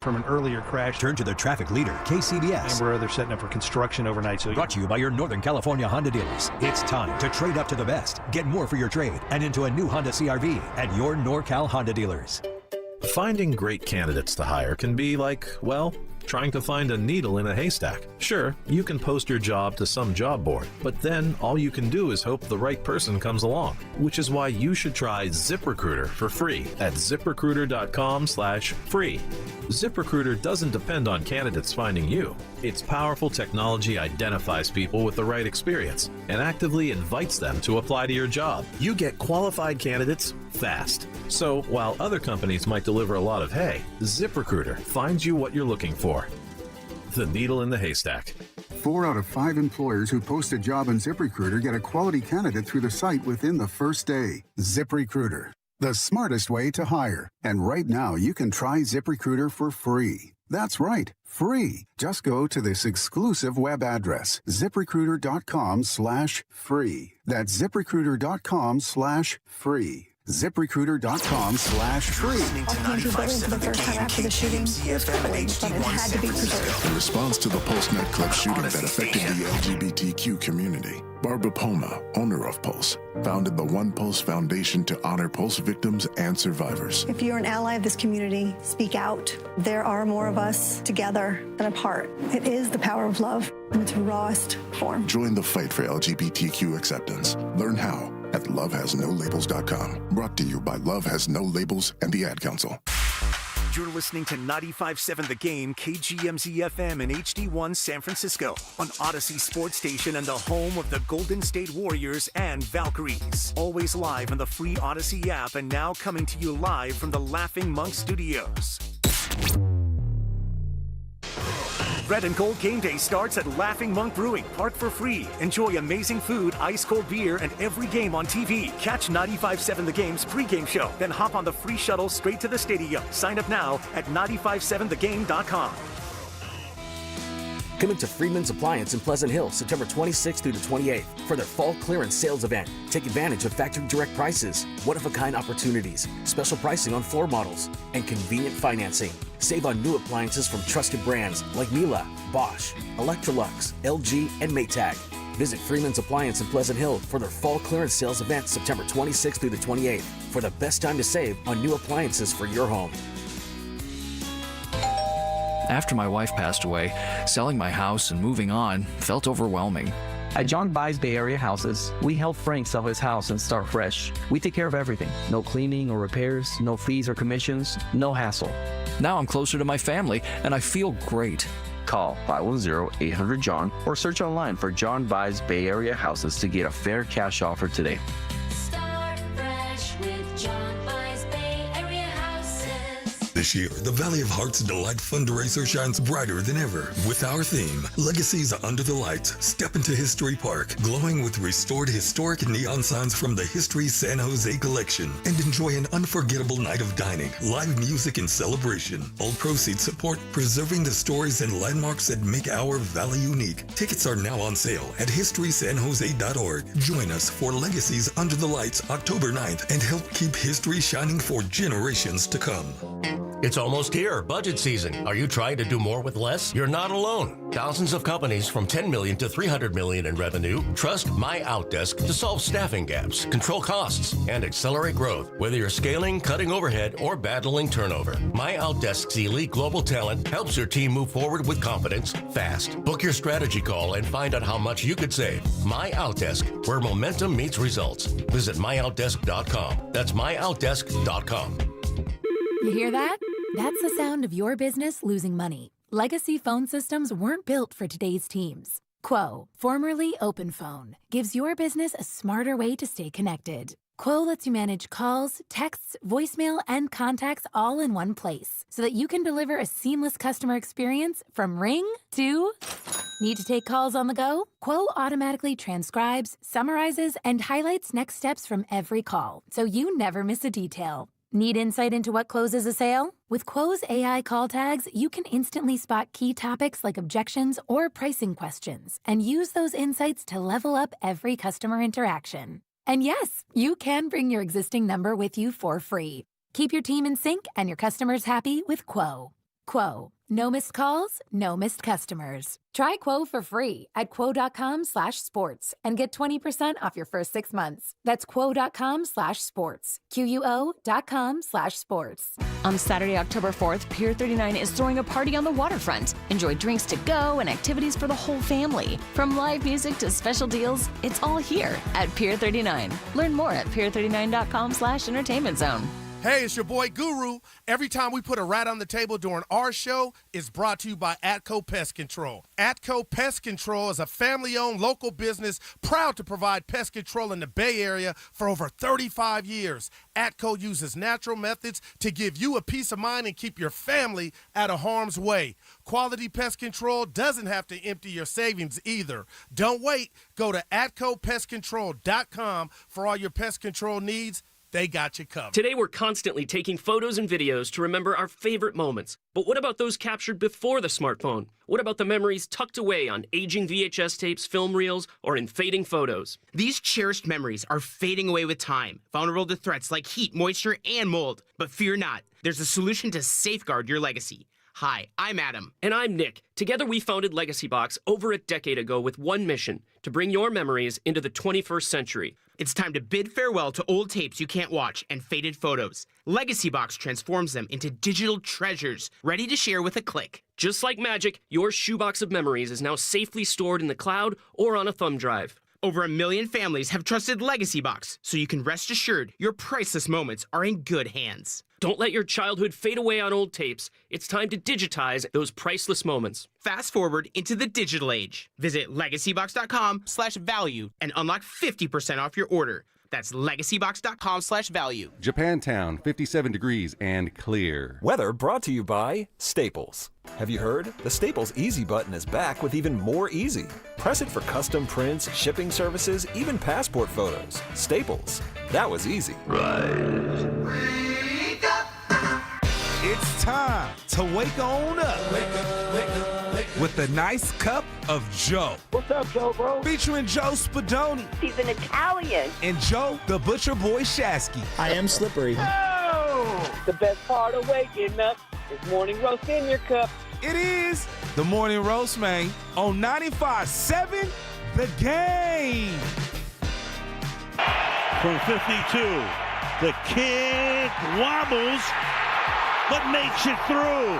from an earlier crash. Turn to the traffic leader, KCBS. And where they're setting up for construction overnight. So brought to you by your Northern California Honda dealers. It's time to trade up to the best. Get more for your trade and into a new Honda CR-V at your NorCal Honda dealers. Finding great candidates to hire can be like, well, trying to find a needle in a haystack. Sure, you can post your job to some job board, but then all you can do is hope the right person comes along, which is why you should try ZipRecruiter for free at ziprecruiter.com/free. ZipRecruiter doesn't depend on candidates finding you. Its powerful technology identifies people with the right experience and actively invites them to apply to your job. You get qualified candidates fast. So while other companies might deliver a lot of hay, ZipRecruiter finds you what you're looking for. The needle in the haystack. 4 out of 5 employers who post a job on ZipRecruiter get a quality candidate through the site within the first day. ZipRecruiter, the smartest way to hire. And right now, you can try ZipRecruiter for free. That's right, free. Just go to this exclusive web address, ziprecruiter.com/free. That's ziprecruiter.com/free. ZipRecruiter.com/free. All came to the building for the first time after the shooting. It was crippling, but it had to be preserved. In response to the Pulse nightclub shooting that affected the LGBTQ community, Barbara Poma, owner of Pulse, founded the One Pulse Foundation to honor Pulse victims and survivors. If you're an ally of this community, speak out. There are more of us together than apart. It is the power of love in its rawest form. Join the fight for LGBTQ acceptance. Learn how at lovehasnolabels.com. Brought to you by Love Has No Labels and the Ad Council. You're listening to 95.7 The Game, KGMZ-FM and HD1 San Francisco on Odyssey Sports Station and the home of the Golden State Warriors and Valkyries. Always live on the free Odyssey app and now coming to you live from the Laughing Monk Studios. Red and Gold Game Day starts at Laughing Monk Brewing. Park for free. Enjoy amazing food, ice-cold beer, and every game on TV. Catch 95.7 The Game's pregame show. Then hop on the free shuttle straight to the stadium. Sign up now at 957thegame.com. Come into Freeman's Appliance in Pleasant Hill, September 26th through the 28th for their fall clearance sales event. Take advantage of factory direct prices, one-of-a-kind opportunities, special pricing on floor models, and convenient financing. Save on new appliances from trusted brands like Miele, Bosch, Electrolux, LG, and Maytag. Visit Freeman's Appliance in Pleasant Hill for their fall clearance sales event September 26th through the 28th for the best time to save on new appliances for your home. After my wife passed away, selling my house and moving on felt overwhelming. At John Buys Bay Area Houses, we help Frank sell his house and start fresh. We take care of everything. No cleaning or repairs, no fees or commissions, no hassle. Now I'm closer to my family, and I feel great. Call 510-800-JOHN or search online for John Buys Bay Area Houses to get a fair cash offer today. Start fresh with John Buys Bay Area Houses. This year, the Valley of Hearts Delight fundraiser shines brighter than ever with our theme, Legacies Under the Lights. Step into History Park, glowing with restored historic neon signs from the History San Jose collection, and enjoy an unforgettable night of dining, live music, and celebration. All proceeds support preserving the stories and landmarks that make our valley unique. Tickets are now on sale at historysanjose.org. Join us for Legacies Under the Lights October 9th and help keep history shining for generations to come. It's almost here, budget season. Are you trying to do more with less? You're not alone. Thousands of companies from $10 million to $300 million in revenue trust My Outdesk to solve staffing gaps, control costs, and accelerate growth. Whether you're scaling, cutting overhead, or battling turnover, My Outdesk's elite global talent helps your team move forward with confidence fast. Book your strategy call and find out how much you could save. My Outdesk, where momentum meets results. Visit myoutdesk.com. That's myoutdesk.com. You hear that? That's the sound of your business losing money. Legacy phone systems weren't built for today's teams. Quo, formerly OpenPhone, gives your business a smarter way to stay connected. Quo lets you manage calls, texts, voicemail, and contacts all in one place so that you can deliver a seamless customer experience from ring to... Need to take calls on the go? Quo automatically transcribes, summarizes, and highlights next steps from every call so you never miss a detail. Need insight into what closes a sale? With Quo's AI call tags, you can instantly spot key topics like objections or pricing questions and use those insights to level up every customer interaction. And yes, you can bring your existing number with you for free. Keep your team in sync and your customers happy with Quo. Quo. No missed calls, no missed customers. Try Quo for free at quo.com/sports and get 20% off your first 6 months. That's quo.com/sports. QUO.com/sports. On Saturday, October 4th, Pier 39 is throwing a party on the waterfront. Enjoy drinks to go and activities for the whole family. From live music to special deals, it's all here at Pier 39. Learn more at pier39.com/entertainment zone. Hey, it's your boy Guru. Every time we put a rat on the table during our show, it's brought to you by Atco Pest Control. Atco Pest Control is a family-owned local business proud to provide pest control in the Bay Area for over 35 years. Atco uses natural methods to give you a peace of mind and keep your family out of harm's way. Quality pest control doesn't have to empty your savings either. Don't wait. Go to atcopestcontrol.com for all your pest control needs. They got you covered. Today, we're constantly taking photos and videos to remember our favorite moments. But what about those captured before the smartphone? What about the memories tucked away on aging VHS tapes, film reels, or in fading photos? These cherished memories are fading away with time, vulnerable to threats like heat, moisture, and mold. But fear not, there's a solution to safeguard your legacy. Hi, I'm Adam. And I'm Nick. Together we founded Legacy Box over a decade ago with one mission, to bring your memories into the 21st century. It's time to bid farewell to old tapes you can't watch and faded photos. Legacy Box transforms them into digital treasures, ready to share with a click. Just like magic, your shoebox of memories is now safely stored in the cloud or on a thumb drive. Over 1 million families have trusted Legacy Box, so you can rest assured your priceless moments are in good hands. Don't let your childhood fade away on old tapes. It's time to digitize those priceless moments. Fast forward into the digital age. Visit legacybox.com/value and unlock 50% off your order. That's legacybox.com/value. Japantown, 57 degrees and clear. Weather brought to you by Staples. Have you heard? The Staples Easy button is back with even more easy. Press it for custom prints, shipping services, even passport photos. Staples. That was easy. Rise. It's time to wake on up. Wake up, wake up, wake up. With a nice cup of Joe. What's up, Joe, bro? Featuring Joe Spadoni. He's an Italian. And Joe, the Butcher Boy Shasky. I am slippery. Oh! The best part of waking up is morning roast in your cup. It is the morning roast, man, on 95.7 The Game. From 52, the kid wobbles, but makes it through.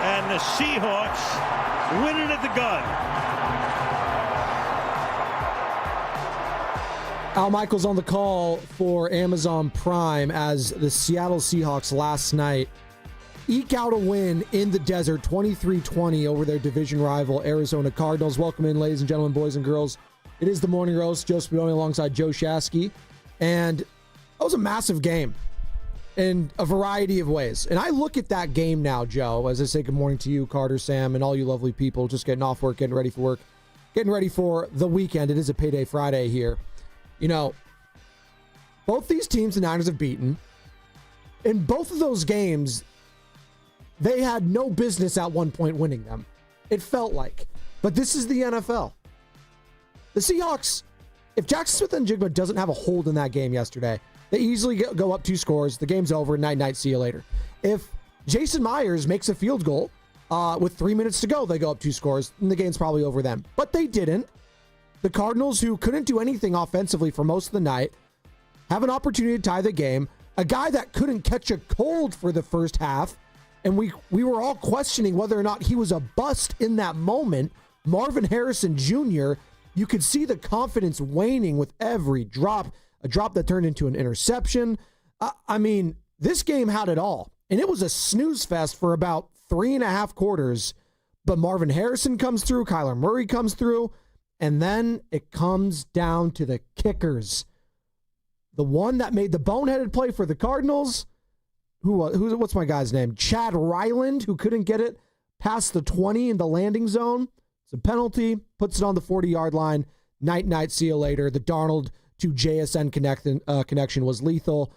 And the Seahawks win it at the gun. Al Michaels on the call for Amazon Prime as the Seattle Seahawks last night eke out a win in the desert, 23-20 over their division rival Arizona Cardinals. Welcome in, ladies and gentlemen, boys and girls. It is the Morning Roast. Joe Spadoni alongside Joe Shasky. And that was a massive game in a variety of ways. And I look at that game now, Joe, as I say good morning to you, Carter, Sam, and all you lovely people just getting off work, getting ready for work, getting ready for the weekend. It is a payday Friday here. You know, both these teams the Niners have beaten. In both of those games, they had no business at one point winning them. It felt like. But this is the NFL. The Seahawks, if Jackson Smith-Njigba doesn't have a hold in that game yesterday, they easily go up 2 scores. The game's over. Night, see you later. If Jason Myers makes a field goal with 3 minutes to go, they go up 2 scores, and the game's probably over then. But they didn't. The Cardinals, who couldn't do anything offensively for most of the night, have an opportunity to tie the game. A guy that couldn't catch a cold for the first half, and we were all questioning whether or not he was a bust in that moment. Marvin Harrison Jr., you could see the confidence waning with every drop, a drop that turned into an interception. I mean, this game had it all, and it was a snooze fest for about 3.5 quarters, but Marvin Harrison comes through, Kyler Murray comes through, and then it comes down to the kickers. The one that made the boneheaded play for the Cardinals, what's my guy's name? Chad Ryland, who couldn't get it past the 20 in the landing zone. It's a penalty, puts it on the 40-yard line. Night, see you later. The Darnold to JSN connection was lethal.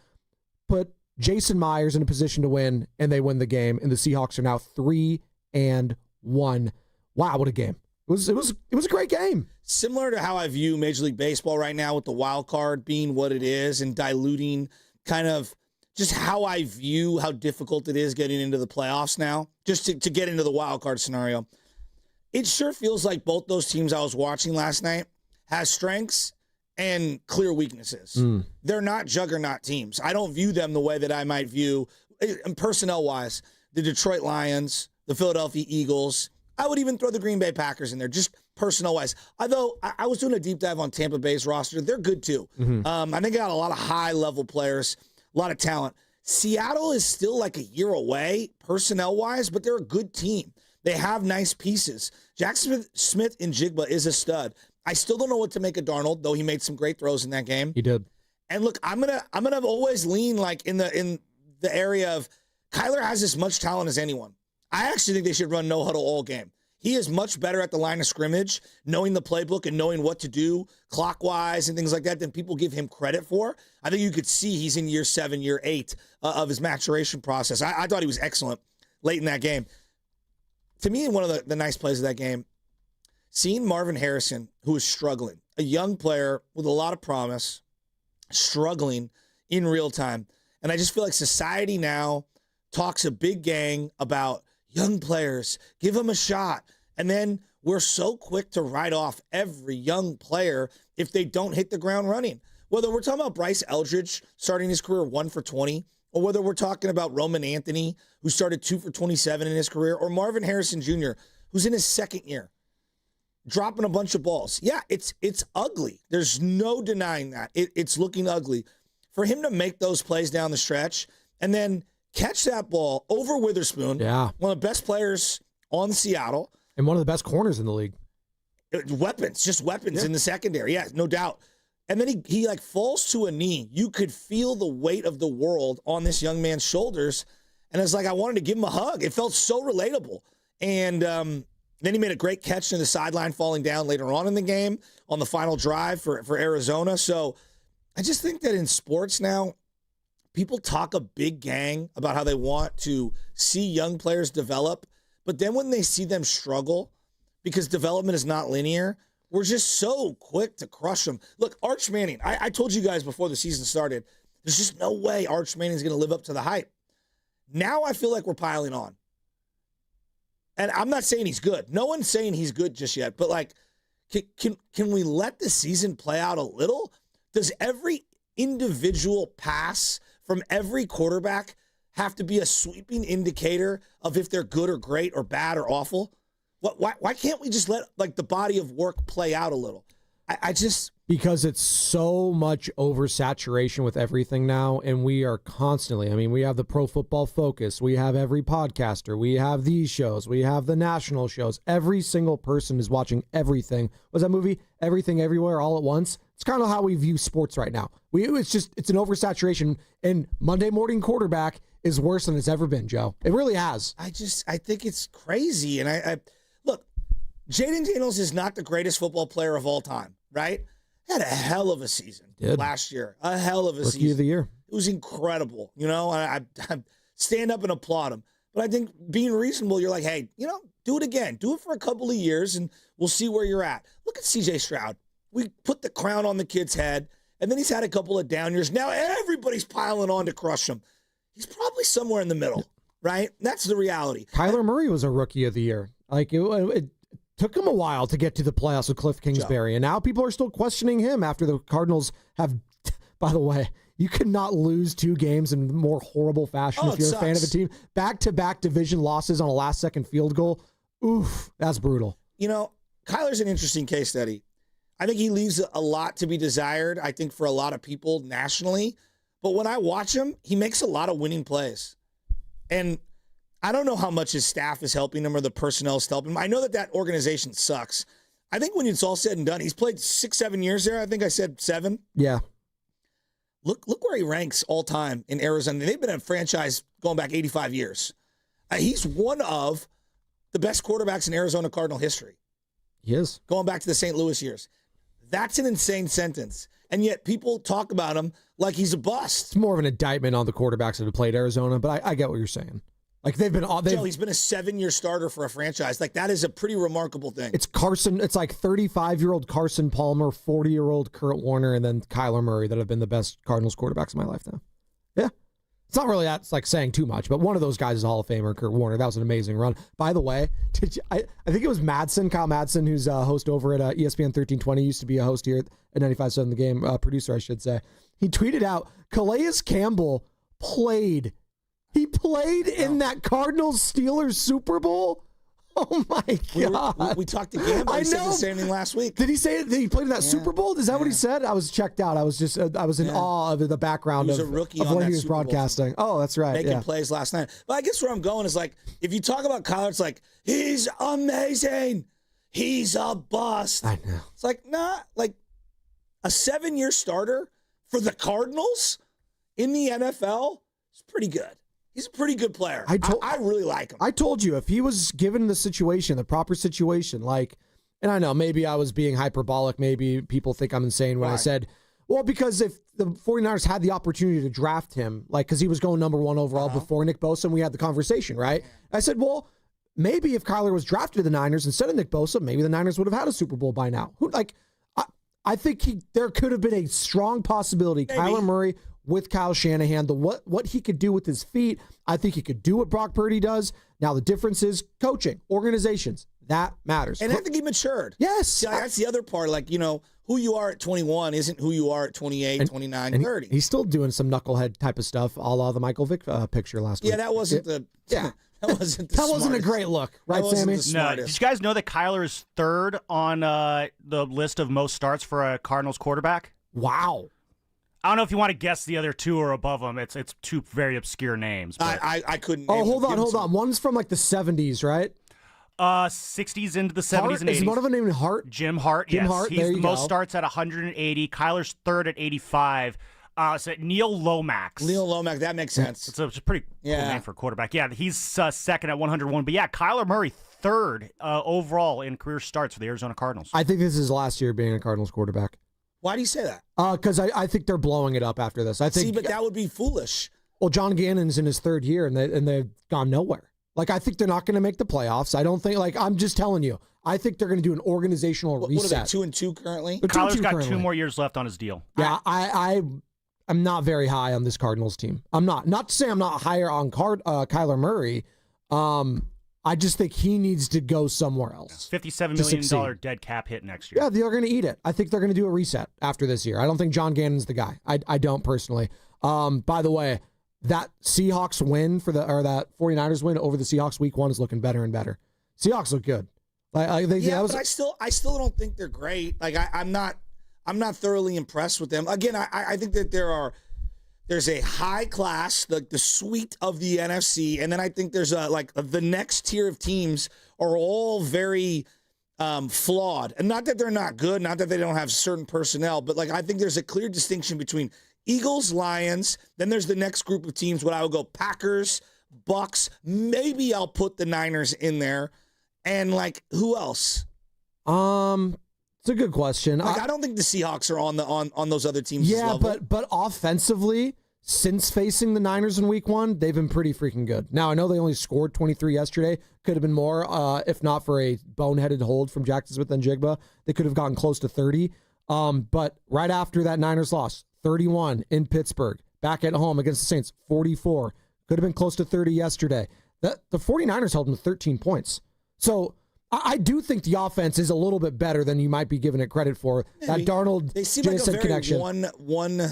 Put Jason Myers in a position to win, and they win the game. And the Seahawks are now 3-1. Wow, what a game! It was a great game. Similar to how I view Major League Baseball right now, with the wild card being what it is and diluting kind of just how I view how difficult it is getting into the playoffs now, just to get into the wild card scenario. It sure feels like both those teams I was watching last night has strengths and clear weaknesses. They're not juggernaut teams. I don't view them the way that I might view, personnel-wise, the Detroit Lions, the Philadelphia Eagles. I would even throw the Green Bay Packers in there, just personnel-wise. Although I was doing a deep dive on Tampa Bay's roster. They're good, too. I think they got a lot of high-level players, a lot of talent. Seattle is still like a year away, personnel-wise, but they're a good team. They have nice pieces. Jackson Smith and Jigba is a stud. I still don't know what to make of Darnold, though he made some great throws in that game. He did. And look, I'm gonna always lean like in the area of Kyler has as much talent as anyone. I actually think they should run no huddle all game. He is much better at the line of scrimmage, knowing the playbook and knowing what to do clockwise and things like that than people give him credit for. I think you could see he's in year 7, year 8 of his maturation process. I thought he was excellent late in that game. To me, one of the nice plays of that game, seeing Marvin Harrison, who was struggling, a young player with a lot of promise, struggling in real time. And I just feel like society now talks a big gang about young players, give them a shot. And then we're so quick to write off every young player if they don't hit the ground running. Whether we're talking about Bryce Eldridge starting his career 1 for 20, or whether we're talking about Roman Anthony, who started 2 for 27 in his career, or Marvin Harrison Jr., who's in his second year, dropping a bunch of balls. Yeah, it's ugly. There's no denying that. It's looking ugly. For him to make those plays down the stretch and then catch that ball over Witherspoon, one of the best players on Seattle. And one of the best corners in the league. Weapons in the secondary. Yeah, no doubt. And then he like falls to a knee. You could feel the weight of the world on this young man's shoulders. And it's like I wanted to give him a hug. It felt so relatable. And then he made a great catch to the sideline, falling down later on in the game on the final drive for Arizona. So I just think that in sports now, people talk a big gang about how they want to see young players develop. But then when they see them struggle, because development is not linear, we're just so quick to crush them. Look, Arch Manning, I told you guys before the season started, there's just no way Arch Manning's going to live up to the hype. Now I feel like we're piling on. And I'm not saying he's good. No one's saying he's good just yet. But, like, can we let the season play out a little? Does every individual pass from every quarterback have to be a sweeping indicator of if they're good or great or bad or awful? Why can't we just let like the body of work play out a little? I just... Because it's so much oversaturation with everything now, and we are constantly, I mean, we have the Pro Football Focus, we have every podcaster, we have these shows, we have the national shows. Every single person is watching everything. What's that movie? Everything, Everywhere, All at Once. It's kind of how we view sports right now. It's an oversaturation, and Monday morning quarterback is worse than it's ever been, Joe. It really has. I think it's crazy, and I look, Jaden Daniels is not the greatest football player of all time, right? Had a hell of a season last year. A hell of a season. Rookie of the year. It was incredible. You know, I stand up and applaud him. But I think being reasonable, you're like, hey, you know, do it again. Do it for a couple of years, and we'll see where you're at. Look at C.J. Stroud. We put the crown on the kid's head, and then he's had a couple of down years. Now everybody's piling on to crush him. He's probably somewhere in the middle, right? That's the reality. Kyler Murray was a Rookie of the Year. Like, it took him a while to get to the playoffs with Cliff Kingsbury, and now people are still questioning him after the Cardinals have, by the way, you could not lose 2 games in more horrible fashion if you're a fan of a team. Back-to-back division losses on a last-second field goal. Oof, that's brutal. You know, Kyler's an interesting case study. I think he leaves a lot to be desired, I think, for a lot of people nationally. But when I watch him, he makes a lot of winning plays. And I don't know how much his staff is helping him or the personnel is helping him. I know that organization sucks. I think when it's all said and done, he's played 6-7 years there. I think I said 7. Yeah. Look where he ranks all time in Arizona. They've been a franchise going back 85 years. He's one of the best quarterbacks in Arizona Cardinal history. He is. Going back to the St. Louis years. That's an insane sentence. And yet people talk about him like he's a bust. It's more of an indictment on the quarterbacks that have played Arizona, but I get what you're saying. Like Joe, he's been a 7-year starter for a franchise. Like, that is a pretty remarkable thing. It's Carson. It's like 35-year-old Carson Palmer, 40-year-old Kurt Warner, and then Kyler Murray that have been the best Cardinals quarterbacks in my life now. Yeah. It's not really that's like saying too much, but one of those guys is Hall of Famer, Kurt Warner. That was an amazing run. By the way, I think it was Kyle Madsen, who's a host over at ESPN 1320, used to be a host here at 95.7 The Game, producer, I should say. He tweeted out, Calais Campbell played. He played in that Cardinals-Steelers Super Bowl? Oh my God. We talked to Gamble. He said the same thing last week. Did he say that he played in that Super Bowl? Is that what he said? I was checked out. I was just, I was in awe of the background He was of, a rookie of on when that he was Super Bowl broadcasting. Oh, that's right. Making plays last night. But I guess where I'm going is like, if you talk about Kyler, it's like, he's amazing. He's a bust. I know. It's like, nah, like a 7-year starter for the Cardinals in the NFL is pretty good. He's a pretty good player. I really like him. I told you, if he was given the proper situation, like, and I know maybe I was being hyperbolic. Maybe people think I'm insane when I said, well, because if the 49ers had the opportunity to draft him, like, because he was going number 1 overall before Nick Bosa, and we had the conversation, right? I said, well, maybe if Kyler was drafted to the Niners instead of Nick Bosa, maybe the Niners would have had a Super Bowl by now. I think there could have been a strong possibility. Maybe. Kyler Murray with Kyle Shanahan, what he could do with his feet, I think he could do what Brock Purdy does. Now the difference is coaching, organizations. That matters. And I think he matured. Yes. See, that's the other part. Like, who you are at 21 isn't who you are at 28, 29, 30. He's still doing some knucklehead type of stuff, a la the Michael Vick picture last week. Yeah, that wasn't that wasn't a great look, right, Sammy? No. Did you guys know that Kyler is 3rd on the list of most starts for a Cardinals quarterback? Wow. I don't know if you want to guess the other 2 are above him. It's 2 very obscure names. But. I couldn't. Oh, hold on. One's from like the 70s, right? 60s into the 70s and 80s. Is one of them named Hart? Jim Hart. Jim yes. Hart. He's there you most go. starts at 180. Kyler's 3rd at 85. So Neil Lomax. Neil Lomax. That makes sense. It's a pretty cool name for a quarterback. Yeah, he's 2nd at 101. But yeah, Kyler Murray 3rd overall in career starts for the Arizona Cardinals. I think this is his last year being a Cardinals quarterback. Why do you say that? Because I think they're blowing it up after this. But that would be foolish. Well, John Gannon's in his 3rd year, and they've gone nowhere. Like, I think they're not going to make the playoffs. I don't think, I'm just telling you, I think they're going to do an organizational reset. What are they, 2-2 currently? Kyler's got 2 more years left on his deal. Yeah, I'm not very high on this Cardinals team. I'm not. Not to say I'm not higher on Kyler Murray. I just think he needs to go somewhere else. $57 million dead cap hit next year. Yeah, they're going to eat it. I think they're going to do a reset after this year. I don't think John Gannon's the guy. I don't personally. By the way, that Seahawks win that 49ers win over the Seahawks week 1 is looking better and better. Seahawks look good. But I still don't think they're great. Like I'm not thoroughly impressed with them. Again, I think that there's a high class, the suite of the NFC, and then I think there's the next tier of teams are all very flawed. And not that they're not good, not that they don't have certain personnel, but I think there's a clear distinction between Eagles, Lions, then there's the next group of teams, what I would go Packers, Bucks, maybe I'll put the Niners in there, and who else? It's a good question. I don't think the Seahawks are on those other teams' level. but offensively, since facing the Niners in week 1, they've been pretty freaking good. Now, I know they only scored 23 yesterday. Could have been more, if not for a boneheaded hold from Jackson Smith and Jigba. They could have gotten close to 30. But right after that Niners loss, 31 in Pittsburgh, back at home against the Saints, 44. Could have been close to 30 yesterday. The 49ers held them to 13 points. So I do think the offense is a little bit better than you might be giving it credit for. Maybe. That Darnold, they seem like a very connection. one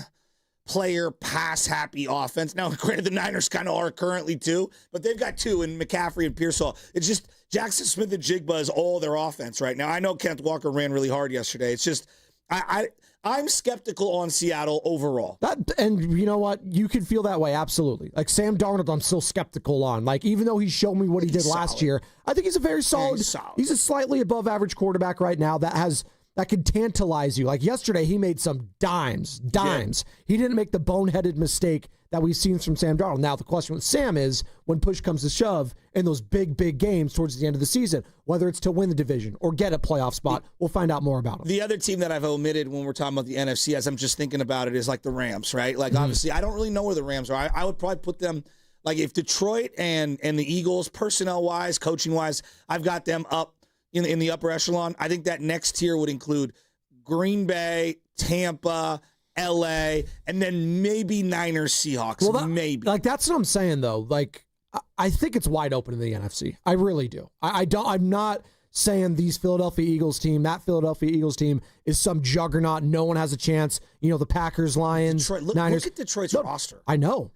player pass happy offense. Now, granted, the Niners kind of are currently too, but they've got 2 in McCaffrey and Pearsall. It's just Jackson Smith and Jigba is all their offense right now. I know Kenneth Walker ran really hard yesterday. It's just I'm skeptical on Seattle overall. And you know what? You can feel that way, absolutely. Sam Darnold, I'm still skeptical on. Even though he showed me what he did last year, I think he's a very solid. He's a slightly above average quarterback right now that could tantalize you. Yesterday, he made some dimes. He didn't make the boneheaded mistake that we've seen from Sam Darnold. Now, the question with Sam is, when push comes to shove in those big games towards the end of the season, whether it's to win the division or get a playoff spot, we'll find out more about him. The other team that I've omitted when we're talking about the NFC, as I'm just thinking about it, is the Rams, right? Obviously, I don't really know where the Rams are. I would probably put them, if Detroit and the Eagles, personnel-wise, coaching-wise, I've got them up in the upper echelon. I think that next tier would include Green Bay, Tampa, LA, and then maybe Niners, Seahawks. Well, maybe. Like, that's what I'm saying, though. Like, I think it's wide open in the NFC. I really do. I'm not saying these Philadelphia Eagles team, that Philadelphia Eagles team is some juggernaut. No one has a chance. You know, the Packers, Lions, Niners. Look at Detroit's roster. I know.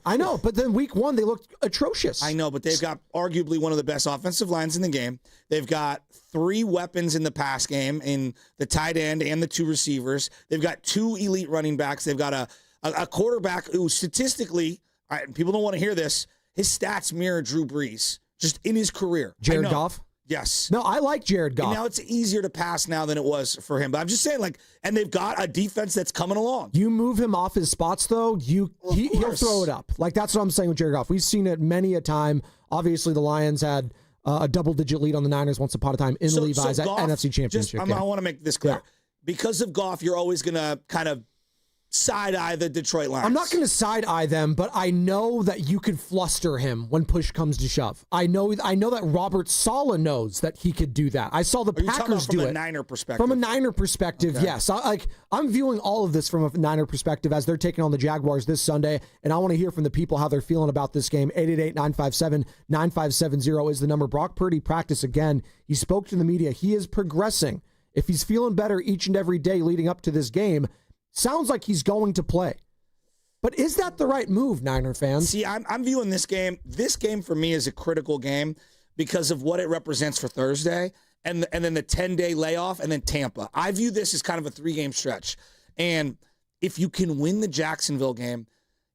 I know, but then week one, they looked atrocious. I know, but they've got arguably one of the best offensive lines in the game. They've got 3 weapons in the pass game in the tight end and the 2 receivers. They've got 2 elite running backs. They've got a quarterback who statistically, people don't want to hear this, his stats mirror Drew Brees just in his career. Jared Goff? Yes. No, I like Jared Goff. And now it's easier to pass now than it was for him. But I'm just saying, like, and they've got a defense that's coming along. You move him off his spots, though, he'll throw it up. Like, that's what I'm saying with Jared Goff. We've seen it many a time. Obviously, the Lions had a double-digit lead on the Niners once upon a time in Levi's Goff, NFC Championship game. I want to make this clear. Yeah. Because of Goff, you're always going to kind of side-eye the Detroit Lions. I'm not going to side-eye them, but I know that you could fluster him when push comes to shove. I know that Robert Saleh knows that he could do that. I saw the Packers do it. From a Niner perspective? From a Niner perspective, okay. Yes. I'm viewing all of this from a Niner perspective as they're taking on the Jaguars this Sunday, and I want to hear from the people how they're feeling about this game. 888-957-9570 is the number. Brock Purdy practiced again. He spoke to the media. He is progressing. If he's feeling better each and every day leading up to this game, sounds like he's going to play. But is that the right move, Niner fans? See, I'm viewing this game. This game for me is a critical game because of what it represents for Thursday and then the 10-day layoff and then Tampa. I view this as kind of a 3-game stretch. And if you can win the Jacksonville game,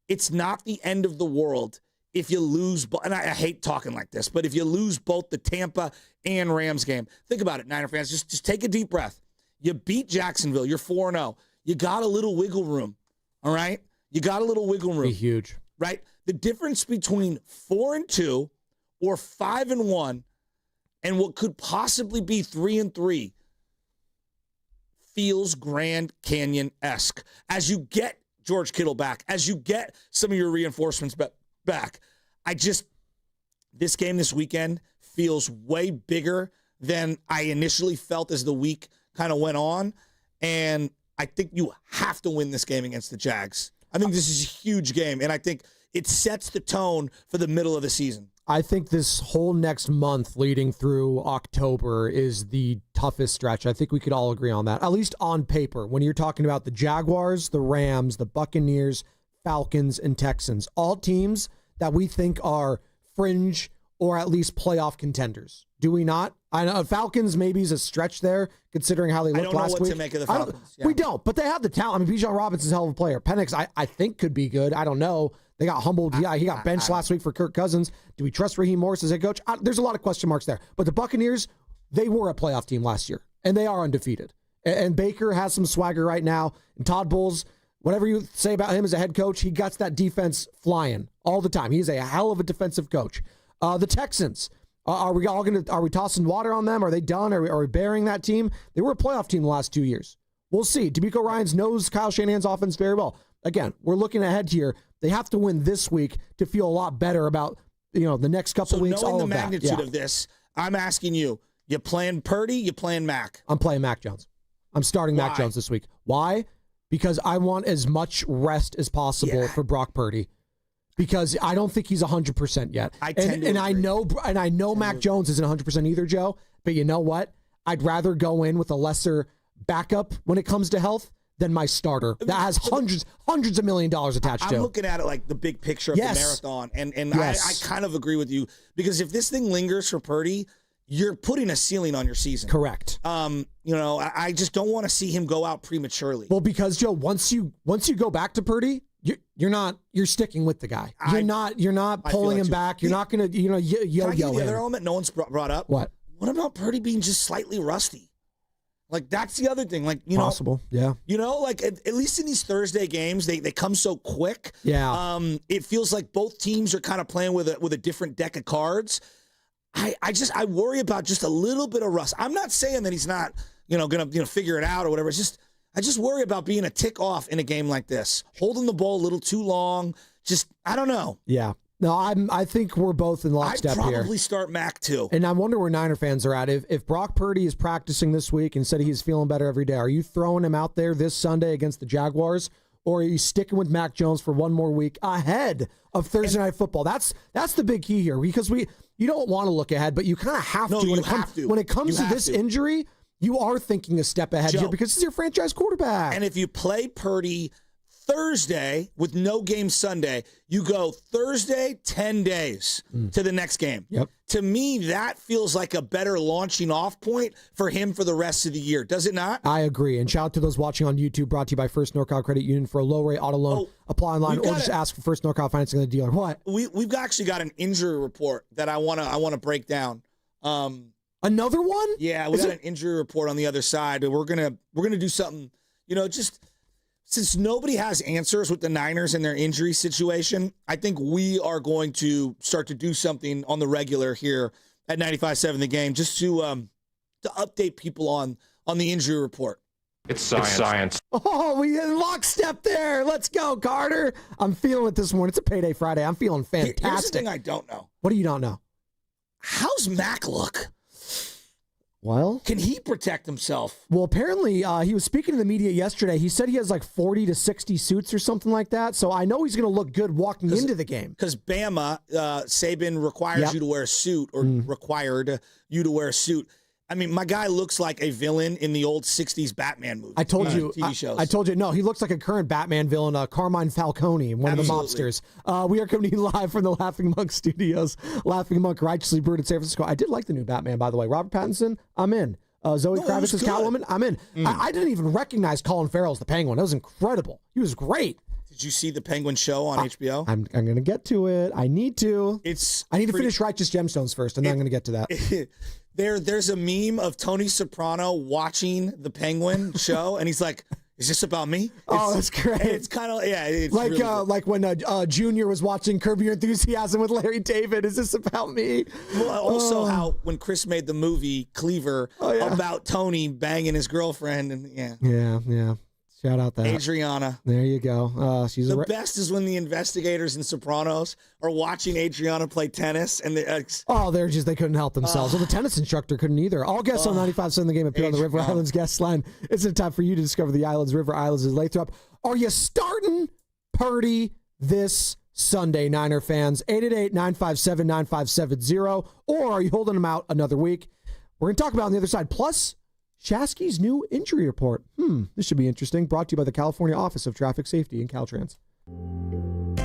it's not the end of the world if you lose. And I hate talking like this, but if you lose both the Tampa and Rams game, think about it, Niner fans. Just take a deep breath. You beat Jacksonville. You're 4-0. You got a little wiggle room, all right? You got a little wiggle room. Be huge. Right? The difference between 4-2 or 5-1 and what could possibly be 3-3 feels Grand Canyon-esque. As you get George Kittle back, as you get some of your reinforcements back, this game this weekend feels way bigger than I initially felt as the week kind of went on, and I think you have to win this game against the Jags. I think this is a huge game, and I think it sets the tone for the middle of the season. I think this whole next month leading through October is the toughest stretch. I think we could all agree on that, at least on paper. When you're talking about the Jaguars, the Rams, the Buccaneers, Falcons, and Texans, all teams that we think are fringe or at least playoff contenders. Do we not? I know Falcons maybe is a stretch there, considering how they looked last week. I don't know what to make of the Falcons. We don't, but they have the talent. I mean, Bijan Robinson's a hell of a player. Penix, I think, could be good. I don't know. They got humbled. He got benched last week for Kirk Cousins. Do we trust Raheem Morris as head coach? There's a lot of question marks there. But the Buccaneers, they were a playoff team last year, and they are undefeated. And Baker has some swagger right now. And Todd Bowles, whatever you say about him as a head coach, he gets that defense flying all the time. He's a hell of a defensive coach. The Texans, are we tossing water on them? Are they done? Are we burying that team? They were a playoff team the last 2 years. We'll see. DeMeco Ryans knows Kyle Shanahan's offense very well. Again, we're looking ahead here. They have to win this week to feel a lot better about the next couple weeks. Knowing all the of magnitude that. of this, I'm asking you playing Purdy, you playing Mac? I'm playing Mac Jones. I'm starting Mac Jones this week. Why? Because I want as much rest as possible for Brock Purdy. Because I don't think he's 100% yet. I know Mac Jones isn't 100% either, Joe. But you know what? I'd rather go in with a lesser backup when it comes to health than my starter that has hundreds of $1 million attached to it. I'm looking at it like the big picture of the marathon, and I kind of agree with you, because if this thing lingers for Purdy, you're putting a ceiling on your season. Correct. I just don't want to see him go out prematurely. Well, because Joe, once you go back to Purdy, you're sticking with the guy. You're not pulling him back. You're not going to yo-yo him. The other element no one's brought up. What about Purdy being just slightly rusty? Like, that's the other thing. Like, possible, yeah. Like at least in these Thursday games, they come so quick. Yeah. It feels like both teams are kind of playing with a different deck of cards. I worry about just a little bit of rust. I'm not saying that he's not going to figure it out or whatever. It's just I just worry about being a tick off in a game like this, holding the ball a little too long. Just I don't know. Yeah. No, I think we're both in lockstep I'd here. probably start Mac too. And I wonder where Niner fans are at. If Brock Purdy is practicing this week and said he's feeling better every day, are you throwing him out there this Sunday against the Jaguars? Or are you sticking with Mac Jones for one more week ahead of Thursday Night Football? That's the big key here, because you don't want to look ahead, but you kind of have to. When it comes to this injury, you are thinking a step ahead here because this is your franchise quarterback. And if you play Purdy Thursday with no game Sunday, you go Thursday, 10 days to the next game. Yep. To me, that feels like a better launching off point for him for the rest of the year. Does it not? I agree. And shout out to those watching on YouTube, brought to you by First NorCal Credit Union for a low rate auto loan. Apply online or just ask for First NorCal Financing the dealer. What? We've actually got an injury report that I want to break down. Another one? Yeah, we got an injury report on the other side. We're gonna do something, just since nobody has answers with the Niners and their injury situation, I think we are going to start to do something on the regular here at 95.7 The Game, just to update people on the injury report. It's science. Oh, we in lockstep there. Let's go, Carter. I'm feeling it this morning. It's a payday Friday. I'm feeling fantastic. Here's the thing I don't know. What do you not know? How's Mac look? Well, can he protect himself? Well, apparently he was speaking to the media yesterday. He said he has like 40 to 60 suits or something like that. So I know he's going to look good walking into the game. Because Bama, Saban requires you to wear a suit, or required you to wear a suit. I mean, my guy looks like a villain in the old 60s Batman movie. I told you. TV shows. I told you. No, he looks like a current Batman villain, Carmine Falcone, one of the mobsters. We are coming to you live from the Laughing Monk Studios. Laughing Monk, righteously brewed in San Francisco. I did like the new Batman, by the way. Robert Pattinson, I'm in. Zoe Kravitz as Catwoman, I'm in. I didn't even recognize Colin Farrell as the Penguin. That was incredible. He was great. Did you see the Penguin show on HBO? I'm going to get to it. I need to. I need to finish Righteous Gemstones first, and then I'm going to get to that. There's a meme of Tony Soprano watching the Penguin show, and he's like, "Is this about me?" That's great. It's kind of it's like really good. like when Junior was watching Curb Your Enthusiasm with Larry David. Is this about me? Well, also how when Chris made the movie Cleaver about Tony banging his girlfriend, and yeah. Shout out that Adriana. There you go. She's the best is when the investigators in Sopranos are watching Adriana play tennis, and they couldn't help themselves. Well, the tennis instructor couldn't either. All guests on 95.7 The Game appear on the River Islands guest line. It's a time for you to discover the islands, River Islands, is Lathrop. Are you starting Purdy this Sunday, Niner fans? 888-957-9570, or are you holding them out another week? We're going to talk about on the other side. Plus, Shasky's new injury report. This should be interesting. Brought to you by the California Office of Traffic Safety and Caltrans.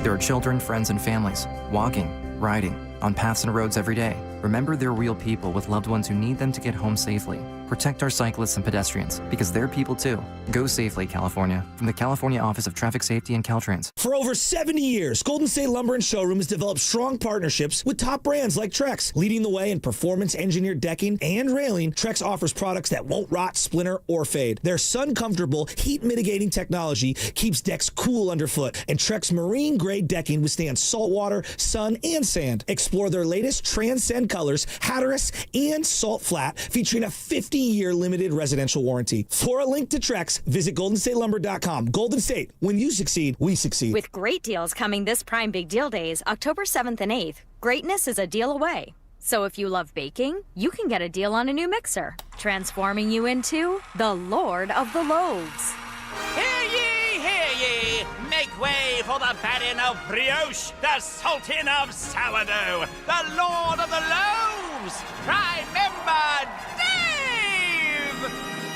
There are children, friends, and families walking, riding, on paths and roads every day. Remember, they're real people with loved ones who need them to get home safely. Protect our cyclists and pedestrians, because they're people too. Go safely, California. From the California Office of Traffic Safety and Caltrans. For over 70 years, Golden State Lumber and Showroom has developed strong partnerships with top brands like Trex. Leading the way in performance-engineered decking and railing, Trex offers products that won't rot, splinter, or fade. Their sun-comfortable, heat-mitigating technology keeps decks cool underfoot, and Trex marine-grade decking withstands saltwater, sun, and sand. Explore their latest Transcend colors, Hatteras, and Salt Flat, featuring a 50-year limited residential warranty. For a link to Trex, visit GoldenStateLumber.com. Golden State, when you succeed, we succeed. With great deals coming this Prime Big Deal Days, October 7th and 8th, greatness is a deal away. So if you love baking, you can get a deal on a new mixer, transforming you into the Lord of the Loaves. Hear ye, hear ye! Make way for the Baron of Brioche, the Sultan of Sourdough, the Lord of the Loaves, Prime Member Dave!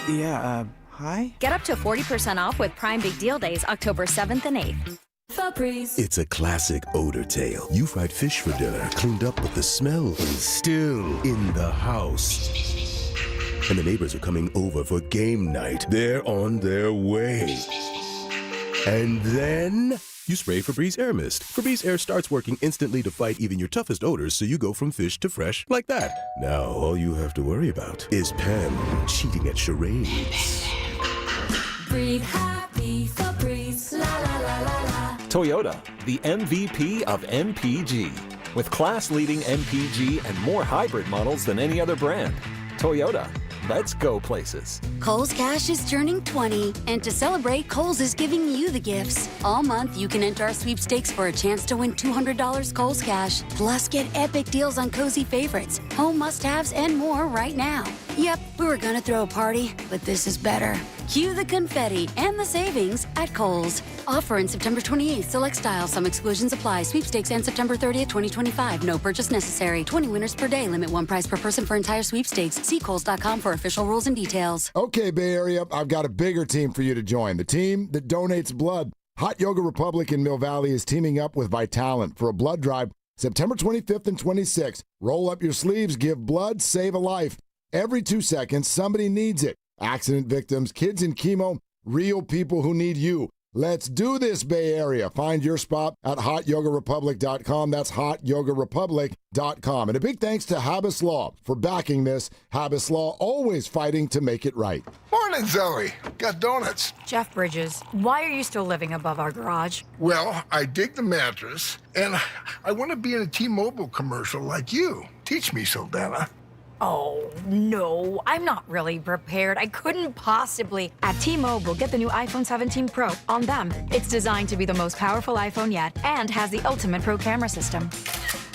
Yeah, hi? Get up to 40% off with Prime Big Deal Days, October 7th and 8th. Febreze. It's a classic odor tale. You fried fish for dinner, cleaned up, but the smell is still in the house. And the neighbors are coming over for game night. They're on their way. And then you spray Febreze Air Mist. Febreze Air starts working instantly to fight even your toughest odors, so you go from fish to fresh like that. Now all you have to worry about is Pam cheating at charades. Breathe happy, Febreze, la la la la la. Toyota, the MVP of MPG. With class-leading MPG and more hybrid models than any other brand. Toyota, Let's go places. Kohl's Cash is turning 20, and to celebrate, Kohl's is giving you the gifts. All month, you can enter our sweepstakes for a chance to win $200 Kohl's Cash. Plus, get epic deals on cozy favorites, home must-haves, and more right now. Yep, we were gonna throw a party, but this is better. Cue the confetti and the savings at Kohl's. Offer in September 28th. Select styles. Some exclusions apply. Sweepstakes and September 30th, 2025. No purchase necessary. 20 winners per day. Limit one prize per person for entire sweepstakes. See Kohls.com for official rules and details. Okay, Bay Area, I've got a bigger team for you to join. The team that donates blood. Hot Yoga Republic in Mill Valley is teaming up with Vitalent for a blood drive September 25th and 26th. Roll up your sleeves, give blood, save a life. Every 2 seconds, somebody needs it. Accident victims, kids in chemo, real people who need you. Let's do this, Bay Area. Find your spot at hotyogarepublic.com. That's hotyogarepublic.com. And a big thanks to Habas Law for backing this. Habas Law, always fighting to make it right. Morning, Zoe. Got donuts. Jeff Bridges, why are you still living above our garage? Well, I dig the mattress, and I want to be in a T-Mobile commercial like you. Teach me, Saldana. Oh, no, I'm not really prepared. I couldn't possibly. At T-Mobile, get the new iPhone 17 Pro on them. It's designed to be the most powerful iPhone yet and has the ultimate pro camera system.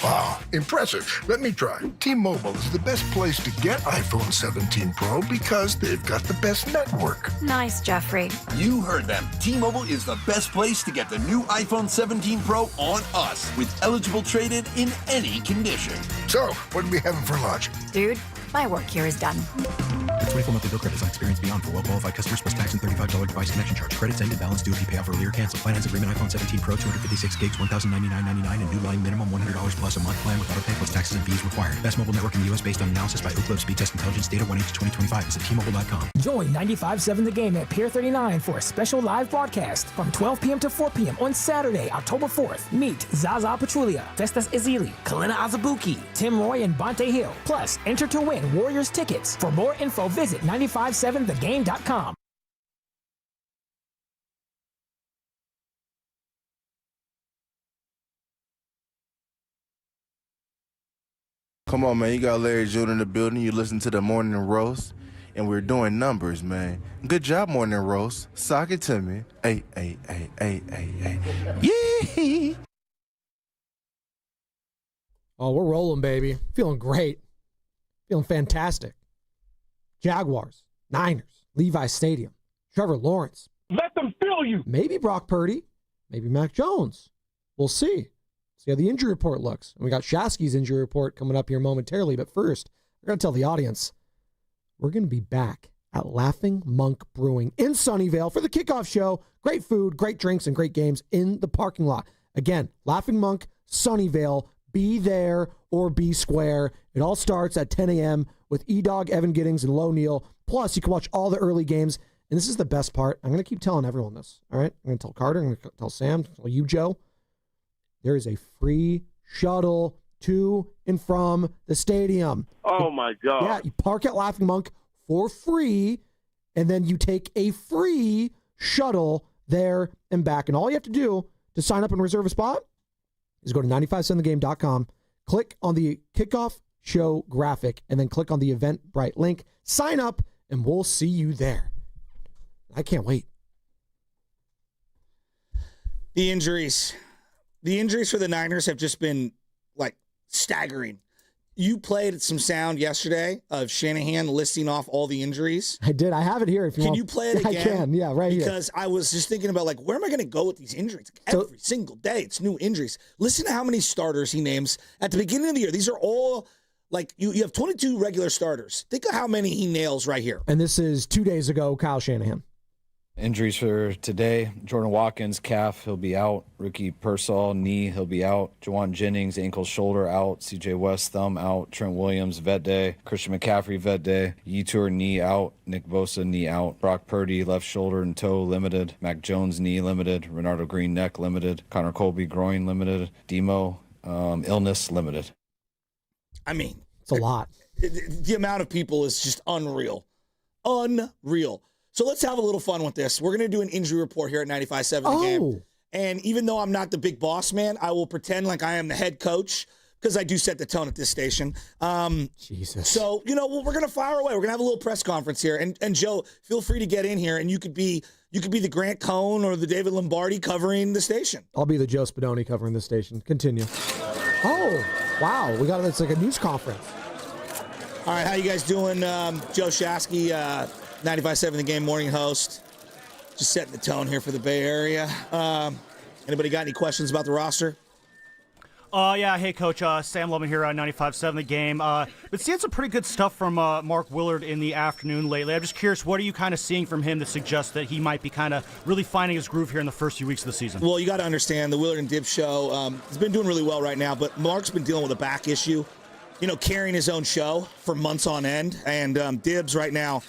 Wow, impressive. Let me try. T-Mobile is the best place to get iPhone 17 Pro because they've got the best network. Nice, Jeffrey. You heard them. T-Mobile is the best place to get the new iPhone 17 Pro on us with eligible trade-in in any condition. So, what are we having for lunch? Dude, my work here is done. 24 monthly bill credits on experience beyond for well-qualified customers plus tax and $35 device connection charge. Credits ended. Balance due if you pay off earlier. Cancel. Finance agreement iPhone 17 Pro 256 gigs, $1,099.99 and new line minimum $100 plus a month plan with auto pay plus taxes and fees required. Best mobile network in the U.S. based on analysis by Ookla Speed Test Intelligence data 1H2025. Visit T-Mobile.com. Join 95.7 The Game at Pier 39 for a special live broadcast from 12 p.m. to 4 p.m. on Saturday, October 4th. Meet Zaza Pachulia, Festus Ezeli, Kalina Azabuki, Tim Roy, and Bonte Hill. Plus, enter to win Warriors tickets. For more info, visit 957thegame.com. Come on, man. You got Larry June in the building. You listen to the Morning Roast, and we're doing numbers, man. Good job, Morning Roast. Sock it to me. Hey. Yeah. Oh, we're rolling, baby. Feeling great. Feeling fantastic. Jaguars, Niners, Levi Stadium, Trevor Lawrence. Let them feel you. Maybe Brock Purdy, maybe Mac Jones. We'll see. See how the injury report looks. And we got Shasky's injury report coming up here momentarily. But first, we're going to tell the audience we're going to be back at Laughing Monk Brewing in Sunnyvale for the kickoff show. Great food, great drinks, and great games in the parking lot. Again, Laughing Monk, Sunnyvale. Be there or be square. It all starts at 10 a.m. with E-Dog, Evan Giddings, and Lo Neal. Plus, you can watch all the early games. And this is the best part. I'm going to keep telling everyone this. All right? I'm going to tell Carter. I'm going to tell Sam. Tell you, Joe. There is a free shuttle to and from the stadium. Oh, my God. Yeah, you park at Laughing Monk for free, and then you take a free shuttle there and back. And all you have to do to sign up and reserve a spot is go to 957thegame.com, click on the kickoff show graphic, and then click on the Eventbrite link. Sign up, and we'll see you there. I can't wait. The injuries for the Niners have just been, like, staggering. You played some sound yesterday of Shanahan listing off all the injuries. I did. I have it here. If you Can want. you play it again? I can. Yeah, right here. Because I was just thinking about, like, where am I going to go with these injuries? Like, every single day, it's new injuries. Listen to how many starters he names at the beginning of the year. These are all, like, you have 22 regular starters. Think of how many he nails right here. And this is 2 days ago, Kyle Shanahan. Injuries for today: Jordan Watkins, calf, he'll be out. Rookie Pearsall, knee, he'll be out. Jawan Jennings, ankle, shoulder, out. CJ West, thumb, out. Trent Williams, vet day. Christian McCaffrey, vet day. Yetur, knee, out. Nick Bosa, knee, out. Brock Purdy, left shoulder and toe, limited. Mac Jones, knee, limited. Renardo Green, neck, limited. Connor Colby, groin, limited. Demo, illness, limited. I mean, it's a lot. The amount of people is just unreal. Unreal. So let's have a little fun with this. We're going to do an injury report here at 95.7 The Game. And even though I'm not the big boss man, I will pretend like I am the head coach because I do set the tone at this station. Jesus. So, we're going to fire away. We're going to have a little press conference here. And Joe, feel free to get in here, and you could be the Grant Cohn or the David Lombardi covering the station. I'll be the Joe Spadoni covering the station. Continue. Oh, wow. It's like a news conference. All right, how you guys doing? Joe Shasky, 95.7 The Game morning host. Just setting the tone here for the Bay Area. Anybody got any questions about the roster? Yeah, hey, Coach. Sam Lubman here on 95.7 The Game. Been seeing some pretty good stuff from Mark Willard in the afternoon lately. I'm just curious, what are you kind of seeing from him that suggests that he might be kind of really finding his groove here in the first few weeks of the season? Well, you got to understand, the Willard and Dibs show has been doing really well right now, but Mark's been dealing with a back issue, carrying his own show for months on end. And Dibs right now,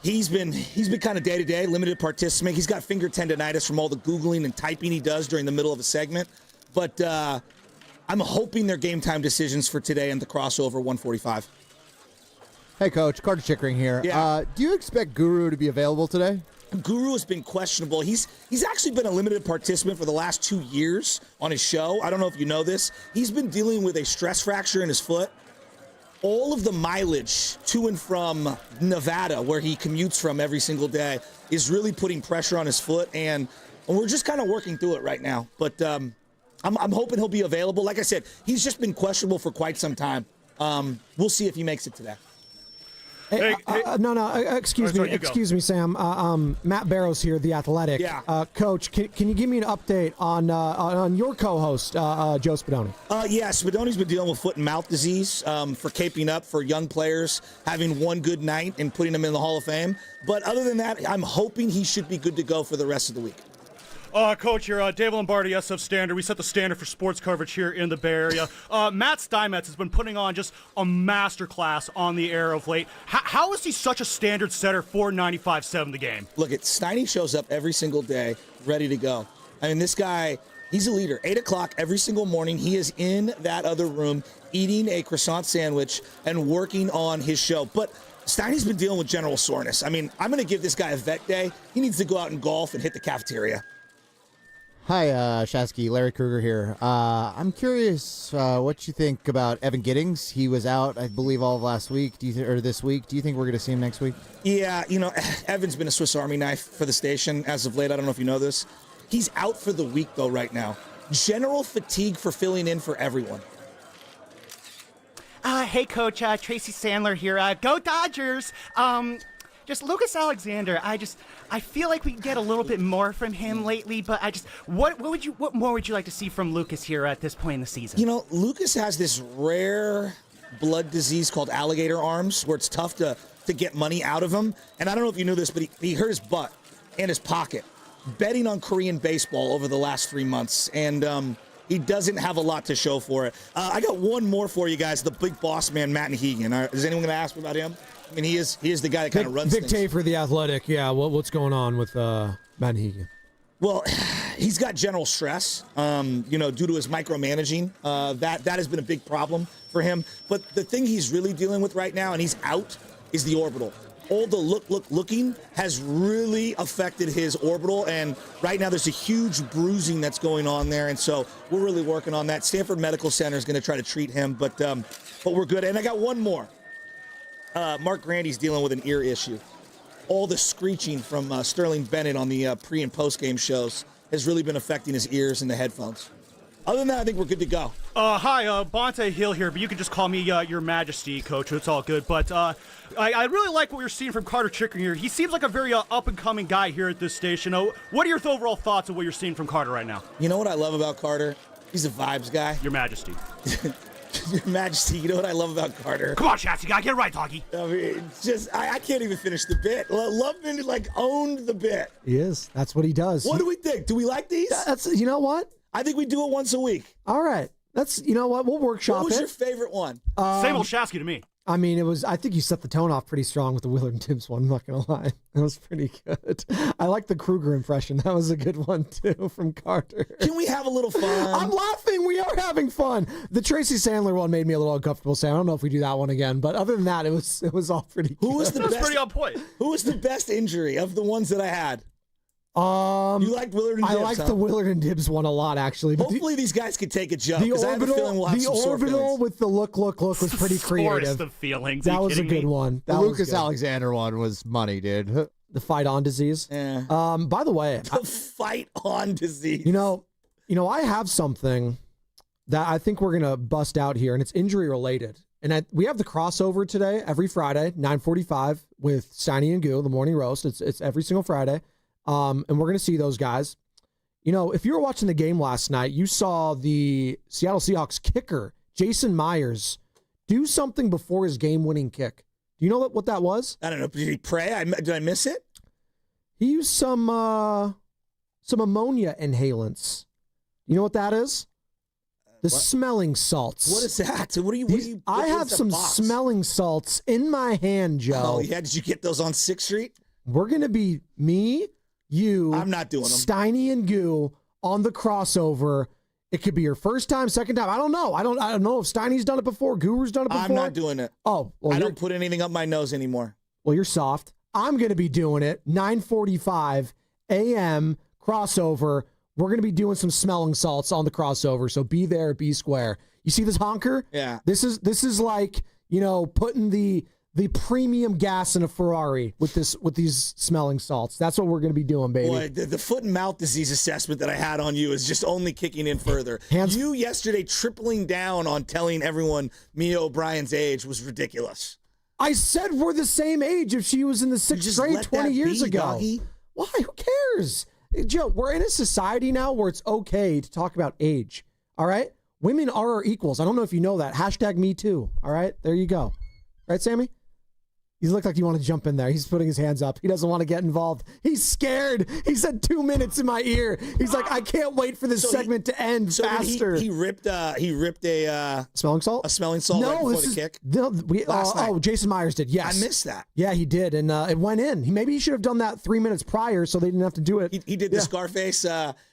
he's been kind of day-to-day, limited participant. He's got finger tendonitis from all the Googling and typing he does during the middle of a segment. But I'm hoping they're game time decisions for today and the crossover 145. Hey, Coach. Carter Chickering here. Yeah. Do you expect Guru to be available today? Guru has been questionable. He's actually been a limited participant for the last 2 years on his show. I don't know if you know this. He's been dealing with a stress fracture in his foot. All of the mileage to and from Nevada, where he commutes from every single day, is really putting pressure on his foot, and we're just kind of working through it right now. But I'm hoping he'll be available. Like I said, he's just been questionable for quite some time. We'll see if he makes it today. Excuse me, Sam. Matt Barrows here, The Athletic. Yeah. Coach, can you give me an update on your co-host, Joe Spadoni? Yeah, Spadoni's been dealing with foot and mouth disease for caping up for young players, having one good night and putting them in the Hall of Fame. But other than that, I'm hoping he should be good to go for the rest of the week. Coach here, David Lombardi, SF Standard. We set the standard for sports coverage here in the Bay Area. Matt Steinmetz has been putting on just a masterclass on the air of late. How is he such a standard setter for 95.7 The Game? Look, Steiny shows up every single day, ready to go. I mean, this guy, he's a leader. 8 o'clock every single morning, he is in that other room eating a croissant sandwich and working on his show. But Steiny's been dealing with general soreness. I mean, I'm going to give this guy a vet day. He needs to go out and golf and hit the cafeteria. Hi, Shasky. Larry Kruger here. I'm curious what you think about Evan Giddings. He was out, I believe, all of last week, or this week. Do you think we're going to see him next week? Yeah, Evan's been a Swiss Army knife for the station as of late. I don't know if you know this. He's out for the week, though, right now. General fatigue for filling in for everyone. Hey, Coach. Tracy Sandler here. Go Dodgers. Just Lucas Alexander. I feel like we get a little bit more from him lately, but what more would you like to see from Lucas here at this point in the season? Lucas has this rare blood disease called alligator arms, where it's tough to get money out of him. And I don't know if you knew this, but he hurt his butt and his pocket betting on Korean baseball over the last 3 months, and he doesn't have a lot to show for it. I got one more for you guys. The big boss man, Matt Nahegan. Is anyone going to ask me about him? I mean, he is the guy that kind of runs Vic things. Tay for The Athletic. Yeah, what's going on with Matt Nahegan? Well, he's got general stress, due to his micromanaging. That has been a big problem for him. But the thing he's really dealing with right now, and he's out, is the orbital. All the looking has really affected his orbital, and right now there's a huge bruising that's going on there, and so we're really working on that. Stanford Medical Center is going to try to treat him, but we're good. And I got one more. Mark Grandy's dealing with an ear issue. All the screeching from Sterling Bennett on the pre- and post-game shows has really been affecting his ears and the headphones. Other than that, I think we're good to go. Hi, Bonte Hill here, but you can just call me Your Majesty, Coach. It's all good. But I really like what we're seeing from Carter Chickering here. He seems like a very up-and-coming guy here at this station. What are your overall thoughts of what you're seeing from Carter right now? You know what I love about Carter? He's a vibes guy. Your Majesty. Your Majesty, you know what I love about Carter? Come on, Shasky, gotta get it right, doggy. I mean, I can't even finish the bit. Loveman, owned the bit. He is. That's what he does. What do we think? Do we like these? That's, you know what? I think we do it once a week. All right. You know what? We'll workshop it. What was your favorite one? Same old Shasky to me. I mean, I think you set the tone off pretty strong with the Willard and Dibs one, I'm not going to lie. That was pretty good. I like the Kruger impression. That was a good one, too, from Carter. Can we have a little fun? I'm laughing. We are having fun. The Tracy Sandler one made me a little uncomfortable, Sam. I don't know if we do that one again, but other than that, it was all pretty good. Who was the That was best? pretty on point. Who was the best injury of the ones that I had? You liked Willard and Dibs, I liked the Willard and Dibs one a lot, actually. But hopefully these guys could take a jump. The I have a feeling we'll have some sore orbital feelings. with the look was pretty creative. Forest of feelings. That was a good one. The That was Lucas good. Alexander one was money, dude. The fight on disease. Yeah. By the way, The fight on disease. you know, I have something that I think we're gonna bust out here, and it's injury related. And we have the crossover today, every Friday, 9:45 with Steiny and Goo, the morning roast. It's every single Friday, and we're gonna see those guys. You know, if you were watching the game last night, you saw the Seattle Seahawks kicker, Jason Myers, do something before his game-winning kick. Do you know what that was? I don't know. Did he pray? Did I miss it? He used some ammonia inhalants. You know what that is? The smelling salts. What is that? What are you? I have some smelling salts in my hand, Joe. Oh yeah, did you get those on 6th Street? We're gonna be me, you. I'm not doing them. Steiny and Goo on the crossover. It could be your first time, second time. I don't know. I don't know if Steiny's done it before. Guru's done it before. I'm not doing it. Oh, well, I don't put anything up my nose anymore. Well, you're soft. I'm gonna be doing it. 9:45 a.m. crossover. We're going to be doing some smelling salts on the crossover, so be there, be square. You see this honker? Yeah. This is like, putting the premium gas in a Ferrari with these smelling salts. That's what we're going to be doing, baby. Boy, the foot and mouth disease assessment that I had on you is just only kicking in further. You yesterday tripling down on telling everyone Mia O'Brien's age was ridiculous. I said we're the same age if she was in the 6th grade 20 years ago. Doggy. Why? Who cares? Joe, we're in a society now where it's okay to talk about age. All right? Women are our equals. I don't know if you know that. Hashtag me too. All right? There you go. Right, Sammy? You look like you want to jump in there. He's putting his hands up. He doesn't want to get involved. He's scared. He said 2 minutes in my ear. He's like, I can't wait for this segment to end faster. He ripped a smelling salt. A smelling salt right before the kick. Last night. Jason Myers did. Yes, I missed that. Yeah, he did, and it went in. Maybe he should have done that 3 minutes prior, so they didn't have to do it. He did the Scarface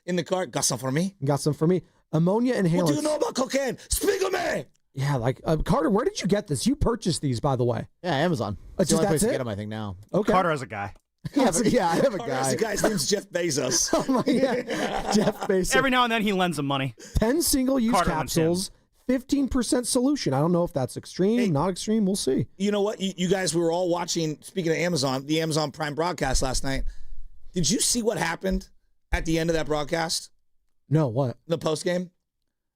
in the car. Got some for me. Got some for me. Ammonia inhalants. What do you know about cocaine? Speak of me. Yeah, like Carter, where did you get this? You purchased these, by the way. Yeah, Amazon. That's the only place it? to get them, I think, now. Okay. Carter has a guy. I have a Carter guy. has a guy. His name's Jeff Bezos. Oh my God. Jeff Bezos. Every now and then he lends him money. 10 single-use Carter capsules, 15% solution. I don't know if that's extreme, not extreme. We'll see. You know what? You guys, we were all watching, speaking of Amazon, the Amazon Prime broadcast last night. Did you see what happened at the end of that broadcast? No, what? The post game?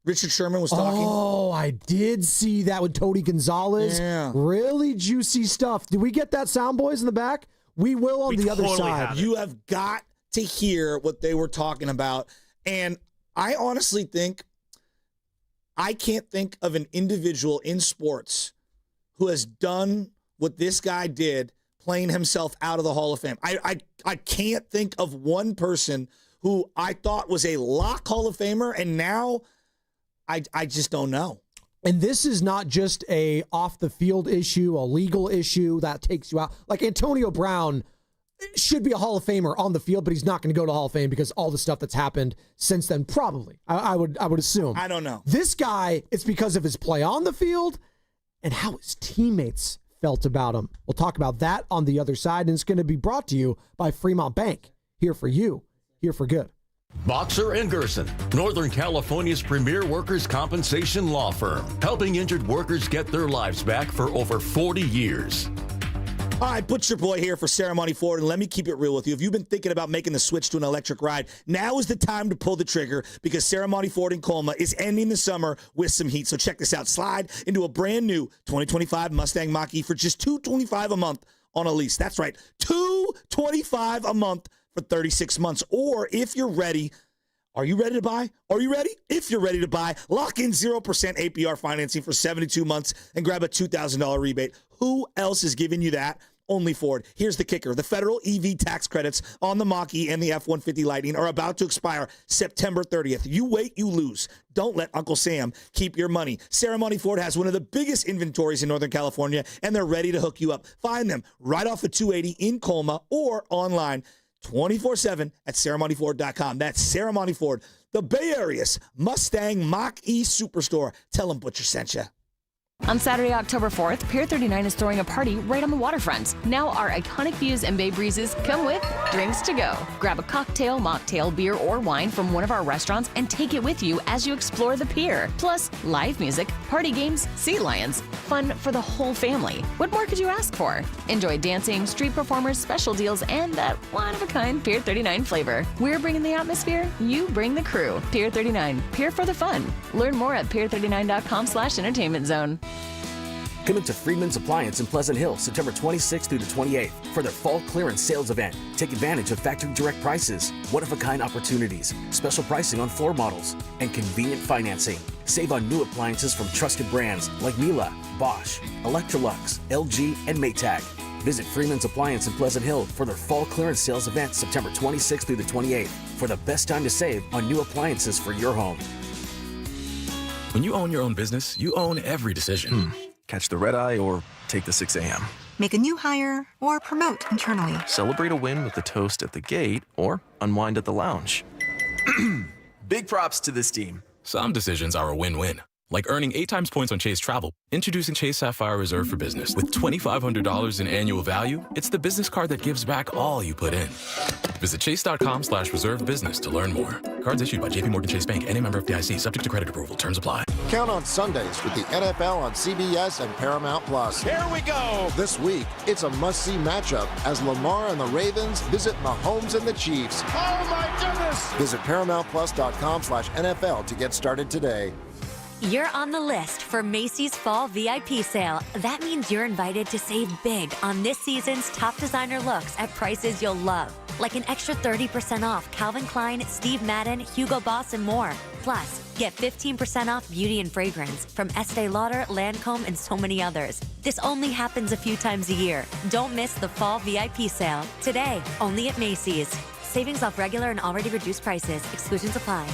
Richard Sherman was talking. Oh, I did see that with Tony Gonzalez. Yeah. Really juicy stuff. Did we get that sound, boys, in the back? We will on the other side. You have got to hear what they were talking about. And I honestly think, I can't think of an individual in sports who has done what this guy did, playing himself out of the Hall of Fame. I can't think of one person who I thought was a lock Hall of Famer, and now I just don't know. And this is not just a off the field issue, a legal issue that takes you out. Like Antonio Brown should be a Hall of Famer on the field, but he's not going to go to Hall of Fame because all the stuff that's happened since then. Probably, I would assume. I don't know. This guy, it's because of his play on the field and how his teammates felt about him. We'll talk about that on the other side, and it's going to be brought to you by Fremont Bank. Here for you, here for good. Boxer & Gerson, Northern California's premier workers' compensation law firm, helping injured workers get their lives back for over 40 years. All right, Butcher Boy here for Ceremony Ford, and let me keep it real with you. If you've been thinking about making the switch to an electric ride, now is the time to pull the trigger because Ceremony Ford in Colma is ending the summer with some heat. So check this out. Slide into a brand new 2025 Mustang Mach-E for just $225 a month on a lease. That's right, $225 a month for 36 months. Or if you're ready, are you ready to buy? Are you ready? If you're ready to buy, lock in 0% APR financing for 72 months and grab a $2,000 rebate. Who else is giving you that? Only Ford. Here's the kicker. The federal EV tax credits on the Mach-E and the F-150 Lightning are about to expire September 30th. You wait, you lose. Don't let Uncle Sam keep your money. Ceremony Ford has one of the biggest inventories in Northern California, and they're ready to hook you up. Find them right off of 280 in Colma or online 24/7 at ceremonyford.com. That's Ceremony Ford, the Bay Area's Mustang Mach-E Superstore. Tell them Butcher sent you. On Saturday, October 4th, Pier 39 is throwing a party right on the waterfront. Now our iconic views and bay breezes come with drinks to go. Grab a cocktail, mocktail, beer, or wine from one of our restaurants and take it with you as you explore the pier. Plus, live music, party games, sea lions. Fun for the whole family. What more could you ask for? Enjoy dancing, street performers, special deals, and that one-of-a-kind Pier 39 flavor. We're bringing the atmosphere, you bring the crew. Pier 39, Pier for the fun. Learn more at pier39.com/entertainment zone. Come into Freeman's Appliance in Pleasant Hill September 26th through the 28th for their fall clearance sales event. Take advantage of factory direct prices, one-of-a-kind opportunities, special pricing on floor models, and convenient financing. Save on new appliances from trusted brands like Miele, Bosch, Electrolux, LG, and Maytag. Visit Freeman's Appliance in Pleasant Hill for their fall clearance sales event September 26th through the 28th for the best time to save on new appliances for your home. When you own your own business, you own every decision. Catch the red eye or take the 6 a.m. Make a new hire or promote internally. Celebrate a win with the toast at the gate or unwind at the lounge. Big props to this team. Some decisions are a win-win. Like earning 8 times points on Chase Travel. Introducing Chase Sapphire Reserve for Business. With $2,500 in annual value, it's the business card that gives back all you put in. Visit chase.com/reserve business to learn more. Cards issued by JPMorgan Chase Bank and a member of FDIC, subject to credit approval. Terms apply. Count on Sundays with the NFL on CBS and Paramount Plus. Here we go. This week, it's a must-see matchup as Lamar and the Ravens visit Mahomes and the Chiefs. Oh, my goodness. Visit ParamountPlus.com/NFL to get started today. You're on the list for Macy's Fall VIP Sale. That means you're invited to save big on this season's top designer looks at prices you'll love. Like an extra 30% off Calvin Klein, Steve Madden, Hugo Boss, and more. Plus, get 15% off beauty and fragrance from Estee Lauder, Lancome, and so many others. This only happens a few times a year. Don't miss the Fall VIP Sale. Today, only at Macy's. Savings off regular and already reduced prices. Exclusions apply.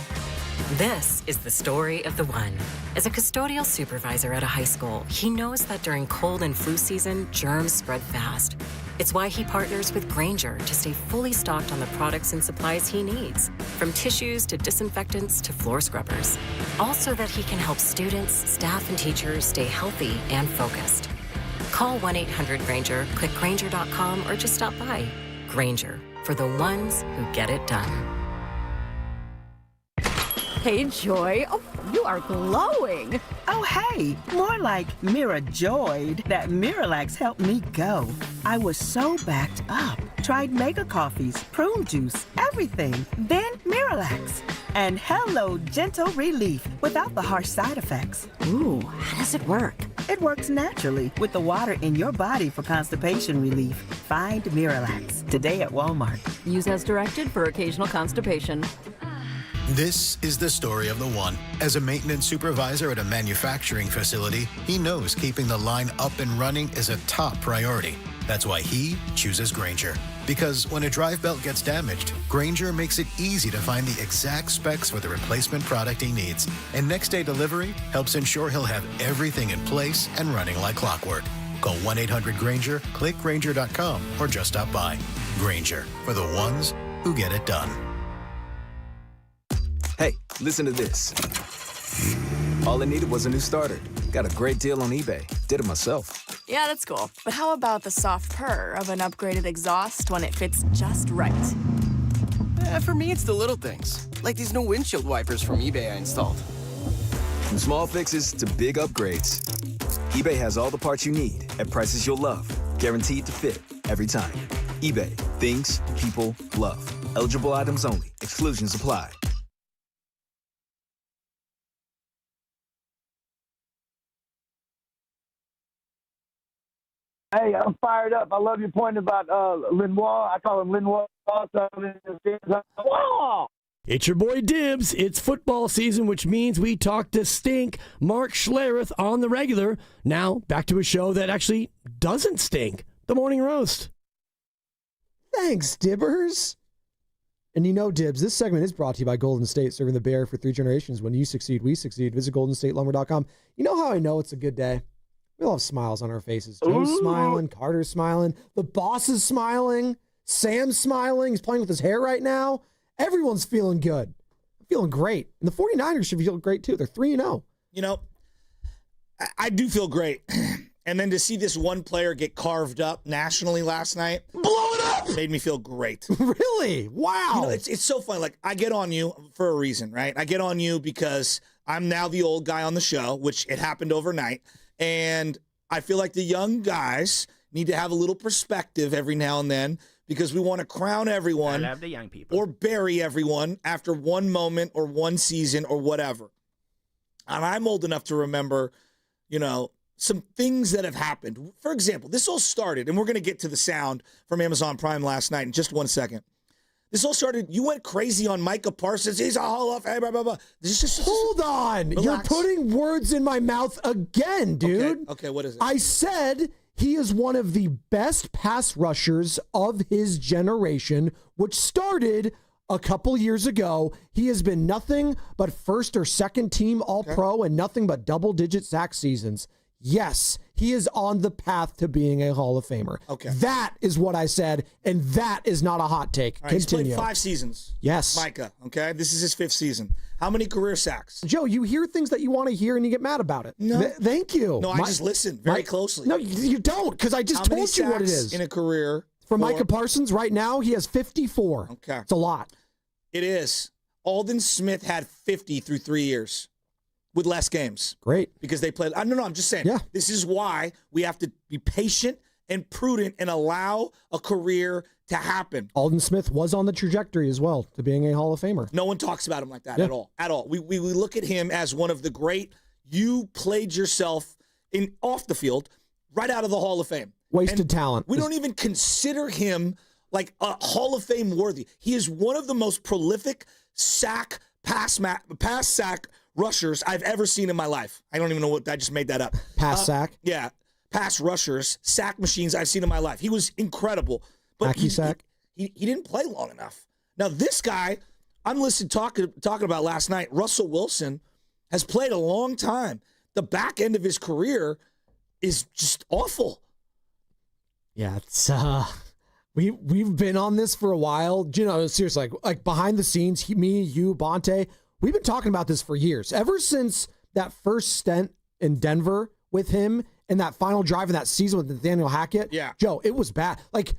This is the story of the one. As a custodial supervisor at a high school, he knows that during cold and flu season, germs spread fast. It's why he partners with Grainger to stay fully stocked on the products and supplies he needs, from tissues to disinfectants to floor scrubbers. All so that he can help students, staff, and teachers stay healthy and focused. Call 1-800-GRAINGER, click Grainger.com, or just stop by. Grainger, for the ones who get it done. Hey, Joy. Oh, you are glowing. Oh, hey. More like Mira joyed that Miralax helped me go. I was so backed up. Tried mega coffees, prune juice, everything. Then Miralax. And hello, gentle relief without the harsh side effects. Ooh, how does it work? It works naturally with the water in your body for constipation relief. Find Miralax today at Walmart. Use as directed for occasional constipation. This is the story of the one. As a maintenance supervisor at a manufacturing facility, he knows keeping the line up and running is a top priority. That's why he chooses Grainger. Because when a drive belt gets damaged, Grainger makes it easy to find the exact specs for the replacement product he needs. And next day delivery helps ensure he'll have everything in place and running like clockwork. Call 1-800-GRAINGER, click Grainger.com, or just stop by. Grainger, for the ones who get it done. Hey, listen to this. All I needed was a new starter. Got a great deal on eBay. Did it myself. Yeah, that's cool. But how about the soft purr of an upgraded exhaust when it fits just right? For me, it's the little things. Like these new windshield wipers from eBay I installed. From small fixes to big upgrades, eBay has all the parts you need at prices you'll love. Guaranteed to fit every time. eBay. Things people love. Eligible items only. Exclusions apply. Hey, I'm fired up. I love your point about Lenoir. I call him Lenoir. It's your boy Dibs. It's football season, which means we talk to stink Mark Schlereth on the regular. Now, back to a show that actually doesn't stink. The Morning Roast. Thanks, Dibbers. And you know, Dibs, this segment is brought to you by Golden State, serving the Bear for 3 generations. When you succeed, we succeed. Visit GoldenStateLumber.com. You know how I know it's a good day? We all have smiles on our faces. Joe's smiling. Carter's smiling. The boss is smiling. Sam's smiling. He's playing with his hair right now. Everyone's feeling good. Feeling great. And the 49ers should feel great, too. They're 3-0. You know, I do feel great. And then to see this one player get carved up nationally last night, blow it up, made me feel great. Really? Wow. You know, it's so fun. Like, I get on you for a reason, right? I get on you because I'm now the old guy on the show, which it happened overnight. And I feel like the young guys need to have a little perspective every now and then because we want to crown everyone I love the young people. or bury everyone after one moment or one season or whatever. And I'm old enough to remember, you know, some things that have happened. For example, this all started, and we're going to get to the sound from Amazon Prime last night in just 1 second. This all started, you went crazy on Micah Parsons. He's a Hall of Fame, blah, blah, blah. Hold on. Relax. You're putting words in my mouth again, dude. Okay, what is it? I said he is one of the best pass rushers of his generation, which started a couple years ago. He has been nothing but first or second team All-Pro and nothing but double-digit sack seasons. Yes, he is on the path to being a Hall of Famer. Okay. That is what I said, and that is not a hot take. All right, Continue. he's played 5 seasons. Yes. Micah, okay? This is his 5th season. How many career sacks? Joe, you hear things that you want to hear and you get mad about it. No. Thank you. No, I just listen very closely. No, you don't, because I just How many told you what it sacks is. in a career? For Micah Parsons, right now, he has 54. Okay. It's a lot. It is. Aldon Smith had 50 through 3 years with less games. Great. Because they played. No, I'm just saying. Yeah. This is why we have to be patient and prudent and allow a career to happen. Aldon Smith was on the trajectory as well to being a Hall of Famer. No one talks about him like that at all. At all. We look at him as one of the great, you played yourself in off the field right out of the Hall of Fame. Wasted talent. We don't even consider him like a Hall of Fame worthy. He is one of the most prolific pass sack rushers I've ever seen in my life. I don't even know what, I just made that up. Pass sack? Yeah. Pass rushers, sack machines I've seen in my life. He was incredible. But he didn't play long enough. Now, this guy, I'm listening talking about last night, Russell Wilson, has played a long time. The back end of his career is just awful. Yeah, it's we've been on this for a while. You know, seriously, like behind the scenes, me, you, Bonte, we've been talking about this for years. Ever since that first stint in Denver with him and that final drive of that season with Nathaniel Hackett. Yeah. Joe, it was bad. Like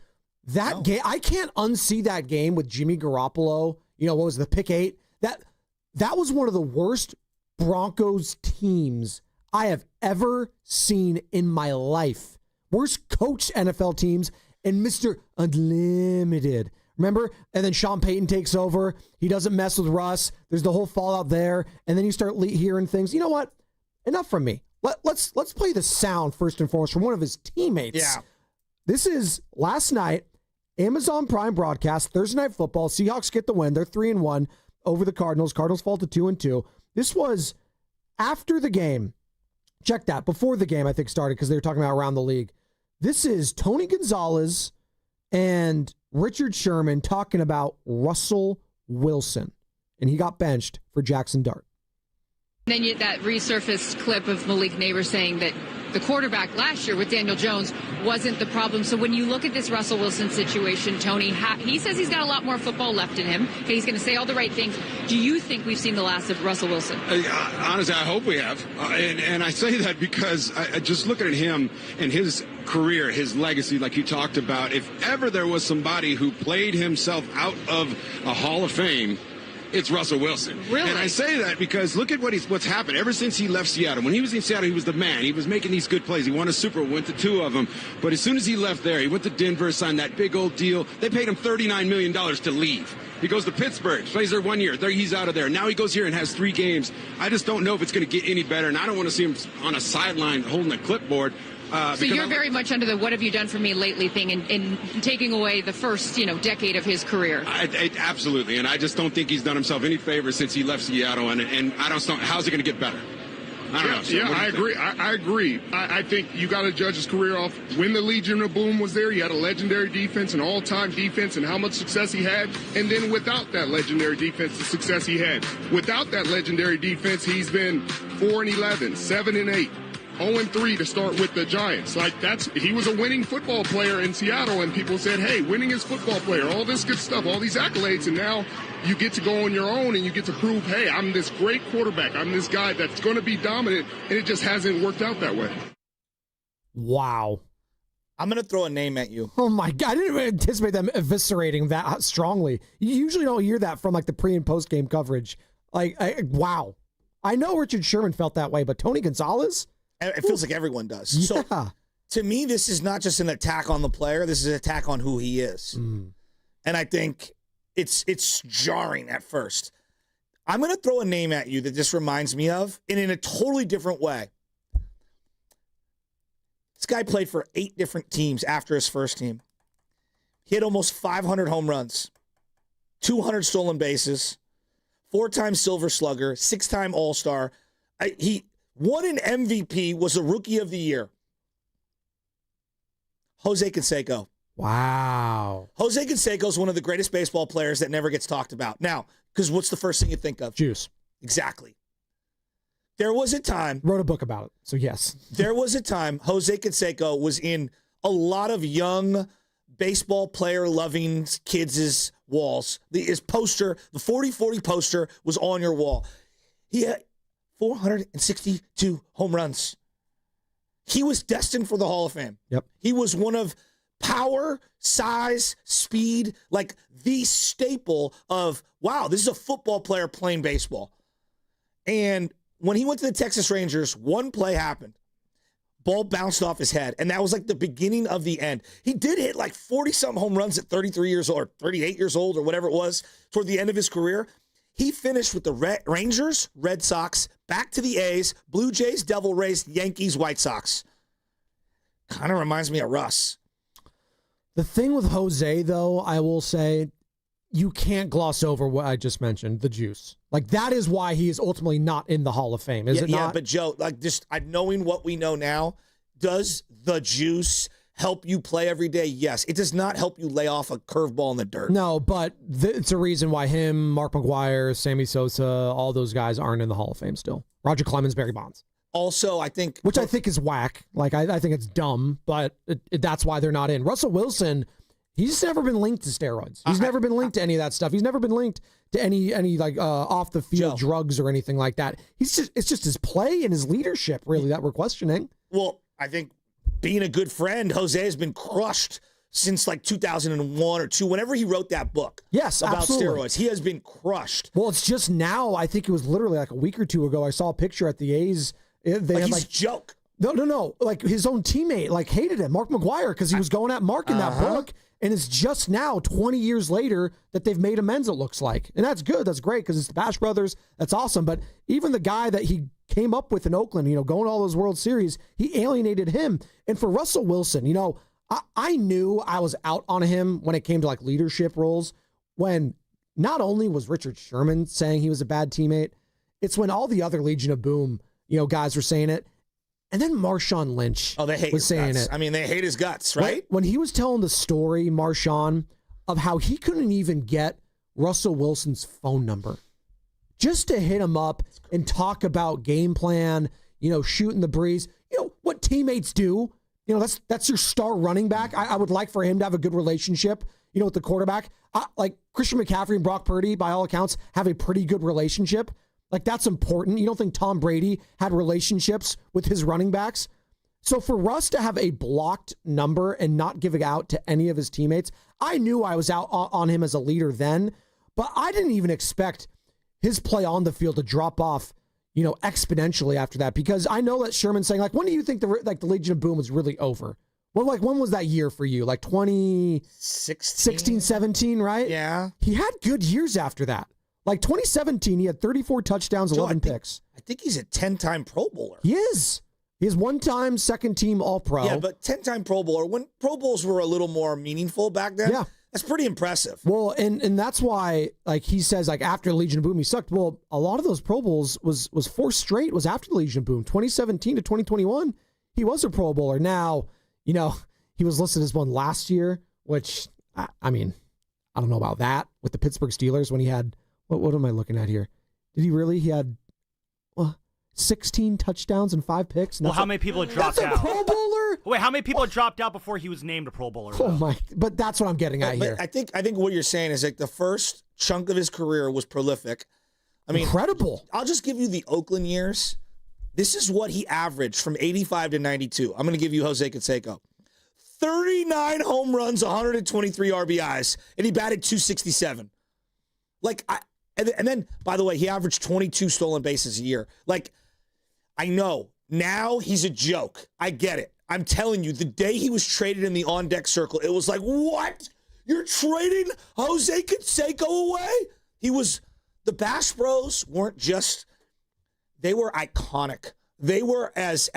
that game, I can't unsee that game with Jimmy Garoppolo. You know, what was the pick 8? That was one of the worst Broncos teams I have ever seen in my life. Worst coached NFL teams, and Mr. Unlimited. Remember? And then Sean Payton takes over. He doesn't mess with Russ. There's the whole fallout there. And then you start hearing things. You know what? Enough from me. Let's play the sound first and foremost from one of his teammates. Yeah. This is last night, Amazon Prime broadcast, Thursday Night Football. Seahawks get the win. They're 3-1 over the Cardinals. Cardinals fall to 2-2. This was after the game. Check that. Before the game, I think, started because they were talking about around the league. This is Tony Gonzalez and Richard Sherman talking about Russell Wilson. And he got benched for Jackson Dart. Then that resurfaced clip of Malik Neighbors saying that the quarterback last year with Daniel Jones wasn't the problem. So when you look at this Russell Wilson situation, Tony, he says he's got a lot more football left in him. Okay, he's going to say all the right things. Do you think we've seen the last of Russell Wilson? Honestly, I hope we have. And I say that because I just looking at him and his career, his legacy, like you talked about, if ever there was somebody who played himself out of a Hall of Fame, it's Russell Wilson. Really? And I say that because look at what's happened ever since he left Seattle. When he was in Seattle, he was the man. He was making these good plays. He won a Super Bowl, went to 2 of them. But as soon as he left there, he went to Denver, signed that big old deal. They paid him $39 million to leave. He goes to Pittsburgh, plays there 1 year. He's out of there. Now he goes here and has 3 games. I just don't know if it's going to get any better. And I don't want to see him on a sideline holding a clipboard. So you're very much under the "what have you done for me lately" thing in taking away the first, decade of his career. Absolutely, and I just don't think he's done himself any favors since he left Seattle, and I don't know, how's it going to get better? I don't know. So I agree. I agree. I think you got to judge his career off when the Legion of Boom was there. He had a legendary defense, an all-time defense, and how much success he had. And then without that legendary defense, the success he had. Without that legendary defense, he's been 4-11, 7-8. 0-3 to start with the Giants. Like, he was a winning football player in Seattle, and people said, hey, winning is football player, all this good stuff, all these accolades, and now you get to go on your own and you get to prove, hey, I'm this great quarterback. I'm this guy that's going to be dominant, and it just hasn't worked out that way. Wow. I'm going to throw a name at you. Oh, my God. I didn't even anticipate them eviscerating that strongly. You usually don't hear that from, like, the pre- and post-game coverage. Wow. I know Richard Sherman felt that way, but Tony Gonzalez? It feels like everyone does. Yeah. So, to me, this is not just an attack on the player. This is an attack on who he is. And I think it's jarring at first. I'm going to throw a name at you that this reminds me of, and in a totally different way. This guy played for 8 different teams after his first team. He had almost 500 home runs, 200 stolen bases, 4-time Silver Slugger, 6-time All-Star. He won an MVP, was a Rookie of the Year. Jose Canseco. Wow. Jose Canseco is one of the greatest baseball players that never gets talked about. Now, because what's the first thing you think of? Juice. Exactly. There was a time. Wrote a book about it, so yes. There was a time Jose Canseco was in a lot of young baseball player-loving kids' walls. His poster, the 40-40 poster, was on your wall. He had 462 home runs. He was destined for the Hall of Fame. Yep. He was one of power, size, speed, like the staple of, wow, this is a football player playing baseball. And when he went to the Texas Rangers, one play happened. Ball bounced off his head, and that was like the beginning of the end. He did hit like 40-something home runs at 33 years old or 38 years old or whatever it was toward the end of his career. He finished with the Rangers, Red Sox, back to the A's, Blue Jays, Devil Rays, Yankees, White Sox. Kind of reminds me of Russ. The thing with Jose, though, I will say, you can't gloss over what I just mentioned, the juice. Like, that is why he is ultimately not in the Hall of Fame, is it not? Yeah, but Joe, like, just knowing what we know now, does the juice help you play every day? Yes. It does not help you lay off a curveball in the dirt. No, but it's a reason why him, Mark McGwire, Sammy Sosa, all those guys aren't in the Hall of Fame still. Roger Clemens, Barry Bonds. Also, I think... Which I think is whack. Like, I think it's dumb, but that's why they're not in. Russell Wilson... He's never been linked to steroids. He's never been linked to any of that stuff. He's never been linked to any like off the field drugs or anything like that. It's just his play and his leadership really that we're questioning. Well, I think being a good friend, Jose has been crushed since like 2001 or 2. Whenever he wrote that book, yes, about absolutely. steroids, he has been crushed. Well, it's just now. I think it was literally like a week or two ago. I saw a picture at the A's. They had he's like a joke. No. Like his own teammate like hated him, Mark McGwire, because he was going at Mark in that book. And it's just now, 20 years later, that they've made amends, it looks like. And that's good. That's great because it's the Bash Brothers. That's awesome. But even the guy that he came up with in Oakland, going to all those World Series, he alienated him. And for Russell Wilson, I knew I was out on him when it came to like leadership roles, when not only was Richard Sherman saying he was a bad teammate, it's when all the other Legion of Boom, guys were saying it. And then Marshawn Lynch was saying it. I mean, they hate his guts, right? When he was telling the story, Marshawn, of how he couldn't even get Russell Wilson's phone number just to hit him up and talk about game plan, shooting the breeze, what teammates do. That's your star running back. I would like for him to have a good relationship, with the quarterback. Like Christian McCaffrey and Brock Purdy, by all accounts, have a pretty good relationship. Like, that's important. You don't think Tom Brady had relationships with his running backs? So for Russ to have a blocked number and not give it out to any of his teammates, I knew I was out on him as a leader then, but I didn't even expect his play on the field to drop off, exponentially after that, because I know that Sherman's saying, like, when do you think the Legion of Boom was really over? Well, like, when was that year for you? Like 2016, 17, right? Yeah. He had good years after that. Like 2017, he had 34 touchdowns, 11 picks. I think he's a 10-time Pro Bowler. He is. He is one-time second-team All-Pro. Yeah, but 10-time Pro Bowler, when Pro Bowls were a little more meaningful back then, that's pretty impressive. Well, and that's why, like, he says, like, after Legion of Boom, he sucked. Well, a lot of those Pro Bowls was 4 straight was after the Legion of Boom. 2017 to 2021, he was a Pro Bowler. Now, he was listed as one last year, which, I mean, I don't know about that, with the Pittsburgh Steelers when he had... What am I looking at here? Did he really? He had 16 touchdowns and 5 picks. Well, how many people had dropped out? That's a Pro Bowler? Wait, how many people had dropped out before he was named a Pro Bowler? Oh my! But that's what I'm getting at here. I think what you're saying is like the first chunk of his career was prolific. I mean, incredible. I'll just give you the Oakland years. This is what he averaged from 85 to 92. I'm going to give you Jose Canseco. 39 home runs, 123 RBIs, and he batted .267. And then, by the way, he averaged 22 stolen bases a year. Like, I know, now he's a joke. I get it. I'm telling you, the day he was traded in the on-deck circle, it was like, what? You're trading Jose Canseco away? The Bash Bros weren't just, they were iconic. They were as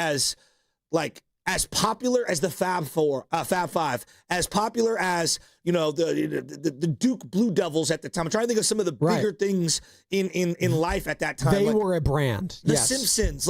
popular as the Fab Five, as popular as, the Duke Blue Devils at the time. I'm trying to think of some of the bigger things in life at that time. They were a brand. The Simpsons.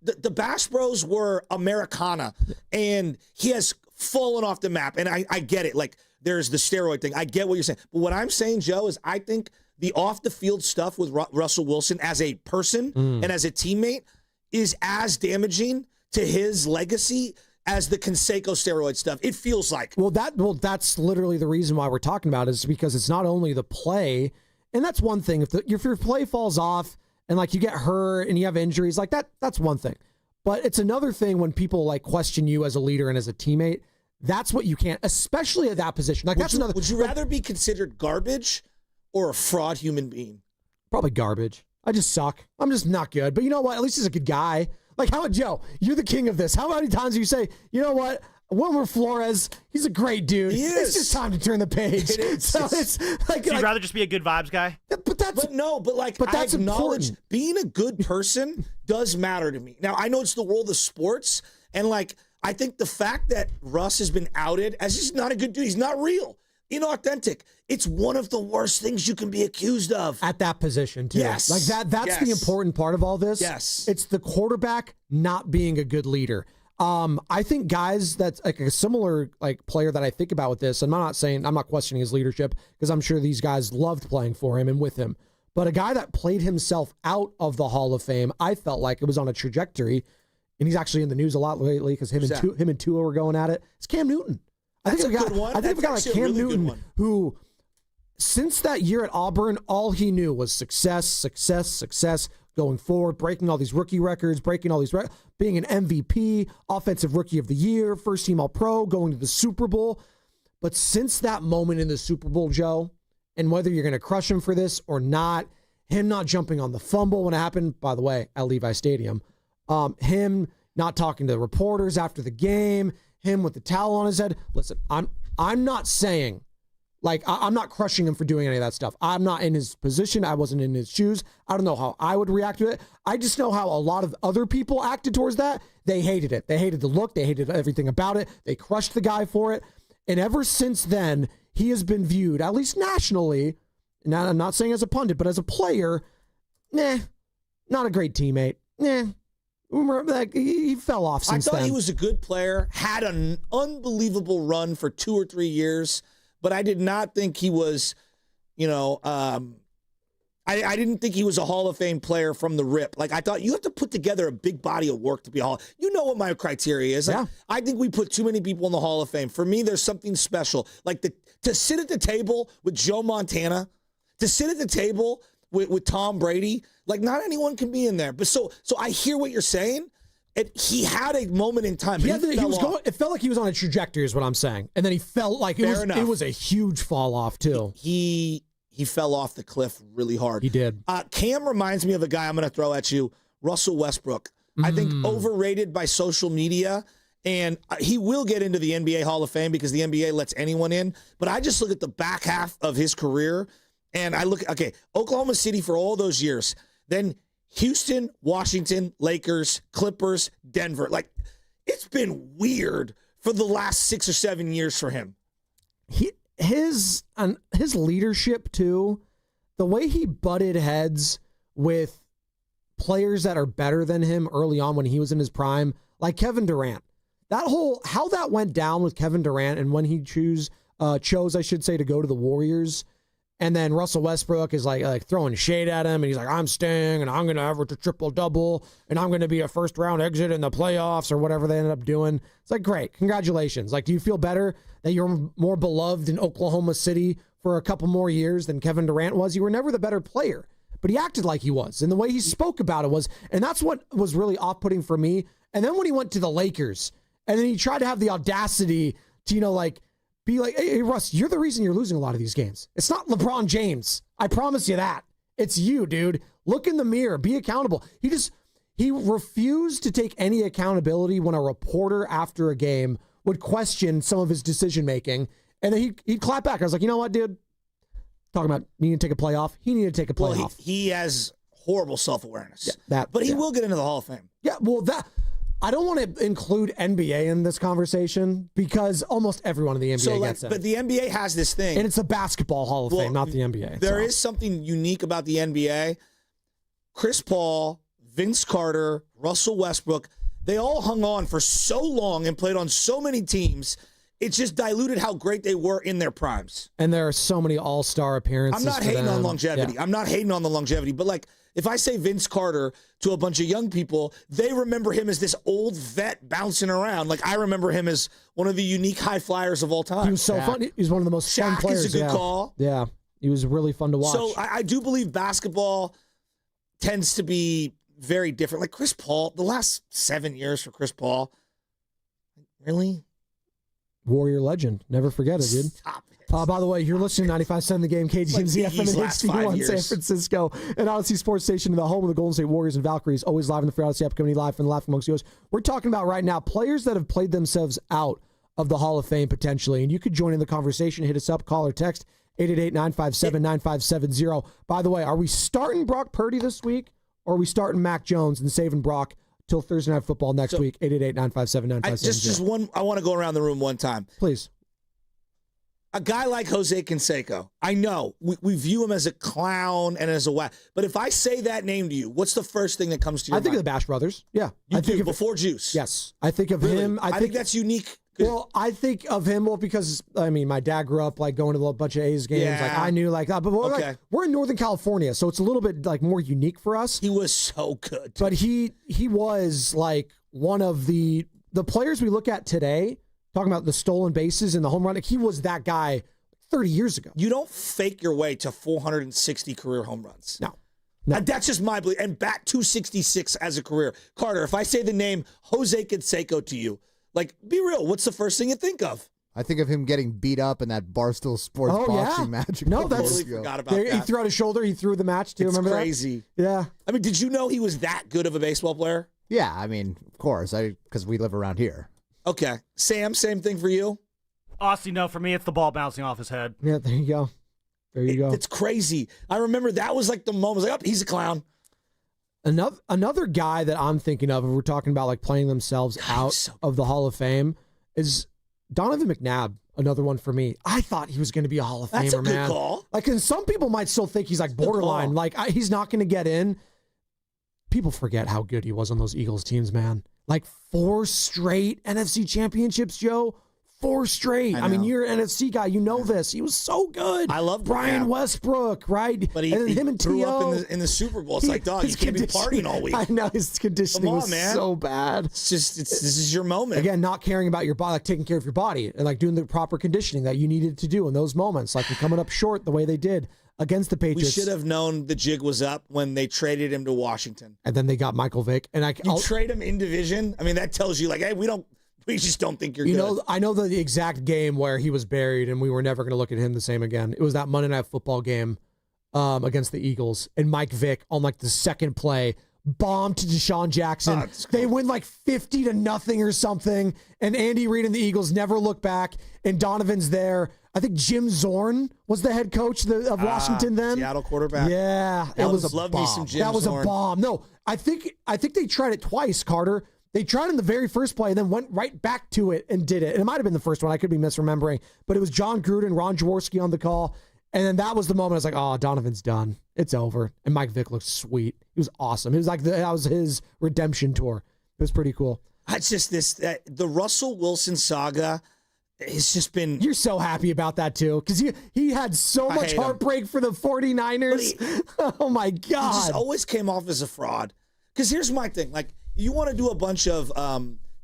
The Bash Bros were Americana, and he has fallen off the map. And I get it. Like, there's the steroid thing. I get what you're saying. But what I'm saying, Joe, is I think the off-the-field stuff with Russell Wilson as a person and as a teammate is as damaging to his legacy as the Canseco steroid stuff. It feels like. Well, that's literally the reason why we're talking about it, is because it's not only the play, and that's one thing. If your play falls off and like you get hurt and you have injuries, like that's one thing. But it's another thing when people like question you as a leader and as a teammate. That's what you can't, especially at that position. Like Would you rather be considered garbage or a fraud human being? Probably garbage. I just suck. I'm just not good. But you know what? At least he's a good guy. Like, how about Joe? You're the king of this. How many times do you say, you know what? Wilmer Flores, he's a great dude. He is. It's just time to turn the page. It is. So it's like, So you'd rather just be a good vibes guy? But that's I acknowledge important. being a good person does matter to me. Now, I know it's the world of sports, and I think the fact that Russ has been outed as he's not a good dude, he's not real, inauthentic. It's one of the worst things you can be accused of. At that position, too. Yes. Like that's the important part of all this. Yes. It's the quarterback not being a good leader. I think guys that's like a similar player that I think about with this, and I'm not questioning his leadership because I'm sure these guys loved playing for him and with him. But a guy that played himself out of the Hall of Fame, I felt like it was on a trajectory, and he's actually in the news a lot lately because him and Tua were going at it. It's Cam Newton. I think a guy like Cam Newton who, since that year at Auburn, all he knew was success going forward, breaking all these rookie records, being an MVP, Offensive Rookie of the Year, first team All-Pro, going to the Super Bowl. But since that moment in the Super Bowl, Joe, and whether you're going to crush him for this or not, him not jumping on the fumble when it happened, by the way, at Levi Stadium, him not talking to the reporters after the game, him with the towel on his head. Listen, I'm not saying, I'm not crushing him for doing any of that stuff. I'm not in his position. I wasn't in his shoes. I don't know how I would react to it. I just know how a lot of other people acted towards that. They hated it. They hated the look. They hated everything about it. They crushed the guy for it. And ever since then, he has been viewed, at least nationally, and I'm not saying as a pundit, but as a player, not a great teammate. He fell off since then. I thought he was a good player, had an unbelievable run for 2 or 3 years, but I did not think he was, I didn't think he was a Hall of Fame player from the rip. I thought you have to put together a big body of work to be a Hall. You know what my criteria is. I think we put too many people in the Hall of Fame. For me, there's something special. To sit at the table with Joe Montana, to sit at the table with Tom Brady, not anyone can be in there. But so I hear what you're saying. He had a moment in time. It felt like he was on a trajectory, is what I'm saying. And then he felt like it was a huge fall off, too. He fell off the cliff really hard. He did. Cam reminds me of a guy I'm going to throw at you, Russell Westbrook. I think overrated by social media, and he will get into the NBA Hall of Fame because the NBA lets anyone in. But I just look at the back half of his career, and I look, Oklahoma City for all those years. Then Houston, Washington, Lakers, Clippers, Denver. It's been weird for the last 6 or 7 years for him. His leadership, too, the way he butted heads with players that are better than him early on when he was in his prime, like Kevin Durant. How that went down with Kevin Durant and when he chose, I should say, to go to the Warriors, And then Russell Westbrook is like throwing shade at him, and he's like, I'm staying, and I'm going to average a triple-double, and I'm going to be a first-round exit in the playoffs or whatever they ended up doing. It's like, great, congratulations. Like, do you feel better that you're more beloved in Oklahoma City for a couple more years than Kevin Durant was? You were never the better player, but he acted like he was, and the way he spoke about it was, and that's what was really off-putting for me. And then when he went to the Lakers, and then he tried to have the audacity to, be like, hey, Russ, you're the reason you're losing a lot of these games. It's not LeBron James. I promise you that. It's you, dude. Look in the mirror. Be accountable. He refused to take any accountability when a reporter after a game would question some of his decision-making. And then he'd clap back. I was like, you know what, dude? Talking about needing to take a playoff. He needed to take a playoff. Well, he has horrible self-awareness. Yeah, but he will get into the Hall of Fame. Yeah, well, I don't want to include NBA in this conversation because almost everyone in the NBA gets it. But the NBA has this thing. And it's the Basketball Hall of Fame, not the NBA. There is something unique about the NBA. Chris Paul, Vince Carter, Russell Westbrook, they all hung on for so long and played on so many teams. It just diluted how great they were in their primes. And there are so many all-star appearances. I'm not hating on longevity. Yeah. I'm not hating on the longevity. But if I say Vince Carter to a bunch of young people, they remember him as this old vet bouncing around. Like, I remember him as one of the unique high flyers of all time. He was so fun. He was one of the most fun players. Is a good call. Yeah, he was really fun to watch. So I do believe basketball tends to be very different. Like Chris Paul, the last 7 years for Chris Paul, really? Warrior legend. Never forget it, dude. Stop it. By the way, you're listening to 95.7 The Game, KGMZ FM and HD1 San Francisco, and Odyssey Sports Station, the home of the Golden State Warriors and Valkyries, always live in the free Odyssey app, coming live from the Laughing Monk Studios. We're talking about right now players that have played themselves out of the Hall of Fame potentially, and you could join in the conversation. Hit us up, call or text 888-957-9570. By the way, are we starting Brock Purdy this week, or are we starting Mac Jones and saving Brock till Thursday Night Football next week? 888-957-9570. Just one. I want to go around the room one time, please. A guy like Jose Canseco, I know we view him as a clown and as a whack, but if I say that name to you, what's the first thing that comes to your mind? I think of the Bash Brothers. Yeah. I think of before Juice. Yes. I think of really? him. I think that's unique. Well, I think of him, because, my dad grew up, going to a bunch of A's games. Yeah. I knew, but we're in Northern California, so it's a little bit, more unique for us. He was so good. But he was, one of the players we look at today, talking about the stolen bases and the home run. He was that guy 30 years ago. You don't fake your way to 460 career home runs. No. That's just my belief. And bat 266 as a career. Carter, if I say the name Jose Canseco to you, be real, what's the first thing you think of? I think of him getting beat up in that Barstool Sports boxing match. No, that's totally forgot about that. He threw out his shoulder. He threw the match. Do you remember crazy. That? Yeah. Did you know he was that good of a baseball player? Yeah, of course, because we live around here. Okay. Sam, same thing for you? Aussie, no, for me, it's the ball bouncing off his head. Yeah, there you go. It's crazy. I remember that was the moment. I was he's a clown. Another guy that I'm thinking of, if we're talking about playing themselves out of the Hall of Fame, is Donovan McNabb. Another one for me. I thought he was going to be a Hall of Famer, man. That's a good call. And some people might still think he's borderline. He's not going to get in. People forget how good he was on those Eagles teams, man. 4 straight NFC championships, Joe. 4 straight. You're an NFC guy. You know this. He was so good. I love Brian Westbrook, right? But him and grew T.O. up in the Super Bowl. It's dog, you can't be partying all week. I know. His conditioning was so bad. This is your moment. Again, not caring about your body, taking care of your body, and doing the proper conditioning that you needed to do in those moments. Coming up short the way they did against the Patriots. We should have known the jig was up when they traded him to Washington. And then they got Michael Vick. And you trade him in division? That tells you, hey, we just don't think you're good. I know the exact game where he was buried and we were never going to look at him the same again. It was that Monday Night Football game against the Eagles. And Mike Vick, on the second play, bombed to Deshaun Jackson. They win 50-0 or something. And Andy Reid and the Eagles never look back. And Donovan's there. I think Jim Zorn was the head coach of Washington then. Seattle quarterback. Yeah. It was a bomb. Me some Jim that was Zorn. A bomb. No, I think they tried it twice, Carter. They tried in the very first play and then went right back to it and did it. And it might have been the first one. I could be misremembering. But it was John Gruden, Ron Jaworski on the call. And then that was the moment I was like, oh, Donovan's done. It's over. And Mike Vick looked sweet. He was awesome. It was that was his redemption tour. It was pretty cool. It's just the Russell Wilson saga. it's just been... You're so happy about that, too, because he had so much heartbreak for the 49ers. Oh, my God. He just always came off as a fraud. Because here's my thing. Like, you want to do a bunch of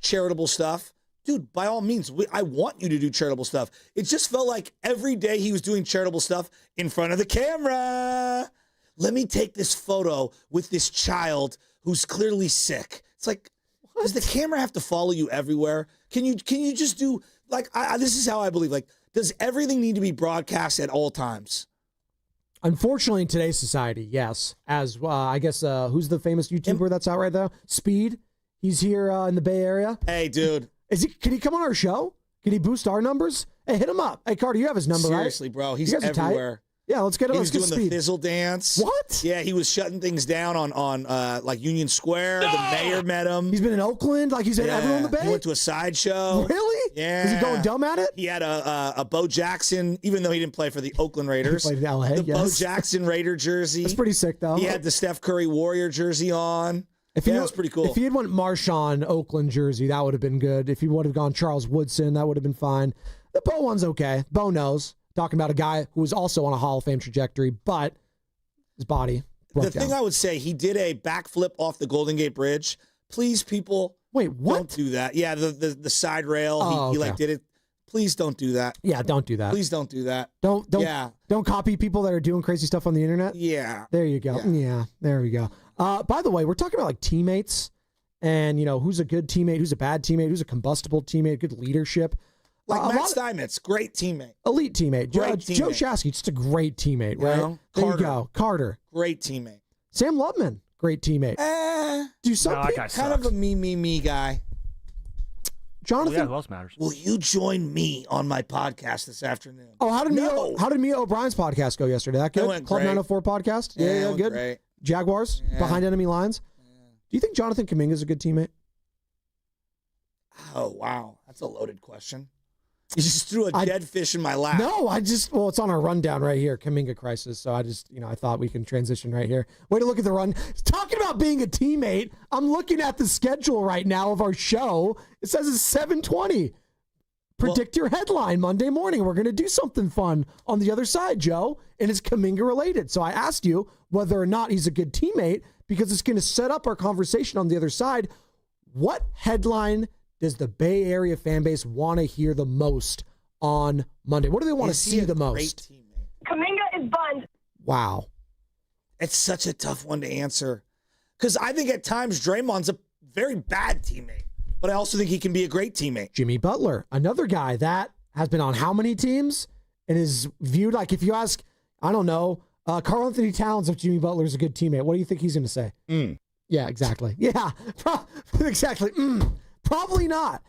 charitable stuff? Dude, by all means, I want you to do charitable stuff. It just felt like every day he was doing charitable stuff in front of the camera. Let me take this photo with this child who's clearly sick. It's like, does the camera have to follow you everywhere? Can you just do, like, this is how I believe, like, does everything need to be broadcast at all times? Unfortunately, in today's society, yes. As I guess, who's the famous YouTuber that's out right now? Speed. He's here in the Bay Area. Hey, dude. Can he come on our show? Can he boost our numbers? Hey, hit him up. Hey, Carter, you have his number, Seriously, right? bro. He's everywhere. Yeah, let's get him. He was doing Speed. the Thizzle dance. What? Yeah, he was shutting things down on like Union Square. No! The mayor met him. He's been in Oakland. Like he's been everywhere in the Bay. He went to a sideshow. Really? Yeah. Was he going dumb at it? He had a Bo Jackson, even though he didn't play for the Oakland Raiders. He played in LA, the yes. Bo Jackson Raider jersey. That's pretty sick, though. He had the Steph Curry Warrior jersey on. That was pretty cool. If he had went Marshawn Oakland jersey, that would have been good. If he would have gone Charles Woodson, that would have been fine. The Bo one's okay. Bo knows. Talking about a guy who was also on a Hall of Fame trajectory, but his body broke down. The thing I would say, he did a backflip off the Golden Gate Bridge. Please, people, wait, what? Don't do that. Yeah, the side rail. He like did it. Please don't do that. Yeah, don't do that. Please don't do that. Don't copy people that are doing crazy stuff on the internet. Yeah. There you go. Yeah, there we go. By the way, we're talking about like teammates and, you know, who's a good teammate, who's a bad teammate, who's a combustible teammate, good leadership. Like Matt Steinmetz, great teammate. Elite teammate. Great teammate. Joe Shasky, just a great teammate, right? Yeah. There you go. Carter. Great teammate. Sam Lubman, great teammate. Do something kind of a me guy. Jonathan, well, yeah, who else matters? Will you join me on my podcast this afternoon? Oh, how did Mia O'Brien's podcast go yesterday? That good? Went Club great. 904 podcast? Yeah, good. Great. Jaguars, behind enemy lines. Do you think Jonathan Kaminga is a good teammate? Oh, wow. That's a loaded question. You just threw a dead fish in my lap. No, it's on our rundown right here, Kaminga crisis. So I thought we can transition right here. Way to look at the run. Talking about being a teammate, I'm looking at the schedule right now of our show. It says it's 7:20. Predict your headline Monday morning. We're going to do something fun on the other side, Joe, and it's Kaminga related. So I asked you whether or not he's a good teammate because it's going to set up our conversation on the other side. What headline does the Bay Area fan base want to hear the most on Monday? What do they want to see the most? Kaminga is bunned. Wow. It's such a tough one to answer. Because I think at times Draymond's a very bad teammate, but I also think he can be a great teammate. Jimmy Butler, another guy that has been on how many teams and is viewed like, if you ask, I don't know, Karl Anthony Towns if Jimmy Butler is a good teammate, what do you think he's going to say? Yeah, exactly. Yeah, exactly. Probably not.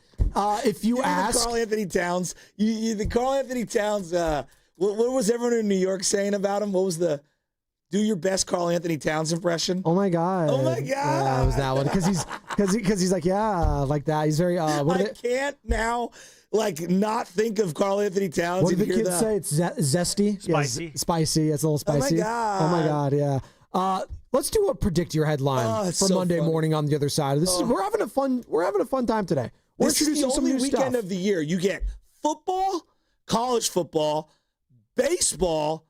If you ask Karl Anthony Towns, the Karl Anthony Towns, what was everyone in New York saying about him? What was the do your best Karl Anthony Towns impression? Oh my God. Oh my God. Yeah, it was that one. Because he's like, yeah, like that. He's very, I can't now not think of Karl Anthony Towns. What do the kids say? It's zesty? Spicy. Yeah, spicy. It's a little spicy. Oh my God, yeah. Let's do a predict your headline for Monday morning on the other side. We're having a fun time today. We're This is introducing the some only new weekend stuff. of the year. You get football, college football, baseball,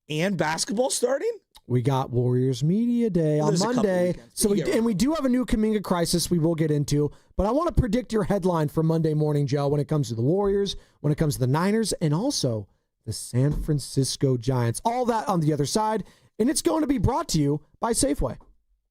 and basketball starting. We got Warriors Media Day on Monday. So we do have a new Kaminga crisis we will get into, but I want to predict your headline for Monday morning, Joe, when it comes to the Warriors, when it comes to the Niners, and also the San Francisco Giants. All that on the other side, and it's going to be brought to you by Safeway.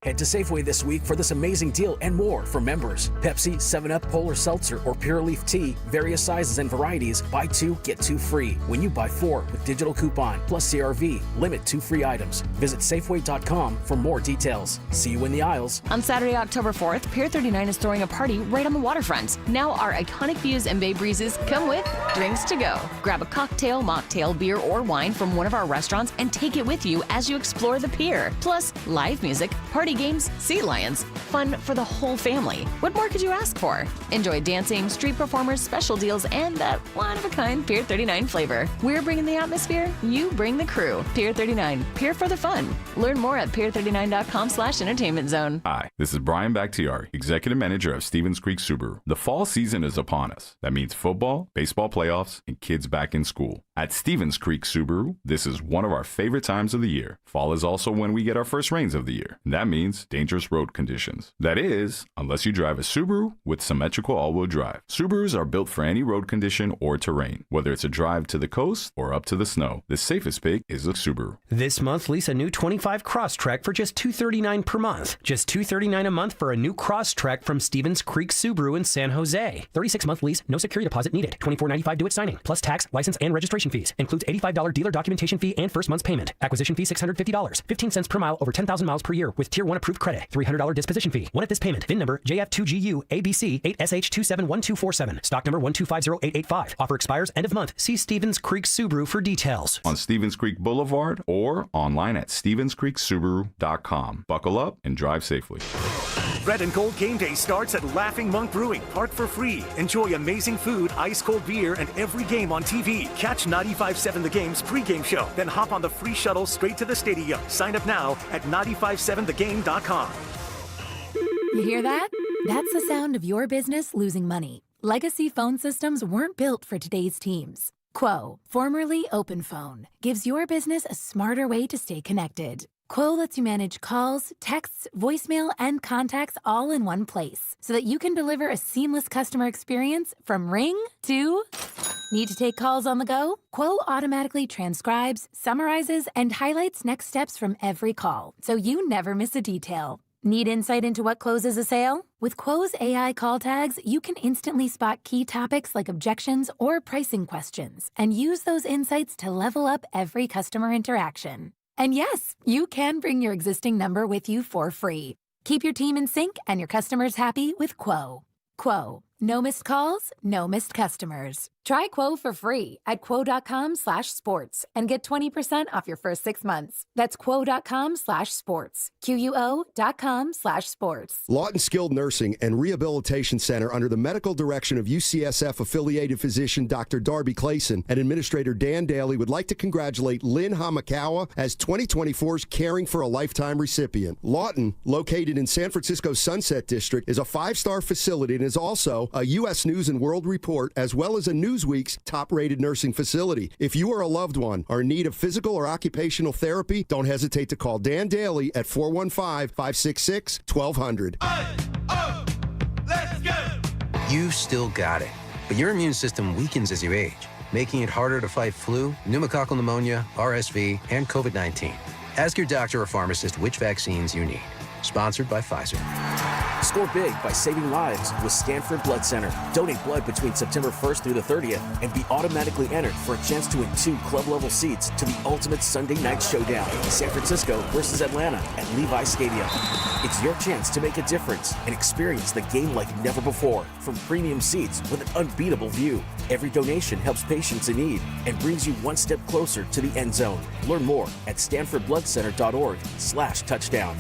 Head to Safeway this week for this amazing deal and more for members. Pepsi, 7-Up, Polar Seltzer, or Pure Leaf Tea, various sizes and varieties. Buy 2, get 2 free. When you buy 4 with digital coupon plus CRV, limit 2 free items. Visit Safeway.com for more details. See you in the aisles. On Saturday, October 4th, Pier 39 is throwing a party right on the waterfront. Now our iconic views and bay breezes come with drinks to go. Grab a cocktail, mocktail, beer, or wine from one of our restaurants and take it with you as you explore the pier. Plus, live music, party games, sea lions. Fun for the whole family. What more could you ask for? Enjoy dancing, street performers, special deals, and that one-of-a-kind Pier 39 flavor. We're bringing the atmosphere, you bring the crew. Pier 39, Pier for the fun. Learn more at pier39.com/entertainment zone. Hi, this is Brian Bakhtiari, Executive Manager of Stevens Creek Subaru. The fall season is upon us. That means football, baseball playoffs, and kids back in school. At Stevens Creek Subaru, this is one of our favorite times of the year. Fall is also when we get our first rains of the year. And that means dangerous road conditions. That is, unless you drive a Subaru with symmetrical all-wheel drive. Subarus are built for any road condition or terrain, whether it's a drive to the coast or up to the snow. The safest pick is a Subaru. This month, lease a new 25 Crosstrek for just $239 per month. Just $239 a month for a new Crosstrek from Stevens Creek Subaru in San Jose. 36-month lease, no security deposit needed. $24.95 due at signing, plus tax, license, and registration fees. Includes $85 dealer documentation fee and first month's payment. Acquisition fee $650. 15 cents per mile over 10,000 miles per year with Tier 1 approved credit. $300 disposition fee. One at this payment. VIN number JF2GU ABC 8SH271247. Stock number 1250885. Offer expires end of month. See Stevens Creek Subaru for details. On Stevens Creek Boulevard or online at StevensCreekSubaru.com. Buckle up and drive safely. Red and Gold Game Day starts at Laughing Monk Brewing. Park for free. Enjoy amazing food, ice-cold beer, and every game on TV. Catch 95.7 The Game's pregame show. Then hop on the free shuttle straight to the stadium. Sign up now at 957thegame.com. You hear that? That's the sound of your business losing money. Legacy phone systems weren't built for today's teams. Quo, formerly OpenPhone, gives your business a smarter way to stay connected. Quo lets you manage calls, texts, voicemail, and contacts all in one place so that you can deliver a seamless customer experience from ring to... Need to take calls on the go? Quo automatically transcribes, summarizes, and highlights next steps from every call, so you never miss a detail. Need insight into what closes a sale? With Quo's AI call tags, you can instantly spot key topics like objections or pricing questions and use those insights to level up every customer interaction. And yes, you can bring your existing number with you for free. Keep your team in sync and your customers happy with Quo. Quo. No missed calls, no missed customers. Try Quo for free at quo.com/sports and get 20% off your first 6 months. That's quo.com/sports. QUO.com/sports. Lawton Skilled Nursing and Rehabilitation Center under the medical direction of UCSF affiliated physician Dr. Darby Clayson and Administrator Dan Daly would like to congratulate Lynn Hamakawa as 2024's Caring for a Lifetime recipient. Lawton, located in San Francisco's Sunset District, is a 5-star facility and is also a U.S. News and World Report, as well as a Newsweek's top-rated nursing facility. If you or a loved one are in need of physical or occupational therapy, don't hesitate to call Dan Daly at 415-566-1200. Let's go! You still got it, but your immune system weakens as you age, making it harder to fight flu, pneumococcal pneumonia, RSV, and COVID-19. Ask your doctor or pharmacist which vaccines you need. Sponsored by Pfizer. Score big by saving lives with Stanford Blood Center. Donate blood between September 1st through the 30th and be automatically entered for a chance to win 2 club-level seats to the ultimate Sunday night showdown, San Francisco versus Atlanta at Levi Stadium. It's your chance to make a difference and experience the game like never before from premium seats with an unbeatable view. Every donation helps patients in need and brings you one step closer to the end zone. Learn more at StanfordBloodCenter.org/touchdown.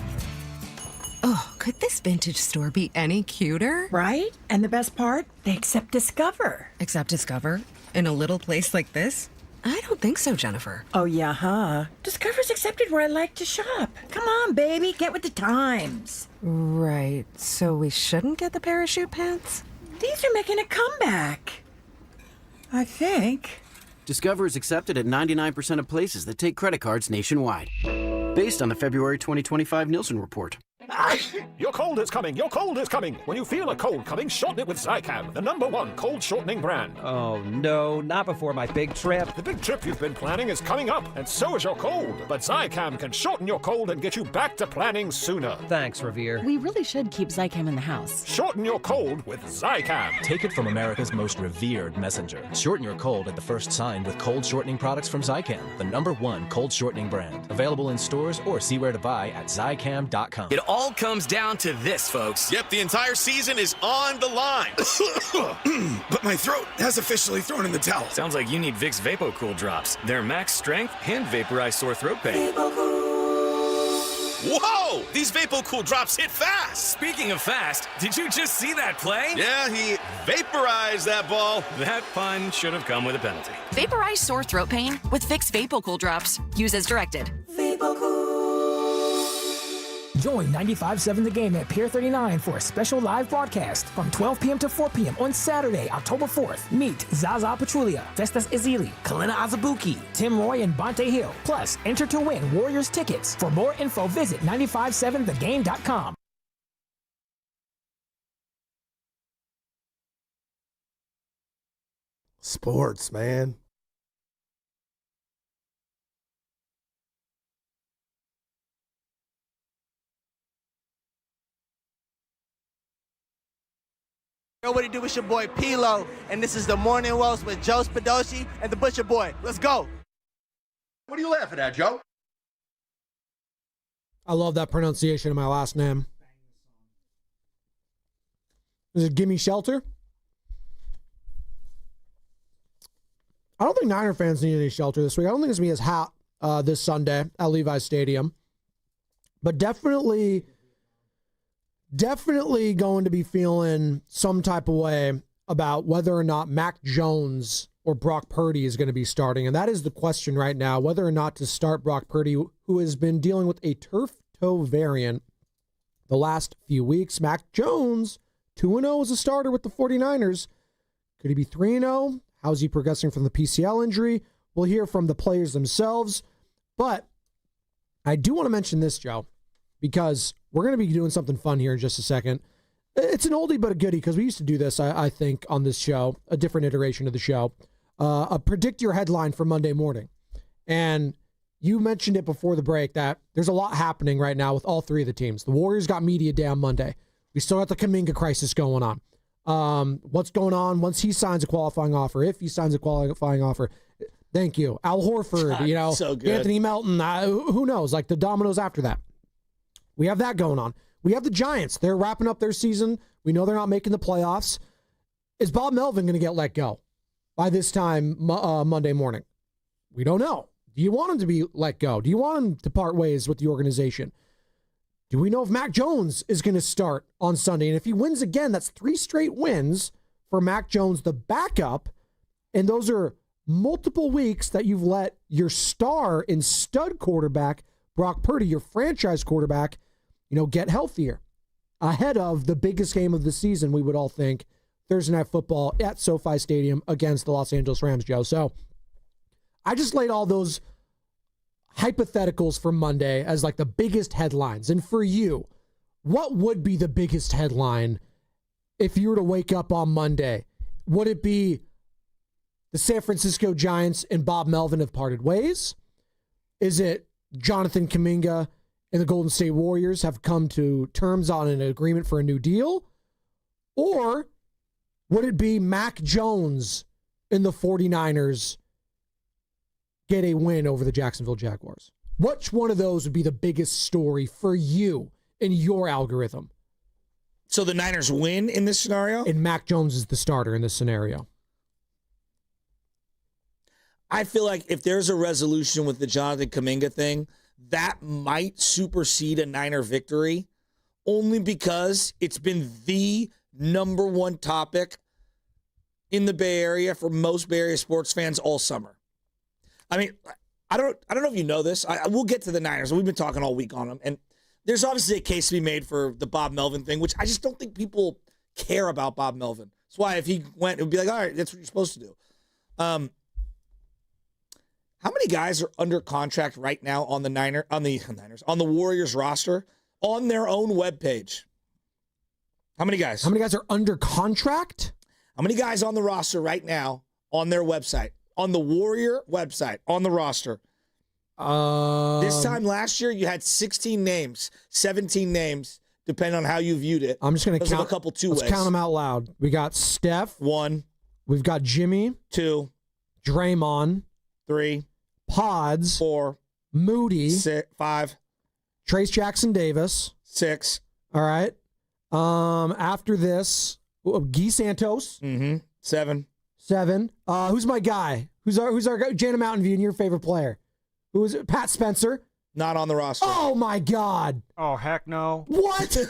Oh, could this vintage store be any cuter? Right? And the best part? They accept Discover. Accept Discover? In a little place like this? I don't think so, Jennifer. Oh, yeah, huh? Discover's accepted where I like to shop. Come on, baby, get with the times. Right. So we shouldn't get the parachute pants? These are making a comeback. I think. Discover is accepted at 99% of places that take credit cards nationwide. Based on the February 2025 Nielsen report. Your cold is coming. Your cold is coming. When you feel a cold coming, shorten it with Zicam, the #1 cold shortening brand. Oh, no, not before my big trip. The big trip you've been planning is coming up, and so is your cold. But Zicam can shorten your cold and get you back to planning sooner. Thanks, Revere. We really should keep Zicam in the house. Shorten your cold with Zicam. Take it from America's most revered messenger. Shorten your cold at the first sign with cold shortening products from Zicam, the #1 cold shortening brand. Available in stores or see where to buy at Zicam.com. It all comes down to this, folks. Yep, the entire season is on the line. But my throat has officially thrown in the towel. Sounds like you need Vicks VapoCool drops. They're max strength and vaporize sore throat pain. Whoa! These VapoCool drops hit fast! Speaking of fast, did you just see that play? Yeah, he vaporized that ball. That pun should have come with a penalty. Vaporize sore throat pain with Vicks VapoCool drops. Use as directed. Join 95.7 The Game at Pier 39 for a special live broadcast from 12 p.m. to 4 p.m. on Saturday, October 4th. Meet Zaza Pachulia, Festus Ezeli, Kalina Azabuki, Tim Roy, and Bonte Hill. Plus, enter to win Warriors tickets. For more info, visit 957thegame.com. Sports, man. Yo, what it do? It's your boy Pilo, and this is the Morning Roast with Joe Spadoshi and the Butcher Boy. Let's go. What are you laughing at, Joe? I love that pronunciation of my last name. Is it Gimme Shelter? I don't think Niner fans need any shelter this week. I don't think it's going to be as hot this Sunday at Levi's Stadium. But definitely going to be feeling some type of way about whether or not Mac Jones or Brock Purdy is going to be starting. And that is the question right now, whether or not to start Brock Purdy, who has been dealing with a turf toe variant the last few weeks. Mac Jones, 2-0 as a starter with the 49ers. Could he be 3-0? How's he progressing from the PCL injury? We'll hear from the players themselves. But I do want to mention this, Joe, because we're going to be doing something fun here in just a second. It's an oldie but a goodie because we used to do this, I think, on this show, a different iteration of the show. A predict your headline for Monday morning. And you mentioned it before the break that there's a lot happening right now with all three of the teams. The Warriors got media day on Monday. We still got the Kaminga crisis going on. What's going on once he signs a qualifying offer, if he signs a qualifying offer. Thank you. Al Horford, so good. Anthony Melton, who knows, like the dominoes after that. We have that going on. We have the Giants. They're wrapping up their season. We know they're not making the playoffs. Is Bob Melvin going to get let go by this time Monday morning? We don't know. Do you want him to be let go? Do you want him to part ways with the organization? Do we know if Mac Jones is going to start on Sunday? And if he wins again, that's 3 straight wins for Mac Jones, the backup. And those are multiple weeks that you've let your star and stud quarterback, Brock Purdy, your franchise quarterback, get healthier ahead of the biggest game of the season, we would all think, Thursday Night Football at SoFi Stadium against the Los Angeles Rams, Joe. So I just laid all those hypotheticals for Monday as like the biggest headlines. And for you, what would be the biggest headline if you were to wake up on Monday? Would it be the San Francisco Giants and Bob Melvin have parted ways? Is it Jonathan Kaminga and the Golden State Warriors have come to terms on an agreement for a new deal? Or would it be Mac Jones and the 49ers get a win over the Jacksonville Jaguars? Which one of those would be the biggest story for you in your algorithm? So the Niners win in this scenario? And Mac Jones is the starter in this scenario. I feel like if there's a resolution with the Jonathan Kaminga thing, that might supersede a Niner victory, only because it's been the number one topic in the Bay Area for most Bay Area sports fans all summer. I mean, I don't know if you know this. We'll get to the Niners. We've been talking all week on them, and there's obviously a case to be made for the Bob Melvin thing, which I just don't think people care about Bob Melvin. That's why if he went, it would be like, all right, that's what you're supposed to do. How many guys are under contract right now on the Warriors roster on their own webpage? How many guys? How many guys are under contract? How many guys on the roster right now on their website, on the Warrior website, on the roster? This time last year, you had 16 names, 17 names, depending on how you viewed it. I'm just going to count a couple two Let's ways. count them out loud. We got Steph. 1. We've got Jimmy. 2. Draymond. 3. Pods. 4. Moody. 5. Trace Jackson Davis. 6. All right. After this, Guy Santos. 7. 7. Who's my guy? Who's our guy? Jana Mountain View and your favorite player? Who is it? Pat Spencer. Not on the roster. Oh, my God. Oh, heck no. What? Sammy,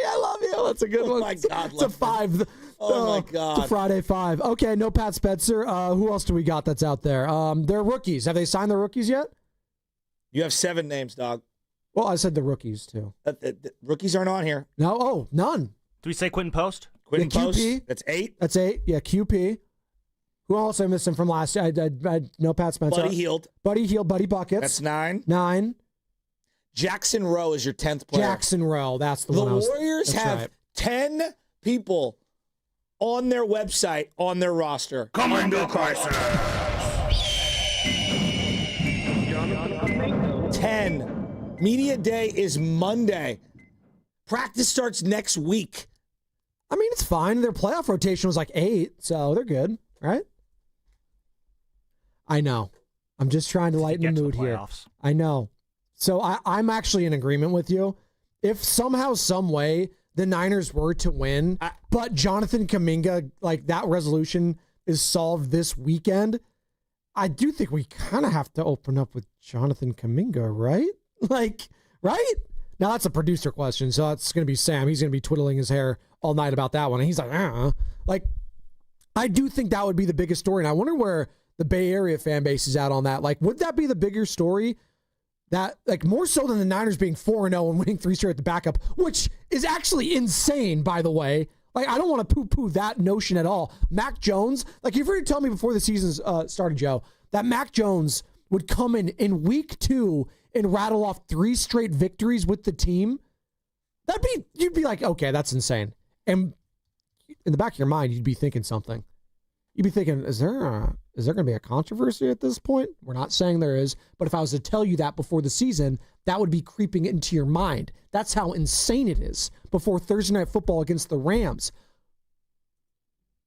I love you. That's a good one. Oh, my God. It's a 5. Oh, my God. It's a Friday 5. Okay, no Pat Spencer. Who else do we got that's out there? They're rookies. Have they signed their rookies yet? You have 7 names, dog. Well, I said the rookies, too. The rookies aren't on here. No? Oh, none. Do we say Quentin Post? Quentin Post. QP. That's 8. That's 8. Yeah, QP. Who else am I missing from last year? I know Pat Spencer. Buddy Hield. Buddy Buckets. That's 9. 9. Jackson Rowe is your 10th player. Jackson Rowe. That's the one. The Warriors have 10 people on their website, on their roster. Commander Crisis. 10. Media day is Monday. Practice starts next week. I mean, it's fine. Their playoff rotation was like 8, so they're good, right? I know. I'm just trying to lighten the mood here. I know. So I'm actually in agreement with you. If somehow, some way, the Niners were to win, but Jonathan Kaminga, like that resolution is solved this weekend, I do think we kind of have to open up with Jonathan Kaminga, right? Like, right? Now, that's a producer question, so that's going to be Sam. He's going to be twiddling his hair all night about that one. And he's like, Like, I do think that would be the biggest story. And I wonder where the Bay Area fan base is at on that. Like, would that be the bigger story? That, like, more so than the Niners being 4-0 and winning 3 straight at the backup, which is actually insane, by the way. Like, I don't want to poo-poo that notion at all. Mac Jones, like, you've already told me before the season started, Joe, that Mac Jones would come in week 2 and rattle off 3 straight victories with the team. You'd be like, okay, that's insane. And in the back of your mind, you'd be thinking something. You'd be thinking, is there going to be a controversy at this point? We're not saying there is, but if I was to tell you that before the season, that would be creeping into your mind. That's how insane it is before Thursday Night Football against the Rams.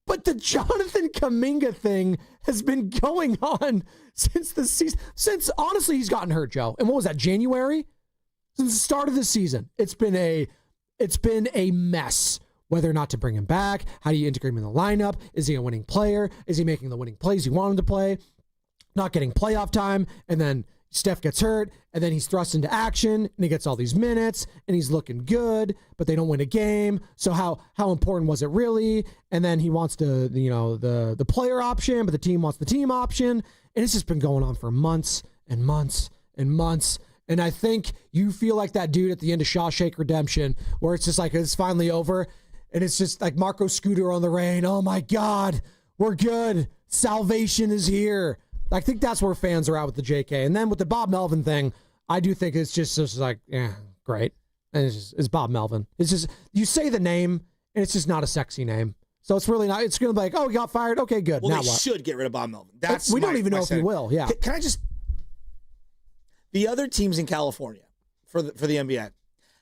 But the Jonathan Kaminga thing has been going on since the season. Since, honestly, he's gotten hurt, Joe. And what was that, January? Since the start of the season. It's been a mess. Whether or not to bring him back, how do you integrate him in the lineup? Is he a winning player? Is he making the winning plays you want him to play? Not getting playoff time, and then Steph gets hurt, and then he's thrust into action, and he gets all these minutes, and he's looking good, but they don't win a game. So how important was it really? And then he wants the player option, but the team wants the team option, and it's just been going on for months and months and months. And I think you feel like that dude at the end of Shawshank Redemption, where it's just like it's finally over. And it's just like Marco Scooter on the rain. Oh, my God. We're good. Salvation is here. I think that's where fans are at with the JK. And then with the Bob Melvin thing, I do think it's just like, yeah, great. And it's Bob Melvin. It's just, you say the name, and it's just not a sexy name. So it's really not, it's going to be like, oh, he got fired. Okay, good. Well, now they what? should get rid of Bob Melvin. We don't even know if he will. Yeah. Can I just, the other teams in California for the NBA,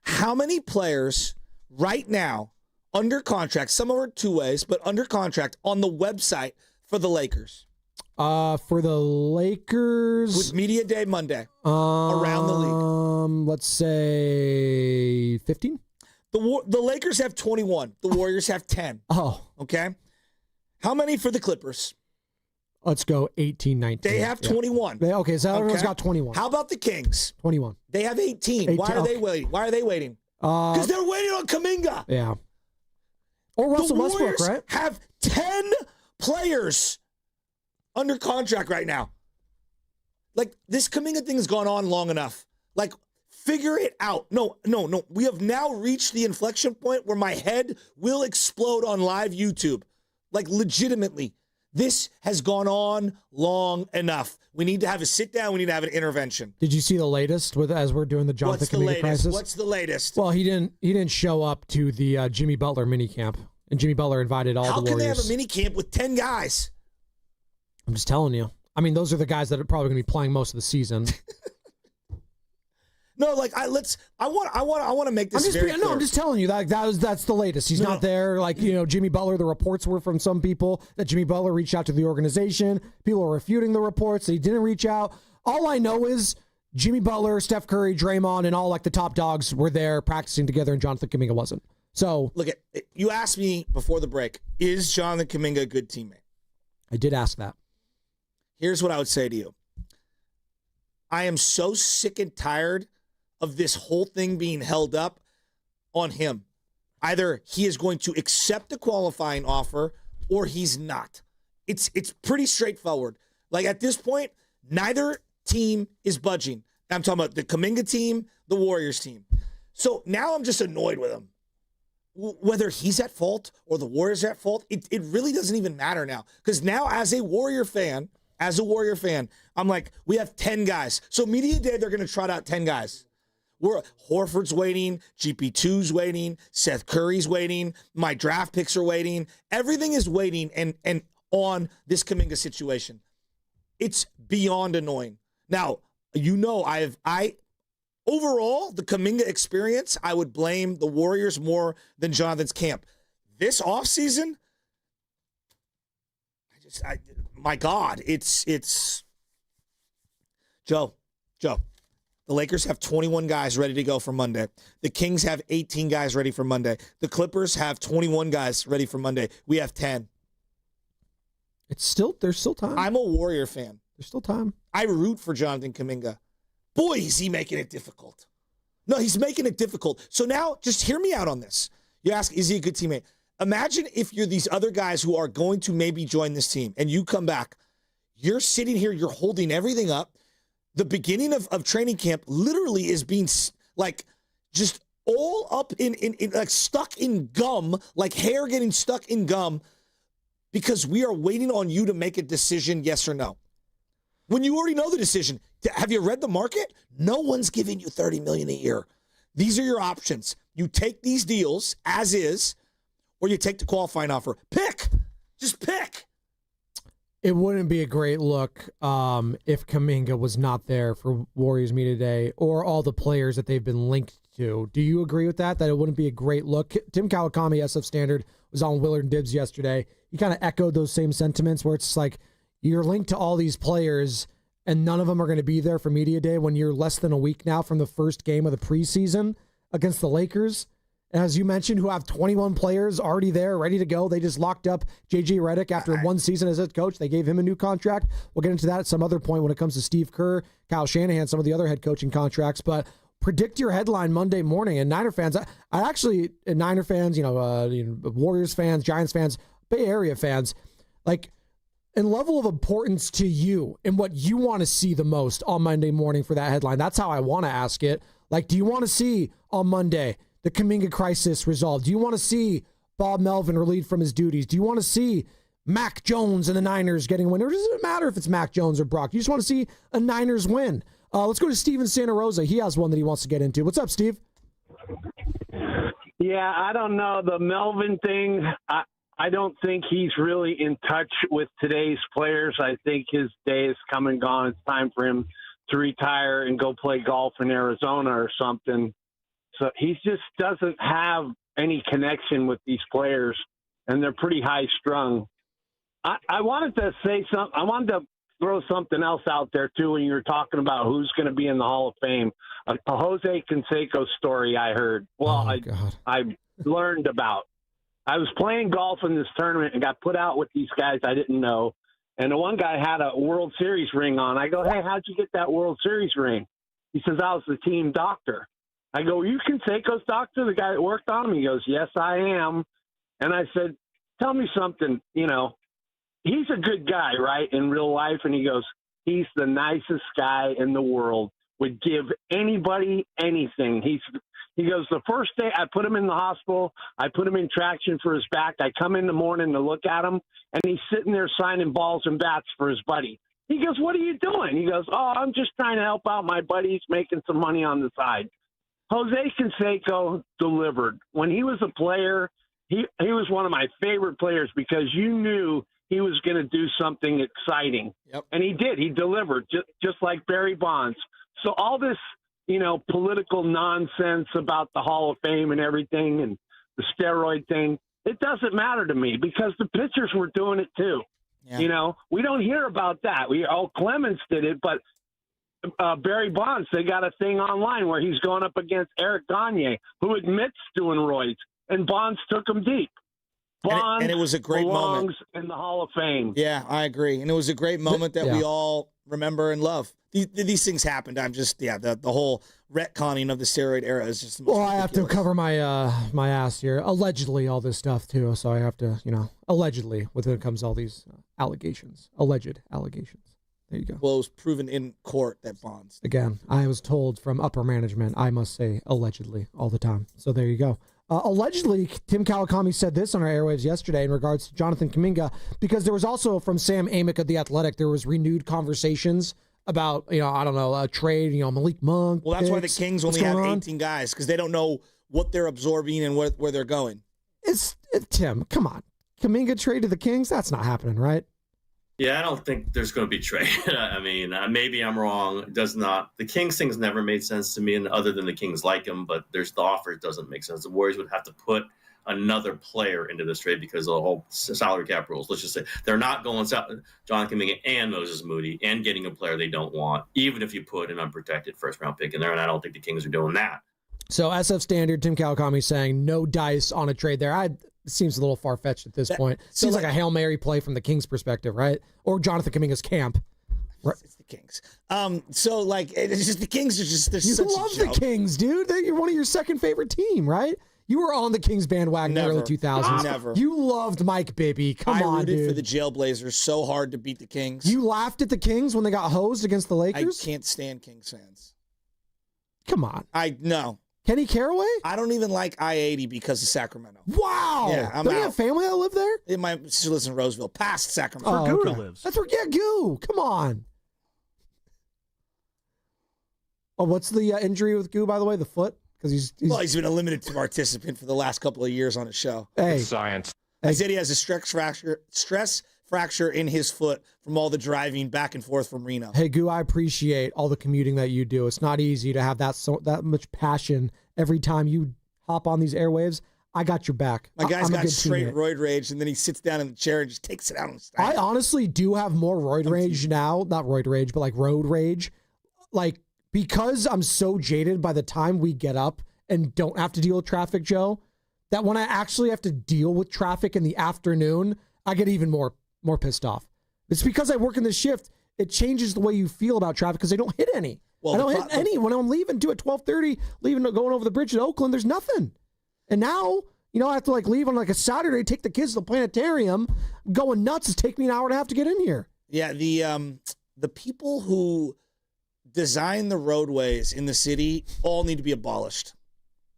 how many players right now under contract, some of them are 2 ways, but under contract on the website for the Lakers? For the Lakers, with Media Day Monday, around the league. Let's say 15. The Lakers have 21. The Warriors have 10. Oh. Okay. How many for the Clippers? Let's go 18, 19. They have 21. Okay, so everyone's got 21. How about the Kings? 21. They have 18. Why are they waiting? Why are they waiting? Because they're waiting on Kaminga. Yeah. Or Russell Westbrook, right? Have 10 players under contract right now. Like, this Kaminga thing has gone on long enough. Like, figure it out. No. We have now reached the inflection point where my head will explode on live YouTube. Like, legitimately. This has gone on long enough. We need to have a sit down. We need to have an intervention. Did you see the latest as we're doing the Jonathan Kaminga crisis? What's the latest? Well, he didn't show up to the Jimmy Butler minicamp, and Jimmy Butler invited all the Warriors. How can they have a minicamp with 10 guys? I'm just telling you. I mean, those are the guys that are probably going to be playing most of the season. No, like I want to make this very clear. No, I'm just telling you that's the latest. He's not there. Like, Jimmy Butler, the reports were from some people that Jimmy Butler reached out to the organization. People are refuting the reports that he didn't reach out. All I know is Jimmy Butler, Steph Curry, Draymond, and all like the top dogs were there practicing together, and Jonathan Kaminga wasn't. So look, you asked me before the break, is Jonathan Kaminga a good teammate? I did ask that. Here's what I would say to you. I am so sick and tired of this whole thing being held up on him. Either he is going to accept the qualifying offer or he's not. It's pretty straightforward. Like at this point, neither team is budging. I'm talking about the Kaminga team, the Warriors team. So now I'm just annoyed with him. Whether he's at fault or the Warriors are at fault, it really doesn't even matter now. Because now as a Warrior fan, I'm like, we have 10 guys. So media day, they're going to trot out 10 guys. Horford's waiting, GP2's waiting, Seth Curry's waiting, my draft picks are waiting. Everything is waiting and on this Kaminga situation. It's beyond annoying. Now, overall, the Kaminga experience, I would blame the Warriors more than Jonathan's camp. This offseason, my God, it's Joe. The Lakers have 21 guys ready to go for Monday. The Kings have 18 guys ready for Monday. The Clippers have 21 guys ready for Monday. We have 10. There's still time. I'm a Warrior fan. There's still time. I root for Jonathan Kaminga. Boy, is he making it difficult. No, he's making it difficult. So now, just hear me out on this. You ask, is he a good teammate? Imagine if you're these other guys who are going to maybe join this team, and you come back. You're sitting here, you're holding everything up. The beginning of training camp literally is being like just all up in like stuck in gum, like hair getting stuck in gum, because we are waiting on you to make a decision, yes or no. When you already know the decision, have you read the market? No one's giving you $30 million a year. These are your options. You take these deals as is, or you take the qualifying offer. Pick. Just pick. It wouldn't be a great look if Kaminga was not there for Warriors Media Day or all the players that they've been linked to. Do you agree with that it wouldn't be a great look? Tim Kawakami, SF Standard, was on Willard Dibs yesterday. He kind of echoed those same sentiments where it's like you're linked to all these players and none of them are going to be there for Media Day when you're less than a week now from the first game of the preseason against the Lakers. As you mentioned, who have 21 players already there, ready to go. They just locked up J.J. Redick after one season as head coach. They gave him a new contract. We'll get into that at some other point when it comes to Steve Kerr, Kyle Shanahan, some of the other head coaching contracts. But predict your headline Monday morning. And Niner fans, Niner fans, Warriors fans, Giants fans, Bay Area fans, like, in level of importance to you and what you want to see the most on Monday morning for that headline. That's how I want to ask it. Like, do you want to see on Monday the Kaminga crisis resolved? Do you want to see Bob Melvin relieved from his duties? Do you want to see Mac Jones and the Niners getting a win? Or does it matter if it's Mac Jones or Brock? You just want to see a Niners win. Let's go to Steve in Santa Rosa. He has one that he wants to get into. What's up, Steve? Yeah, I don't know. The Melvin thing, I don't think he's really in touch with today's players. I think his day is come and gone. It's time for him to retire and go play golf in Arizona or something. So he just doesn't have any connection with these players, and they're pretty high strung. I wanted to say something. I wanted to throw something else out there too when you were talking about who's going to be in the Hall of Fame. A Jose Canseco story I heard. Well, I learned about. I was playing golf in this tournament and got put out with these guys I didn't know. And the one guy had a World Series ring on. I go, hey, how'd you get that World Series ring? He says, I was the team doctor. I go, are you Canseco's doctor, the guy that worked on him? He goes, yes, I am. And I said, tell me something. You know, he's a good guy, right, in real life. And he goes, he's the nicest guy in the world, would give anybody anything. He goes, the first day I put him in the hospital, I put him in traction for his back. I come in the morning to look at him, and he's sitting there signing balls and bats for his buddy. He goes, what are you doing? He goes, oh, I'm just trying to help out my buddy. He's making some money on the side. Jose Canseco delivered. When he was a player, he was one of my favorite players because you knew he was going to do something exciting. Yep. And he did. He delivered, just like Barry Bonds. So all this, political nonsense about the Hall of Fame and everything and the steroid thing, it doesn't matter to me because the pitchers were doing it too. Yeah. We don't hear about that. Clemens did it, but Barry Bonds, they got a thing online where he's going up against Eric Gagne, who admits doing roids, and Bonds took him deep. Bonds and it was a great moment in the Hall of Fame. Yeah, I agree. And it was a great moment that we all remember and love. These things happened. I'm just, the whole retconning of the steroid era is just the most I have to ridiculous. cover my ass here. Allegedly, all this stuff, too. So I have to, allegedly, when it comes to all these allegations. Alleged allegations. There you go. Well, it was proven in court that Bonds. Again, I was told from upper management, I must say allegedly all the time. So there you go. Allegedly, Tim Kawakami said this on our airwaves yesterday in regards to Jonathan Kaminga, because there was also from Sam Amick of The Athletic, there was renewed conversations about, a trade, Malik Monk. Well, that's why the Kings only have 18 guys, because they don't know what they're absorbing and where they're going. It's Tim, come on. Kaminga trade to the Kings? That's not happening, right? Yeah, I don't think there's going to be trade. I mean, maybe I'm wrong. It does not. The Kings thing's never made sense to me, and other than the Kings like him, but the offer doesn't make sense. The Warriors would have to put another player into this trade because of the whole salary cap rules. Let's just say they're not going John Kaminga and Moses Moody and getting a player they don't want, even if you put an unprotected first-round pick in there, and I don't think the Kings are doing that. So SF Standard, Tim Kawakami saying no dice on a trade there. It seems a little far-fetched at this point. Seems like a Hail Mary play from the Kings' perspective, right? Or Jonathan Kaminga's camp. Right. It's the Kings. It's just the Kings are just, they're such a joke. You love the Kings, dude. You're one of your second favorite team, right? You were on the Kings bandwagon in the early 2000s. Never. You loved Mike Bibby. Come on, dude. I rooted for the Jailblazers so hard to beat the Kings. You laughed at the Kings when they got hosed against the Lakers? I can't stand Kings fans. Come on. No. Kenny Caraway? I don't even like I-80 because of Sacramento. Wow. Yeah, I'm Don't out. you have family that live there? My sister lives in Roseville, past Sacramento. Where Guru lives. That's where, Goo. Come on. Oh, what's the injury with Goo, by the way? The foot? Because he's been a limited participant for the last couple of years on his show. Hey. Science. I said he has a stress fracture in his foot from all the driving back and forth from Reno. Hey, Goo, I appreciate all the commuting that you do. It's not easy to have that much passion every time you hop on these airwaves. I got your back. My guy's got straight teammate. roid rage, and then he sits down in the chair and just takes it out on the stand. I honestly do have more roid rage now. Not roid rage, but like road rage. Like, because I'm so jaded by the time we get up and don't have to deal with traffic, Joe, that when I actually have to deal with traffic in the afternoon, I get even more pissed off. It's because I work in this shift. It changes the way you feel about traffic because I don't hit any. I don't hit any. When I'm leaving at 12:30, going over the bridge at Oakland, there's nothing. And now, I have to leave on a Saturday, take the kids to the planetarium, going nuts. It's taking me an hour and a half to get in here. Yeah, the people who design the roadways in the city all need to be abolished.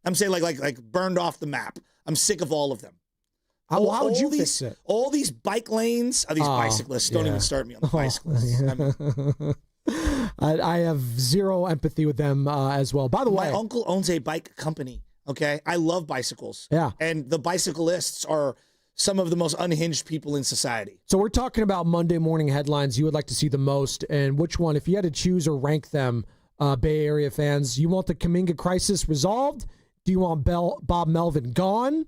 I'm saying like burned off the map. I'm sick of all of them. How would you fix it? All these bike lanes, these bicyclists. Don't even start me on the bicyclists. I have zero empathy with them as well. By the way, my uncle owns a bike company. Okay, I love bicycles. Yeah, and the bicyclists are some of the most unhinged people in society. So we're talking about Monday morning headlines you would like to see the most, and which one, if you had to choose or rank them, Bay Area fans, you want the Kaminga crisis resolved? Do you want Bob Melvin gone?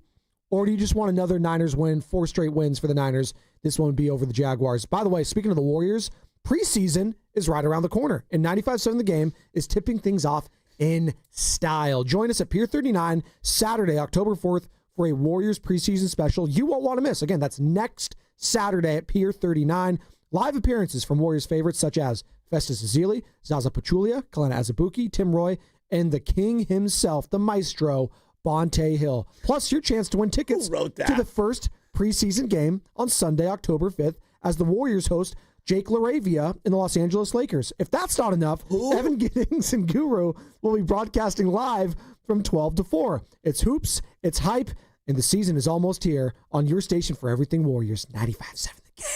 Or do you just want another Niners win, 4 straight wins for the Niners? This one would be over the Jaguars. By the way, speaking of the Warriors, preseason is right around the corner, and 95.7 The Game is tipping things off in style. Join us at Pier 39 Saturday, October 4th, for a Warriors preseason special you won't want to miss. Again, that's next Saturday at Pier 39. Live appearances from Warriors favorites such as Festus Ezeli, Zaza Pachulia, Kalena Azubuike, Tim Roy, and the king himself, the maestro, Bonte Hill. Plus your chance to win tickets to the first preseason game on Sunday, October 5th, as the Warriors host Jake LaRavia in the Los Angeles Lakers. If that's not enough, Evan Giddings and Guru will be broadcasting live from 12 to 4. It's hoops, it's hype, and the season is almost here on your station for everything Warriors, 95.7 The Game.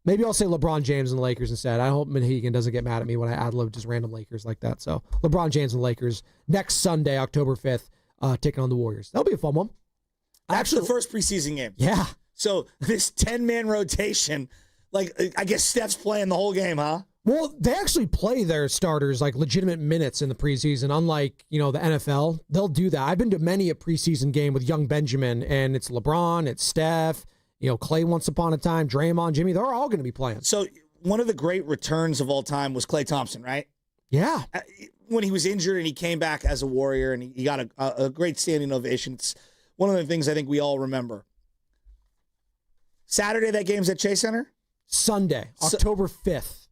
Maybe I'll say LeBron James and the Lakers instead. I hope Manhegan doesn't get mad at me when I ad-lib just random Lakers like that. So LeBron James and the Lakers next Sunday, October 5th, taking on the Warriors. That'll be a fun one. Actually, the first preseason game. Yeah. So this 10-man rotation, I guess Steph's playing the whole game, huh? Well, they actually play their starters legitimate minutes in the preseason, unlike, the NFL. They'll do that. I've been to many a preseason game with young Benjamin, and it's LeBron, it's Steph, Clay once upon a time, Draymond, Jimmy, they're all going to be playing. So one of the great returns of all time was Klay Thompson, right? Yeah. When he was injured and he came back as a Warrior and he got a great standing ovation. It's one of the things I think we all remember. Saturday, that game's at Chase Center? Sunday, October 5th.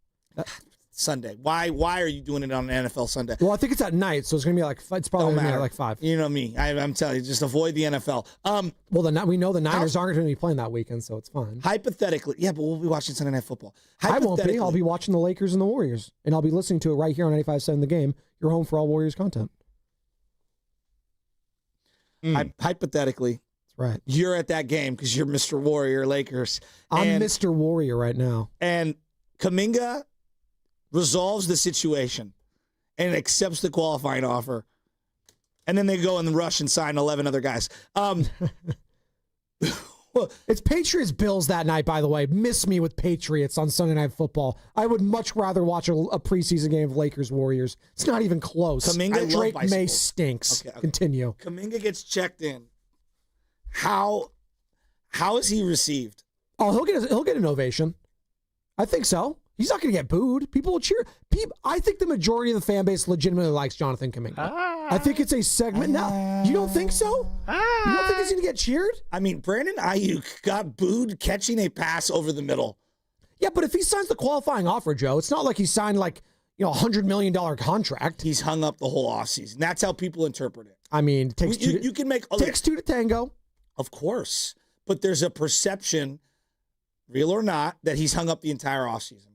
Sunday. Why are you doing it on an NFL Sunday? Well, I think it's at night, so it's going to be it's probably going to be at like 5. You know me. I'm telling you, just avoid the NFL. Well, we know the Niners aren't going to be playing that weekend, so it's fine. Hypothetically, yeah, but we'll be watching Sunday Night Football. I won't be. I'll be watching the Lakers and the Warriors, and I'll be listening to it right here on 95.7 The Game, your home for all Warriors content. Hypothetically, that's right. You're at that game because you're Mr. Warrior Lakers. I'm Mr. Warrior right now. And Kaminga resolves the situation and accepts the qualifying offer. And then they go in the rush and sign 11 other guys. It's Patriots-Bills that night, by the way. Miss me with Patriots on Sunday Night Football. I would much rather watch a preseason game of Lakers-Warriors. It's not even close. Kaminga, Drake May stinks. Okay. Continue. Kaminga gets checked in. How is he received? Oh, he'll get an ovation. I think so. He's not going to get booed. People will cheer. I think the majority of the fan base legitimately likes Jonathan Kaminga. I think it's a segment. Now, you don't think so? You don't think he's going to get cheered? I mean, Brandon Ayuk got booed catching a pass over the middle. Yeah, but if he signs the qualifying offer, Joe, it's not like he signed a $100 million contract. He's hung up the whole offseason. That's how people interpret it. I mean, takes two to tango. Of course. But there's a perception, real or not, that he's hung up the entire offseason.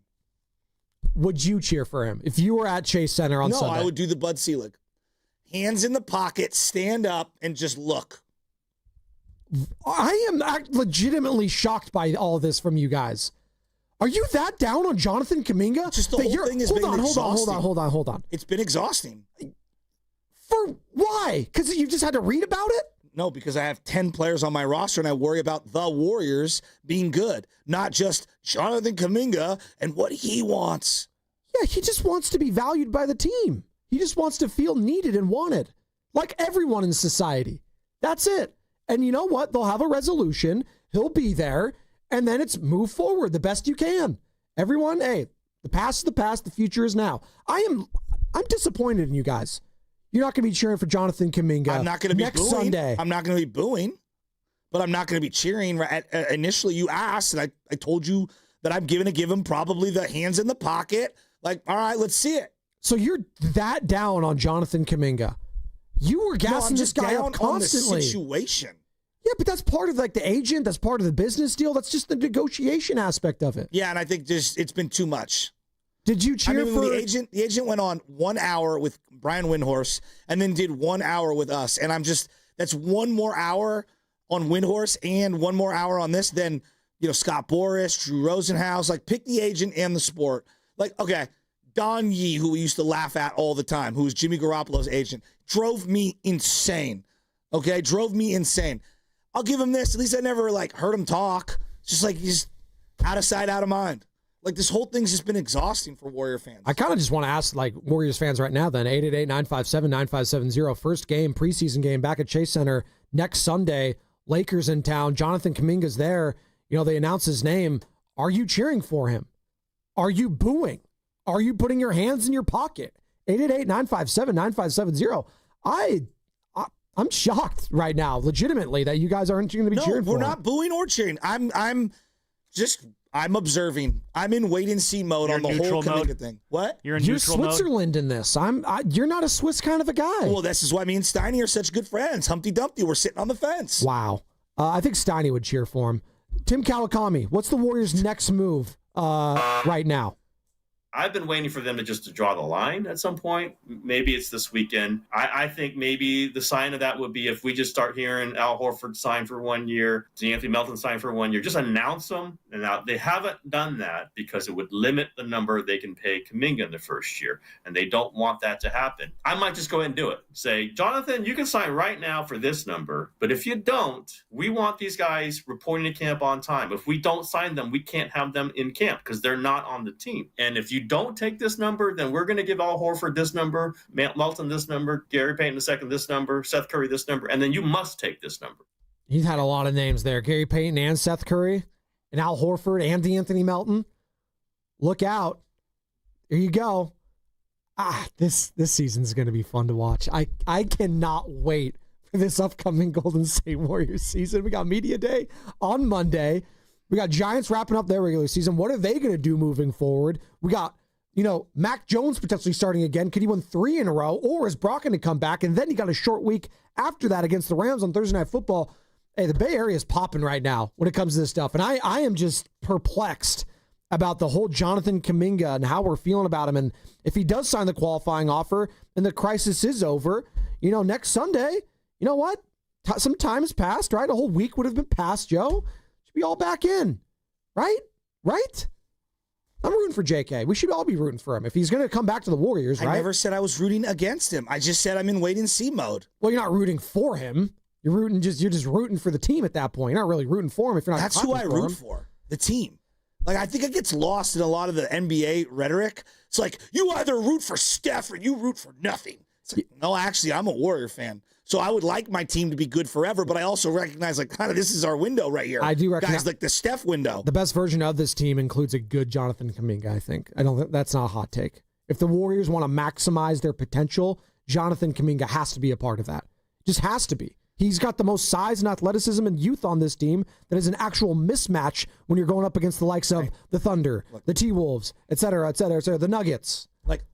Would you cheer for him if you were at Chase Center on Sunday? No, I would do the Bud Selig. Hands in the pocket, stand up, and just look. I am legitimately shocked by all this from you guys. Are you that down on Jonathan Kaminga? Just the whole thing has been exhausting. Hold on. It's been exhausting. For why? Because you just had to read about it? No, because I have 10 players on my roster and I worry about the Warriors being good, not just Jonathan Kaminga and what he wants. Yeah, he just wants to be valued by the team. He just wants to feel needed and wanted, like everyone in society. That's it. And you know what? They'll have a resolution. He'll be there, and then it's move forward the best you can. Everyone, hey, the past is the past. The future is now. I'm disappointed in you guys. You're not going to be cheering for Jonathan Kaminga. I'm not going to be next booing. Sunday. I'm not going to be booing, but I'm not going to be cheering. Initially, you asked, and I told you that I'm going to give him probably the hands in the pocket. Like, all right, let's see it. So you're that down on Jonathan Kaminga. You were gassing this guy up constantly. On the situation. Yeah, but that's part of the agent. That's part of the business deal. That's just the negotiation aspect of it. Yeah, and I think it's been too much. Did you cheer for the agent? The agent went on 1 hour with Brian Windhorst and then did 1 hour with us. And that's 1 more hour on Windhorst and 1 more hour on this than, Scott Boras, Drew Rosenhaus. Like, pick the agent and the sport. Like, okay, Don Yee, who we used to laugh at all the time, who was Jimmy Garoppolo's agent, drove me insane. Okay, drove me insane. I'll give him this. At least I never, heard him talk. It's just he's out of sight, out of mind. Like, this whole thing's just been exhausting for Warrior fans. I kind of just want to ask, Warriors fans right now then, 888-957-9570. First game, preseason game, back at Chase Center next Sunday. Lakers in town. Jonathan Kaminga's there. They announce his name. Are you cheering for him? Are you booing? Are you putting your hands in your pocket? 888-957-9570. I'm shocked right now, legitimately, that you guys aren't going to be cheering for him. No, we're not booing or cheering. I'm observing. I'm in wait-and-see mode on the whole Kaminga thing. What? You're Switzerland in this. You're not a Swiss kind of a guy. Well, this is why me and Steiny are such good friends. Humpty Dumpty, we're sitting on the fence. Wow. I think Steiny would cheer for him. Tim Kawakami, what's the Warriors' next move right now? I've been waiting for them to draw the line at some point. Maybe it's this weekend. I think maybe the sign of that would be if we just start hearing Al Horford sign for 1 year, DeAnthony Melton sign for 1 year, just announce them. And now they haven't done that because it would limit the number they can pay Kaminga in the first year. And they don't want that to happen. I might just go ahead and do it. Say, Jonathan, you can sign right now for this number. But if you don't, we want these guys reporting to camp on time. If we don't sign them, we can't have them in camp because they're not on the team. And if you don't take this number, then we're going to give Al Horford this number, Melton this number, Gary Payton II this number, Seth Curry this number, and then you must take this number. He's had a lot of names there. Gary Payton and Seth Curry and Al Horford and DeAnthony Melton. Look out. There you go. This season's going to be fun to watch. I cannot wait for this upcoming Golden State Warriors season. We got Media Day on Monday. We got Giants wrapping up their regular season. What are they going to do moving forward? We got, Mac Jones potentially starting again. Could he win 3 in a row? Or is Brock going to come back? And then he got a short week after that against the Rams on Thursday Night Football. Hey, the Bay Area is popping right now when it comes to this stuff. And I am just perplexed about the whole Jonathan Kaminga and how we're feeling about him. And if he does sign the qualifying offer and the crisis is over, next Sunday, you know what? Some time has passed, right? A whole week would have been passed, Joe. Should be all back in, right? Right? I'm rooting for JK. We should all be rooting for him. If he's going to come back to the Warriors, right? I never said I was rooting against him. I just said I'm in wait-and-see mode. Well, you're not rooting for him. You're just rooting for the team at that point. You're not really rooting for him if you're not. That's who I root for. The team. Like, I think it gets lost in a lot of the NBA rhetoric. It's like, you either root for Steph or you root for nothing. It's like, no, actually, I'm a Warrior fan. So I would like my team to be good forever, but I also recognize, like, kind of this is our window right here. I do recognize. Guys, like the Steph window. The best version of this team includes a good Jonathan Kaminga, I think. I don't think that's not a hot take. If the Warriors want to maximize their potential, Jonathan Kaminga has to be a part of that. Just has to be. He's got the most size and athleticism and youth on this team that is an actual mismatch when you're going up against the likes of the Thunder, the T-Wolves, et cetera, the Nuggets. Like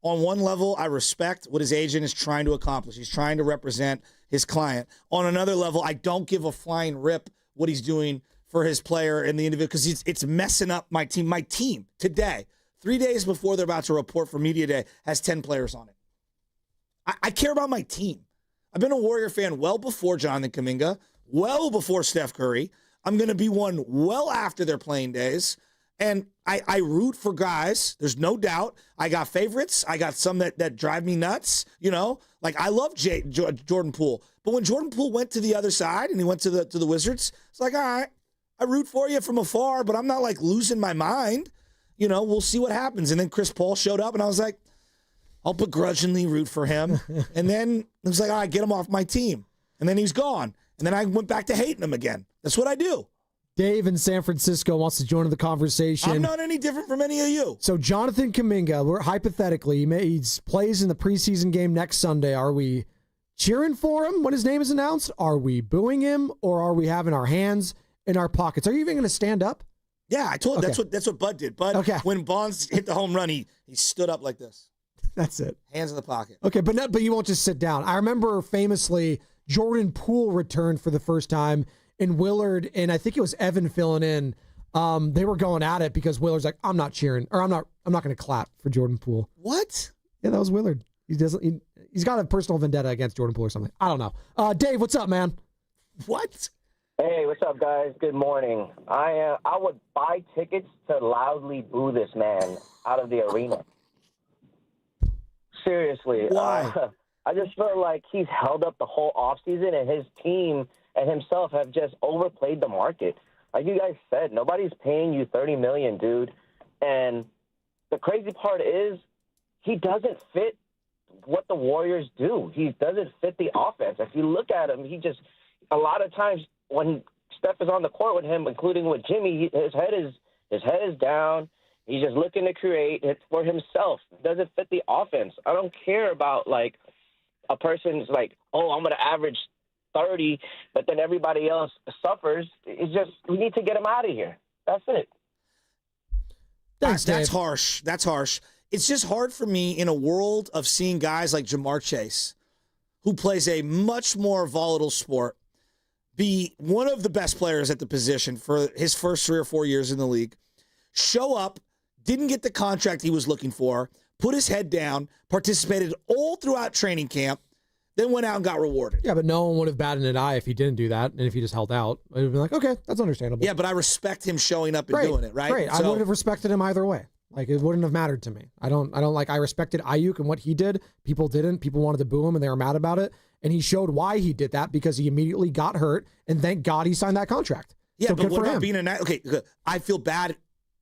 on one level, I respect what his agent is trying to accomplish. He's trying to represent his client. On another level, I don't give a flying rip what he's doing for his player and the individual because it's messing up my team. My team today, 3 days before they're about to report for Media Day, has 10 players on it. I care about my team. I've been a Warrior fan well before Jonathan Kaminga, well before Steph Curry. I'm going to be one well after their playing days. And I root for guys. There's no doubt. I got favorites. I got some that drive me nuts. Like I love Jordan Poole. But when Jordan Poole went to the other side and he went to the Wizards, it's like, all right, I root for you from afar, but I'm not like losing my mind. We'll see what happens. And then Chris Paul showed up and I was like, I'll begrudgingly root for him. And then it was like, all right, get him off my team. And then he was gone. And then I went back to hating him again. That's what I do. Dave in San Francisco wants to join the conversation. I'm not any different from any of you. So Jonathan Kaminga, we're hypothetically, he plays in the preseason game next Sunday. Are we cheering for him when his name is announced? Are we booing him? Or are we having our hands in our pockets? Are you even going to stand up? Yeah, I told you. That's what Bud did. Bud, when Bonds hit the home run, he stood up like this. That's it. Hands in the pocket. Okay, but you won't just sit down. I remember famously Jordan Poole returned for the first time in Willard, and I think it was Evan filling in. They were going at it because Willard's like, I'm not cheering, or I'm not going to clap for Jordan Poole. What? Yeah, that was Willard. He's got a personal vendetta against Jordan Poole or something. I don't know. Dave, what's up, man? What? Hey, what's up, guys? Good morning. I would buy tickets to loudly boo this man out of the arena. Seriously. Why? I just feel like he's held up the whole offseason, and his team and himself have just overplayed the market. Like you guys said, nobody's paying you $30 million, dude. And the crazy part is he doesn't fit what the Warriors do. He doesn't fit the offense. If you look at him, a lot of times when Steph is on the court with him, including with Jimmy, his head is down. He's just looking to create it for himself. It doesn't fit the offense. I don't care about, like, a person's like, oh, I'm going to average 30, but then everybody else suffers. It's just, we need to get him out of here. That's it. Thanks, That's harsh. That's harsh. It's just hard for me in a world of seeing guys like Jamar Chase, who plays a much more volatile sport, be one of the best players at the position for his first 3 or 4 years in the league, show up, didn't get the contract he was looking for, put his head down, participated all throughout training camp, then went out and got rewarded. Yeah, but no one would have batted an eye if he didn't do that, and if he just held out. It would have been like, okay, that's understandable. Yeah, but I respect him showing up and doing it, right? Great. I would have respected him either way. Like, it wouldn't have mattered to me. I respected Ayuk and what he did. People didn't. People wanted to boo him, and they were mad about it. And he showed why he did that, because he immediately got hurt, and thank God he signed that contract. Yeah, so but what about him. being okay, I feel bad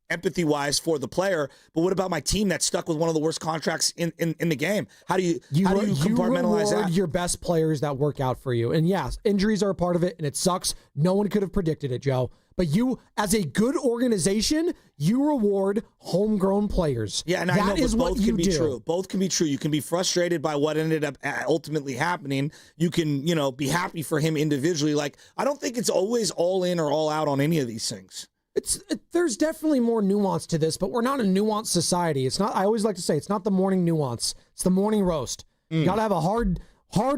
empathy-wise for the player, but what about my team that's stuck with one of the worst contracts in the game? How do you compartmentalize reward that? your best players that work out for you. And yes, injuries are a part of it, and it sucks. No one could have predicted it, Joe. But you, as a good organization, you reward homegrown players. Yeah, and that I know, is but what both you can be do. true. Both can be true. You can be frustrated by what ended up ultimately happening. You can, be happy for him individually. Like, I don't think it's always all in or all out on any of these things. There's definitely more nuance to this, but we're not a nuanced society. It's not. I always like to say it's not the morning nuance. It's the morning roast. You got to have a hard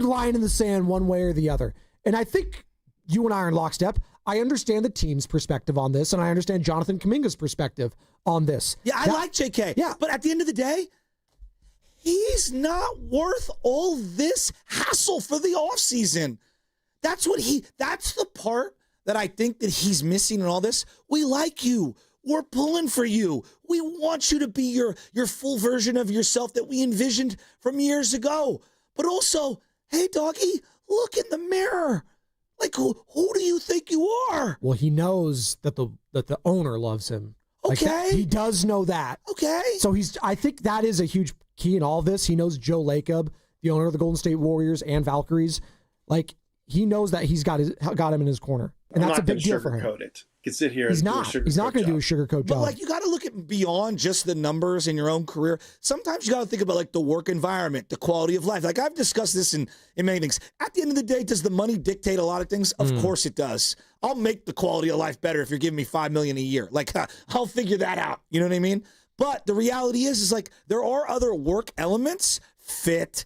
line in the sand one way or the other. And I think you and I are in lockstep. I understand the team's perspective on this, and I understand Jonathan Kaminga's perspective on this. Yeah, I like JK. Yeah. But at the end of the day, he's not worth all this hassle for the offseason. That's the part that I think that he's missing in all this. We like you. We're pulling for you. We want you to be your full version of yourself that we envisioned from years ago. But also, hey, doggy, look in the mirror. Like, who do you think you are? Well, he knows that the owner loves him. Okay. He does know that. Okay. So I think that is a huge key in all of this. He knows Joe Lacob, the owner of the Golden State Warriors and Valkyries. Like, he knows that he's got him in his corner. And that's a big deal for him. It. He can sit here He's and not. do a He's not going to do a sugarcoat job. But like, you got to look at beyond just the numbers in your own career. Sometimes you got to think about like the work environment, the quality of life. Like, I've discussed this in many things. At the end of the day, does the money dictate a lot of things? Of course it does. I'll make the quality of life better if you're giving me $5 million a year. Like, I'll figure that out. You know what I mean? But the reality is like, there are other work elements, fit,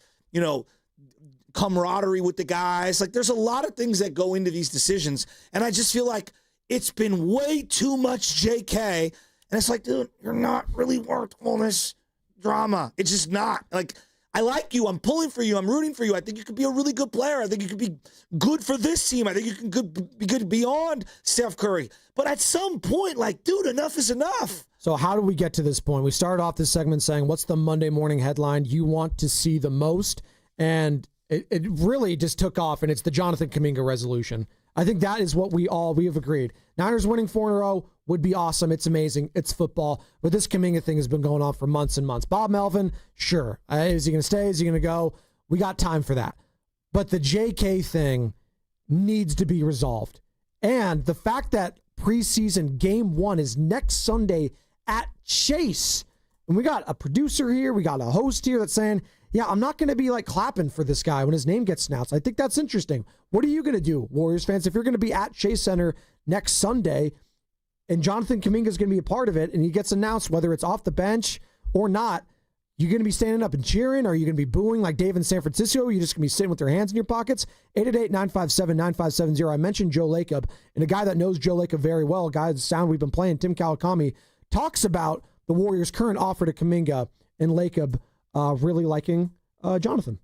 camaraderie with the guys. Like, there's a lot of things that go into these decisions. And I just feel like it's been way too much JK. And it's like, dude, you're not really worth all this drama. It's just not. Like, I like you. I'm pulling for you. I'm rooting for you. I think you could be a really good player. I think you could be good for this team. I think you can be good beyond Steph Curry. But at some point, like, dude, enough is enough. So how do we get to this point? We started off this segment saying, what's the Monday morning headline you want to see the most? And it really just took off, and it's the Jonathan Kaminga resolution. I think that is what we have agreed. Niners winning 4 in a row would be awesome. It's amazing. It's football. But this Kaminga thing has been going on for months and months. Bob Melvin, sure. Is he going to stay? Is he going to go? We got time for that. But the JK thing needs to be resolved. And the fact that preseason game 1 is next Sunday at Chase. And we got a producer here. We got a host here that's saying, yeah, I'm not going to be like clapping for this guy when his name gets announced. I think that's interesting. What are you going to do, Warriors fans, if you're going to be at Chase Center next Sunday and Jonathan Kaminga is going to be a part of it and he gets announced, whether it's off the bench or not, you going to be standing up and cheering? Or are you going to be booing like Dave in San Francisco? Or are you just going to be sitting with your hands in your pockets? 888-957-9570. I mentioned Joe Lacob, and a guy that knows Joe Lacob very well, a guy, the sound we've been playing, Tim Kawakami, talks about the Warriors' current offer to Kaminga and Lacob really liking Jonathan.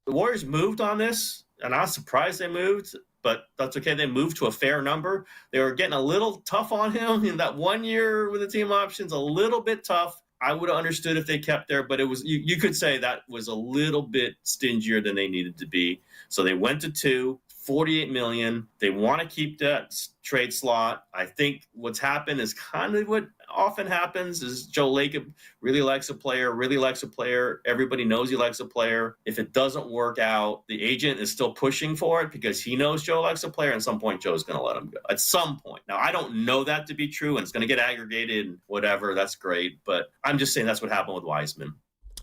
The Warriors moved on this, and I was surprised they moved, but that's okay. They moved to a fair number. They were getting a little tough on him in that 1 year with the team options, a little bit tough. I would have understood if they kept there, but it was you could say that was a little bit stingier than they needed to be. So they went to 2, $48 million. They want to keep that trade slot. I think what's happened is kind of what often happens is Joe Lacob really likes a player. Everybody knows he likes a player. If it doesn't work out, the agent is still pushing for it because he knows Joe likes a player. At some point, Joe's going to let him go. At some point. Now, I don't know that to be true, and it's going to get aggregated and whatever. That's great. But I'm just saying that's what happened with Wiseman.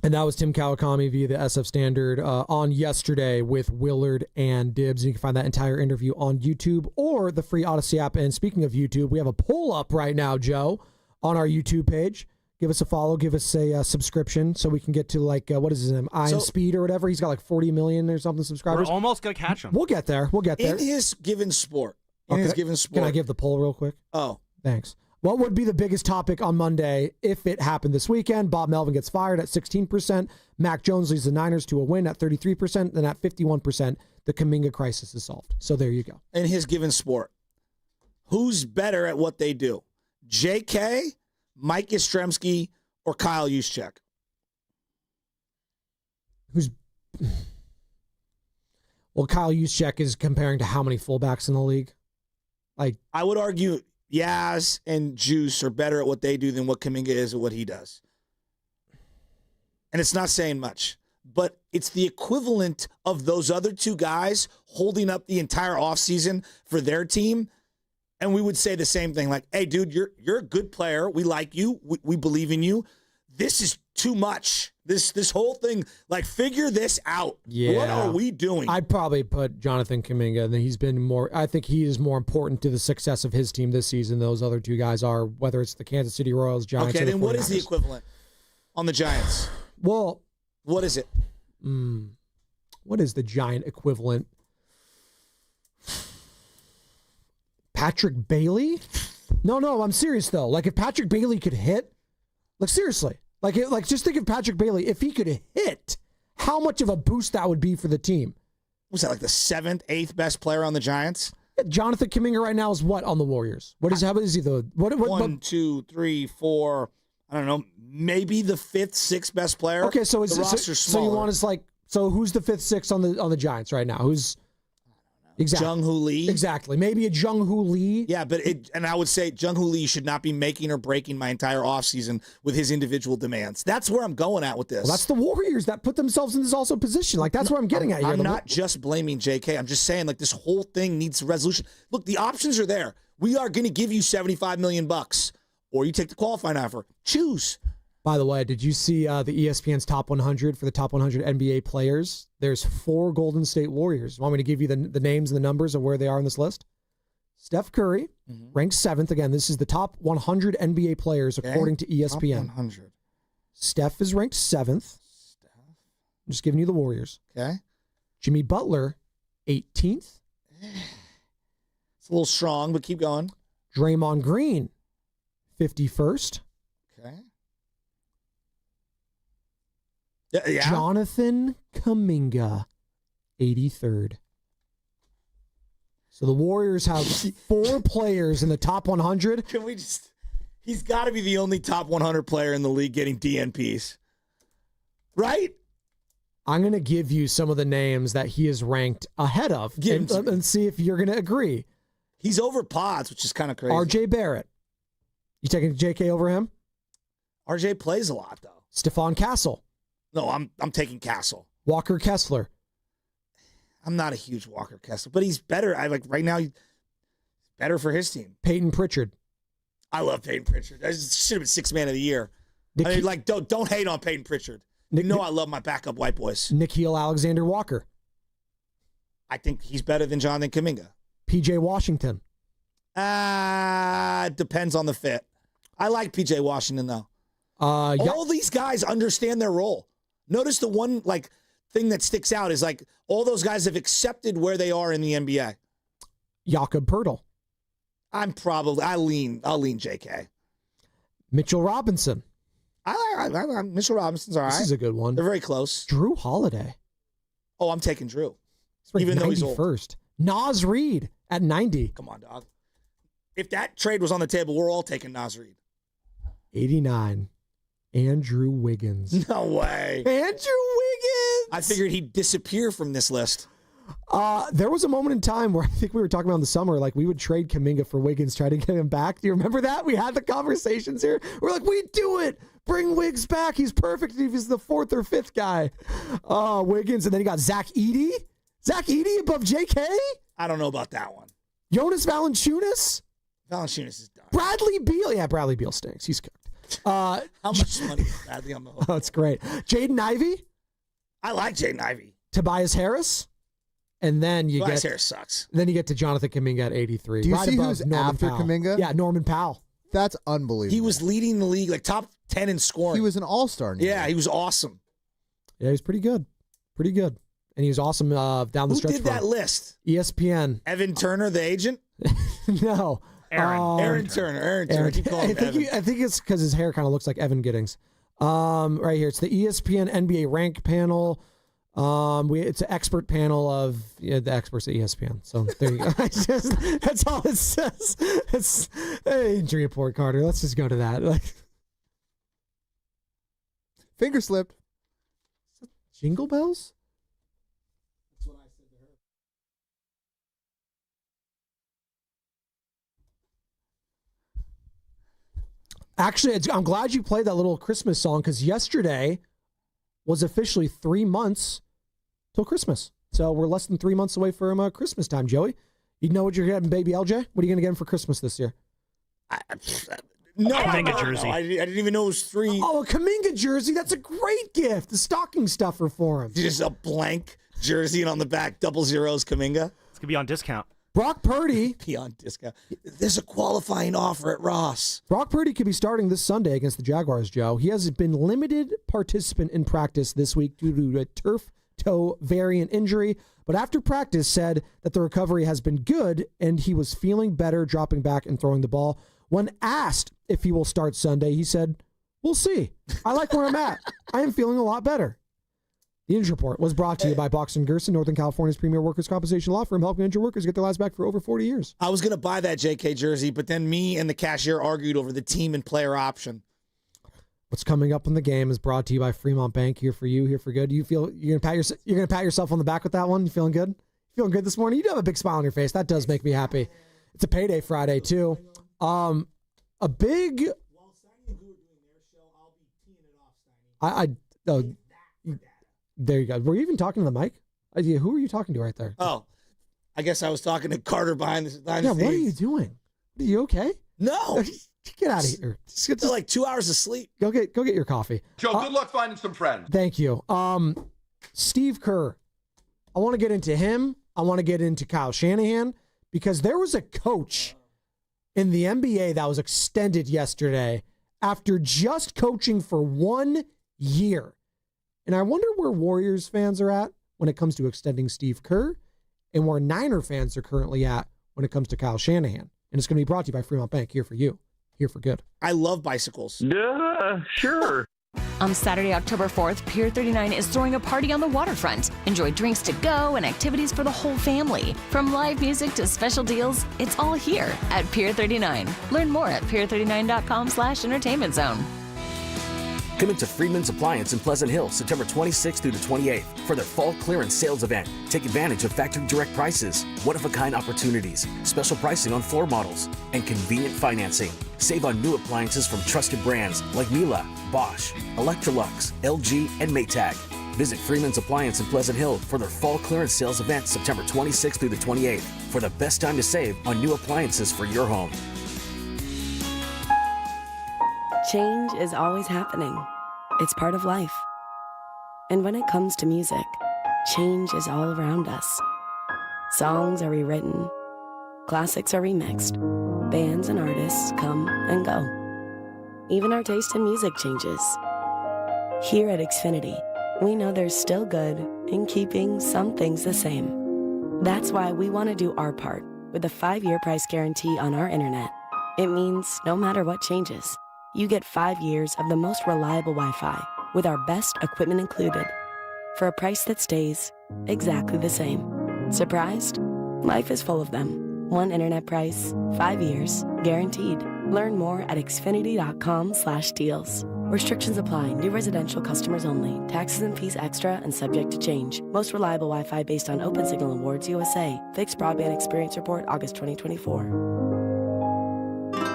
And that was Tim Kawakami via the SF Standard on yesterday with Willard and Dibs. You can find that entire interview on YouTube or the free Odyssey app. And speaking of YouTube, we have a poll up right now, Joe, on our YouTube page. Give us a follow, give us a subscription so we can get to like, what is his name? Speed or whatever. He's got like 40 million or something subscribers. We're almost going to catch him. We'll get there. In his given sport. Can I give the poll real quick? Oh. Thanks. What would be the biggest topic on Monday if it happened this weekend? Bob Melvin gets fired at 16%. Mac Jones leads the Niners to a win at 33%. And at 51%, the Kaminga crisis is solved. So there you go. In his given sport, who's better at what they do? JK, Mike Yastrzemski, or Kyle Juszczyk? Well, Kyle Juszczyk is comparing to how many fullbacks in the league? Like, I would argue Yaz and Juice are better at what they do than what Kaminga is at what he does. And it's not saying much, but it's the equivalent of those other two guys holding up the entire offseason for their team. And we would say the same thing, like, hey, dude, you're a good player. We like you. We believe in you. This is too much. This whole thing, like, figure this out. Yeah. What are we doing? I'd probably put Jonathan Kaminga, and he's been more. I think he is more important to the success of his team this season than those other two guys are, whether it's the Kansas City Royals, Giants, Okay, or the then what is the 49ers. equivalent on the Giants? Well, what is it? What is the Giant equivalent? Patrick Bailey? No, I'm serious though. Like if Patrick Bailey could hit, like seriously, like just think of Patrick Bailey. If he could hit, how much of a boost that would be for the team? Was that like the 7th, 8th best player on the Giants? Jonathan Kaminga right now is what on the Warriors? How is he the what? 1, 2, 3, 4. I don't know. Maybe the 5th, 6th best player. Okay, so the roster's so smaller. you want us so who's the 5th, 6th on the Giants right now? Who's exactly Jung-Hoo Lee? Exactly. Maybe a Jung-Hoo Lee. Yeah, but and I would say Jung-Hoo Lee should not be making or breaking my entire offseason with his individual demands. That's where I'm going at with this. Well, that's the Warriors that put themselves in this also position. Like that's what I'm getting at here. I'm not just blaming JK. I'm just saying like this whole thing needs resolution. Look, the options are there. We are going to give you $75 million, or you take the qualifying offer. Choose. By the way, did you see the ESPN's top 100 for the top 100 NBA players? There's 4 Golden State Warriors. Want me to give you the names and the numbers of where they are on this list? Steph Curry, ranked 7th. Again, this is the top 100 NBA players according to ESPN. Top 100. Steph is ranked 7th. I'm just giving you the Warriors. Okay. Jimmy Butler, 18th. It's a little strong, but keep going. Draymond Green, 51st. Okay. Yeah. Jonathan Kaminga, 83rd. So the Warriors have 4 players in the top 100. Can we just... He's got to be the only top 100 player in the league getting DNPs. Right? I'm going to give you some of the names that he is ranked ahead of and see if you're going to agree. He's over Pods, which is kind of crazy. RJ Barrett. You taking JK over him? RJ plays a lot, though. Stephon Castle. No, I'm taking Castle. Walker Kessler. I'm not a huge Walker Kessler, but he's better. Right now, he's better for his team. Peyton Pritchard. I love Peyton Pritchard. I should have been 6th man of the year. I mean, don't hate on Peyton Pritchard. I love my backup white boys. Nikhil Alexander Walker. I think he's better than Jonathan Kaminga. PJ Washington. Depends on the fit. I like PJ Washington though. All these guys understand their role. Notice the one thing that sticks out is all those guys have accepted where they are in the NBA. Jakob Poeltl. I'll lean JK. Mitchell Robinson. Mitchell Robinson's all right. This is a good one. They're very close. Drew Holiday. Oh, I'm taking Drew. Even though he's old. First. Nas Reed at 90. Come on, dog. If that trade was on the table, we're all taking Nas Reed. 89. Andrew Wiggins. No way. Andrew Wiggins. I figured he'd disappear from this list. There was a moment in time where I think we were talking about in the summer, we would trade Kaminga for Wiggins, try to get him back. Do you remember that? We had the conversations here. We're like, we do it. Bring Wiggs back. He's perfect if he's the 4th or 5th guy. Wiggins. And then you got Zach Edey. Zach Edey above JK? I don't know about that one. Jonas Valanciunas? Valanciunas is done. Bradley Beal? Yeah, Bradley Beal stinks. He's cooked. How much money is Bradley on the hook? Oh, it's great. Jaden Ivey? I like Jaden Ivey. Tobias Harris? And then Tobias Harris sucks. Then you get to Jonathan Kaminga at 83. Do you right see above who's Norman after Powell. Kaminga? Yeah, Norman Powell. That's unbelievable. He was leading the league, top 10 in scoring. He was an all-star. Yeah, he was awesome. Yeah, he was pretty good. Pretty good. And he was awesome down the stretch. Who did that list? ESPN. Evan Turner, the agent? No. Aaron Turner. Keep calling him Evan. I think it's because his hair kind of looks like Evan Giddings. Right here. It's the ESPN NBA rank panel. It's an expert panel of the experts at ESPN. So there you go. That's all it says. It's injury report, Carter. Let's just go to that. Finger slipped. Jingle bells? That's what I said to Actually, I'm glad you played that little Christmas song because yesterday was officially 3 months till Christmas. So we're less than 3 months away from Christmas time, Joey. You know what you're getting, baby LJ? What are you going to get him for Christmas this year? No, Kaminga jersey. I didn't even know it was 3. Oh, a Kaminga jersey. That's a great gift. The stocking stuffer for him. Just a blank jersey and on the back, 00 Kaminga. It's going to be on discount. Brock Purdy. Be on discount. There's a qualifying offer at Ross. Brock Purdy could be starting this Sunday against the Jaguars, Joe. He has been limited participant in practice this week due to a turf toe variant injury, but after practice said that the recovery has been good and he was feeling better dropping back and throwing the ball. When asked if he will start Sunday, he said, "We'll see. I like where I'm at. I am feeling a lot better." The Injury Report was brought to you by Boxton Gerson, Northern California's premier workers' compensation law firm, helping injured workers get their lives back for over 40 years. I was going to buy that JK jersey, but then me and the cashier argued over the team and player option. What's coming up in the game is brought to you by Fremont Bank. Here for you, here for good. You feel you're gonna pat yourself on the back with that one? You feeling good? You feeling good this morning? You do have a big smile on your face. That does make me happy. It's a payday Friday too. A big. There you go. Were you even talking to the mic? Who were you talking to right there? Oh, I guess I was talking to Carter behind the scenes. Yeah, what are you doing? Are you okay? No. Get out of here. Just like 2 hours of sleep. Go get your coffee. Joe, good luck finding some friends. Thank you. Steve Kerr. I want to get into him. I want to get into Kyle Shanahan because there was a coach in the NBA that was extended yesterday after just coaching for 1 year. And I wonder where Warriors fans are at when it comes to extending Steve Kerr and where Niner fans are currently at when it comes to Kyle Shanahan. And it's going to be brought to you by Fremont Bank. Here for you. Here for good. I love bicycles. Sure. On Saturday, October 4th, Pier 39 is throwing a party on the waterfront. Enjoy drinks to go and activities for the whole family. From live music to special deals, it's all here at Pier 39. Learn more at pier39.com/entertainment zone. Come into Freeman's Appliance in Pleasant Hill, September 26th through the 28th for their fall clearance sales event. Take advantage of factory direct prices, one-of-a-kind opportunities, special pricing on floor models, and convenient financing. Save on new appliances from trusted brands like Miele, Bosch, Electrolux, LG, and Maytag. Visit Freeman's Appliance in Pleasant Hill for their fall clearance sales event September 26th through the 28th for the best time to save on new appliances for your home. Change is always happening. It's part of life. And when it comes to music, change is all around us. Songs are rewritten. Classics are remixed. Bands and artists come and go. Even our taste in music changes. Here at Xfinity, we know there's still good in keeping some things the same. That's why we want to do our part with a 5-year price guarantee on our internet. It means no matter what changes, you get 5 years of the most reliable Wi-Fi with our best equipment included for a price that stays exactly the same. Surprised? Life is full of them. One internet price, 5 years, guaranteed. Learn more at xfinity.com/deals. Restrictions apply. New residential customers only. Taxes and fees extra and subject to change. Most reliable Wi-Fi based on Open Signal Awards USA. Fixed Broadband Experience Report, August 2024.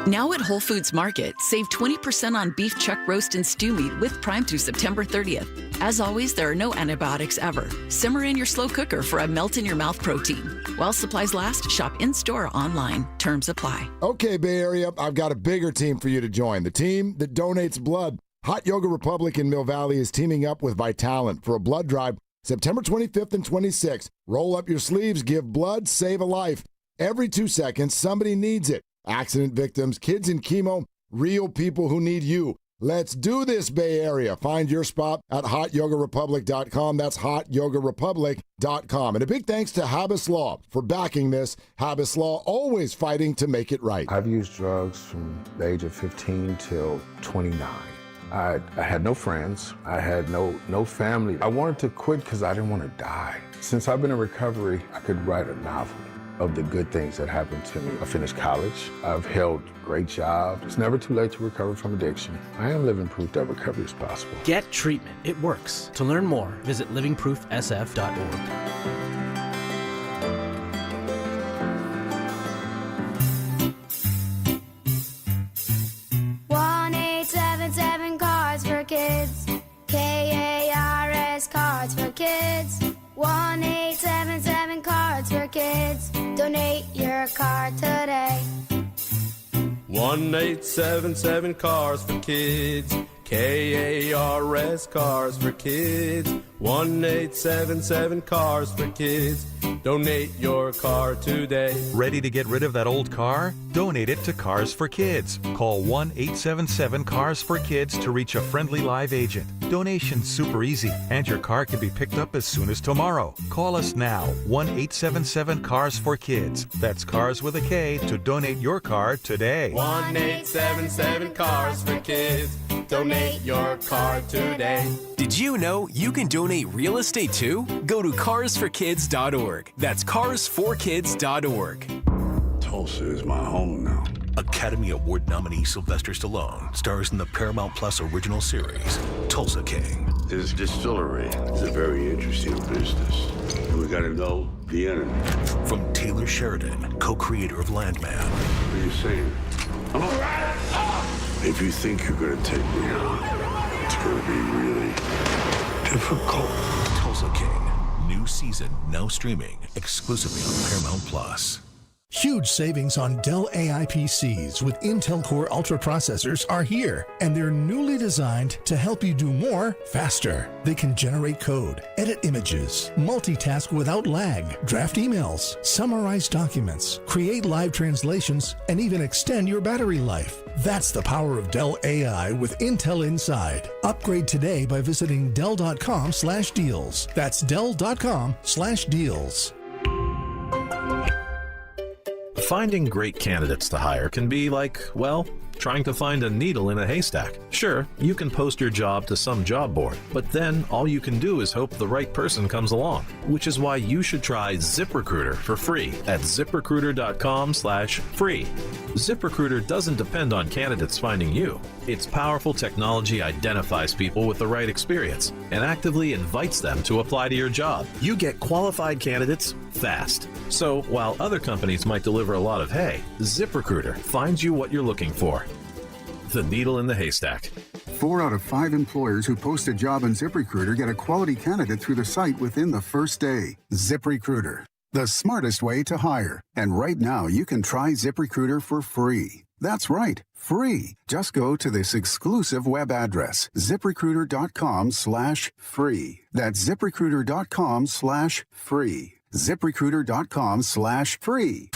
Now at Whole Foods Market, save 20% on beef chuck roast and stew meat with Prime through September 30th. As always, there are no antibiotics ever. Simmer in your slow cooker for a melt-in-your-mouth protein. While supplies last, shop in-store or online. Terms apply. Okay, Bay Area, I've got a bigger team for you to join. The team that donates blood. Hot Yoga Republic in Mill Valley is teaming up with Vitalent for a blood drive September 25th and 26th. Roll up your sleeves, give blood, save a life. Every 2 seconds, somebody needs it. Accident victims, kids in chemo, real people who need you. Let's do this, Bay Area. Find your spot at hotyogarepublic.com. That's hotyogarepublic.com. And a big thanks to Habas Law for backing this. Habas Law, always fighting to make it right. I've used drugs from the age of 15 till 29. I had no friends. I had no family. I wanted to quit because I didn't want to die. Since I've been in recovery, I could write a novel of the good things that happened to me. I finished college. I've held great jobs. It's never too late to recover from addiction. I am living proof that recovery is possible. Get treatment. It works. To learn more, visit livingproofsf.org. One car today. 1-877 Cars for Kids. KARS Cars for Kids. 1-877 Cars for Kids. Donate your car today. Ready to get rid of that old car? Donate it to Cars for Kids. Call 1-877-CARS-FOR-KIDS to reach a friendly live agent. Donation's super easy, and your car can be picked up as soon as tomorrow. Call us now, 1-877-CARS-FOR-KIDS. That's Cars with a K to donate your car today. 1-877 Cars for Kids. Donate your car today. Did you know you can donate real estate too? Go to carsforkids.org. That's carsforkids.org. Tulsa is my home now. Academy Award nominee Sylvester Stallone stars in the Paramount Plus original series, Tulsa King. This distillery is a very interesting business. And we gotta know the enemy. From Taylor Sheridan, co-creator of Landman. What are you saying? I'm all right. If you think you're gonna take me on, it's gonna be really difficult. Tulsa King. New season now streaming exclusively on Paramount Plus. Huge savings on Dell AI PCs with Intel Core Ultra processors are here, and they're newly designed to help you do more faster. They can generate code, edit images, multitask without lag, draft emails, summarize documents, create live translations, and even extend your battery life. That's the power of Dell AI with Intel Inside. Upgrade today by visiting Dell.com/deals. That's Dell.com/deals. Finding great candidates to hire can be like, well, trying to find a needle in a haystack. Sure, you can post your job to some job board, but then all you can do is hope the right person comes along, which is why you should try ZipRecruiter for free at ZipRecruiter.com/free. ZipRecruiter doesn't depend on candidates finding you. Its powerful technology identifies people with the right experience and actively invites them to apply to your job. You get qualified candidates fast. So while other companies might deliver a lot of hay, ZipRecruiter finds you what you're looking for. The needle in the haystack. 4 out of 5 employers who post a job on ZipRecruiter get a quality candidate through the site within the first day. ZipRecruiter, the smartest way to hire. And right now, you can try ZipRecruiter for free. That's right, free. Just go to this exclusive web address, ZipRecruiter.com/free. That's ZipRecruiter.com/free. ZipRecruiter.com/free.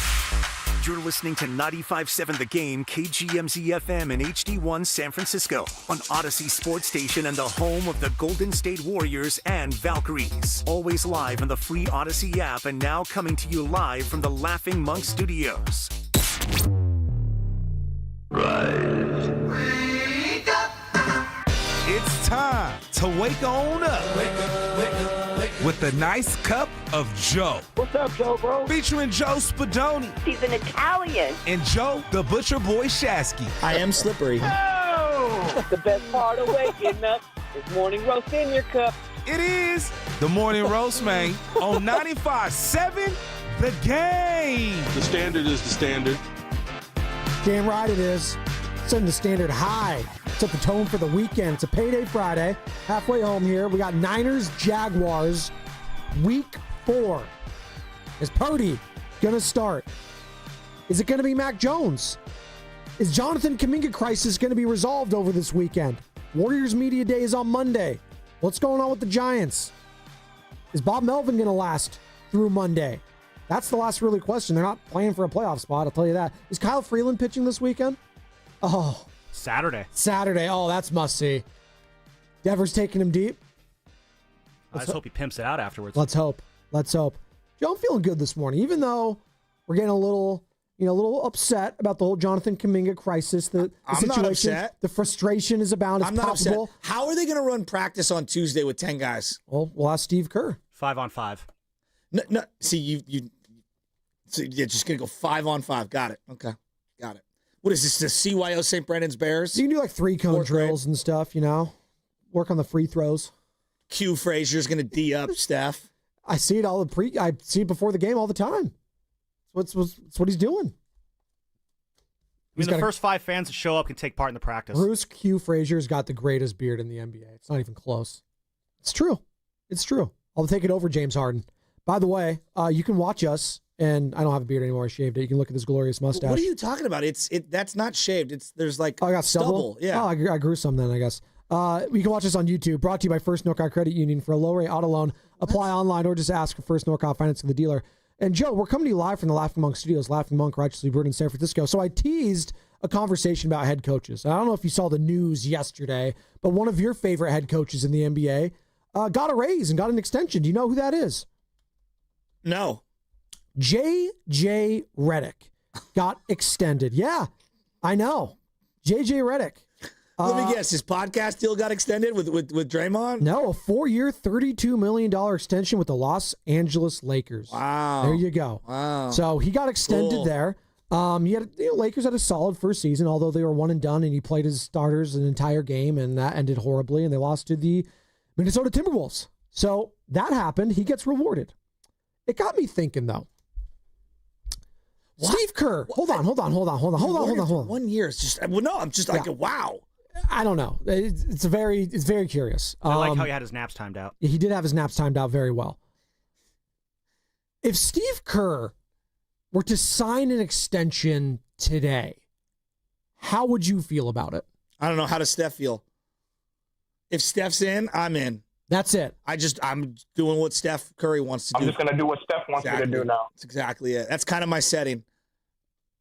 You're listening to 95.7 The Game, KGMZ FM and HD1 San Francisco on Odyssey Sports Station and the home of the Golden State Warriors and Valkyries. Always live on the free Odyssey app and now coming to you live from the Laughing Monk Studios. Rise. Wake up. It's time to wake on up. Wake up, wake up, wake up. With a nice cup of Joe. What's up, Joe, bro? Featuring Joe Spadoni. He's an Italian. And Joe, the Butcher Boy Shasky. I am slippery. Oh! The best part of waking up is morning roast in your cup. It is the morning roast, man, on 95.7 The Game. The standard is the standard. Damn right it is. Setting the standard high. Set the tone for the weekend. It's a payday Friday. Halfway home here. We got Niners, Jaguars, week 4. Is Purdy going to start? Is it going to be Mac Jones? Is Jonathan Kaminga crisis going to be resolved over this weekend? Warriors Media Day is on Monday. What's going on with the Giants? Is Bob Melvin going to last through Monday? That's the last really question. They're not playing for a playoff spot, I'll tell you that. Is Kyle Freeland pitching this weekend? Oh. Saturday. Oh, that's must-see. Devers taking him deep. I just hope he pimps it out afterwards. Let's hope. Joe, I'm feeling good this morning, even though we're getting a little upset about the whole Jonathan Kaminga crisis. The situation, not upset. The frustration is about. It's I'm not palpable. upset. How are they going to run practice on Tuesday with 10 guys? Well, we'll ask Steve Kerr. 5-on-5. No. See, so you're just going to go 5-on-5. Got it. Okay. Got it. What is this, the CYO St. Brendan's Bears? You can do like 3-cone drills and stuff, Work on the free throws. Q Frazier's going to D up Steph. I see it I see it before the game all the time. It's what he's doing. The first 5 fans that show up can take part in the practice. Bruce Q Frazier's got the greatest beard in the NBA. It's not even close. It's true. I'll take it over James Harden. By the way, you can watch us And I don't have a beard anymore. I shaved it. You can look at this glorious mustache. What are you talking about? That's not shaved. There's like I got stubble. Yeah. Oh, I grew some then, I guess. You can watch this on YouTube. Brought to you by First Norcal Credit Union. For a low rate auto loan, apply online or just ask for First Norcal Financing the dealer. And Joe, we're coming to you live from the Laughing Monk Studios, Laughing Monk, Righteously Brewed in San Francisco. So I teased a conversation about head coaches. I don't know if you saw the news yesterday, but one of your favorite head coaches in the NBA got a raise and got an extension. Do you know who that is? No. J.J. Redick got extended. Yeah, I know. J.J. Redick. Let me guess, his podcast deal got extended with Draymond? No, a 4-year, $32 million extension with the Los Angeles Lakers. Wow. There you go. Wow. So he got extended there. Lakers had a solid first season, although they were one and done, and he played his starters an entire game, and that ended horribly, and they lost to the Minnesota Timberwolves. So that happened. He gets rewarded. It got me thinking, though. What? Steve Kerr. Hold on. 1 year. It's just, I'm just like, wow. I don't know. It's very curious. I like how he had his naps timed out. He did have his naps timed out very well. If Steve Kerr were to sign an extension today, how would you feel about it? I don't know. How does Steph feel? If Steph's in, I'm in. That's it. I'm doing what Steph Curry wants to do. I'm just going to do what Steph wants me to do now. That's exactly it. That's kind of my setting.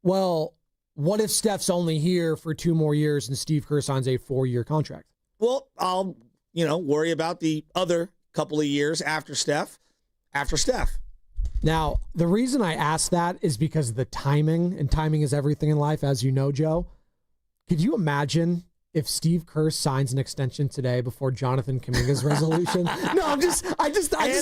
Well, what if Steph's only here for 2 more years and Steve Kerr signs a 4-year contract? Well, I'll, worry about the other couple of years after Steph. Now, the reason I asked that is because of the timing, and timing is everything in life, as you know, Joe. Could you imagine if Steve Kerr signs an extension today before Jonathan Kaminga's resolution? No, I just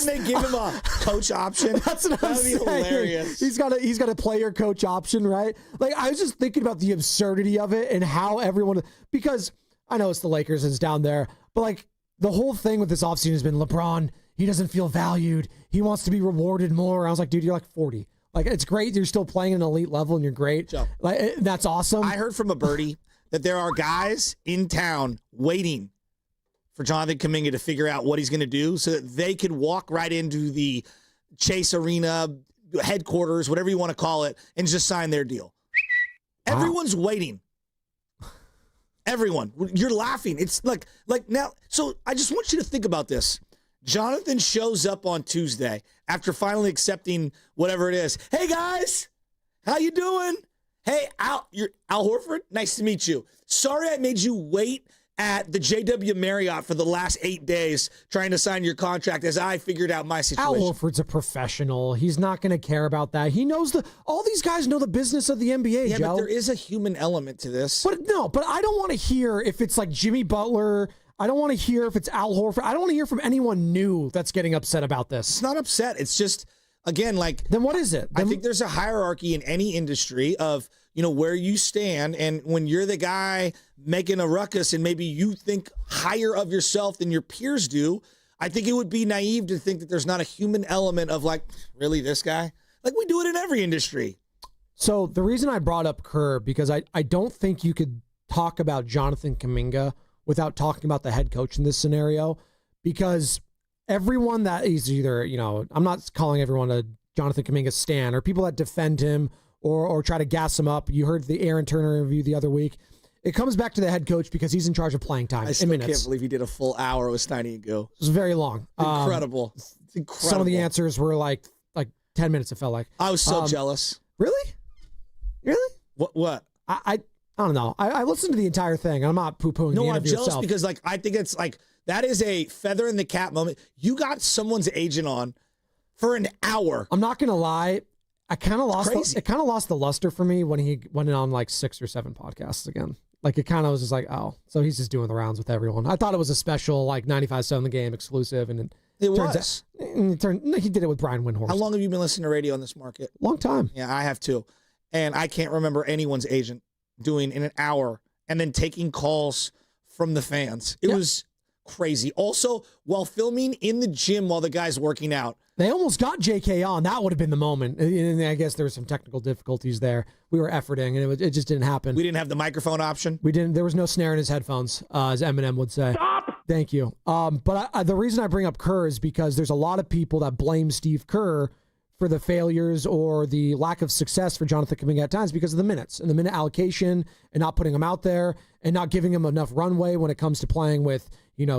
they give him a coach option. That's what I'm saying. Hilarious. He's got a player coach option, right? Like, I was just thinking about the absurdity of it and how everyone, because I know it's the Lakers and it's down there, but like the whole thing with this offseason has been LeBron, he doesn't feel valued. He wants to be rewarded more. I was like, dude, you're like 40. Like, it's great. You're still playing at an elite level and you're great. Joe, like, that's awesome. I heard from a birdie that there are guys in town waiting for Jonathan Kaminga to figure out what he's going to do so that they could walk right into the Chase Arena headquarters, whatever you want to call it, and just sign their deal. Wow. Everyone's waiting. Everyone. You're laughing. It's like now. So I just want you to think about this. Jonathan shows up on Tuesday after finally accepting whatever it is. Hey, guys, how you doing? Hey, Al Horford, nice to meet you. Sorry I made you wait at the JW Marriott for the last 8 days trying to sign your contract as I figured out my situation. Al Horford's a professional. He's not going to care about that. He knows all these guys know the business of the NBA, yeah, Joe. But there is a human element to this. But I don't want to hear if it's like Jimmy Butler. I don't want to hear if it's Al Horford. I don't want to hear from anyone new that's getting upset about this. It's not upset. It's just, again, like... Then what is it? I think there's a hierarchy in any industry of, where you stand. And when you're the guy making a ruckus and maybe you think higher of yourself than your peers do, I think it would be naive to think that there's not a human element of like, really, this guy? Like we do it in every industry. So the reason I brought up Kerr, because I don't think you could talk about Jonathan Kaminga without talking about the head coach in this scenario, because everyone that is either, I'm not calling everyone a Jonathan Kaminga stan, or people that defend him or try to gas him up. You heard the Aaron Turner interview the other week. It comes back to the head coach because he's in charge of playing time. I still can't believe he did a full hour with Steiny Guru. It was very long. Incredible. It's incredible. Some of the answers were like 10 minutes, it felt like. I was so jealous. Really? What? I don't know. I listened to the entire thing. I'm not poo-pooing the interview I'm jealous itself. because I think it's that is a feather in the cap moment. You got someone's agent on for an hour. I'm not going to lie. It kind of lost the luster for me when he went on like 6 or 7 podcasts again. Like it kind of was just like, oh, so he's just doing the rounds with everyone. I thought it was a special 95.7 The Game exclusive, and it was. He did it with Brian Windhorst. How long have you been listening to radio in this market? Long time. Yeah, I have too. And I can't remember anyone's agent doing in an hour and then taking calls from the fans. It was crazy. Also, while filming in the gym while the guy's working out. They almost got JK on. That would have been the moment. And I guess there were some technical difficulties there. We were efforting, and it just didn't happen. We didn't have the microphone option? We didn't. There was no snare in his headphones, as Eminem would say. Stop! Thank you. But the reason I bring up Kerr is because there's a lot of people that blame Steve Kerr for the failures or the lack of success for Jonathan Kaminga at times because of the minutes and the minute allocation and not putting him out there and not giving him enough runway when it comes to playing with,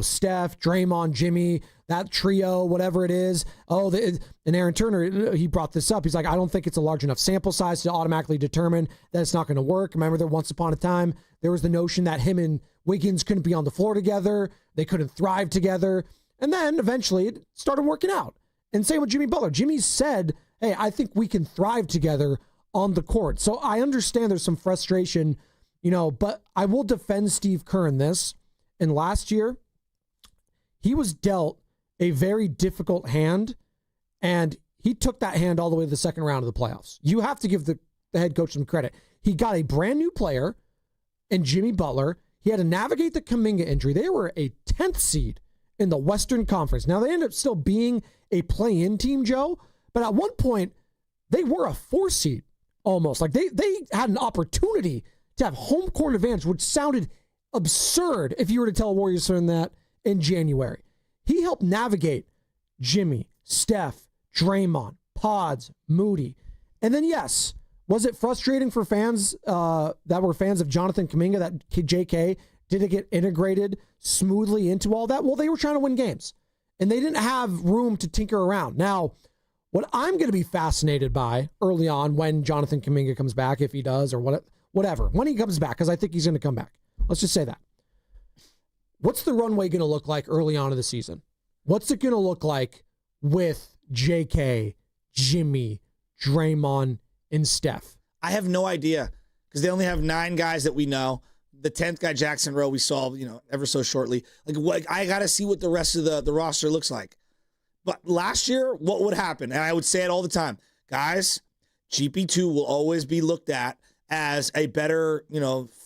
Steph, Draymond, Jimmy, that trio, whatever it is. And Aaron Turner, he brought this up. He's like, I don't think it's a large enough sample size to automatically determine that it's not going to work. Remember there once upon a time, there was the notion that him and Wiggins couldn't be on the floor together. They couldn't thrive together. And then eventually it started working out. And same with Jimmy Butler. Jimmy said, hey, I think we can thrive together on the court. So I understand there's some frustration, but I will defend Steve Kerr in this. And last year, he was dealt a very difficult hand, and he took that hand all the way to the second round of the playoffs. You have to give the head coach some credit. He got a brand new player in Jimmy Butler. He had to navigate the Kaminga injury. They were a 10th seed in the Western Conference. Now, they ended up still being a play-in team, Joe, but at one point, they were a 4 seed almost. Like, they had an opportunity to have home court advantage, which sounded absurd if you were to tell a Warriors fan that in January. He helped navigate Jimmy, Steph, Draymond, Pods, Moody. And then, yes, was it frustrating for fans that were fans of Jonathan Kaminga that JK didn't get integrated smoothly into all that? Well, they were trying to win games, and they didn't have room to tinker around. Now, what I'm going to be fascinated by early on when Jonathan Kaminga comes back, if he does, or whatever, when he comes back, because I think he's going to come back. Let's just say that. What's the runway going to look like early on in the season? What's it going to look like with JK, Jimmy, Draymond, and Steph? I have no idea because they only have 9 guys that we know. The 10th guy, Jackson Rowe, we saw, ever so shortly. I got to see what the rest of the roster looks like. But last year, what would happen? And I would say it all the time. Guys, GP2 will always be looked at as a better,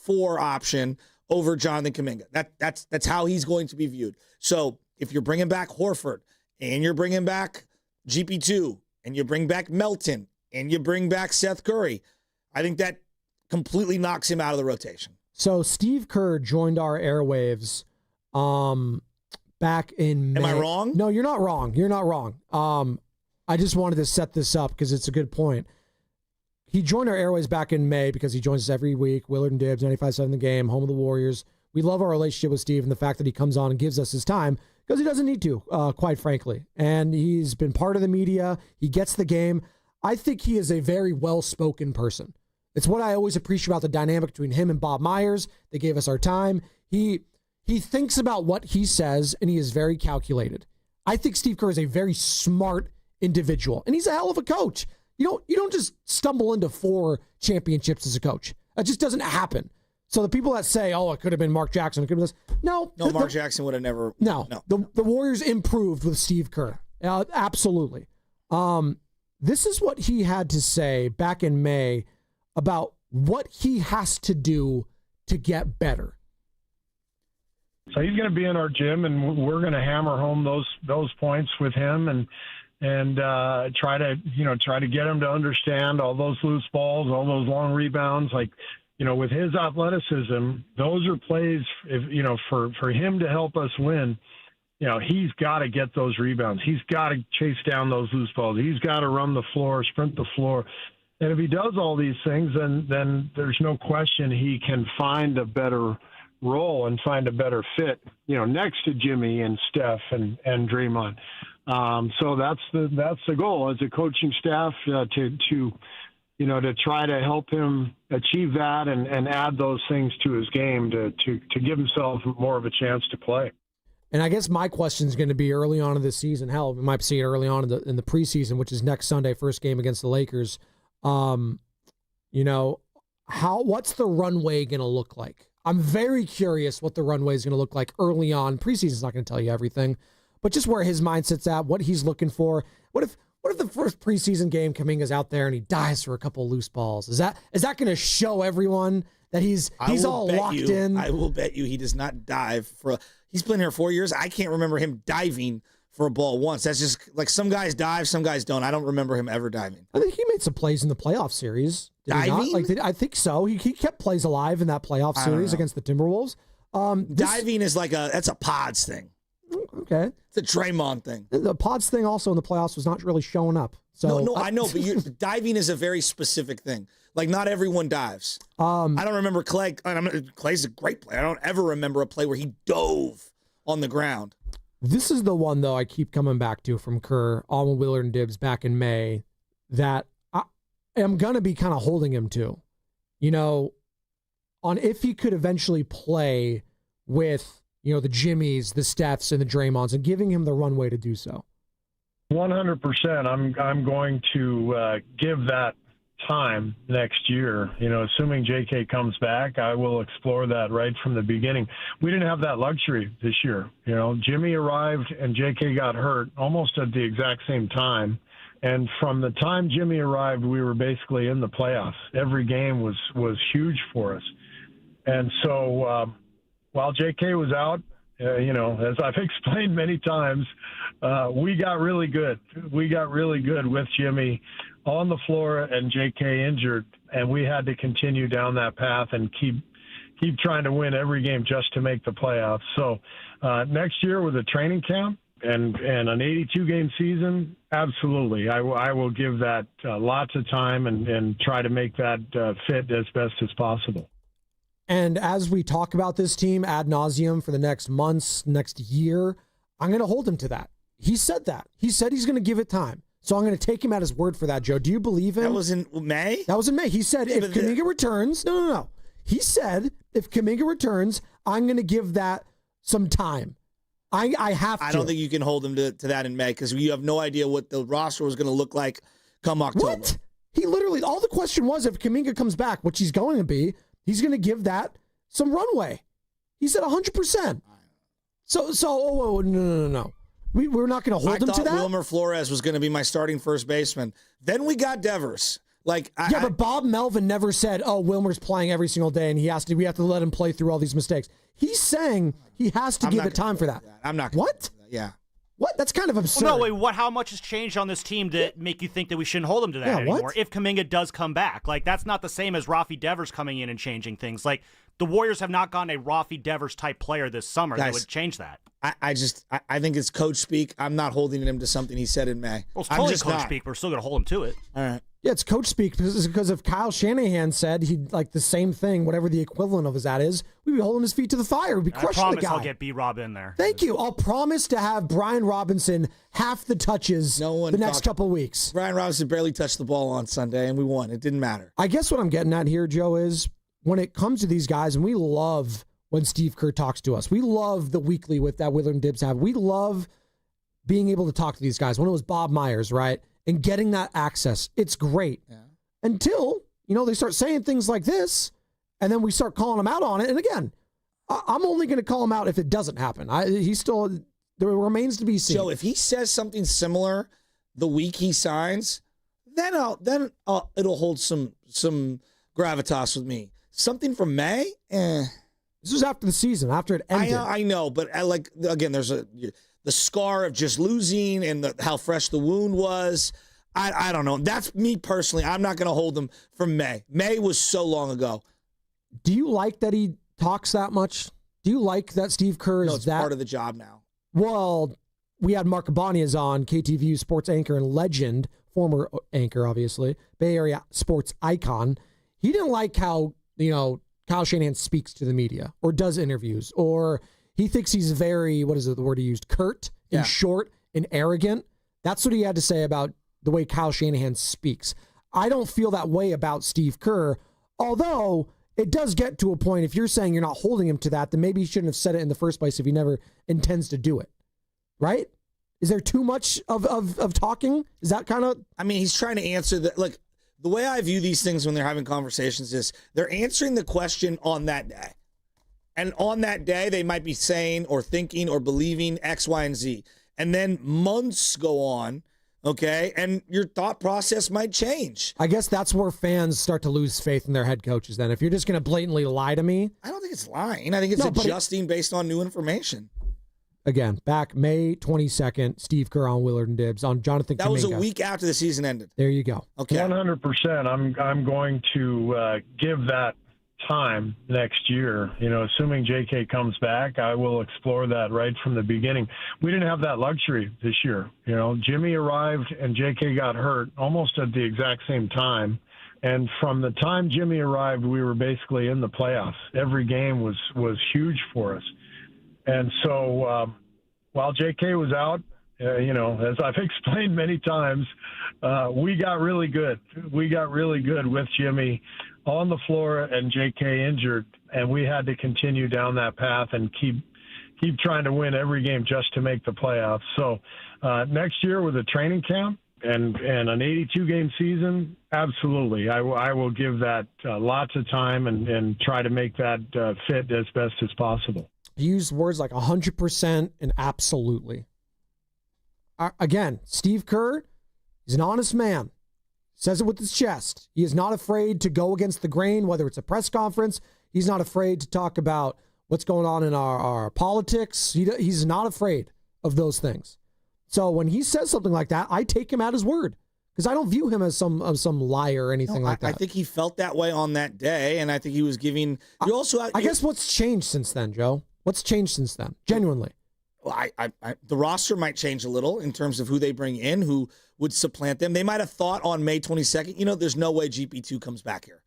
4 option over Jonathan Kaminga. That's how he's going to be viewed. So if you're bringing back Horford and you're bringing back GP2 and you bring back Melton and you bring back Seth Curry, I think that completely knocks him out of the rotation. So Steve Kerr joined our airwaves back in May. Am I wrong? No, you're not wrong. You're not wrong. I just wanted to set this up because it's a good point. He joined our airways back in May because he joins us every week. Willard and Dibs, 95.7 The Game, home of the Warriors. We love our relationship with Steve and the fact that he comes on and gives us his time because he doesn't need to, quite frankly. And he's been part of the media. He gets the game. I think he is a very well-spoken person. It's what I always appreciate about the dynamic between him and Bob Myers. They gave us our time. He thinks about what he says, and he is very calculated. I think Steve Kerr is a very smart individual, and he's a hell of a coach. You don't just stumble into 4 championships as a coach. That just doesn't happen. So the people that say, "Oh, it could have been Mark Jackson," it could have been this. No, Mark Jackson would have never. No. The Warriors improved with Steve Kerr. Absolutely. This is what he had to say back in May about what he has to do to get better. So he's going to be in our gym, and we're going to hammer home those points with him, and try to get him to understand all those loose balls, all those long rebounds. Like, with his athleticism, those are plays. For him to help us win, he's got to get those rebounds. He's got to chase down those loose balls. He's got to run the floor, sprint the floor. And if he does all these things, then there's no question he can find a better role and find a better fit, next to Jimmy and Steph and Draymond. So that's the goal as a coaching staff, to try to help him achieve that and add those things to his game to give himself more of a chance to play. And I guess my question is going to be early on in the season. Hell, we might see it early on in the preseason, which is next Sunday, first game against the Lakers. What's the runway going to look like? I'm very curious what the runway is going to look like early on. Preseason's not going to tell you everything, but just where his mindset's at, what he's looking for. What if the first preseason game Kaminga's out there and he dives for a couple of loose balls? Is that going to show everyone that he's all locked in? I will bet you he does not dive for. He's been here 4 years. I can't remember him diving for a ball once. That's just like some guys dive, some guys don't. I don't remember him ever diving. I think he made some plays in the playoff series. Diving? I think so. He kept plays alive in that playoff series against the Timberwolves. Diving is that's a Pods thing. Okay. It's a Draymond thing. The Pods thing also in the playoffs was not really showing up. So No, I know, but diving is a very specific thing. Like, not everyone dives. I don't remember Clay. Clay's a great player. I don't ever remember a play where he dove on the ground. This is the one, though, I keep coming back to from Kerr on Willard and Dibs back in May that I am going to be kind of holding him to. You know, on if he could eventually play with, you know, the Jimmies, the Stephs, and the Draymonds and giving him the runway to do so. 100%. I'm going to give that time next year. You know, assuming JK comes back, I will explore that right from the beginning. We didn't have that luxury this year. You know, Jimmy arrived and JK got hurt almost at the exact same time. And from the time Jimmy arrived, we were basically in the playoffs. Every game was huge for us. And so while JK was out, you know, as I've explained many times, we got really good. We got really good with Jimmy on the floor and JK injured, and we had to continue down that path and keep trying to win every game just to make the playoffs. So next year with a training camp and an 82-game season, absolutely. I will give that lots of time and try to make that fit as best as possible. And as we talk about this team ad nauseum for the next months, next year, I'm going to hold him to that. He said that. He said he's going to give it time. So I'm going to take him at his word for that, Joe. Do you believe him? That was in May? That was in May. He said if Kaminga returns, no. He said if Kaminga returns, I'm going to give that some time. I have to. I don't think you can hold him to that in May because you have no idea what the roster was going to look like come October. What? He literally, all the question was if Kaminga comes back, which he's going to be, he's going to give that some runway. He said 100%. So no. We're not going to hold him to that? I thought Wilmer Flores was going to be my starting first baseman. Then we got Devers. But Bob Melvin never said, "Oh, Wilmer's playing every single day, and we have to let him play through all these mistakes." He's saying he has to give it time for that. I'm not. What? Yeah. What? That's kind of absurd. Well, no, wait. How much has changed on this team to make you think that we shouldn't hold him to that anymore? What? If Kaminga does come back, like that's not the same as Rafi Devers coming in and changing things. Like the Warriors have not gotten a Rafi Devers type player this summer that would change that. I think it's coach speak. I'm not holding him to something he said in May. Well, it's totally coach speak, but we're still going to hold him to it. All right. Yeah, it's coach speak because if Kyle Shanahan said he'd like the same thing, whatever the equivalent of that is, we'd be holding his feet to the fire. We'd be crushing the guy. I promise I'll get B-Rob in there. Thank you. I'll promise to have Brian Robinson half the touches the next couple weeks. Brian Robinson barely touched the ball on Sunday, and we won. It didn't matter. I guess what I'm getting at here, Joe, is when it comes to these guys, and we love when Steve Kerr talks to us. We love the weekly that Willard and Dibs have. We love being able to talk to these guys. When it was Bob Myers, right, and getting that access, it's great. Yeah. Until, they start saying things like this, and then we start calling them out on it. And again, I'm only going to call him out if it doesn't happen. There remains to be seen. So if he says something similar the week he signs, then it'll hold some gravitas with me. Something from May, This was after the season, after it ended. I know, but again, there's the scar of just losing and how fresh the wound was. I don't know. That's me personally. I'm not going to hold him from May. May was so long ago. Do you like that he talks that much? Do you like that Steve Kerr is part of the job now? Well, we had Mark Abanias on, KTVU sports anchor and legend, former anchor, obviously, Bay Area sports icon. He didn't like how, Kyle Shanahan speaks to the media or does interviews, or he thinks he's very, what is the word he used, curt and short and arrogant. That's what he had to say about the way Kyle Shanahan speaks. I don't feel that way about Steve Kerr, although it does get to a point, if you're saying you're not holding him to that, then maybe he shouldn't have said it in the first place if he never intends to do it. Right? Is there too much of talking? Is that kind of... I mean, he's trying to answer that. Look, the way I view these things when they're having conversations is they're answering the question on that day. And on that day, they might be saying or thinking or believing X, Y, and Z. And then months go on, okay, and your thought process might change. I guess that's where fans start to lose faith in their head coaches then. If you're just going to blatantly lie to me. I don't think it's lying. I think it's adjusting based on new information. Again, back May 22nd, Steve Kerr on Willard and Dibs on Jonathan Kaminga. That was a week after the season ended. There you go. Okay. 100%. I'm going to give that time next year. Assuming JK comes back, I will explore that right from the beginning. We didn't have that luxury this year. Jimmy arrived and JK got hurt almost at the exact same time. And from the time Jimmy arrived, we were basically in the playoffs. Every game was huge for us. And so while JK was out, as I've explained many times, we got really good. We got really good with Jimmy on the floor and JK injured, and we had to continue down that path and keep trying to win every game just to make the playoffs. So next year with a training camp and an 82-game season, absolutely. I will give that lots of time and try to make that fit as best as possible. You use words like 100% and absolutely. Again, Steve Kerr, he's an honest man. Says it with his chest. He is not afraid to go against the grain, whether it's a press conference. He's not afraid to talk about what's going on in our politics. He's not afraid of those things. So when he says something like that, I take him at his word because I don't view him as some liar or anything like that. I think he felt that way on that day, and I think he was giving. I guess what's changed since then, Joe? What's changed since then? Genuinely. Well, the roster might change a little in terms of who they bring in, who would supplant them. They might have thought on May 22nd, there's no way GP2 comes back here.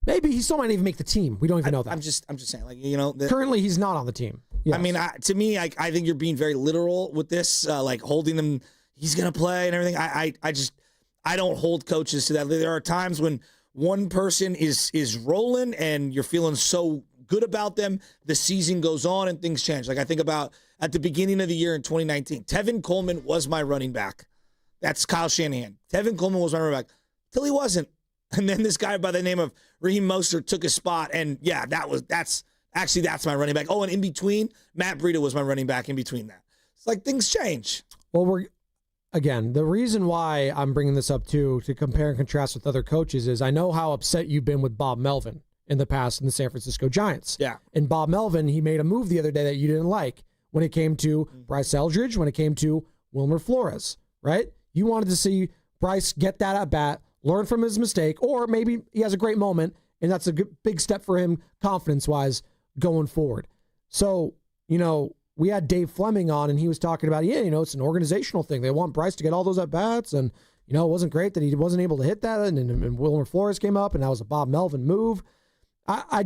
Maybe he still might even make the team. We don't even know that. I'm just saying, currently he's not on the team. Yes. I mean, to me, I think you're being very literal with this, like holding him. He's going to play and everything. I don't hold coaches to that. There are times when one person is rolling and you're feeling so good about them, the season goes on and things change. Like I think about at the beginning of the year in 2019, Tevin Coleman was my running back. That's Kyle Shanahan. Tevin Coleman was my running back till he wasn't. And then this guy by the name of Raheem Mostert took his spot. And yeah, that's my running back. Oh, and in between, Matt Breida was my running back in between that. It's like things change. Well, again, the reason why I'm bringing this up too, to compare and contrast with other coaches is I know how upset you've been with Bob Melvin in the past in the San Francisco Giants. Yeah. And Bob Melvin, he made a move the other day that you didn't like when it came to Bryce Eldridge, when it came to Wilmer Flores, right? You wanted to see Bryce get that at bat, learn from his mistake, or maybe he has a great moment, and that's a big step for him confidence-wise going forward. So, we had Dave Fleming on, and he was talking about, it's an organizational thing. They want Bryce to get all those at-bats, and, it wasn't great that he wasn't able to hit that, and Wilmer Flores came up, and that was a Bob Melvin move. I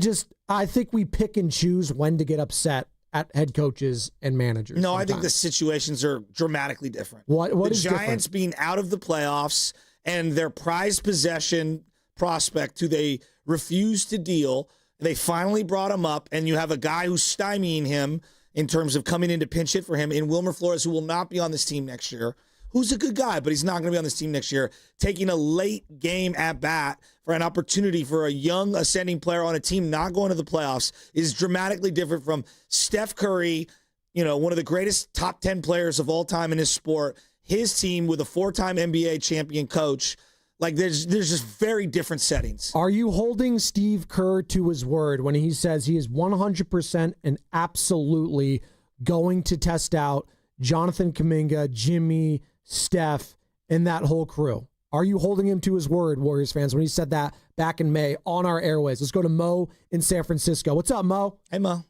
think we pick and choose when to get upset at head coaches and managers. No, sometimes. I think the situations are dramatically different. What the is Giants different? being out of the playoffs and their prized possession prospect who they refused to deal, they finally brought him up, and you have a guy who's stymieing him in terms of coming in to pinch hit for him in Wilmer Flores, who will not be on this team next year, who's a good guy, but he's not going to be on this team next year, taking a late game at bat for an opportunity for a young ascending player on a team not going to the playoffs is dramatically different from Steph Curry, one of the greatest top 10 players of all time in his sport, his team with a 4-time NBA champion coach. Like there's just very different settings. Are you holding Steve Kerr to his word when he says he is 100% and absolutely going to test out Jonathan Kaminga, Jimmy, Steph, and that whole crew? Are you holding him to his word, Warriors fans, when he said that back in May on our airways? Let's go to Mo in San Francisco. What's up, Mo? Hey, Mo.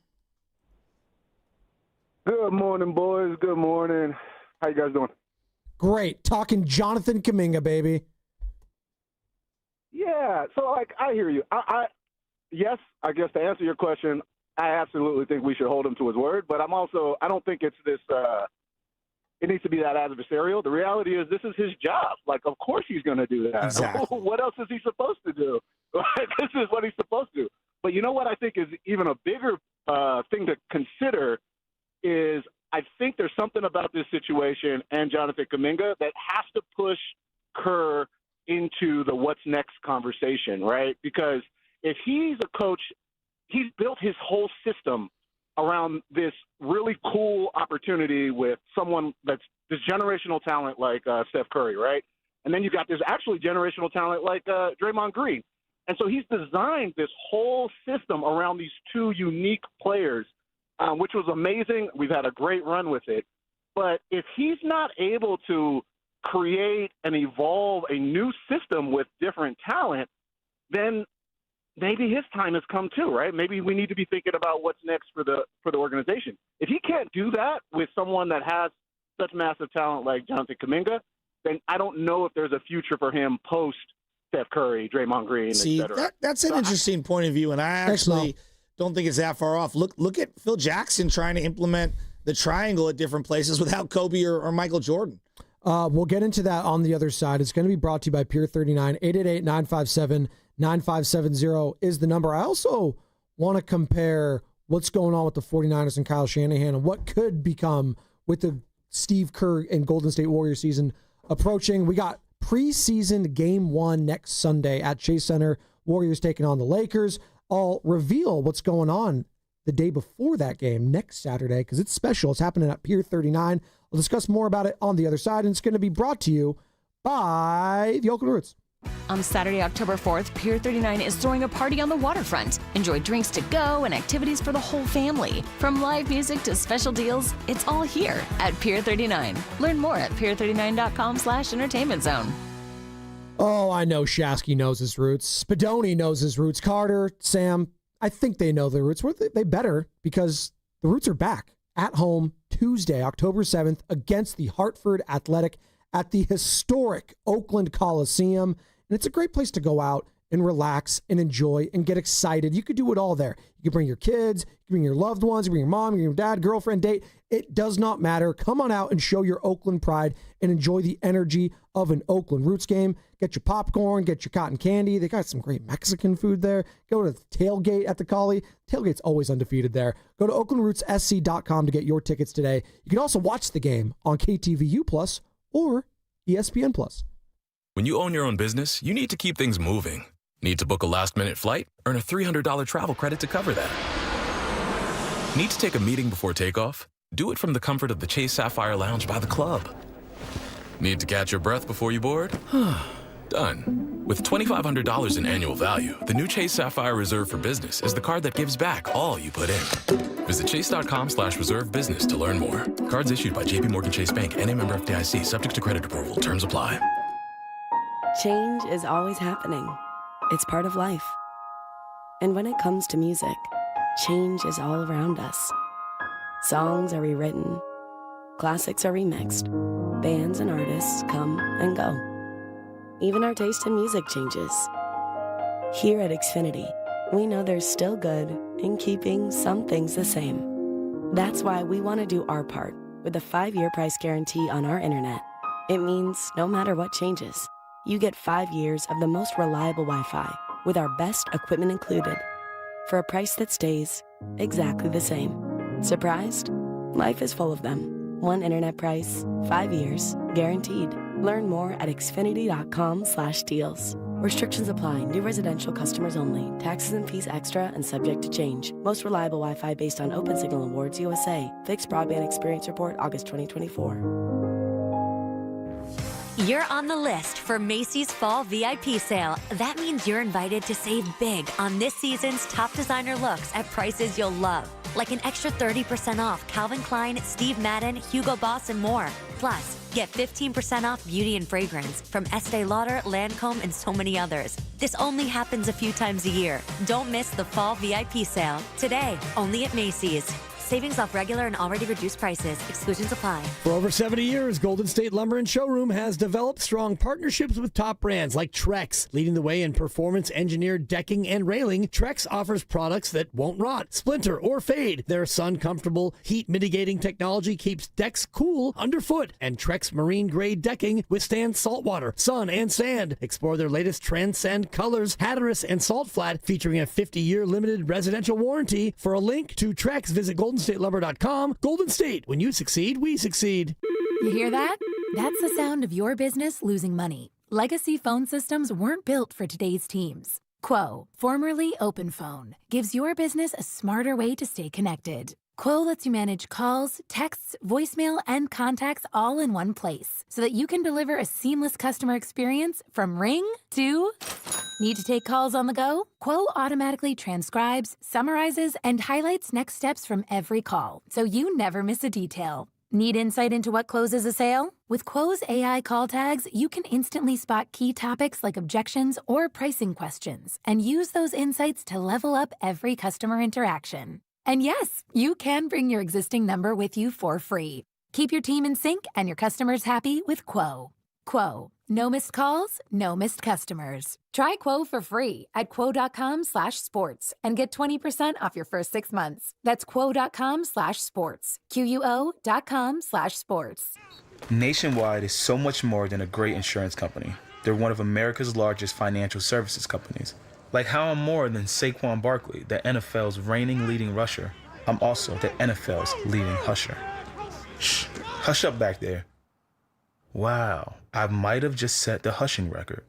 Good morning, boys. Good morning. How you guys doing? Great. Talking Jonathan Kaminga, baby. Yeah, so, I hear you. Yes, I guess to answer your question, I absolutely think we should hold him to his word, but I don't think it's this it needs to be that adversarial. The reality is this is his job. Like, of course he's going to do that. Exactly. What else is he supposed to do? This is what he's supposed to do. But you know what I think is even a bigger thing to consider is I think there's something about this situation and Jonathan Kaminga that has to push Kerr into the what's next conversation, right? Because if he's a coach, he's built his whole system around this really cool opportunity with someone that's this generational talent like Steph Curry, right? And then you got this actually generational talent like Draymond Green. And so he's designed this whole system around these two unique players, which was amazing. We've had a great run with it. But if he's not able to create and evolve a new system with different talent, then maybe his time has come too, right? Maybe we need to be thinking about what's next for the organization. If he can't do that with someone that has such massive talent like Jonathan Kaminga, then I don't know if there's a future for him post Steph Curry, Draymond Green, etc. That's an interesting point of view, and I actually don't think it's that far off. Look at Phil Jackson trying to implement the triangle at different places without Kobe or Michael Jordan. We'll get into that on the other side. It's going to be brought to you by Pier 39. 888-957-9570 is the number. I also want to compare what's going on with the 49ers and Kyle Shanahan and what could become with the Steve Kerr and Golden State Warriors season approaching. We got preseason game 1 next Sunday at Chase Center. Warriors taking on the Lakers. I'll reveal what's going on the day before that game next Saturday because it's special. It's happening at Pier 39. We'll discuss more about it on the other side, and it's going to be brought to you by the Oakland Roots. On Saturday, October 4th, Pier 39 is throwing a party on the waterfront. Enjoy drinks to go and activities for the whole family. From live music to special deals, it's all here at Pier 39. Learn more at pier39.com/entertainment zone. Oh, I know Shasky knows his roots. Spadoni knows his roots. Carter, Sam, I think they know their roots. They better because the Roots are back at home Tuesday, October 7th against the Hartford Athletic at the historic Oakland Coliseum. And it's a great place to go out and relax and enjoy and get excited. You could do it all there. You can bring your kids, you can bring your loved ones, you can bring your mom, your dad, girlfriend, date. It does not matter. Come on out and show your Oakland pride and enjoy the energy of an Oakland Roots game. Get your popcorn, get your cotton candy. They got some great Mexican food there. Go to the tailgate at the Collie. Tailgate's always undefeated there. Go to oaklandrootssc.com to get your tickets today. You can also watch the game on KTVU Plus or ESPN Plus. When you own your own business, you need to keep things moving. Need to book a last-minute flight? Earn a $300 travel credit to cover that. Need to take a meeting before takeoff? Do it from the comfort of the Chase Sapphire Lounge by the club. Need to catch your breath before you board? Done. With $2,500 in annual value, the new Chase Sapphire Reserve for Business is the card that gives back all you put in. Visit chase.com/reserve business to learn more. Cards issued by JPMorgan Chase Bank and a member FDIC, subject to credit approval. Terms apply. Change is always happening. It's part of life. And when it comes to music, change is all around us. Songs are rewritten. Classics are remixed. Bands and artists come and go. Even our taste in music changes. Here at Xfinity, we know there's still good in keeping some things the same. That's why we want to do our part with a 5-year price guarantee on our internet. It means no matter what changes, you get 5 years of the most reliable Wi-Fi with our best equipment included for a price that stays exactly the same. Surprised? Life is full of them. One internet price, 5 years, guaranteed. Learn more at xfinity.com/deals. Restrictions apply. New residential customers only. Taxes and fees extra and subject to change. Most reliable Wi-Fi based on Open Signal Awards USA. Fixed Broadband Experience Report, August 2024. You're on the list for Macy's Fall VIP Sale. That means you're invited to save big on this season's top designer looks at prices you'll love. Like an extra 30% off Calvin Klein, Steve Madden, Hugo Boss, and more. Plus, get 15% off beauty and fragrance from Estee Lauder, Lancome, and so many others. This only happens a few times a year. Don't miss the Fall VIP Sale. Today, only at Macy's. Savings off regular and already reduced prices. Exclusions apply. For over 70 years, Golden State Lumber and Showroom has developed strong partnerships with top brands like Trex. Leading the way in performance-engineered decking and railing, Trex offers products that won't rot, splinter, or fade. Their sun-comfortable, heat-mitigating technology keeps decks cool underfoot, and Trex marine-grade decking withstands saltwater, sun, and sand. Explore their latest Transcend colors, Hatteras and Salt Flat, featuring a 50-year limited residential warranty. For a link to Trex, visit GoldenStateLumber.com. Golden State, when you succeed, we succeed. You hear that? That's the sound of your business losing money. Legacy phone systems weren't built for today's teams. Quo, formerly OpenPhone, gives your business a smarter way to stay connected. Quo lets you manage calls, texts, voicemail, and contacts all in one place so that you can deliver a seamless customer experience from ring to... Need to take calls on the go? Quo automatically transcribes, summarizes, and highlights next steps from every call, so you never miss a detail. Need insight into what closes a sale? With Quo's AI call tags, you can instantly spot key topics like objections or pricing questions and use those insights to level up every customer interaction. And yes, you can bring your existing number with you for free. Keep your team in sync and your customers happy with Quo. Quo. No missed calls, no missed customers. Try Quo for free at quo.com/sports and get 20% off your first 6 months. That's quo.com/sports. QUO.com/sports. Nationwide is so much more than a great insurance company. They're one of America's largest financial services companies. Like how I'm more than Saquon Barkley, the NFL's reigning leading rusher. I'm also the NFL's leading husher. Shh, hush up back there. Wow, I might have just set the hushing record.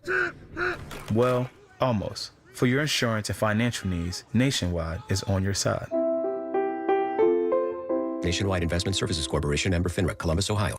Well, almost. For your insurance and financial needs, Nationwide is on your side. Nationwide Investment Services Corporation, member FINRA, Columbus, Ohio.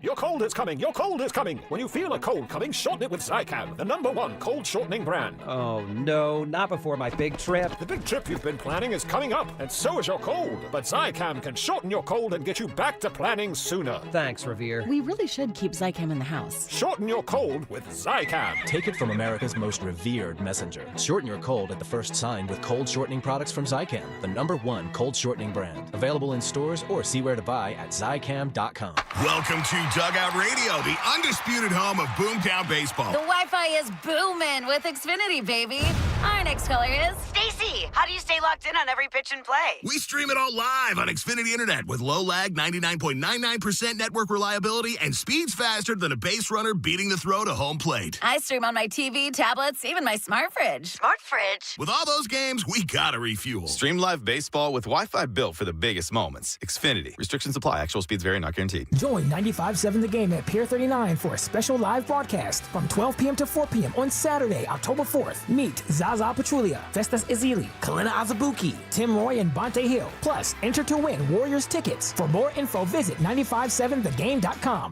Your cold is coming. Your cold is coming. When you feel a cold coming, shorten it with Zicam, the #1 cold shortening brand. Oh, no, not before my big trip. The big trip you've been planning is coming up, and so is your cold. But Zicam can shorten your cold and get you back to planning sooner. Thanks, Revere. We really should keep Zicam in the house. Shorten your cold with Zicam. Take it from America's most revered messenger. Shorten your cold at the first sign with cold shortening products from Zicam, the #1 cold shortening brand. Available in stores or see where to buy at Zicam.com. Welcome to Dugout Radio, the undisputed home of Boomtown baseball. The Wi-Fi is booming with Xfinity, baby. Our next caller is Stacy. How do you stay locked in on every pitch and play? We stream it all live on Xfinity Internet with low lag, 99.99% network reliability, and speeds faster than a base runner beating the throw to home plate. I stream on my TV, tablets, even my smart fridge. Smart fridge? With all those games, we gotta refuel. Stream live baseball with Wi-Fi built for the biggest moments. Xfinity. Restrictions apply. Actual speeds vary, not guaranteed. Join 95.7 The Game at Pier 39 for a special live broadcast from 12 p.m. to 4 p.m. on Saturday, October 4th. Meet Zaza Pachulia, Festus Ezeli, Kalina Azubuike, Tim Roy, and Bonte Hill. Plus, enter to win Warriors tickets. For more info, visit 957thegame.com.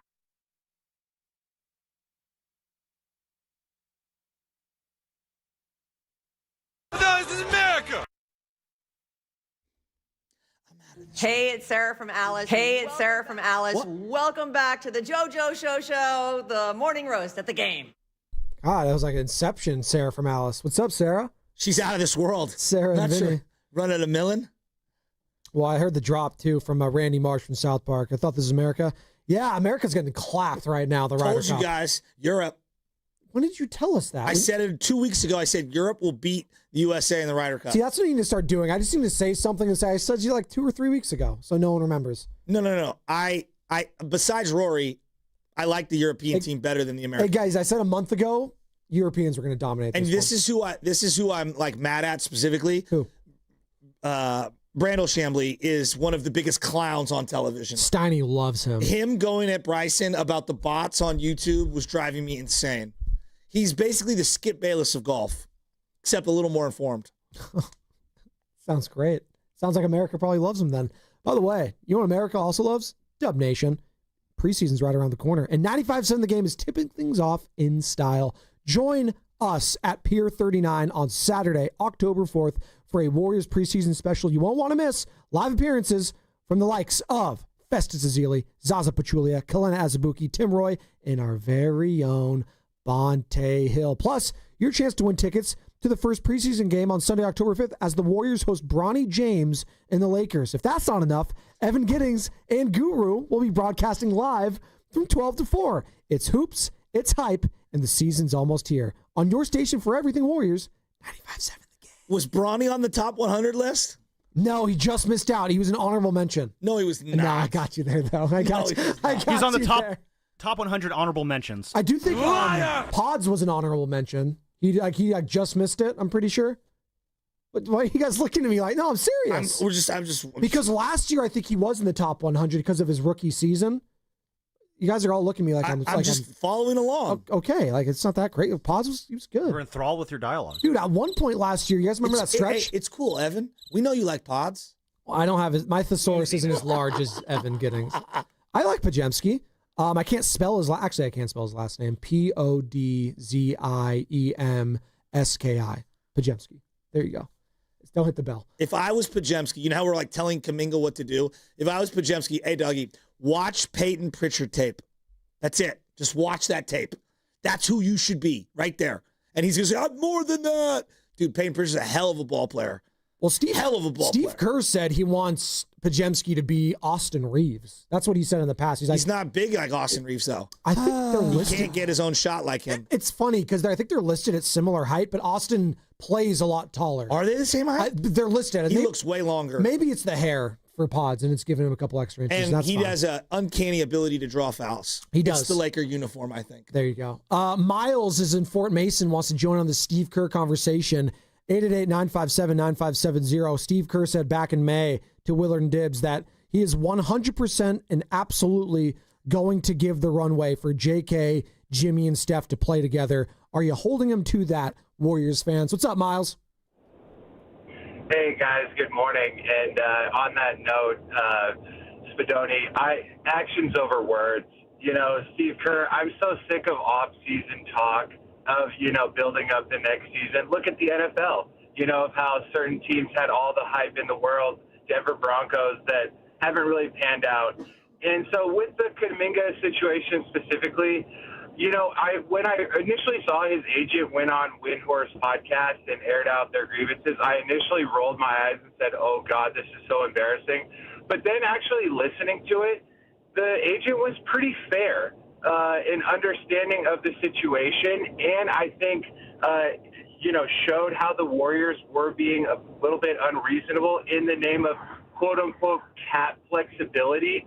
This is America! Hey, it's Sarah from Alice. Welcome back to the JoJo Show, the morning roast at the game. God, that was like Inception, Sarah from Alice. What's up, Sarah? She's out of this world. Sarah and Vinny. Running a million? Well, I heard the drop, too, from Randy Marsh from South Park. I thought this is America. Yeah, America's getting clapped right now, the Ryder Told you Cup. guys, Europe. When did you tell us that? I said it 2 weeks ago. I said Europe will beat the USA in the Ryder Cup. See, that's what you need to start doing. I just need to say something and say, I said you like 2 or 3 weeks ago, so no one remembers. No. I besides Rory, I like the European team better than the American. Hey, guys, I said a month ago, Europeans were going to dominate and this this is who I'm like mad at specifically. Who? Brandel Chambly is one of the biggest clowns on television. Steiny loves him. Him going at Bryson about the bots on YouTube was driving me insane. He's basically the Skip Bayless of golf, except a little more informed. Sounds great. Sounds like America probably loves him then. By the way, you know what America also loves? Dub Nation. Preseason's right around the corner. And 95.7 The Game is tipping things off in style. Join us at Pier 39 on Saturday, October 4th, for a Warriors preseason special you won't want to miss. Live appearances from the likes of Festus Ezeli, Zaza Pachulia, Kalina Azubuike, Tim Roy, and our very own Bonte Hill. Plus, your chance to win tickets to the first preseason game on Sunday, October 5th, as the Warriors host Bronny James and the Lakers. If that's not enough, Evan Giddings and Guru will be broadcasting live from 12 to 4. It's hoops, it's hype, and the season's almost here. On your station for everything Warriors, 95.7 The Game. Was Bronny on the top 100 list? No, he just missed out. He was an honorable mention. No, he was not. No, I got you there, though. I got you. He's on the there. top 100 honorable mentions. I do think Pods was an honorable mention. He just missed it, I'm pretty sure. But why are you guys looking at me like, no, I'm serious. I'm just because last year I think he was in the top 100 because of his rookie season. You guys are all looking at me like I'm just following along. Okay, like it's not that great. Pods he was good. You're enthralled with your dialogue. Dude, at one point last year, you guys remember that stretch? It's cool, Evan. We know you like Pods. Well, I don't have my thesaurus isn't as large as Evan Giddings. I like Pajemski. I can't spell his actually I can't spell his last name. Podziemski. Pajemski. There you go. Don't hit the bell. If I was Pajemski, you know how we're like telling Kaminga what to do? If I was Pajemski, hey Dougie, watch Peyton Pritchard tape. That's it. Just watch that tape. That's who you should be right there. And he's going to say, I'm more than that. Dude, Peyton Pritchard's a hell of a ball player. Well, Steve Kerr said he wants Pajemski to be Austin Reeves. That's what he said in the past. He's not big like Austin Reeves, though. I think they're listed. He can't get his own shot like him. It's funny because I think they're listed at similar height, but Austin plays a lot taller. Are they the same height? They're listed. He looks way longer. Maybe it's the hair for Pods, and it's giving him a couple extra inches. And he has an uncanny ability to draw fouls. He does. It's the Laker uniform, I think. There you go. Miles is in Fort Mason, wants to join on the Steve Kerr conversation. 888-957-9570. Steve Kerr said back in May to Willard Dibs that he is 100% and absolutely going to give the runway for JK, Jimmy, and Steph to play together. Are you holding him to that, Warriors fans? What's up, Miles? Hey, guys. Good morning. And on that note, Spadoni, actions over words. Steve Kerr, I'm so sick of off-season talk of, building up the next season. Look at the NFL, of how certain teams had all the hype in the world, Denver Broncos, that haven't really panned out. And so with the Kaminga situation specifically, when I initially saw his agent went on Windhorse podcast and aired out their grievances, I initially rolled my eyes and said, oh, God, this is so embarrassing. But then actually listening to it, the agent was pretty fair in understanding of the situation, and I think, showed how the Warriors were being a little bit unreasonable in the name of quote-unquote cap flexibility.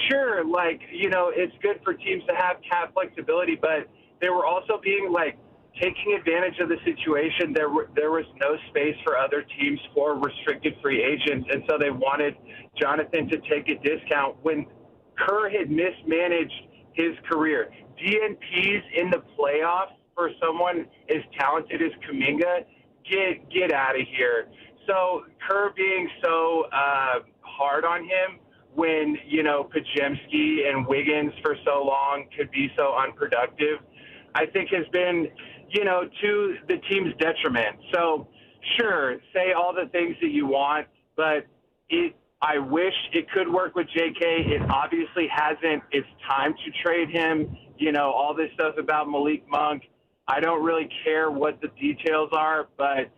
Sure, it's good for teams to have cap flexibility, but they were also being, taking advantage of the situation. There was no space for other teams for restricted free agents, and so they wanted Jonathan to take a discount when Kerr had mismanaged his career. DNPs in the playoffs for someone as talented as Kaminga, get out of here. So Kerr being so hard on him when, Pajemski and Wiggins for so long could be so unproductive, I think has been, to the team's detriment. So sure, say all the things that you want, but I wish it could work with JK. It obviously hasn't. It's time to trade him. All this stuff about Malik Monk, I don't really care what the details are, but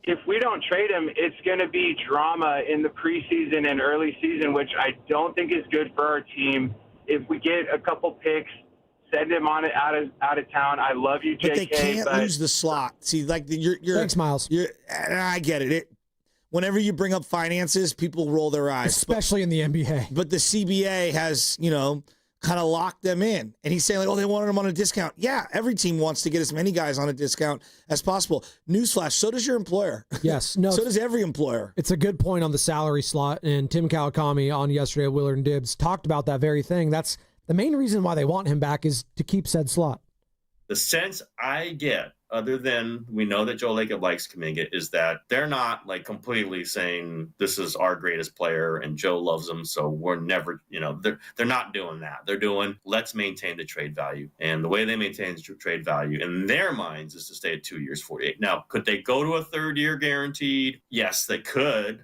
if we don't trade him, it's going to be drama in the preseason and early season, which I don't think is good for our team. If we get a couple picks, send him on it out of town. I love you, JK. But they can't lose the slot. See, you're thanks, Miles. I get it. Whenever you bring up finances, people roll their eyes. Especially in the NBA. But the CBA has, kind of locked them in. And he's saying, they wanted him on a discount. Yeah, every team wants to get as many guys on a discount as possible. Newsflash, so does your employer. Yes. No. So does every employer. It's a good point on the salary slot. And Tim Kawakami on yesterday at Willard Dibs talked about that very thing. That's the main reason why they want him back is to keep said slot. The sense I get, other than we know that Joe Lacob likes Kaminga, is that they're not completely saying this is our greatest player and Joe loves him, so we're never, they're not doing that. They're doing, let's maintain the trade value. And the way they maintain the trade value in their minds is to stay at 2 years, 48. Now, could they go to a third year guaranteed? Yes, they could.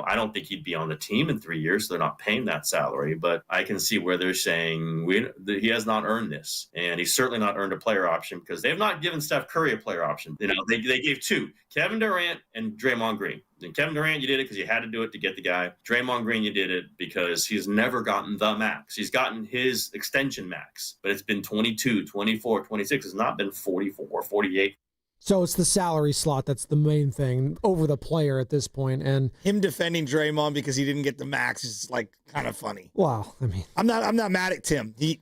I don't think he'd be on the team in 3 years, so they're not paying that salary. But I can see where they're saying he has not earned this. And he's certainly not earned a player option because they have not given Steph Curry a player option. They gave two, Kevin Durant and Draymond Green. And Kevin Durant, you did it because you had to do it to get the guy. Draymond Green, you did it because he's never gotten the max. He's gotten his extension max, but it's been 22, 24, 26. It's not been 44, 48. So it's the salary slot that's the main thing over the player at this point. And him defending Draymond because he didn't get the max is kind of funny. Wow, I mean, I'm not mad at Tim. He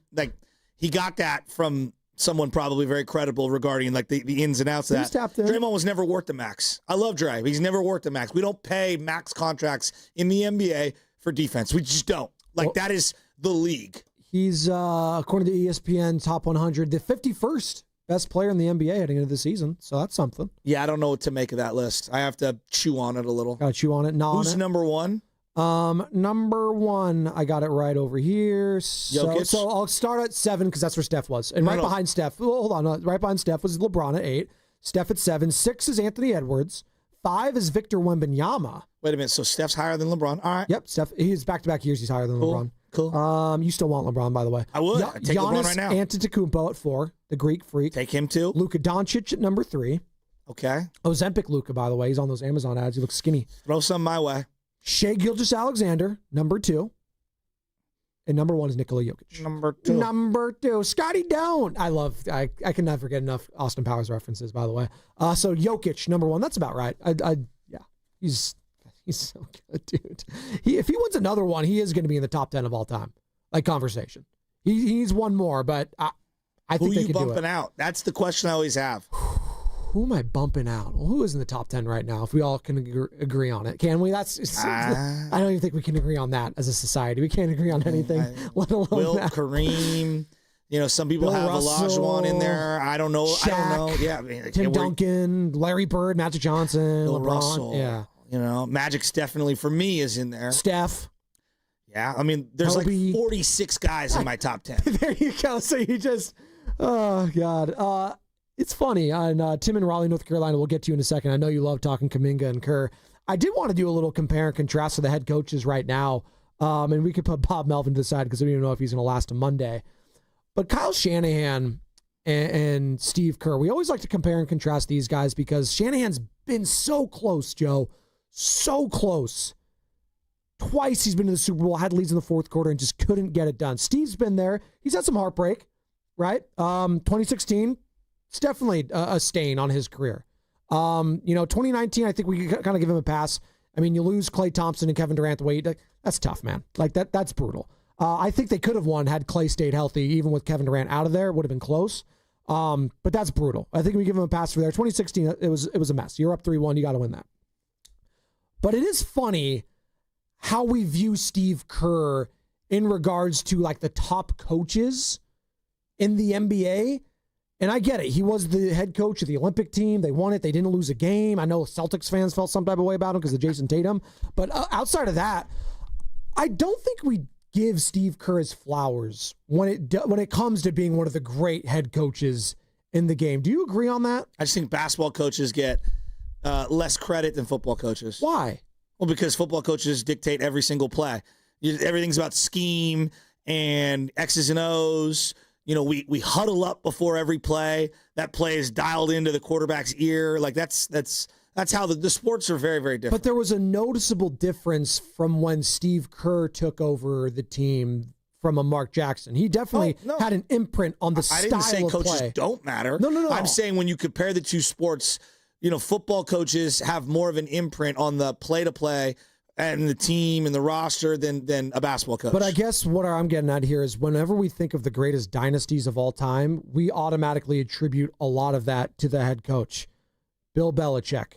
got that from someone probably very credible regarding the ins and outs of that. Draymond was never worth the max. I love Dre, but he's never worth the max. We don't pay max contracts in the NBA for defense. We just don't. That is the league. He's according to ESPN Top 100, the 51st. Best player in the NBA heading into the season, so that's something. Yeah, I don't know what to make of that list. I have to chew on it a little. Got to chew on it. Who's number one? Number one, I got it right over here. Jokic? So I'll start at 7 because that's where Steph was. And behind Steph, hold on, right behind Steph was LeBron at 8. Steph at 7. 6 is Anthony Edwards. 5 is Victor Wembanyama. Wait a minute, so Steph's higher than LeBron? All right. Yep, Steph. He's back-to-back years. He's higher than LeBron. Cool. You still want LeBron, by the way. I would. I'd take LeBron right now. Antetokounmpo at 4, the Greek freak. Take him too. Luka Doncic at number 3. Okay. Ozempic Luka, by the way. He's on those Amazon ads. He looks skinny. Throw some my way. Shai Gilgeous-Alexander, number 2. And number 1 is Nikola Jokic. Number 2. Scotty Down. I can never get enough Austin Powers references, by the way. So Jokic, number 1. That's about right. Yeah. He's so good, dude. If he wins another one, he is going to be in the top 10 of all time. Like conversation. He's one more, but I think they could do it. Who you bumping out? That's the question I always have. Who am I bumping out? Well, who is in the top 10 right now? If we all can agree on it, can we? I don't even think we can agree on that as a society. We can't agree on anything, let alone Will, that. Kareem. Some people Bill have Russell, Olajuwon in there. I don't know. Shaq, I don't know. Yeah, Tim Duncan, Larry Bird, Magic Johnson, Bill LeBron. Russell. Yeah, Magic's definitely for me is in there. Steph. Yeah, I mean, there's Kobe. like 46 guys in my top 10. There you go. So you just, oh God. It's funny. On Tim in Raleigh, North Carolina, we'll get to you in a second. I know you love talking Kaminga and Kerr. I did want to do a little compare and contrast to the head coaches right now. And we could put Bob Melvin to the side because we don't even know if he's going to last a Monday. But Kyle Shanahan and Steve Kerr, we always like to compare and contrast these guys because Shanahan's been so close, Joe. So close. Twice he's been to the Super Bowl, had leads in the fourth quarter, and just couldn't get it done. Steve's been there. He's had some heartbreak, right? 2016, it's definitely a stain on his career. 2019, I think we kind of give him a pass. I mean, you lose Klay Thompson and Kevin Durant the way that's tough, man. Like that's brutal. I think they could have won had Klay stayed healthy, even with Kevin Durant out of there. It would have been close. But that's brutal. I think we give him a pass for there. 2016, it was a mess. You're up 3-1. You got to win that. But it is funny how we view Steve Kerr in regards to like the top coaches in the NBA. And I get it. He was the head coach of the Olympic team. They won it. They didn't lose a game. I know Celtics fans felt some type of way about him because of Jason Tatum. But outside of that, I don't think we give Steve Kerr his flowers when it comes to being one of the great head coaches in the game. Do you agree on that? I just think basketball coaches get less credit than football coaches. Why? Well, because football coaches dictate every single play. Everything's about scheme and X's and O's. We huddle up before every play. That play is dialed into the quarterback's ear. Like that's how the sports are very, very different. But there was a noticeable difference from when Steve Kerr took over the team from a Mark Jackson. He definitely had an imprint on the style of play. I didn't say coaches don't matter. No. I'm saying when you compare the two sports, football coaches have more of an imprint on the play-to-play and the team and the roster than a basketball coach. But I guess what I'm getting at here is whenever we think of the greatest dynasties of all time, we automatically attribute a lot of that to the head coach. Bill Belichick,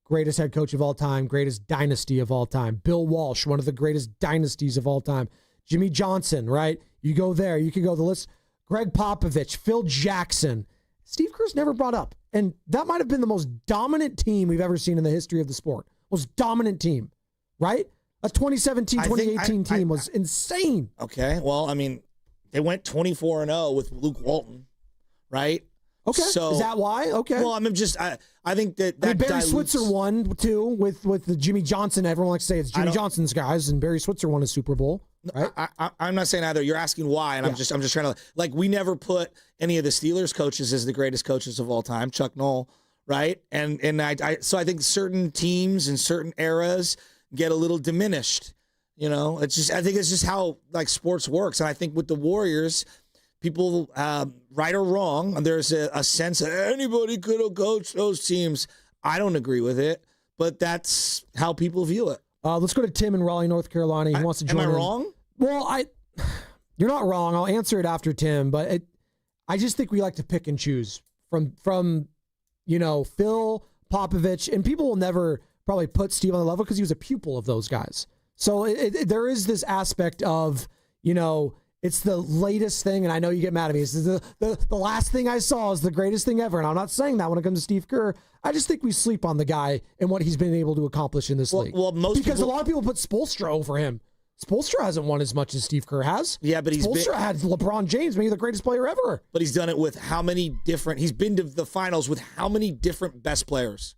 greatest head coach of all time, greatest dynasty of all time. Bill Walsh, one of the greatest dynasties of all time. Jimmy Johnson, right? You go there. You could go the list. Greg Popovich, Phil Jackson. Steve Kerr's never brought up. And that might have been the most dominant team we've ever seen in the history of the sport. Most dominant team, right? A 2017-2018 team was insane. Okay, well, I mean, they went 24-0 with Luke Walton, right? Okay, so, is that why? Okay. Well, I think that Barry Switzer won, too, with the Jimmy Johnson. Everyone likes to say it's Jimmy Johnson's guys, and Barry Switzer won a Super Bowl. Right? I'm not saying either. You're asking why, and I'm just trying to we never put any of the Steelers coaches as the greatest coaches of all time. Chuck Noll, right? And so I think certain teams and certain eras get a little diminished. I think it's just how sports works. And I think with the Warriors, people, right or wrong, there's a sense that anybody could have coached those teams. I don't agree with it, but that's how people view it. Let's go to Tim in Raleigh, North Carolina. He wants to join. Am I wrong? Well, you're not wrong. I'll answer it after Tim, but I just think we like to pick and choose from Phil, Popovich, and people will never probably put Steve on the level because he was a pupil of those guys. So there is this aspect of, it's the latest thing, and I know you get mad at me. It's the last thing I saw is the greatest thing ever, and I'm not saying that when it comes to Steve Kerr. I just think we sleep on the guy and what he's been able to accomplish in this league. Well, because a lot of people put Spoelstra over him. Spoelstra hasn't won as much as Steve Kerr has. Yeah, but Spoelstra had LeBron James, maybe the greatest player ever. But he's done it with how many different? He's been to the finals with how many different best players?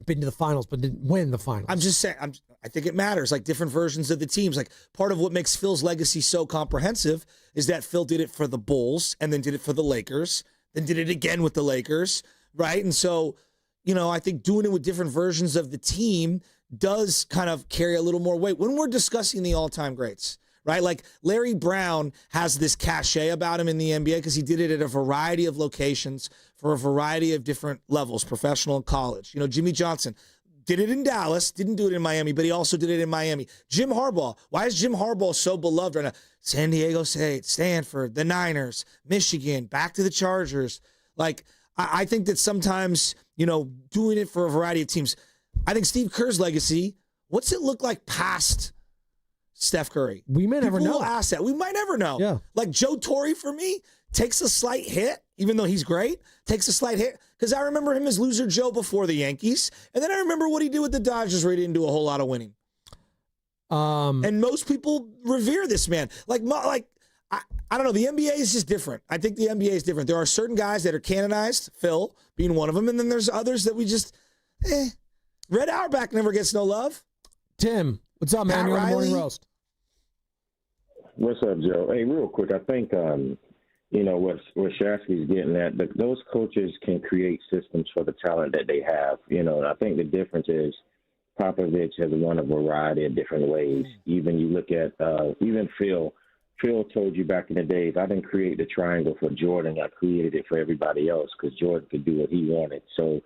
been to the finals, but didn't win the finals. I'm just saying, I think it matters, like different versions of the teams. Like part of what makes Phil's legacy so comprehensive is that Phil did it for the Bulls and then did it for the Lakers, then did it again with the Lakers, right? And so, I think doing it with different versions of the team does kind of carry a little more weight when we're discussing the all-time greats, right? Like Larry Brown has this cachet about him in the NBA because he did it at a variety of locations for a variety of different levels, professional and college. Jimmy Johnson did it in Dallas, didn't do it in Miami, but he also did it in Miami. Jim Harbaugh, why is Jim Harbaugh so beloved right now? San Diego State, Stanford, the Niners, Michigan, back to the Chargers. Like, I think that sometimes, doing it for a variety of teams. I think Steve Kerr's legacy, what's it look like past Steph Curry? We may never know. People will ask that. We might never know. Yeah. Like Joe Torre for me takes a slight hit, even though he's great, takes a slight hit. Because I remember him as Loser Joe before the Yankees. And then I remember what he did with the Dodgers where he didn't do a whole lot of winning. And most people revere this man. I don't know. The NBA is just different. I think the NBA is different. There are certain guys that are canonized, Phil being one of them. And then there's others that we just, Red Auerbach never gets no love. Tim, what's up, man? You're on the Morning Roast. What's up, Joe? Hey, real quick, I think, what Shasky's getting at, those coaches can create systems for the talent that they have. I think the difference is Popovich has won a variety of different ways. Even you look at, even Phil told you back in the days, I didn't create the triangle for Jordan. I created it for everybody else because Jordan could do what he wanted. So,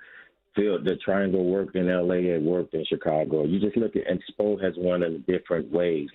Phil, the triangle worked in L.A., it worked in Chicago. You just look at, and Spo has won in different ways.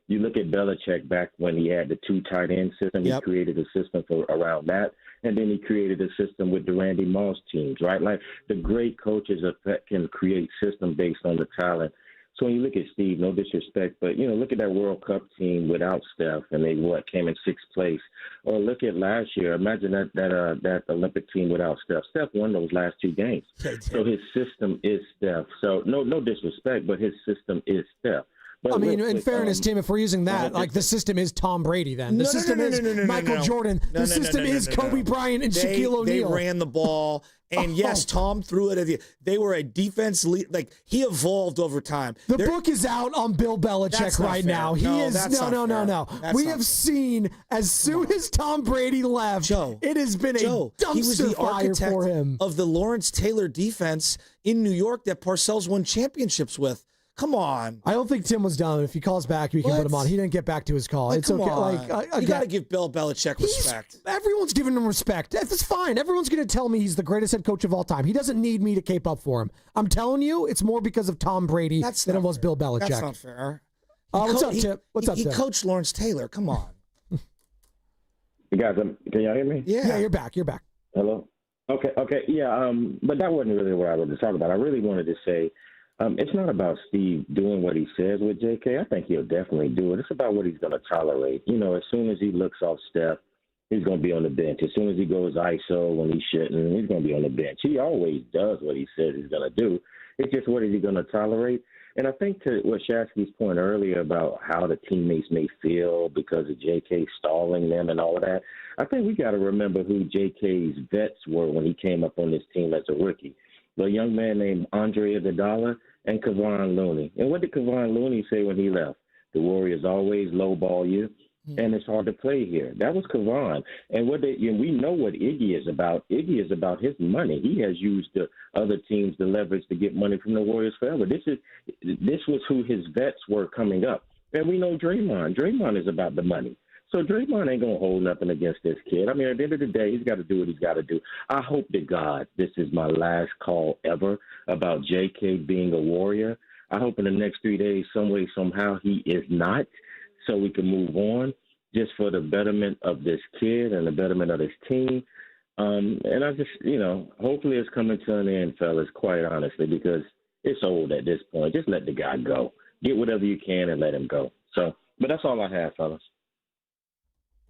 You look at Belichick back when he had the 2 tight end system. He created a system around that, and then he created a system with the Randy Moss teams, right? Like the great coaches can create system based on the talent. So when you look at Steve, no disrespect, but look at that World Cup team without Steph, and they came in 6th place. Or look at last year. Imagine that Olympic team without Steph. Steph won those last 2 games. So his system is Steph. So no disrespect, but his system is Steph. But in fairness, Tim, if we're using that, the system is Tom Brady then. The system is Michael Jordan. The system is Kobe Bryant and Shaquille O'Neal. They ran the ball. And yes, Tom threw it. They were a defense lead. Like, he evolved over time. The book is out on Bill Belichick right now. No. We have seen, as soon as Tom Brady left, it has been a dumpster he was the fire architect for him. of the Lawrence Taylor defense in New York that Parcells won championships with. Come on. I don't think Tim was done. If he calls back, we can put him on. He didn't get back to his call. It's okay. You got to give Bill Belichick respect. Everyone's giving him respect. That's fine. Everyone's going to tell me he's the greatest head coach of all time. He doesn't need me to cape up for him. I'm telling you, it's more because of Tom Brady than it was Bill Belichick. That's not fair. What's up, Tim? What's up, Tim? Tim? He coached Lawrence Taylor. Come on. You guys, can y'all hear me? Yeah, you're back. You're back. Hello? Okay. Yeah, but that wasn't really what I wanted to talk about. I really wanted to say, it's not about Steve doing what he says with JK. I think he'll definitely do it. It's about what he's going to tolerate. As soon as he looks off Steph, he's going to be on the bench. As soon as he goes ISO when he shouldn't, he's going to be on the bench. He always does what he says he's going to do. It's just what is he going to tolerate? And I think to what Shasky's point earlier about how the teammates may feel because of JK stalling them and all of that, I think we got to remember who JK's vets were when he came up on this team as a rookie. The young man named Andre Iguodala and Kevon Looney. And what did Kevon Looney say when he left? The Warriors always lowball you, and it's hard to play here. That was Kevon. And we know what Iggy is about. Iggy is about his money. He has used the other teams to leverage to get money from the Warriors forever. This was who his vets were coming up. And we know Draymond. Draymond is about the money. So Draymond ain't going to hold nothing against this kid. I mean, at the end of the day, he's got to do what he's got to do. I hope to God this is my last call ever about JK being a Warrior. I hope in the next 3 days, some way, somehow, he is not, so we can move on just for the betterment of this kid and the betterment of this team. And I just, hopefully it's coming to an end, fellas, quite honestly, because it's old at this point. Just let the guy go. Get whatever you can and let him go. So, but that's all I have, fellas.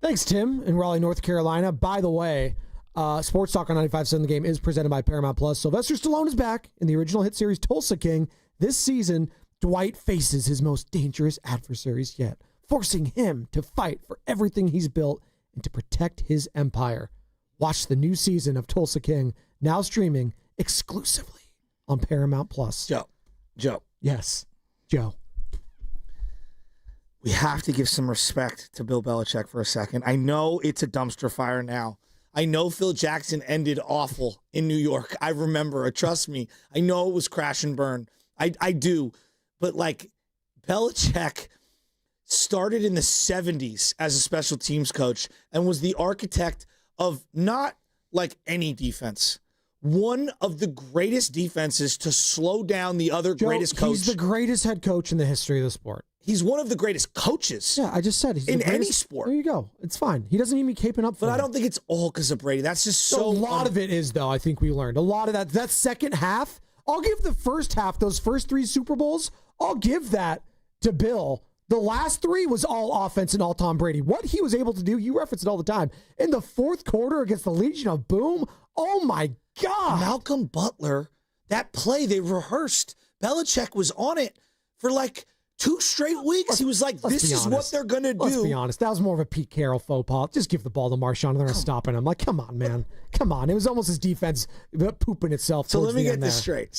Thanks, Tim, in Raleigh, North Carolina. By the way, Sports Talk on 95.7 The Game is presented by Paramount Plus. Sylvester Stallone is back in the original hit series Tulsa King. This season, Dwight faces his most dangerous adversaries yet, forcing him to fight for everything he's built and to protect his empire. Watch the new season of Tulsa King, now streaming exclusively on Paramount Plus. Joe. Yes, Joe. We have to give some respect to Bill Belichick for a second. I know it's a dumpster fire now. I know Phil Jackson ended awful in New York. I remember it. Trust me. I know it was crash and burn. I do. But, like, Belichick started in the 70s as a special teams coach and was the architect of not, like, any defense. One of the greatest defenses to slow down the other greatest coach. He's the greatest head coach in the history of the sport. He's one of the greatest coaches. Yeah, I just said he's in any sport. There you go. It's fine. He doesn't even caping up for But him. I don't think it's all because of Brady. That's just so... A lot of it is, though, I think we learned. A lot of that second half, I'll give the first half, those first 3 Super Bowls, I'll give that to Bill. The last 3 was all offense and all Tom Brady. What he was able to do, you reference it all the time. In the fourth quarter against the Legion of Boom, oh my God. Malcolm Butler, that play they rehearsed. Belichick was on it for like 2 straight weeks. He was like, this is what they're going to do. Let's be honest. That was more of a Pete Carroll faux pas. Just give the ball to Marshawn and they're not stopping him. Like, come on, man. Come on. It was almost his defense pooping itself. So let me get this straight.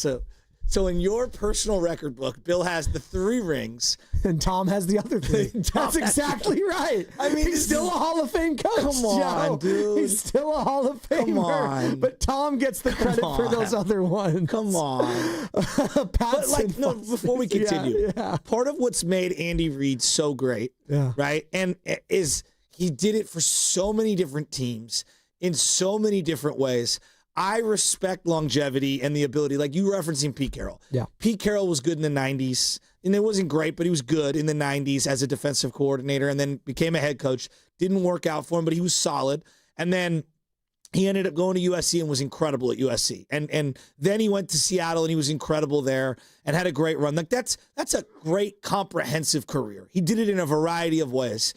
So in your personal record book, Bill has the 3 rings. And Tom has the other 3. That's exactly right. I mean, he's still a Hall of Fame coach. Come on, dude. He's still a Hall of Famer. Come on. But Tom gets the credit for those other ones. Come on. But like, no, before we continue, part of what's made Andy Reid so great, right, and is he did it for so many different teams in so many different ways. I respect longevity and the ability, like you referencing Pete Carroll. Yeah. Pete Carroll was good in the 90s, and it wasn't great, but he was good in the 90s as a defensive coordinator and then became a head coach. Didn't work out for him, but he was solid. And then he ended up going to USC and was incredible at USC. And then he went to Seattle and he was incredible there and had a great run. Like that's a great comprehensive career. He did it in a variety of ways.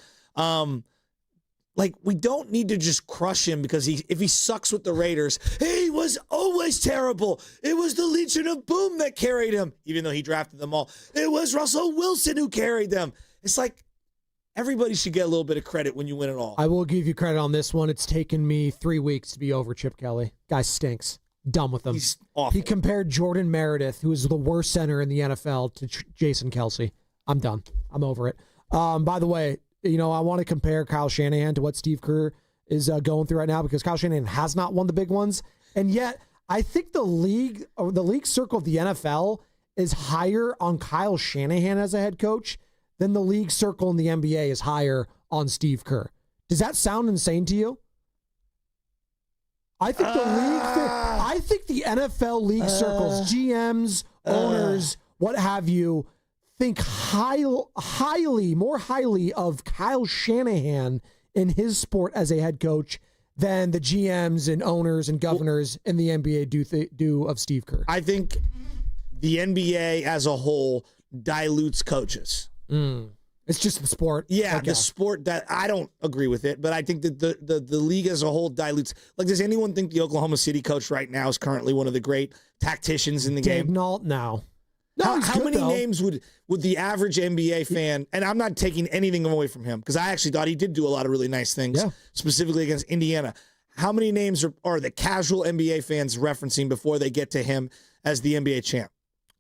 Like, we don't need to just crush him because if he sucks with the Raiders, he was always terrible. It was the Legion of Boom that carried him, even though he drafted them all. It was Russell Wilson who carried them. It's like everybody should get a little bit of credit when you win it all. I will give you credit on this one. It's taken me 3 weeks to be over Chip Kelly. Guy stinks. Done with him. He's awful. He compared Jordan Meredith, who is the worst center in the NFL, to Jason Kelsey. I'm done. I'm over it. By the way, you know, I want to compare Kyle Shanahan to what Steve Kerr is going through right now because Kyle Shanahan has not won the big ones. And yet, I think the league circle of the NFL is higher on Kyle Shanahan as a head coach than the league circle in the NBA is higher on Steve Kerr. Does that sound insane to you? I think I think the NFL league circles, GMs, owners, what have you, think more highly of Kyle Shanahan in his sport as a head coach than the GMs and owners and governors in the NBA do of Steve Kerr. I think the NBA as a whole dilutes coaches. It's just the sport. Yeah, the sport that I don't agree with it, but I think that the league as a whole dilutes. Like, does anyone think the Oklahoma City coach right now is currently one of the great tacticians in the game? Dave Nault, no. How many names would the average NBA fan, and I'm not taking anything away from him, because I actually thought he did do a lot of really nice things, specifically against Indiana. How many names are the casual NBA fans referencing before they get to him as the NBA champ?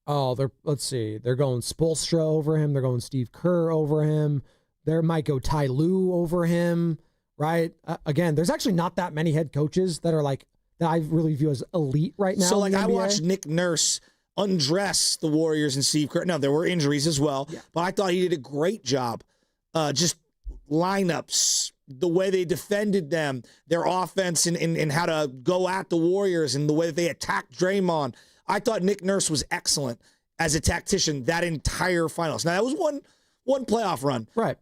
Oh, let's see. They're going Spoelstra over him. They're going Steve Kerr over him. There might go Ty Lue over him, right? Again, there's actually not that many head coaches that are like, that I really view as elite right now. So, like, in the I NBA. watched Nick Nurse undress the Warriors and Steve Kerr. Now, there were injuries as well, but I thought he did a great job. Just lineups, the way they defended them, their offense and how to go at the Warriors and the way that they attacked Draymond. I thought Nick Nurse was excellent as a tactician that entire finals. Now, that was one playoff run. Right.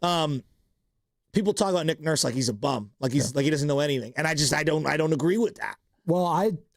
People talk about Nick Nurse like he's a bum, like he doesn't know anything. And I don't agree with that. Well,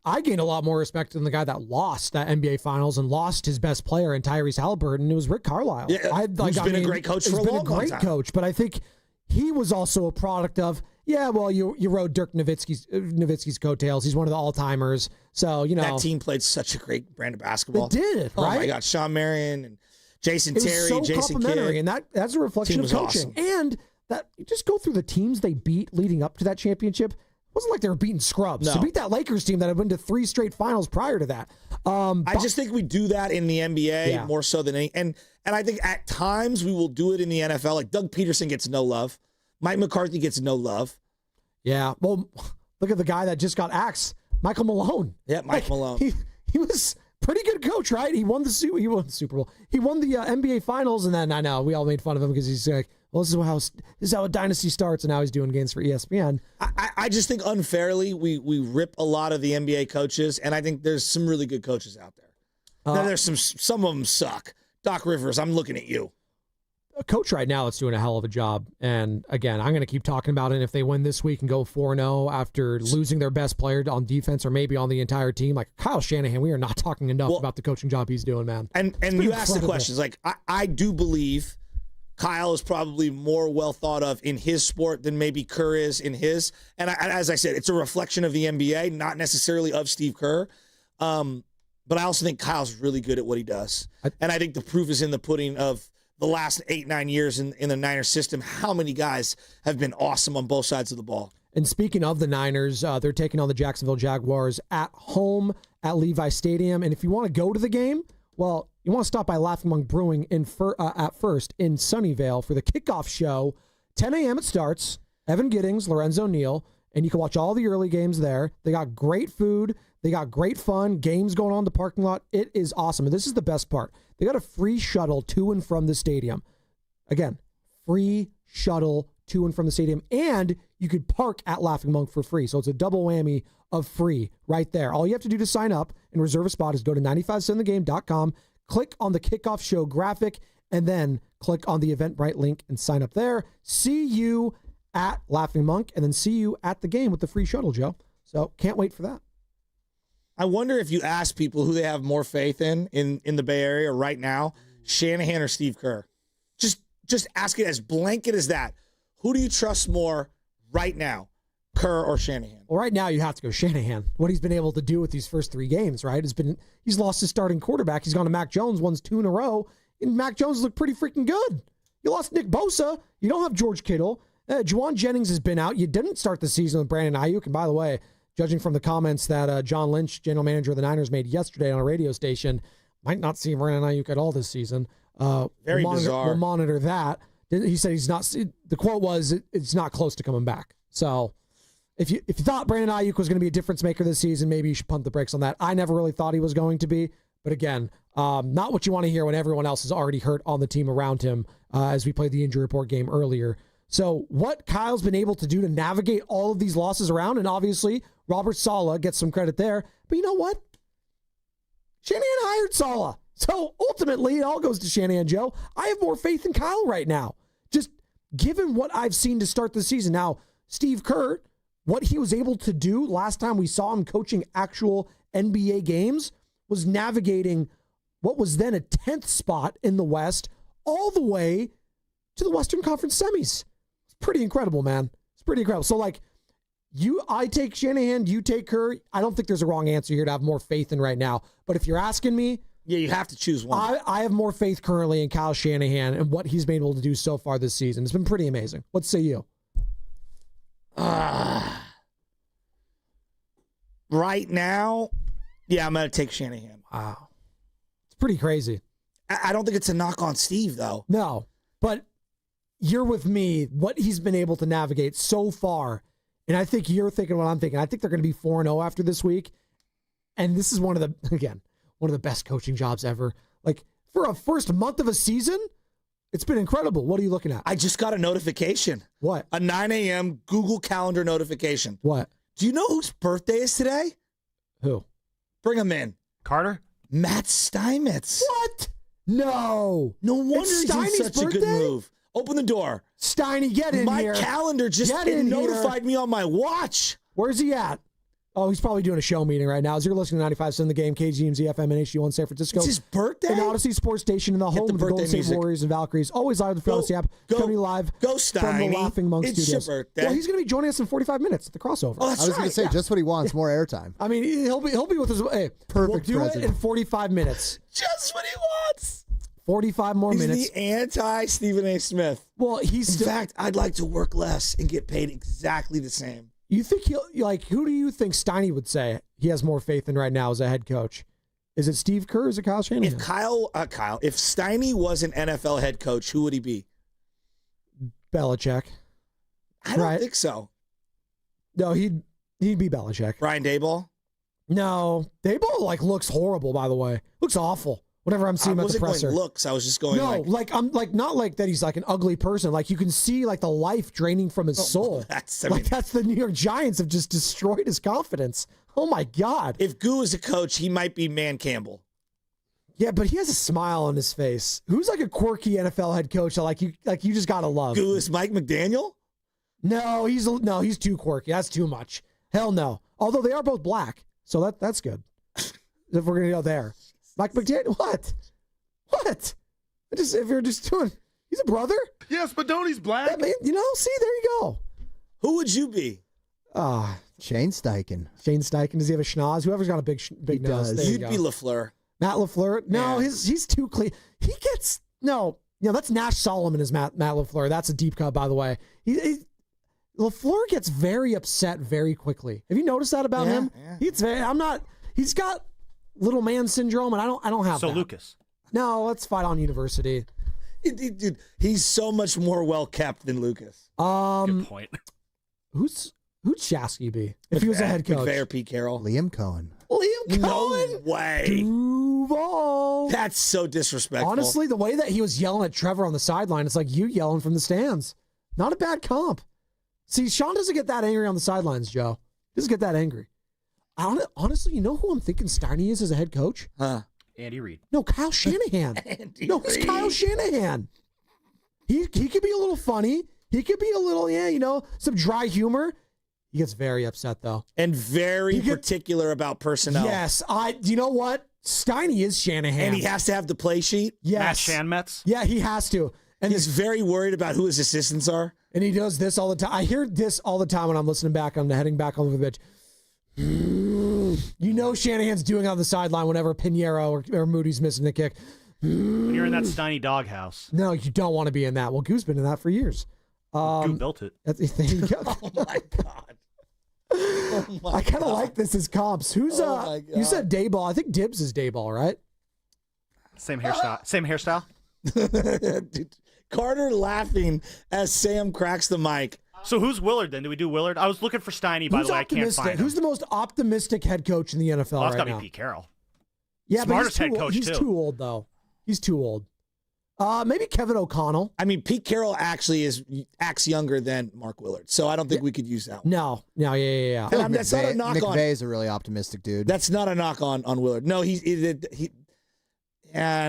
I gained a lot more respect than the guy that lost that NBA Finals and lost his best player in Tyrese Halliburton. It was Rick Carlisle. Yeah, who's been a great coach for a long time. He's been a great coach, but I think he was also a product of, you rode Dirk Nowitzki's coattails. He's one of the all-timers. So, you know. That team played such a great brand of basketball. It did, right? Oh, my God. Sean Marion and Jason Terry, so Jason Kidd. And that's a reflection of coaching. Awesome. And that, just go through the teams they beat leading up to that championship. wasn't like they were beating scrubs. No. To beat that Lakers team that had been to 3 straight finals prior to that. I just think we do that in the NBA more so than any. And I think at times we will do it in the NFL. Like Doug Peterson gets no love. Mike McCarthy gets no love. Yeah. Well, look at the guy that just got axed, Michael Malone. Yeah, Mike Malone. He was pretty good coach, right? He won the Super Bowl. He won the NBA Finals, and then I know we all made fun of him because he's like, well, this is how a dynasty starts, and now he's doing games for ESPN. I just think unfairly we rip a lot of the NBA coaches, and I think there's some really good coaches out there. Now, there's some of them suck. Doc Rivers, I'm looking at you. A coach right now that's doing a hell of a job, and again, I'm going to keep talking about it. If they win this week and go 4-0 after losing their best player on defense or maybe on the entire team, like Kyle Shanahan, we are not talking enough about the coaching job he's doing, man. And you asked the questions. Like I do believe Kyle is probably more well thought of in his sport than maybe Kerr is in his. And as I said, it's a reflection of the NBA, not necessarily of Steve Kerr. But I also think Kyle's really good at what he does. And I think the proof is in the pudding of the last 8-9 years in the Niners system. How many guys have been awesome on both sides of the ball? And speaking of the Niners, they're taking on the Jacksonville Jaguars at home at Levi Stadium. And if you want to go to the game, well, you want to stop by Laughing Monk Brewing at first in Sunnyvale for the kickoff show. 10 a.m. it starts. Evan Giddings, Lorenzo Neal, and you can watch all the early games there. They got great food. They got great fun. Games going on in the parking lot. It is awesome. And this is the best part. They got a free shuttle to and from the stadium. Again, free shuttle to and from the stadium. And you could park at Laughing Monk for free. So it's a double whammy of free right there. All you have to do to sign up and reserve a spot is go to 957thegame.com, click on the kickoff show graphic, and then click on the Eventbrite link and sign up there. See you at Laughing Monk, and then see you at the game with the free shuttle, Joe. So can't wait for that. I wonder if you ask people who they have more faith in the Bay Area right now, Shanahan or Steve Kerr. Just ask it as blanket as that. Who do you trust more right now, Kerr or Shanahan? Well, right now you have to go Shanahan. What he's been able to do with these first 3 games, right? He's lost his starting quarterback. He's gone to Mac Jones, won 2 in a row, and Mac Jones looked pretty freaking good. You lost Nick Bosa. You don't have George Kittle. Juwan Jennings has been out. You didn't start the season with Brandon Ayuk, and by the way, judging from the comments that John Lynch, general manager of the Niners, made yesterday on a radio station, might not see Brandon Ayuk at all this season. Very bizarre. We'll monitor that. He said he's not. The quote was, "It's not close to coming back." So, if you thought Brandon Ayuk was going to be a difference maker this season, maybe you should pump the brakes on that. I never really thought he was going to be, but again, not what you want to hear when everyone else is already hurt on the team around him. As we played the injury report game earlier. So what Kyle's been able to do to navigate all of these losses around, and obviously Robert Saleh gets some credit there. But you know what? Shanahan hired Saleh. So ultimately, it all goes to Shanahan, Joe. I have more faith in Kyle right now. Just given what I've seen to start the season. Now, Steve Kerr, what he was able to do last time we saw him coaching actual NBA games was navigating what was then a 10th spot in the West all the way to the Western Conference semis. It's pretty incredible, man. It's pretty incredible. So, like, I take Shanahan, you take Kerr. I don't think there's a wrong answer here to have more faith in right now. But if you're asking me, yeah, you have to choose one. I have more faith currently in Kyle Shanahan and what he's been able to do so far this season. It's been pretty amazing. What say you? Right now, yeah, I'm going to take Shanahan. Wow. It's pretty crazy. I don't think it's a knock on Steve, though. No, but you're with me. What he's been able to navigate so far, and I think you're thinking what I'm thinking. I think they're going to be 4-0 after this week, and this is one of the best coaching jobs ever. Like, for a first month of a season, it's been incredible. What are you looking at? I just got a notification. What? A 9 a.m. Google Calendar notification. What? Do you know whose birthday is today? Who? Bring him in. Carter? Matt Steinmetz. What? No. No wonder he's in such a good move. Open the door. Steiny, get in here. My calendar just notified me on my watch. Where's he at? Oh, he's probably doing a show meeting right now. As you're listening to 95.7 The Game, KGMZ FM and HD1 San Francisco. It's his birthday? An Odyssey Sports Station in the home of the Golden State Warriors and Valkyries. Always live with the Fantasy app. Coming live from the Laughing Monk Studios. It's your birthday. Well, he's going to be joining us in 45 minutes at the crossover. Oh, that's I was going to say, just what he wants, more airtime. I mean, he'll be with us. Hey, perfect we'll do president. it in 45 minutes. Just what he wants. 45 more minutes. He's the anti-Stephen A. Smith. Well, In fact, I'd like to work less and get paid exactly the same. You think who do you think Steiny would say he has more faith in right now as a head coach? Is it Steve Kerr or is it Kyle Shanahan? If Steiny was an NFL head coach, who would he be? Belichick. I don't think so. No, he'd be Belichick. Brian Daboll? No. Daboll looks horrible, by the way. Looks awful. Whenever I'm seeing him at the presser. Going looks. I was just going I'm not like that he's like an ugly person. Like you can see the life draining from his soul. That's the New York Giants have just destroyed his confidence. Oh my God. If Goo is a coach, he might be Man Campbell. Yeah, but he has a smile on his face. Who's like a quirky NFL head coach that you just gotta love? Goo is Mike McDaniel? No, he's too quirky. That's too much. Hell no. Although they are both black, so that's good. If we're gonna go there. Mike McDaniel, what? If you're just doing, he's a brother? Yes, but he's black. Yeah, man, see, there you go. Who would you be? Shane Steichen. Shane Steichen, does he have a schnoz? Whoever's got a big nose. You'd be LaFleur. Matt LaFleur? No, he's too clean. He gets, that's Nash Solomon is Matt LaFleur. That's a deep cut, by the way. LaFleur gets very upset very quickly. Have you noticed that about him? Yeah. He's got little man syndrome, and I don't have that. So Lucas. No, let's fight on university. Dude, he's so much more well kept than Lucas. Good point. Who'd Shasky be if he was a head coach? McVay or Pete Carroll? Liam Cohen. No way. Duval. That's so disrespectful. Honestly, the way that he was yelling at Trevor on the sideline, it's like you yelling from the stands. Not a bad comp. See, Sean doesn't get that angry on the sidelines, Joe. He doesn't get that angry. Honestly, you know who I'm thinking Steiny is as a head coach? Andy Reid. No, Kyle Shanahan. It's Kyle Shanahan. He could be a little funny. He could be a little, some dry humor. He gets very upset, though. And very particular about personnel. Yes. You know what? Steiny is Shanahan. And he has to have the play sheet. Yes. Matt Shanmetz. Yeah, he has to. And he's very worried about who his assistants are. And he does this all the time. I hear this all the time when I'm listening back. I'm heading back over the bench. Shanahan's doing on the sideline whenever Pinheiro or Moody's missing the kick. When you're in that Steiny doghouse. No, you don't want to be in that. Well, Goo's been in that for years. Goo built it. There you go. Oh, my God. I kind of like this as comps. Who's you said Dayball. I think Dibs is Dayball, right? Same hairstyle. Dude, Carter laughing as Sam cracks the mic. So who's Willard then? Do we do Willard? I was looking for Steiny, by the way. I can't find him. Who's the most optimistic head coach in the NFL right now? It's got to be Pete Carroll. Yeah, smartest but head coach, he's too old, though. He's too old. Maybe Kevin O'Connell. I mean, Pete Carroll actually acts younger than Mark Willard, so I don't think we could use that one. No, yeah. That's not a knock on. McVay's a really optimistic dude. That's not a knock on Willard. No, I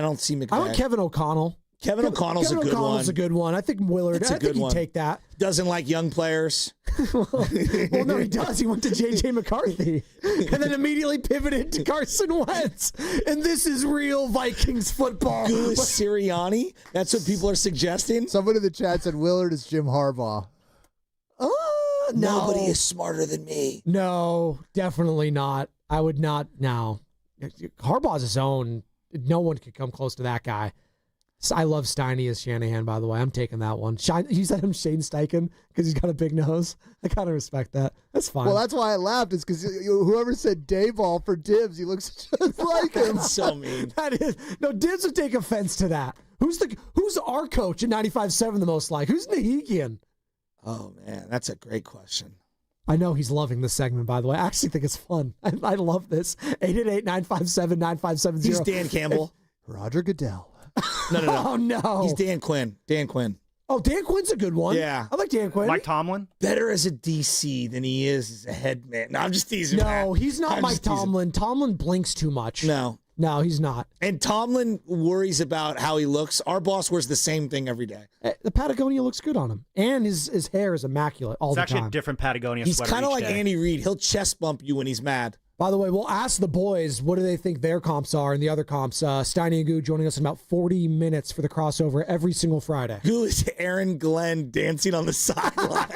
don't see McVay. I want Kevin O'Connell. Kevin O'Connell's a good one. I think Willard. I think he'd take that. Doesn't like young players. well, no, he does. He went to J.J. McCarthy and then immediately pivoted to Carson Wentz. And this is real Vikings football. Goose Sirianni? That's what people are suggesting? Someone in the chat said Willard is Jim Harbaugh. No. Nobody is smarter than me. No, definitely not. I would not now. Harbaugh's his own. No one could come close to that guy. I love Steiny as Shanahan, by the way. I'm taking that one. You said him Shane Steichen because he's got a big nose. I kind of respect that. That's fine. Well, that's why I laughed. Is because whoever said Dayball for Dibs, he looks just like him. That's so mean. That is. No, Dibs would take offense to that. Who's our coach at 95.7 the most like? Who's Nahigian? Oh, man, that's a great question. I know he's loving this segment, by the way. I actually think it's fun. I love this. 888-957-9570. He's Dan Campbell. Roger Goodell. No. Oh, no. He's Dan Quinn. Oh, Dan Quinn's a good one. Yeah. I like Dan Quinn. Mike Tomlin? Better as a DC than he is as a head man. No, I'm just teasing. No, he's not Mike Tomlin. Tomlin blinks too much. No, he's not. And Tomlin worries about how he looks. Our boss wears the same thing every day. The Patagonia looks good on him. And his hair is immaculate all the time. It's actually a different Patagonia he's sweater. He's kind of like day. Andy Reid. He'll chest bump you when he's mad. By the way, we'll ask the boys what do they think their comps are and the other comps. Steiny and Goo joining us in about 40 minutes for the crossover every single Friday. Goo is Aaron Glenn dancing on the sideline.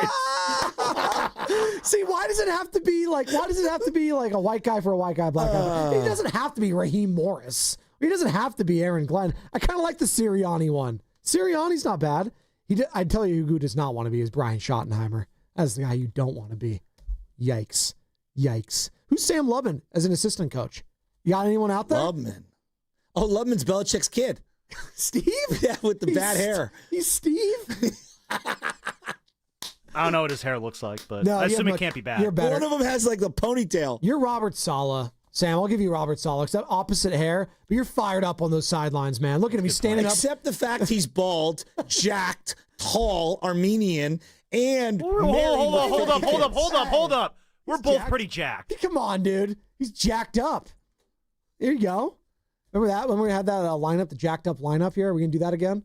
See, why does it have to be like a white guy for a white guy, black guy? He doesn't have to be Raheem Morris. He doesn't have to be Aaron Glenn. I kind of like the Sirianni one. Sirianni's not bad. I'd tell you who Goo does not want to be is Brian Schottenheimer. That's the guy you don't want to be. Yikes. Who's Sam Lubman as an assistant coach? You got anyone out there? Lubman. Oh, Lubman's Belichick's kid. Steve? Yeah, with the bad hair. He's Steve? I don't know what his hair looks like, but I assume it can't be bad. You're better. One of them has like the ponytail. You're Robert Saleh. Sam, I'll give you Robert Saleh. Except opposite hair, but you're fired up on those sidelines, man. Look at him. He's standing up. Except the fact he's bald, jacked, tall, Armenian, and Hold up. We're both pretty jacked. Come on, dude. He's jacked up. There you go. Remember that when we had that lineup, the jacked up lineup here? Are we gonna do that again?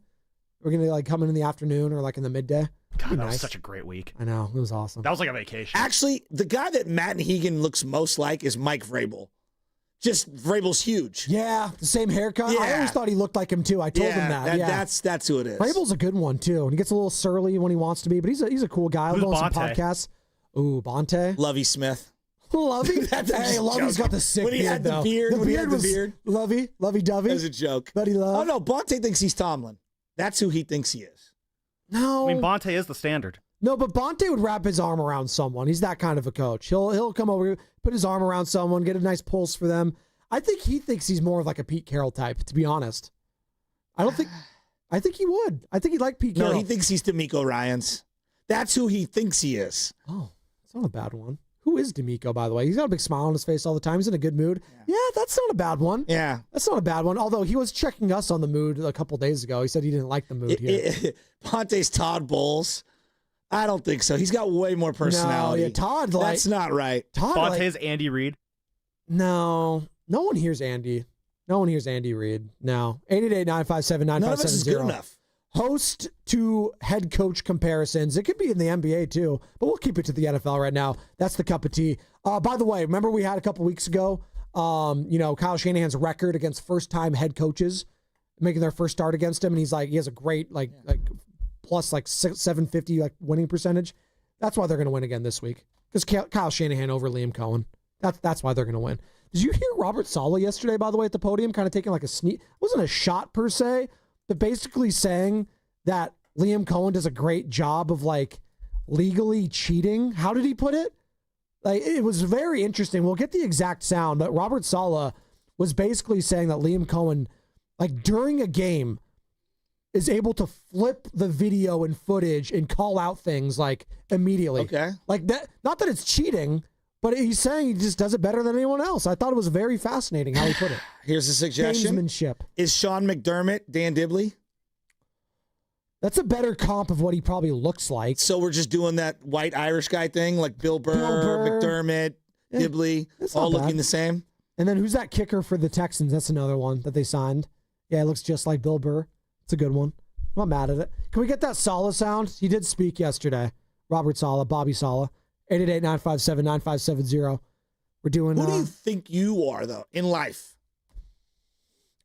We're gonna like come in the afternoon or like in the midday. God, that was such a great week. I know, it was awesome. That was like a vacation. Actually, the guy that Matt and Hegan looks most like is Mike Vrabel. Just Vrabel's huge. Yeah, the same haircut. Yeah. I always thought he looked like him too. I told him that. Yeah, that's who it is. Vrabel's a good one too, and he gets a little surly when he wants to be, but he's a cool guy. I'll go on some podcasts. Ooh, Bonte. Lovey Smith. Lovey? Hey, Lovey's got the sick when he beard, had the though. beard. The when beard he had the beard. Lovey-dovey. As a joke. Buddy Love. Oh, no, Bonte thinks he's Tomlin. That's who he thinks he is. No. I mean, Bonte is the standard. No, but Bonte would wrap his arm around someone. He's that kind of a coach. He'll come over, put his arm around someone, get a nice pulse for them. I think he thinks he's more of like a Pete Carroll type, to be honest. I think he would. I think he'd like Pete Carroll. No, he thinks he's D'Amico Ryans. That's who he thinks he is. Oh, that's not a bad one. Who is D'Amico, by the way? He's got a big smile on his face all the time. He's in a good mood. Yeah, that's not a bad one. Yeah. That's not a bad one. Although he was checking us on the mood a couple days ago. He said he didn't like the mood here. Ponte's Todd Bowles. I don't think so. He's got way more personality. No, yeah, Todd, that's not right. Todd, Bonte's Andy Reid. No one hears Andy. No one hears Andy Reid. No. 888-957-9570. None of us is good enough. Host to head coach comparisons. It could be in the NBA too, but we'll keep it to the NFL right now. That's the cup of tea. By the way, remember we had a couple weeks ago, Kyle Shanahan's record against first-time head coaches making their first start against him, and he has a great plus 750 winning percentage. That's why they're going to win again this week, because Kyle Shanahan over Liam Cohen. That's why they're going to win. Did you hear Robert Saleh yesterday, by the way, at the podium, kind of taking like a sneak? It wasn't a shot per se, but basically saying that Liam Cohen does a great job of legally cheating. How did he put it? It was very interesting. We'll get the exact sound, but Robert Saleh was basically saying that Liam Cohen, during a game, is able to flip the video and footage and call out things immediately. Okay. That. Not that it's cheating, but he's saying he just does it better than anyone else. I thought it was very fascinating how he put it. Here's a suggestion. Gamesmanship. Is Sean McDermott Dan Dibley? That's a better comp of what he probably looks like. So we're just doing that white Irish guy thing, like Bill Burr. McDermott, Dibley, all looking the same. And then who's that kicker for the Texans? That's another one that they signed. Yeah, it looks just like Bill Burr. It's a good one. I'm not mad at it. Can we get that Saleh sound? He did speak yesterday. Robert Saleh, Bobby Saleh. 888-957-9570. We're doing... Who do you think you are, though, in life?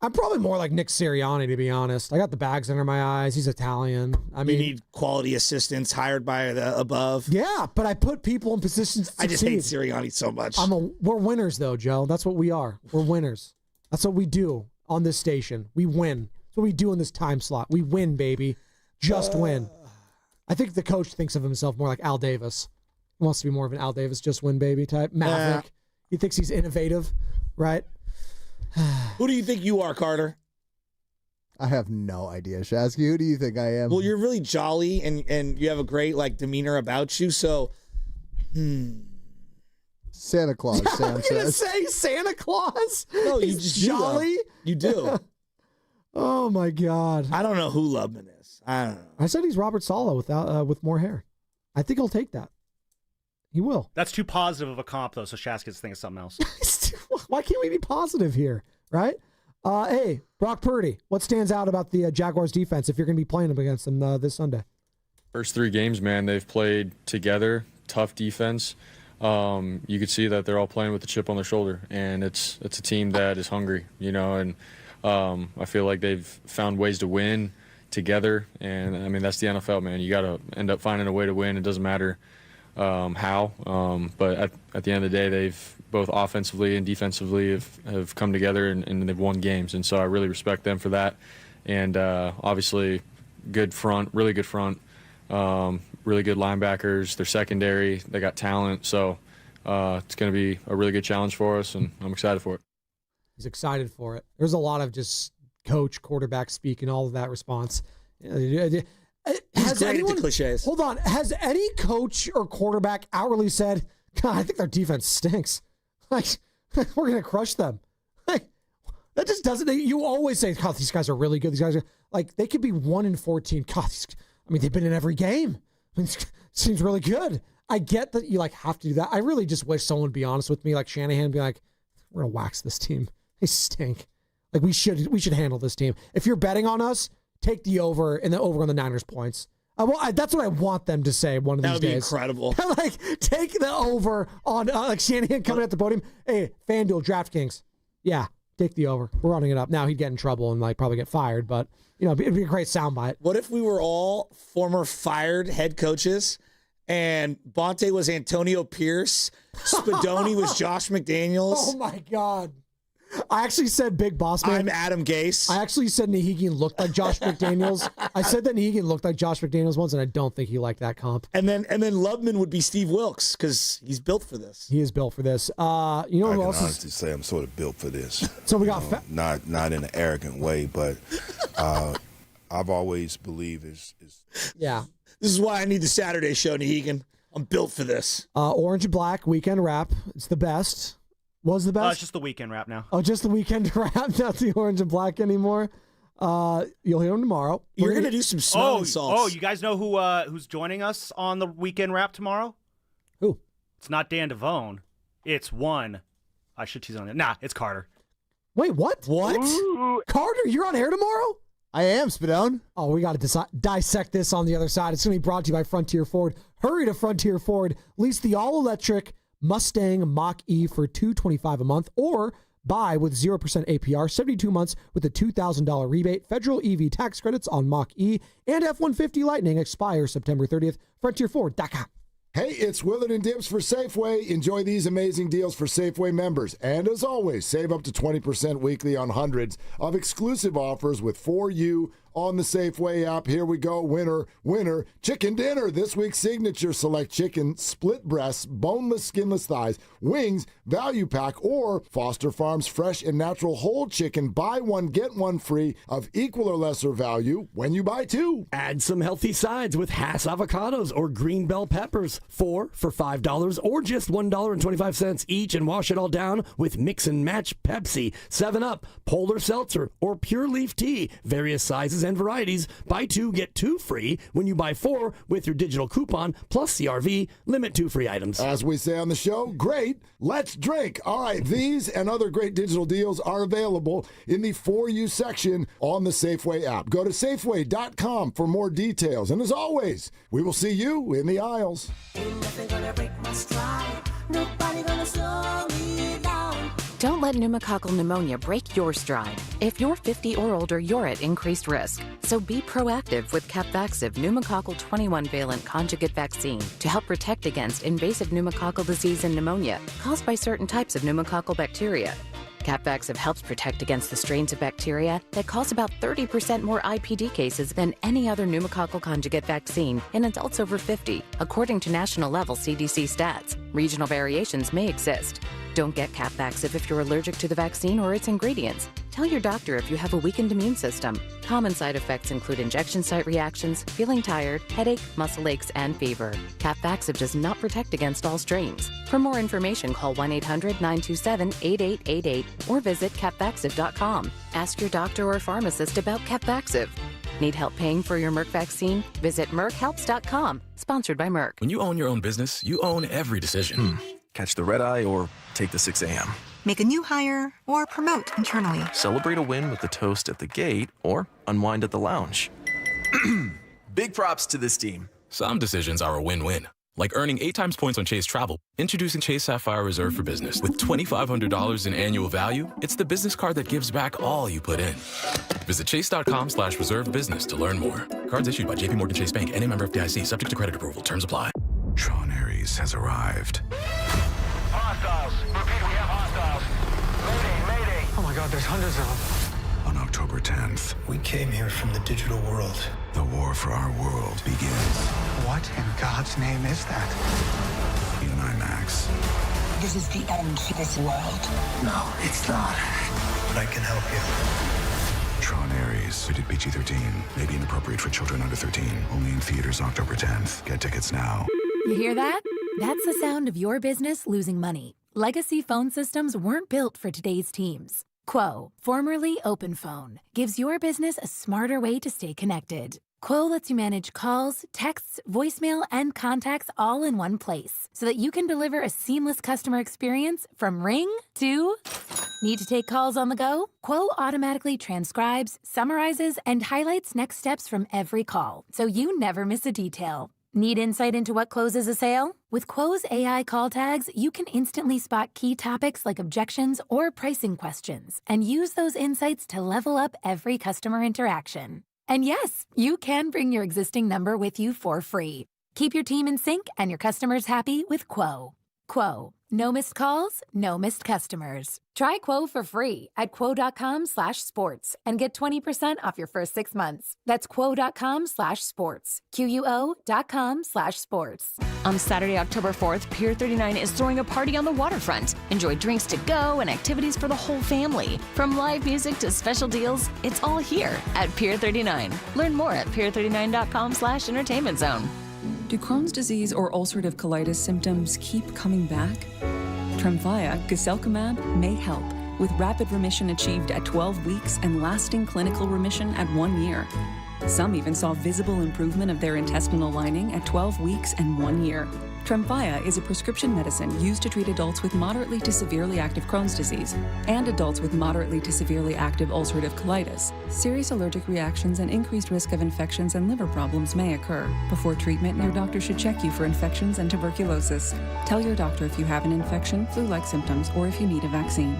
I'm probably more like Nick Sirianni, to be honest. I got the bags under my eyes. He's Italian. I mean, you need quality assistants hired by the above. Yeah, but I put people in positions to I just succeed. hate Sirianni so much. We're winners, though, Joe. That's what we are. We're winners. That's what we do on this station. We win. That's what we do in this time slot. We win, baby. Just win. I think the coach thinks of himself more like Al Davis. He wants to be more of an Al Davis, just win, baby type. Maverick. He thinks he's innovative, right? Who do you think you are, Carter? I have no idea, Shasky. Who do you think I am? Well, you're really jolly and you have a great demeanor about you. So, Santa Claus. Sam I'm gonna say Santa Claus. No, you He's just jolly. You do. Oh my God. I don't know who Lubman is. I don't know. I said he's Robert Saleh with more hair. I think he'll take that. He will. That's too positive of a comp, though, so Shaz gets to think of something else. Why can't we be positive here, right? Hey, Brock Purdy, what stands out about the Jaguars defense if you're going to be playing them against them this Sunday? First 3 games, man, they've played together, tough defense. You could see that they're all playing with a chip on their shoulder, and it's a team that is hungry, and I feel like they've found ways to win together, and, I mean, that's the NFL, man. You got to end up finding a way to win. It doesn't matter how, but at the end of the day, they've both offensively and defensively have come together and they've won games, and so I really respect them for that. And obviously, good front, really good front, really good linebackers. They're secondary, they got talent, so it's going to be a really good challenge for us, and I'm excited for it. He's excited for it. There's a lot of just coach, quarterback speak, and all of that response. He's great at the cliches. Hold on. Has any coach or quarterback outwardly said, God, I think their defense stinks. Like, we're going to crush them. Like, that just doesn't. You always say, God, these guys are really good. These guys are like, they could be 1-14. God, they've been in every game. I mean, it seems really good. I get that you like have to do that. I really just wish someone would be honest with me, like Shanahan, be like, we're going to wax this team. They stink. Like, we should handle this team. If you're betting on us, take the over and the over on the Niners points. That's what I want them to say one of these days. That would be incredible. Like, take the over on like Shanahan coming at the podium. Hey, FanDuel, DraftKings. Yeah, take the over. We're running it up. Now he'd get in trouble and like probably get fired, but it'd be a great soundbite. What if we were all former fired head coaches and Bonte was Antonio Pierce, Spadoni was Josh McDaniels? Oh my God. I actually said Big Boss Man. I'm Adam Gase. I actually said Nahigian looked like Josh McDaniels. I said that Nahigian looked like Josh McDaniels once, and I don't think he liked that comp. And then Lubman would be Steve Wilkes because he's built for this. He is built for this. Who I else? can honestly say I'm sort of built for this. So we got not in an arrogant way, but I've always believed is yeah. This is why I need the Saturday show, Nahigian. I'm built for this. Orange and Black weekend wrap. It's the best. Was the best? It's just the weekend wrap now. Oh, just the weekend wrap, not the Orange and Black anymore. You'll hear him tomorrow. You're going to do some smelling salts. Oh, you guys know who's joining us on the weekend wrap tomorrow? Who? It's not Dan Devone. It's one. I should tease on it. Nah, it's Carter. Wait, what? What? Ooh. Carter, you're on air tomorrow? I am, Spadone. Oh, we got to dissect this on the other side. It's going to be brought to you by Frontier Ford. Hurry to Frontier Ford. Lease the all-electric Mustang Mach-E for $225 a month, or buy with 0% APR, 72 months with a $2,000 rebate. Federal EV tax credits on Mach-E and F-150 Lightning expire September 30th. FrontierFord.com. Hey, it's Willard and Dibs for Safeway. Enjoy these amazing deals for Safeway members. And as always, save up to 20% weekly on hundreds of exclusive offers with For You on the Safeway app. Here we go. Winner, chicken dinner. This week's signature: select chicken, split breasts, boneless, skinless thighs, wings, value pack, or Foster Farms fresh and natural whole chicken. Buy one, get one free of equal or lesser value when you buy two. Add some healthy sides with Hass avocados or green bell peppers. 4 for $5 or just $1.25 each, and wash it all down with Mix and Match Pepsi, 7-Up, Polar Seltzer, or Pure Leaf Tea. Various sizes and varieties. Buy 2, get 2 free when you buy 4 with your digital coupon plus CRV. Limit 2 free items. As we say on the show, great, let's drink. All right, these and other great digital deals are available in the For You section on the Safeway app. Go to Safeway.com for more details. And as always, we will see you in the aisles. Don't let pneumococcal pneumonia break your stride. If you're 50 or older, you're at increased risk. So be proactive with Capvaxive pneumococcal 21-valent conjugate vaccine to help protect against invasive pneumococcal disease and pneumonia caused by certain types of pneumococcal bacteria. Capvaxive helps protect against the strains of bacteria that cause about 30% more IPD cases than any other pneumococcal conjugate vaccine in adults over 50, according to national-level CDC stats. Regional variations may exist. Don't get Capvaxive if you're allergic to the vaccine or its ingredients. Tell your doctor if you have a weakened immune system. Common side effects include injection site reactions, feeling tired, headache, muscle aches, and fever. Capvaxive does not protect against all strains. For more information, call 1-800-927-8888 or visit capvaxive.com. Ask your doctor or pharmacist about Capvaxive. Need help paying for your Merck vaccine? Visit merckhelps.com. Sponsored by Merck. When you own your own business, you own every decision. Catch the red eye or take the 6 a.m. Make a new hire or promote internally. Celebrate a win with the toast at the gate or unwind at the lounge. Big props to this team. Some decisions are a win-win. Like earning 8 times points on Chase Travel. Introducing Chase Sapphire Reserve for Business. With $2,500 in annual value, it's the business card that gives back all you put in. Visit chase.com/reservebusiness to learn more. Cards issued by JPMorgan Chase Bank, NA member FDIC, subject to credit approval. Terms apply. Sean Aries has arrived. Hostiles. Repeat, we have hostiles. Mayday. Oh my God, there's hundreds of them. On October 10th, we came here from the digital world. The war for our world begins. What in God's name is that? In IMAX. This is the end for this world. No, it's not. But I can help you. Tron Ares, rated PG-13. May be inappropriate for children under 13. Only in theaters October 10th. Get tickets now. You hear that? That's the sound of your business losing money. Legacy phone systems weren't built for today's teams. Quo, formerly OpenPhone, gives your business a smarter way to stay connected. Quo lets you manage calls, texts, voicemail, and contacts all in one place so that you can deliver a seamless customer experience from ring to... Need to take calls on the go? Quo automatically transcribes, summarizes, and highlights next steps from every call so you never miss a detail. Need insight into what closes a sale? With Quo's AI call tags, you can instantly spot key topics like objections or pricing questions and use those insights to level up every customer interaction. And yes, you can bring your existing number with you for free. Keep your team in sync and your customers happy with Quo. Quo. No missed calls, no missed customers. Try Quo for free at quo.com/sports and get 20% off your first 6 months. That's quo.com/sports. QUO.com/sports. On Saturday, October 4th, Pier 39 is throwing a party on the waterfront. Enjoy drinks to go and activities for the whole family. From live music to special deals, it's all here at Pier 39. Learn more at pier39.com/entertainment zone. Do Crohn's disease or ulcerative colitis symptoms keep coming back? Tremfya guselkumab may help, with rapid remission achieved at 12 weeks and lasting clinical remission at 1 year. Some even saw visible improvement of their intestinal lining at 12 weeks and 1 year. Tremfya is a prescription medicine used to treat adults with moderately to severely active Crohn's disease and adults with moderately to severely active ulcerative colitis. Serious allergic reactions and increased risk of infections and liver problems may occur. Before treatment, your doctor should check you for infections and tuberculosis. Tell your doctor if you have an infection, flu-like symptoms, or if you need a vaccine.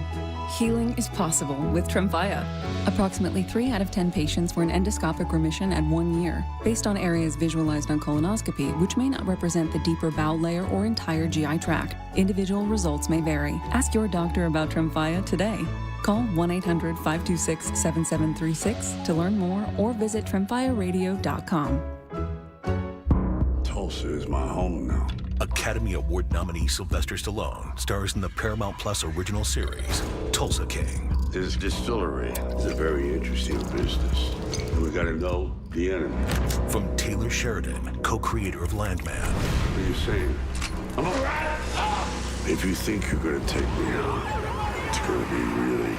Healing is possible with Tremfya. Approximately 3 out of 10 patients were in endoscopic remission at 1 year, based on areas visualized on colonoscopy, which may not represent the deeper bowel layer or entire GI tract. Individual results may vary. Ask your doctor about Tremfya today. Call 1-800-526-7736 to learn more or visit tremfyaradio.com. Tulsa is my home now. Academy Award nominee Sylvester Stallone stars in the Paramount Plus original series, Tulsa King. This distillery is a very interesting business, and we gotta know the enemy. From Taylor Sheridan, co-creator of Landman. What are you saying? I'm a rat! If you think you're gonna take me on, it's gonna be really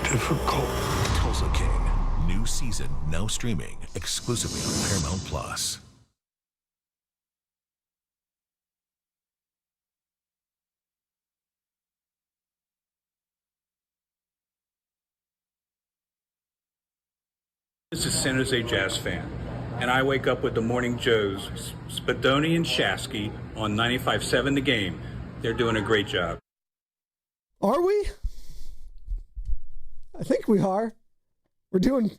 difficult. Tulsa King, new season now streaming exclusively on Paramount Plus. This is San Jose Jazz fan, and I wake up with the Morning Joes, Spadoni and Shasky on 95.7 The Game. They're doing a great job. Are we? I think we are. We're doing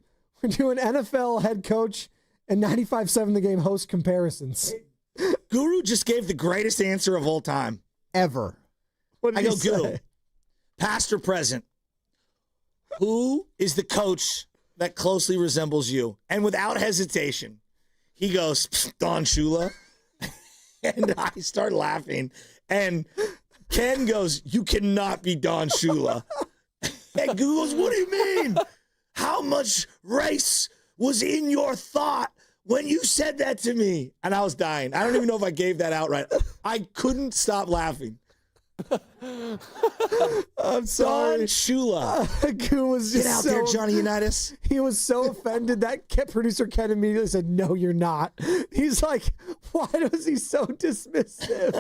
NFL head coach and 95.7 The Game host comparisons. Guru just gave the greatest answer of all time. Ever. What did I go, he say? Guru, past or present, who is the coach that closely resembles you? And without hesitation, he goes, Don Shula. And I start laughing. And Ken goes, you cannot be Don Shula. And Guru goes, what do you mean? How much race was in your thought when you said that to me? And I was dying. I don't even know if I gave that out right. I couldn't stop laughing. I'm sorry. Don Shula. Guru was just Get out there, Johnny Unitas. He was so offended that producer Ken immediately said, no, you're not. He's like, why was he so dismissive?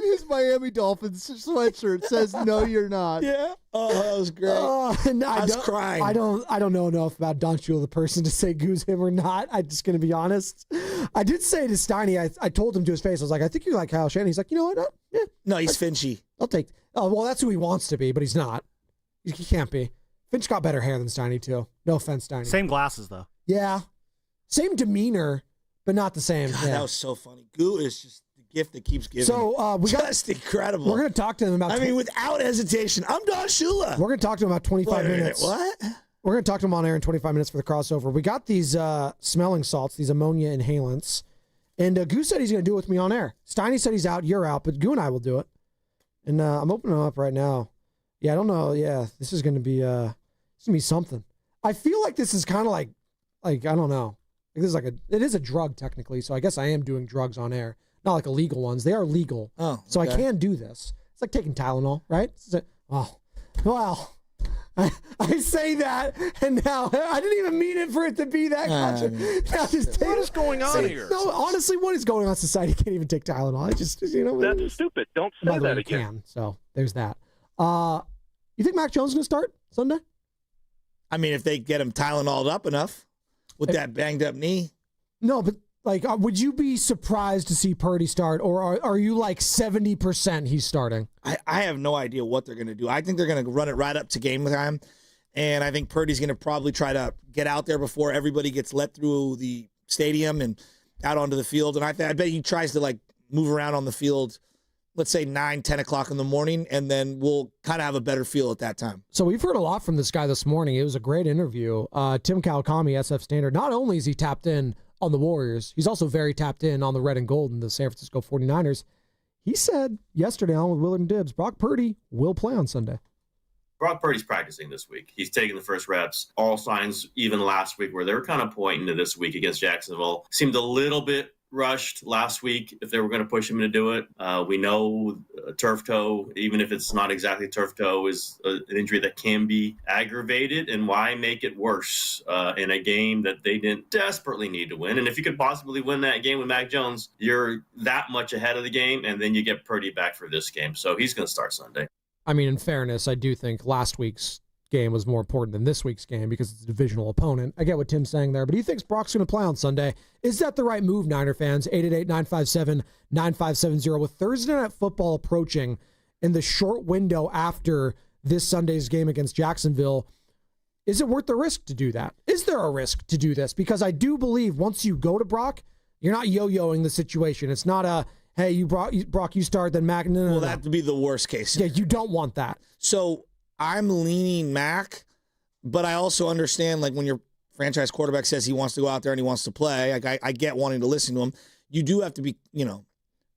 His Miami Dolphins sweatshirt says, no, you're not. Yeah. Oh, that was great. I was crying. I don't know enough about Don Shula, the person, to say Goo's him or not. I'm just going to be honest. I did say to Steiny, I told him to his face, I was like, I think you're like Kyle Shanahan. He's like, you know what? Yeah. No, he's Finchy. I'll take. Oh, well, that's who he wants to be, but he's not. He can't be. Finch got better hair than Steiny, too. No offense, Steiny. Same glasses, though. Yeah. Same demeanor, but not the same. God, yeah. That was so funny. Goo is just the gift that keeps giving. So we just incredible. We're going to talk to him about. I mean, without hesitation, I'm Don Shula. We're going to talk to him about 25 minutes. What? We're going to talk to him on air in 25 minutes for the crossover. We got these smelling salts, these ammonia inhalants, and Goo said he's going to do it with me on air. Steiny said he's out, you're out, but Goo and I will do it. And I'm opening them up right now. Yeah, I don't know. Yeah, this is going to be something. I feel like this is kind of like I don't know. This is it is a drug technically, so I guess I am doing drugs on air. Not like illegal ones. They are legal. Oh, okay. So I can do this. It's like taking Tylenol, right? Oh, well. I say that, and now I didn't even mean it for it to be that conscious. What is going on here? No, honestly, what is going on? Society can't even take Tylenol. That's stupid. Don't say that again. Can, so there's that. You think Mac Jones is going to start Sunday? I mean, if they get him Tylenol'd up enough with that banged up knee. No, but would you be surprised to see Purdy start, or are you like 70% he's starting? I have no idea what they're going to do. I think they're going to run it right up to game time, and I think Purdy's going to probably try to get out there before everybody gets let through the stadium and out onto the field. And I bet he tries to move around on the field, let's say 9, 10 o'clock in the morning, and then we'll kind of have a better feel at that time. So we've heard a lot from this guy this morning. It was a great interview. Tim Kawakami, SF Standard, not only is he tapped in on the Warriors, he's also very tapped in on the red and gold and the San Francisco 49ers. He said yesterday on with Willard Dibs, Brock Purdy will play on Sunday. Brock Purdy's practicing this week. He's taking the first reps. All signs, even last week, where they were kind of pointing to this week against Jacksonville, seemed a little bit rushed last week if they were going to push him to do it. We know turf toe, even if it's not exactly turf toe, is an injury that can be aggravated. And why make it worse in a game that they didn't desperately need to win? And if you could possibly win that game with Mac Jones, you're that much ahead of the game, and then you get Purdy back for this game. So he's going to start Sunday. I mean, in fairness, I do think last week's game was more important than this week's game because it's a divisional opponent. I get what Tim's saying there, but he thinks Brock's going to play on Sunday. Is that the right move, Niner fans? 888-957-9570. With Thursday Night Football approaching in the short window after this Sunday's game against Jacksonville, is it worth the risk to do that? Is there a risk to do this? Because I do believe once you go to Brock, you're not yo-yoing the situation. It's not a, hey, Brock, you start, then Mac. No, well, that would be the worst case. Yeah, you don't want that. So I'm leaning Mac, but I also understand when your franchise quarterback says he wants to go out there and he wants to play, I get wanting to listen to him. You do have to be,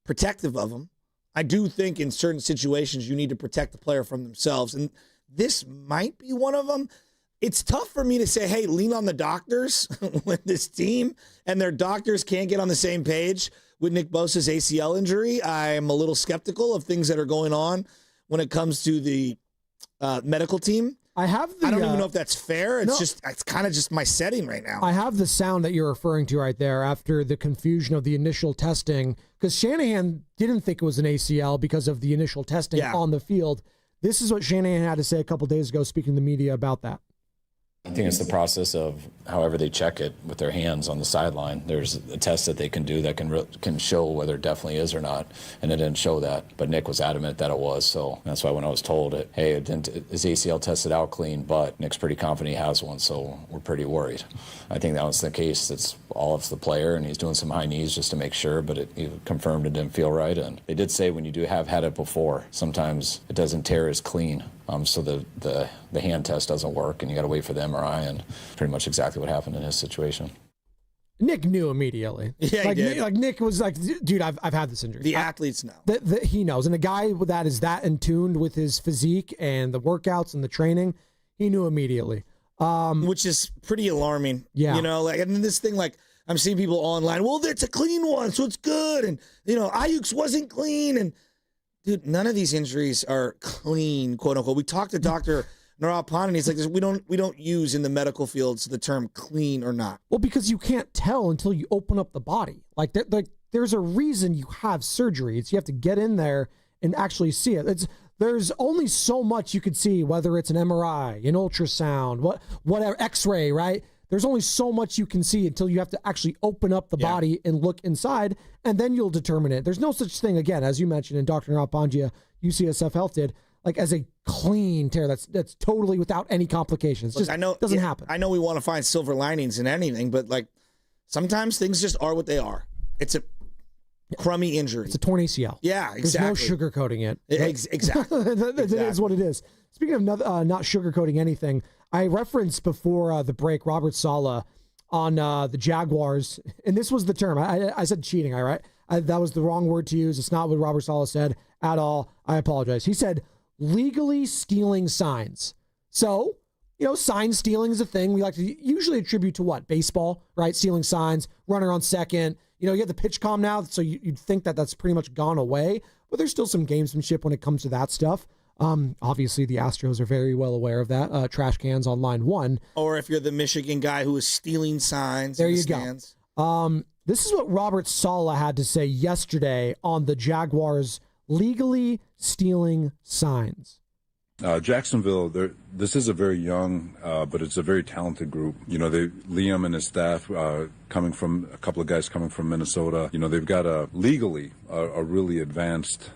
protective of him. I do think in certain situations you need to protect the player from themselves, and this might be one of them. It's tough for me to say, hey, lean on the doctors with this team, and their doctors can't get on the same page with Nick Bosa's ACL injury. I'm a little skeptical of things that are going on when it comes to the medical team. I don't even know if that's fair. It's kind of just my setting right now. I have the sound that you're referring to right there after the confusion of the initial testing, because Shanahan didn't think it was an ACL because of the initial testing on the field. This is what Shanahan had to say a couple days ago speaking to the media about that. I think it's the process of however they check it with their hands on the sideline. There's a test that they can do that can show whether it definitely is or not, and it didn't show that. But Nick was adamant that it was, so that's why when I was told hey, his ACL tested out clean, but Nick's pretty confident he has one, so we're pretty worried. I think that was the case. It's all of the player, and he's doing some high knees just to make sure, but he confirmed it didn't feel right. And they did say when you do have had it before, sometimes it doesn't tear as clean. So the hand test doesn't work, and you got to wait for the MRI, and pretty much exactly what happened in his situation. Nick knew immediately. Yeah, he did. Nick was like, dude, I've had this injury. The athletes know. He knows. And a guy that is that in tune with his physique and the workouts and the training, he knew immediately. Which is pretty alarming. Yeah. And then this thing, I'm seeing people online, well, it's a clean one, so it's good. And, Ayuk's wasn't clean. And, dude, none of these injuries are clean, quote unquote. We talked to Dr. Narapan, and he's like, we don't use in the medical fields the term clean or not. Well, because you can't tell until you open up the body. There's a reason you have surgery. You have to get in there and actually see it. There's only so much you could see, whether it's an MRI, an ultrasound, whatever, X-ray, right? There's only so much you can see until you have to actually open up the body and look inside, and then you'll determine it. There's no such thing, again, as you mentioned, and Dr. Narapandia, UCSF Health did, as a clean tear that's totally without any complications. It doesn't happen. I know we want to find silver linings in anything, but sometimes things just are what they are. It's a crummy injury. It's a torn ACL. Yeah, exactly. There's no sugarcoating it. Exactly. It is what it is. Speaking of not sugarcoating anything, I referenced before the break Robert Saleh on the Jaguars, and this was the term. I said cheating, all right? That was the wrong word to use. It's not what Robert Saleh said at all. I apologize. He said legally stealing signs. So, sign stealing is a thing we like to usually attribute to what? Baseball, right? Stealing signs, runner on second. You have the pitch comm now, so you'd think that that's pretty much gone away, but there's still some gamesmanship when it comes to that stuff. Obviously, the Astros are very well aware of that. Trash cans on line 1. Or if you're the Michigan guy who is stealing signs. There in the you stands. go. This is what Robert Saleh had to say yesterday on the Jaguars legally stealing signs. Jacksonville, this is a very young, but it's a very talented group. Liam and his staff, a couple of guys coming from Minnesota, they've got legally a really advanced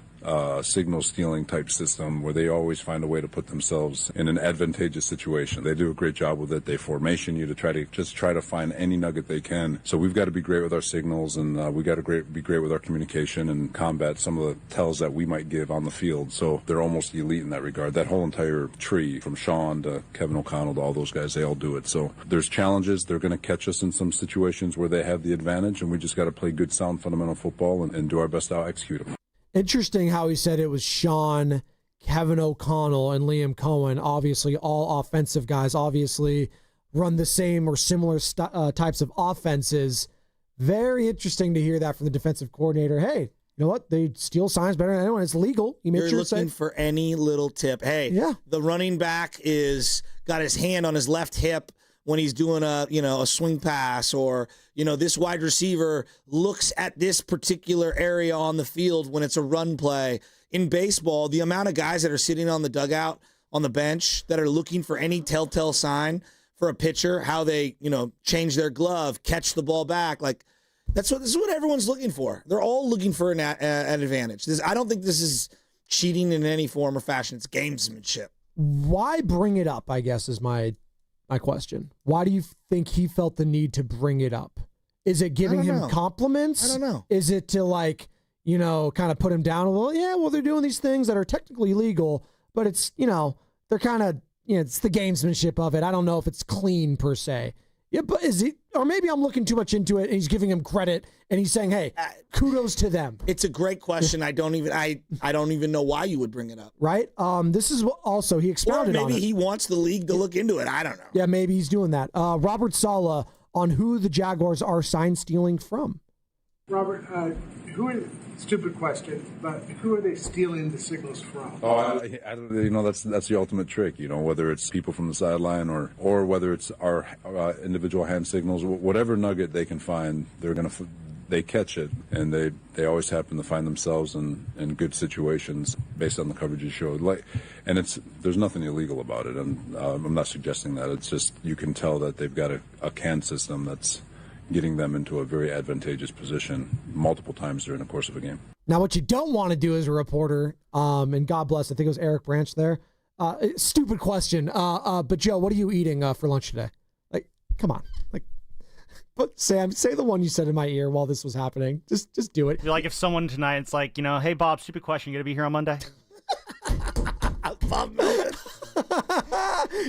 signal stealing type system where they always find a way to put themselves in an advantageous situation. They do a great job with it. They formation you to try to find any nugget they can. So we've got to be great with our signals, and we got to be great with our communication and combat some of the tells that we might give on the field. So they're almost elite in that regard. That whole entire tree, from Sean to Kevin O'Connell to all those guys, they all do it. So there's challenges. They're going to catch us in some situations where they have the advantage, and we just got to play good, sound, fundamental football and do our best to execute them. Interesting how he said it was Sean, Kevin O'Connell, and Liam Cohen, obviously all offensive guys, obviously run the same or similar types of offenses. Very interesting to hear that from the defensive coordinator. Hey, you know what? They steal signs better than anyone. It's legal. You're looking for any little tip. Hey, the running back got his hand on his left hip when he's doing a swing pass, or this wide receiver looks at this particular area on the field when it's a run play. In baseball, the amount of guys that are sitting on the dugout on the bench that are looking for any telltale sign for a pitcher, how they change their glove, catch the ball back, like this is what everyone's looking for. They're all looking for an advantage. I don't think this is cheating in any form or fashion. It's gamesmanship. Why bring it up, I guess, is my question. Why do you think he felt the need to bring it up? Is it giving him compliments? I don't know. Is it to kind of put him down a little? Yeah, well, they're doing these things that are technically legal, but it's, they're kind of, it's the gamesmanship of it. I don't know if it's clean per se. Yeah, but is he, or maybe I'm looking too much into it and he's giving him credit and he's saying, hey, kudos to them. It's a great question. I don't even know why you would bring it up. Right? This is what also he expounded on it. Maybe he wants the league to look into it. I don't know. Yeah, maybe he's doing that. Robert Saleh on who the Jaguars are sign stealing from. Robert, stupid question, but who are they stealing the signals from? That's the ultimate trick. Whether it's people from the sideline or whether it's our individual hand signals, whatever nugget they can find, they catch it, and they always happen to find themselves in good situations based on the coverage you showed. And there's nothing illegal about it, and I'm not suggesting that. It's just you can tell that they've got a can system that's getting them into a very advantageous position multiple times during the course of a game. Now, what you don't want to do as a reporter, and God bless, I think it was Eric Branch there. Stupid question, but Joe, what are you eating for lunch today? Like, come on, But Sam, say the one you said in my ear while this was happening. Just do it. Like if someone tonight, it's like, hey Bob, stupid question, you gonna be here on Monday? Bob Melvin.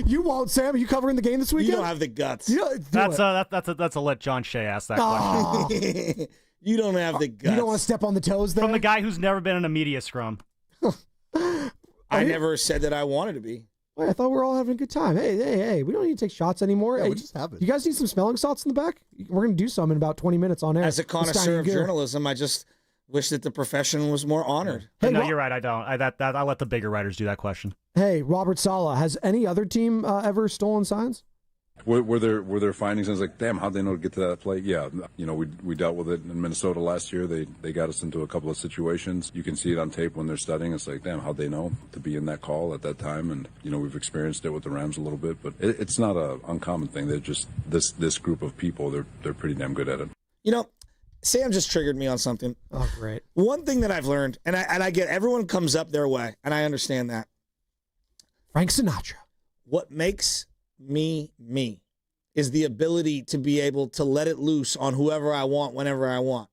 You won't, Sam. Are you covering the game this weekend? You don't have the guts. That's a let John Shea ask that question. You don't have the guts. You don't want to step on the toes there? From the guy who's never been in a media scrum. I never said that I wanted to be. Wait, I thought we were all having a good time. Hey, we don't need to take shots anymore. Yeah, hey, we just have it. You guys need some smelling salts in the back? We're going to do some in about 20 minutes on air. As a connoisseur of journalism, I just wish that the profession was more honored. Hey, no, you're right. I don't. I let the bigger writers do that question. Hey, Robert Saleh, has any other team ever stolen signs? Were there findings? I was like, damn, how'd they know to get to that play? Yeah, we dealt with it in Minnesota last year. They got us into a couple of situations. You can see it on tape when they're studying. It's like, damn, how'd they know to be in that call at that time? And we've experienced it with the Rams a little bit, but it's not a uncommon thing. They're just this group of people. They're pretty damn good at it. Sam just triggered me on something. Oh, great. One thing that I've learned, and I get everyone comes up their way, and I understand that. Frank Sinatra. What makes me is the ability to be able to let it loose on whoever I want, whenever I want.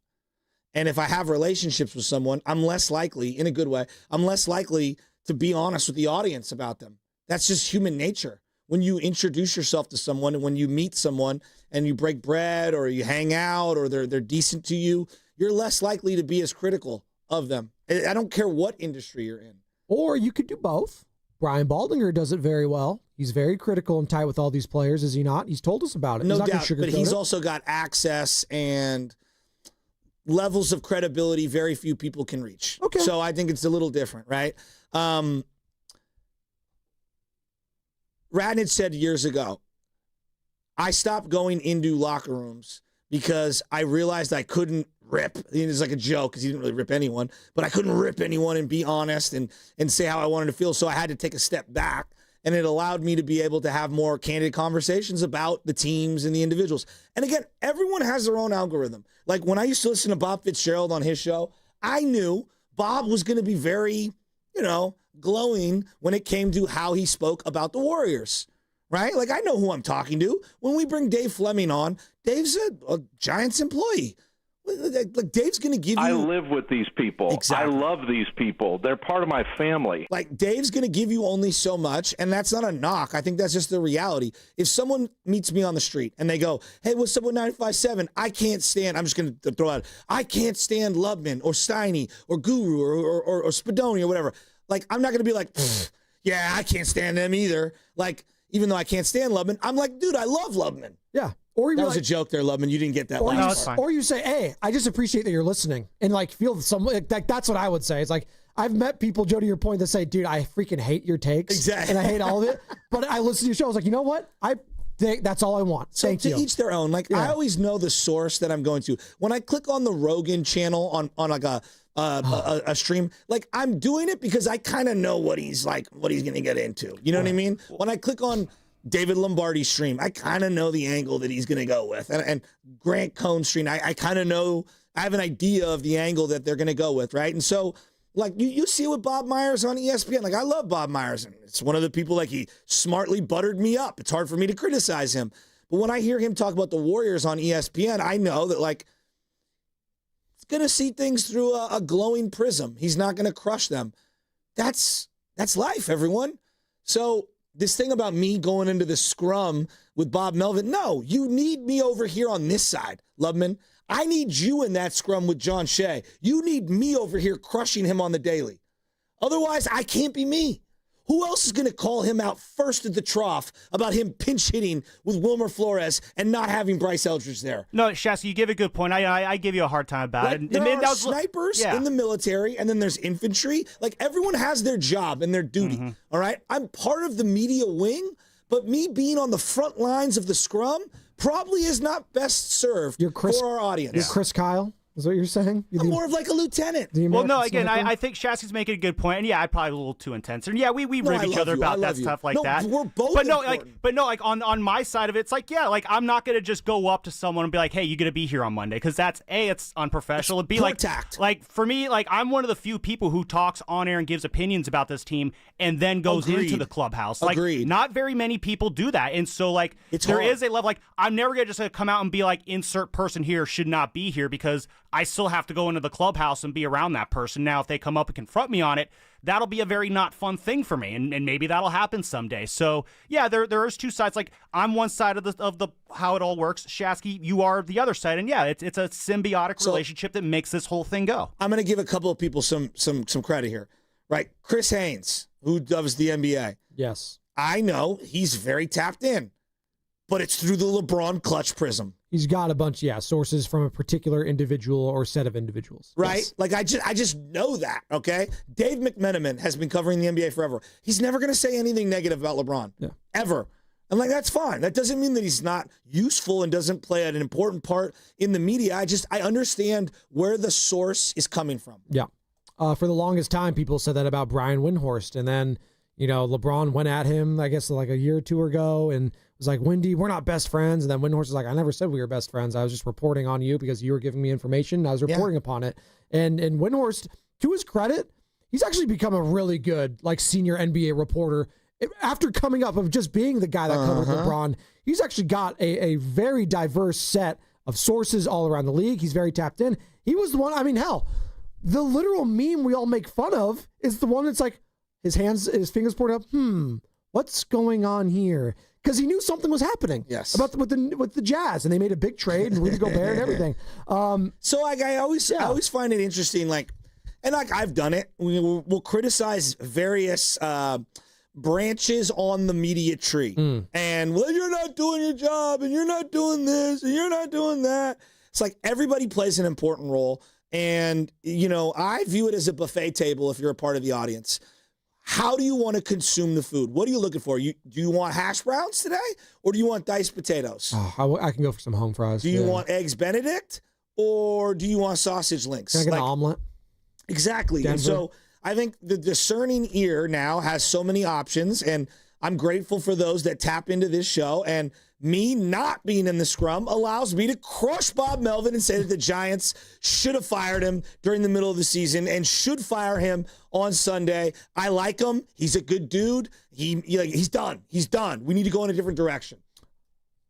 And if I have relationships with someone, I'm less likely, in a good way, I'm less likely to be honest with the audience about them. That's just human nature. when you introduce yourself to someone and when you meet someone and you break bread or you hang out or they're decent to you, you're less likely to be as critical of them. I don't care what industry you're in. Or you could do both. Brian Baldinger does it very well. He's very critical and tight with all these players, is he not? He's told us about it. No doubt, but he's also got access and levels of credibility very few people can reach. Okay. So I think it's a little different, right? Radnich said years ago, I stopped going into locker rooms because I realized I couldn't rip. It's like a joke because he didn't really rip anyone, but I couldn't rip anyone and be honest and say how I wanted to feel. So I had to take a step back, and it allowed me to be able to have more candid conversations about the teams and the individuals. And again, everyone has their own algorithm. Like when I used to listen to Bob Fitzgerald on his show, I knew Bob was going to be very, glowing when it came to how he spoke about the Warriors, right? Like I know who I'm talking to. When we bring Dave Fleming on, Dave's a Giants employee. Like Dave's going to give you... I live with these people. Exactly. I love these people. They're part of my family. Like Dave's going to give you only so much, and that's not a knock. I think that's just the reality. If someone meets me on the street and they go, hey, what's up with 95.7? I can't stand, I'm just going to throw out, I can't stand Lubman or Steiny or Guru or Spadoni or whatever. Like, I'm not going to be like, yeah, I can't stand them either. Like, even though I can't stand Lubman, I'm like, dude, I love Lubman. Yeah. Or that was a joke there, Lubman. You didn't get that. Or you say, hey, I just appreciate that you're listening. And like feel some like that's what I would say. It's like I've met people, Joe, to your point, that say, dude, I freaking hate your takes. Exactly. And I hate all of it. But I listen to your show. I was like, you know what? I think that's all I want. So Thank you. To each their own. Like I always know the source that I'm going to. When I click on the Rogan channel on like a stream, like I'm doing it because I kind of know what he's going to get into. You know what I mean? When I click on David Lombardi's stream, I kind of know the angle that he's going to go with. And Grant Cohn's stream, I kind of know, I have an idea of the angle that they're going to go with, right? And so, like, you see it with Bob Myers on ESPN. Like, I love Bob Myers. And it's one of the people, like, he smartly buttered me up. It's hard for me to criticize him. But when I hear him talk about the Warriors on ESPN, I know that, like, he's going to see things through a glowing prism. He's not going to crush them. That's life, everyone. So this thing about me going into the scrum with Bob Melvin, no, you need me over here on this side, Lubman. I need you in that scrum with John Shea. You need me over here crushing him on the daily. Otherwise, I can't be me. Who else is going to call him out first at the trough about him pinch hitting with Wilmer Flores and not having Bryce Eldridge there? No, Shasta, you give a good point. I give you a hard time about it. There are snipers in the military, and then there's infantry. Like, everyone has their job and their duty, all right? I'm part of the media wing, but me being on the front lines of the scrum probably is not best served for our audience. You're Chris Kyle? Is what you're saying? I'm more of like a lieutenant. Well, no, again, I think Shasty's making a good point, and yeah, I'm probably a little too intense. And yeah, we rib each other about that stuff like that. We're both on my side of it, it's like, yeah, like I'm not gonna just go up to someone and be like, hey, you gonna be here on Monday? Because that's it's unprofessional. It'd be like tact. Like for me, like I'm one of the few people who talks on air and gives opinions about this team, and then goes into the clubhouse. Like not very many people do that, and so like there is a level. Like I'm never gonna just come out and be like, insert person here should not be here, because I still have to go into the clubhouse and be around that person. Now, if they come up and confront me on it, that'll be a very not fun thing for me, and maybe that'll happen someday. So, yeah, there is two sides. Like, I'm one side of the how it all works. Shasky, you are the other side, and yeah, it's a symbiotic relationship that makes this whole thing go. I'm going to give a couple of people some credit here, right? Chris Haynes, who does the NBA. Yes. I know he's very tapped in, but it's through the LeBron clutch prism. He's got a bunch, sources from a particular individual or set of individuals. Right? Yes. Like, I just know that, okay? Dave McMenamin has been covering the NBA forever. He's never going to say anything negative about LeBron. Yeah. Ever. And, like, that's fine. That doesn't mean that he's not useful and doesn't play an important part in the media. I understand where the source is coming from. Yeah. For the longest time, people said that about Brian Windhorst. And then, LeBron went at him, I guess, like a year or two ago, and was like, Wendy, we're not best friends. And then Windhorst was like, I never said we were best friends. I was just reporting on you because you were giving me information. I was reporting upon it. And Windhorst, to his credit, he's actually become a really good, like, senior NBA reporter. After coming up of just being the guy that covered LeBron, he's actually got a very diverse set of sources all around the league. He's very tapped in. He was the one, I mean, hell, the literal meme we all make fun of is the one that's like, his fingers pointed up, What's going on here? Because he knew something was happening. Yes. About with the Jazz, and they made a big trade, and Rudy Gobert and everything. So like I always find it interesting, like, and like I've done it. We'll criticize various branches on the media tree, and well, you're not doing your job, and you're not doing this, and you're not doing that. It's like everybody plays an important role, and I view it as a buffet table. If you're a part of the audience. How do you want to consume the food? What are you looking for? Do you want hash browns today, or do you want diced potatoes? Oh, I can go for some home fries. Do you want eggs Benedict, or do you want sausage links? Can I get an omelet? Exactly. Denver. And so I think the discerning ear now has so many options, and I'm grateful for those that tap into this show. And me not being in the scrum allows me to crush Bob Melvin and say that the Giants should have fired him during the middle of the season and should fire him on Sunday. I like him. He's a good dude. He's done. He's done. We need to go in a different direction.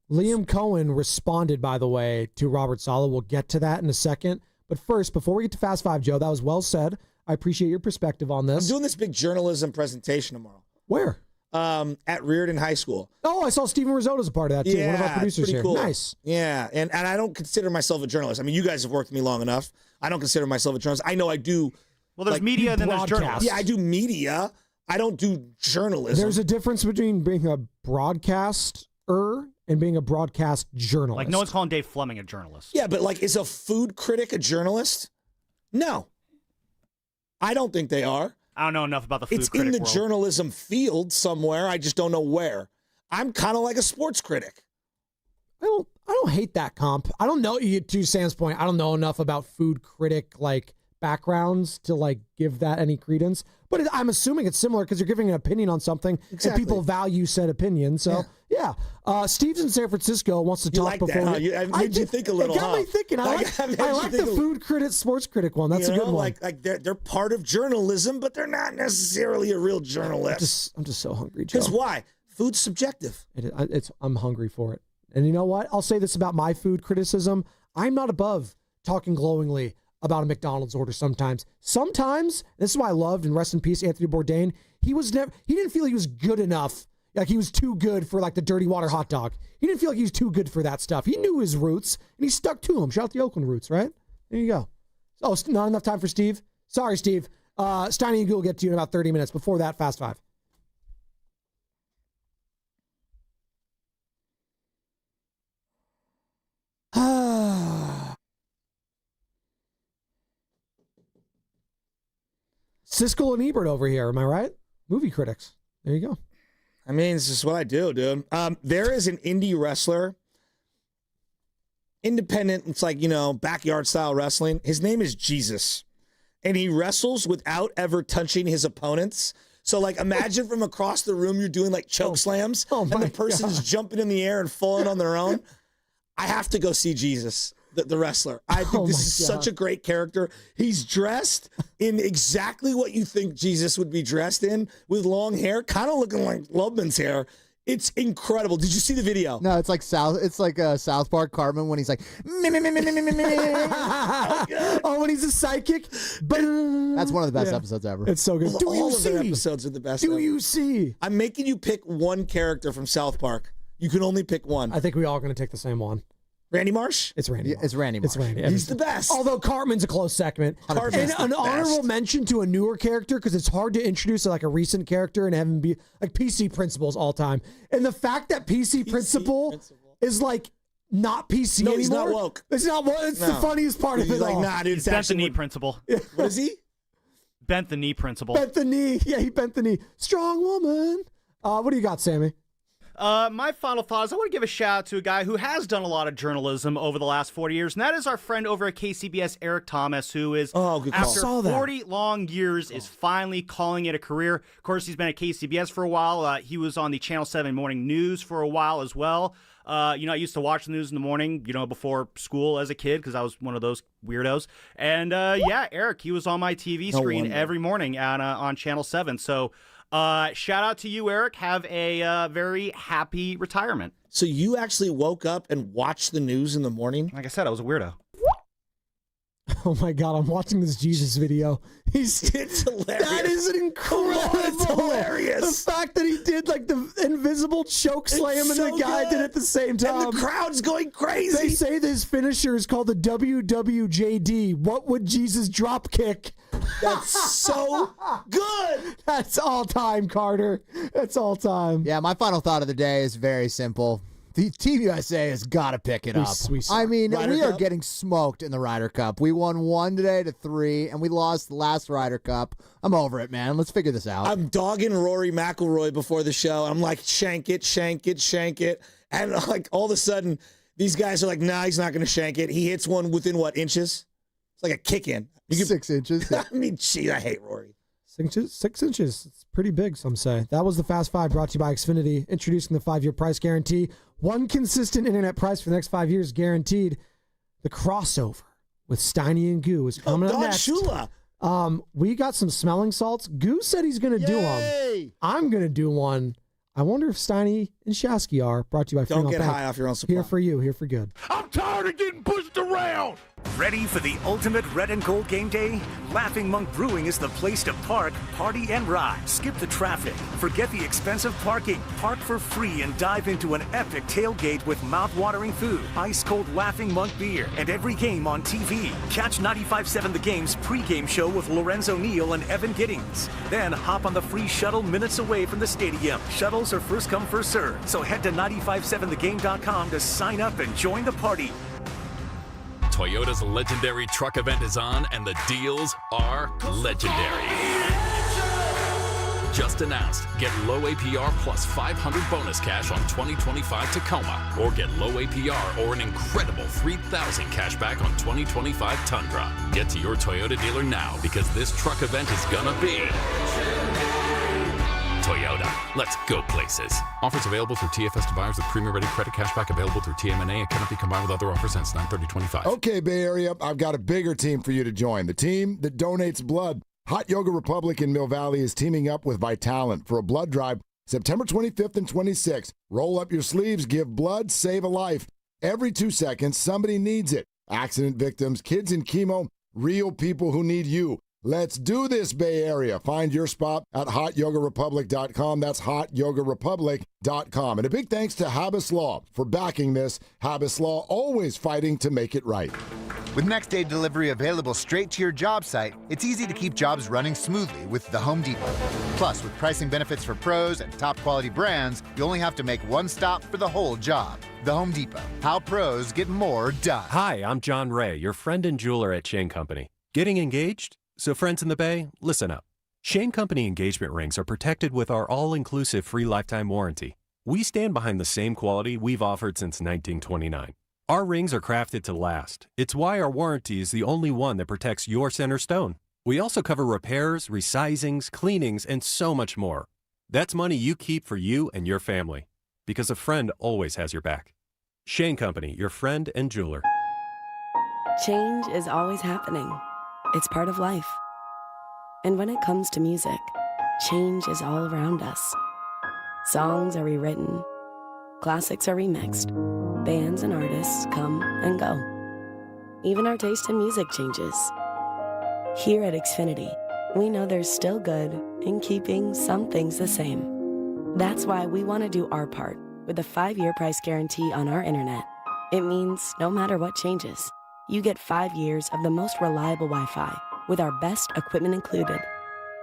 Liam Cohen responded, by the way, to Robert Saleh. We'll get to that in a second. But first, before we get to Fast Five, Joe, that was well said. I appreciate your perspective on this. I'm doing this big journalism presentation tomorrow. Where? At Reardon High School. Oh, I saw Steven Risotto's a part of that, too. One of our producers here. Cool. Nice. Yeah, and I don't consider myself a journalist. I mean, you guys have worked with me long enough. I don't consider myself a journalist. I know I do. Well, there's media and then there's journalists. Yeah, I do media. I don't do journalism. There's a difference between being a broadcaster and being a broadcast journalist. Like, no one's calling Dave Fleming a journalist. Yeah, but like, is a food critic a journalist? No. I don't think they are. I don't know enough about the food critic in the world. journalism field somewhere. I just don't know where. I'm kind of like a sports critic. I don't hate that comp. I don't know, to Sam's point, I don't know enough about food critic like backgrounds to like give that any credence. But I'm assuming it's similar because you're giving an opinion on something and people value said opinion. So yeah. Steve's in San Francisco wants to talk like before. That, huh? I made you think a little. It got me thinking. I like the food critic, sports critic one. That's a good one. Like they're part of journalism, but they're not necessarily a real journalist. I'm just so hungry, Joe. Because why? Food's subjective. I'm hungry for it. And you know what? I'll say this about my food criticism. I'm not above talking glowingly about a McDonald's order sometimes. Sometimes, this is why I loved, and rest in peace, Anthony Bourdain, he didn't feel he was good enough. Like he was too good for like the dirty water hot dog. He didn't feel like he was too good for that stuff. He knew his roots, and he stuck to them. Shout out the Oakland roots, right? There you go. Oh, not enough time for Steve? Sorry, Steve. Steiny Guru will get to you in about 30 minutes. Before that, Fast Five. Siskel and Ebert over here, am I right? Movie critics. There you go. I mean, this is what I do, dude. There is an indie wrestler, independent, it's like, backyard style wrestling. His name is Jesus, and he wrestles without ever touching his opponents. So, like, imagine from across the room, you're doing like choke slams, and the person's jumping in the air and falling on their own. I have to go see Jesus. The wrestler. I think this is such a great character. He's dressed in exactly what you think Jesus would be dressed in, with long hair, kind of looking like Lubman's hair. It's incredible. Did you see the video? No, it's like South Park Cartman when he's like, when he's a psychic. That's one of the best episodes ever. It's so good. All of their episodes are the best. Do you see? I'm making you pick one character from South Park. You can only pick one. I think we all are going to take the same one. Randy Marsh? It's Randy Marsh. It's Randy Marsh. It's Randy. He's the best. Although Cartman's a close second. And an honorable mention to a newer character, because it's hard to introduce like a recent character and have him be like PC Principal's all time. And the fact that PC Principal is like not PC anymore. He's not woke. It's not woke. It's the funniest part of it all. Nah, dude. He's bent the knee principal. What is he? Bent the knee principal. Bent the knee. Yeah, he bent the knee. Strong woman. What do you got, Sammy? My final thought is I want to give a shout out to a guy who has done a lot of journalism over the last 40 years, and that is our friend over at KCBS, Eric Thomas, who is, after 40 long years, is finally calling it a career. Of course, he's been at KCBS for a while. He was on the Channel 7 Morning News for a while as well. I used to watch the news in the morning, before school as a kid, because I was one of those weirdos. And Eric, he was on my TV screen every morning on Channel 7. So shout out to you, Eric. Have a very happy retirement. So you actually woke up and watched the news in the morning? Like I said, I was a weirdo. Oh my God, I'm watching this Jesus video. It's hilarious. That is incredible. It's hilarious. The fact that he did like the invisible choke slam and the guy did it at the same time. And the crowd's going crazy. They say this finisher is called the WWJD. What would Jesus drop kick? That's so good. That's all time, Carter. That's all time. Yeah, my final thought of the day is very simple. The Team USA has got to pick it up. I mean, we are getting smoked in the Ryder Cup. We won 1 today to 3, and we lost the last Ryder Cup. I'm over it, man. Let's figure this out. I'm dogging Rory McIlroy before the show. I'm like, shank it, shank it, shank it. And like all of a sudden, these guys are like, nah, he's not going to shank it. He hits one within what, inches? It's like a kick in. 6 inches. I mean, gee, I hate Rory. 6 inches. It's pretty big, some say. That was the Fast Five brought to you by Xfinity, introducing the 5-year price guarantee. One consistent internet price for the next 5 years guaranteed. The crossover with Steiny and Goo is coming up next. Shula. We got some smelling salts. Goo said he's going to do them. I'm going to do one. I wonder if Steiny and Shasky are. Brought to you by Don't Fremont get Bank. high off your own supply. Here for you. Here for good. I'm tired of getting pushed around. Ready for the ultimate red and gold game day? Laughing Monk Brewing is the place to park, party, and ride. Skip the traffic. Forget the expensive parking. Park for free and dive into an epic tailgate with mouth-watering food, ice-cold Laughing Monk beer, and every game on TV. Catch 95.7 The Game's pregame show with Lorenzo Neal and Evan Giddings. Then hop on the free shuttle minutes away from the stadium. Shuttles are first come, first served. So head to 957thegame.com to sign up and join the party. Toyota's legendary truck event is on, and the deals are legendary. Just announced, get low APR plus 500 bonus cash on 2025 Tacoma, or get low APR or an incredible 3,000 cash back on 2025 Tundra. Get to your Toyota dealer now, because this truck event is gonna be Toyota. Let's go places. Offers available through TFS to buyers with premium-ready credit cashback available through TMNA and cannot be combined with other offers since 9/30/25. Okay, Bay Area, I've got a bigger team for you to join. The team that donates blood. Hot Yoga Republic in Mill Valley is teaming up with Vitalent for a blood drive September 25th and 26th. Roll up your sleeves, give blood, save a life. Every 2 seconds, somebody needs it. Accident victims, kids in chemo, real people who need you. Let's do this, Bay Area. Find your spot at hotyogarepublic.com. That's hotyogarepublic.com. And a big thanks to Habas Law for backing this. Habas Law, always fighting to make it right. With next-day delivery available straight to your job site, it's easy to keep jobs running smoothly with the Home Depot. Plus, with pricing benefits for pros and top-quality brands, you only have to make one stop for the whole job. The Home Depot. How pros get more done. Hi, I'm John Ray, your friend and jeweler at Shane Company. Getting engaged? So friends in the Bay, listen up. Shane Company engagement rings are protected with our all-inclusive free lifetime warranty. We stand behind the same quality we've offered since 1929. Our rings are crafted to last. It's why our warranty is the only one that protects your center stone. We also cover repairs, resizings, cleanings, and so much more. That's money you keep for you and your family, because a friend always has your back. Shane Company, your friend and jeweler. Change is always happening. It's part of life. And when it comes to music, change is all around us. Songs are rewritten, classics are remixed, bands and artists come and go. Even our taste in music changes. Here at Xfinity, we know there's still good in keeping some things the same. That's why we want to do our part with a 5-year price guarantee on our internet. It means no matter what changes, you get 5 years of the most reliable Wi-Fi with our best equipment included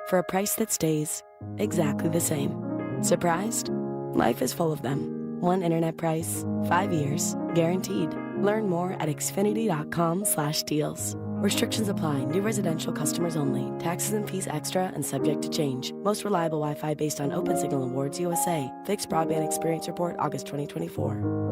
for a price that stays exactly the same. Surprised? Life is full of them. One internet price, 5 years, guaranteed. Learn more at xfinity.com/deals. Restrictions apply. New residential customers only. Taxes and fees extra and subject to change. Most reliable Wi-Fi based on Open Signal Awards USA. Fixed Broadband Experience Report, August 2024.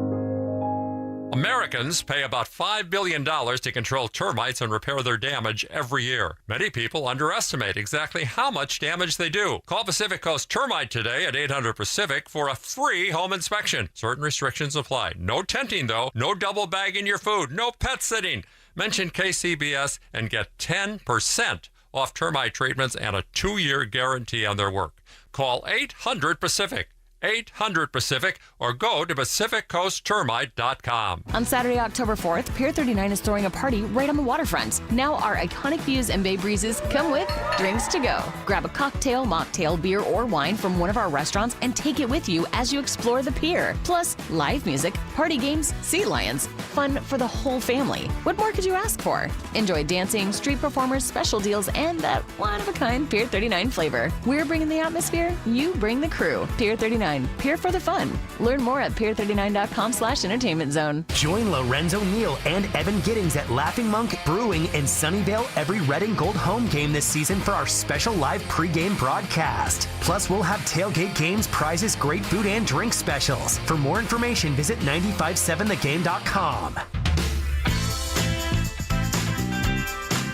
Americans pay about $5 billion to control termites and repair their damage every year. Many people underestimate exactly how much damage they do. Call Pacific Coast Termite today at 800-PACIFIC for a free home inspection. Certain restrictions apply. No tenting, though. No double bagging your food. No pet sitting. Mention KCBS and get 10% off termite treatments and a 2-year guarantee on their work. Call 800-PACIFIC. 800-PACIFIC or go to PacificCoastTermite.com. On Saturday, October 4th, Pier 39 is throwing a party right on the waterfront. Now our iconic views and bay breezes come with drinks to go. Grab a cocktail, mocktail, beer, or wine from one of our restaurants and take it with you as you explore the pier. Plus, live music, party games, sea lions. Fun for the whole family. What more could you ask for? Enjoy dancing, street performers, special deals, and that one-of-a-kind Pier 39 flavor. We're bringing the atmosphere, you bring the crew. Pier 39, Pier for the fun. Learn more at pier39.com/entertainment zone. Join Lorenzo Neal and Evan Giddings at Laughing Monk Brewing in Sunnyvale every red and gold home game this season for our special live pregame broadcast. Plus, we'll have tailgate games, prizes, great food, and drink specials. For more information, visit 957thegame.com.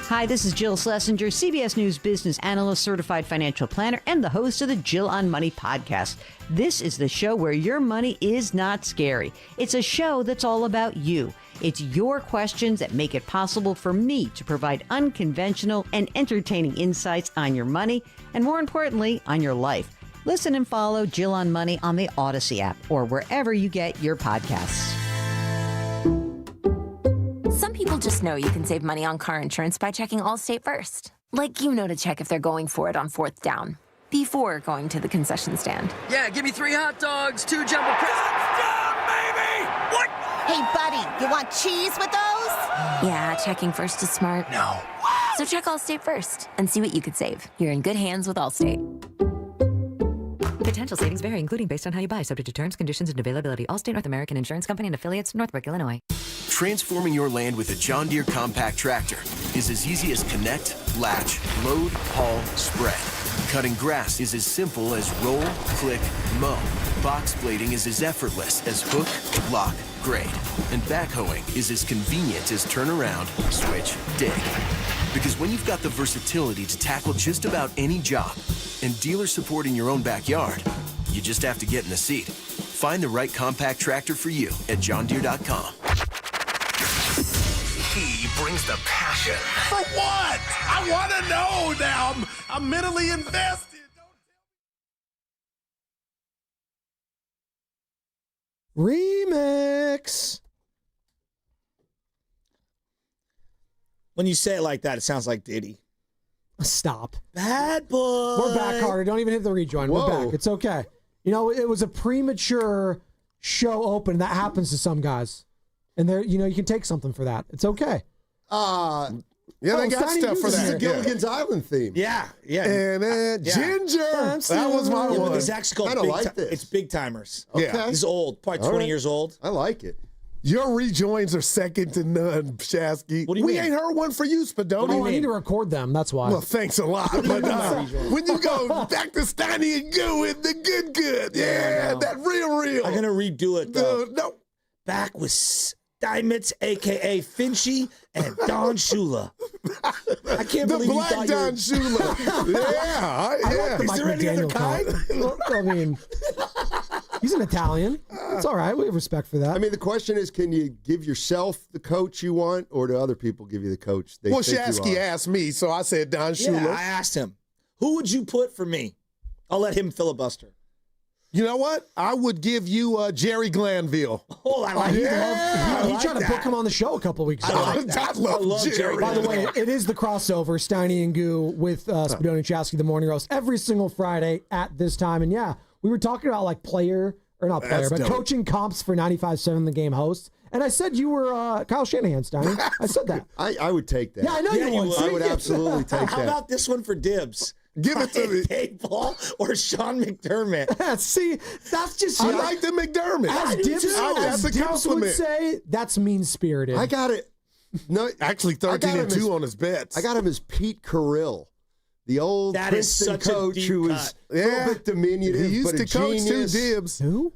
Hi, this is Jill Schlesinger, CBS News business analyst, certified financial planner, and the host of the Jill on Money podcast. This is the show where your money is not scary. It's a show that's all about you. It's your questions that make it possible for me to provide unconventional and entertaining insights on your money, and more importantly, on your life. Listen and follow Jill on Money on the Odyssey app or wherever you get your podcasts. Some people just know you can save money on car insurance by checking Allstate first. Like, you know, to check if they're going for it on 4th down before going to the concession stand. Yeah, give me 3 hot dogs, 2 jumbo touchdown, baby! What? Hey, buddy, you want cheese with those? Yeah, checking first is smart. No. So check Allstate first and see what you could save. You're in good hands with Allstate. Potential savings vary, including based on how you buy, subject to terms, conditions, and availability. Allstate North American Insurance Company and affiliates, Northbrook, Illinois. Transforming your land with a John Deere compact tractor is as easy as connect, latch, load, haul, spread. Cutting grass is as simple as roll, click, mow. Box blading is as effortless as hook, lock, grade. And backhoeing is as convenient as turn around, switch, dig. Because when you've got the versatility to tackle just about any job and dealer support in your own backyard, you just have to get in the seat. Find the right compact tractor for you at johndeere.com. He brings the passion. For what? I want to know now. I'm mentally invested. Remix. When you say it like that, it sounds like Diddy. Stop. Bad boy. We're back, Carter. Don't even hit the rejoin. Whoa. We're back. It's okay. You know, it was a premature show open. That happens to some guys. And there, you know, you can take something for that. It's okay. Yeah, they got Steiny stuff for Guru's that. here. Gilligan's Island theme. Yeah. And Ginger. That was my Yeah, one. but this is actually called I don't like this. It's Big Timers. Okay. He's old, probably 20 years old. I like it. Your rejoins are second to none, Shasky. What do you we mean? ain't heard one for you, Spadoni. Oh, I need to record them. That's why. Well, thanks a lot. But when you go back to Steiny and Guru with the good, yeah, that real. I'm going to redo it, though. No. Back with Steinmetz, a.k.a. Finchy, and Don Shula. I can't The believe you black thought Don Shula. I like the Is Mike there any other McDaniel kind? I mean, he's an Italian. It's all right. We have respect for that. I mean, the question is, can you give yourself the coach you want, or do other people give you the coach they Well, think you Shasky are? asked me, so I said Don Shula. Yeah, I asked him, who would you put for me? I'll let him filibuster. You know what? I would give you Jerry Glanville. Oh, I like that. He tried to book him on the show a couple weeks ago. I love Jerry. By the way, it is the crossover, Steiny and Goo with Spadoni and Chasky, the morning roast, every single Friday at this time. And yeah, we were talking about like coaching comps for 95.7 The Game hosts. And I said you were Kyle Shanahan, Steiny. I said that. I would take that. Yeah, I know you would. I would absolutely take How that. about this one for Dibs? Give it to me. Dave Ball or Sean McDermott? See, that's just... I like the McDermott. As Dibs would say, that's mean-spirited. I got it. No, Actually, 13-2 on his bets. I got him as Pete Carrill, the old That is Princeton such a coach deep who was cut. a little bit diminutive, He used but to a coach genius. too, Dibs. Who?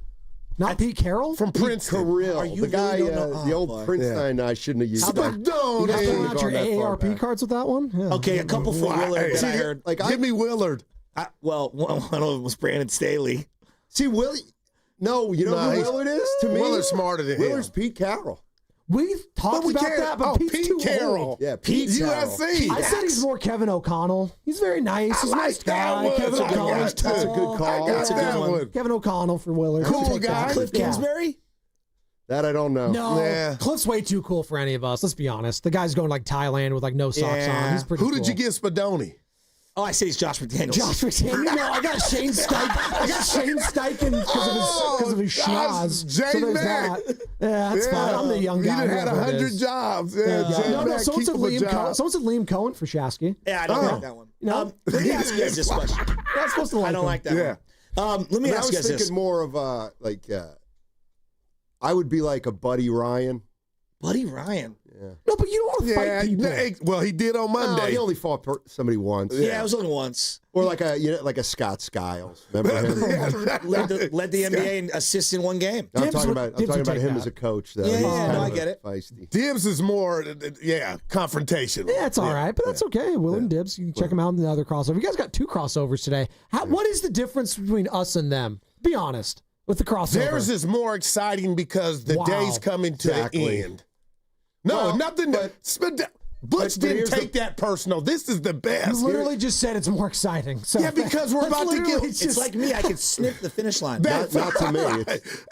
Not Pete Carroll? From Pete Princeton. Carrill, Are you the guy, really don't know? the old boy. Princeton. I shouldn't have used that. Spadoni. You guys Hey, pulling out your gone that far AARP back. cards with that one? Yeah. Okay, a couple for Willard that I heard. Give me Willard. One of them was Brandon Staley. See, Willie. No, you know who he's- Willard is to me. Willard's smarter than him. Willard's Pete Carroll. We talked about that, but Pete's too Carroll. old. Yeah, Pete's USC. I said he's more Kevin O'Connell. He's very nice. He's a nice guy. Kevin O'Connell's tall. That's a good call. That's a good one. Kevin O'Connell for Willard. Cool guy. Cliff Kingsbury? That I don't know. No, Cliff's way too cool for any of us. Let's be honest. The guy's going like Thailand with like no socks on. He's pretty Who cool. did you get Spadoni? Oh, I say it's Josh McDaniels. Josh McDaniels. No, I got Shane Steichen. I got Shane Steichen because of his schnoz. Jay Mack. Yeah, that's fine. I'm the young guy. He had 100 jobs. No, someone said Liam Cohen for Shasky. Yeah, I don't like that one. No. Let me ask you guys this question. You're not supposed to like I don't like that one. Let me ask you guys this. I was thinking more of I would be like a Buddy Ryan. Buddy Ryan. Yeah. No, but you don't want to fight people. Well, he did on Monday. No, he only fought somebody once. Yeah, it was only once. Or like a Scott Skiles. Remember him? led the NBA in assists in one game. I'm talking about him as a coach, though. Yeah, no, I get it. Feisty. Dibs is more, confrontational. Yeah, it's all right, but that's okay. Willard Dibs, you can check him out in the other crossover. You guys got 2 crossovers today. What is the difference between us and them? Be honest with the crossover. Theirs is more exciting because the day's coming to the end. No, nothing. Butch didn't take that personal. This is the best. You literally just said it's more exciting. So yeah, because we're about to get. It's like me. I can sniff the finish line. Not to me.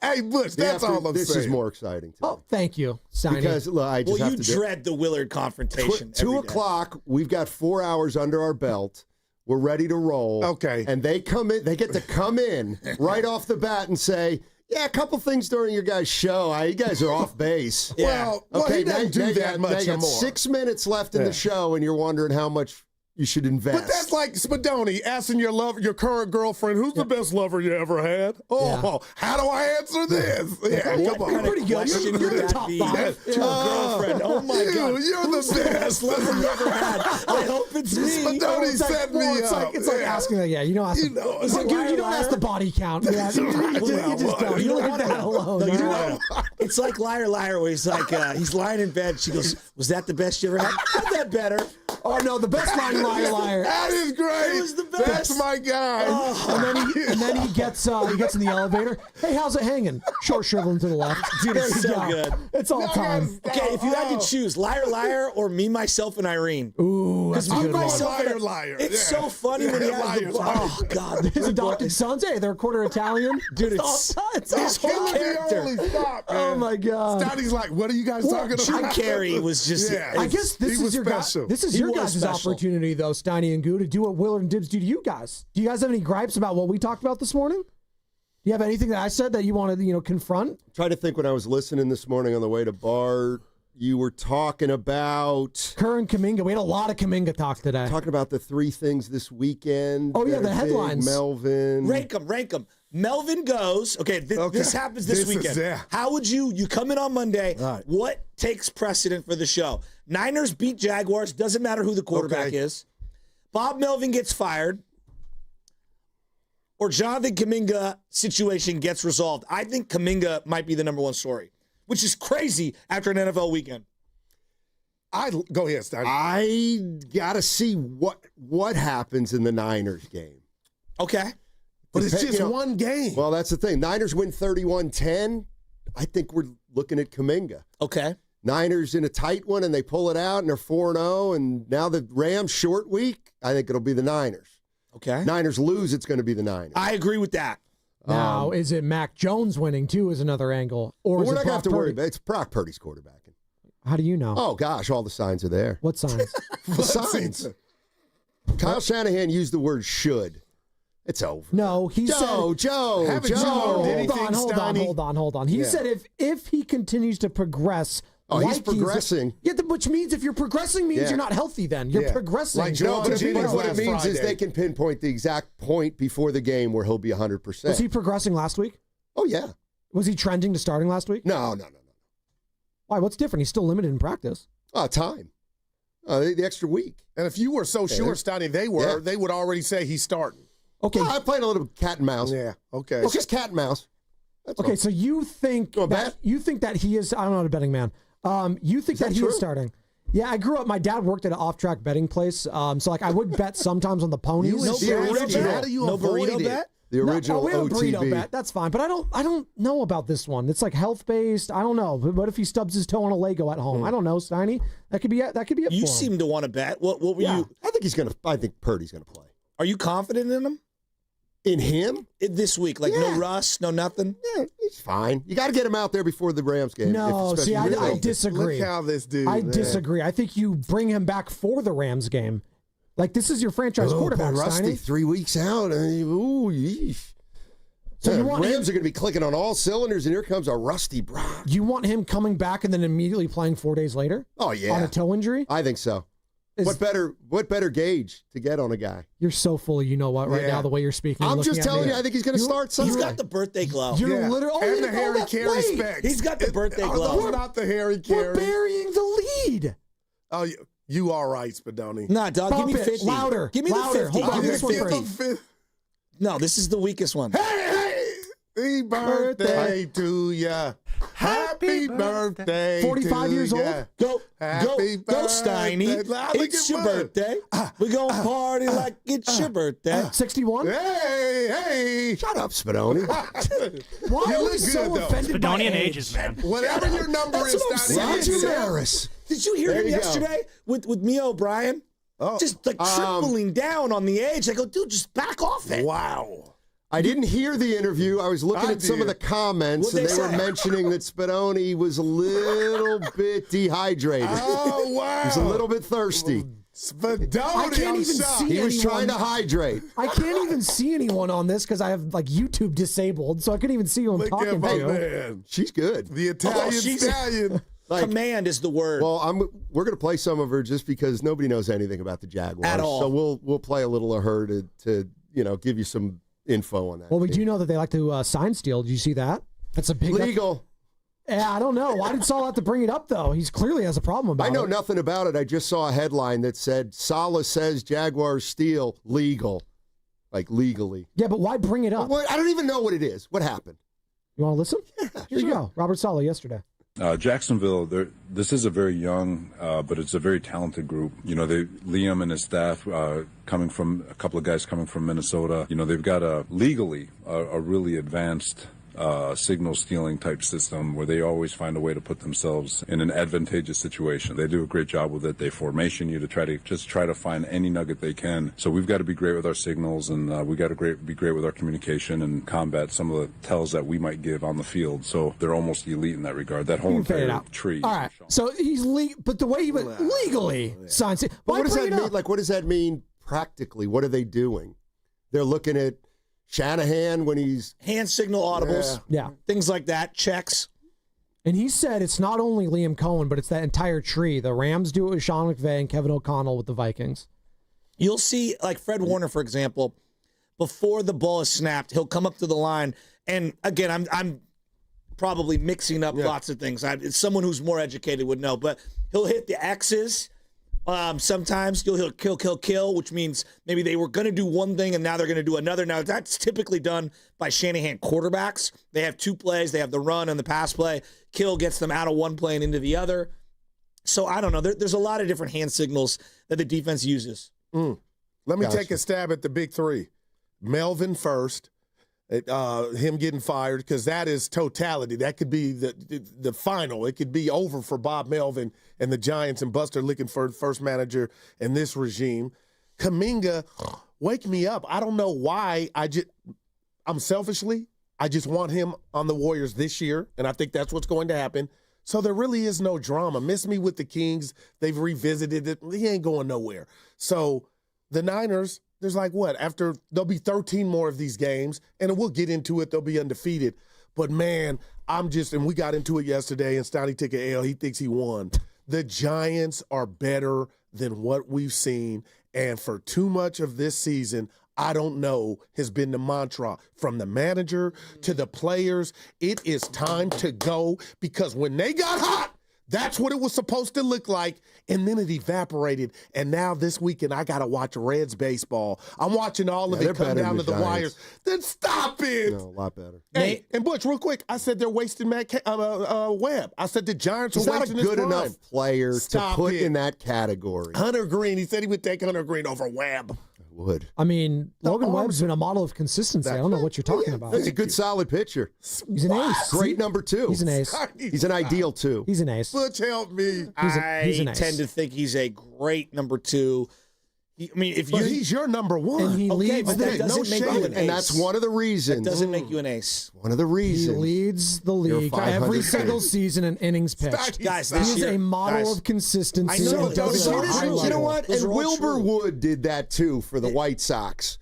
Hey, Butch, that's all I'm saying. This is more exciting. Oh, thank you, Steiny. Because look, I just have to dread the Willard confrontation. 2 o'clock. We've got 4 hours under our belt. We're ready to roll. Okay. And they come in. They get to come in right off the bat and say, yeah, a couple things during your guys' show. You guys are off base. Yeah. Well, he doesn't do that much anymore. 6 minutes left in the show, and you're wondering how much you should invest. But that's like Spadoni asking your current girlfriend, who's the best lover you ever had? Oh, how do I answer this? Yeah, come on. Pretty good. You're the top 5. To a girlfriend. Oh, my God. You're the best lover you ever had. I hope it's me. Spadoni set me up. It's like asking, you don't ask you don't ask the body count. Yeah, you just don't. You leave that alone. No, it's like Liar Liar, where he's like, he's lying in bed. She goes, was that the best you ever had? Had that better. Oh, no, the best line, Liar Liar. That is great. It was the best. That's my guy. And then he gets in the elevator. Hey, how's it hanging? Short shriveling to the left. Dude, it's so good. It's all time. Okay, if you had to choose Liar Liar or Me, Myself, and Irene. Ooh, that's a good one. Liar Liar. It's so funny when he has the oh God, his adopted sons. Hey, they're a quarter Italian. Dude, it's his whole character. Oh my God. Steiny's like, what are you guys talking about? Jim Carrey was just. I guess this is your guys. This is your guys' opportunity, though, Steiny and Goo, to do what Willard and Dibs do to you guys. Do you guys have any gripes about what we talked about this morning? Do you have anything that I said that you want to, confront? Try to think when I was listening this morning on the way to Bart. You were talking about Kerr and Kaminga. We had a lot of Kaminga talk today. Talking about the 3 things this weekend. Oh, yeah, the headlines. Melvin. Rank them. Melvin goes. Okay, this happens this weekend. How would you come in on Monday? Right. What takes precedent for the show? Niners beat Jaguars. Doesn't matter who the quarterback is. Bob Melvin gets fired. Or Jonathan Kaminga situation gets resolved. I think Kaminga might be the number 1 story, which is crazy after an NFL weekend. Go ahead, Steiny. I got to see what happens in the Niners game. Okay. But it's just one game. Well, that's the thing. Niners win 31-10. I think we're looking at Kaminga. Okay. Niners in a tight one, and they pull it out, and they're 4-0, and now the Rams short week, I think it'll be the Niners. Okay. Niners lose, it's going to be the Niners. I agree with that. Now, is it Mac Jones winning, too, is another angle? Or we're not going to have to worry about it. It's Brock Purdy's quarterbacking. How do you know? Oh, gosh, all the signs are there. What signs? The signs. Kyle Shanahan used the word should. It's over. No, he said... Joe. Hold on. He said if he continues to progress... Oh, he's progressing. Which means if you're progressing means you're not healthy then. You're progressing. Like what it means is they can pinpoint the exact point before the game where he'll be 100%. Was he progressing last week? Oh, yeah. Was he trending to starting last week? No. Why? What's different? He's still limited in practice. Time. The extra week. And if you were so sure, Steiny, they would already say he's starting. Okay. I played a little cat and mouse. Yeah, okay. It's just cat and mouse. That's okay, all. so you think that he is, I'm not a betting man. You think that he is starting? Yeah, I grew up. My dad worked at an off-track betting place, so I would bet sometimes on the ponies. How do you avoid it? The original we have a OTB. burrito bet. That's fine, but I don't know about this one. It's like health based. I don't know. What if he stubs his toe on a Lego at home? I don't know, Steiny. That could be it. You seem to want to bet. What were you? I think Purdy's gonna play. Are you confident in him? In him? This week, like no rust, no nothing? Yeah, he's fine. You got to get him out there before the Rams game. No, see, I disagree. Look how this dude. I disagree. I think you bring him back for the Rams game. Like, this is your franchise quarterback, Rusty, Steiny. 3 weeks out. Ooh, yeesh. So the Rams are going to be clicking on all cylinders, and here comes a Rusty Brock. You want him coming back and then immediately playing 4 days later? Oh, yeah. On a toe injury? I think so. What better gauge to get on a guy? You're so full of right now, the way you're speaking. I'm just telling you, I think he's going to start something. He's got the birthday glow. You're literally... and the Harry Carey specs. He's got the birthday glow. Those are not the Harry Carey. We're burying the lead. Oh, you all right, Spadoni. Nah, dog, Bump give me it. 50. Louder. Give me Louder. the 50. Hold on, Give me this the one 50. No, this is the weakest one. Happy birthday to ya. Happy birthday 45 to years ya. old? Go, Happy go, Steiny. It's your birthday. We're going to party like it's your birthday. 61? Hey. Shut up, Spadoni. Why are we so offended by Spadonian age? ages, man. Whatever your number is, Roger Maris. Did you hear him yesterday with Mia O'Brien? Oh. Just like tripling down on the age. I go, dude, just back off it. Wow. I didn't hear the interview. I was looking at some of the comments, and they were mentioning that Spadoni was a little bit dehydrated. Oh, wow. He was a little bit thirsty. Spadoni, I can't even see He was anyone. trying to hydrate. I can't even see anyone on this because I have like YouTube disabled, so I couldn't even see who I'm Look talking at my to. man. She's good. The Italian stallion. Command is the word. Well, we're going to play some of her just because nobody knows anything about the Jaguars. At all. So we'll play a little of her to give you some info on that. Well, we do know that they like to sign steal. Did you see that? That's a big legal. Yeah, I don't know. Why did Saul have to bring it up, though? He's clearly has a problem about it. I know nothing about it. I just saw a headline that said, Saleh says Jaguars steal legal. Like legally. Yeah, but why bring it up? Well, I don't even know what it is. What happened? You want to listen? Yeah, Here you go. Robert Saleh yesterday. Jacksonville, this is a very young, but it's a very talented group. Liam and his staff, coming from a couple of guys coming from Minnesota, they've got legally a really advanced signal stealing type system where they always find a way to put themselves in an advantageous situation. They do a great job with it. They formation you to try to find any nugget they can. So we've got to be great with our signals, and we got to be great with our communication and combat some of the tells that we might give on the field. So they're almost elite in that regard. That whole entire tree. All right. So he's but the way he went legally signs it. But what does that mean? Like, what does that mean practically? What are they doing? They're looking at Shanahan when he's hand signal audibles, yeah, things like that, checks. And he said it's not only Liam Cohen, but it's that entire tree. The Rams do it with Sean McVay and Kevin O'Connell with the Vikings. You'll see, like Fred Warner, for example, before the ball is snapped, he'll come up to the line, and again, I'm probably mixing up lots of things. Someone who's more educated would know, but he'll hit the X's. Sometimes he'll kill, which means maybe they were going to do one thing and now they're going to do another. Now, that's typically done by Shanahan quarterbacks. They have two plays. They have the run and the pass play. Kill gets them out of one play and into the other. So, I don't know. There's a lot of different hand signals that the defense uses. Let me take a stab at the big three. Melvin first. Him getting fired, because that is totality. That could be the final. It could be over for Bob Melvin and the Giants and Buster Lickenford, first manager in this regime. Kaminga, wake me up. I don't know why. I'm selfishly, I just want him on the Warriors this year, and I think that's what's going to happen. So there really is no drama. Miss me with the Kings. They've revisited it. He ain't going nowhere. So the Niners, there's like what? After there'll be 13 more of these games, and we'll get into it. They'll be undefeated. But, man, and we got into it yesterday, and Steiny took an L. He thinks he won. The Giants are better than what we've seen, and for too much of this season, I don't know, has been the mantra from the manager to the players. It is time to go, because when they got hot, that's what it was supposed to look like, and then it evaporated. And now this weekend, I got to watch Reds baseball. I'm watching all of it come down to the wires. Then stop it. No, a lot better. Hey, and Butch, real quick, I said they're wasting Webb. I said the Giants are wasting his He's not a good prime. enough player to put in that category. Hunter Green, he said he would take Hunter Green over Webb. would. I mean, Logan Webb's been a model of consistency. I don't know what you're talking about. He's a good, solid pitcher. He's an ace. Great number 2. He's an ace. He's an ideal 2. He's an ace. Butch, help me. He's an I ace. tend to think he's a great number 2. He's your number 1. And he leads but that doesn't make you an ace. And that's one of the reasons. That doesn't make you an ace. One of the reasons. He leads the league every single season in innings pitched. Guys, he is a model of consistency. I know. And does it at a high You know level. what? And Wilbur Wood did that too for the White Sox.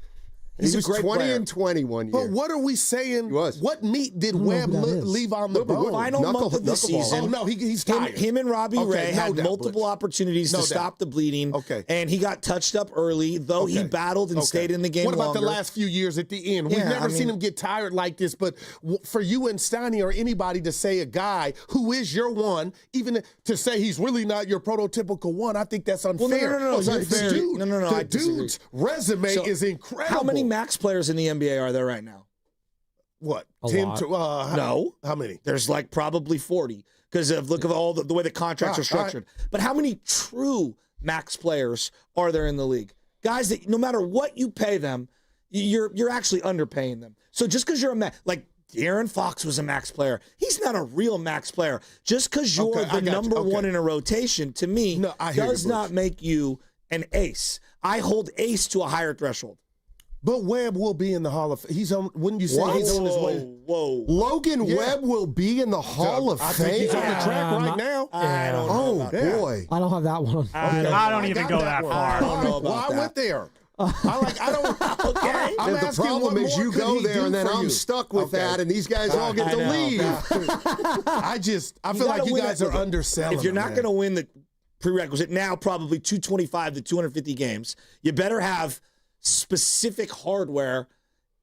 He was 20 and 20 one year. But what are we saying? He was. What meat did Webb leave on the bone? Final month of the season. Oh, no, he's tired. Him and Robbie Ray had doubt, multiple opportunities to stop the bleeding. Okay. And he got touched up early, though he battled and stayed in the game What about longer. the last few years at the end? We've never seen him get tired like this, but for you and Steiny or anybody to say a guy who is your one, even to say he's really not your prototypical one, I think that's unfair. Well, no. The I disagree. dude's resume is incredible. How many max players in the NBA are there right now? What? A 10 lot. to No. How many? There's like probably 40 because of look at all the way the contracts are structured. But how many true max players are there in the league? Guys that no matter what you pay them, you're actually underpaying them. So just because you're a max, like De'Aaron Fox was a max player, he's not a real max player. Just because you're the number one in a rotation, to me, does not make you an ace. I hold ace to a higher threshold. But Webb will be in the Hall of Fame. He's on. Wouldn't you say he's on his way? Whoa. Logan Webb will be in the Hall of Fame. I think he's on the track right now. I don't know about that. Boy. I don't have that one. I don't even go that far. I don't know about I went there. I'm The asking problem what is more you could go he there do and then for I'm you? stuck with that, and these guys all get to leave. I feel like you guys are underselling. If you're not going to win the prerequisite now, probably 225 to 250 games, you better have specific hardware,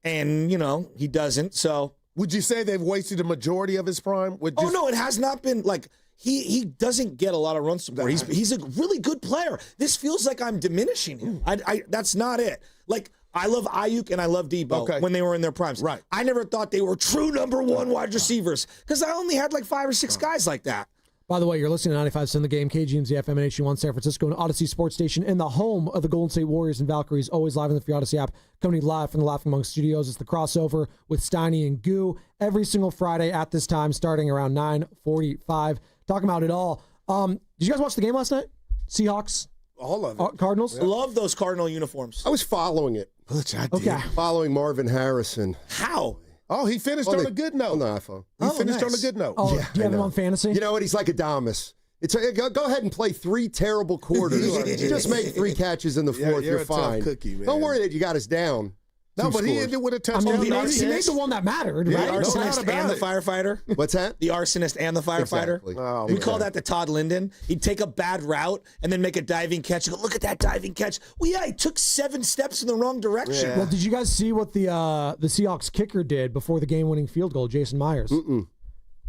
and he doesn't. So would you say they've wasted a majority of his prime? No, it has not been like he doesn't get a lot of run support. He's a really good player. This feels like I'm diminishing him. I that's not it. Like I love Ayuk and I love Debo when they were in their primes. Right. I never thought they were true number one wide receivers because I only had like 5 or 6 guys like that. By the way, you're listening to 95.7 The Game, KGMZ FM and HD1 San Francisco, and Odyssey Sports Station in the home of the Golden State Warriors and Valkyries, always live on the free Odyssey app, coming live from the Laughing Monk Studios. It's the crossover with Steiny and Goo every single Friday at this time, starting around 9:45. Talking about it all. Did you guys watch the game last night? Seahawks? All of it. Cardinals? I love those Cardinal uniforms. I was following it. Which I did. Okay. Following Marvin Harrison. How? Oh, he finished on a good note. On the iPhone. He finished on a good note. Oh, do you have him on fantasy? You know what? He's like Adamas. Go ahead and play 3 terrible quarters. Just make 3 catches in the fourth. you're You're a tough fine. cookie, man. Don't worry that you got us down. No, but he scores. ended with a touchdown. he made the one that mattered, The right? arsonist and the firefighter. What's that? The arsonist and the firefighter. Exactly. Oh, We call that the Todd Linden. He'd take a bad route and then make a diving catch. You go, look at that diving catch. Well, yeah, he took 7 steps in the wrong direction. Well, did you guys see what the Seahawks kicker did before the game-winning field goal, Jason Myers?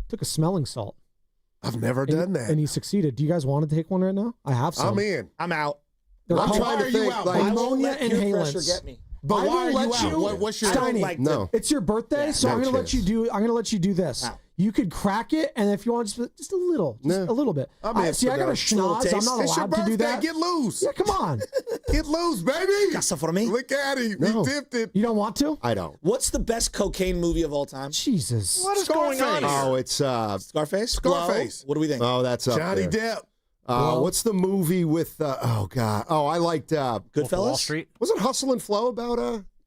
Took a smelling salt. I've never done that. And he succeeded. Do you guys want to take one right now? I have some. I'm in. I'm out. They're I'm called trying to think. ammonia Peer pressure inhalants. get me. But I why will are you let out? you. What's your Steiny, No. It's your birthday, so no I'm gonna let chance. you do. I'm gonna let you do this. Wow. You could crack it, and if you want, just a little, a little bit. I'm in See, for I got a that. schnoz. I'm not It's your allowed to do birthday. that. Get loose. Yeah, come on. Get loose, baby. Casa for me. Look at him. No. He dipped it. You don't want to? I don't. What's the best cocaine movie of all time? Jesus. What is going on here? Oh, it's Scarface? Scarface. Blow? What do we think? Oh, that's up Johnny there. Depp. What's the movie with? Oh God. Oh, I liked. Goodfellas? Wall Street. Was it Hustle and Flow about?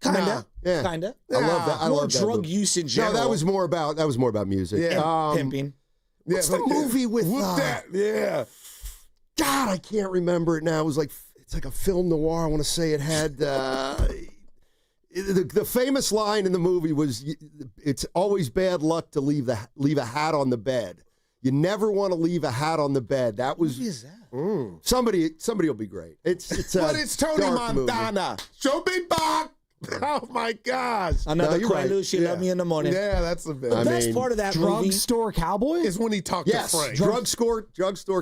Kinda. Yeah. Kinda. I love that. I More love that drug movie. use in No, general. that was more about music. Yeah. And pimping. What's the movie with? Whoop that. Yeah. God, I can't remember it now. It was it's like a film noir. I want to say it had the famous line in the movie was, "It's always bad luck to leave a hat on the bed. You never want to leave a hat on the bed." That was. What is that? Somebody will be great. It's But it's Tony dark Montana. Show me back. Oh my gosh. Another you're Quaalude, right. she loved me in the morning. Yeah, that's the best. The best part of that movie Drugstore Cowboy? Is when he talked Yes, to Frank. drugstore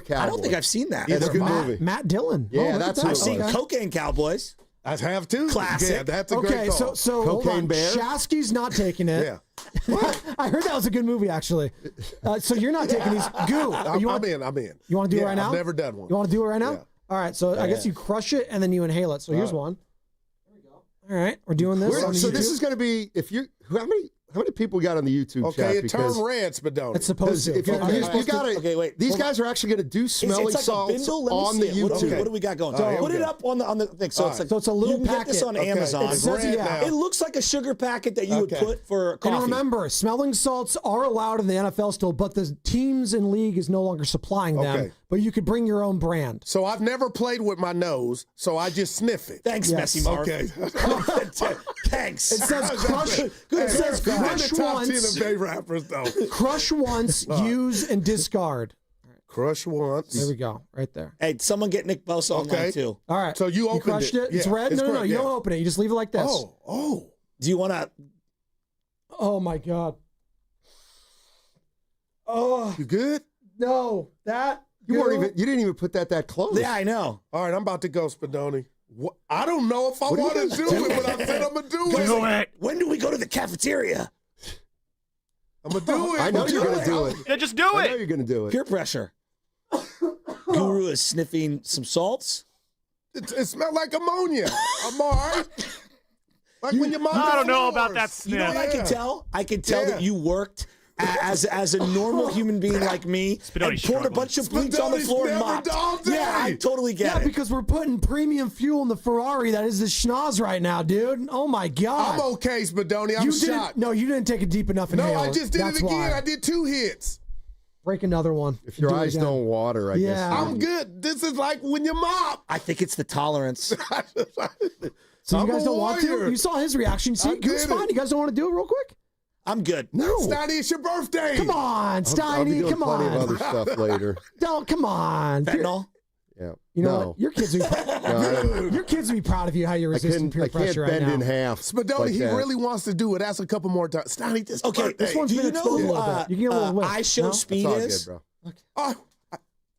cowboy. I don't think I've seen that. It's a good Matt, movie. Matt Dillon. Yeah, look at that's that. who I've it seen was. Cocaine Cowboys. I have too. Classic. Yeah, that's a Okay, great call. so hold Cocaine on. Bear? Shasky's not taking it. Yeah. I heard that was a good movie, actually. So you're not taking these. Goo. I'm You want in. You want to do it Yeah, right now? I've never done one. You want to do it right now? Yeah. All right, so I guess you crush it and then you inhale it. So here's one. All right, we're doing this. So this is going to be how many people we got on the YouTube chat? Okay, it turned red, Spadoni. It's supposed to. If you gotta, okay, wait. These guys are actually going to do smelling salts on the YouTube. Okay, what do we got going? Put it up on the thing. So it's like so it's a little you can packet. get this on Amazon. It says It looks like a sugar packet that you would put for coffee. And remember, smelling salts are allowed in the NFL still, but the teams in league is no longer supplying them. Okay. But you could bring your own brand. So I've never played with my nose, so I just sniff it. Thanks, Messy Marv. Okay. Thanks. It says crush. It says crush once. Rappers, though. Crush once, use and discard. Crush once. There we go, right there. Hey, someone get Nick Bosa on that too. All right. So you opened crushed it. It's red. No. You don't open it. You just leave it like this. Oh. Do you want to? Oh my God. Oh. You good? No, that. You didn't even put that close. Yeah, I know. All right, I'm about to go, Spadoni. I don't know if I want to do it, but I said I'm going to do it. When do we go to the cafeteria? I'm going to do it. I know you're going to do it. Yeah, just do I it. know you're going to do it. Peer pressure. Guru is sniffing some salts. It smelled like ammonia. I'm all right. Like when your mom. I don't know about that sniff. You know what I can tell? I can tell that you worked as a normal human being like me and poured a bunch of bleach on the floor and mopped. Yeah, I totally get it. Yeah, because we're putting premium fuel in the Ferrari that is the schnoz right now, dude. Oh my God. I'm okay, Spadoni. I'm shocked. No, you didn't take a deep enough inhale. No, I just did That's it again. why. I did 2 hits. Break another one. If your eyes don't water, I guess. I'm good. This is like when you mop. I think it's the tolerance. So you guys don't want to? You saw his reaction. See, it's fine. You guys don't want to do it real quick? I'm good. No. Steiny, it's your birthday. Come on, Steiny. I'll be doing Come plenty on. of other stuff later. Come on. Fentanyl? Yeah. You know what? Your kids would be proud of you how you're resisting peer pressure right now. I can't bend in half. Spadoni, like he that. really wants to do it. Ask a couple more times. Steiny, this birthday. This one's been exposed a little bit. You can get a little whiff. I show No? speed That's all is. good, bro.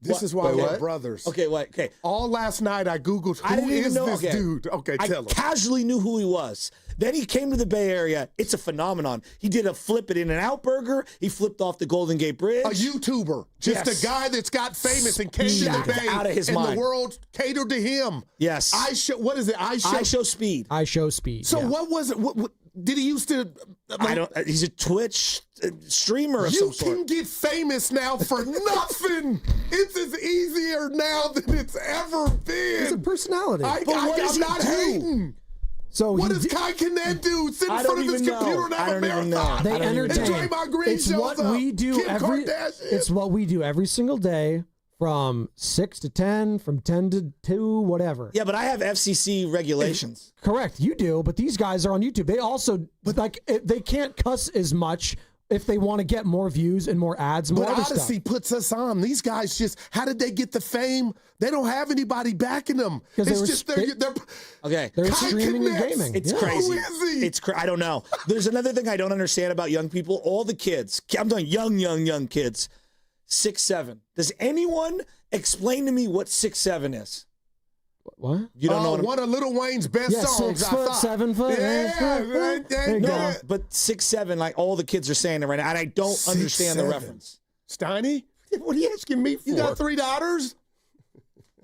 This is why we're brothers. Okay, what? Okay. All last night I Googled I didn't even know this dude. Okay, I tell him. casually knew who he was. Then he came to the Bay Area. It's a phenomenon. He did a flip it In-N-Out burger. He flipped off the Golden Gate Bridge. A YouTuber. Just a guy that's got famous and came to the Bay. Out of his and mind. the world catered to him. Yes. What is it? I show speed. I show speed. So yeah. what was it? What did he used to? I don't. He's a Twitch streamer of some sort. You can get famous now for nothing. It's as easier now than it's ever been. It's a personality. I'm not hating. So what can that do? Sit in front of this computer and have a marathon. They entertain. And Draymond Green It's shows what up. we do Kim Kardashian. It's what we do every single day, from 6 to 10, from 10 to 2, whatever. Yeah, but I have FCC regulations. Correct, you do. But these guys are on YouTube. They also they can't cuss as much if they want to get more views and more ads and more But other Odyssey stuff. puts us on. These guys how did they get the fame? They don't have anybody backing them. Because It's they're Okay. They're streaming and gaming. It's Yeah. crazy. Who is he? I don't know. There's another thing I don't understand about young people. All the kids, I'm talking young kids, 6'7". Does anyone explain to me what 6'7" is? What? You don't know one of Lil Wayne's best songs. 6 foot, 7 foot. Yeah, No, but 6'7", like all the kids are saying it right now, and I don't understand the reference. Steiny? What are you asking me for? You got 3 daughters?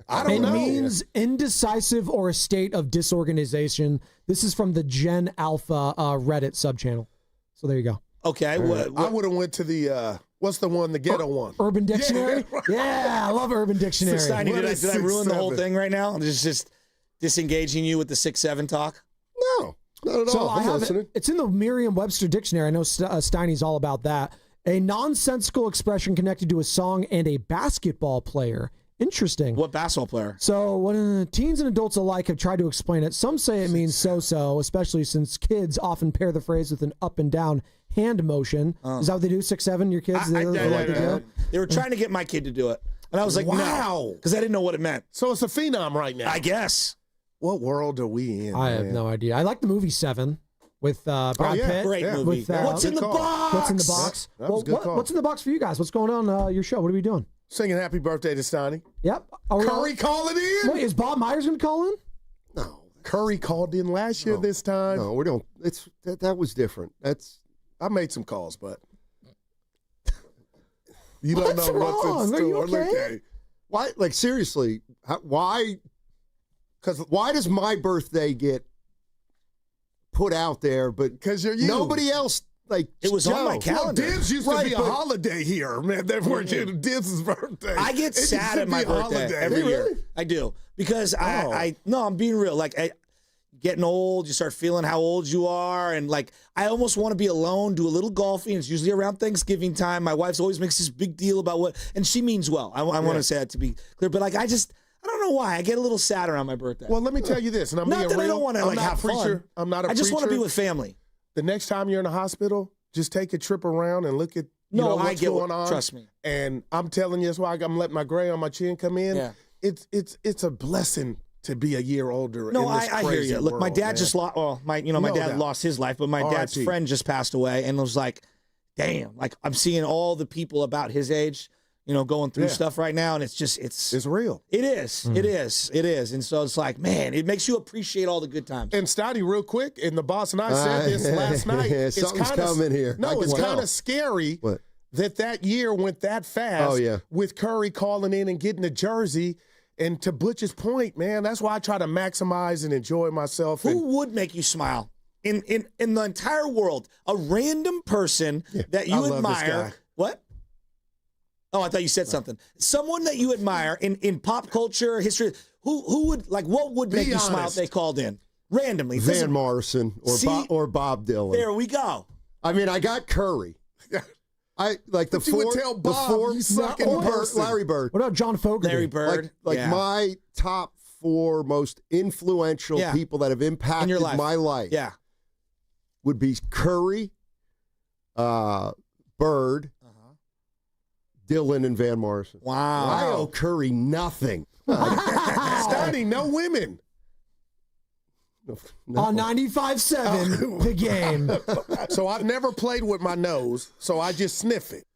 I don't It know. means indecisive or a state of disorganization. This is from the Gen Alpha Reddit subchannel. So there you go. Okay. I would have went to the what's the one, the ghetto one? Urban Dictionary? Yeah, I love Urban Dictionary. So, Steiny, did I ruin the whole 6'7"? thing right now? I'm just disengaging you with the 6'7" talk? No, not at So all. I I'm have listening. it's in the Merriam-Webster dictionary. I know Steiny's all about that. A nonsensical expression connected to a song and a basketball player. Interesting. What basketball player? So when teens and adults alike have tried to explain it, some say it means so-so, especially since kids often pair the phrase with an up and down hand motion. Is that what they do? 6'7", your kids? They were trying to get my kid to do it. And I was like, Wow. because I didn't know what it meant. So it's a phenom right now. I guess. What world are we in? I have no idea. I like the movie Seven with Brad Pitt. Great movie. With, What's in the box? What's in the box? That was a good call. What's in the box for you guys? What's going on your show? What are we doing? Singing happy birthday to Steiny. Yep. Curry calling in? Wait, is Bob Myers going to call in? No. Curry called in last year this time. No, we don't. That was different. I made some calls, but you don't What's know what's wrong? in Are you store. okay? Why? Like seriously, why? Because why does my birthday get put out there, but because you're you. Nobody else. Like it was on my calendar. Well, Dibs used to be a holiday here, man. That were Dibs' birthday. I get sad at my birthday every year. I do because I'm being real. Like getting old, you start feeling how old you are, and like I almost want to be alone, do a little golfing. It's usually around Thanksgiving time. My wife always makes this big deal about what, and she means well. I want to say that to be clear, but like I don't know why I get a little sad around my birthday. Well, let me tell you this, and I'm not being that real. I don't want to like have fun. I'm not a preacher. I just want to be with family. The next time you're in a hospital, just take a trip around and look at what's going on. Trust me. And I'm telling you, that's why I'm letting my gray on my chin come in. Yeah. It's a blessing to be a year older. No, in this I hear you. world, Look, my dad man. just lost. Well, my dad lost his life, but my dad's R.I.P. friend just passed away, and it was like, damn. Like I'm seeing all the people about his age, going through stuff right now, and it's real. It is. It is. And so it's like, man, it makes you appreciate all the good times. And Steiny, real quick, and the boss and I said this last night. Something's coming here. No, it's kind of scary that year went that fast. Oh, yeah. With Curry calling in and getting a jersey. And to Butch's point, man, that's why I try to maximize and enjoy myself. Who would make you smile in the entire world? A random person that you admire. What? Oh, I thought you said something. Someone that you admire in pop culture, history. Who would what would make you smile if they called in randomly? Van Morrison or Bob Dylan. There we go. I mean, I got Curry. I like the you four. Would tell Bob, the four. You suck in Larry Bird. What about John Fogerty? Larry Bird. Like my top 4 most influential people that have impacted in my life. Yeah, would be Curry, Bird. Dylan and Van Morrison. Wow. I owe Curry nothing. Steiny, no women. No. On 95.7, the game. So I've never played with my nose, so I just sniff it.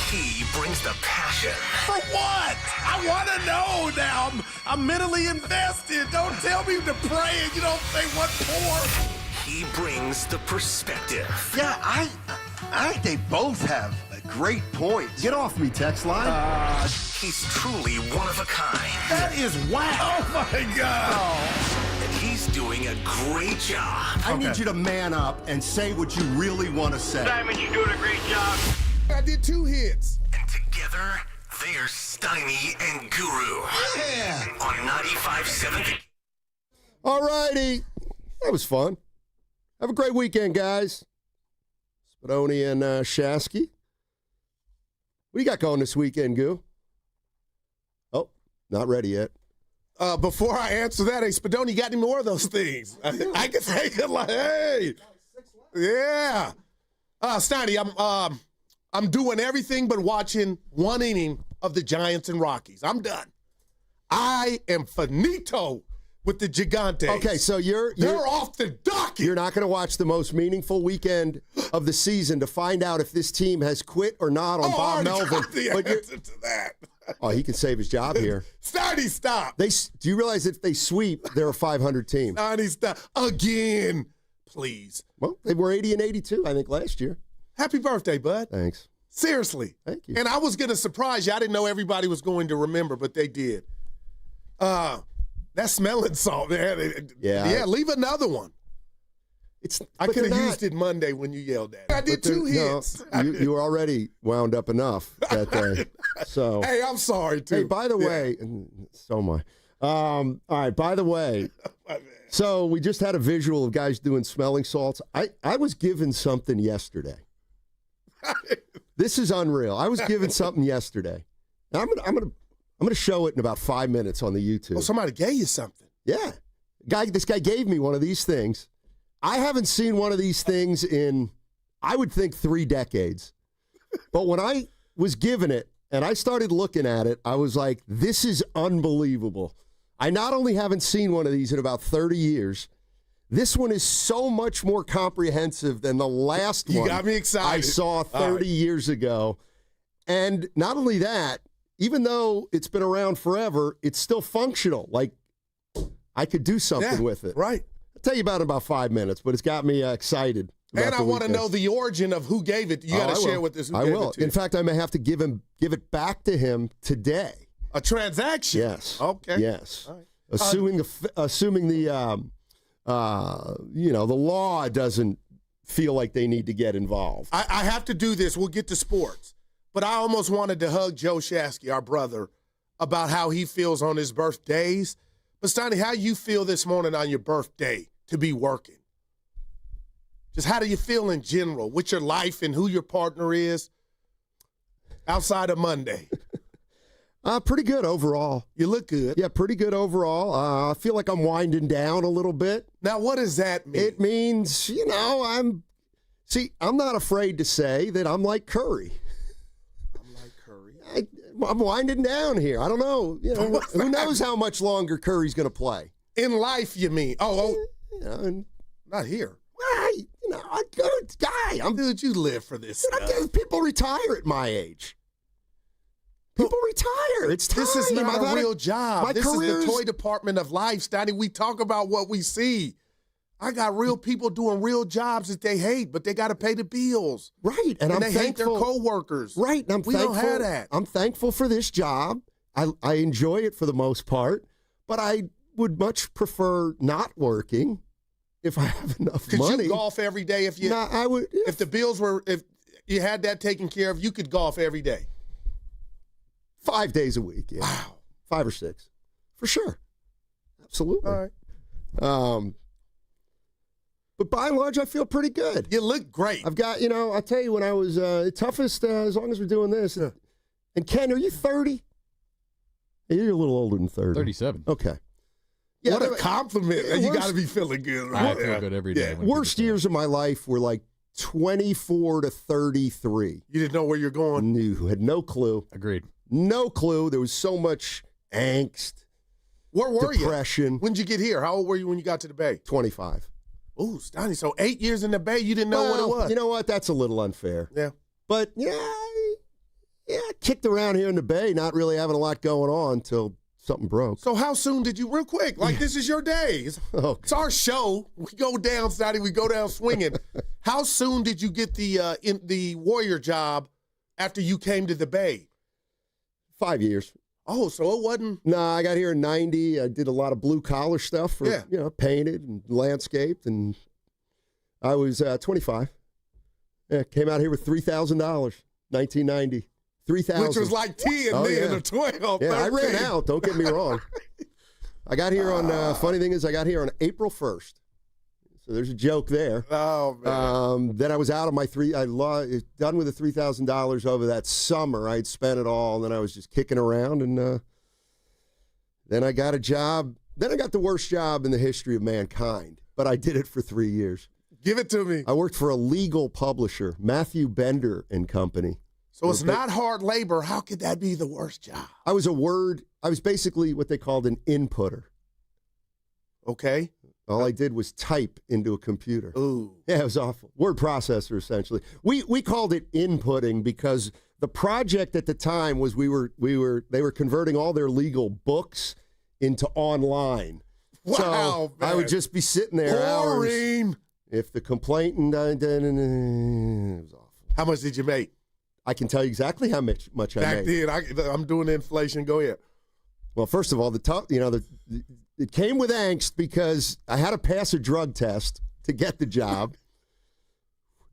He brings the passion. For what? I want to know now. I'm mentally invested. Don't tell me to pray and you don't say what for. He brings the perspective. Yeah, I think they both have great points. Get off me, text line. He's truly one of a kind. That is whack. Oh, my God. And he's doing a great job. I need you to man up and say what you really want to say. Diamond, you're doing a great job. I did 2 hits. And together, they're Steiny and Guru. Yeah. On 95.7. All righty. That was fun. Have a great weekend, guys. Spadoni and Shasky. What do you got going this weekend, Goo? Oh, not ready yet. Before I answer that, hey, Spadoni, got any more of those things? I can say it like, hey. Yeah. Steiny, I'm doing everything but watching 1 inning of the Giants and Rockies. I'm done. I am finito with the Gigantes. Okay, so they're off the docket. You're not going to watch the most meaningful weekend of the season to find out if this team has quit or not on Bob Melvin. The answer to that. Oh, he can save his job here. Steiny, stop. Do you realize if they sweep, they're a 500 team? Steiny, stop. Again, please. Well, they were 80 and 82, I think, last year. Happy birthday, bud. Thanks. Seriously. Thank you. And I was going to surprise you. I didn't know everybody was going to remember, but they did. That smelling salt, man. Yeah, leave another one. I could have used it Monday when you yelled at me. I did 2 hits. No, you were already wound up enough that day. So hey, I'm sorry, too. Hey, by the way, so am I. All right, by the way, so we just had a visual of guys doing smelling salts. I was given something yesterday. This is unreal. I was given something yesterday. Now, I'm gonna show it in about 5 minutes on the YouTube. Oh, somebody gave you something. Yeah. This guy gave me one of these things. I haven't seen one of these things in, I would think, 3 decades. But when I was given it and I started looking at it, I was like, this is unbelievable. I not only haven't seen one of these in about 30 years, this one is so much more comprehensive than the last one. You got me excited. I saw 30 years ago. And not only that, even though it's been around forever, it's still functional. Like, I could do something with it. Right. I'll tell you about it in about 5 minutes, but it's got me excited. And I want to know the origin of who gave it. You got to share with us who I gave will. it to you. In fact, I may have to give it back to him today. A transaction? Yes. Okay. Yes. All right. Assuming the the law doesn't feel like they need to get involved. I have to do this. We'll get to sports. But I almost wanted to hug Joe Shasky, our brother, about how he feels on his birthdays. But, Steiny, how you feel this morning on your birthday to be working? Just how do you feel in general with your life and who your partner is outside of Monday? Pretty good overall. You look good. Yeah, pretty good overall. I feel like I'm winding down a little bit. Now, what does that mean? It means, I'm not afraid to say that I'm like Curry. I'm winding down here. I don't know. Who knows how much longer Curry's going to play? In life, you mean? Not here. I'm a good guy. Dude, you live for this stuff. People retire at my age. People retire. It's time. This is not a real job. This is the toy career's- department of life, Steiny. We talk about what we see. I got real people doing real jobs that they hate, but they got to pay the bills. Right. And I'm they hate their thankful. coworkers. Right. And We don't have that. I'm thankful for this job. I enjoy it for the most part, but I would much prefer not working if I have enough Could money. you golf every day if you? No, I would. If the bills were, if you had that taken care of, you could golf every day. 5 days a week. Yeah. Wow. 5 or 6, for sure. Absolutely. All right. But by and large, I feel pretty good. You look great. I've got, I'll tell you, when I was toughest, as long as we're doing this. And Ken, are you 30? You're a little older than 30. 37. Okay. What a compliment. You got to be feeling good. I feel good every day. when Worst people say years of my life were like 24 to 33. You didn't know where you're going? No, had no clue. Agreed. No clue. There was so much angst. Where were depression. you? When did you get here? How old were you when you got to the Bay? 25. Ooh, Steiny, so 8 years in the Bay, you didn't know what it was. You know what? That's a little unfair. Yeah. But, I kicked around here in the Bay, not really having a lot going on until something broke. So how soon did you, real quick, this is your day. It's our show. We go down, Steiny, we go down swinging. How soon did you get the Warrior job after you came to the Bay? 5 years. Oh, so it wasn't. No, I got here in 90. I did a lot of blue collar stuff for, painted and landscaped. And I was 25. Yeah, came out here with $3,000, 1990. $3,000. Which was like 10 then or 12. Yeah, 13. I ran out. Don't get me wrong. I got here on, funny thing is, I got here on April 1st. So there's a joke there. Oh, man. Then I was out of my done with the $3,000 over that summer. I'd spent it all, and then I was just kicking around, and then I got a job. Then I got the worst job in the history of mankind, but I did it for 3 years. Give it to me. I worked for a legal publisher, Matthew Bender and Company. So it's not hard labor. How could that be the worst job? I was basically what they called an inputter. Okay. All I did was type into a computer. Ooh. Yeah, it was awful. Word processor, essentially. We called it inputting because the project at the time was they were converting all their legal books into online. Wow, so man. I would just be sitting there Boring. hours. If the complaint it was awful. How much did you make? I can tell you exactly how much I Back made. then, I'm doing the inflation. Go ahead. Well, first of all, it came with angst because I had to pass a drug test to get the job.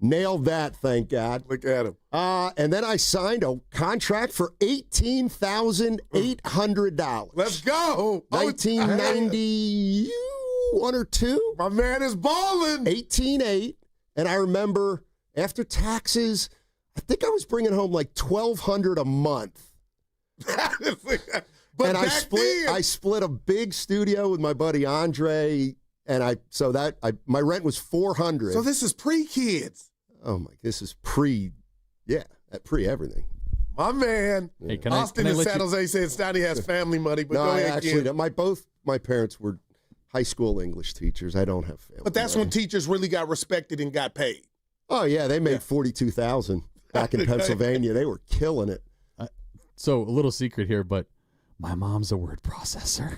Nailed that, thank God. Look at him. And then I signed a contract for $18,800. Let's go. 1991 or 2. My man is balling. 18.8. And I remember after taxes, I think I was bringing home like $1,200 a month. But and I split a big studio with my buddy Andre, and my rent was $400. So this is pre-kids. Oh my! This is pre everything. My man, Hey, Austin in San Jose said Steiny has family money, but no, go ahead, actually, kid. both my parents were high school English teachers. I don't have family. But that's money. when teachers really got respected and got paid. Oh yeah, they made $42,000 back in Pennsylvania. They were killing it. So a little secret here, but my mom's a word processor.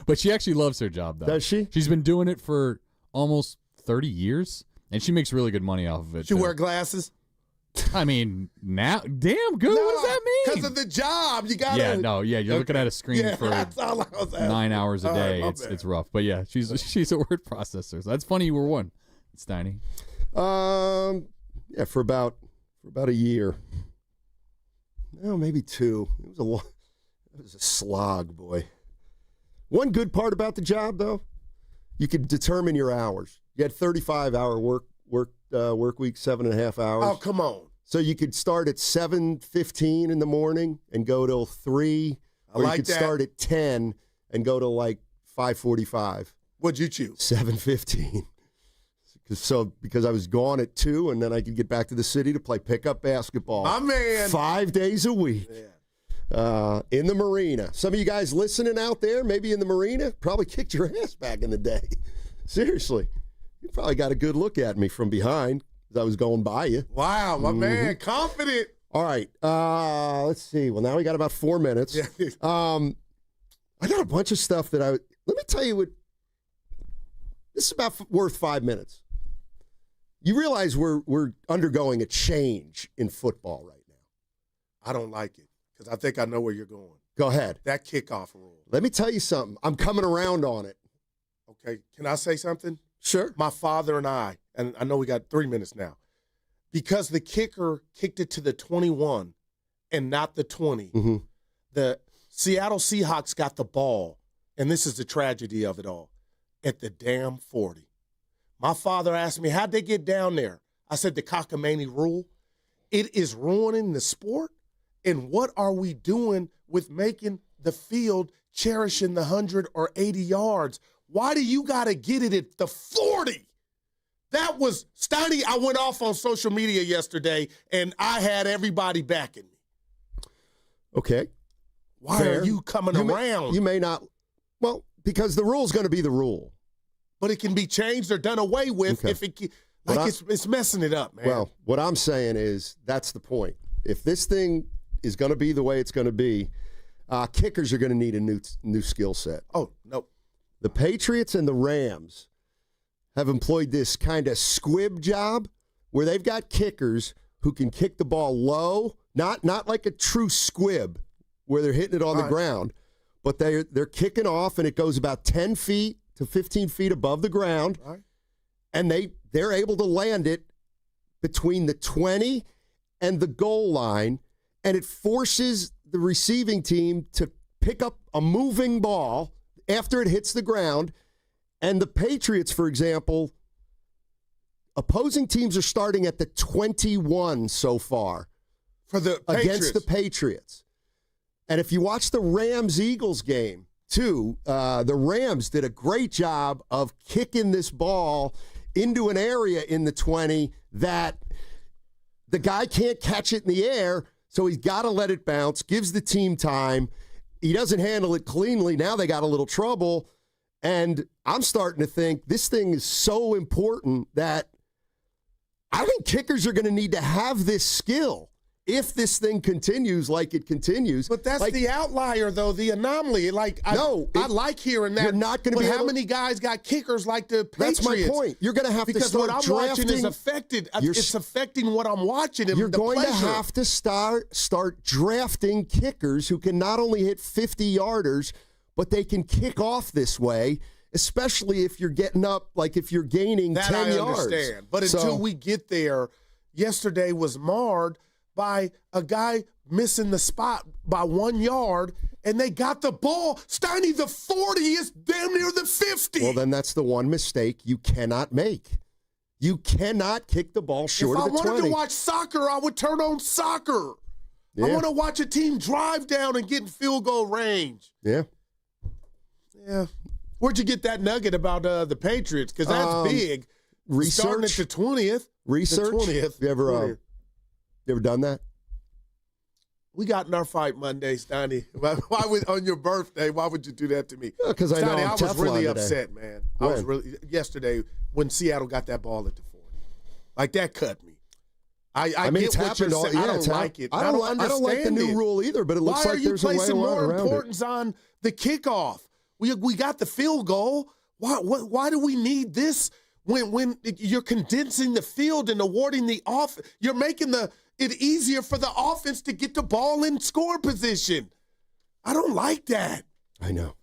But she actually loves her job, though. Does she? She's been doing it for almost 30 years, and she makes really good money off of it. She wear glasses? I mean, now, damn good. What does that mean? Because of the job, you got to. Yeah, you're looking at a screen for that's all I was asking. 9 hours a day. Right, It's rough. But yeah, she's a word processor. So that's funny you were one, Steiny. Yeah, for about a year. No, maybe 2. It was a slog, boy. One good part about the job, though, you could determine your hours. You had 35-hour work week, 7.5 hours. Oh, come on. So you could start at 7:15 in the morning and go till 3, or you could start at 10 and go to like 5:45. What'd you choose? 7:15. Because I was gone at 2, and then I could get back to the city to play pickup basketball. My man. 5 days a week. Yeah. In the marina. Some of you guys listening out there, maybe in the marina, probably kicked your ass back in the day. Seriously. You probably got a good look at me from behind as I was going by you. Wow, my man, confident. All right. Let's see. Well, now we got about 4 minutes. Yeah. I got a bunch of stuff that let me tell you what. This is about worth 5 minutes. You realize we're undergoing a change in football right now. I don't like it because I think I know where you're going. Go ahead. That kickoff rule. Let me tell you something. I'm coming around on it. Okay. Can I say something? Sure. My father and I know we got 3 minutes now, because the kicker kicked it to the 21 and not the 20. Mm-hmm. The Seattle Seahawks got the ball, and this is the tragedy of it all, at the damn 40. My father asked me, how'd they get down there? I said, the cockamamie rule. It is ruining the sport. And what are we doing with making the field cherishing the 100 or 80 yards? Why do you got to get it at the 40? That was, Steiny, I went off on social media yesterday, and I had everybody backing me. Okay. Why Fair. are you coming around? You may not. Well, because the rule's going to be the rule. But it can be changed or done away with if it it's messing it up, man. Well, what I'm saying is that's the point. If this thing is going to be the way it's going to be, kickers are going to need a new skill set. Oh, no. The Patriots and the Rams have employed this kind of squib job where they've got kickers who can kick the ball low, not like a true squib where they're hitting it on the ground, but they're kicking off and it goes about 10 feet to 15 feet above the ground, and they're able to land it between the 20 and the goal line, and it forces the receiving team to pick up a moving ball after it hits the ground. And the Patriots, for example, opposing teams are starting at the 21 so far for the Patriots. Against the Patriots. And if you watch the Rams-Eagles game, too, the Rams did a great job of kicking this ball into an area in the 20 that the guy can't catch it in the air, so he's got to let it bounce, gives the team time. He doesn't handle it cleanly. Now they got a little trouble. And I'm starting to think this thing is so important that I think kickers are going to need to have this skill if this thing continues like it continues. But that's the outlier, though, the anomaly. I like hearing that. You're not going to be how many guys got kickers like the Patriots? That's my point. You're going to have to start what I'm drafting. watching is affected. It's affecting what I'm watching. You're going pleasure. to have to start drafting kickers who can not only hit 50-yarders, but they can kick off this way, especially if you're getting up, like if you're gaining 10 yards. Understand. But until we get there, yesterday was marred by a guy missing the spot by 1 yard, and they got the ball. Steiny, the 40 is damn near the 50. Well, then that's the one mistake you cannot make. You cannot kick the ball short of the 20. If I wanted to watch soccer, I would turn on soccer. Yeah. I want to watch a team drive down and get in field goal range. Yeah. Yeah. Where'd you get that nugget about the Patriots? Because that's big. Research. Starting at the 20th. Research. The 20th. You ever done that? We got in our fight Monday, Steiny. Why would on your birthday? Why would you do that to me? Because I know I was really today. upset, man. When? I was really yesterday when Seattle got that ball at the 40. Like that cut me. I mean, it's happened all. I don't like it. I don't like the new rule either. But it looks like there's a way around it. Why are you placing more importance on the kickoff? We got the field goal. Why do we need this? when you're condensing the field and awarding the off, you're making it easier for the offense to get the ball in score position. I don't like that. I know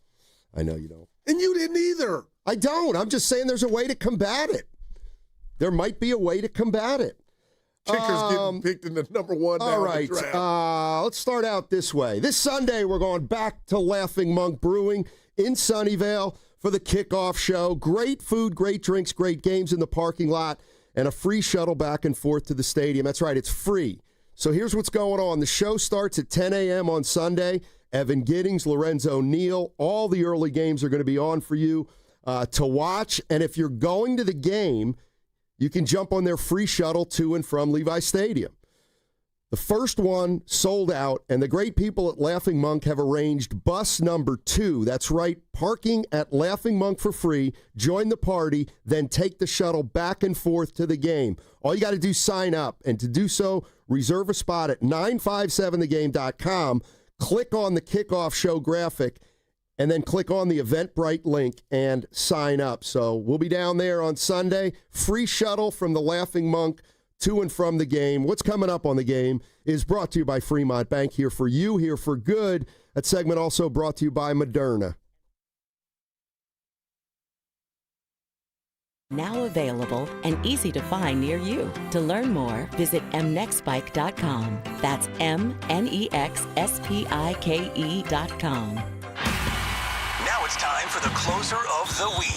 you don't. And you didn't either. I don't. I'm just saying there's a way to combat it. There might be a way to combat it. Kickers getting picked in the number one now. All right. in the draft. Let's start out this way. This Sunday, we're going back to Laughing Monk Brewing in Sunnyvale for the kickoff show. Great food, great drinks, great games in the parking lot, and a free shuttle back and forth to the stadium. That's right. It's free. So here's what's going on. The show starts at 10 a.m. on Sunday. Evan Giddings, Lorenzo Neal, all the early games are going to be on for you to watch. And if you're going to the game, you can jump on their free shuttle to and from Levi Stadium. The first one sold out, and the great people at Laughing Monk have arranged bus number 2. That's right, parking at Laughing Monk for free. Join the party, then take the shuttle back and forth to the game. All you got to do is sign up, and to do so, reserve a spot at 957thegame.com. Click on the kickoff show graphic, and then click on the Eventbrite link and sign up. So we'll be down there on Sunday. Free shuttle from the Laughing Monk to and from the game. What's coming up on the game is brought to you by Fremont Bank, here for you, here for good. That segment also brought to you by Moderna. Now available and easy to find near you. To learn more, visit mnextbike.com. That's mnexspike.com. Now it's time for the closer of the week.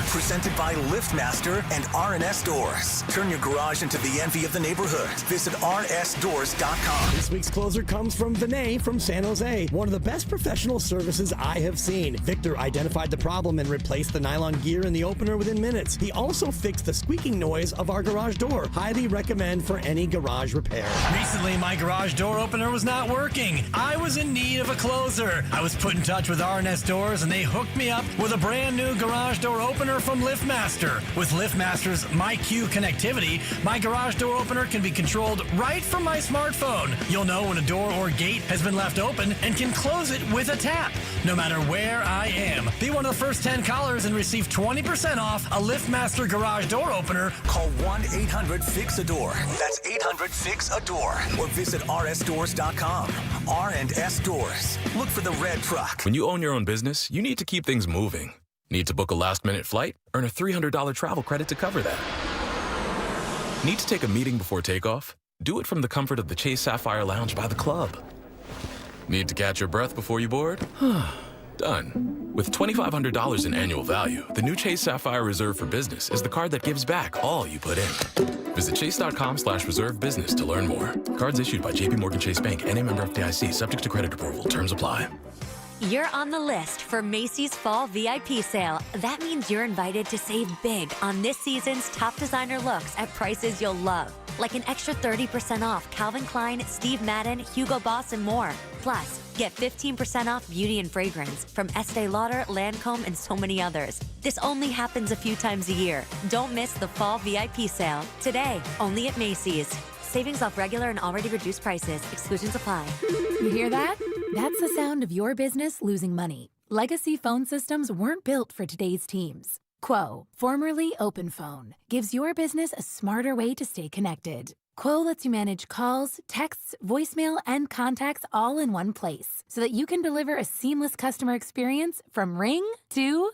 Presented by LiftMaster and RNS Doors. Turn your garage into the envy of the neighborhood. Visit rnsdoors.com. This week's closer comes from Vinay from San Jose. One of the best professional services I have seen. Victor identified the problem and replaced the nylon gear in the opener within minutes. He also fixed the squeaking noise of our garage door. Highly recommend for any garage repair. Recently, my garage door opener was not working. I was in need of a closer. I was put in touch with RNS Doors, and they hooked me up with a brand new garage door opener from LiftMaster. With LiftMaster's MyQ connectivity, my garage door opener can be controlled right from my smartphone. You'll know when a door or gate has been left open and can close it with a tap, no matter where I am. Be one of the first 10 callers and receive 20% off a LiftMaster garage door opener. Call 1-800-FIX-A-DOOR. That's 800-FIX-A-DOOR. Or visit rsdoors.com. R&S Doors. Look for the red truck. When you own your own business, you need to keep things moving. Need to book a last-minute flight? Earn a $300 travel credit to cover that. Need to take a meeting before takeoff? Do it from the comfort of the Chase Sapphire Lounge by the club. Need to catch your breath before you board? Done. With $2,500 in annual value, the new Chase Sapphire Reserve for Business is the card that gives back all you put in. Visit chase.com/reserve business to learn more. Cards issued by JPMorgan Chase Bank, N.A. member FDIC, subject to credit approval. Terms apply. You're on the list for Macy's Fall VIP Sale. That means you're invited to save big on this season's top designer looks at prices you'll love. Like an extra 30% off Calvin Klein, Steve Madden, Hugo Boss, and more. Plus, get 15% off beauty and fragrance from Estee Lauder, Lancome, and so many others. This only happens a few times a year. Don't miss the Fall VIP Sale. Today, only at Macy's. Savings off regular and already reduced prices. Exclusions apply. You hear that? That's the sound of your business losing money. Legacy phone systems weren't built for today's teams. Quo, formerly OpenPhone, gives your business a smarter way to stay connected. Quo lets you manage calls, texts, voicemail, and contacts all in one place so that you can deliver a seamless customer experience from ring to...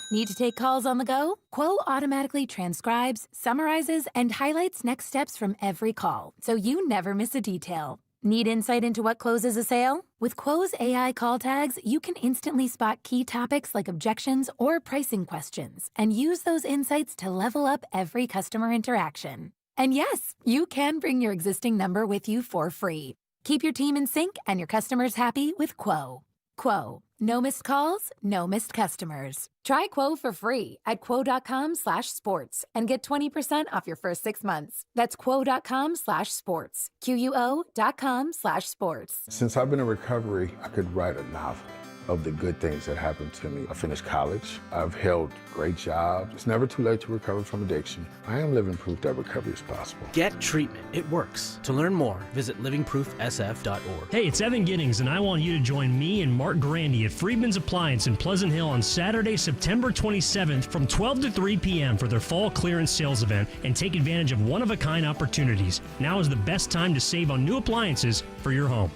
Need to take calls on the go? Quo automatically transcribes, summarizes, and highlights next steps from every call, so you never miss a detail. Need insight into what closes a sale? With Quo's AI call tags, you can instantly spot key topics like objections or pricing questions and use those insights to level up every customer interaction. And yes, you can bring your existing number with you for free. Keep your team in sync and your customers happy with Quo. Quo. No missed calls, no missed customers. Try Quo for free at quo.com/sports and get 20% off your first 6 months. That's quo.com/sports. QUO.com/sports. Since I've been in recovery, I could write a novel. of the good things that happened to me. I finished college. I've held great jobs. It's never too late to recover from addiction. I am living proof that recovery is possible. Get treatment. It works. To learn more, visit livingproofsf.org. Hey, it's Evan Giddings, and I want you to join me and Mark Grandy at Friedman's Appliance in Pleasant Hill on Saturday, September 27th from 12 to 3 p.m. for their fall clearance sales event and take advantage of one-of-a-kind opportunities. Now is the best time to save on new appliances for your home.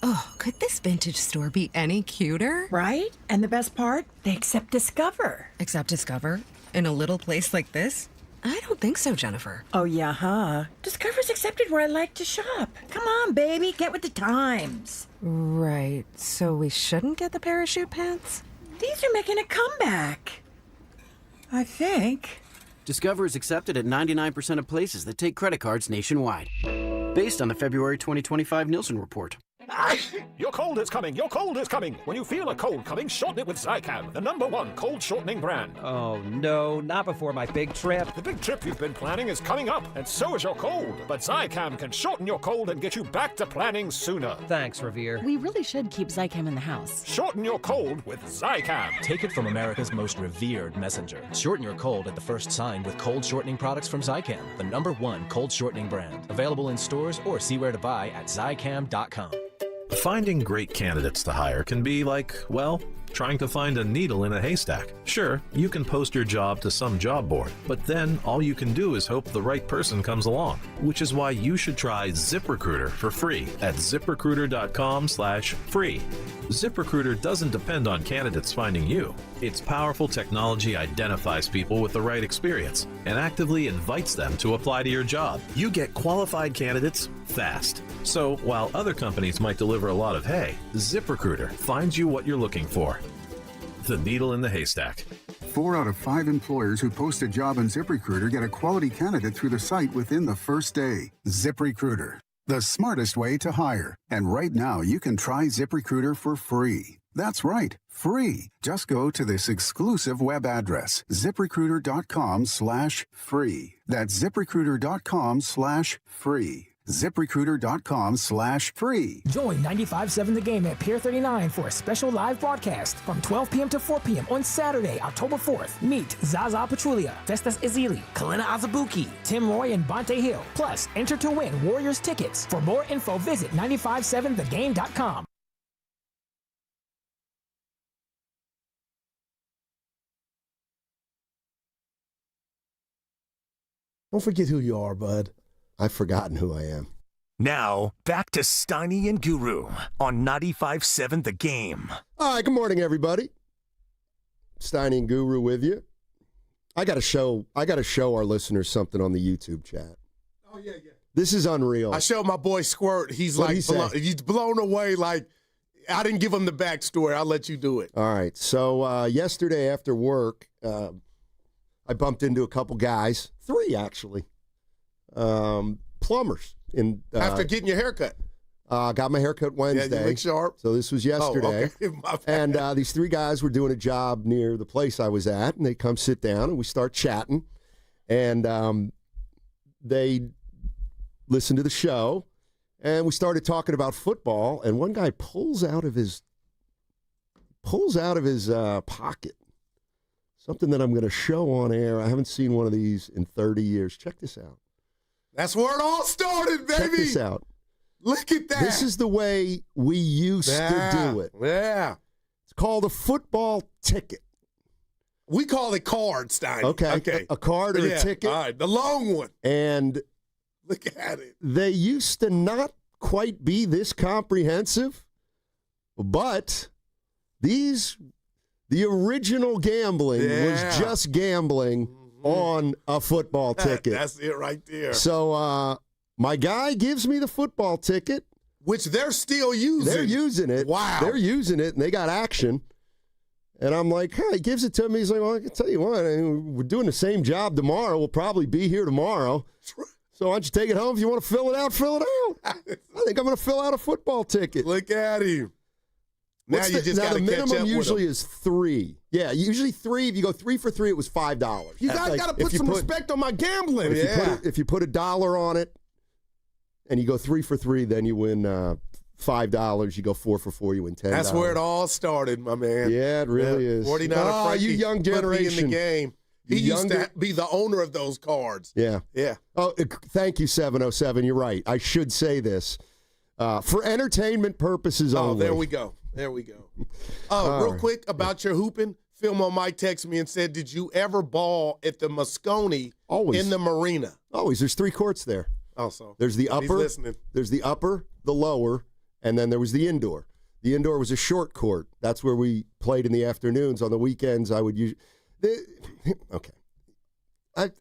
Oh, could this vintage store be any cuter? Right? And the best part? They accept Discover. Accept Discover? In a little place like this? I don't think so, Jennifer. Oh, yeah, huh? Discover's accepted where I like to shop. Come on, baby, get with the times. Right, so we shouldn't get the parachute pants? These are making a comeback. I think. Discover is accepted at 99% of places that take credit cards nationwide. Based on the February 2025 Nielsen report. Your cold is coming. Your cold is coming. When you feel a cold coming, shorten it with Zicam, the #1 cold shortening brand. Oh, no, not before my big trip. The big trip you've been planning is coming up, and so is your cold. But Zicam can shorten your cold and get you back to planning sooner. Thanks, Revere. We really should keep Zicam in the house. Shorten your cold with Zicam. Take it from America's most revered messenger. Shorten your cold at the first sign with cold shortening products from Zicam, the #1 cold shortening brand. Available in stores or see where to buy at Zicam.com. Finding great candidates to hire can be like, well, trying to find a needle in a haystack. Sure, you can post your job to some job board, but then all you can do is hope the right person comes along, which is why you should try ZipRecruiter for free at ZipRecruiter.com/free. ZipRecruiter doesn't depend on candidates finding you. Its powerful technology identifies people with the right experience and actively invites them to apply to your job. You get qualified candidates fast. So while other companies might deliver a lot of hay, ZipRecruiter finds you what you're looking for. The needle in the haystack. 4 out of 5 employers who post a job on ZipRecruiter get a quality candidate through the site within the first day. ZipRecruiter, the smartest way to hire. And right now, you can try ZipRecruiter for free. That's right, free. Just go to this exclusive web address, ZipRecruiter.com/free. That's ZipRecruiter.com/free. ZipRecruiter.com/free. Join 95.7 The Game at Pier 39 for a special live broadcast from 12 p.m. to 4 p.m. on Saturday, October 4th. Meet Zaza Pachulia, Festus Ezeli, Kalina Azabuki, Tim Roy, and Bonte Hill. Plus, enter to win Warriors tickets. For more info, visit 957thegame.com. Don't forget who you are, bud. I've forgotten who I am. Now, back to Steiny and Guru on 95.7 The Game. All right, good morning, everybody. Steiny and Guru with you. I got to show our listeners something on the YouTube chat. Oh, yeah. This is unreal. I showed my boy Squirt. He's he's blown away. Like, I didn't give him the backstory. I'll let you do it. All right. So yesterday after work, I bumped into a couple guys, 3 actually, plumbers. After getting your haircut? Got my haircut Wednesday. Yeah, you look sharp. So this was yesterday. Oh, okay. My bad. And these 3 guys were doing a job near the place I was at, and they come sit down, and we start chatting. And they listened to the show, and we started talking about football, and one guy pulls out of his pocket something that I'm going to show on air. I haven't seen one of these in 30 years. Check this out. That's where it all started, baby. Check this out. Look at that. This is the way we used to do it. Yeah. It's called a football ticket. We call it cards, Steiny. Okay. A card or a ticket. All right, the long one. And look at it. They used to not quite be this comprehensive, but the original gambling was just gambling on a football ticket. That's it right there. So my guy gives me the football ticket. Which they're still using. They're using it. Wow. They're using it, and they got action. And I'm like, hey, he gives it to me. He's like, well, I can tell you what, we're doing the same job tomorrow. We'll probably be here tomorrow. So why don't you take it home? If you want to fill it out, fill it out. I think I'm going to fill out a football ticket. Look at him. Now you just got to catch up with him. The minimum usually is 3. Yeah, usually 3. If you go 3 for 3, it was $5. You guys got to put some respect on my gambling. If you put $1 on it and you go 3 for 3, then you win $5. You go 4 for 4, you win $10. That's where it all started, my man. Yeah, it really is. 49 Frankie you young generation. In the game. He used to be the owner of those cards. Yeah. Yeah. Oh, thank you, 707. You're right. I should say this. For entertainment purposes only. Oh, there we go. Real quick about your hooping. Philmo Mike texted me and said, did you ever ball at the Moscone in the marina? Always. There's 3 courts there. Also. There's the upper. He's listening. There's the upper, the lower, and then there was the indoor. The indoor was a short court. That's where we played in the afternoons. On the weekends, I would use. Okay. What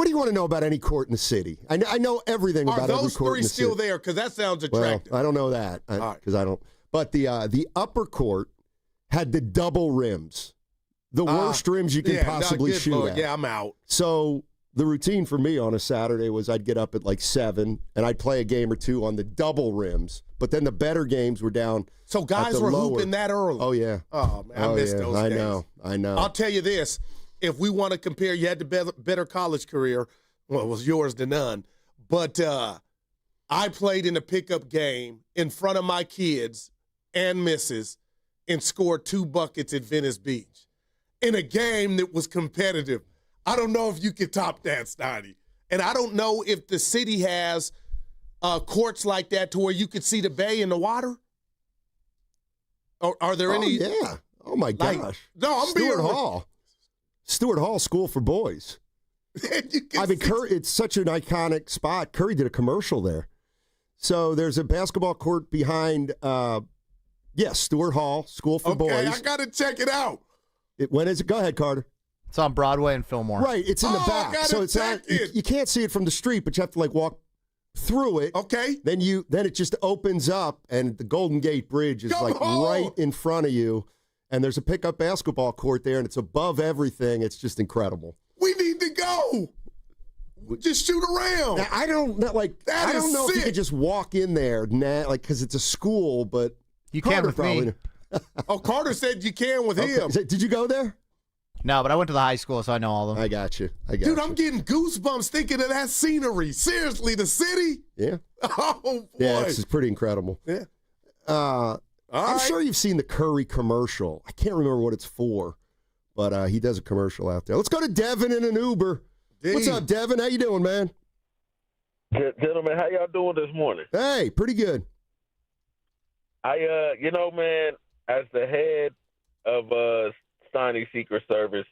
do you want to know about any court in the city? I know everything about every court in the city. Are those 3 still there? Because that sounds attractive. Well, I don't know that because I don't. But the upper court had the double rims, the worst rims you can possibly shoot at. Yeah, I'm out. So the routine for me on a Saturday was I'd get up at like 7 and I'd play a game or 2 on the double rims. But then the better games were down. So guys were hooping that early. Oh yeah. Oh man, I missed those days. I know. I'll tell you this: if we want to compare, you had the better college career. Well, it was yours to none. But I played in a pickup game in front of my kids and missus and scored 2 buckets at Venice Beach in a game that was competitive. I don't know if you could top that, Steiny. And I don't know if the city has courts like that to where you could see the bay in the water. Or are there any? Yeah. Oh my gosh. No, I'm Stewart Hall School for Boys. Curry, it's such an iconic spot. Curry did a commercial there. So there's a basketball court behind. Stewart Hall School for Boys. Okay, I got to check it out. When is it? Go ahead, Carter. It's on Broadway and Fillmore. Right, it's in the back, so it's not. You can't see it from the street, but you have to walk through it. Okay. Then it just opens up, and the Golden Gate Bridge is right in front of you, and there's a pickup basketball court there, and it's above everything. It's just incredible. We need to go. Just shoot around. Now, I don't know. I don't know if you could just walk in there, because it's a school, but you can with me. Carter said you can with him. Did you go there? No, but I went to the high school, so I know all of them. I got you. Dude, I'm getting goosebumps thinking of that scenery. Seriously, the city? Yeah. Oh, boy. Yeah, it's pretty incredible. Yeah. I'm sure you've seen the Curry commercial. I can't remember what it's for, but he does a commercial out there. Let's go to Devin in an Uber. What's up, Devin? How you doing, man? Gentlemen, how y'all doing this morning? Hey, pretty good. Man, as the head of Steiny Secret Service,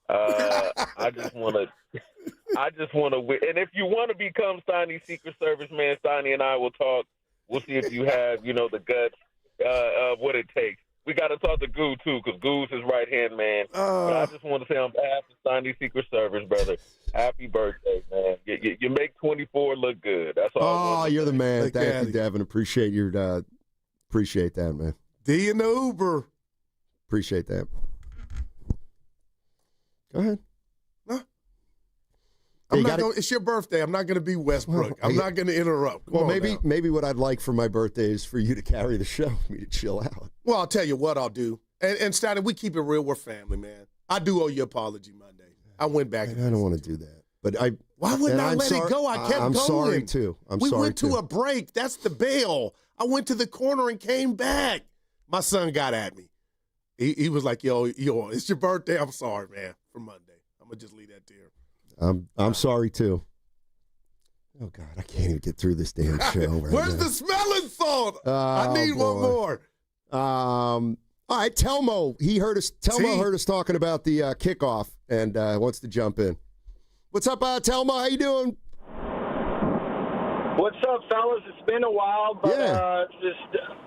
I just want to win. And if you want to become Steiny Secret Service, man, Steiny and I will talk. We'll see if you have, the guts of what it takes. We got to talk to Goo, too, because Goo's his right-hand man. But I just want to say on behalf of Steiny Secret Service, brother, happy birthday, man. You make 24 look good. That's all. Oh, you're the man. Thank you, Devin. Appreciate that, man. D in the Uber. Appreciate that. Go ahead. It's your birthday. I'm not going to be Westbrook. I'm not going to interrupt. Maybe what I'd like for my birthday is for you to carry the show, me to chill out. Well, I'll tell you what I'll do. And Steiny, we keep it real. We're family, man. I do owe you an apology Monday. I went back. I don't want to do that. But why wouldn't I let it go? I kept going. I'm sorry, too. We went to a break. That's the bail. I went to the corner and came back. My son got at me. He was like, yo, it's your birthday. I'm sorry, man, for Monday. I'm going to just leave that to you. I'm sorry, too. Oh, God, I can't even get through this damn show. Where's the smelling salt? I need one more. All right, Telmo. Telmo heard us talking about the kickoff and wants to jump in. What's up, Telmo? How you doing? What's up, fellas? It's been a while, but just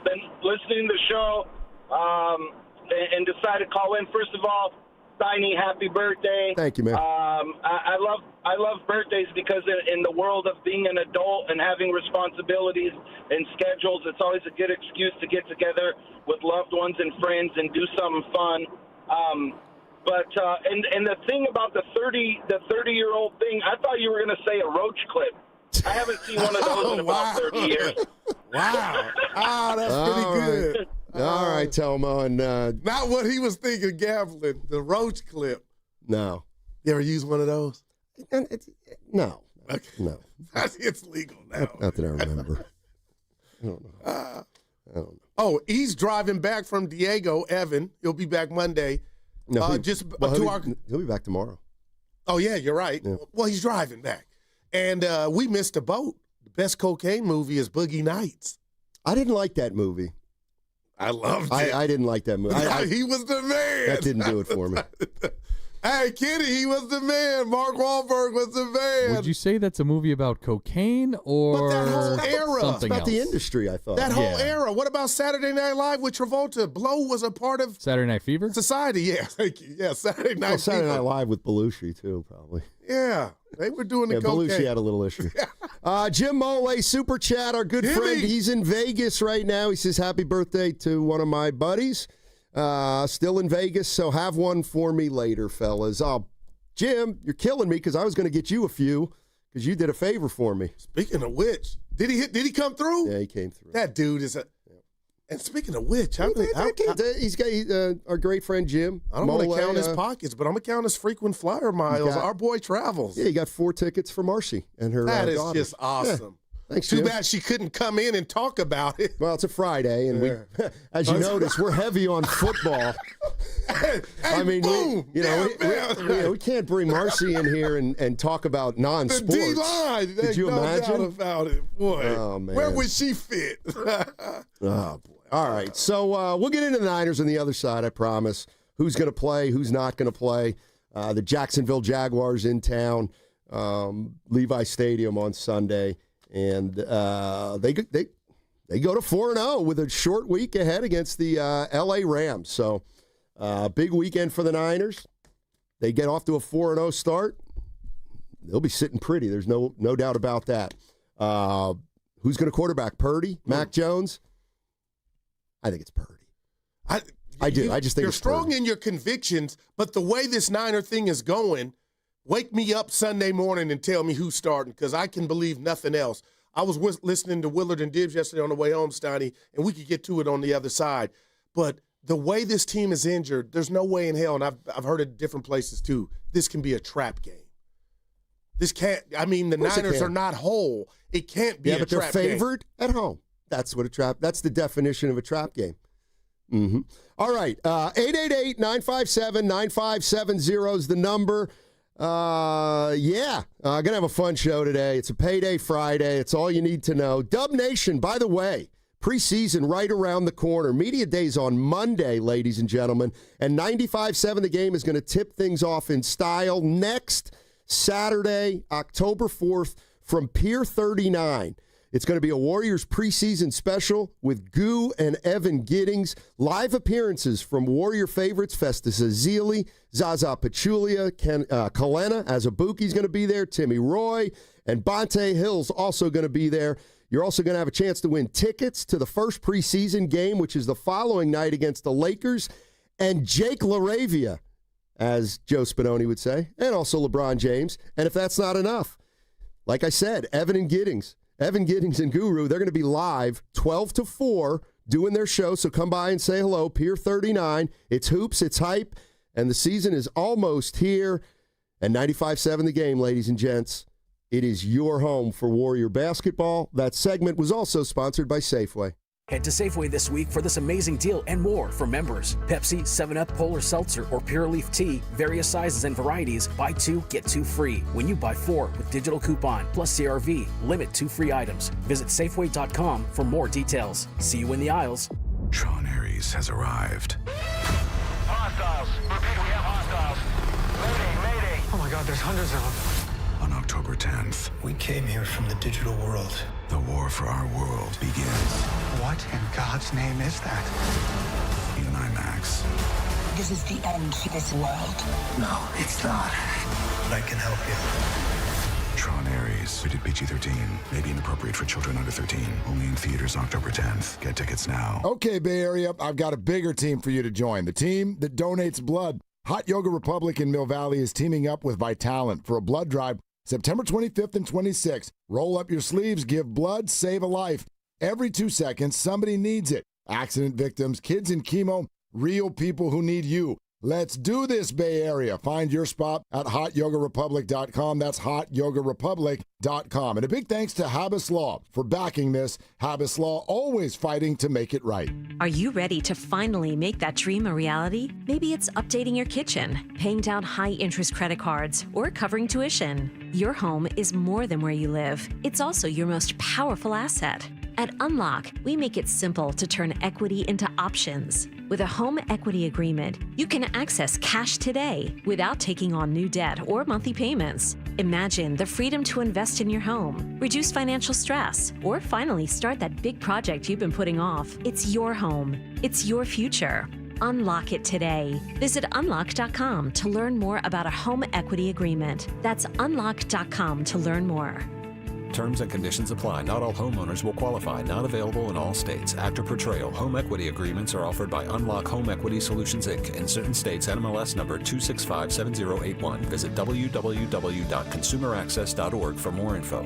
been listening to the show and decided to call in. First of all, Steiny, happy birthday. Thank you, man. I love birthdays because in the world of being an adult and having responsibilities and schedules, it's always a good excuse to get together with loved ones and friends and do something fun. But the thing about the 30-year-old thing, I thought you were going to say a roach clip. I haven't seen one of those in about 30 years. Wow. That's pretty good. All right, Telmo. And not what he was thinking, gambling. The roach clip. No. You ever use one of those? No. Okay. No. It's legal now. Not that I remember. I don't know. Oh, he's driving back from Diego, Evan. He'll be back Monday. No, he'll be back tomorrow. Oh, yeah, you're right. Yeah. Well, he's driving back. And we missed a boat. The best cocaine movie is Boogie Nights. I didn't like that movie. I loved it. I didn't like that movie. He was the man. That didn't do it for me. Hey, Kenny, he was the man. Mark Wahlberg was the man. Would you say that's a movie about cocaine or that whole era. something It's about else? the industry, I thought. That whole era. What about Saturday Night Live with Travolta? Blow was a part of Saturday Night Fever? society. Yeah, thank you. Yeah, Saturday Night Saturday Fever. Night Live with Belushi, too, probably. Yeah, they were doing the cocaine. Belushi had a little issue. Jim Mole, Super Chat, our good friend. He's in Vegas right now. He says, happy birthday to one of my buddies. Still in Vegas, so have one for me later, fellas. Jim, you're killing me because I was going to get you a few because you did a favor for me. Speaking of which, did he come through? Yeah, he came through. That dude is a... And speaking of which, he's got our great friend Jim. I don't want to count his pockets, but I'm going to count his frequent flyer miles. Our boy travels. Yeah, he got 4 tickets for Marcy and her That is daughter. just awesome. Yeah. Thanks, Too Jim. bad she couldn't come in and talk about it. Well, it's a Friday, and we, as you notice, we're heavy on football. I mean, boom! we can't bring Marcy in here and talk about non-sports. The D-line. Could you imagine? Doubt about it. Boy, oh, man. where would she fit? Oh, boy. All right, so we'll get into the Niners on the other side, I promise. Who's going to play, who's not going to play. The Jacksonville Jaguars in town, Levi Stadium on Sunday. And they go to 4-0 with a short week ahead against the L.A. Rams. So big weekend for the Niners. They get off to a 4-0 start. They'll be sitting pretty. There's no doubt about that. Who's going to quarterback? Purdy? Mac Jones? I think it's Purdy. I do. I just think you're it's strong Purdy. in your convictions, but the way this Niner thing is going, wake me up Sunday morning and tell me who's starting because I can believe nothing else. I was listening to Willard and Dibs yesterday on the way home, Steiny, and we could get to it on the other side. But the way this team is injured, there's no way in hell, and I've heard it different places too, this can be a trap game. This can't, I mean, the Niners are not whole. It can't be a trap game. Yeah, but they're favored at home. That's the definition of a trap game. Mm-hmm. All right, 888-957-9570 is the number. Gonna have a fun show today. It's a payday Friday. It's all you need to know. Dub Nation, by the way, preseason right around the corner. Media Day's on Monday, ladies and gentlemen. And 95.7 The Game is going to tip things off in style next Saturday, October 4th from Pier 39. It's going to be a Warriors preseason special with Goo and Evan Giddings. Live appearances from Warrior favorites Festus Ezeli, Zaza Pachulia, Kalena Azubuike's going to be there, Timmy Roy, and Bonte Hill's also going to be there. You're also going to have a chance to win tickets to the first preseason game, which is the following night against the Lakers, and Jake LaRavia, as Joe Spinoni would say, and also LeBron James. And if that's not enough, like I said, Evan Giddings and Guru, they're going to be live 12 to 4 doing their show, so come by and say hello, Pier 39. It's hoops, it's hype, and the season is almost here. And 95.7 The Game, ladies and gents, it is your home for Warrior basketball. That segment was also sponsored by Safeway. Head to Safeway this week for this amazing deal and more for members. Pepsi, 7-Up, Polar Seltzer, or Pure Leaf Tea, various sizes and varieties. Buy 2, get 2 free. When you buy 4 with digital coupon, plus CRV, limit 2 free items. Visit Safeway.com for more details. See you in the aisles. Tron Ares has arrived. Hostiles. Repeat, we have hostiles. Mayday. Oh my God, there's hundreds of them. On October 10th, We came here from the digital world. the war for our world begins. What in God's name is that? In IMAX. This is the end to this world. No, it's not. But I can help you. Tron Ares, rated PG-13, may be inappropriate for children under 13. Only in theaters October 10th. Get tickets now. Okay, Bay Area, I've got a bigger team for you to join. The team that donates blood. Hot Yoga Republic in Mill Valley is teaming up with Vitalent for a blood drive September 25th and 26th. Roll up your sleeves, give blood, save a life. Every 2 seconds, somebody needs it. Accident victims, kids in chemo, real people who need you. Let's do this, Bay Area. Find your spot at hotyogarepublic.com. That's hotyogarepublic.com. And a big thanks to Habas Law for backing this. Habas Law, always fighting to make it right. Are you ready to finally make that dream a reality? Maybe it's updating your kitchen, paying down high-interest credit cards, or covering tuition. Your home is more than where you live. It's also your most powerful asset. At Unlock, we make it simple to turn equity into options. With a home equity agreement, you can access cash today without taking on new debt or monthly payments. Imagine the freedom to invest in your home, reduce financial stress, or finally start that big project you've been putting off. It's your home. It's your future. Unlock it today. Visit unlock.com to learn more about a home equity agreement. That's unlock.com to learn more. Terms and conditions apply. Not all homeowners will qualify. Not available in all states. After portrayal, home equity agreements are offered by Unlock Home Equity Solutions, Inc. In certain states, NMLS number 2657081. Visit www.consumeraccess.org for more info.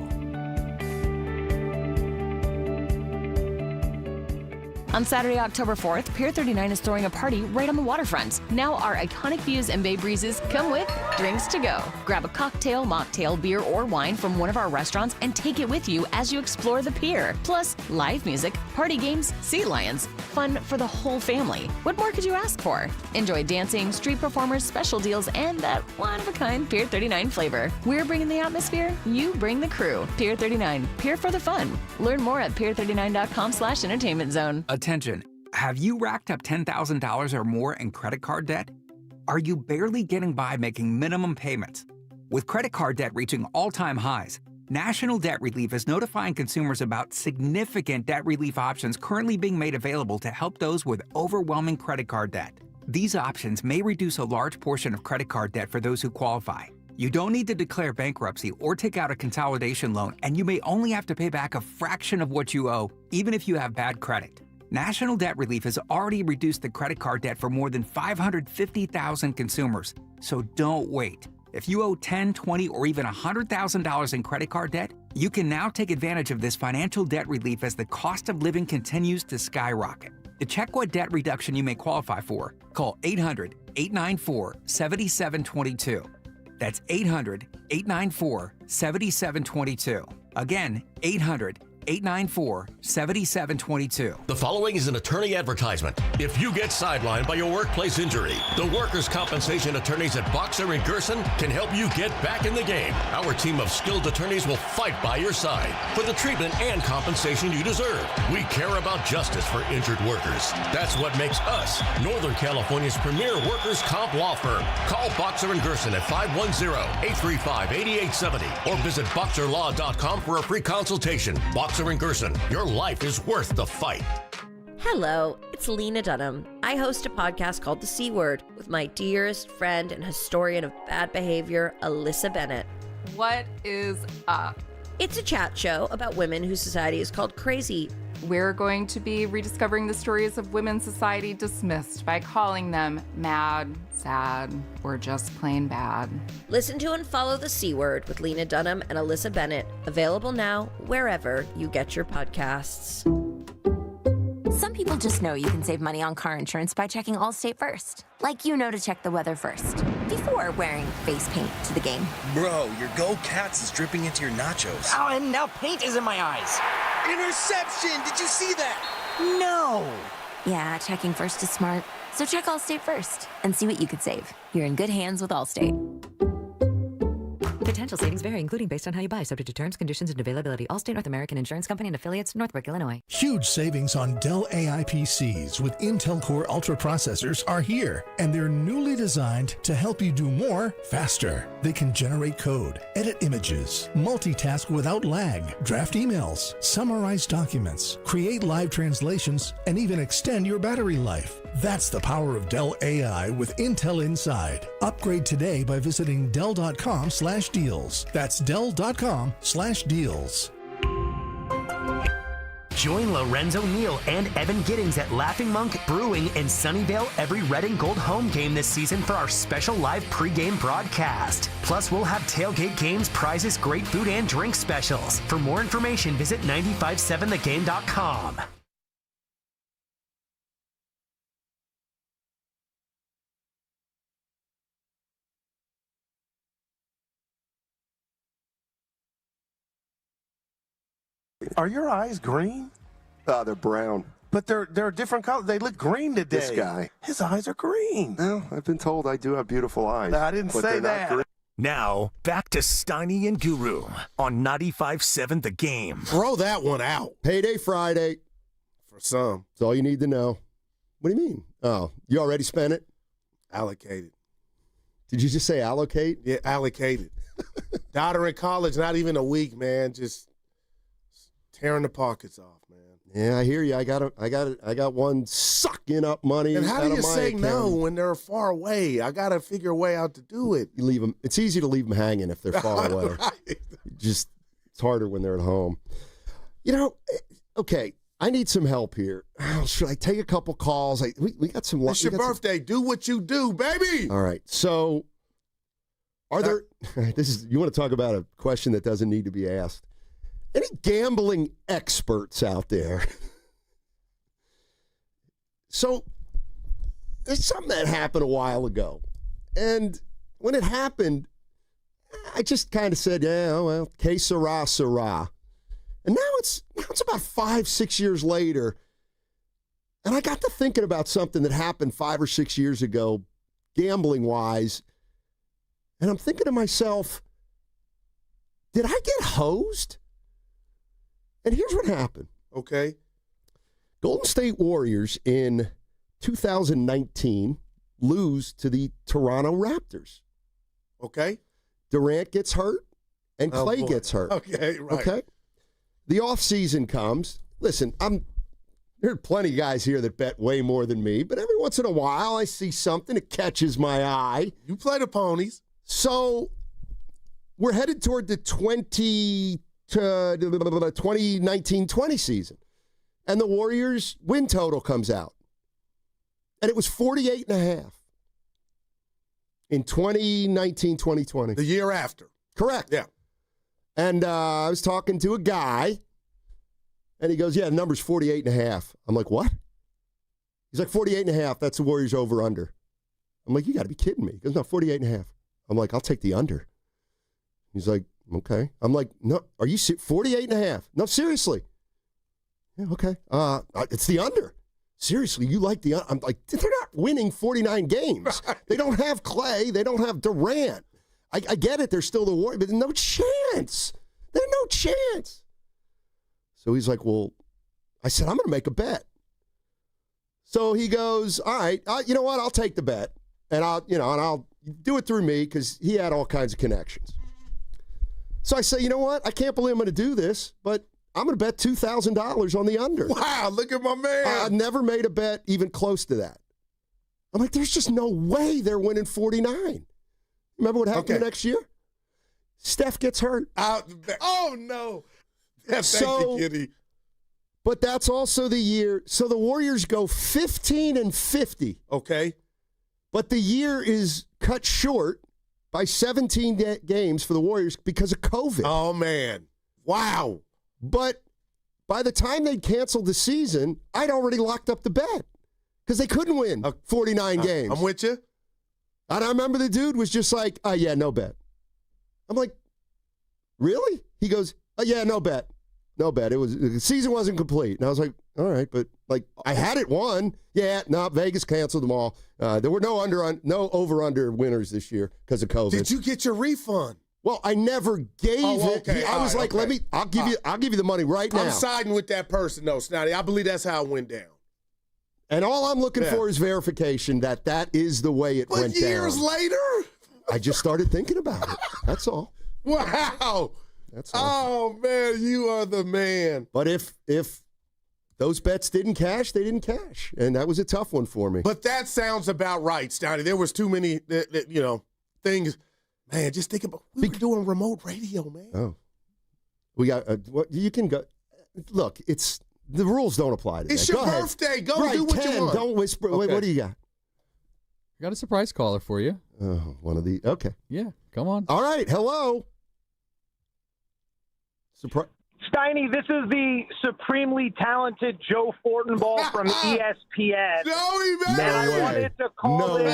On Saturday, October 4th, Pier 39 is throwing a party right on the waterfront. Now our iconic views and bay breezes come with drinks to go. Grab a cocktail, mocktail, beer, or wine from one of our restaurants and take it with you as you explore the pier. Plus, live music, party games, sea lions. Fun for the whole family. What more could you ask for? Enjoy dancing, street performers, special deals, and that one-of-a-kind Pier 39 flavor. We're bringing the atmosphere, you bring the crew. Pier 39, Pier for the fun. Learn more at pier39.com/entertainment zone. Attention, have you racked up $10,000 or more in credit card debt? Are you barely getting by making minimum payments? With credit card debt reaching all-time highs, National Debt Relief is notifying consumers about significant debt relief options currently being made available to help those with overwhelming credit card debt. These options may reduce a large portion of credit card debt for those who qualify. You don't need to declare bankruptcy or take out a consolidation loan, and you may only have to pay back a fraction of what you owe, even if you have bad credit. National Debt Relief has already reduced the credit card debt for more than 550,000 consumers, so don't wait. If you owe $10,000, $20,000, or even $100,000 in credit card debt, you can now take advantage of this financial debt relief as the cost of living continues to skyrocket. To check what debt reduction you may qualify for, call 800-894-7722. That's 800-894-7722. Again, 800-894-7722. The following is an attorney advertisement. If you get sidelined by your workplace injury, the workers' compensation attorneys at Boxer and Gerson can help you get back in the game. Our team of skilled attorneys will fight by your side for the treatment and compensation you deserve. We care about justice for injured workers. That's what makes us Northern California's premier workers' comp law firm. Call Boxer and Gerson at 510-835-8870 or visit boxerlaw.com for a free consultation. Boxer and Gerson, your life is worth the fight. Hello, it's Lena Dunham. I host a podcast called The C Word with my dearest friend and historian of bad behavior, Alyssa Bennett. What is up? It's a chat show about women whose society is called crazy. We're going to be rediscovering the stories of women's society dismissed by calling them mad, sad, or just plain bad. Listen to and follow The C Word with Lena Dunham and Alyssa Bennett. Available now wherever you get your podcasts. Some people just know you can save money on car insurance by checking Allstate first. Like you know to check the weather first, before wearing face paint to the game. Bro, your Go Cats is dripping into your nachos. Oh, and now paint is in my eyes. Interception! Did you see that? No! Yeah, checking first is smart. So check Allstate first and see what you could save. You're in good hands with Allstate. Potential savings vary, including based on how you buy, subject to terms, conditions, and availability. Allstate North American Insurance Company and affiliates, Northbrook, Illinois. Huge savings on Dell AI PCs with Intel Core Ultra processors are here, and they're newly designed to help you do more faster. They can generate code, edit images, multitask without lag, draft emails, summarize documents, create live translations, and even extend your battery life. That's the power of Dell AI with Intel Inside. Upgrade today by visiting Dell.com/deals. That's Dell.com/deals. Join Lorenzo Neal and Evan Giddings at Laughing Monk Brewing in Sunnyvale every red and gold home game this season for our special live pregame broadcast. Plus, we'll have tailgate games, prizes, great food, and drink specials. For more information, visit 957thegame.com. Are your eyes green? They're brown. But they're a different color. They look green today. This guy. His eyes are green. No, I've been told I do have beautiful eyes. I didn't say that. Now, back to Steiny and Guru on 95.7 The Game. Throw that one out. Payday Friday. For some. That's all you need to know. What do you mean? Oh, you already spent it? Allocated. Did you just say allocate? Yeah, allocated. Daughter in college, not even a week, man. Just tearing the pockets off, man. Yeah, I hear you. I got one sucking up money. And how do you say account. no when they're far away? I got to figure a way out to do it. You leave them. It's easy to leave them hanging if they're far away. Right. Just it's harder when they're at home. You know, okay. I need some help here. Should I take a couple calls? We got some. It's your birthday. Do what you do, baby. All right. So, are there? You want to talk about a question that doesn't need to be asked? Any gambling experts out there? So, there's something that happened a while ago. And when it happened, I just kind of said, yeah, well, que sera, sera. And now it's about 5-6 years later. And I got to thinking about something that happened 5 or 6 years ago, gambling-wise. And I'm thinking to myself, did I get hosed? And here's what happened. Okay. Golden State Warriors in 2019 lose to the Toronto Raptors. Okay. Durant gets hurt and Clay gets hurt. Okay, right. Okay. The offseason comes. Listen, there are plenty of guys here that bet way more than me, but every once in a while I see something that catches my eye. You play the ponies. So we're headed toward the 2019-20 season. And the Warriors win total comes out. And it was 48.5 in 2019-2020. The year after. Correct. Yeah. And I was talking to a guy, and he goes, yeah, the number's 48.5. I'm like, what? He's like, 48.5, that's the Warriors over-under. I'm like, you got to be kidding me. He goes, no, 48.5. I'm like, I'll take the under. He's like, okay. I'm like, no, are you 48.5? No, seriously. Yeah, okay. It's the under. Seriously, you like the under? I'm like, they're not winning 49 games. Right. They don't have Clay. They don't have Durant. I get it. They're still the Warriors, but no chance. There's no chance. So he's like, well, I said, I'm going to make a bet. So he goes, all right, you know what? I'll take the bet, and I'll do it through me because he had all kinds of connections. So I say, you know what? I can't believe I'm going to do this, but I'm going to bet $2,000 on the under. Wow, look at my man. I've never made a bet even close to that. I'm like, there's just no way they're winning 49. Remember what happened the next year? Steph gets hurt. Oh, no. Yeah, thank you, Kitty. But that's also the year. So the Warriors go 15-50. Okay. But the year is cut short by 17 games for the Warriors because of COVID. Oh, man. Wow. But by the time they'd canceled the season, I'd already locked up the bet because they couldn't win 49 games. I'm with you. And I remember the dude was just like, oh, yeah, no bet. I'm like, really? He goes, oh, yeah, no bet. No bet. The season wasn't complete. And I was like, all right, but like I had it won. Yeah, no, Vegas canceled them all. There were no over-under winners this year because of COVID. Did you get your refund? Well, I never gave it. Okay. I was like, I'll give you the money right now. I'm siding with that person, though, Snotty. I believe that's how it went down. And all I'm looking for is verification that is the way it went down. But years later? I just started thinking about it. That's all. Wow. That's all. Oh, man, you are the man. But if those bets didn't cash, they didn't cash. And that was a tough one for me. But that sounds about right, Steiny. There was too many, things. Man, just think about, we were doing remote radio, man. Oh. We got, you can go. Look, the rules don't apply to It's that. your birthday. Go do what you want. Don't whisper. Okay. Wait, what do you got? I got a surprise caller for you. Oh, one of the. Okay. Yeah, come on. All right. Hello. Surprise. Steiny, this is the supremely talented Joe Fortenbaugh from ESPN. And I wanted to call in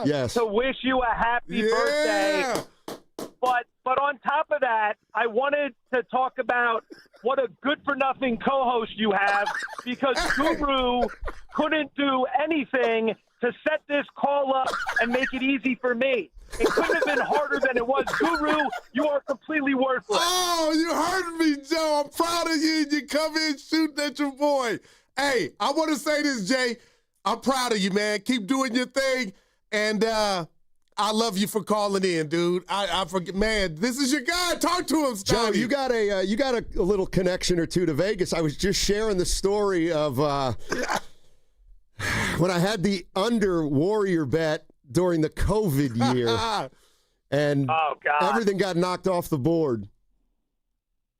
Yes. to wish you a happy birthday. But But on top of that, I wanted to talk about what a good-for-nothing co-host you have, because Guru couldn't do anything to set this call up and make it easy for me. It couldn't have been harder than it was. Guru, you are completely worthless. Oh, you heard me, Joe. I'm proud of you. You come in shooting at your boy. Hey, I want to say this, Jay. I'm proud of you, man. Keep doing your thing. And I love you for calling in, dude. I forget, man. This is your guy. Talk to him, Joe. Steiny. You got a little connection or two to Vegas. I was just sharing the story of when I had the under Warrior bet during the COVID year, and everything got knocked off the board.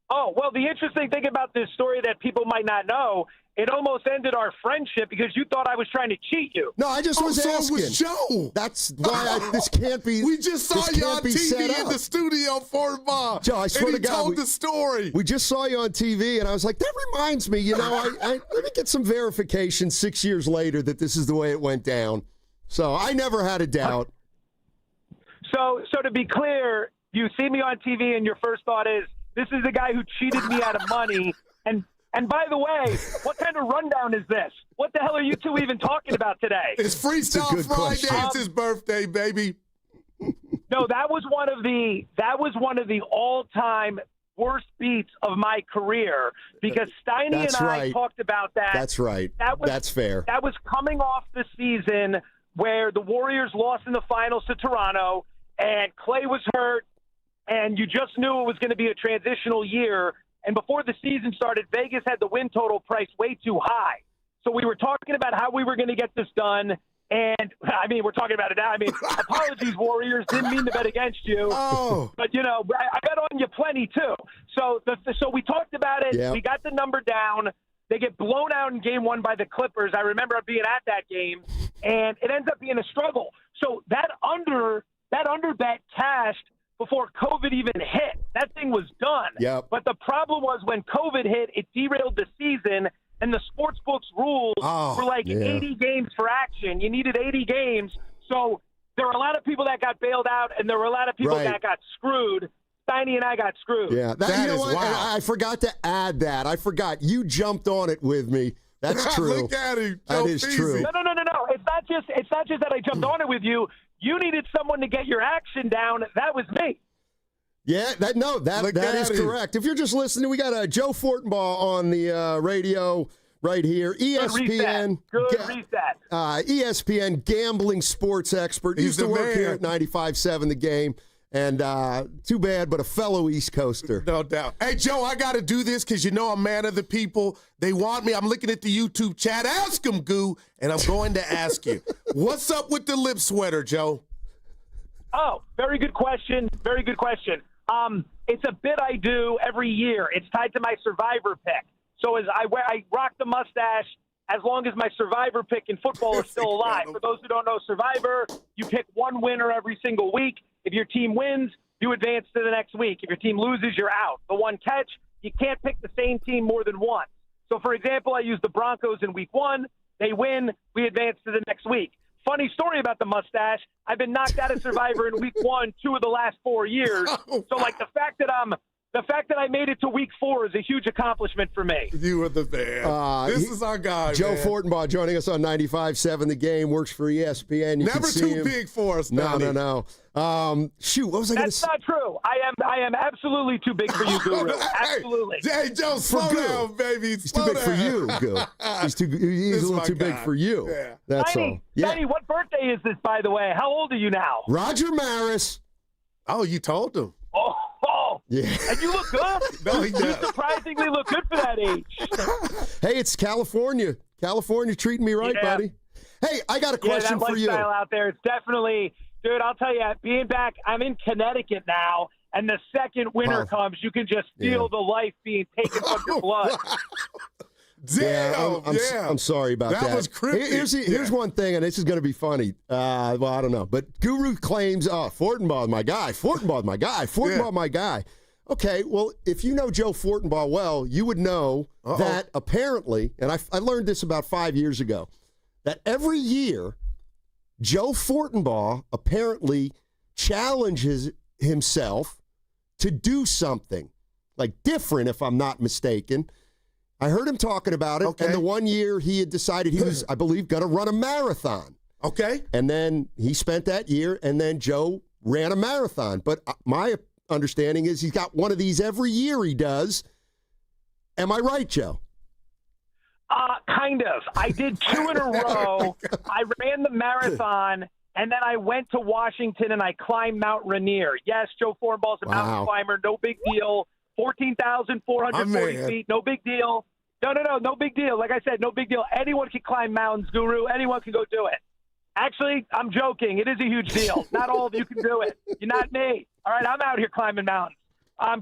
Oh, well, the interesting thing about this story that people might not know, it almost ended our friendship because you thought I was trying to cheat you. No, I just was asking. It was Joe. That's why this can't be. We just saw you on TV in the studio, Fortenbaugh. Joe, I swear to God, told the story. We just saw you on TV, and I was like, that reminds me, I let me get some verification 6 years later that this is the way it went down. So I never had a doubt. So to be clear, you see me on TV, and your first thought is, this is the guy who cheated me out of money. And by the way, what kind of rundown is this? What the hell are you two even talking about today? It's Freestyle Friday. It's his birthday, baby. No, that was one of the all-time worst beats of my career because Steiny and I talked about that. That's right. That's fair. That was coming off the season where the Warriors lost in the finals to Toronto and Clay was hurt, and you just knew it was going to be a transitional year. And before the season started, Vegas had the win total priced way too high. So we were talking about how we were going to get this done. And, I mean, we're talking about it now. I mean, apologies, Warriors. Didn't mean to bet against you. Oh. But, I bet on you plenty, too. So we talked about it. Yep. We got the number down. They get blown out in game one by the Clippers. I remember being at that game. And it ends up being a struggle. So that under bet cashed before COVID even hit. That thing was done. Yep. But the problem was when COVID hit, it derailed the season, and the sportsbook's rules were like 80 games for action. You needed 80 games. So there were a lot of people that got bailed out, and there were a lot of people that got screwed. Steiny and I got screwed. Yeah, that is what? wild. I forgot to add that. I forgot. You jumped on it with me. That's true. Look at him. That is true. No. It's not just that I jumped on it with you. You needed someone to get your action down. That was me. Yeah, that is correct. If you're just listening, we got Joe Fortenbaugh on the radio right here. ESPN. Good reset. ESPN gambling sports expert. He's Used to the work man. here at 95.7 The Game. And too bad, but a fellow East Coaster. No doubt. Hey, Joe, I got to do this because I'm a man of the people. They want me. I'm looking at the YouTube chat. Ask them, Goo, and I'm going to ask you. What's up with the lip sweater, Joe? Oh, very good question. Very good question. It's a bit I do every year. It's tied to my Survivor pick. So as I rock the mustache as long as my Survivor pick in football is still alive. For those who don't know Survivor, you pick one winner every single week. If your team wins, you advance to the next week. If your team loses, you're out. The one catch, you can't pick the same team more than once. So, for example, I use the Broncos in week one. They win. We advance to the next week. Funny story about the mustache. I've been knocked out of Survivor in week one 2 of the last 4 years. So, the fact that I made it to week 4 is a huge accomplishment for me. You are the man. This is our guy, Joe man. Fortenbaugh joining us on 95.7 The Game. Works for ESPN. You Never can see too him. big for us, No. Shoot, what was I going to That's say? not true. I am absolutely too big for you, Guru. Absolutely. Hey, Joe, slow down, baby. He's too big for you, Goo. He's a little too big for you. Yeah. That's all. Yeah. Steiny, what birthday is this, by the way? How old are you now? Roger Maris. Oh, you told him. Oh. Yeah. And you look good. No, he You does. surprisingly look good for that age. Hey, it's California. California treating me right, Yeah. buddy. Hey, I got a question that for you. lifestyle out there, it's definitely, dude, I'll tell you, being back, I'm in Connecticut now, and the second winter comes, you can just feel the life being taken from your blood. Damn, I'm sorry about that. That was cryptic. Here's one thing, and this is going to be funny. Well, I don't know. But Guru claims, Fortenbaugh, my guy. Fortenbaugh, my guy. Fortenbaugh, my guy. Okay, well, if you know Joe Fortenbaugh well, you would know that apparently, and I learned this about 5 years ago, that every year, Joe Fortenbaugh apparently challenges himself to do something, like different, if I'm not mistaken. I heard him talking about it, and the one year he had decided he was, I believe, going to run a marathon. Okay. And then he spent that year, and then Joe ran a marathon. But my understanding is he's got one of these every year he does. Am I right, Joe? Kind of. I did 2 in a row. I ran the marathon, and then I went to Washington, and I climbed Mount Rainier. Yes, Joe Fornball's a mountain climber. No big deal. 14,440 feet. No big deal. No big deal. Like I said, no big deal. Anyone can climb mountains, Guru. Anyone can go do it. Actually, I'm joking. It is a huge deal. Not all of you can do it. You're not me. All right, I'm out here climbing mountains.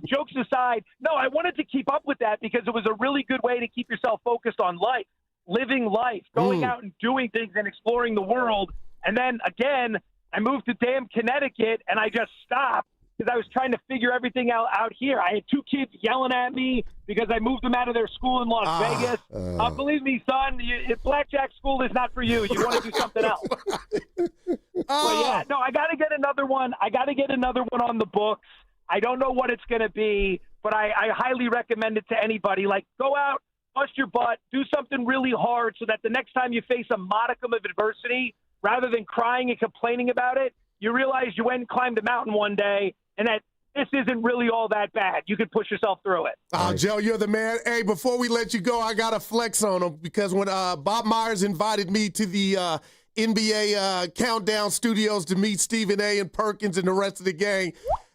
Jokes aside, no, I wanted to keep up with that because it was a really good way to keep yourself focused on life, living life, going out and doing things and exploring the world. And then, again, I moved to damn Connecticut, and I just stopped because I was trying to figure everything out here. I had 2 kids yelling at me because I moved them out of their school in Las Vegas. Believe me, son, if blackjack school is not for you, you want to do something else. But yeah, no, I got to get another one. I got to get another one on the books. I don't know what it's going to be, but I highly recommend it to anybody. Like, go out, bust your butt, do something really hard so that the next time you face a modicum of adversity, rather than crying and complaining about it, you realize you went and climbed a mountain one day and that this isn't really all that bad. You can push yourself through it. Joe, you're the man. Hey, before we let you go, I got to flex on him because when Bob Myers invited me to the NBA Countdown Studios to meet Stephen A. and Perkins and the rest of the gang,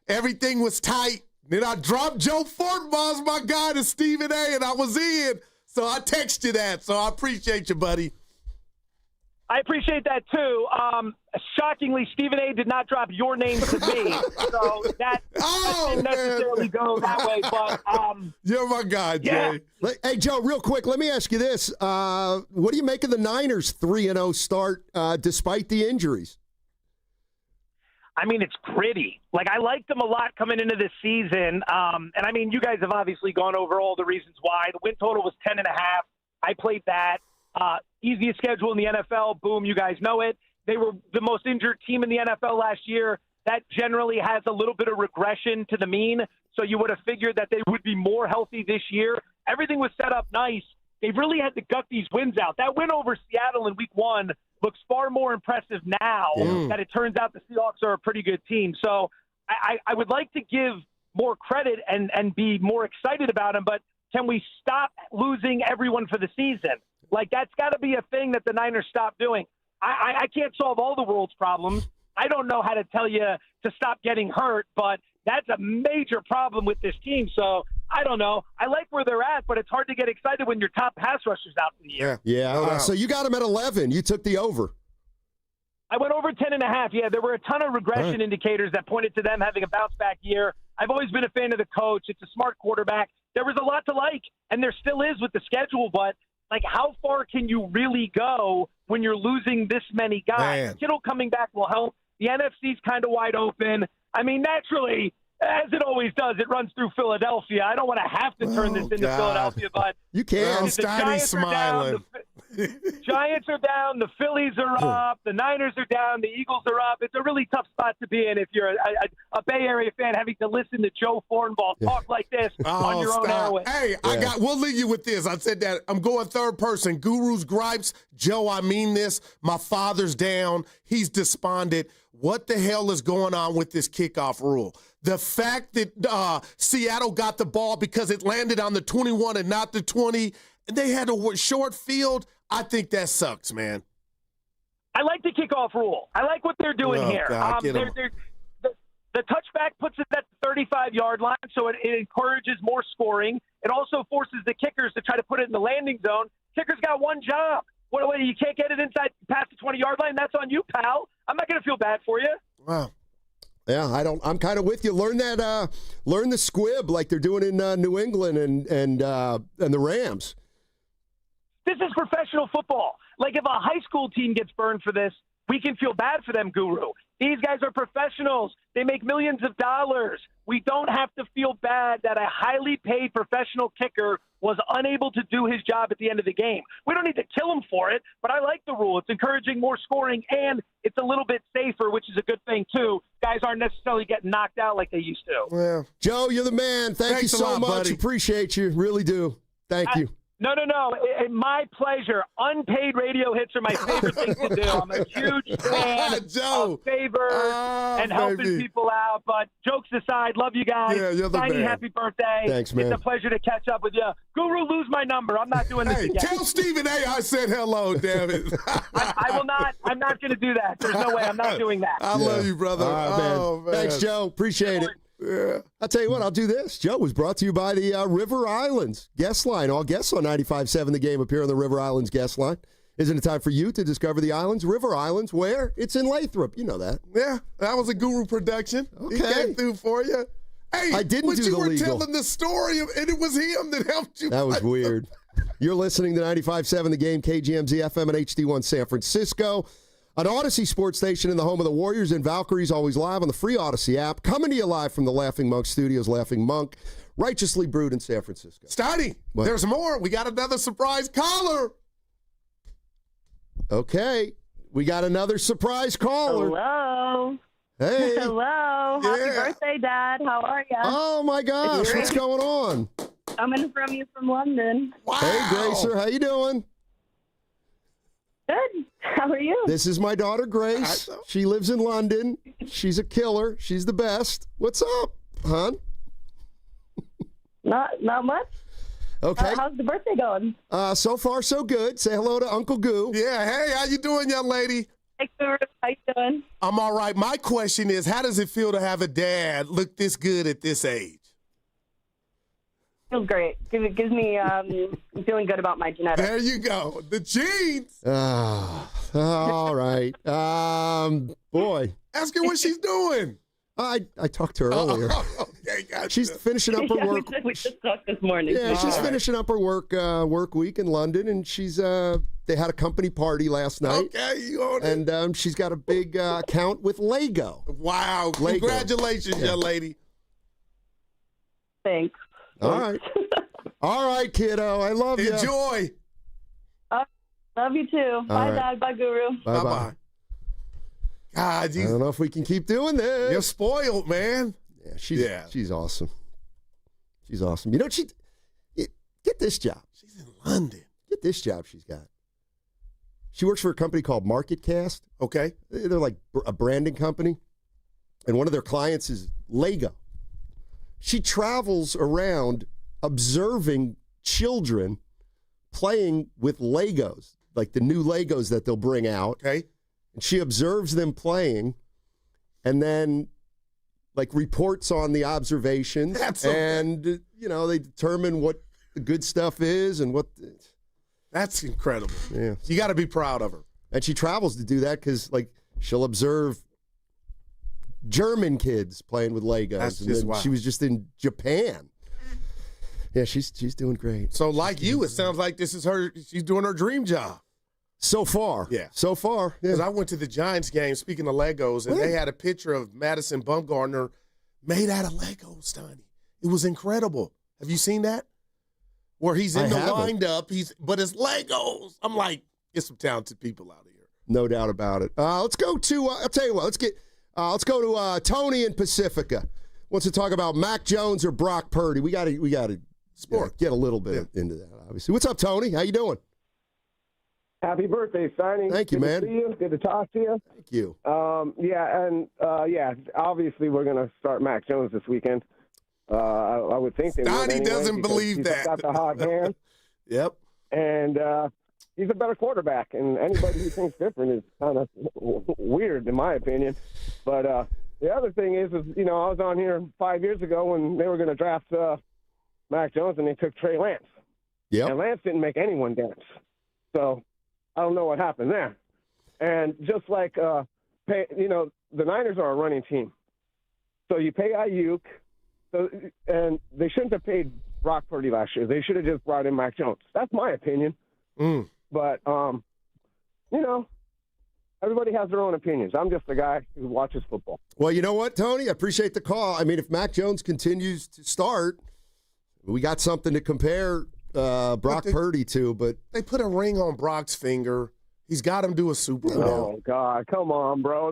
everything was tight. Then I dropped Joe Fortenbaugh as my guy to Stephen A., and I was in. So I text you that. So I appreciate you, buddy. I appreciate that, too. Shockingly, Stephen A. did not drop your name to me. So that didn't necessarily go that way. But you're my guy, Jay. Yeah. Hey, Joe, real quick, let me ask you this. What do you make of the Niners' 3-0 start despite the injuries? I mean, it's gritty. Like, I liked them a lot coming into this season. And, I mean, you guys have obviously gone over all the reasons why. The win total was 10.5. I played that. Easiest schedule in the NFL. Boom, you guys know it. They were the most injured team in the NFL last year. That generally has a little bit of regression to the mean. So you would have figured that they would be more healthy this year. Everything was set up nice. They really had to gut these wins out. That win over Seattle in week 1 looks far more impressive now that it turns out the Seahawks are a pretty good team. So I would like to give more credit and be more excited about them, but can we stop losing everyone for the season? Like, that's got to be a thing that the Niners stop doing. I can't solve all the world's problems. I don't know how to tell you to stop getting hurt, but that's a major problem with this team. So I don't know. I like where they're at, but it's hard to get excited when your top pass rusher's out for the year. Yeah. So you got them at 11. You took the over. I went over 10.5. Yeah, there were a ton of regression indicators that pointed to them having a bounce-back year. I've always been a fan of the coach. It's a smart quarterback. There was a lot to like, and there still is with the schedule, but like, how far can you really go when you're losing this many guys? Kittle coming back will help. The NFC's kind of wide open. I mean, naturally, as it always does, it runs through Philadelphia. I don't want to have to turn this into Philadelphia, but you can. The Giants smiling. are down. The Giants are down. The Phillies are up. The Niners are down. The Eagles are up. It's a really tough spot to be in if you're a Bay Area fan having to listen to Joe Fortenbaugh talk like this on your own airwaves. Hey, we'll leave you with this. I said that I'm going third person. Guru's gripes. Joe, I mean this. My father's down. He's despondent. What the hell is going on with this kickoff rule? The fact that Seattle got the ball because it landed on the 21 and not the 20, they had a short field. I think that sucks, man. I like the kickoff rule. I like what they're doing here. The touchback puts it at the 35-yard line, so it encourages more scoring. It also forces the kickers to try to put it in the landing zone. Kicker's got one job. What, you can't get it inside past the 20-yard line? That's on you, pal. I'm not going to feel bad for you. Wow. Yeah, I'm kind of with you. Learn that. Learn the squib like they're doing in New England and the Rams. This is professional football. Like, if a high school team gets burned for this, we can feel bad for them, Guru. These guys are professionals. They make millions of dollars. We don't have to feel bad that a highly paid professional kicker was unable to do his job at the end of the game. We don't need to kill him for it, but I like the rule. It's encouraging more scoring, and it's a little bit safer, which is a good thing, too. Guys aren't necessarily getting knocked out like they used to. Well, Joe, you're the man. Thank you so much. Buddy. Appreciate you. Really do. Thank you. No. My pleasure. Unpaid radio hits are my favorite thing to do. I'm a huge fan of favors and helping people out. But jokes aside, love you guys. Yeah, you're the Steiny, man. happy birthday. Thanks, man. It's a pleasure to catch up with you. Guru, lose my number. I'm not doing this again. Tell Stephen A. I said hello, damn it. I will not. I'm not going to do that. There's no way. I'm not doing that. I love you, brother. All right, man. Thanks, Joe. Appreciate it. Yeah. I'll tell you what, I'll do this. Joe was brought to you by the River Islands guest line. All guests on 95.7 The Game appear on the River Islands guest line. Isn't it time for you to discover the islands? River Islands, where? It's in Lathrop. You know that. Yeah, that was a Guru production. Okay. He came through for you. Hey, I didn't but do you the were legal. telling the story, and it was him that helped you. That was weird. You're listening to 95.7 The Game, KGMZ FM and HD1 San Francisco. An Odyssey sports station in the home of the Warriors and Valkyries, always live on the free Odyssey app. Coming to you live from the Laughing Monk Studios, Laughing Monk, righteously brewed in San Francisco. Steiny, What? there's more. We got another surprise caller. Okay, we got another surprise caller. Hello. Hey. Hello. Happy birthday, Dad. How are you? Oh, my gosh. What's going on? Coming from you from London. Hey, Gracer. How you doing? Good. How are you? This is my daughter, Grace. She lives in London. She's a killer. She's the best. What's up, hon? Not much. Okay. How's the birthday going? So far, so good. Say hello to Uncle Goo. Yeah, hey, how you doing, young lady? Hey, Guru. How you doing? I'm all right. My question is, how does it feel to have a dad look this good at this age? Feels great. Gives me, I'm feeling good about my genetics. There you go. The genes. All right. Boy. Ask her what she's doing. I talked to her earlier. Okay, gotcha. She's finishing up her Yeah, work. we just talked this morning. Yeah, she's finishing up her work week in London, and she's they had a company party last night. Okay, you on it. And she's got a big account with Lego. Wow. Lego. Congratulations, young lady. Thanks. All right. All right, kiddo. I love you. Enjoy. Love you too. Bye, right. Dad. Bye, Guru. Bye-bye. God, I don't know if we can keep doing this. You're spoiled, man. Yeah, she's awesome. She's awesome. You know, get this job. She's in London. Get this job she's got. She works for a company called MarketCast. Okay. They're like a branding company. And one of their clients is Lego. She travels around observing children playing with Legos, like the new Legos that they'll bring out. Okay. And she observes them playing and then like reports on the observations. And, you know, they determine what the good stuff is and what. That's incredible. Yeah. You got to be proud of her. And she travels to do that because, like, she'll observe German kids playing with Legos. That's and just then wild. she was just in Japan. Yeah, she's doing great. So, like you, it sounds like this is her. She's doing her dream job. So far. Yeah. So far. Because Yeah. I went to the Giants game, speaking of Legos, and they had a picture of Madison Bumgarner made out of Legos, Steiny. It was incredible. Have you seen that? Where he's in the windup, but it's Legos. I'm like, it's some talented people out here. No doubt about it. Let's go to, I'll tell you what, let's go to Tony in Pacifica. Wants to talk about Mac Jones or Brock Purdy. We got to get a little bit into that, obviously. What's up, Tony? How you doing? Happy birthday, Steiny. Thank you, Good man. to see you. Good to talk to you. Thank you. Obviously we're going to start Mac Jones this weekend. I would think they would Steiny anyway, doesn't because believe he's that. got the hot hand. Yep. And he's a better quarterback, and anybody who thinks different is kind of weird, in my opinion. But the other thing is, you know, I was on here 5 years ago when they were going to draft Mac Jones, and they took Trey Lance. Yeah. And Lance didn't make anyone dance. So I don't know what happened there. And just like, the Niners are a running team. So you pay Ayuk, and they shouldn't have paid Brock Purdy last year. They should have just brought in Mac Jones. That's my opinion. But, everybody has their own opinions. I'm just a guy who watches football. Well, you know what, Tony? I appreciate the call. I mean, if Mac Jones continues to start, we got something to compare Brock Purdy too, but they put a ring on Brock's finger. He's got him do a Super Bowl. Oh God, come on, bro.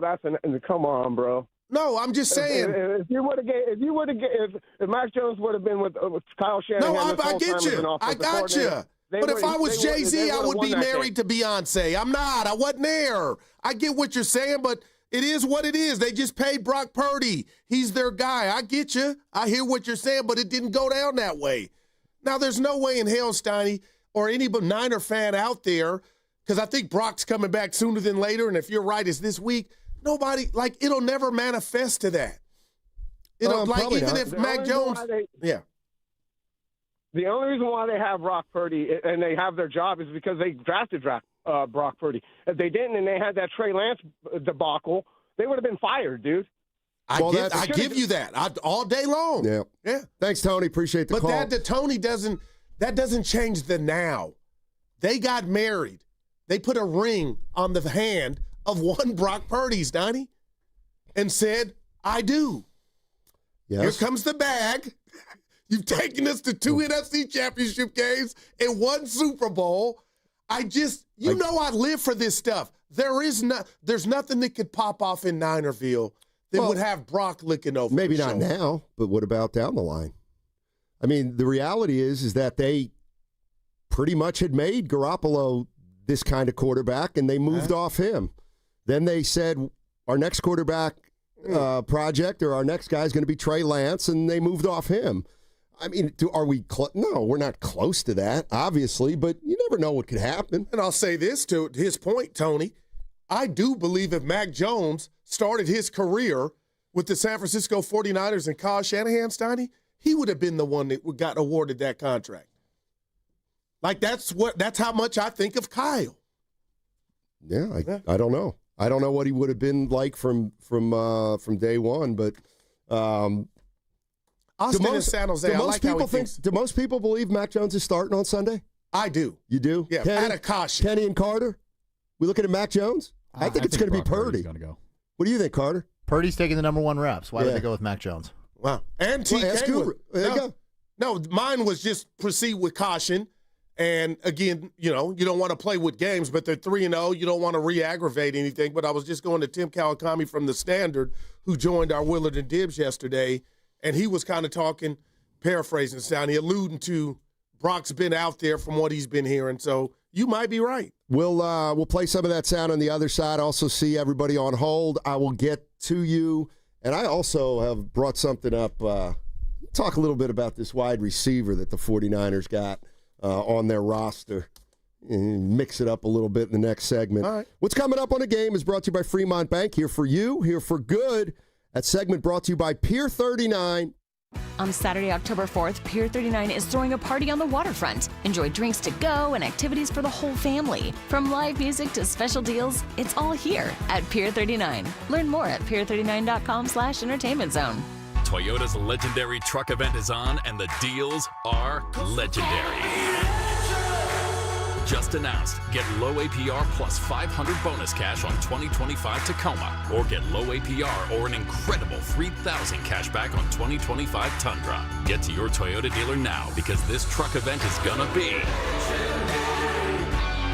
Come on, bro. No, I'm just saying. If Mac Jones would have been with Kyle Shanahan, I get you. I got you. But if I was Jay-Z, I would be married to Beyonce. I'm not. I wasn't there. I get what you're saying, but it is what it is. They just paid Brock Purdy. He's their guy. I get you. I hear what you're saying, but it didn't go down that way. Now, there's no way in hell, Steiny, or any Niner fan out there, because I think Brock's coming back sooner than later, and if you're right, it's this week. Nobody, it'll never manifest to that. Even if Mac Jones, yeah. The only reason why they have Brock Purdy and they have their job is because they drafted Brock Purdy. If they didn't and they had that Trey Lance debacle, they would have been fired, dude. I give you that all day long. Yeah. Thanks, Tony. Appreciate the call. But Tony doesn't change the now. They got married. They put a ring on the hand of one Brock Purdy, Steiny, and said, I do. Yes. Here comes the bag. You've taken us to 2 NFC championship games and 1 Super Bowl. I live for this stuff. There's nothing that could pop off in Ninerville that would have Brock looking over. Maybe not show. now, but what about down the line? I mean, the reality is that they pretty much had made Garoppolo this kind of quarterback, and they moved off him. Then they said, our next quarterback project or our next guy is going to be Trey Lance, and they moved off him. I mean, are we no, we're not close to that, obviously, but you never know what could happen. And I'll say this to his point, Tony. I do believe if Mac Jones started his career with the San Francisco 49ers and Kyle Shanahan, Steiny, he would have been the one that got awarded that contract. That's how much I think of Kyle. Yeah, I don't know. I don't know what he would have been like from day one, but Austin and San Jose. Do most people believe Mac Jones is starting on Sunday? I do. You do? Yeah, Kenny, out of caution. Kenny and Carter? We looking at Mac Jones? I think it's going to be Purdy. Go. What do you think, Carter? Purdy's taking the number 1 reps. Why would they go with Mac Jones? Wow. And TK. There you go. No, mine was just proceed with caution. And again, you don't want to play with games, but they're 3-0. You don't want to re-aggravate anything. But I was just going to Tim Kawakami from the Standard, who joined our Willard and Dibs yesterday, and he was kind of talking, paraphrasing Steiny, alluding to Brock's been out there from what he's been hearing. So you might be right. We'll play some of that sound on the other side. Also see everybody on hold. I will get to you. And I also have brought something up. Talk a little bit about this wide receiver that the 49ers got on their roster. And mix it up a little bit in the next segment. All right. What's coming up on the game is brought to you by Fremont Bank. Here for you, here for good. That segment brought to you by Pier 39. On Saturday, October 4th, Pier 39 is throwing a party on the waterfront. Enjoy drinks to go and activities for the whole family. From live music to special deals, it's all here at Pier 39. Learn more at pier39.com/entertainment zone. Toyota's legendary truck event is on, and the deals are legendary. Just announced, get low APR plus 500 bonus cash on 2025 Tacoma, or get low APR or an incredible 3,000 cash back on 2025 Tundra. Get to your Toyota dealer now, because this truck event is gonna be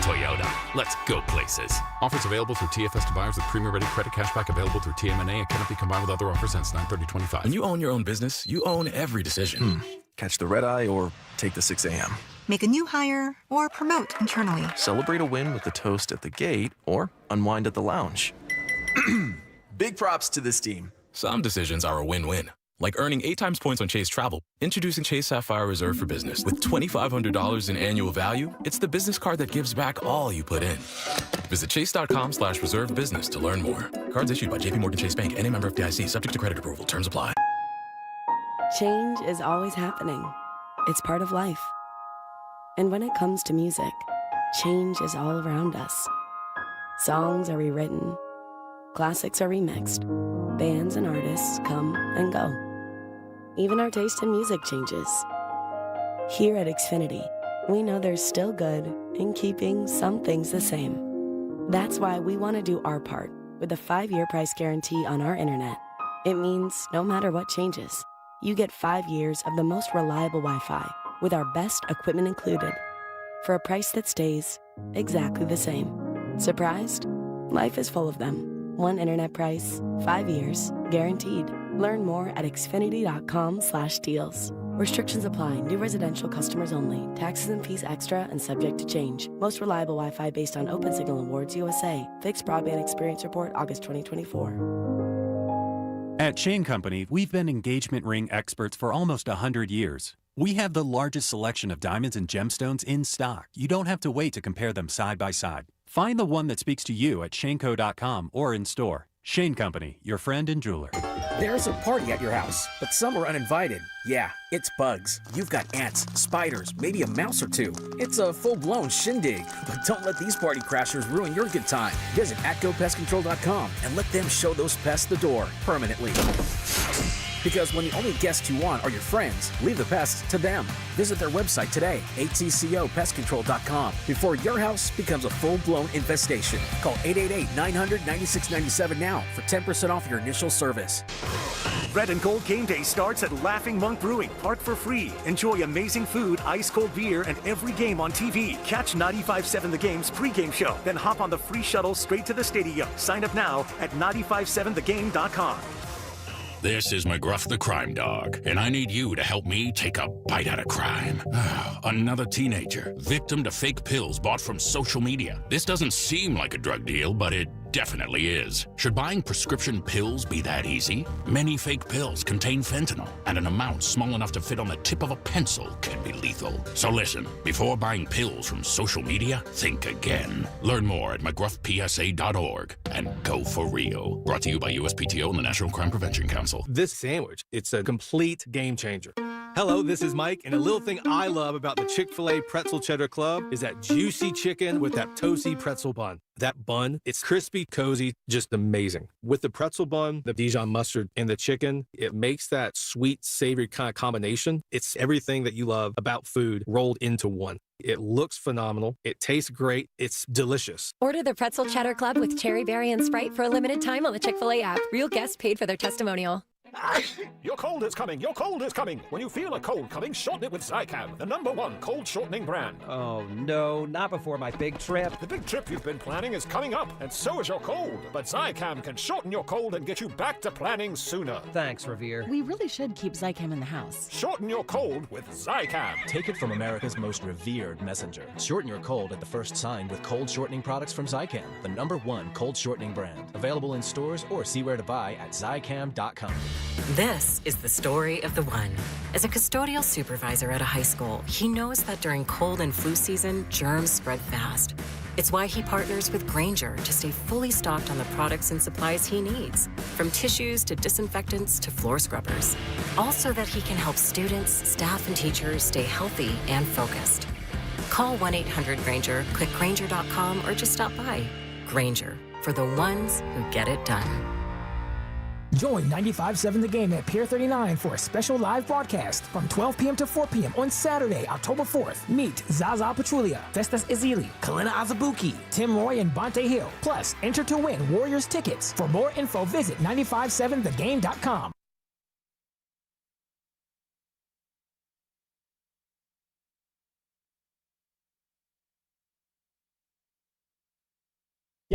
Toyota. Let's go places. Offers available through TFS to buyers with Premier-ready credit cashback available through TMNA and cannot be combined with other offers since 9/30/25. When you own your own business, you own every decision. Catch the red eye or take the 6 a.m. Make a new hire or promote internally. Celebrate a win with the toast at the gate or unwind at the lounge. Big props to this team. Some decisions are a win-win. Like earning 8 times points on Chase Travel. Introducing Chase Sapphire Reserve for Business. With $2,500 in annual value, it's the business card that gives back all you put in. Visit chase.com/reserve business to learn more. Cards issued by JPMorgan Chase Bank and a member of FDIC, subject to credit approval. Terms apply. Change is always happening. It's part of life. And when it comes to music, change is all around us. Songs are rewritten. Classics are remixed. Bands and artists come and go. Even our taste in music changes. Here at Xfinity, we know there's still good in keeping some things the same. That's why we want to do our part with a 5-year price guarantee on our internet. It means no matter what changes, you get 5 years of the most reliable Wi-Fi with our best equipment included, for a price that stays exactly the same. Surprised? Life is full of them. One internet price, 5 years, guaranteed. Learn more at Xfinity.com/deals. Restrictions apply. New residential customers only. Taxes and fees extra and subject to change. Most reliable Wi-Fi based on OpenSignal Awards USA. Fixed broadband experience report August 2024. At Shane Company, we've been engagement ring experts for almost 100 years. We have the largest selection of diamonds and gemstones in stock. You don't have to wait to compare them side by side. Find the one that speaks to you at shaneco.com or in store. Shane Company, your friend and jeweler. There's a party at your house, but some are uninvited. Yeah, it's bugs. You've got ants, spiders, maybe a mouse or two. It's a full-blown shindig, but don't let these party crashers ruin your good time. Visit atgopestcontrol.com and let them show those pests the door permanently. Because when the only guests you want are your friends, leave the pests to them. Visit their website today, atcopestcontrol.com, before your house becomes a full-blown infestation. Call 888-900-9697 now for 10% off your initial service. Red and Gold Game Day starts at Laughing Monk Brewing. Park for free. Enjoy amazing food, ice-cold beer, and every game on TV. Catch 95.7 The Game's pregame show. Then hop on the free shuttle straight to the stadium. Sign up now at 957thegame.com. This is McGruff the Crime Dog, and I need you to help me take a bite out of crime. Another teenager, victim to fake pills bought from social media. This doesn't seem like a drug deal, but it definitely is. Should buying prescription pills be that easy? Many fake pills contain fentanyl, and an amount small enough to fit on the tip of a pencil can be lethal. So listen, before buying pills from social media, think again. Learn more at mcgruffpsa.org and go for real. Brought to you by USPTO and the National Crime Prevention Council. This sandwich, it's a complete game changer. Hello, this is Mike, and a little thing I love about the Chick-fil-A Pretzel Cheddar Club is that juicy chicken with that toasty pretzel bun. That bun, it's crispy, cozy, just amazing. With the pretzel bun, the Dijon mustard, and the chicken, it makes that sweet, savory kind of combination. It's everything that you love about food rolled into one. It looks phenomenal. It tastes great. It's delicious. Order the Pretzel Cheddar Club with Cherry Berry and Sprite for a limited time on the Chick-fil-A app. Real guests paid for their testimonial. Your cold is coming. Your cold is coming. When you feel a cold coming, shorten it with Zicam, the #1 cold shortening brand. Oh, no, not before my big trip. The big trip you've been planning is coming up, and so is your cold. But Zicam can shorten your cold and get you back to planning sooner. Thanks, Revere. We really should keep Zicam in the house. Shorten your cold with Zicam. Take it from America's most revered messenger. Shorten your cold at the first sign with cold shortening products from Zicam, the #1 cold shortening brand. Available in stores or see where to buy at Zicam.com. This is the story of the one. As a custodial supervisor at a high school, he knows that during cold and flu season, germs spread fast. It's why he partners with Grainger to stay fully stocked on the products and supplies he needs, from tissues to disinfectants to floor scrubbers. All so that he can help students, staff, and teachers stay healthy and focused. Call 1-800-GRAINGER, click Grainger.com, or just stop by. Grainger, for the ones who get it done. Join 95.7 The Game at Pier 39 for a special live broadcast from 12 p.m. to 4 p.m. on Saturday, October 4th. Meet Zaza Pachulia, Festus Ezeli, Kalina Azabuki, Tim Roy, and Bonte Hill. Plus, enter to win Warriors tickets. For more info, visit 957thegame.com.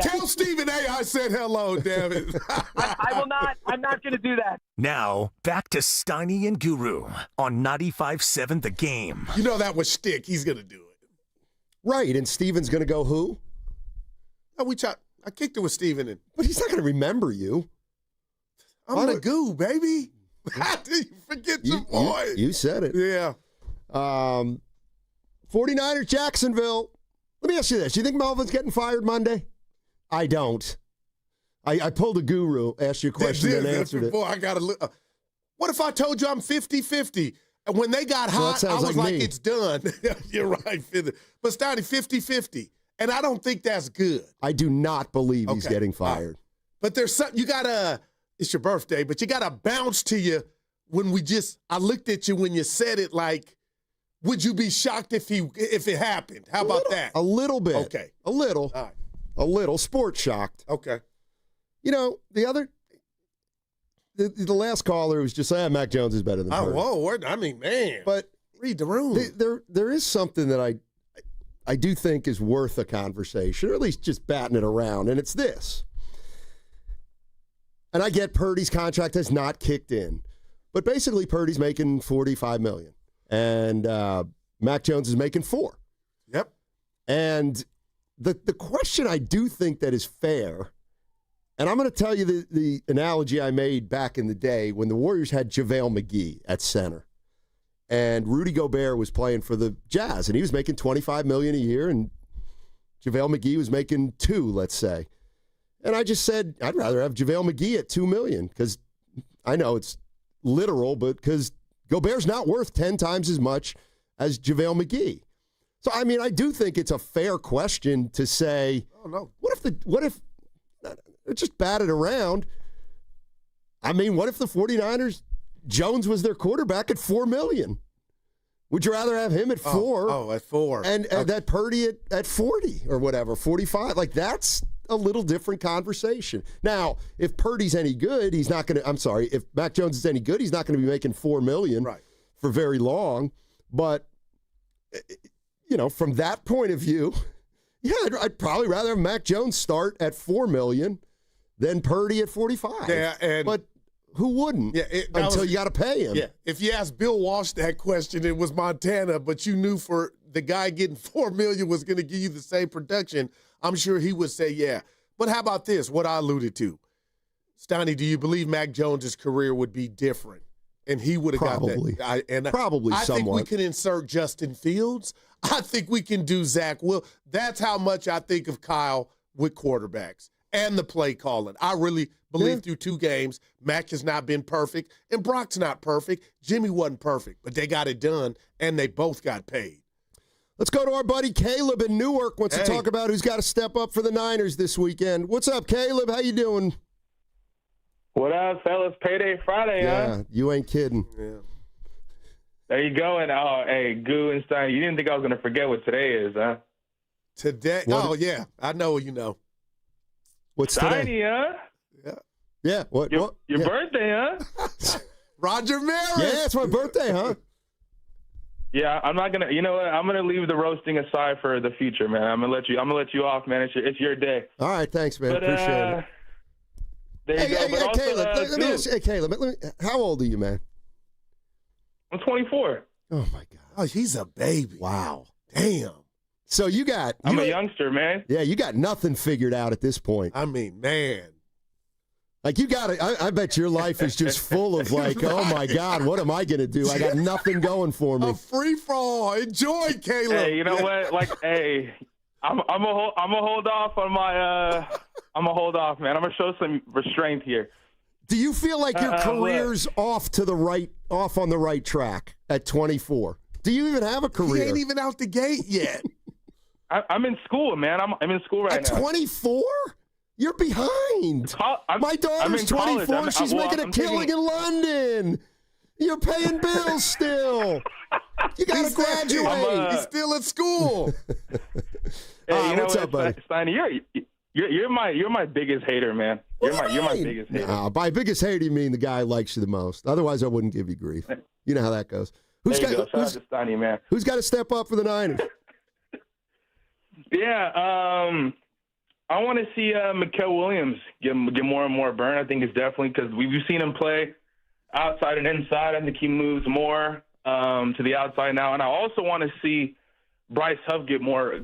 Tell Stephen A. I said hello, damn it. I will not. I'm not going to do that. Now, back to Steiny and Guru on 95.7 The Game. You know that was shtick. He's going to do it. Right, and Steven's going to go who? No, I kicked it with Steven. But he's not going to remember you. I'm the goo, baby. How do you forget your voice? You said it. Yeah. 49ers, Jacksonville. Let me ask you this. Do you think Melvin's getting fired Monday? I don't. I pulled a guru, asked you a question, and answered it. I got to. What if I told you I'm 50-50? And when they got hot, I was like it's done. You're right. But Steiny, 50-50. And I don't think that's good. I do not believe he's getting fired. But there's something, you got to, it's your birthday, but you got to bounce to you when I looked at you when you said it like, would you be shocked if it happened? How about that? A little bit. Okay. A little. All right. A little. Sports shocked. Okay. You know, the last caller was just saying Mac Jones is better than Purdy. Whoa. I mean, man. But Read the room. There is something that I do think is worth a conversation, or at least just batting it around, and it's this. And I get Purdy's contract has not kicked in, but basically Purdy's making $45 million, and Mac Jones is making $4 million. Yep. And the question I do think that is fair, and I'm going to tell you the analogy I made back in the day when the Warriors had JaVale McGee at center. And Rudy Gobert was playing for the Jazz, and he was making $25 million a year, and JaVale McGee was making $2 million, let's say. And I just said, I'd rather have JaVale McGee at $2 million, because I know it's literal, but because Gobert's not worth 10 times as much as JaVale McGee. So, I mean, I do think it's a fair question to say, oh, no. What if just bat it around? I mean, what if the 49ers, Jones was their quarterback at $4 million? Would you rather have him at $4 million? Oh, at $4 million. And that Purdy at $40 million or whatever, $45 million? Like, that's a little different conversation. Now, if Purdy's any good, he's not going to, if Mac Jones is any good, he's not going to be making $4 million for very long. But, you know, from that point of view, yeah, I'd probably rather have Mac Jones start at $4 million than Purdy at $45 million. Yeah, but who wouldn't until you got to pay him? Yeah, if you asked Bill Walsh that question, it was Montana, but you knew for the guy getting $4 million was going to give you the same production, I'm sure he would say yeah. But how about this, what I alluded to? Steiny, do you believe Mac Jones' career would be different? And he would have got that. Probably I somewhat. think we can insert Justin Fields. I think we can do Zach Will. That's how much I think of Kyle with quarterbacks and the play calling. I really believe through 2 games, Mac has not been perfect, and Brock's not perfect. Jimmy wasn't perfect, but they got it done, and they both got paid. Let's go to our buddy Caleb in Newark. Wants to talk about who's got to step up for the Niners this weekend. What's up, Caleb? How you doing? What up, fellas? Payday Friday, huh? Yeah, you ain't kidding. Yeah. There you go. And, hey, Goo and Stein, you didn't think I was going to forget what today is, huh? Today? Yeah. I know you know. What's Steiny, today? huh? Yeah. What? Your birthday, huh? Roger Maris. Yeah, it's my birthday, huh? Yeah, I'm not gonna. You know what? I'm gonna leave the roasting aside for the future, man. I'm gonna let you off, man. It's your day. All right, thanks, man. But, appreciate it. There you go. But also, Caleb, let me ask you, Caleb, how old are you, man? I'm 24. Oh my God. Oh, he's a baby. Wow. Damn. So I'm a youngster, man. Yeah, you got nothing figured out at this point. I mean, man. Like, you got to, I bet your life is just full of like, oh my God, what am I going to do? I got nothing going for me. A free fall. Enjoy, Caleb. Hey, you know what? Like, hey, I'm gonna hold off on my. I'm gonna hold off, man. I'm gonna show some restraint here. Do you feel like your career's off on the right track at 24? Do you even have a career? He ain't even out the gate yet. I'm in school, man. I'm in school right now. At 24? You're behind. My daughter's 24. She's making a killing in London. You're paying bills still. You got to graduate. He's still at school. Hey, you know what's up, buddy? Steiny, you're my biggest hater, man. You're my biggest hater. By biggest hater, you mean the guy who likes you the most. Otherwise, I wouldn't give you grief. You know how that goes. Shout out to Steiny, man. Who's got to step up for the Niners? Yeah, I want to see Mikael Williams get more and more burn. I think it's definitely because we've seen him play outside and inside. I think he moves more to the outside now. And I also want to see Bryce Huff get more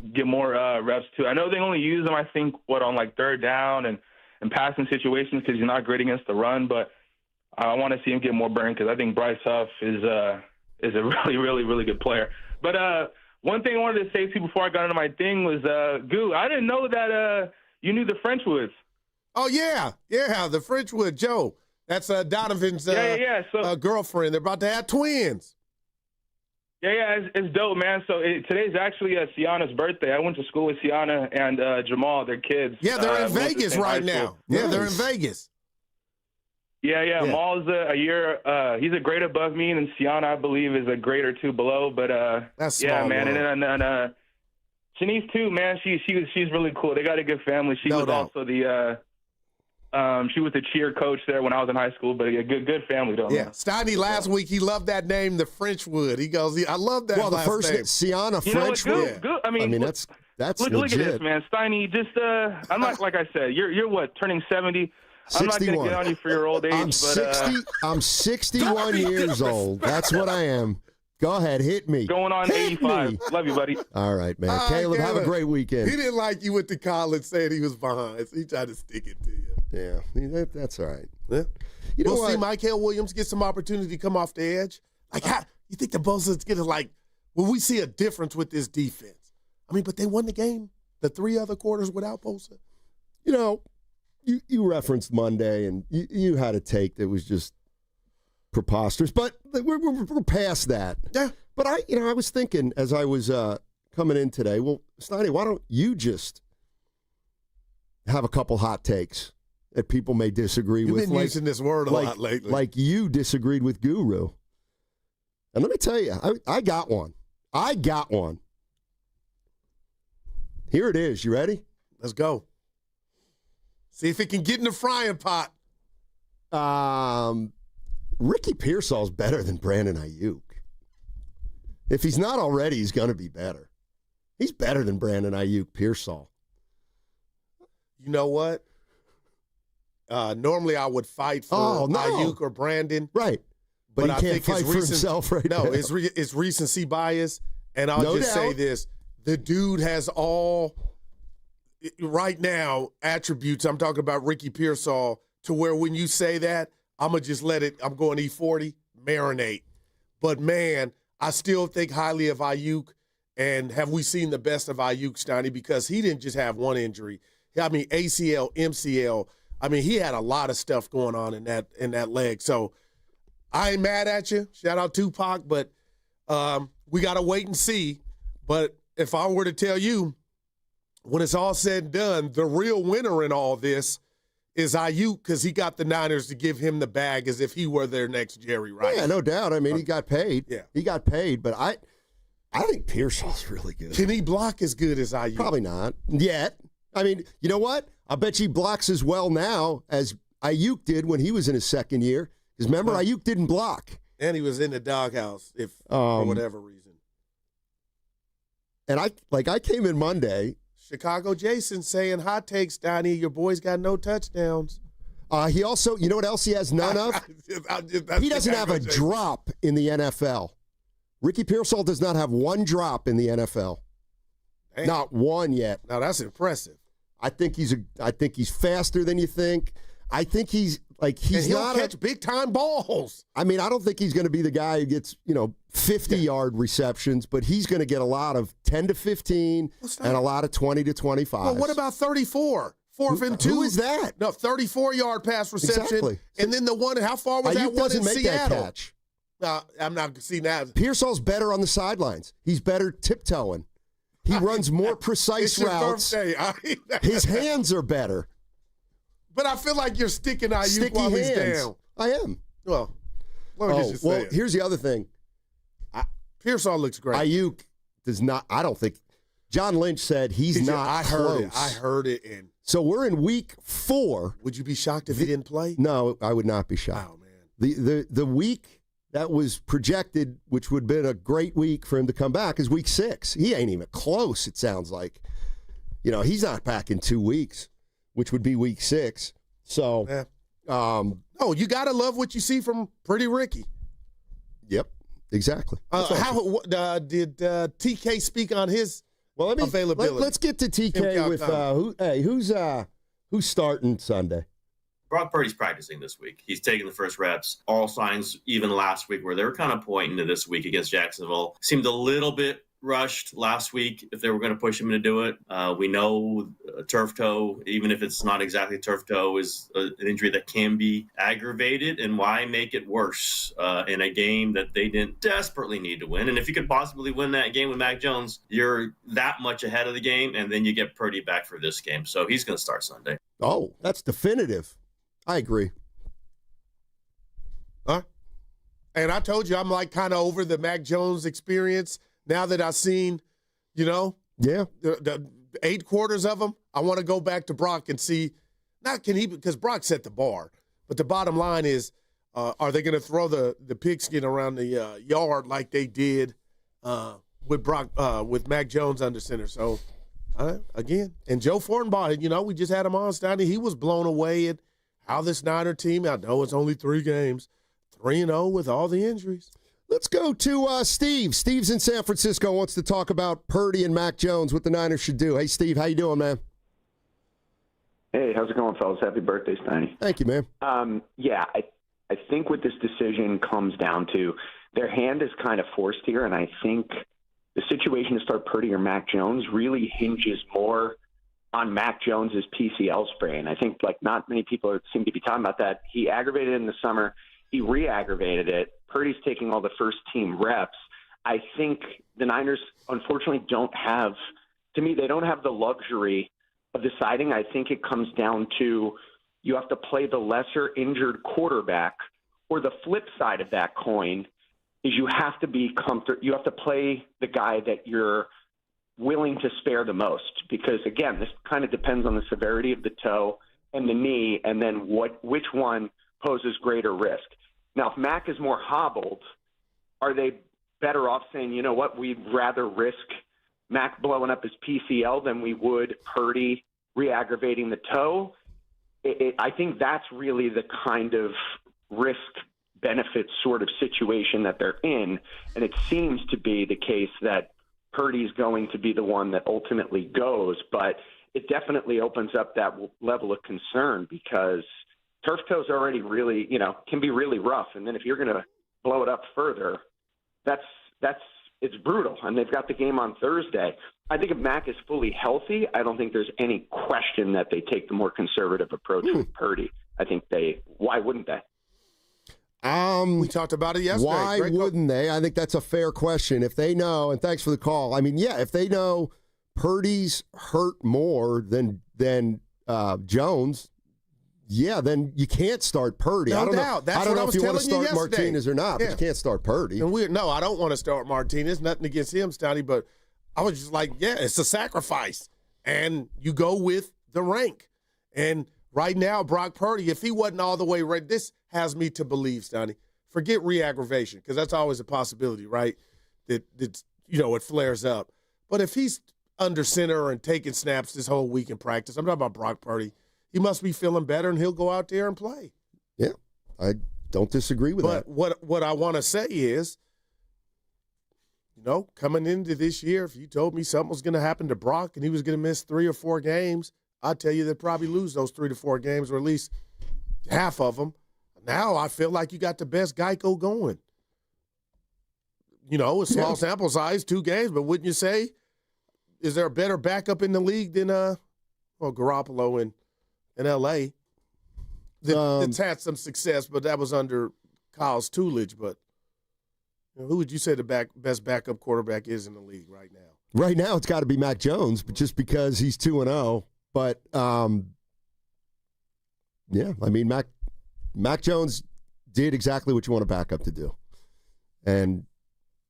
reps too. I know they only use him, I think, on like third down and passing situations because he's not great against the run. But I want to see him get more burn because I think Bryce Huff is a really, really, really good player. But one thing I wanted to say to you before I got into my thing was, Goo, I didn't know that you knew the Frenchwoods. Oh, yeah, the Frenchwood, Joe. That's Donovan's girlfriend. They're about to have twins. Yeah, it's dope, man. So today's actually Sienna's birthday. I went to school with Sienna and Jamal, their kids. Yeah, they're in Vegas right now. Yeah, they're in Vegas. Yeah. Maul's a year. He's a grade above me, and Sienna, I believe, is a grade or two below. But that's small, man. And then Shanice too, man. She's really cool. They got a good family. She was also the She was the cheer coach there when I was in high school, but a good family, though. Yeah, Man. Steiny last week, he loved that name, the Frenchwood. He goes, I love that Well, the last first name. Sienna You know what? Frenchwood. Good. I mean that's look legit. at this, man. Steiny, just I'm not like I said. You're what, turning 70? I'm not going to get on you for your old age. I'm 61 years old. That's what I am. Go ahead, hit me. Going on 85. Love you, buddy. All right, man. Caleb, have a great weekend. He didn't like you went to college saying he was behind, so he tried to stick it to you. Yeah, that's all right. Yeah. You know we'll what? see Michael Williams get some opportunity to come off the edge. Like, how you think the Bosa's getting will we see a difference with this defense? I mean, but they won the game the 3 other quarters without Bosa. You know, you referenced Monday, and you had a take that was just preposterous, but we're past that. Yeah. But I was thinking as I was coming in today, well, Steiny, why don't you just have a couple hot takes that people may disagree with? You've been using this word a lot lately. Like you disagreed with Guru. And let me tell you, I got one. Here it is. You ready? Let's go. See if it can get in the frying pot. Ricky Pearsall's better than Brandon Ayuk. If he's not already, he's going to be better. He's better than Brandon Ayuk, Pearsall. You know what? Normally I would fight for Ayuk or Brandon. Right. But he I can't think fight for himself right now. No, it's recency bias. And I'll just say this. The dude has all, right now, attributes. I'm talking about Ricky Pearsall, to where when you say that, I'm going to just let it, I'm going E40, marinate. But, man, I still think highly of Ayuk. And have we seen the best of Ayuk, Steiny? Because he didn't just have one injury. I mean, ACL, MCL. I mean, he had a lot of stuff going on in that leg. So I ain't mad at you. Shout out Tupac. But we got to wait and see. But if I were to tell you, when it's all said and done, the real winner in all this is Ayuk, because he got the Niners to give him the bag as if he were their next Jerry Rice. Yeah, no doubt. I mean, he got paid. Yeah. He got paid, but I think Pearsall's really good. Can he block as good as Ayuk? Probably not yet. I mean, you know what? I bet he blocks as well now as Ayuk did when he was in his second year. Because remember, Ayuk didn't block. And he was in the doghouse for whatever reason. And I came in Monday. Chicago Jason saying, hot takes, Donnie, your boy's got no touchdowns. He also, you know what else he has none of? He doesn't have a drop in the NFL. Ricky Pearsall does not have one drop in the NFL. Damn. Not one yet. Now that's impressive. I think he's faster than you think. I think he's he'll not catch big time balls. I mean, I don't think he's going to be the guy who gets 50-yard receptions, but he's going to get a lot of 10 to 15 and a lot of 20 to 25. Well, what about 34? 4th and 2. Who is that? No, 34-yard pass reception. Exactly. And then the one, how far was that one doesn't in make Seattle? That catch. I'm not seeing that. Pearsall's better on the sidelines. He's better tiptoeing. He runs more precise routes. His hands are better. But I feel like you're sticking Ayuk while he's down. I am. Well, let me just say it. Here's the other thing. Pearsall looks great. Ayuk does not. I don't think. John Lynch said he's not close. I heard it. And so we're in week 4. Would you be shocked if he didn't play? No, I would not be shocked. Oh man. The week that was projected, which would have been a great week for him to come back, is week 6. He ain't even close. It sounds like. He's not back in 2 weeks, which would be week 6. So, no, you got to love what you see from Pretty Ricky. Yep, exactly. How did TK speak on his availability? Let's get to TK with who's starting Sunday. Brock Purdy's practicing this week. He's taking the first reps. All signs, even last week, where they were kind of pointing to this week against Jacksonville, seemed a little bit rushed last week if they were going to push him to do it. We know turf toe, even if it's not exactly turf toe, is an injury that can be aggravated. And why make it worse in a game that they didn't desperately need to win? And if you could possibly win that game with Mac Jones, you're that much ahead of the game, and then you get Purdy back for this game. So he's going to start Sunday. Oh, that's definitive. I agree. And I told you I'm kind of over the Mac Jones experience. Now that I've seen, the 8 quarters of them, I want to go back to Brock and see Not can he, because Brock set the bar. But the bottom line is, are they going to throw the pigskin around the yard like they did with Mac Jones under center? So, again, and Joe Fortenbaugh, we just had him on, Steiny. He was blown away at how this Niner team, I know it's only 3 games, 3-0 with all the injuries. Let's go to Steve. Steve's in San Francisco, wants to talk about Purdy and Mac Jones, what the Niners should do. Hey, Steve, how you doing, man? Hey, how's it going, fellas? Happy birthday, Steiny. Thank you, man. I think what this decision comes down to, their hand is kind of forced here, and I think the situation to start Purdy or Mac Jones really hinges more on Mac Jones's PCL sprain. I think not many people seem to be talking about that. He aggravated it in the summer. He re-aggravated it. Purdy's taking all the first-team reps. I think the Niners, unfortunately, don't have the luxury of deciding. I think it comes down to you have to play the lesser injured quarterback, or the flip side of that coin is you have to be you have to play the guy that you're willing to spare the most, because, again, this kind of depends on the severity of the toe and the knee, and then which one poses greater risk. Now, if Mac is more hobbled, are they better off saying, you know what, we'd rather risk Mac blowing up his PCL than we would Purdy re-aggravating the toe? I think that's really the kind of risk-benefit sort of situation that they're in, and it seems to be the case that Purdy's going to be the one that ultimately goes, but it definitely opens up that level of concern, because turf toes already really, can be really rough. And then if you're going to blow it up further, it's brutal. And they've got the game on Thursday. I think if Mac is fully healthy, I don't think there's any question that they take the more conservative approach with Purdy. I think why wouldn't they? We talked about it yesterday. Why wouldn't they? I think that's a fair question. If they know, and thanks for the call. I mean, if they know Purdy's hurt more than Jones, then you can't start Purdy. No I don't doubt. know. I don't know if you want to start yesterday. Martinez or not, but you can't start Purdy. And no, I don't want to start Martinez. Nothing against him, Steiny, but I was just like, it's a sacrifice. And you go with the rank. And right now, Brock Purdy, if he wasn't all the way ready, this has me to believe, Steiny, forget re-aggravation, because that's always a possibility, right? That it flares up. But if he's under center and taking snaps this whole week in practice, I'm talking about Brock Purdy, he must be feeling better, and he'll go out there and play. Yeah, I don't disagree with that. But what I want to say is, coming into this year, if you told me something was going to happen to Brock and he was going to miss 3 or 4 games, I'd tell you they'd probably lose those 3 to 4 games, or at least half of them. Now I feel like you got the best Geico going. A small sample size, 2 games, but wouldn't you say, is there a better backup in the league than Garoppolo in L.A. that's had some success, but that was under Kyle's tutelage. But who would you say the best backup quarterback is in the league right now? Right now, it's got to be Mac Jones, but just because he's 2-0. But I mean, Mac Jones did exactly what you want a backup to do, and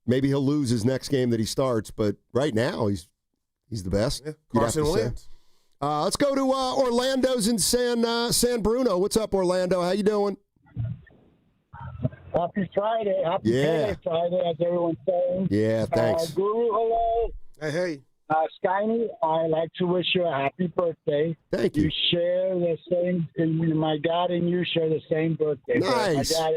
maybe he'll lose his next game that he starts. But right now, he's the best. Yeah, Carson Wentz. Let's go to Orlando's in San Bruno. What's up, Orlando? How you doing? Happy Friday. Happy Friday, as everyone's saying. Yeah, thanks. Guru, hello. Hey. Steiny, I'd like to wish you a happy birthday. Thank you. You share the same, my dad and you share the same birthday. Nice. My dad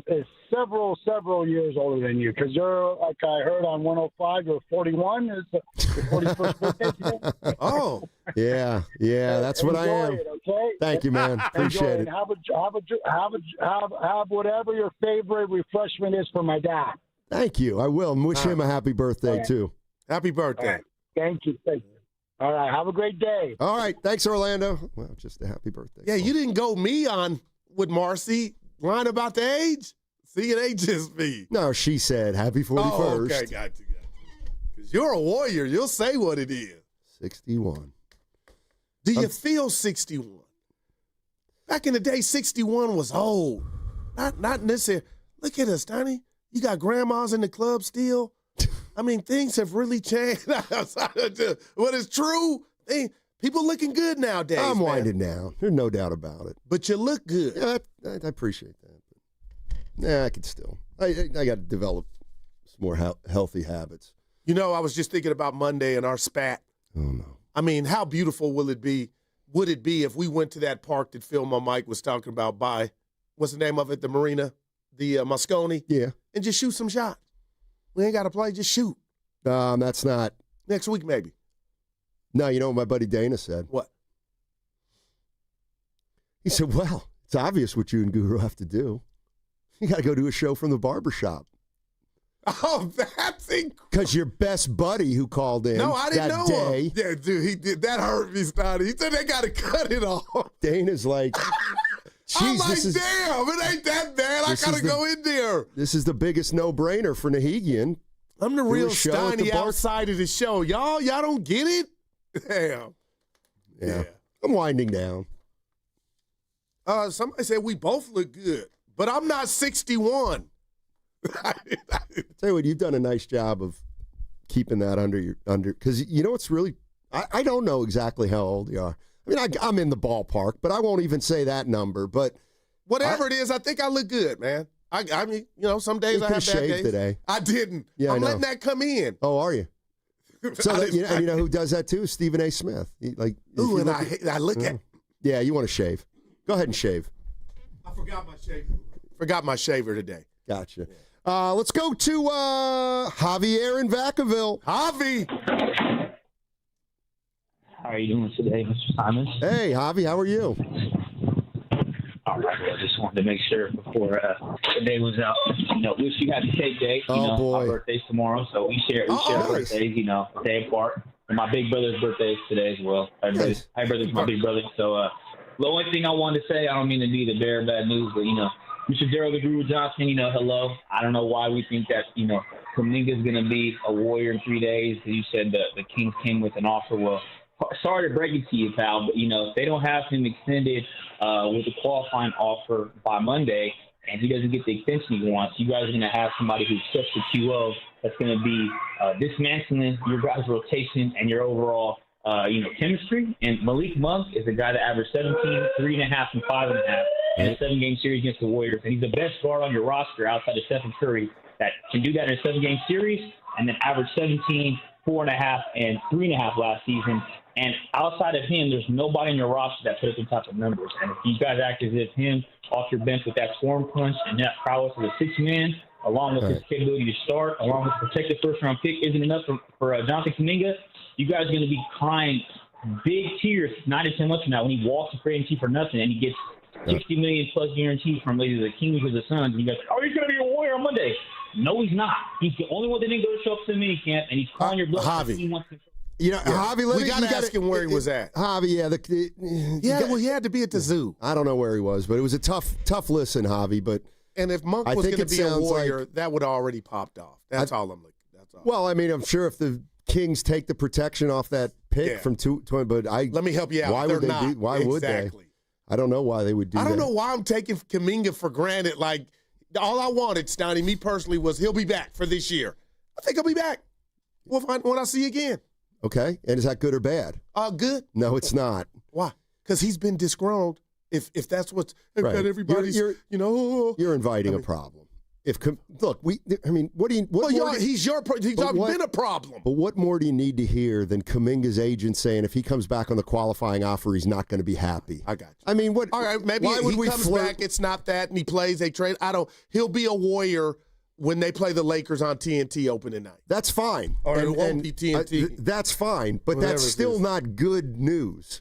is several years older than you, because you're, like I heard on 105, you're 41. Is the 41st birthday today? Oh. Yeah, that's what I am. It, okay? Thank you, man. Appreciate it. Have whatever your favorite refreshment is for my dad. Thank you. I will. And wish him a happy birthday, too. Happy birthday. Right. Thank you. All right. Have a great day. All right. Thanks, Orlando. Well, just a happy birthday. Yeah, you didn't go me on with Marcy. Lying about the age? See, it ain't just me. No, she said happy 41st. Oh, okay, got you. Because you're a warrior. You'll say what it is. 61. Do you feel 61? Back in the day, 61 was old. Not necessarily. Look at us, Steiny. You got grandmas in the club still. I mean, things have really changed. What is true? People looking good nowadays. I'm man. winding down. There's no doubt about it. But you look good. Yeah, I appreciate that. I could still. I got to develop some more healthy habits. You know, I was just thinking about Monday and our spat. Oh, no. I mean, how beautiful would it be if we went to that park that Phil Mike was talking about by, what's the name of it, the marina, the Moscone? Yeah. And just shoot some shots. We ain't got to play, just shoot. That's not. Next week, maybe. No, you know what my buddy Dana said? What? He said, well, it's obvious what you and Guru have to do. You got to go do a show from the barbershop. Oh, that's incredible. Because your best buddy who called in no, I didn't that know day. Him. Yeah, dude, he did. That hurt me, Steiny. He said they got to cut it off. Dana's like, I'm like, damn, it ain't that bad. I got to go in there. This is the biggest no-brainer for Nahigian. I'm the real Steiny outside of the show. Y'all don't get it? Damn. Yeah. I'm winding down. Somebody said we both look good, but I'm not 61. Tell you what, you've done a nice job of keeping that under because you know it's really I don't know exactly how old you are. I mean, I'm in the ballpark, but I won't even say that number. But whatever it is, I think I look good, man. I mean, you know, some days I have bad days. Today. I didn't. Yeah, I'm letting that come in. Oh, are you? So that, you know who does that too? Stephen A. Smith. Ooh, and I look at. Yeah, you want to shave? Go ahead and shave. I forgot my shaver. Forgot my shaver today. Gotcha. Let's go to Javier in Vacaville. Javi. How are you doing today, Mr. Simons? Hey, Javi, how are you? All right, well, I just wanted to make sure before the day was out. You know, wish you happy cake day. Boy. My birthday's tomorrow, so we share birthdays, you know, a day apart. And my big brother's birthday is today as well. Hi, brother's my big brother. So the only thing I wanted to say, I don't mean to be the bearer of bad news, but, you know, Mr. Darrell Guru Johnson, you know, hello. I don't know why we think that, you know, Kaminga's going to be a Warrior in 3 days. You said the Kings came with an offer. Well, sorry to break it to you, pal, but, you know, if they don't have him extended with a qualifying offer by Monday and he doesn't get the extension he wants, you guys are going to have somebody who accepts the QO that's going to be dismantling your guys' rotation and your overall, chemistry. And Malik Monk is a guy that averaged 17, 3.5, and 5.5 in a 7-game series against the Warriors. And he's the best guard on your roster outside of Stephen Curry that can do that in a 7-game series and then average 17, 4.5, and 3.5 last season. And outside of him, there's nobody on your roster that put up the type of numbers. And if you guys act as if him off your bench with that scoring punch and that prowess as a 6-man, along with his capability to start, along with protected first-round pick, isn't enough for Jonathan Kaminga, you guys are going to be crying big tears 9 to 10 months from now when he walks the free agency for nothing and he gets $60 million plus guaranteed from either the Kings or the Suns. And you guys, he's going to be a Warrior on Monday. No, he's not. He's the only one that didn't go to show up to the minicamp, and he's calling your bluff. Javi. Javi, we got to ask him where he was at. Javi, he had to be at the zoo. I don't know where he was, but it was a tough listen, Javi. But and if Monk was going to be a Warrior, that would have already popped off. That's all I'm looking. That's all. Well, I mean, I'm sure if the Kings take the protection off that pick from 220, but let me help you out. Why would they do? Why would they? I don't know why they would do that. I don't know why I'm taking Kaminga for granted. Like, all I wanted, Steiny, me personally, was he'll be back for this year. I think he'll be back. We'll find when I see you again. Okay, and is that good or bad? Good. No, it's not. Why? Because he's been disgruntled. If that's what's right. Everybody's, you're inviting a problem. He's been a problem. But what more do you need to hear than Kaminga's agent saying if he comes back on the qualifying offer, he's not going to be happy? I got you. I mean, what? All right, maybe he comes back. It's not that, and he plays. They trade. He'll be a Warrior when they play the Lakers on TNT opening night. That's fine. Or it won't be TNT. That's fine, but that's still not good news.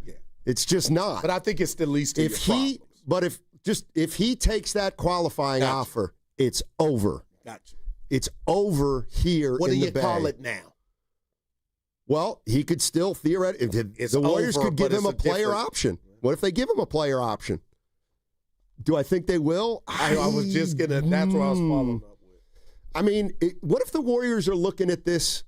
Yeah, it's just not. But I think it's the least of your problems. If he takes that qualifying offer. It's over. Gotcha. It's over here in the Bay. What do you call it now? Well, he could still theoretically. The Warriors could give him a player option. What if they give him a player option? Do I think they will? I was just going to. That's what I was following up with. I mean, what if the Warriors are looking at this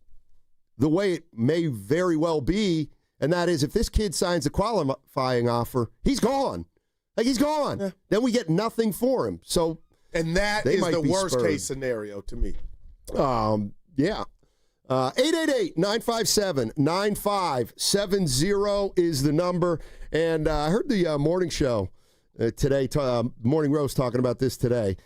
the way it may very well be, and that is if this kid signs a qualifying offer, he's gone. Like, he's gone. Yeah. Then we get nothing for him. So. And that is the worst case scenario to me. Yeah. 888-957-9570 is the number. And I heard the morning show today, Morning Roast, talking about this today.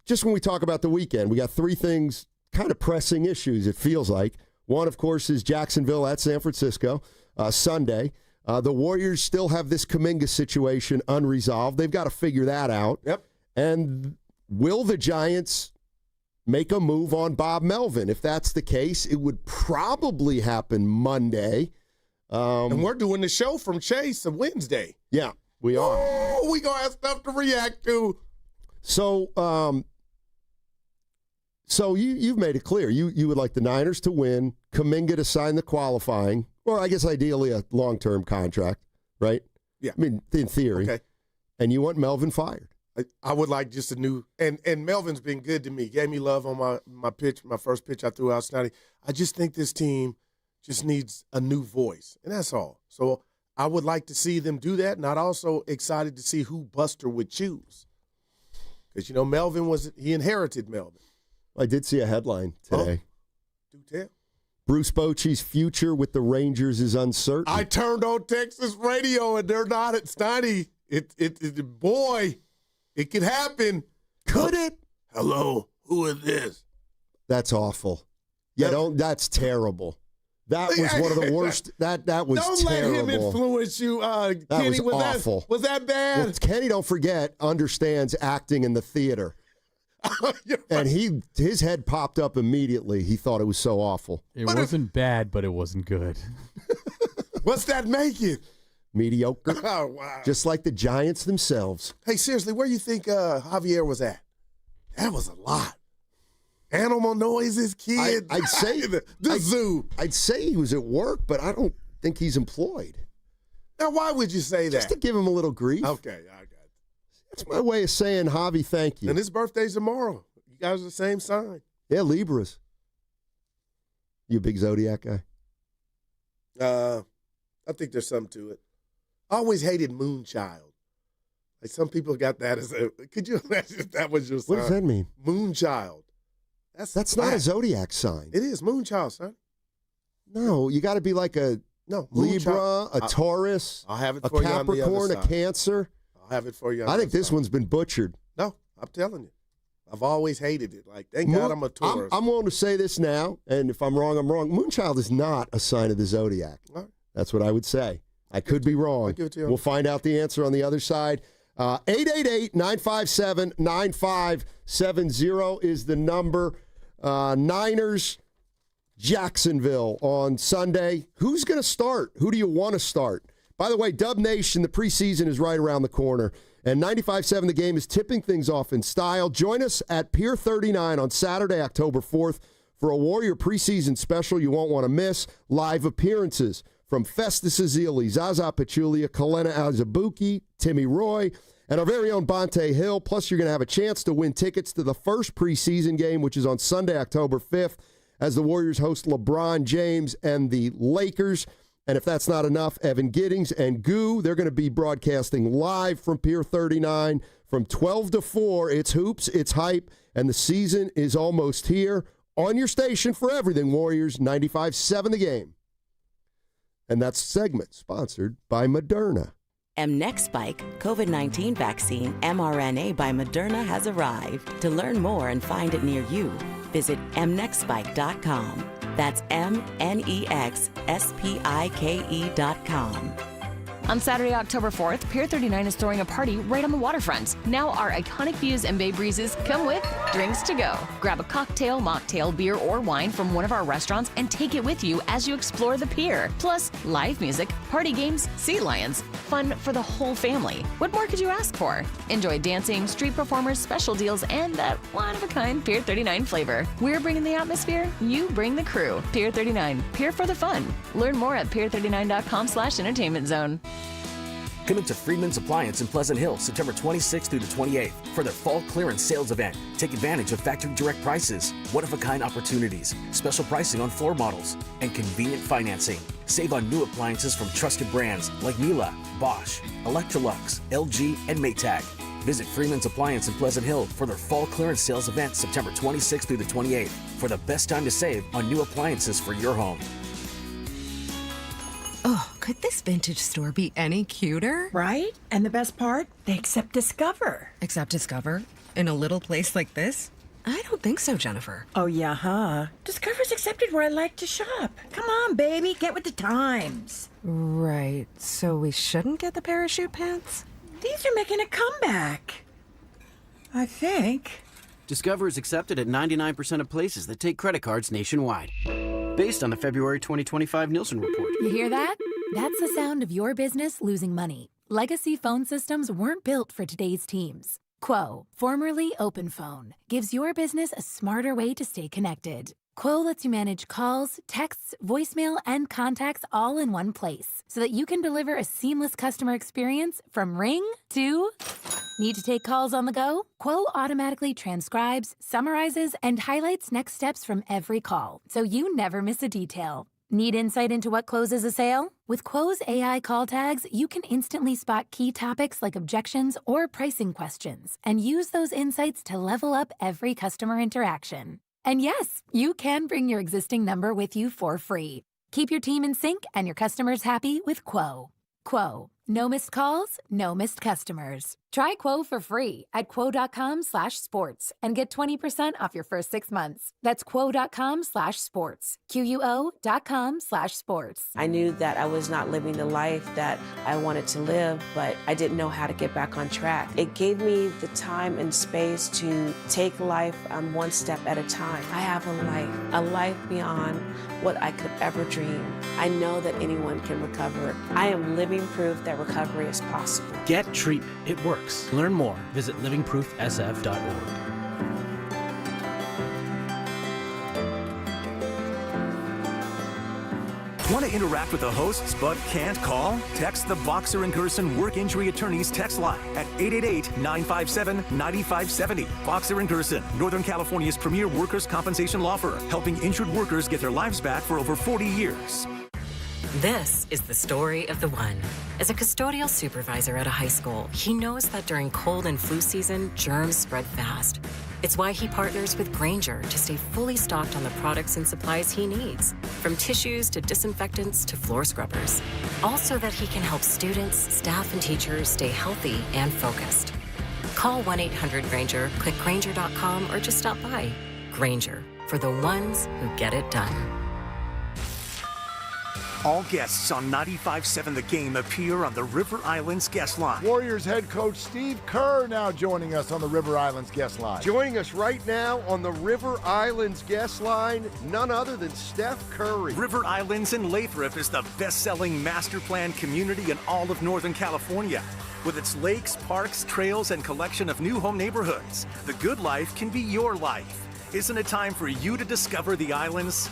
Just when we talk about the weekend, we got three things, kind of pressing issues, it feels like. One, of course, is Jacksonville at San Francisco Sunday. The Warriors still have this Kaminga situation unresolved. They've got to figure that out. Yep. And will the Giants make a move on Bob Melvin? If that's the case, it would probably happen Monday. And we're doing the show from Chase on Wednesday. Yeah, we are. Oh, we going to have stuff to react to. So you've made it clear. You would like the Niners to win, Kaminga to sign the qualifying, or I guess ideally a long-term contract, right? Yeah. I mean, in theory. Okay. And you want Melvin fired. I would like just a new – and Melvin's been good to me. Gave me love on my pitch, my first pitch I threw out, Steiny. I just think this team just needs a new voice, and that's all. So I would like to see them do that, and I'm also excited to see who Buster would choose. Because, Melvin he inherited Melvin. I did see a headline today. Do tell. Bruce Bochy's future with the Rangers is uncertain. I turned on Texas radio, and they're not at Steiny. Boy, it could happen. Could it? Hello, who is this? That's awful. Yeah, that's terrible. That was one of the worst. That was don't terrible. Don't let him influence you, that Kenny. Was awful. Was that bad? Well, Kenny, don't forget, understands acting in the theater. And his head popped up immediately. He thought it was so awful. It wasn't bad, but it wasn't good. What's that make it? Mediocre. Oh, wow. Just like the Giants themselves. Hey, seriously, where do you think Javier was at? That was a lot. Animal noises, kids. I'd say the zoo. I'd say he was at work, but I don't think he's employed. Now, why would you say that? Just to give him a little grief. Okay, I got it. That's my way of saying, Javi, thank you. And his birthday's tomorrow. You guys are the same sign. Yeah, Libras. You a big Zodiac guy? I think there's something to it. I always hated Moonchild. Like some people got that as a. Could you imagine if that was your sign? What does that mean? Moonchild. That's not a Zodiac sign. It is Moonchild, son. No, you got to be like a Libra, a Taurus, I'll have it a for you on the Capricorn, other a side. Cancer. I'll have it for you. I think this one's been butchered. No, I'm telling you. I've always hated it. Like, thank God I'm a Taurus. I'm willing to say this now, and if I'm wrong, I'm wrong. Moonchild is not a sign of the Zodiac. Right. That's what I would say. I could be wrong. I'll give it to you. We'll find out the answer on the other side. 888-957-9570 is the number. Niners, Jacksonville on Sunday. Who's going to start? Who do you want to start? By the way, Dub Nation, the preseason is right around the corner. And 95.7 The Game is tipping things off in style. Join us at Pier 39 on Saturday, October 4th for a Warrior preseason special you won't want to miss. Live appearances from Festus Ezeli, Zaza Pachulia, Kalena Azubuike, Timmy Roy, and our very own Bonte Hill. Plus, you're going to have a chance to win tickets to the first preseason game, which is on Sunday, October 5th, as the Warriors host LeBron James and the Lakers. And if that's not enough, Evan Giddings and Goo, they're going to be broadcasting live from Pier 39 from 12 to 4. It's hoops, it's hype, and the season is almost here. On your station for everything Warriors, 95.7 The Game. And that segment sponsored by Moderna. Mnexspike COVID-19 vaccine mRNA by Moderna has arrived. To learn more and find it near you, visit mnexspike.com. That's mnexspike.com. On Saturday, October 4th, Pier 39 is throwing a party right on the waterfront. Now our iconic views and bay breezes come with drinks to go. Grab a cocktail, mocktail, beer, or wine from one of our restaurants and take it with you as you explore the pier. Plus, live music, party games, sea lions. Fun for the whole family. What more could you ask for? Enjoy dancing, street performers, special deals, and that one-of-a-kind Pier 39 flavor. We're bringing the atmosphere, you bring the crew. Pier 39, Pier for the fun. Learn more at pier39.com/entertainment zone. Come into Freedman's Appliance in Pleasant Hill September 26th through the 28th for their fall clearance sales event. Take advantage of factory direct prices, one-of-a-kind opportunities, special pricing on floor models, and convenient financing. Save on new appliances from trusted brands like Miele, Bosch, Electrolux, LG, and Maytag. Visit Freeman's Appliance in Pleasant Hill for their fall clearance sales event September 26th through the 28th for the best time to save on new appliances for your home. Oh, could this vintage store be any cuter? Right? And the best part? They accept Discover. Accept Discover? In a little place like this? I don't think so, Jennifer. Oh, yeah, huh? Discover's accepted where I like to shop. Come on, baby, get with the times. Right, so we shouldn't get the parachute pants? These are making a comeback. I think. Discover is accepted at 99% of places that take credit cards nationwide. Based on the February 2025 Nielsen report. You hear that? That's the sound of your business losing money. Legacy phone systems weren't built for today's teams. Quo, formerly OpenPhone, gives your business a smarter way to stay connected. Quo lets you manage calls, texts, voicemail, and contacts all in one place so that you can deliver a seamless customer experience from ring to... Need to take calls on the go? Quo automatically transcribes, summarizes, and highlights next steps from every call, so you never miss a detail. Need insight into what closes a sale? With Quo's AI call tags, you can instantly spot key topics like objections or pricing questions and use those insights to level up every customer interaction. And yes, you can bring your existing number with you for free. Keep your team in sync and your customers happy with Quo. Quo. No missed calls, no missed customers. Try Quo for free at quo.com/sports and get 20% off your first 6 months. That's quo.com/sports. QUO.com/sports. I knew that I was not living the life that I wanted to live, but I didn't know how to get back on track. It gave me the time and space to take life one step at a time. I have a life beyond what I could ever dream. I know that anyone can recover. I am living proof that recovery is possible. Get treatment. It works. Learn more. Visit livingproofsf.org. Want to interact with the hosts but can't call? Text the Boxer and Gerson Work Injury Attorneys text line at 888-957-9570. Boxer and Gerson, Northern California's premier workers' compensation law firm, helping injured workers get their lives back for over 40 years. This is the story of the one. As a custodial supervisor at a high school, he knows that during cold and flu season, germs spread fast. It's why he partners with Grainger to stay fully stocked on the products and supplies he needs, from tissues to disinfectants to floor scrubbers. All so that he can help students, staff, and teachers stay healthy and focused. Call 1-800-GRAINGER, click Grainger.com, or just stop by. Grainger, for the ones who get it done. All guests on 95.7 The Game appear on the River Islands guest line. Warriors head coach Steve Kerr now joining us on the River Islands guest line. Joining us right now on the River Islands guest line, none other than Steph Curry. River Islands in Lathrop is the best-selling master plan community in all of Northern California. With its lakes, parks, trails, and collection of new home neighborhoods, the good life can be your life. Isn't it time for you to discover the islands?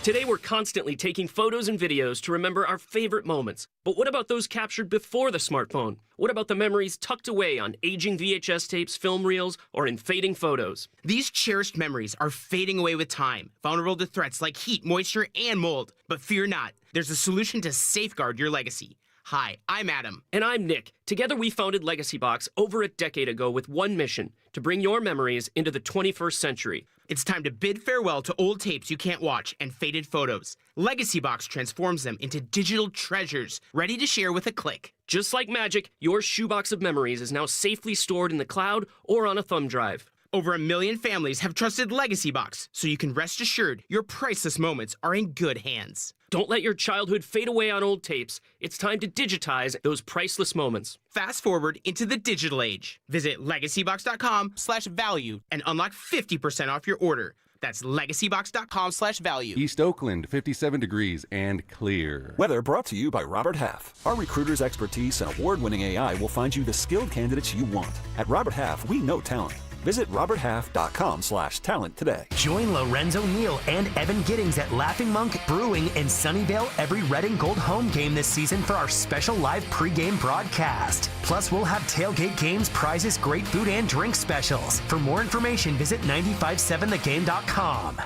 Today, we're constantly taking photos and videos to remember our favorite moments. But what about those captured before the smartphone? What about the memories tucked away on aging VHS tapes, film reels, or in fading photos? These cherished memories are fading away with time, vulnerable to threats like heat, moisture, and mold. But fear not, there's a solution to safeguard your legacy. Hi, I'm Adam. And I'm Nick. Together we founded Legacy Box over a decade ago with one mission, to bring your memories into the 21st century. It's time to bid farewell to old tapes you can't watch and faded photos. Legacy Box transforms them into digital treasures, ready to share with a click. Just like magic, your shoebox of memories is now safely stored in the cloud or on a thumb drive. Over 1 million families have trusted Legacy Box, so you can rest assured your priceless moments are in good hands. Don't let your childhood fade away on old tapes. It's time to digitize those priceless moments. Fast forward into the digital age. Visit legacybox.com/value and unlock 50% off your order. That's legacybox.com/value. East Oakland, 57 degrees and clear. Weather brought to you by Robert Half. Our recruiters' expertise and award-winning AI will find you the skilled candidates you want. At Robert Half, we know talent. Visit roberthalf.com/talent today. Join Lorenzo Neal and Evan Giddings at Laughing Monk Brewing in Sunnyvale every red and gold home game this season for our special live pregame broadcast. Plus, we'll have tailgate games, prizes, great food, and drink specials. For more information, visit 957thegame.com.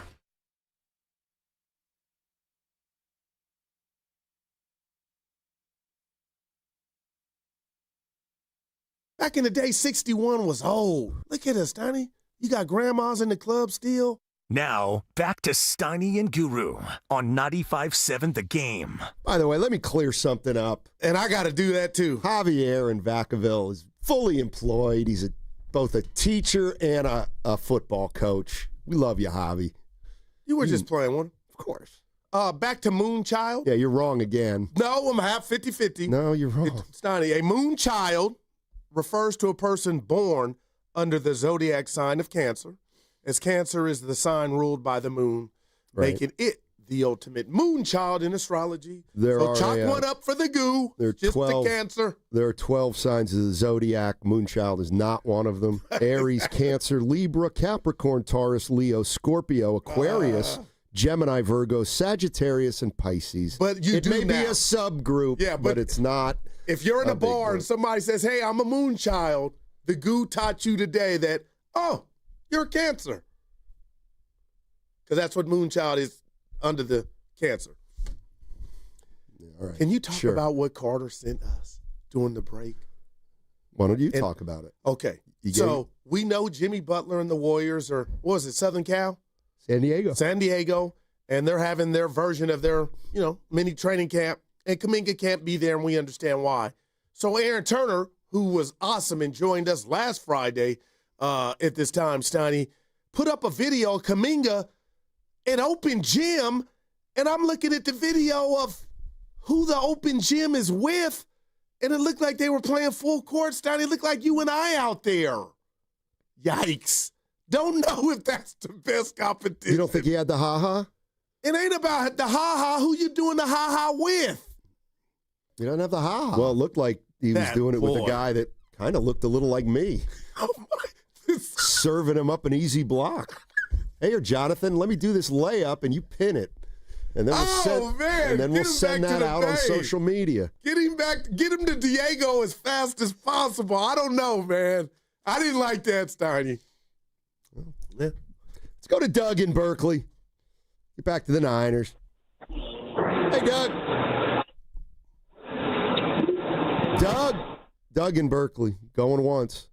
Back in the day, 61 was old. Look at us, Steiny. You got grandmas in the club still. Now, back to Steiny and Guru on 95.7 The Game. By the way, let me clear something up. And I got to do that too. Javier in Vacaville is fully employed. He's both a teacher and a football coach. We love you, Javi. You were just playing one. Of course. Back to Moonchild. Yeah, you're wrong again. No, I'm half 50-50. No, you're wrong. Steiny, a Moonchild refers to a person born under the zodiac sign of Cancer, as Cancer is the sign ruled by the moon, making it the ultimate Moonchild in astrology. So chalk one up for the goo. Just 12, the Cancer. There are 12 signs of the zodiac. Moonchild is not one of them. Aries, Cancer, Libra, Capricorn, Taurus, Leo, Scorpio, Aquarius, Gemini, Virgo, Sagittarius, and Pisces. But it may be a subgroup, but it's not. If you're in a bar and somebody says, hey, I'm a Moonchild, the goo taught you today that, oh, you're a Cancer. Because that's what Moonchild is under the Cancer. All right. Can you talk about what Carter sent us during the break? Why don't you talk about it? Okay. So we know Jimmy Butler and the Warriors are, what was it, Southern Cal? San Diego. And they're having their version of their, mini training camp. And Kaminga can't be there, and we understand why. So Aaron Turner, who was awesome and joined us last Friday at this time, Steiny, put up a video of Kaminga at open gym, and I'm looking at the video of who the open gym is with, and it looked like they were playing full court, Steiny. It looked like you and I out there. Yikes. Don't know if that's the best competition. You don't think he had the ha-ha? It ain't about the ha-ha. Who you doing the ha-ha with? You don't have the ha-ha. Well, it looked like he was doing it with a guy that kind of looked a little like me. Serving him up an easy block. Hey, here, Jonathan, let me do this layup, and you pin it. And then we'll send that out on social media. Get him to Diego as fast as possible. I don't know, man. I didn't like that, Steiny. Yeah. Let's go to Doug in Berkeley. Get back to the Niners. Hey, Doug. Doug in Berkeley, going once.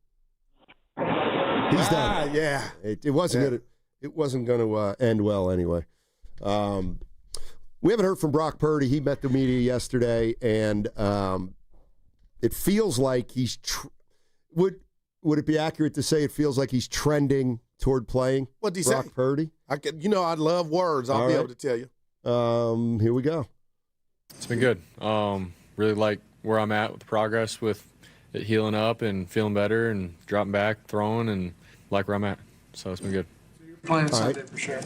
He's done. Yeah. It wasn't going to end well anyway. We haven't heard from Brock Purdy. He met the media yesterday, and it feels like he's would it be accurate to say it feels like he's trending toward playing? What did he Brock say? Purdy? I love words. I'll be able to tell you. Here we go. It's been good. Really like where I'm at with the progress with it healing up and feeling better and dropping back, throwing, and like where I'm at. So it's been good. You're playing Sunday for sure.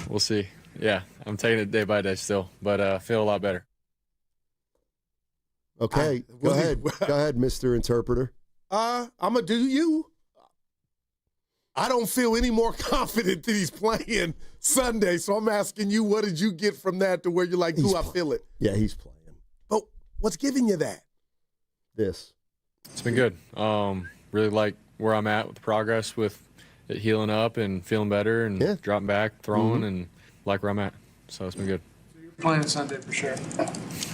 We'll see. Yeah, I'm taking it day by day still, but feel a lot better. Okay, go ahead. Go ahead, Mr. Interpreter. I'm going to do you. I don't feel any more confident that he's playing Sunday, so I'm asking you, what did you get from that to where you're like, I feel it? Yeah, he's playing. But what's giving you that? This. It's been good. Really like where I'm at with the progress with it healing up and feeling better and dropping back, throwing, and like where I'm at. So it's been good. You're playing Sunday for sure.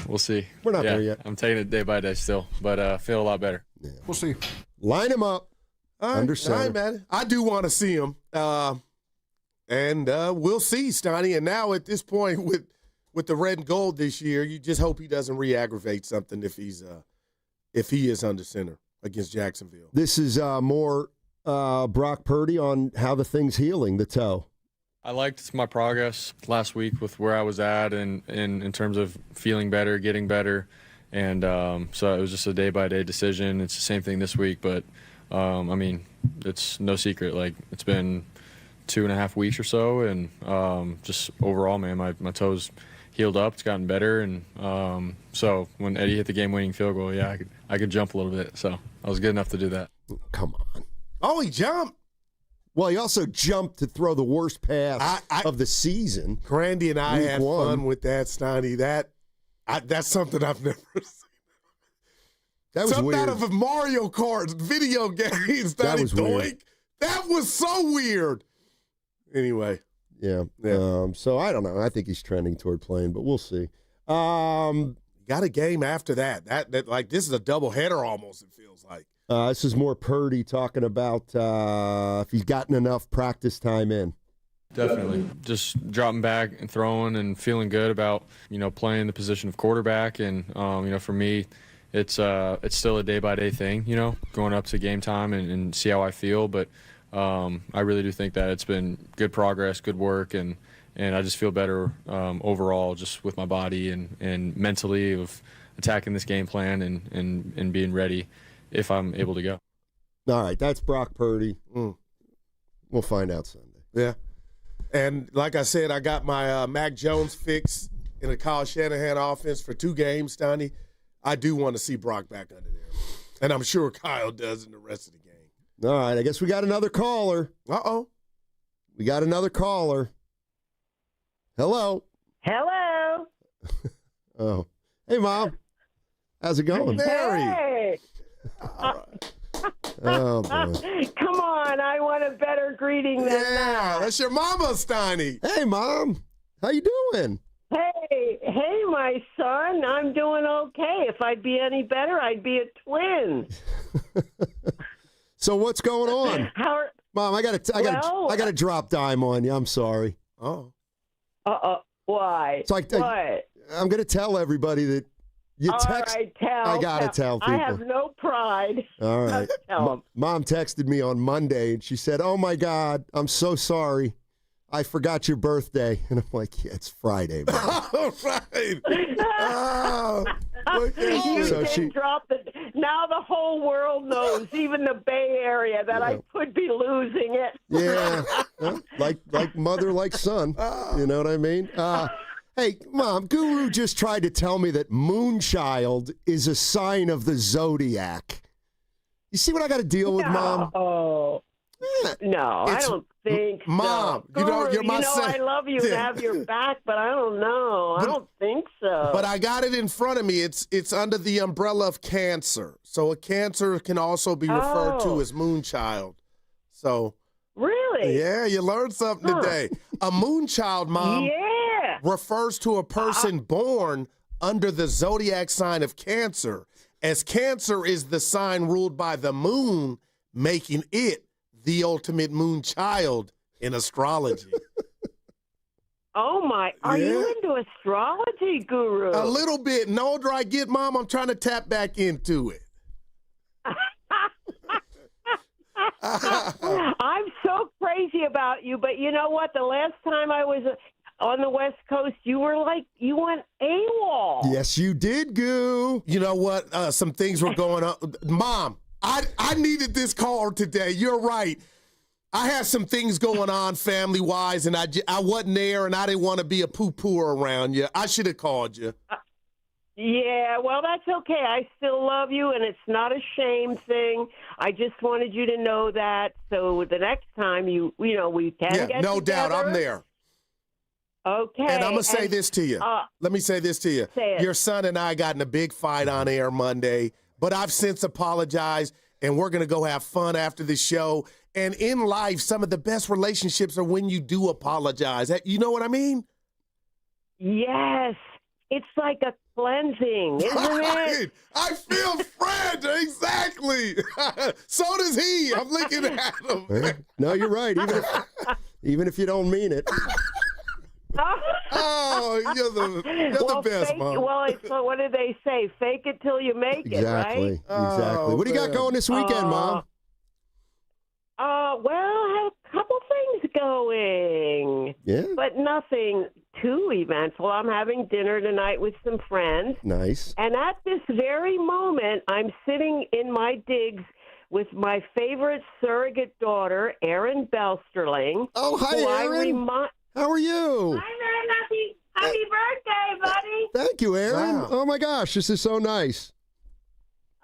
We'll see. We're not there yet. I'm taking it day by day still, but feel a lot better. Yeah. We'll see. Line him up. Under center. All right, man. I do want to see him. And we'll see, Steiny. And now at this point with the red and gold this year, you just hope he doesn't re-aggravate something if he is under center against Jacksonville. This is more Brock Purdy on how the thing's healing, the toe. I liked my progress last week with where I was at and in terms of feeling better, getting better. And so it was just a day-by-day decision. It's the same thing this week, but, it's no secret. Like, it's been 2.5 weeks or so, and just overall, man, my toes healed up. It's gotten better. And so when Eddie hit the game-winning field goal, yeah, I could jump a little bit. So I was good enough to do that. Come on. Oh, he jumped. Well, he also jumped to throw the worst pass of the season. Grandy and I had fun with that, Steiny. That's something I've never seen. That was something weird. out of a Mario Kart video game. That was weird. That was so weird. Anyway. Yeah. So I don't know. I think he's trending toward playing, but we'll see. Got a game after that. That like this is a doubleheader almost, it feels like. This is more Purdy talking about if he's gotten enough practice time in. Definitely. Just dropping back and throwing and feeling good about, playing the position of quarterback. And, for me, it's still a day-by-day thing, going up to game time and see how I feel. But I really do think that it's been good progress, good work, and I just feel better overall just with my body and mentally of attacking this game plan and being ready if I'm able to go. All right, that's Brock Purdy. We'll find out Sunday. Yeah. And like I said, I got my Mac Jones fix in the Kyle Shanahan offense for 2 games, Steiny. I do want to see Brock back under there. And I'm sure Kyle does in the rest of the game. All right, I guess we got another caller. Uh-oh. We got another caller. Hello. Hello. Oh. Hey, Mom. How's it going? Hey. Oh, boy. Come on, I want a better greeting than that. That's your mama, Steiny. Hey, Mom. How you doing? Hey, my son. I'm doing okay. If I'd be any better, I'd be a twin. So what's going on? Mom, I got to drop dime on you. I'm sorry. Oh. Why? So what? I'm going to tell everybody that you text. All right, tell. I got to tell people. I have no pride. All right. Tell them. Mom texted me on Monday, and she said, "Oh, my God, I'm so sorry. I forgot your birthday." And I'm like, yeah, it's Friday, Mom. All right. You So did drop the. Now the whole world knows, even the Bay Area, that I could be losing it. Yeah. like mother, like son. You know what I mean? Hey, Mom, Guru just tried to tell me that Moonchild is a sign of the Zodiac. You see what I got to deal with, Mom? Oh. No, I don't think Mom, so. Guru, you're my son. I love you and have your back, but I don't know. I don't think so. But I got it in front of me. It's under the umbrella of Cancer. So a Cancer can also be referred to as Moonchild. So really? Yeah, you learned something today. A Moonchild, Mom, refers to a person born under the zodiac sign of Cancer, as Cancer is the sign ruled by the moon, making it the ultimate Moonchild in astrology. Oh, my. Are you into astrology, Guru? A little bit. And the older I get, Mom, I'm trying to tap back into it. I'm so crazy about you, but you know what? The last time I was on the West Coast, you went AWOL. Yes, you did, Goo. You know what? Some things were going on. Mom, I needed this call today. You're right. I had some things going on family-wise, and I wasn't there, and I didn't want to be a poo-pooer around you. I should have called you. Yeah, well, that's okay. I still love you, and it's not a shame thing. I just wanted you to know that, so the next time we can get no together. doubt. I'm there. Okay. And I'm going to say this to you. Let me say this to you. Say it. Your son and I got in a big fight on air Monday, but I've since apologized, and we're going to go have fun after the show. And in life, some of the best relationships are when you do apologize. You know what I mean? Yes. It's like a cleansing, isn't it? I feel Fred, exactly. So does he. I'm looking at him. No, you're right. Even if you don't mean it. Oh, you're the best, Mom. Well, what do they say? Fake it till you make it, right? Exactly. What do you got going this weekend, Mom? Well, I have a couple things going. Yeah. But nothing too eventful. I'm having dinner tonight with some friends. Nice. And at this very moment, I'm sitting in my digs with my favorite surrogate daughter, Erin Belsterling. Oh, hi, Erin. How are you? Hi, Erin. Happy birthday, buddy. Thank you, Erin. Wow. Oh, my gosh. This is so nice.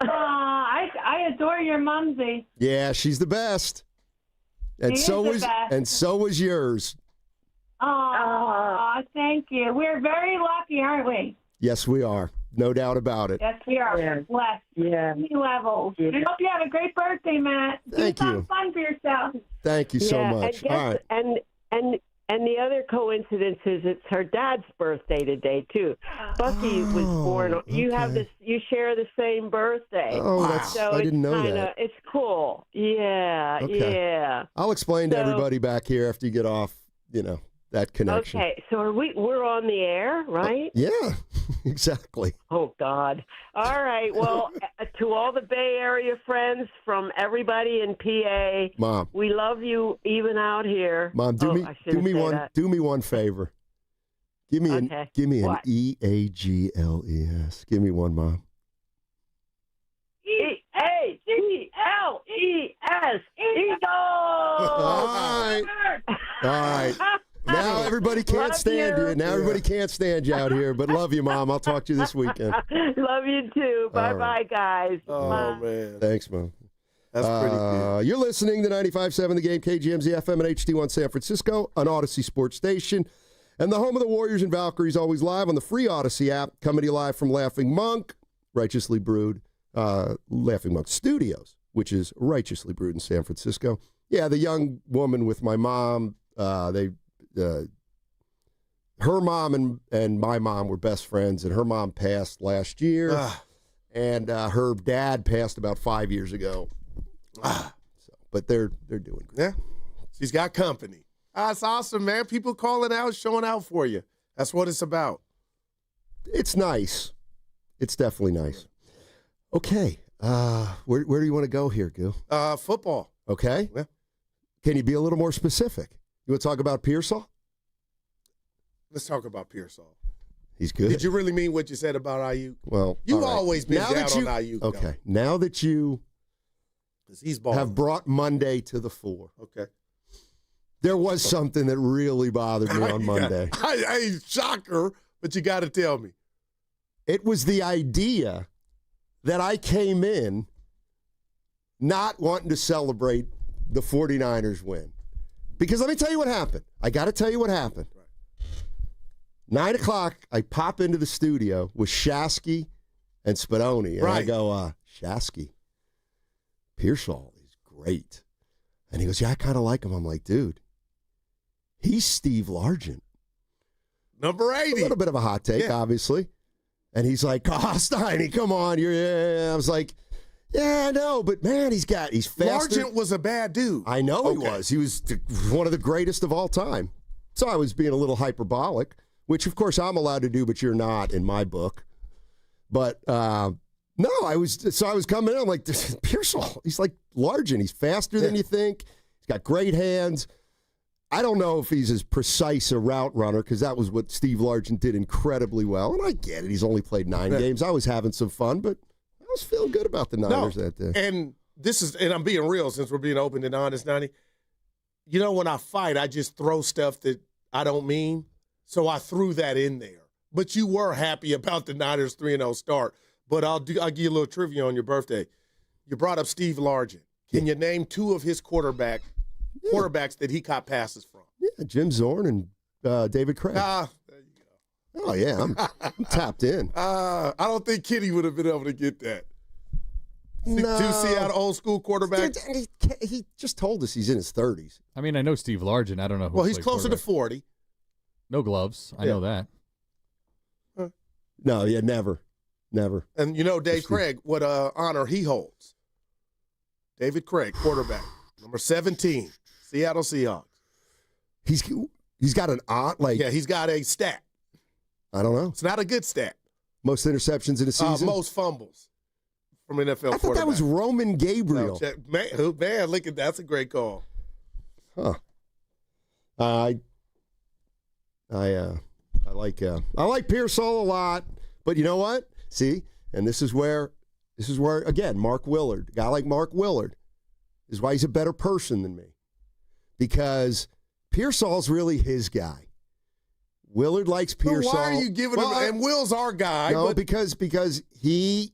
I adore your mumsy. Yeah, she's the best. And She so is the best. And so was yours. Oh, thank you. We're very lucky, aren't we? Yes, we are. No doubt about it. Yes, we are. Blessed. Yeah. Many levels. I hope you have a great birthday, Matt. Thank Do you. something fun for yourself. Thank you so much. All right. And the other coincidence is it's her dad's birthday today too. Bucky was born. You have this. You share the same birthday. Oh, so I didn't know kinda, that. It's cool. Yeah, Okay. yeah. I'll explain to So- everybody back here after you get off, that connection. Okay, so we're on the air, right? Yeah, exactly. Oh, God. All right. Well, to all the Bay Area friends from everybody in PA, Mom. we love you even out here. Mom, do I shouldn't say that. do me one favor. Give me an What? EAGLES. Give me one, Mom. EAGLES. Eagles. All right. Now everybody can't stand you. Now everybody can't stand you out here. But love you, Mom. I'll talk to you this weekend. Love you too. All Bye-bye, guys. Bye. Man. Thanks, Mom. That's pretty good. You're listening to 95.7 The Game, KGMZ FM and HD1 San Francisco, an Odyssey sports station, and the home of the Warriors and Valkyries, always live on the free Odyssey app, coming to you live from Laughing Monk, Righteously Brewed, Laughing Monk Studios, which is Righteously Brewed in San Francisco. Yeah, the young woman with my mom, her mom and my mom were best friends, and her mom passed last year, and her dad passed about 5 years ago. But they're doing good. Yeah, she's got company. That's awesome, man. People calling out, showing out for you. That's what it's about. It's nice. It's definitely nice. Okay, where do you want to go here, Gil? Football. Okay. Yeah. Can you be a little more specific? You want to talk about Pearsall? Let's talk about Pearsall. He's good. Did you really mean what you said about IU? Well, you've all right. always been Now down that on IU. Okay, now that you he's balling. have brought Monday to the fore, Okay. there was something that really bothered me on Monday. Shocker, but you got to tell me. It was the idea that I came in not wanting to celebrate the 49ers win. Because let me tell you what happened. I got to tell you what happened. 9 o'clock, I pop into the studio with Shasky and Spadoni. And I go, Shasky, Pearsall is great. And he goes, yeah, I kind of like him. I'm like, dude, he's Steve Largent. Number 80. A little bit of a hot take, obviously. And he's like, Steiny, come on. I was like, yeah, I know, but man, he's faster. Largent was a bad dude. I know he was. He was one of the greatest of all time. So I was being a little hyperbolic, which of course I'm allowed to do, but you're not in my book. But no, I was coming in, I'm like, Pearsall, he's like Largent. He's faster than you think. He's got great hands. I don't know if he's as precise a route runner, because that was what Steve Largent did incredibly well. And I get it. He's only played 9 games. I was having some fun, but I was feeling good about the Niners that day. And I'm being real since we're being open and honest, 90. You know, when I fight, I just throw stuff that I don't mean. So I threw that in there. But you were happy about the Niners 3-0 start. But I'll give you a little trivia on your birthday. You brought up Steve Largent. Can you name 2 of his quarterbacks that he caught passes from? Yeah, Jim Zorn and David Craig. There you go. Oh, yeah, I'm tapped in. I don't think Kitty would have been able to get that. No. 2 Seattle old school quarterbacks. He just told us he's in his 30s. I mean, I know Steve Largent. I don't know who Well, he's played closer to quarterback. 40. No gloves. I know that. No, yeah, never. And you know Dave Craig, what honor he holds. David Craig, quarterback, number 17, Seattle Seahawks. He's got an he's got a stat. I don't know. It's not a good stat. Most interceptions in a season? Most fumbles from NFL. I thought that was Roman Gabriel. No, man, look at that's a great call. Huh. I like Pearsall a lot, but you know what? See, and this is where again, Mark Willard, a guy like Mark Willard, is why he's a better person than me, because Pearsall's really his guy. Willard likes Pearsall. Why are you giving him? And Will's our guy. No, but because he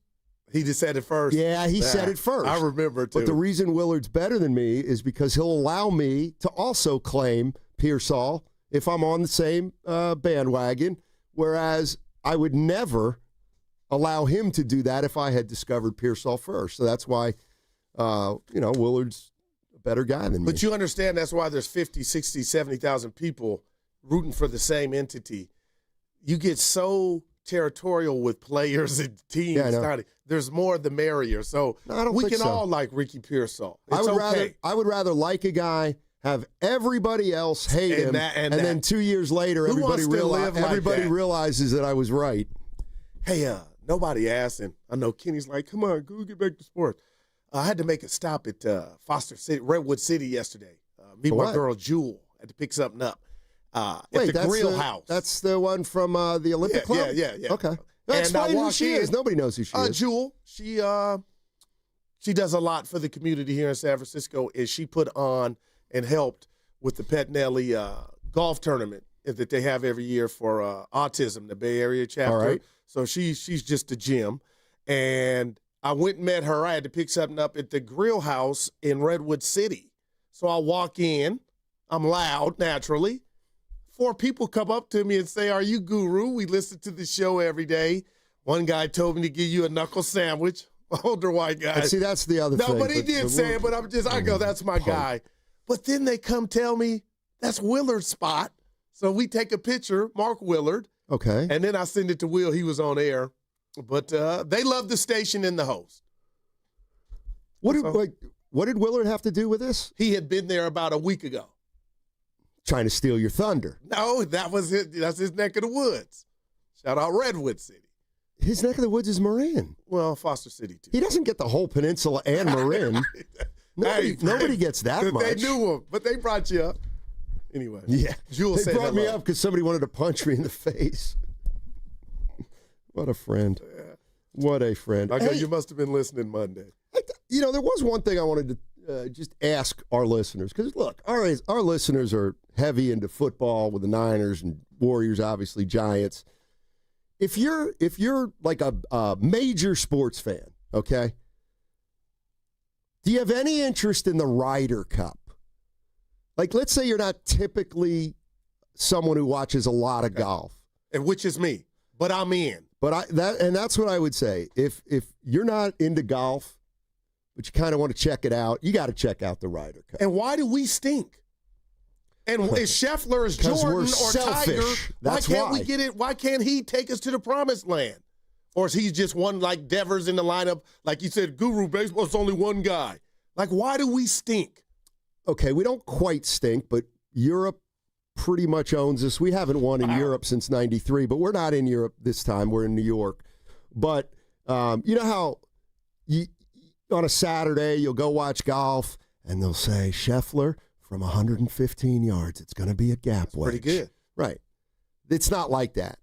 just said it first. Yeah, he said it first. I remember too. But the reason Willard's better than me is because he'll allow me to also claim Pearsall if I'm on the same bandwagon, whereas I would never allow him to do that if I had discovered Pearsall first. So that's why, Willard's better guy than me. But you understand that's why there's 50, 60, 70,000 people rooting for the same entity. You get so territorial with players and teams. Yeah, I know. There's more the merrier. So No, I don't we think can so. all like Ricky Pearsall. I It's would okay. rather like a guy, have everybody else hate And him, that- and then that. 2 years later, Who everybody, wants to live like that? realizes that I was right. Hey, nobody asked, and I know Kenny's like, come on, go get back to sports. I had to make a stop at Foster City, Redwood City yesterday. Meet For my what? girl Jewel. Had to pick something up at Wait, the that's Grill House. That's the one from the Olympic Club? Yeah. Okay. And Explain I who walked she in. is. Nobody knows who she is. Jewel. She does a lot for the community here in San Francisco, and she put on and helped with the Petnelli golf tournament that they have every year for autism, the Bay Area chapter. All right. So she's just a gem. And I went and met her. I had to pick something up at the Grill House in Redwood City. So I walk in. I'm loud, naturally. 4 people come up to me and say, "Are you Guru? We listen to the show every day." One guy told me to give you a knuckle sandwich. Older white guy. And see, that's the other thing. No, but he did say it, but I go, that's my guy. But then they come tell me that's Willard's spot. So we take a picture, Mark Willard. Okay. And then I send it to Will. He was on air. But they love the station and the host. What did Willard have to do with this? He had been there about a week ago. Trying to steal your thunder. No, that was it. That's his neck of the woods. Shout out Redwood City. His neck of the woods is Marin. Well, Foster City, too. He doesn't get the whole peninsula and Marin. Nobody gets that much. They knew him, but they brought you up. Anyway. Yeah. Jules They said brought me hello. up because somebody wanted to punch me in the face. What a friend. What a friend. I go, Hey, you must have been listening Monday. there was one thing I wanted to just ask our listeners. Because, look, our listeners are heavy into football with the Niners and Warriors, obviously, Giants. If you're like a major sports fan, okay, do you have any interest in the Ryder Cup? Like, let's say you're not typically someone who watches a lot of golf, and which is me, but I'm in. But that's what I would say. If you're not into golf, but you kind of want to check it out, you got to check out the Ryder Cup. And why do we stink? And is Scheffler, is 'Cause Jordan, we're or selfish. Tiger? That's why can't why. we get it? Why can't he take us to the promised land? Or is he just one like Devers in the lineup? Like you said, Guru Baseball, it's only one guy. Like, why do we stink? Okay, we don't quite stink, but Europe pretty much owns us. We haven't won in Europe since '93, but we're not in Europe this time. We're in New York. But you know how on a Saturday you'll go watch golf and they'll say, Scheffler, from 115 yards, it's going to be a gap wedge. Pretty good. Right. It's not like that.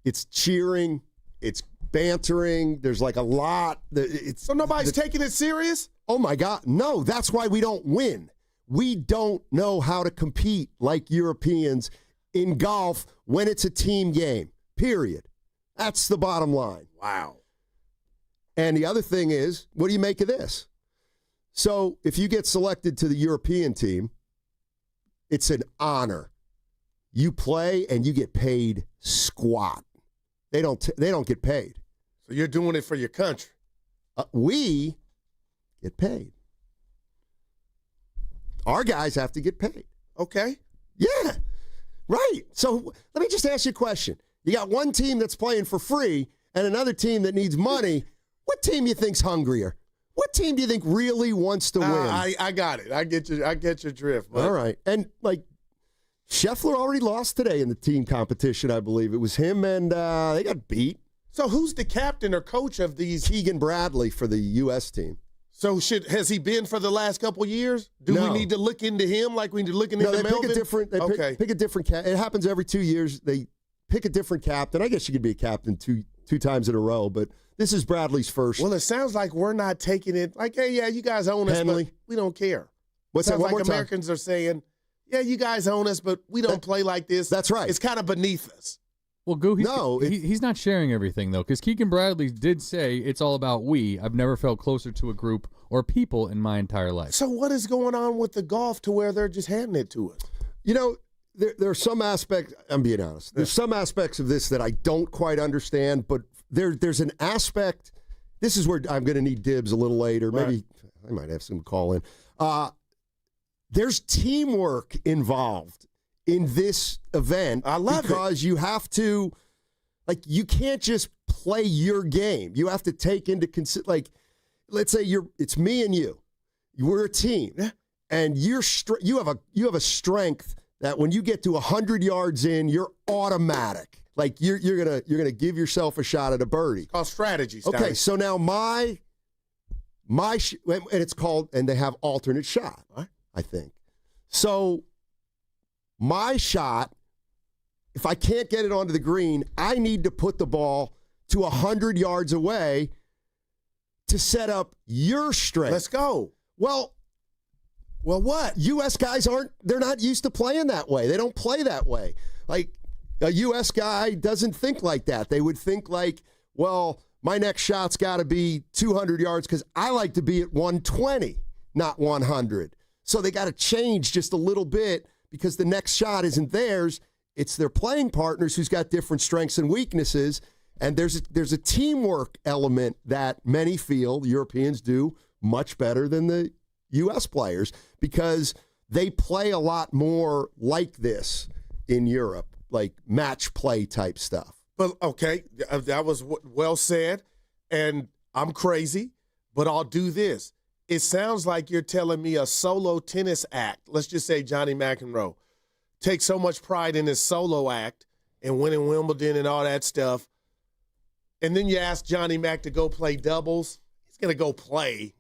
It's cheering. It's bantering. There's like a lot. So nobody's taking it serious? Oh, my God. No, that's why we don't win. We don't know how to compete like Europeans in golf when it's a team game, period. That's the bottom line. Wow. And the other thing is, what do you make of this? So if you get selected to the European team, it's an honor. You play and you get paid squat. They don't get paid. So you're doing it for your country. We get paid. Our guys have to get paid. Okay. Yeah. Right. So let me just ask you a question. You got one team that's playing for free and another team that needs money. What team do you think's hungrier? What team do you think really wants to win? I got it. I get your drift. But All right. And, Scheffler already lost today in the team competition, I believe. It was him and they got beat. So who's the captain or coach of these? Keegan Bradley for the U.S. team. So has he been for the last couple years? Do we need to look into him like we need to look into Melvin? Pick a different. Pick a different captain. It happens every 2 years. They pick a different captain. I guess you could be a captain two times in a row, but this is Bradley's first. Well, it sounds like we're not taking it like, hey, yeah, you guys own us, Henley. but we don't care. What's that? Sounds One more like time. Americans are saying, yeah, you guys own us, but we don't play like this. That's right. It's kind of beneath us. Well, he's not sharing everything, though, because Keegan Bradley did say it's all about we. I've never felt closer to a group or people in my entire life. So what is going on with the golf to where they're just handing it to us? You know, there are some aspects, I'm being honest, there's some aspects of this that I don't quite understand, but there's an aspect, this is where I'm going to need Dibs a little later. Maybe I might have some call in. there's teamwork involved in this event. I love it. Because you have to, you can't just play your game. You have to take into consideration, let's say it's me and you. We're a team. Yeah. And you have a strength that when you get to 100 yards in, you're automatic. You're gonna give yourself a shot at a birdie. It's called strategy. Okay, so now and it's called, and they have alternate shot, I think. So my shot, if I can't get it onto the green, I need to put the ball to 100 yards away to set up your strength. Let's go. Well, what? U.S. guys they're not used to playing that way. They don't play that way. A U.S. guy doesn't think like that. They would think my next shot's got to be 200 yards because I like to be at 120, not 100. So they got to change just a little bit because the next shot isn't theirs. It's their playing partners who's got different strengths and weaknesses. And there's a teamwork element that many feel the Europeans do much better than the U.S. players because they play a lot more like this in Europe, like match play type stuff. But okay, that was well said, and I'm crazy, but I'll do this. It sounds like you're telling me a solo tennis act, let's just say Johnny McEnroe, takes so much pride in his solo act and winning Wimbledon and all that stuff, and then you ask Johnny Mac to go play doubles, he's going to go play.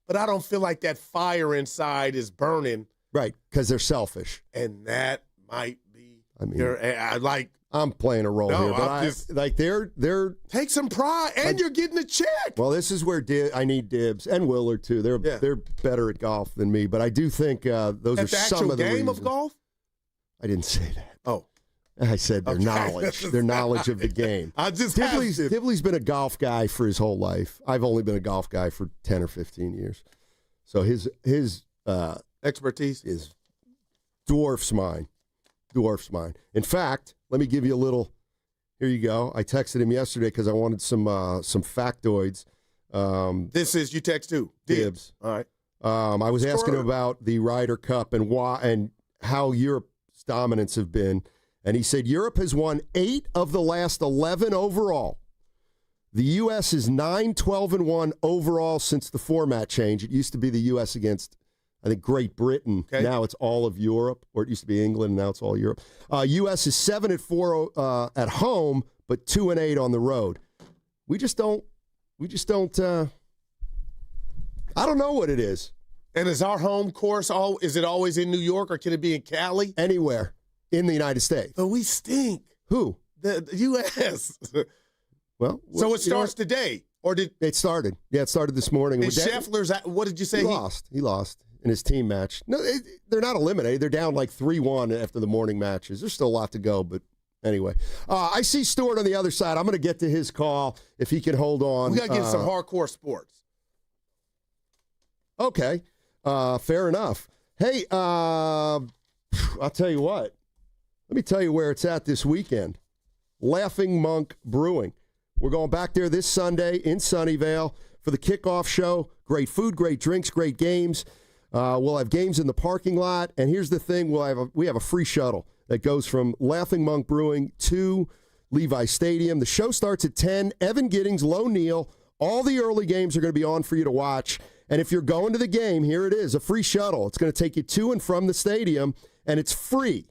But I don't feel like that fire inside is burning. Right, because they're selfish. And that might be. I'm playing a role here, but they're take some pride, and you're getting a check. Well, this is where I need Dibs and Willard too. They're better at golf than me, but I do think those are some of the game reasons. Of golf. I didn't say that. Oh. I said their knowledge of the game. Dibley's been a golf guy for his whole life. I've only been a golf guy for 10 or 15 years. So his expertise is dwarfs mine. In fact, let me give you a little. Here you go. I texted him yesterday because I wanted some factoids. This is you text too. Dibs. All right. I was asking him about the Ryder Cup and why and how Europe's dominance have been. And he said Europe has won 8 of the last 11 overall. The U.S. is 9-12-1 overall since the format change. It used to be the U.S. against, I think, Great Britain. Okay. Now it's all of Europe, or it used to be England, and now it's all Europe. U.S. is 7-4 at home, but 2-8 on the road. We just don't. I don't know what it is. And is our home course is it always in New York, or can it be in Cali? Anywhere in the United States. But we stink. Who? The U.S. Well, so it starts today, or did it started? Yeah, it started this morning. And Scheffler's. What did you say? He lost in his team match. No, they're not eliminated. They're down like 3-1 after the morning matches. There's still a lot to go, but anyway, I see Stewart on the other side. I'm going to get to his call if he can hold on. We got to get some hardcore sports. Okay, fair enough. Hey, I'll tell you what. Let me tell you where it's at this weekend. Laughing Monk Brewing. We're going back there this Sunday in Sunnyvale for the kickoff show. Great food, great drinks, great games. We'll have games in the parking lot. And here's the thing, we have a free shuttle that goes from Laughing Monk Brewing to Levi Stadium. The show starts at 10. Evan Giddings, Low Neal. All the early games are going to be on for you to watch. And if you're going to the game, here it is, a free shuttle. It's going to take you to and from the stadium, and it's free.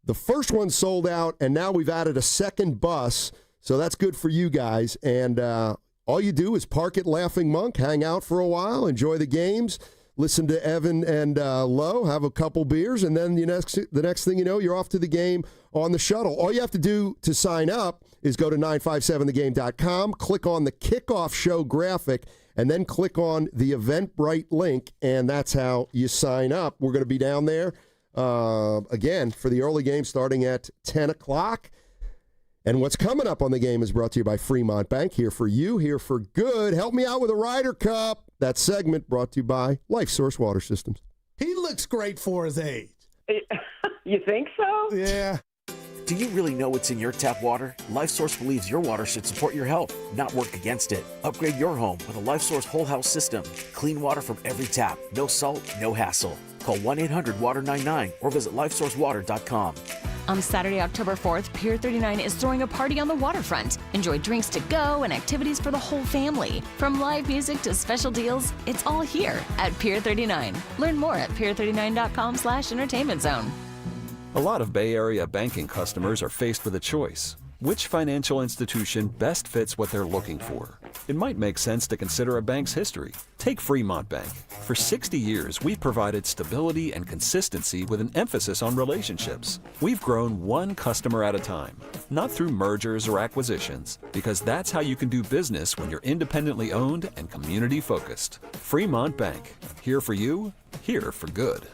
The first one sold out, and now we've added a second bus, so that's good for you guys. And all you do is park at Laughing Monk, hang out for a while, enjoy the games, listen to Evan and Lo, have a couple beers, and then the next thing you know, you're off to the game on the shuttle. All you have to do to sign up is go to 957thegame.com, click on the kickoff show graphic, and then click on the Eventbrite link, and that's how you sign up. We're going to be down there. Again, for the early game starting at 10 o'clock. And what's coming up on the game is brought to you by Fremont Bank. Here for you, here for good. Help me out with a Ryder Cup. That segment brought to you by Life Source Water Systems. He looks great for his age. You think so? Yeah. Do you really know what's in your tap water? LifeSource believes your water should support your health, not work against it. Upgrade your home with a LifeSource whole house system. Clean water from every tap. No salt, no hassle. Call 1-800-WATER-99 or visit lifesourcewater.com. On Saturday, October 4th, Pier 39 is throwing a party on the waterfront. Enjoy drinks to go and activities for the whole family. From live music to special deals, it's all here at Pier 39. Learn more at pier39.com/entertainment zone. A lot of Bay Area banking customers are faced with a choice. Which financial institution best fits what they're looking for? It might make sense to consider a bank's history. Take Fremont Bank. For 60 years, we've provided stability and consistency with an emphasis on relationships. We've grown one customer at a time, not through mergers or acquisitions, because that's how you can do business when you're independently owned and community focused. Fremont Bank. Here for you, here for good.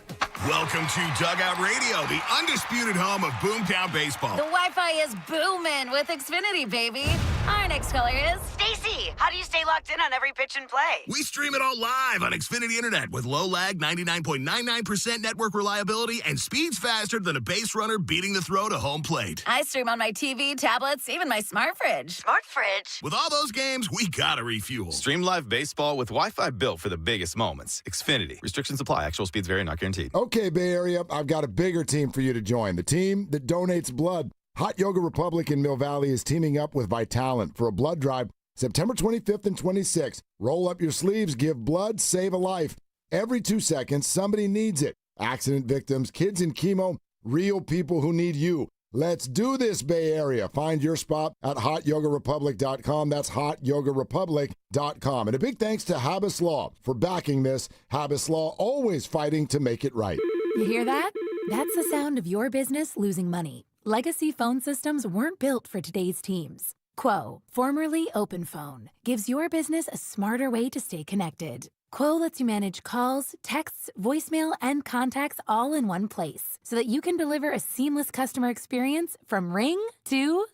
Welcome to Dugout Radio, the undisputed home of Boomtown Baseball. The Wi-Fi is booming with Xfinity, baby. Our next caller is Stacy. How do you stay locked in on every pitch and play? We stream it all live on Xfinity Internet with low lag, 99.99% network reliability, and speeds faster than a base runner beating the throw to home plate. I stream on my TV, tablets, even my smart fridge. Smart fridge? With all those games, we gotta refuel. Stream live baseball with Wi-Fi built for the biggest moments. Xfinity. Restrictions apply. Actual speeds vary, not guaranteed. Okay, Bay Area, I've got a bigger team for you to join. The team that donates blood. Hot Yoga Republic in Mill Valley is teaming up with Vitalent for a blood drive September 25th and 26th. Roll up your sleeves, give blood, save a life. Every 2 seconds, somebody needs it. Accident victims, kids in chemo, real people who need you. Let's do this, Bay Area. Find your spot at hotyogarepublic.com. That's hotyogarepublic.com. And a big thanks to Habas Law for backing this. Habas Law, always fighting to make it right. You hear that? That's the sound of your business losing money. Legacy phone systems weren't built for today's teams. Quo, formerly OpenPhone, gives your business a smarter way to stay connected. Quo lets you manage calls, texts, voicemail, and contacts all in one place so that you can deliver a seamless customer experience from ring to...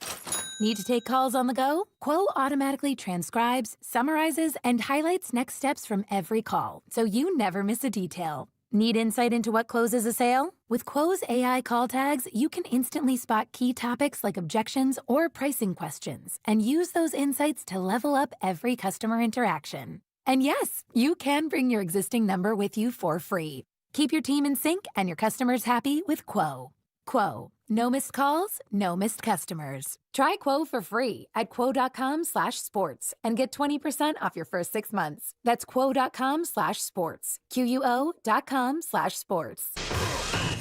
Need to take calls on the go? Quo automatically transcribes, summarizes, and highlights next steps from every call so you never miss a detail. Need insight into what closes a sale? With Quo's AI call tags, you can instantly spot key topics like objections or pricing questions and use those insights to level up every customer interaction. And yes, you can bring your existing number with you for free. Keep your team in sync and your customers happy with Quo. Quo. No missed calls, no missed customers. Try Quo for free at quo.com/sports and get 20% off your first 6 months. That's quo.com/sports. QUO.com/sports.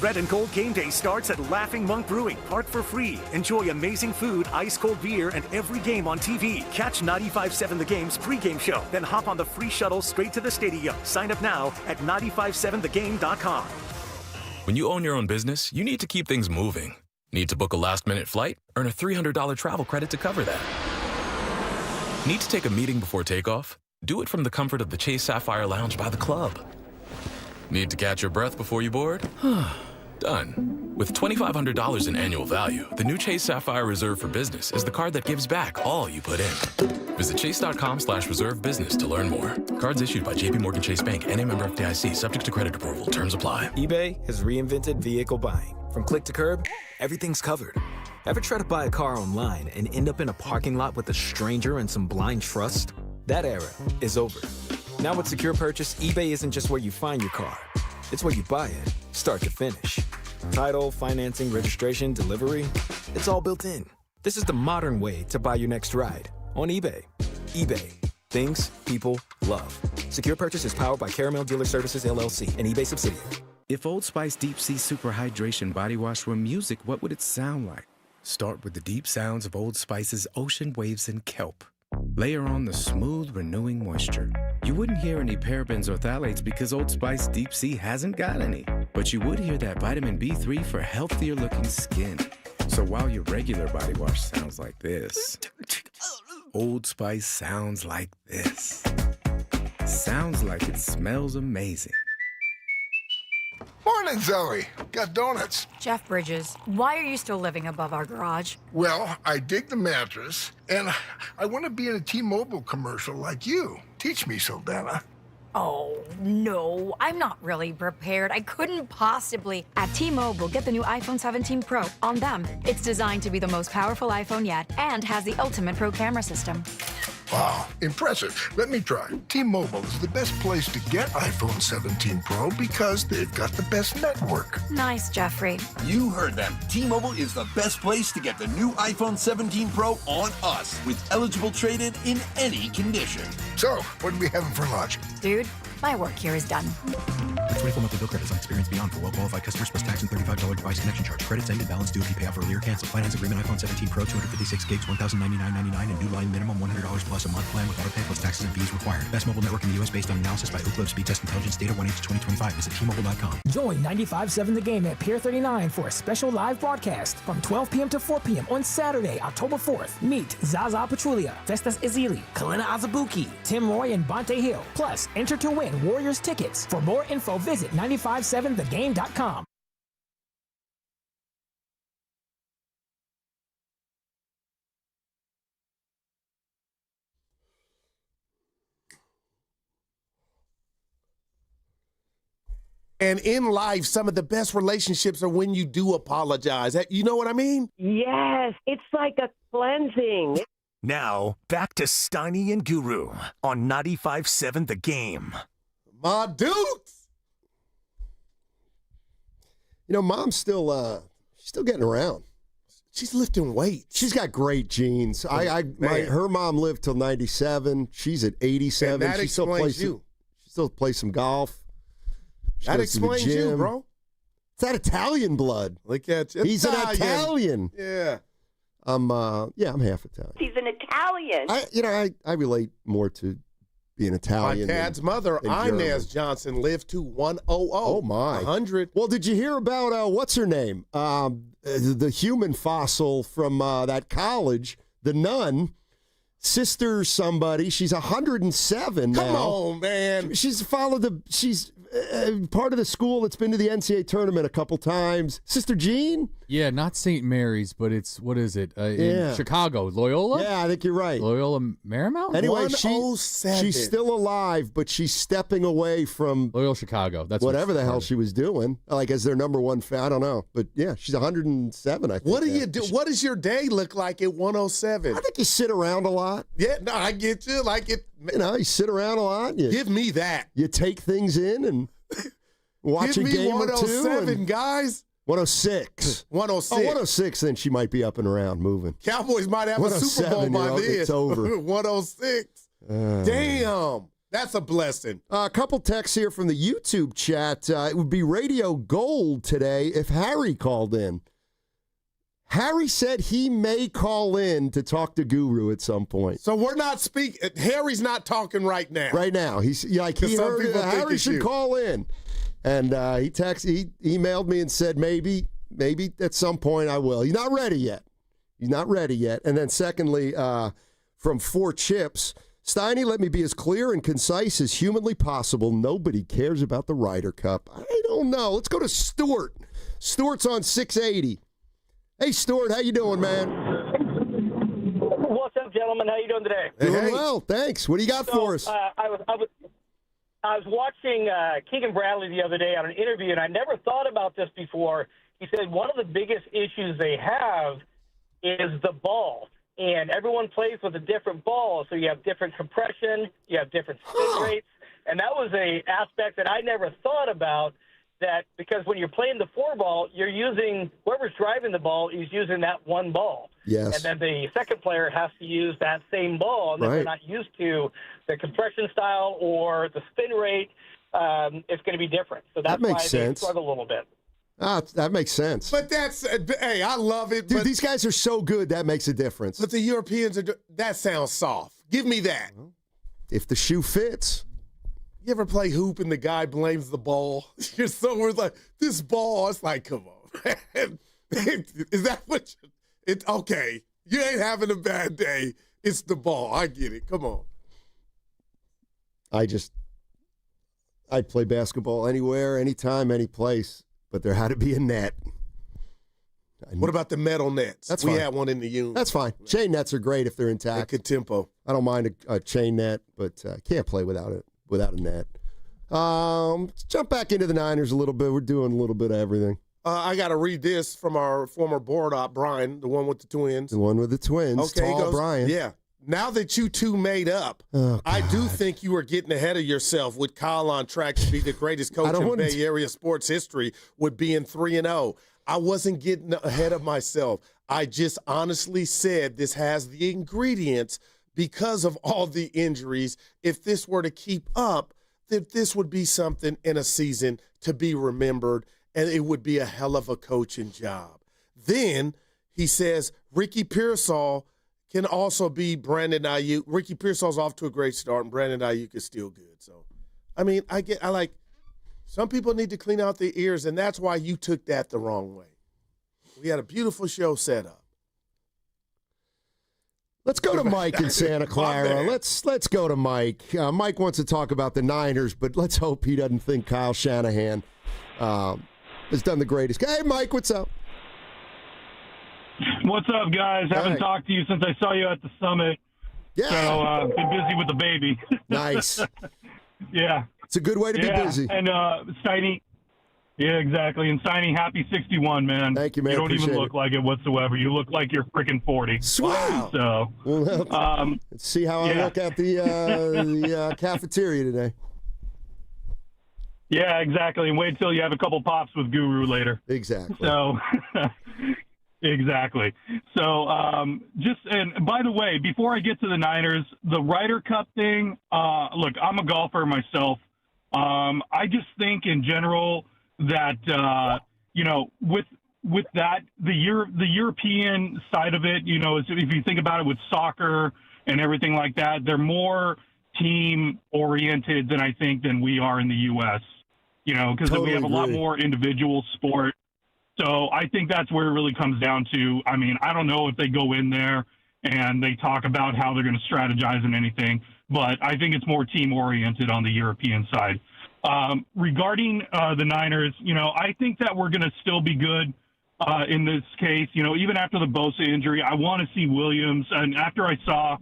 Red and Gold Game Day starts at Laughing Monk Brewing. Park for free. Enjoy amazing food, ice-cold beer, and every game on TV. Catch 95.7 The Game's pregame show. Then hop on the free shuttle straight to the stadium. Sign up now at 957thegame.com. When you own your own business, you need to keep things moving. Need to book a last-minute flight? Earn a $300 travel credit to cover that. Need to take a meeting before takeoff? Do it from the comfort of the Chase Sapphire Lounge by the club. Need to catch your breath before you board? Done. With $2,500 in annual value, the new Chase Sapphire Reserve for Business is the card that gives back all you put in. Visit chase.com/reserve business to learn more. Cards issued by JPMorgan Chase Bank and a member FDIC, subject to credit approval. Terms apply. eBay has reinvented vehicle buying. From click to curb, everything's covered. Ever try to buy a car online and end up in a parking lot with a stranger and some blind trust? That era is over. Now with Secure Purchase, eBay isn't just where you find your car. It's where you buy it, start to finish. Title, financing, registration, delivery, it's all built in. This is the modern way to buy your next ride on eBay. eBay. Things people love. Secure Purchase is powered by Caramel Dealer Services, LLC, an eBay subsidiary. If Old Spice Deep Sea Super Hydration Body Wash were music, what would it sound like? Start with the deep sounds of Old Spice's ocean waves and kelp. Layer on the smooth, renewing moisture. You wouldn't hear any parabens or phthalates because Old Spice Deep Sea hasn't got any. But you would hear that vitamin B3 for healthier looking skin. So while your regular body wash sounds like this, Old Spice sounds like this. Sounds like it smells amazing. Morning, Zoe. Got donuts. Jeff Bridges, why are you still living above our garage? Well, I dig the mattress, and I want to be in a T-Mobile commercial like you. Teach me, Saldana. Oh, no, I'm not really prepared. I couldn't possibly. At T-Mobile, get the new iPhone 17 Pro. On them, it's designed to be the most powerful iPhone yet and has the ultimate pro camera system. Wow, impressive. Let me try. T-Mobile is the best place to get iPhone 17 Pro because they've got the best network. Nice, Jeffrey. You heard them. T-Mobile is the best place to get the new iPhone 17 Pro on us with eligible trade-in in any condition. So, what are we having for lunch? Dude, my work here is done. 24 monthly bill credits on experience beyond for well-qualified customers plus tax and $35 device connection charge. Credits end and balance due if you pay off earlier. Cancel. Finance agreement iPhone 17 Pro 256 gigs, $1,099.99 and new line minimum $100 plus a month plan with auto pay plus taxes and fees required. Best mobile network in the U.S. based on analysis by Ookla Speed Test Intelligence data 1/8/2025. Visit T-Mobile.com. Join 95.7 The Game at Pier 39 for a special live broadcast from 12 p.m. to 4 p.m. on Saturday, October 4th. Meet Zaza Pachulia, Festus Ezeli, Kalina Azabuki, Tim Roy, and Bonte Hill. Plus, enter to win Warriors tickets. For more info, visit 957thegame.com. And in life, some of the best relationships are when you do apologize. You know what I mean? Yes, it's like a cleansing. Now, back to Steiny and Guru on 95.7 The Game. My dudes! You know, Mom's still getting around. She's lifting weights. She's got great genes. Her mom lived till 97. She's at 87. And that explains you. She still plays some golf. That explains you, bro. It's that Italian blood. Look at you. He's an Italian. Yeah. I'm half Italian. He's an Italian. I relate more to being Italian. My dad's mother, Inez Johnson, lived to 100. Oh, my. 100. Well, did you hear about, what's her name? The human fossil from that college, the nun, sister somebody. She's 107 now. Come on, man. She's part of the school that's been to the NCAA tournament a couple times. Sister Jean? Yeah, not St. Mary's, but it's, what is it? Yeah. In Chicago. Loyola? Yeah, I think you're right. Loyola Marymount? Anyway, 107. she's still alive, but she's stepping away from Loyola Chicago. That's whatever the hell she was doing. Like as their number one fan. I don't know. But yeah, she's 107, I think. What do you do? What does your day look like at 107? I think you sit around a lot. Yeah, no, I get you. Like it. You know, you sit around a lot. Give me that. You take things in and watch a game or two. 107, guys. 106. 106. Oh, 106, then she might be up and around moving. Cowboys might have a Super Bowl by then. It's over. 106. Damn. That's a blessing. A couple texts here from the YouTube chat. It would be radio gold today if Harry called in. Harry said he may call in to talk to Guru at some point. So we're not speaking. Harry's not talking right now. Right now. He's like, he heard Harry should call in. And he emailed me and said maybe at some point I will. He's not ready yet. And then secondly, from 4 Chips, Steiny, let me be as clear and concise as humanly possible. Nobody cares about the Ryder Cup. I don't know. Let's go to Stuart. Stuart's on 680. Hey, Stuart, how you doing, man? What's up, gentlemen? How you doing today? Doing well, thanks. What do you got for us? I was watching Keegan Bradley the other day on an interview, and I never thought about this before. He said one of the biggest issues they have is the ball, and everyone plays with a different ball, so you have different compression, you have different spin rates, and that was a aspect that I never thought about. That because when you're playing the 4-ball, you're using whoever's driving the ball is using that one ball. Yes. And then the second player has to use that same ball, and if they're not used to the compression style or the spin rate, it's going to be different. So that's why they struggle a little bit. That makes sense. But that's, hey, I love it. Dude, these guys are so good, that makes a difference. But the Europeans, that sounds soft. Give me that. If the shoe fits. You ever play hoop and the guy blames the ball? You're somewhere like, this ball. It's like, come on, man. Is that what okay. You ain't having a bad day. It's the ball. I get it. Come on. I'd play basketball anywhere, anytime, any place, but there had to be a net. What about the metal nets? That's we fine. had one in the unit. That's fine. Chain nets are great if they're intact. Good tempo. I don't mind a chain net, but can't play without a net. Let's jump back into the Niners a little bit. We're doing a little bit of everything. I got to read this from our former board op, Brian, the one with the twins. The one with the twins. Okay, Tall he goes, Brian. Yeah. Now that you two made up, I do think you are getting ahead of yourself with Kyle on track to be the greatest coach in Bay Area sports history with being 3-0. I wasn't getting ahead of myself. I just honestly said this has the ingredients because of all the injuries. If this were to keep up, that this would be something in a season to be remembered, and it would be a hell of a coaching job. Then he says Ricky Pearsall can also be Brandon Ayuk. Ricky Pearsall's off to a great start, and Brandon Ayuk is still good. So, I mean, I like some people need to clean out their ears, and that's why you took that the wrong way. We had a beautiful show set up. Let's go to Mike in Santa Clara. Let's go to Mike. Mike wants to talk about the Niners, but let's hope he doesn't think Kyle Shanahan has done the greatest. Hey, Mike, what's up? What's up, guys? Haven't talked to you since I saw you at the summit. Yeah. So been busy with the baby. Nice. Yeah. It's a good way to be busy. And Steiny. Yeah, exactly. And Steiny, happy 61, man. Thank you, man. You don't even Appreciate look like it whatsoever. You look like you're freaking 40. Sweet. So, let's see how I look at the cafeteria today. Yeah, exactly. And wait till you have a couple pops with Guru later. Exactly. So, exactly. So, and by the way, before I get to the Niners, the Ryder Cup thing, look, I'm a golfer myself. I just think in general that, with that, the European side of it, if you think about it with soccer and everything like that, they're more team oriented than we are in the U.S., because we have a lot more individual sport. So I think that's where it really comes down to. I mean, I don't know if they go in there and they talk about how they're going to strategize and anything, but I think it's more team-oriented on the European side. Regarding the Niners, I think that we're going to still be good in this case. Even after the Bosa injury, I want to see Williams. And after I saw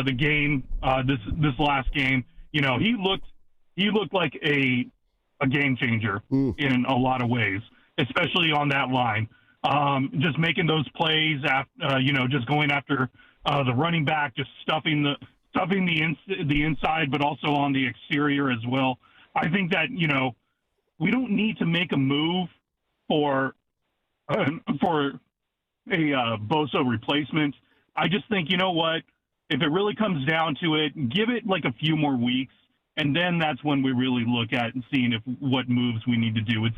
the game, this last game, he looked like a game changer in a lot of ways, especially on that line. Just making those plays, just going after the running back, just stuffing the inside, but also on the exterior as well. I think that, we don't need to make a move for a Bosa replacement. I just think, if it really comes down to it, give it like a few more weeks, and then that's when we really look at and seeing what moves we need to do. It's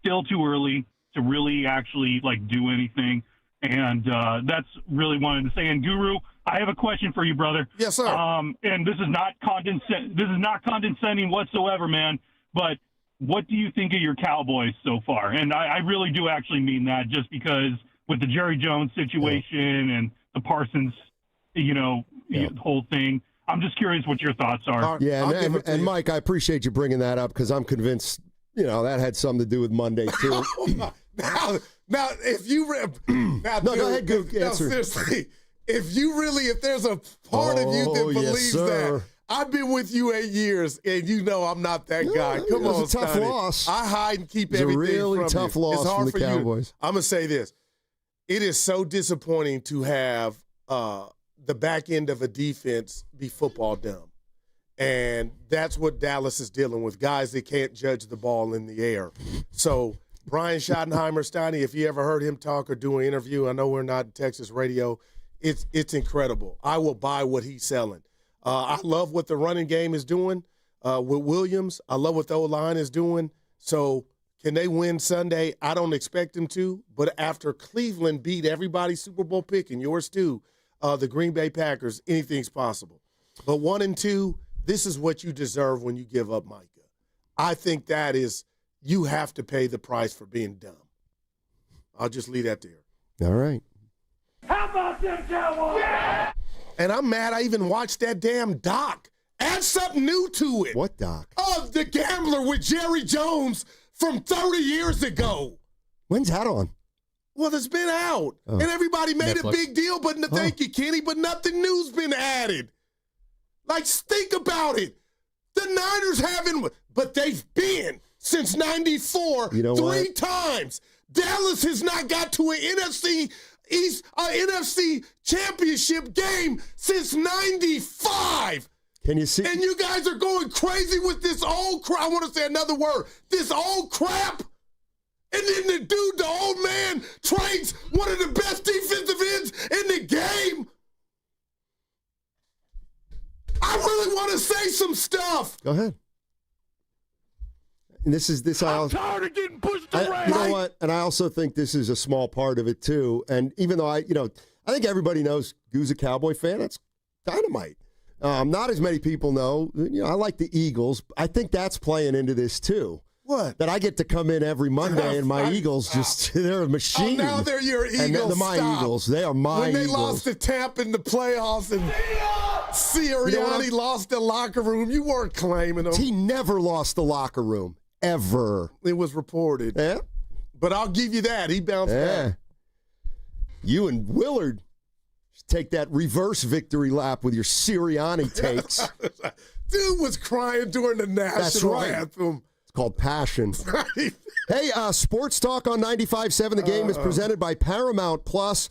still too early to really actually do anything. And that's really wanted to say. And Guru, I have a question for you, brother. Yes, sir. And this is not condescending whatsoever, man. But what do you think of your Cowboys so far? And I really do actually mean that, just because with the Jerry Jones situation and the Parsons, whole thing. I'm just curious what your thoughts are. Yeah, and Mike, I appreciate you bringing that up, because I'm convinced, that had something to do with Monday too. Now, if you go ahead, Gook, answer. Seriously, if there's a part of you that believes that, I've been with you 8 years, and I'm not that guy. Come on, it was a tough Steiny. loss. I hide and keep It was everything a really from tough you. loss It's hard from the for Cowboys. I'm gonna say this: it is so disappointing to have the back end of a defense be football dumb, and that's what Dallas is dealing with. Guys that can't judge the ball in the air. So Brian Schottenheimer, Steiny, if you ever heard him talk or do an interview, I know we're not in Texas radio. It's incredible. I will buy what he's selling. I love what the running game is doing with Williams. I love what the O-line is doing. So can they win Sunday? I don't expect them to. But after Cleveland beat everybody's Super Bowl pick, and yours too, the Green Bay Packers, anything's possible. But 1 and 2, this is what you deserve when you give up Micah. I think that is, you have to pay the price for being dumb. I'll just leave that there. All right. How about them Cowboys? Yeah! And I'm mad I even watched that damn doc. Add something new to it. What doc? Of The Gambler with Jerry Jones from 30 years ago. When's that on? Well, it's been out. And everybody made Netflix. a big deal, but thank you, Kenny, but nothing new's been added. Think about it. The Niners haven't, but they've been since '94 three times. Dallas has not got to an NFC NFC championship game since '95. Can you see? And you guys are going crazy with this old crap. I want to say another word. This old crap. And then the old man, trades one of the best defensive ends in the game. I really want to say some stuff. Go ahead. And I'm tired of getting pushed around. You know what? And I also think this is a small part of it too. And even though I think everybody knows Goo's a Cowboy fan. That's dynamite. Not as many people know. I like the Eagles. I think that's playing into this too. What? That I get to come in every Monday and my Eagles they're a machine. Oh, now they're your Eagles. And they're my Eagles. They are my Eagles. When they lost to Tampa in the playoffs and Sirianni lost the locker room, you weren't claiming them. He never lost the locker room. Ever. It was reported. Yeah. But I'll give you that. He bounced back. You and Willard take that reverse victory lap with your Sirianni takes. Dude was crying during the national anthem. It's called passion. Hey, Sports Talk on 95.7 The Game is presented by Paramount Plus.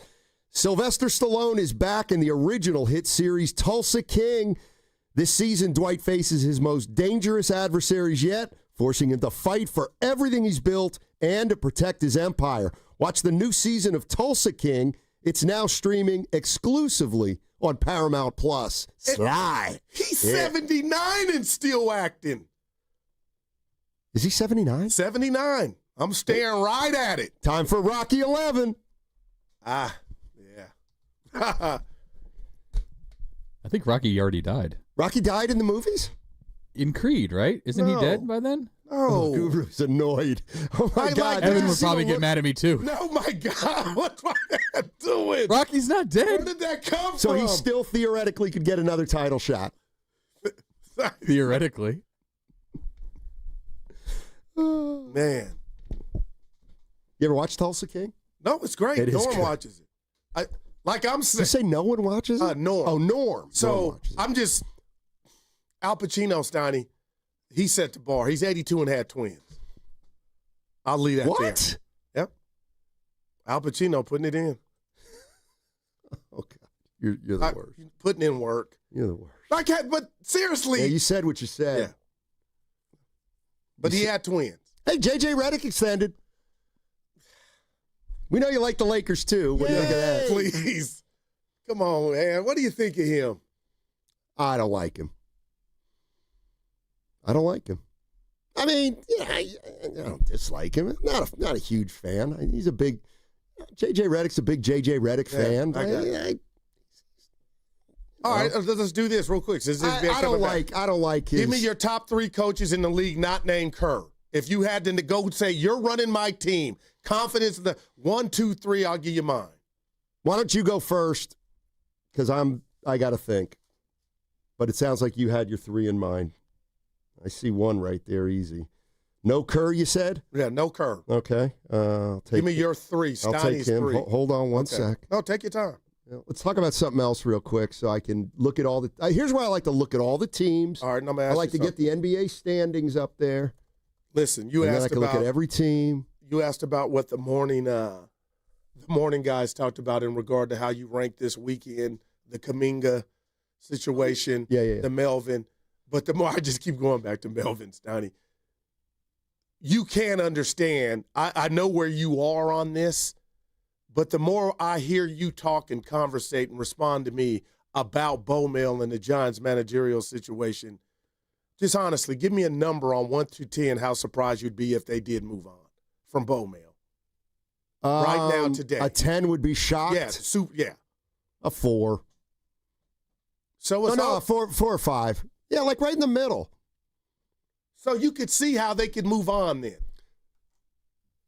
Sylvester Stallone is back in the original hit series Tulsa King. This season, Dwight faces his most dangerous adversaries yet, forcing him to fight for everything he's built and to protect his empire. Watch the new season of Tulsa King. It's now streaming exclusively on Paramount Plus. Sly. He's 79 and still acting. Is he 79? 79. I'm staring right at it. Time for Rocky 11. Yeah. I think Rocky already died. Rocky died in the movies? In Creed, right? Isn't he dead by then? Oh, Guru's annoyed. Oh, my God. Evan would probably get mad at me, too. Oh, my God. What's my dad doing? Rocky's not dead. Where did that come So from? he still theoretically could get another title shot. Theoretically. Man. You ever watch Tulsa King? No, it's great. It is Norm good. watches it. Did you say no one watches it? Norm. Oh, Norm. So I'm just Al Pacino, Steiny. He set the bar. He's 82 and had twins. I'll leave that there. What? Yep. Al Pacino putting it in. Oh, God. You're the worst. Putting in work. You're the worst. But seriously. Yeah, you said what you said. Yeah. But he had twins. Hey, J.J. Redick extended. We know you like the Lakers, too. What do you think of that? Please. Come on, man. What do you think of him? I don't like him. I mean, I don't dislike him. Not a huge fan. He's a big J.J. Redick's a big J.J. Redick fan. All right, let's do this real quick. I don't like his. Give me your top 3 coaches in the league not named Kerr. If you had to go say, you're running my team, confidence in the 1, 2, 3, I'll give you mine. Why don't you go first? Because I got to think. But it sounds like you had your 3 in mind. I see one right there, easy. No Kerr, you said? Yeah, no Kerr. Okay. Give me your 3. I'll take him. 3. Hold on one sec. No, take your time. Let's talk about something else real quick so I can look at all the here's where I like to look at all the teams. All right, I'm I like to get the NBA standings up there. Listen, you and asked then I can about look at every team. You asked about what the morning guys talked about in regard to how you ranked this weekend, the Kaminga situation, the Melvin. But the more I just keep going back to Melvin, Steiny, you can't understand. I know where you are on this. But the more I hear you talk and conversate and respond to me about Bo Mail and the Giants' managerial situation, just honestly, give me a number on 1 through 10 how surprised you'd be if they did move on from Bo Mail. Right now, today. A 10 would be shocked? Yeah. A 4. So it's a 4 or 5. Yeah, like right in the middle. So you could see how they could move on then.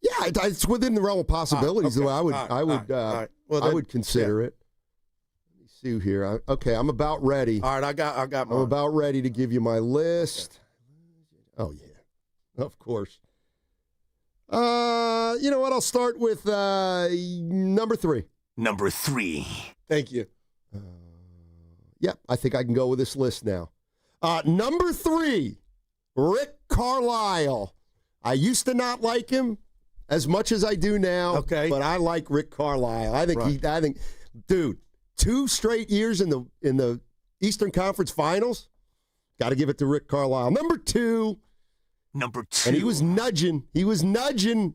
Yeah, it's within the realm of possibilities. Okay. The way I would consider it. Let me see here. I'm about ready. All right, I got mine. I'm about ready to give you my list. Okay. Oh yeah, of course. You know what? I'll start with number 3. Number 3. Thank you. I think I can go with this list now. Number 3, Rick Carlisle. I used to not like him as much as I do now. Okay. But I like Rick Carlisle. I think dude, 2 straight years in the Eastern Conference Finals. Got to give it to Rick Carlisle. Number 2. And he was nudging.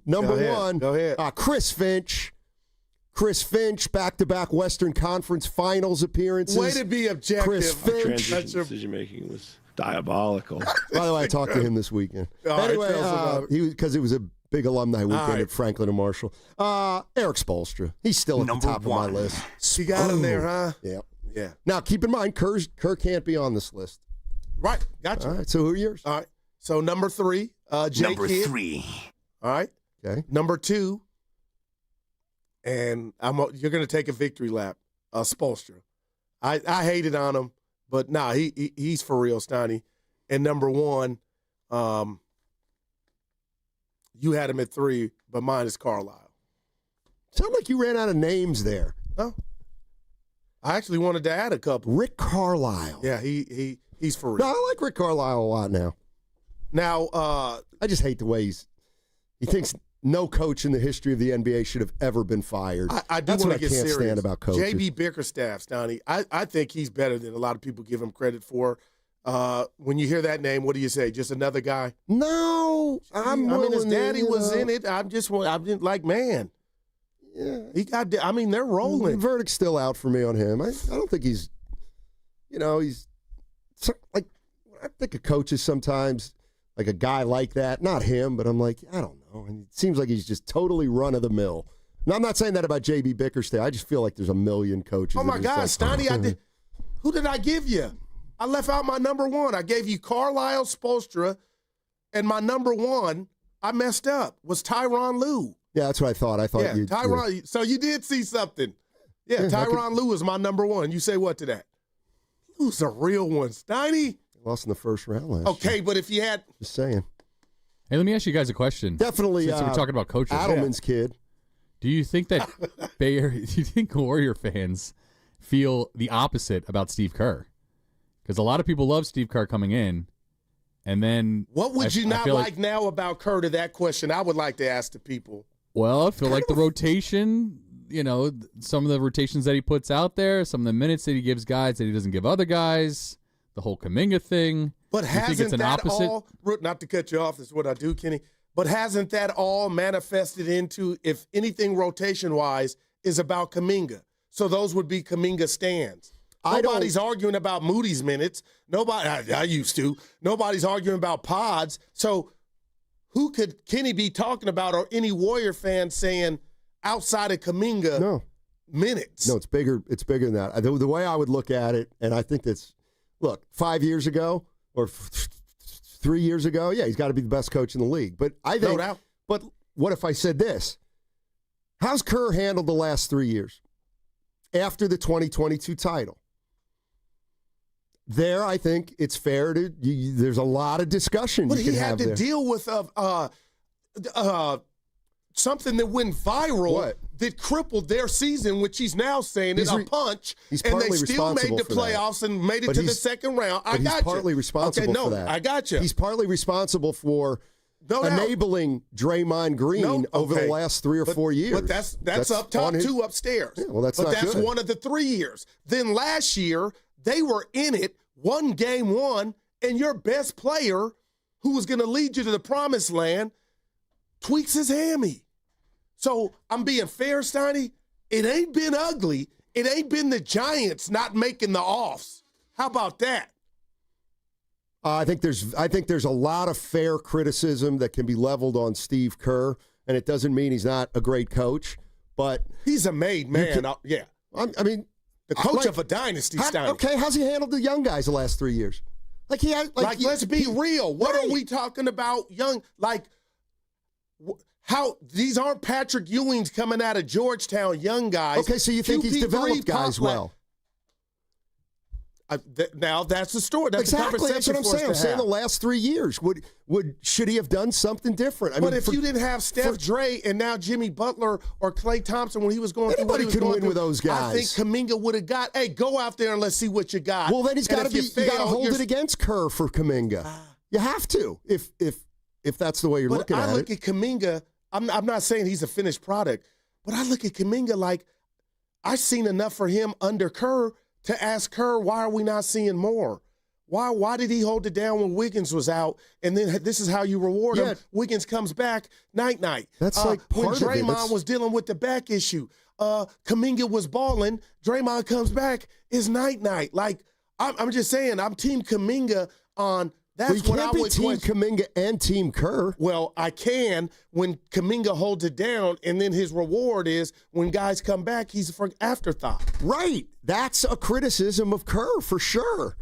Number 1. Go ahead. Chris Finch. Back-to-back Western Conference Finals appearances. Way to be objective. Chris Finch. Decision-making was diabolical. By the way, I talked to him this weekend. Anyway, because it was a big alumni weekend at Franklin and Marshall. Eric Spoelstra. He's still at the top of my list. You got him there, huh? Yeah. Yeah. Now, keep in mind, Kerr can't be on this list. Right. Gotcha. All right, so who are yours? All right. So number 3, Jake Number Kidd. 3. All right. Okay. Number 2, and you're going to take a victory lap, Spoelstra. I hated on him, but he's for real, Steiny. And number 1, you had him at 3, but mine is Carlisle. Sound like you ran out of names there. No. I actually wanted to add a couple. Rick Carlisle. Yeah, he's for real. No, I like Rick Carlisle a lot now. Now, I just hate the way he thinks no coach in the history of the NBA should have ever been fired. I do That's want what to I get can't serious. stand about coaches. JB Bickerstaff, Steiny, I think he's better than a lot of people give him credit for. When you hear that name, what do you say? Just another guy? No, his daddy was in it. I'm like, man. Yeah, they're rolling. The verdict's still out for me on him. I don't think he's like, I think of coaches sometimes, like a guy like that, not him, but I'm like, I don't know. And it seems like he's just totally run of the mill. And I'm not saying that about JB Bickerstaff. I just feel like there's a million coaches. Oh my God, Steiny, who did I give you? I left out my number 1. I gave you Carlisle, Spoelstra, and my number 1, I messed up, was Tyronn Lue. Yeah, that's what I thought. Tyronn. Yeah. So you did see something. Yeah, Tyronn Lue is my number 1. You say what to that? Lue's a real one, Steiny. Lost in the first round last year. But if you had... Just saying. Hey, let me ask you guys a question. Definitely. Since we're talking about coaches. Adelman's kid. Do you think that do you think Warrior fans feel the opposite about Steve Kerr? Because a lot of people love Steve Kerr coming in, and then... What would you not like now about Kerr to that question? I would like to ask the people. Well, I feel like the rotation, some of the rotations that he puts out there, some of the minutes that he gives guys that he doesn't give other guys, the whole Kaminga thing. But hasn't that all, not to cut you off, this is what I do, Kenny, but hasn't that all manifested into, if anything rotation-wise, is about Kaminga? So those would be Kaminga stands. Nobody's arguing about Moody's minutes. I used to. Nobody's arguing about pods. So who could Kenny be talking about, or any Warrior fan saying outside of Kaminga minutes? No, it's bigger. It's bigger than that. The way I would look at it, and I think that's, look, 5 years ago or 3 years ago, yeah, he's got to be the best coach in the league. But I think, but what if I said this? How's Kerr handled the last 3 years after the 2022 title? There, I think it's fair to. There's a lot of discussion. But you can he had have to there. deal with something that went viral that crippled their season, which he's now saying is a punch, and they still made the playoffs and made it to the second round. I got you. He's partly responsible for that. I got you. He's partly responsible for enabling Draymond Green over the last 3 or 4 years. But that's up top, 2 upstairs. Yeah, well, that's but not that's good. One of the 3 years. Then last year, they were in it, won game 1, and your best player, who was going to lead you to the promised land, tweaks his hammy. So I'm being fair, Steiny. It ain't been ugly. It ain't been the Giants not making the offs. How about that? I think there's a lot of fair criticism that can be leveled on Steve Kerr, and it doesn't mean he's not a great coach, but he's a made man. I mean, the coach of a dynasty, Steiny. Okay, how's he handled the young guys the last 3 years? Let's be real. What are we talking about? Young, how these aren't Patrick Ewings coming out of Georgetown, young guys. Okay, so you think he's developed guys well? Now that's the story. That's exactly. That's what I'm saying. I'm saying the last 3 years. Should he have done something different? But if you didn't have Steph Dre and now Jimmy Butler or Klay Thompson when he was going through what he was going through, with those guys. I think Kaminga would have got, hey, go out there and let's see what you got. Well, then he's got to be. You got to hold it against Kerr for Kaminga. You have to if that's the way you're looking at it. I look at Kaminga. I'm not saying he's a finished product, but I look at Kaminga like I've seen enough for him under Kerr to ask Kerr, why are we not seeing more? Why did he hold it down when Wiggins was out? And then this is how you reward him. Wiggins comes back, night-night. That's like part when Draymond of it. was dealing with the back issue. Kaminga was balling. Draymond comes back, it's night-night. Like, I'm just saying, I'm Team Kaminga on that's what I would Team Kaminga and Team Kerr. Well, I can when Kaminga holds it down, and then his reward is when guys come back, he's for afterthought. Right. That's a criticism of Kerr for sure.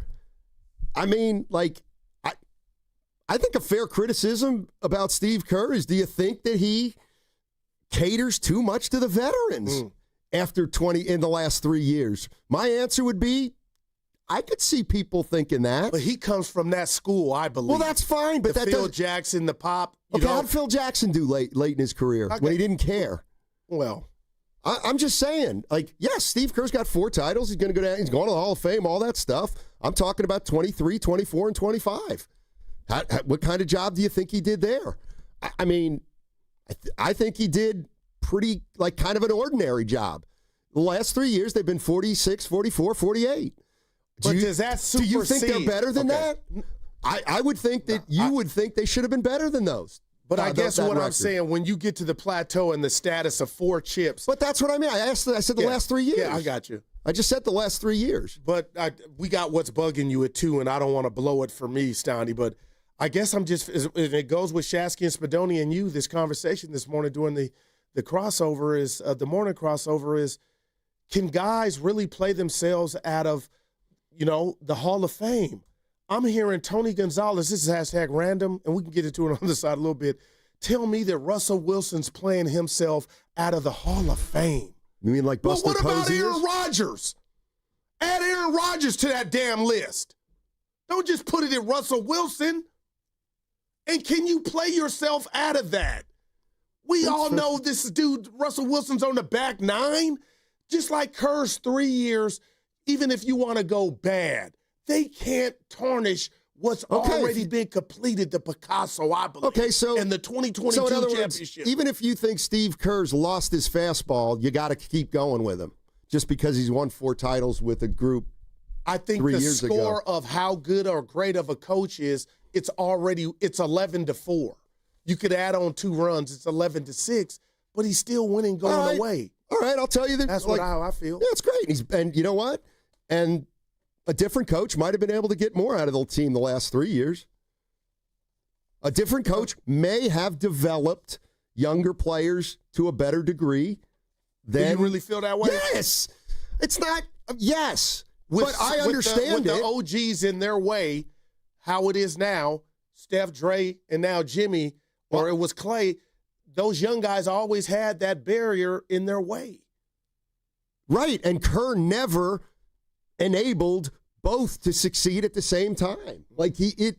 I mean, like, I think a fair criticism about Steve Kerr is, do you think that he caters too much to the veterans after in the last 3 years? My answer would be, I could see people thinking that. But he comes from that school, I believe. Well, that's fine, but Phil Jackson, the Pop. Okay, how did Phil Jackson do late in his career when he didn't care? Well, I'm just saying, like, yes, Steve Kerr's got 4 titles. He's going to go down. He's going to the Hall of Fame, all that stuff. I'm talking about 23, 24, and 25. What kind of job do you think he did there? I mean, I think he did pretty, like, kind of an ordinary job. The last 3 years, they've been 46, 44, 48. But does that supersede? Do you think they're better than that? I would think that you would think they should have been better than those. But I guess what I'm saying, when you get to the plateau and the status of 4 chips. But that's what I mean. I said the last 3 years. Yeah, I got you. I just said the last 3 years. But we got what's bugging you at 2, and I don't want to blow it for me, Steiny. But I guess I'm just, it goes with Shasky and Spadoni and you, this conversation this morning during the crossover is, the morning crossover is, can guys really play themselves out of, the Hall of Fame? I'm hearing Tony Gonzalez, this is hashtag random, and we can get into it on the side a little bit, tell me that Russell Wilson's playing himself out of the Hall of Fame. You mean like Buster Posey? What about Aaron Rodgers? Add Aaron Rodgers to that damn list. Don't just put it in Russell Wilson. And can you play yourself out of that? We all know this dude, Russell Wilson's on the back 9. Just like Kerr's 3 years, even if you want to go bad, they can't tarnish what's already been completed, the Picasso, I believe. Okay, so and the 2022 championship. Even if you think Steve Kerr's lost his fastball, you got to keep going with him, just because he's won 4 titles with a group. I think the score of how good or great of a coach is, it's 11-4. You could add on 2 runs, it's 11-6, but he's still winning going away. All right, I'll tell you that. That's how I feel. Yeah, it's great. And you know what? And a different coach might have been able to get more out of the team the last 3 years. A different coach may have developed younger players to a better degree. Do you really feel that way? Yes. It's not, yes. But I understand with the OGs in their way, how it is now, Steph, Dre, and now Jimmy, or it was Klay, those young guys always had that barrier in their way. Right, and Kerr never enabled both to succeed at the same time. Like there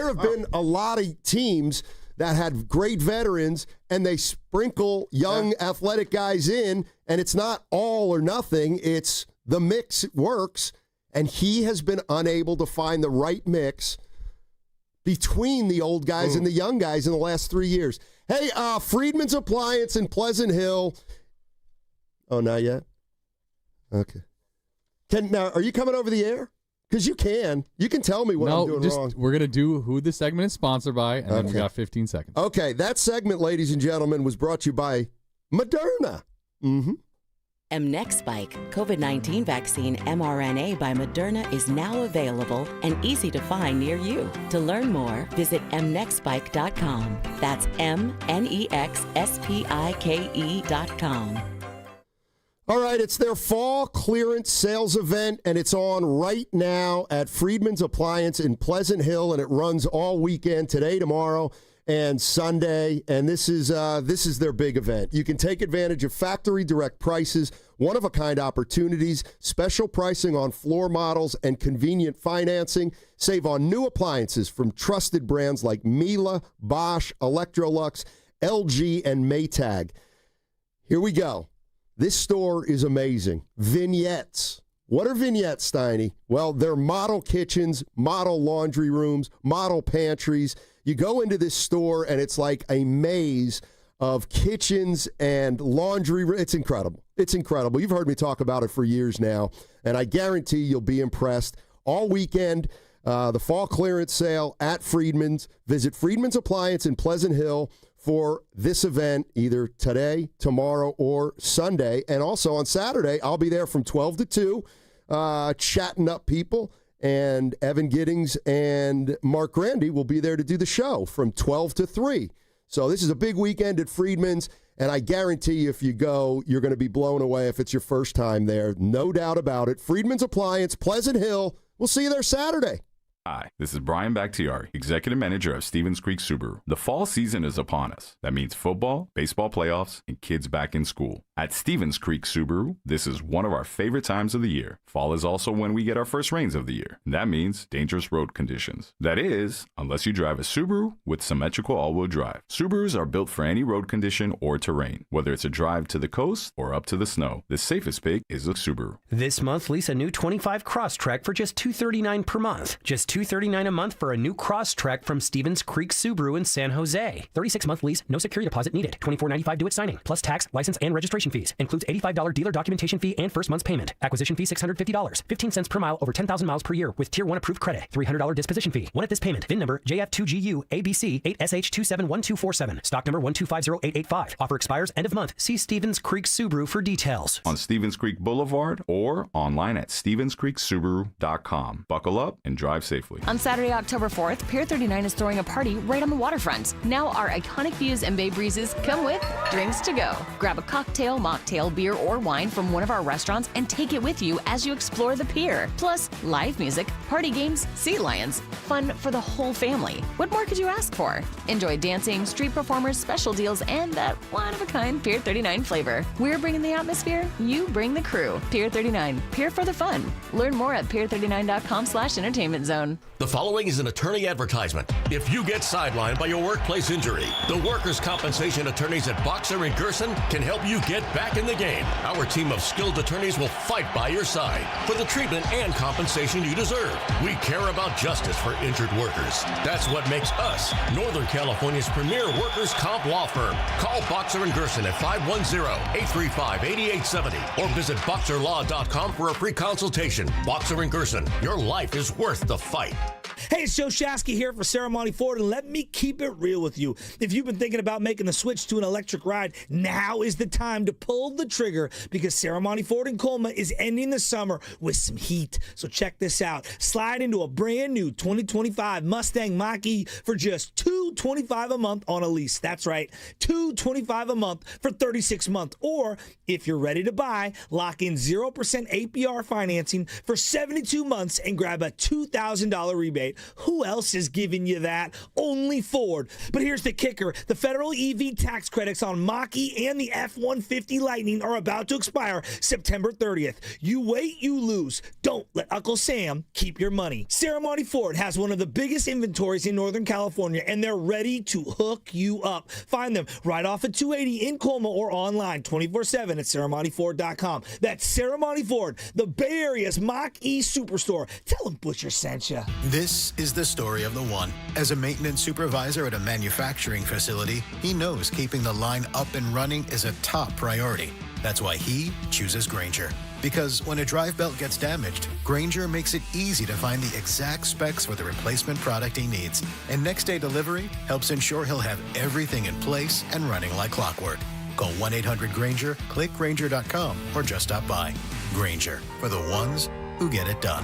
have been a lot of teams that had great veterans and they sprinkle young athletic guys in, and it's not all or nothing, it's the mix works, and he has been unable to find the right mix between the old guys and the young guys in the last 3 years. Hey, Friedman's Appliance in Pleasant Hill. Oh, not yet? Okay. Now, are you coming over the air? Because you can. You can tell me what I'm doing wrong. We're going to do who the segment is sponsored by, and then we got 15 seconds. Okay, that segment, ladies and gentlemen, was brought to you by Moderna. Mm-hmm. Mnexspike, COVID-19 vaccine mRNA by Moderna, is now available and easy to find near you. To learn more, visit mnexspike.com. That's mnexspike.com. All right, it's their fall clearance sales event, and it's on right now at Friedman's Appliance in Pleasant Hill, and it runs all weekend, today, tomorrow, and Sunday, and this is their big event. You can take advantage of factory direct prices, one-of-a-kind opportunities, special pricing on floor models, and convenient financing. Save on new appliances from trusted brands like Miele, Bosch, Electrolux, LG, and Maytag. Here we go. This store is amazing. Vignettes. What are vignettes, Steiny? Well, they're model kitchens, model laundry rooms, model pantries. You go into this store, and it's like a maze of kitchens and laundry. It's incredible. It's incredible. You've heard me talk about it for years now, and I guarantee you'll be impressed. All weekend, the fall clearance sale at Friedman's. Visit Friedman's Appliance in Pleasant Hill for this event, either today, tomorrow, or Sunday. And also on Saturday, I'll be there from 12 to 2, chatting up people. And Evan Giddings and Mark Grandy will be there to do the show from 12 to 3. So this is a big weekend at Friedman's, and I guarantee you if you go, you're going to be blown away if it's your first time there. No doubt about it. Friedman's Appliance, Pleasant Hill. We'll see you there Saturday. Hi, this is Brian Bakhtiari, Executive Manager of Stevens Creek Subaru. The fall season is upon us. That means football, baseball playoffs, and kids back in school. At Stevens Creek Subaru, this is one of our favorite times of the year. Fall is also when we get our first rains of the year. That means dangerous road conditions. That is, unless you drive a Subaru with symmetrical all-wheel drive. Subarus are built for any road condition or terrain, whether it's a drive to the coast or up to the snow. The safest pick is a Subaru. This month, lease a new 25 Crosstrek for just $239 per month. Just $239 a month for a new Crosstrek from Stevens Creek Subaru in San Jose. 36-month lease, no security deposit needed. $24.95 due at signing, plus tax, license, and registration fees. Includes $85 dealer documentation fee and first month's payment. Acquisition fee $650. 15 cents per mile over 10,000 miles per year with Tier 1 approved credit. $300 disposition fee. One at this payment. VIN number JF2GU ABC 8SH271247. Stock number 1250885. Offer expires end of month. See Stevens Creek Subaru for details. On Stevens Creek Boulevard or online at StevensCreekSubaru.com. Buckle up and drive safely. On Saturday, October 4th, Pier 39 is throwing a party right on the waterfront. Now our iconic views and Bay Breezes come with drinks to go. Grab a cocktail, mocktail, beer, or wine from one of our restaurants and take it with you as you explore the pier. Plus, live music, party games, sea lions, fun for the whole family. What more could you ask for? Enjoy dancing, street performers, special deals, and that one-of-a-kind Pier 39 flavor. We're bringing the atmosphere, you bring the crew. Pier 39, Pier for the fun. Learn more at pier39.com/entertainment zone. The following is an attorney advertisement. If you get sidelined by your workplace injury, the workers' compensation attorneys at Boxer and Gerson can help you get back in the game. Our team of skilled attorneys will fight by your side for the treatment and compensation you deserve. We care about justice for injured workers. That's what makes us Northern California's premier workers' comp law firm. Call Boxer and Gerson at 510-835-8870 or visit boxerlaw.com for a free consultation. Boxer and Gerson, your life is worth the fight. Hey, it's Joe Shasky here for Ceremony Ford, and let me keep it real with you. If you've been thinking about making the switch to an electric ride, now is the time to pull the trigger because Ceremony Ford in Colma is ending the summer with some heat. So check this out. Slide into a brand new 2025 Mustang Mach-E for just $225 a month on a lease. That's right, $225 a month for 36 months. Or if you're ready to buy, lock in 0% APR financing for 72 months and grab a $2,000 rebate. Who else is giving you that? Only Ford. But here's the kicker. The federal EV tax credits on Mach-E and the F-150 Lightning are about to expire September 30th. You wait, you lose. Don't let Uncle Sam keep your money. Ceremony Ford has one of the biggest inventories in Northern California, and they're ready to hook you up. Find them right off at 280 in Colma or online 24/7 at ceremonyford.com. That's Ceremony Ford, the Bay Area's Mach-E superstore. Tell them Butcher sent you. This is the story of the one. As a maintenance supervisor at a manufacturing facility, he knows keeping the line up and running is a top priority. That's why he chooses Grainger. Because when a drive belt gets damaged, Grainger makes it easy to find the exact specs for the replacement product he needs. And next day delivery helps ensure he'll have everything in place and running like clockwork. Call 1-800-GRAINGER, click Grainger.com, or just stop by. Grainger, for the ones who get it done.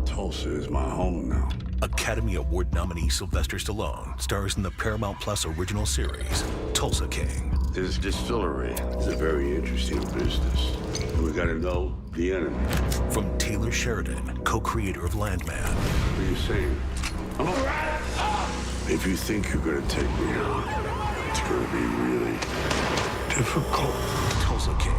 Tulsa is my home now. Academy Award nominee Sylvester Stallone stars in the Paramount Plus original series, Tulsa King. This distillery is a very interesting business. We gotta know the enemy. From Taylor Sheridan, co-creator of Landman. What are you saying? I'm a rat! If you think you're going to take me out, it's going to be really difficult. Tulsa King.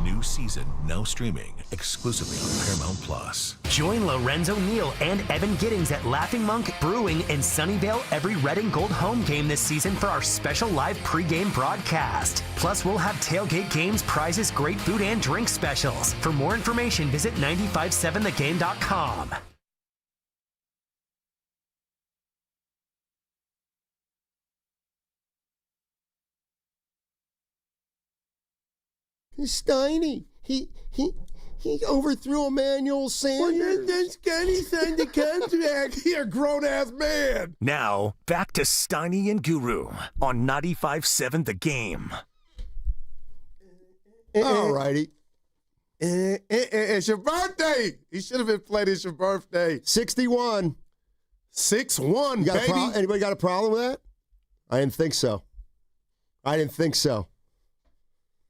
New season now streaming exclusively on Paramount Plus. Join Lorenzo Neal and Evan Giddings at Laughing Monk Brewing in Sunnyvale every red and gold home game this season for our special live pregame broadcast. Plus, we'll have tailgate games, prizes, great food, and drink specials. For more information, visit 957thegame.com. Steiny, he overthrew Emmanuel Sanders. Then Steiny signed the contract. You're a grown-ass man. Now, back to Steiny and Guru on 95.7 The Game. All righty. It's your birthday. You should have been played. It's your birthday. 61. 6-1, baby. Anybody got a problem with that? I didn't think so.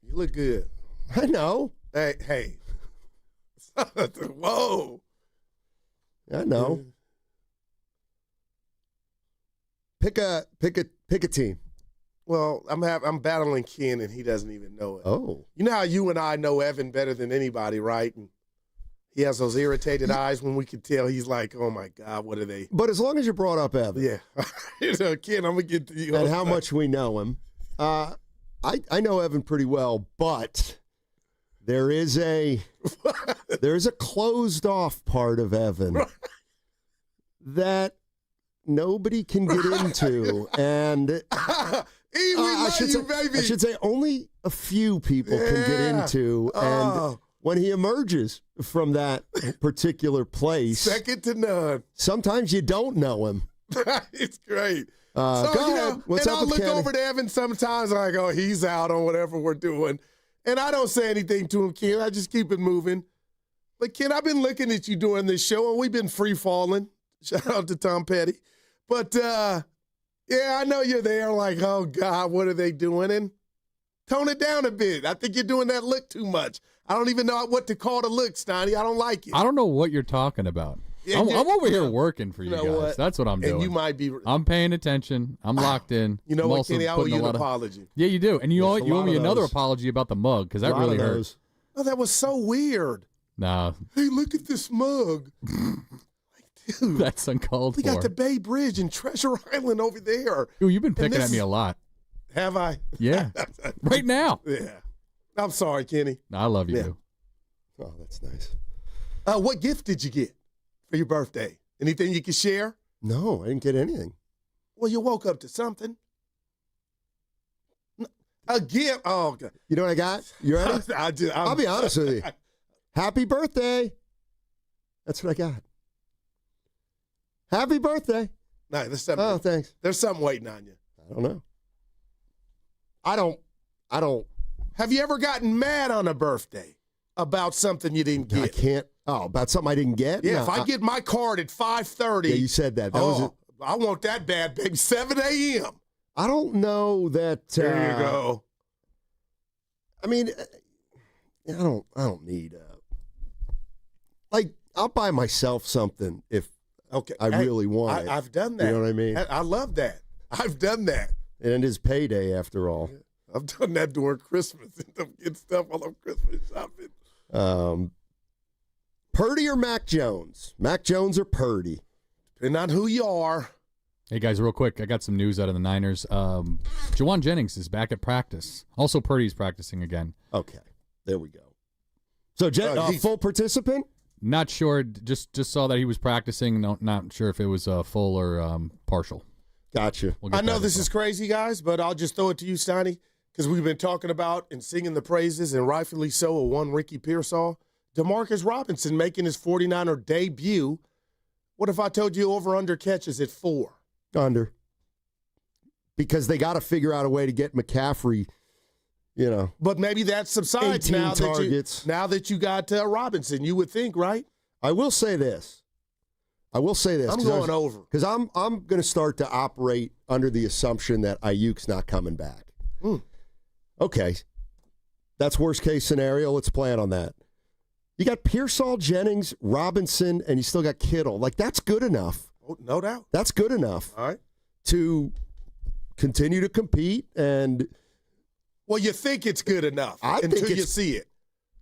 You look good. I know. Hey. Whoa. I know. Pick a team. Well, I'm battling Ken, and he doesn't even know it. Oh. You know how you and I know Evan better than anybody, right? And he has those irritated eyes when we can tell he's like, oh, my God, what are they? But as long as you brought up Evan. Yeah. Ken, I'm going to get to you. And how much we know him. I know Evan pretty well, but there is a closed off part of Evan that nobody can get into, and I should say only a few people can get into, and when he emerges from that particular place, second to none. Sometimes you don't know him. It's great. Go ahead. What's up I'll with look Kenny? over to Evan sometimes, and I go, he's out on whatever we're doing. And I don't say anything to him, Ken. I just keep it moving. But, Ken, I've been looking at you during this show, and we've been free-falling. Shout out to Tom Petty. But, yeah, I know you're there like, oh, God, what are they doing? And tone it down a bit. I think you're doing that look too much. I don't even know what to call the look, Steiny. I don't like it. I don't know what you're talking about. Yeah, I'm over here working for you guys. What? That's what I'm doing. And you might be. I'm paying attention. I'm locked in. You know I'm what, also Kenny? I owe putting you a an lot of- apology. Yeah, you do. And you There's owe a lot me of another those. apology about the mug, because that really hurt. Oh, that was so weird. Nah, Hey, look at this mug. Dude, that's uncalled we for. got the Bay Bridge and Treasure Island over there. Ooh, you've been And picking this at me is- a lot. Have I? Yeah. Right now. Yeah. I'm sorry, Kenny. I love you. Yeah. Oh, that's nice. What gift did you get for your birthday? Anything you can share? No, I didn't get anything. Well, you woke up to something. A gift. Oh, God. You know what I got? You ready? I'll be honest with you. Happy birthday. That's what I got. Happy birthday. No, there's something. Oh, thanks. There's something waiting on you. I don't know. I don't. Have you ever gotten mad on a birthday about something you didn't get? I can't. Oh, about something I didn't get? Yeah, No, if I get my card at 5:30. Yeah, you said that. That was it. I want that bad, baby. 7 a.m. I don't know that. There you go. I mean, I don't need. Like, I'll buy myself something if I really want it. I've done that. You know what I mean? I love that. I've done that. And it is payday after all. I've done that during Christmas. Get stuff while I'm Christmas shopping. Purdy or Mac Jones? Mac Jones or Purdy? Depending on who you are. Hey, guys, real quick. I got some news out of the Niners. Jawan Jennings is back at practice. Also, Purdy's practicing again. Okay. There we go. So, full participant? Not sure. Just saw that he was practicing. No, not sure if it was full or partial. Gotcha. I know this is crazy, guys, but I'll just throw it to you, Steiny, because we've been talking about and singing the praises, and rightfully so, of one Ricky Pearsall. Demarcus Robinson making his 49er debut. What if I told you over-under catches at 4? Under. Because they got to figure out a way to get McCaffrey, you know. But maybe that subsides 18 now targets. that you got Robinson, you would think, right? I will say this. I'm going over. Because I'm going to start to operate under the assumption that Ayuk's not coming back. Okay. That's worst case scenario. Let's plan on that. You got Pearsall, Jennings, Robinson, and you still got Kittle. Like, that's good enough. Oh, no doubt. That's good enough. All right. to continue to compete. And well, you think it's good enough until you see it.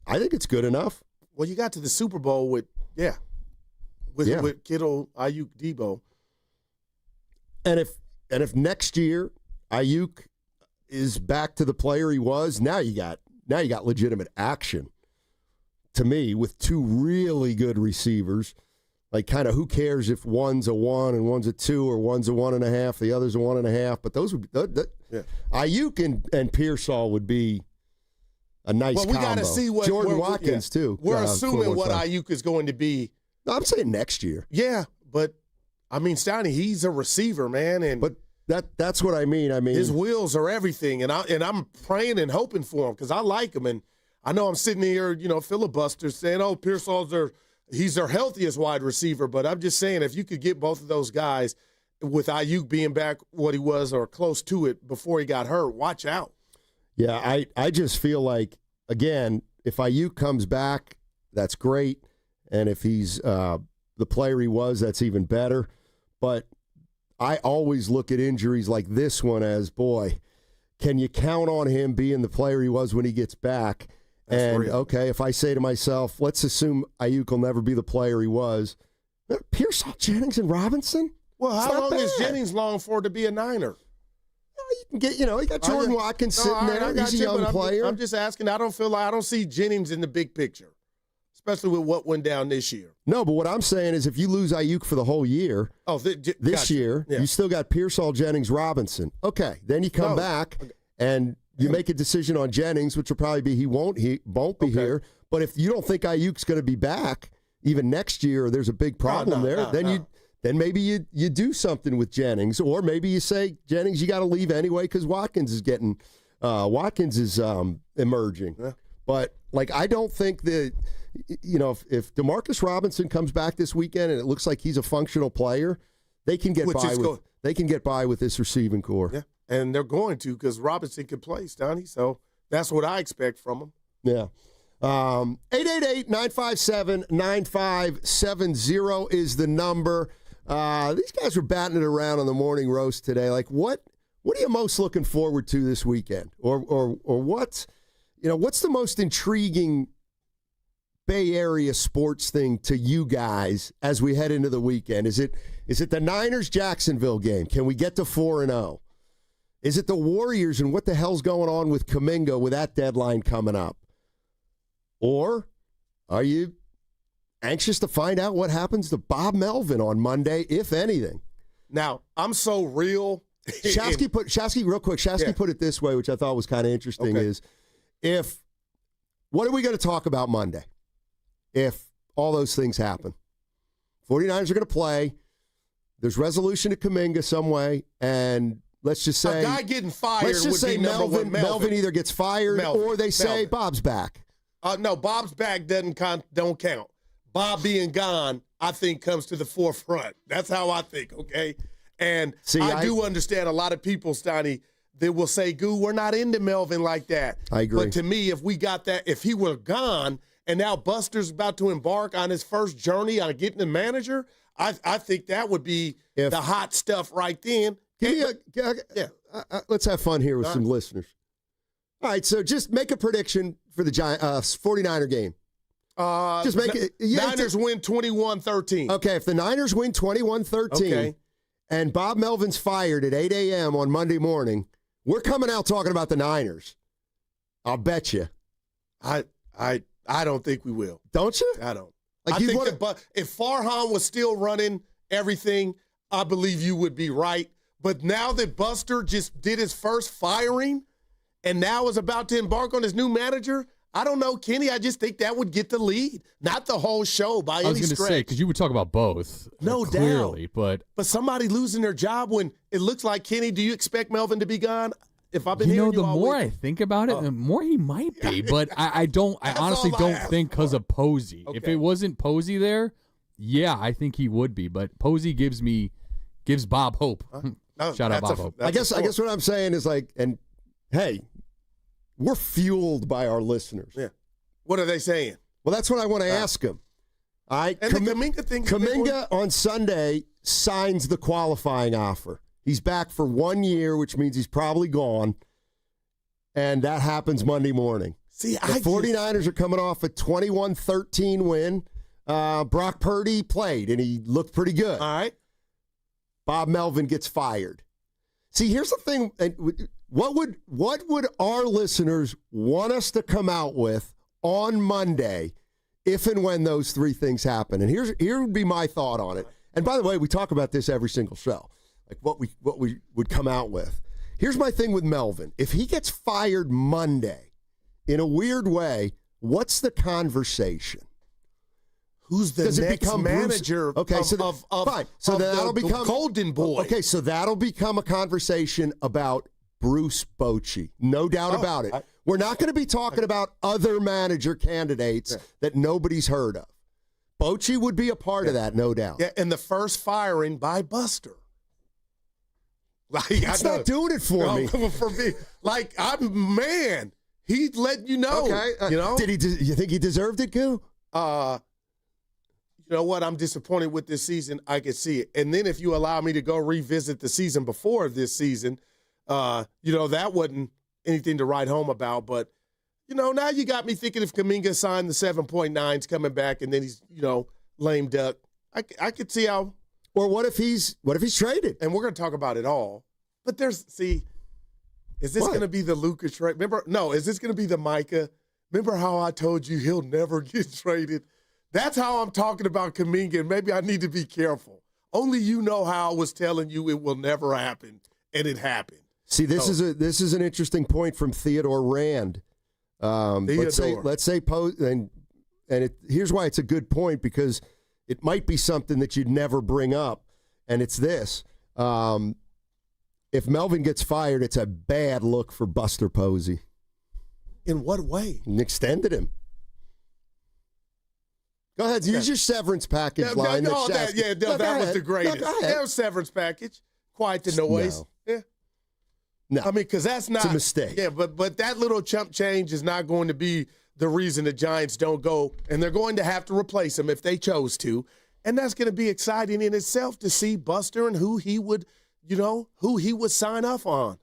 I think it's good enough. Well, you got to the Super Bowl with Kittle, Ayuk, Debo. And if next year Ayuk is back to the player he was, now you got legitimate action. To me, with two really good receivers, like kind of who cares if one's a 1 and one's a 2 or one's a 1.5, the other's a 1.5. But those would Ayuk and Pearsall would be a nice combo. Well, we got to see what Jordan Watkins too. We're assuming what Ayuk is going to be. No, I'm saying next year. Yeah, but I mean, Steiny, he's a receiver, man, and that's what I mean. I mean, his wheels are everything, and I'm praying and hoping for him because I like him, and I know I'm sitting here, filibuster saying, "Oh, he's their healthiest wide receiver," but I'm just saying if you could get both of those guys with Ayuk being back what he was or close to it before he got hurt, watch out. Yeah, I just feel like, again, if Ayuk comes back, that's great. And if he's the player he was, that's even better. But I always look at injuries like this one as, boy, can you count on him being the player he was when he gets back? That's real. Okay, if I say to myself, let's assume Ayuk will never be the player he was, Pearsall, Jennings, and Robinson? Well, how long is Jennings long for to be a Niner? You can get, you got Jordan Watkins sitting there. He's a young player. I'm just asking. I don't see Jennings in the big picture, especially with what went down this year. No, but what I'm saying is if you lose Ayuk for the whole year, this year, you still got Pearsall, Jennings, Robinson. Okay, then you come back and you make a decision on Jennings, which will probably be he won't be here. But if you don't think Ayuk's going to be back even next year, or there's a big problem then maybe you do something with Jennings, or maybe you say, Jennings, you got to leave anyway because Watkins is emerging. Yeah. But I don't think that if DeMarcus Robinson comes back this weekend and it looks like he's a functional player, they can get by with this receiving core. Yeah, and they're going to because Robinson can play, Steiny. So that's what I expect from him. Yeah. 888-957-9570 is the number. These guys were batting it around on the morning roast today. What are you most looking forward to this weekend? Or what's the most intriguing Bay Area sports thing to you guys as we head into the weekend? Is it the Niners-Jacksonville game? Can we get to 4-0? Is it the Warriors and what the hell's going on with Kaminga with that deadline coming up? Or are you anxious to find out what happens to Bob Melvin on Monday, if anything? Now, I'm so real. Shasky put it this way, which I thought was kind of interesting, is what are we going to talk about Monday if all those things happen? 49ers are going to play. There's resolution to Kaminga some way, and let's just say a guy getting fired. Let's just say Melvin either gets fired or they say Bob's back. No, Bob's back don't count. Bob being gone, I think, comes to the forefront. That's how I think, okay? And I do understand a lot of people, Steiny, that will say, Goo, we're not into Melvin like that. I agree. But to me, if we got that, if he were gone and now Buster's about to embark on his first journey on getting a manager, I think that would be the hot stuff right then. Let's have fun here with some listeners. All right, so just make a prediction for the 49er game. Just make it. Niners win 21-13. Okay, if the Niners win 21-13 and Bob Melvin's fired at 8 a.m. on Monday morning, we're coming out talking about the Niners. I'll bet you. I don't think we will. Don't you? I don't. If Farhan was still running everything, I believe you would be right. But now that Buster just did his first firing and now is about to embark on his new manager, I don't know, Kenny. I just think that would get the lead, not the whole show by any stretch. I was going to say, because you would talk about both. No clearly, doubt. But somebody losing their job when it looks like, Kenny, do you expect Melvin to be gone? If I've been hearing the more I think about it, the more he might be. But I honestly don't think because of Posey. Okay. If it wasn't Posey there, I think he would be. But Posey gives Bob hope. Shout out Bob Hope. I guess what I'm saying is hey, we're fueled by our listeners. Yeah. What are they saying? Well, that's what I want to ask them. All right. And the Kaminga thing. Kaminga on Sunday signs the qualifying offer. He's back for 1 year, which means he's probably gone. And that happens Monday morning. See, the 49ers are coming off a 21-13 win. Brock Purdy played, and he looked pretty good. All right. Bob Melvin gets fired. See, here's the thing. What would our listeners want us to come out with on Monday if and when those three things happen? And here would be my thought on it. And by the way, we talk about this every single show, like what we would come out with. Here's my thing with Melvin. If he gets fired Monday, in a weird way, what's the conversation? Who's the next manager fine. So that'll become Golden Boy. Okay, so that'll become a conversation about Bruce Bochy. No doubt about it. We're not going to be talking about other manager candidates that nobody's heard of. Bochy would be a part of that, no doubt. Yeah, and the first firing by Buster. It's not doing it for me. For me, he let you know. Okay, you know. You think he deserved it, Goo? You know what? I'm disappointed with this season. I can see it. And then if you allow me to go revisit the season before this season, that wasn't anything to write home about. But, now you got me thinking if Kaminga signed the 7.9s coming back and then he's, lame duck, I could see how. Or what if he's traded? And we're going to talk about it all. But is this going to be the Luka trade? Is this going to be the Micah? Remember how I told you he'll never get traded? That's how I'm talking about Kaminga, and maybe I need to be careful. Only you know how I was telling you it will never happen, and it happened. See, this is an interesting point from Theodore Rand. Let's say here's why it's a good point, because it might be something that you'd never bring up, and it's this. If Melvin gets fired, it's a bad look for Buster Posey. In what way? And extended him. Go ahead. Use your severance package line. That was the greatest. That was severance package. Quiet the noise. No. I mean, because that's not. It's a mistake. Yeah, but that little chump change is not going to be the reason the Giants don't go, and they're going to have to replace him if they chose to. And that's going to be exciting in itself to see Buster and who he would sign off on.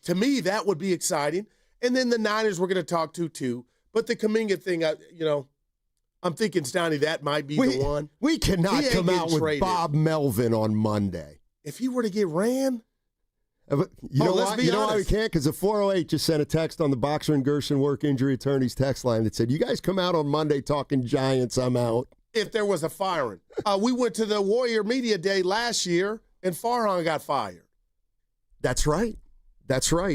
To me, that would be exciting. And then the Niners we're going to talk to, too. But the Kaminga thing, I'm thinking, Steiny, that might be the one. We cannot come out with traded. Bob Melvin on Monday. If he were to get ran? You know why we can't? Because the 408 just sent a text on the Boxer and Gerson Work Injury Attorneys text line that said, you guys come out on Monday talking Giants, I'm out. If there was a firing. We went to the Warrior Media Day last year, and Farhan got fired. That's right.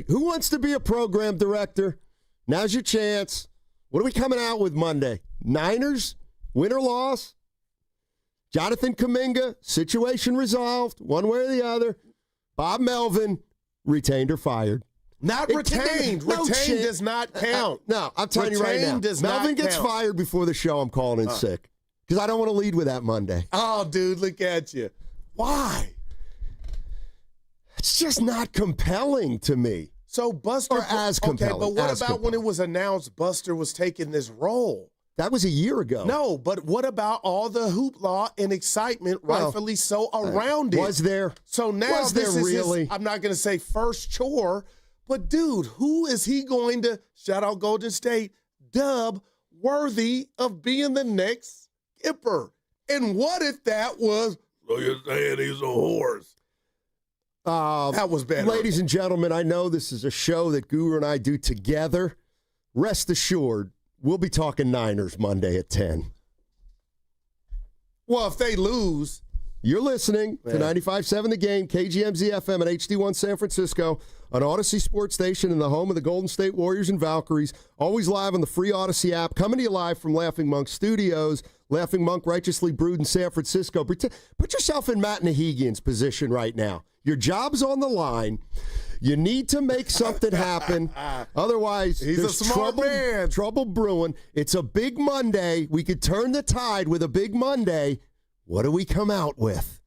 Who wants to be a program director? Now's your chance. What are we coming out with Monday? Niners, win or loss? Jonathan Kaminga, situation resolved, one way or the other. Bob Melvin, retained or fired? Not retained. Retained does not count. No, I'm telling you right now. Melvin gets fired before the show. I'm calling in sick because I don't want to lead with that Monday. Oh, dude, look at you. Why? It's just not compelling to me. So Buster, or as compelling. Okay, but what about when it was announced Buster was taking this role? That was a year ago. No, but what about all the hoopla and excitement, rightfully so, around it? Was there? So now this is really? I'm not going to say first chore, but dude, who is he going to, shout out Golden State, dub worthy of being the next skipper? And what if that was, so you're saying he's a horse? That was better. Ladies and gentlemen, I know this is a show that Guru and I do together. Rest assured, we'll be talking Niners Monday at 10. Well, if they lose. You're listening to 95.7 The Game, KGMZ FM at HD1 San Francisco, on Odyssey Sports Station in the home of the Golden State Warriors and Valkyries. Always live on the free Odyssey app. Coming to you live from Laughing Monk Studios. Laughing Monk, righteously brewed in San Francisco. Put yourself in Matt Nahigian's position right now. Your job's on the line. You need to make something happen. Otherwise, he's there's a smart man. Trouble brewing. It's a big Monday. We could turn the tide with a big Monday. What do we come out with?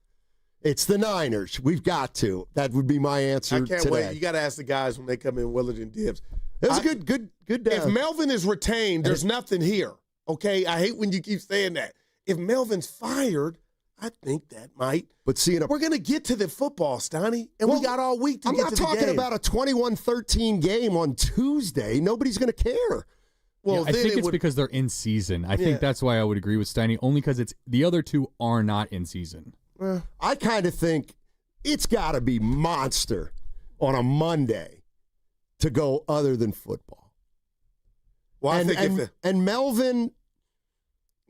It's the Niners. We've got to. That would be my answer today. I can't wait. You got to ask the guys when they come in, Willard and Dibs. It was a good day. If Melvin is retained, there's nothing here. Okay? I hate when you keep saying that. If Melvin's fired, I think that might. But seeing we're going to get to the football, Steiny, and we got all week to get to the game. I'm not talking about a 21-13 game on Tuesday. Nobody's going to care. Well, I think it's because they're in season. I think that's why I would agree with Steiny, only because the other two are not in season. I kind of think it's got to be monster on a Monday to go other than football. Well, I think Melvin.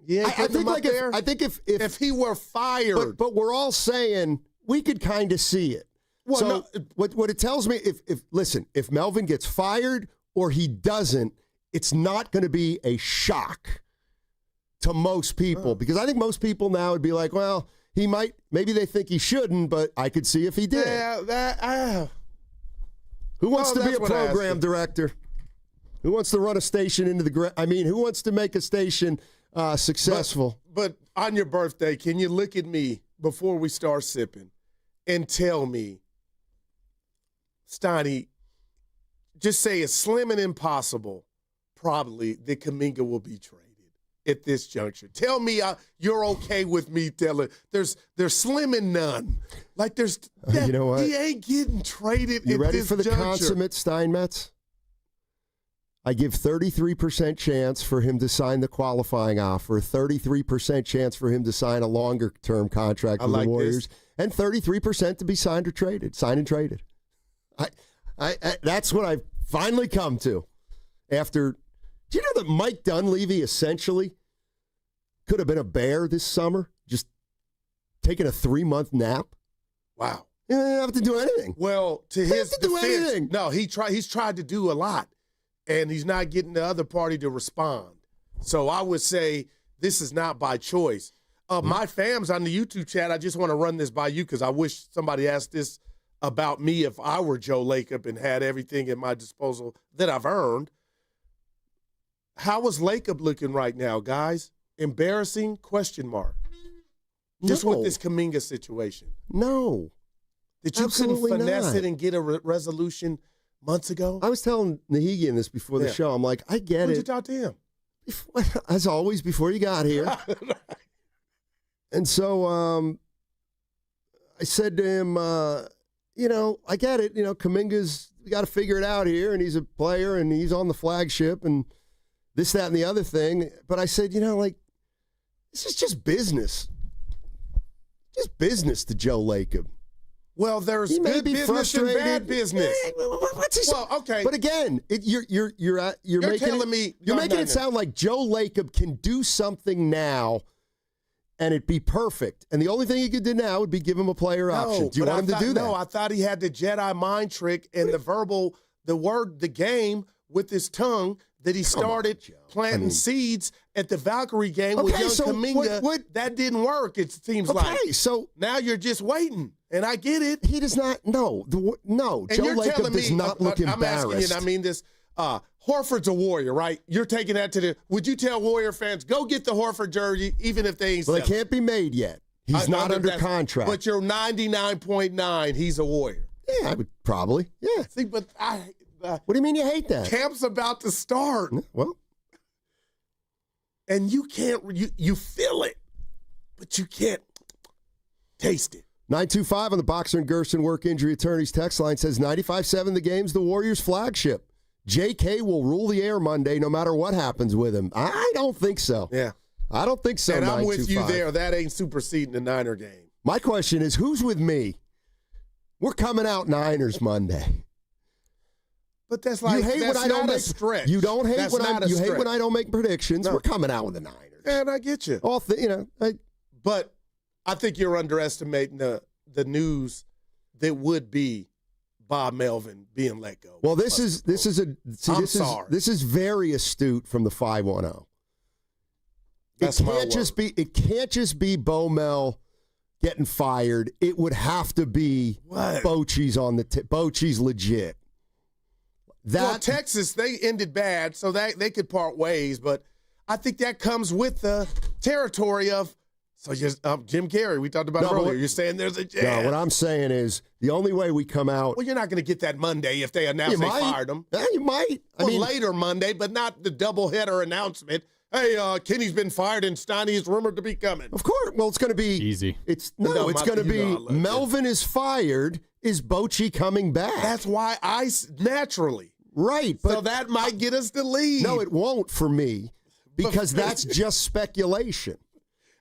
Yeah, I think if he were fired, but we're all saying we could kind of see it. Well, so what it tells me, if Melvin gets fired or he doesn't, it's not going to be a shock to most people because I think most people now would be like, well, he might. Maybe they think he shouldn't, but I could see if he did. Yeah, who wants to be a program director? Who wants to run a station into the? Who wants to make a station? Successful. But on your birthday, can you look at me before we start sipping and tell me, Steiny, just say it's slim and impossible, probably, that Kaminga will be traded at this juncture. Tell me you're okay with me telling. There's slim and none. Like you know what? He ain't getting traded You at ready this for the juncture. consummate Steinmetz? I give 33% chance for him to sign the qualifying offer, 33% chance for him to sign a longer-term contract with the Warriors, and 33% to be signed or traded. Signed and traded. I that's what I've finally come to. After, do you know that Mike Dunleavy essentially could have been a Bear this summer, just taking a 3-month nap? Wow. He didn't have to do anything. Well, to his defense, no, he's tried to do a lot. And he's not getting the other party to respond. So I would say this is not by choice. My fams on the YouTube chat, I just want to run this by you because I wish somebody asked this about me if I were Joe Lacob and had everything at my disposal that I've earned. How is Lacob looking right now, guys? Embarrassing? ? Just with this Kaminga situation. No. That you Absolutely couldn't finesse not. it and get a resolution months ago? I was telling Nahigian this before the show. I'm like, I get When'd it. you talk to him? As always, before you got here. And so I said to him, I get it. Kaminga's, we got to figure it out here, and he's a player, and he's on the flagship, and this, that, and the other thing. But I said, this is just business. Just business to Joe Lacob. Well, there's good business and bad business. Well, okay, but again, you're making it sound like Joe Lacob can do something now, and it'd be perfect. And the only thing he could do now would be give him a player option. Do you want him to do that? No, I thought he had the Jedi mind trick and the game with his tongue that he started planting seeds at the Valkyrie game with young Kaminga. That didn't work, it seems like. Okay, so now you're just waiting, and I get it. He does not, no. Joe Lacob does not look embarrassed. I'm asking you, this, Horford's a Warrior, right? You're taking that would you tell Warrior fans, go get the Horford jersey, even if they ain't Well, they can't be made yet. He's not under contract. But you're 99.9, he's a Warrior. Yeah, I would probably, yeah. See, but what do you mean you hate that? Camp's about to start. Well. And you can't, you feel it, but you can't taste it. 925 on the Boxer and Gerson Work Injury Attorneys text line says 95.7 the game's the Warriors' flagship. JK will rule the air Monday no matter what happens with him. I don't think so. Yeah. I don't think so. And I'm with you there. That ain't superseding the Niner game. My question is, who's with me? We're coming out Niners Monday. But that's like, a stretch. You don't hate when I don't make predictions. No. We're coming out with the Niners. And I get you. But I think you're underestimating the news that would be Bob Melvin being let go. Well, this is very astute from the 510. It can't just be Bo Mel getting fired. It would have to be Bochy's on the Bochy's legit. Well, Texas, they ended bad, so that they could part ways, but I think that comes with the territory of Jim Carrey. We talked about it earlier. You're saying there's a jam. No, what I'm saying is the only way we come out. Well, you're not going to get that Monday if they announce they fired him. Yeah, you might. Later Monday, but not the doubleheader announcement Hey, Kenny's been fired and Steiny is rumored to be coming. Of course. Well, it's going to be easy. It's going to be Melvin is fired. Is Bochy coming back? That's why naturally. Right. But so that might get us the lead. No, it won't for me because that's just speculation.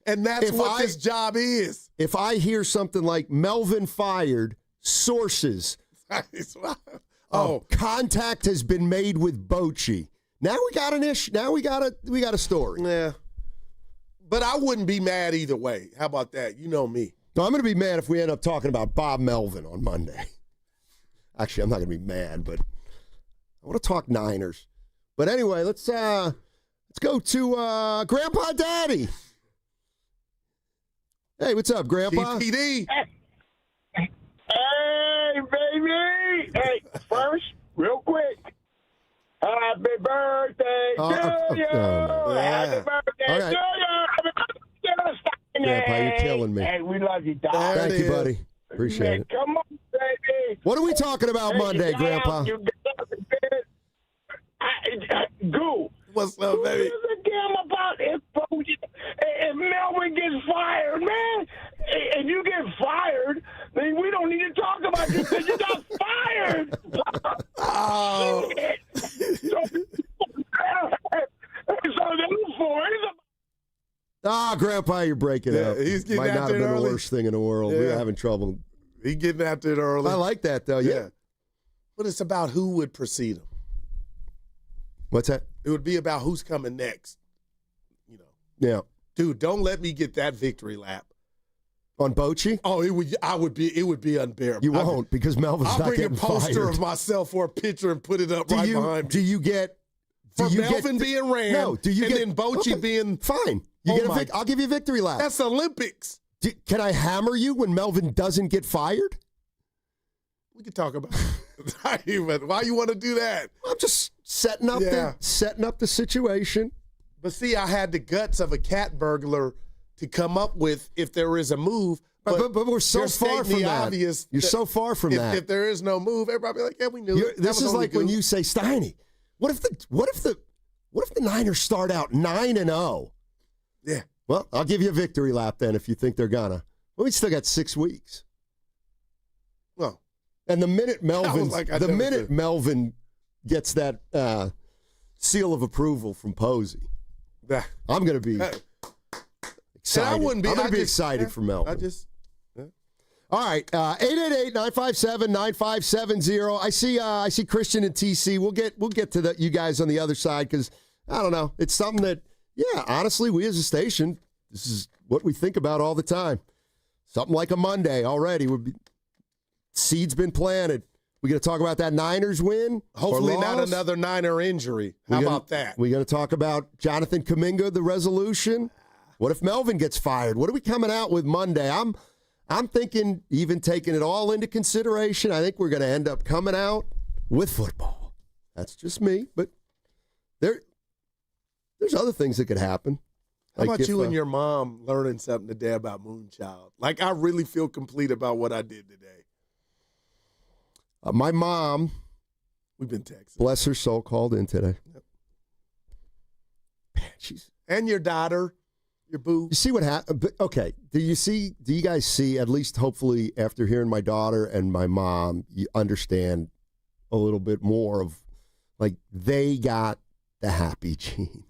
And that's what this job is. If I hear something like Melvin fired, sources, contact has been made with Bochy. Now we got an issue. Now we got a story. Yeah. But I wouldn't be mad either way. How about that? You know me. No, I'm going to be mad if we end up talking about Bob Melvin on Monday. Actually, I'm not going to be mad, but I want to talk Niners. But anyway, let's go to Grandpa Daddy. Hey, what's up, Grandpa? GTD. Hey, baby. Hey, first, real quick. Happy birthday to you. Happy birthday to you. Grandpa, you're killing me. Hey, we love you, Doc. Thank you, buddy. Appreciate it. Come on, baby. What are we talking about Monday, Grandpa? Goo. What's up, baby? Who gives a damn about if Melvin gets fired, man? If you get fired, then we don't need to talk about this because you got fired. Oh. Grandpa, you're breaking up. He's getting Might out not have there been early. the worst thing in the world. We're having trouble. He's getting out there early. I like that, though. Yeah. But it's about who would precede him. What's that? It would be about who's coming next. Yeah. Dude, don't let me get that victory lap. On Bochy? Oh, it would be unbearable. You won't because Melvin's not getting fired. I'll bring a poster of myself or a picture and put it up behind me. Do you get Melvin being ran? No. Do you and get then Bochy being fine? I'll give you a victory lap. That's Olympics. Can I hammer you when Melvin doesn't get fired? We could talk about it. Why you want to do that? I'm just setting up the situation. But see, I had the guts of a cat burglar to come up with if there is a move. But we're so far from that. Obvious You're so far from that. If there is no move, everybody be like, yeah, we knew it. This is like when you say, Steiny, what if the Niners start out 9-0? Yeah. Well, I'll give you a victory lap then if you think they're gonna. Well, we still got 6 weeks. Well, and the minute Melvin gets that seal of approval from Posey, I'm going to be excited. I wouldn't be. I'm going to be excited for Melvin. All right, 888-957-9570. I see Christian and TC. We'll get to you guys on the other side because I don't know. It's something that, honestly, we as a station, this is what we think about all the time. Something like a Monday already would be. Seed's been planted. We going to talk about that Niners win? Hopefully not another Niner injury. How about that? We're going to talk about Jonathan Kaminga, the resolution. What if Melvin gets fired? What are we coming out with Monday? I'm thinking, even taking it all into consideration, I think we're going to end up coming out with football. That's just me, but there's other things that could happen. How about you and your mom learning something today about Moonchild? Like, I really feel complete about what I did today. My mom, we've been texting. Bless her soul, called in today. Yep. Man, and your daughter, your boo. You see what happened? Okay, do you guys see, at least hopefully after hearing my daughter and my mom, you understand a little bit more of, like, they got the happy gene.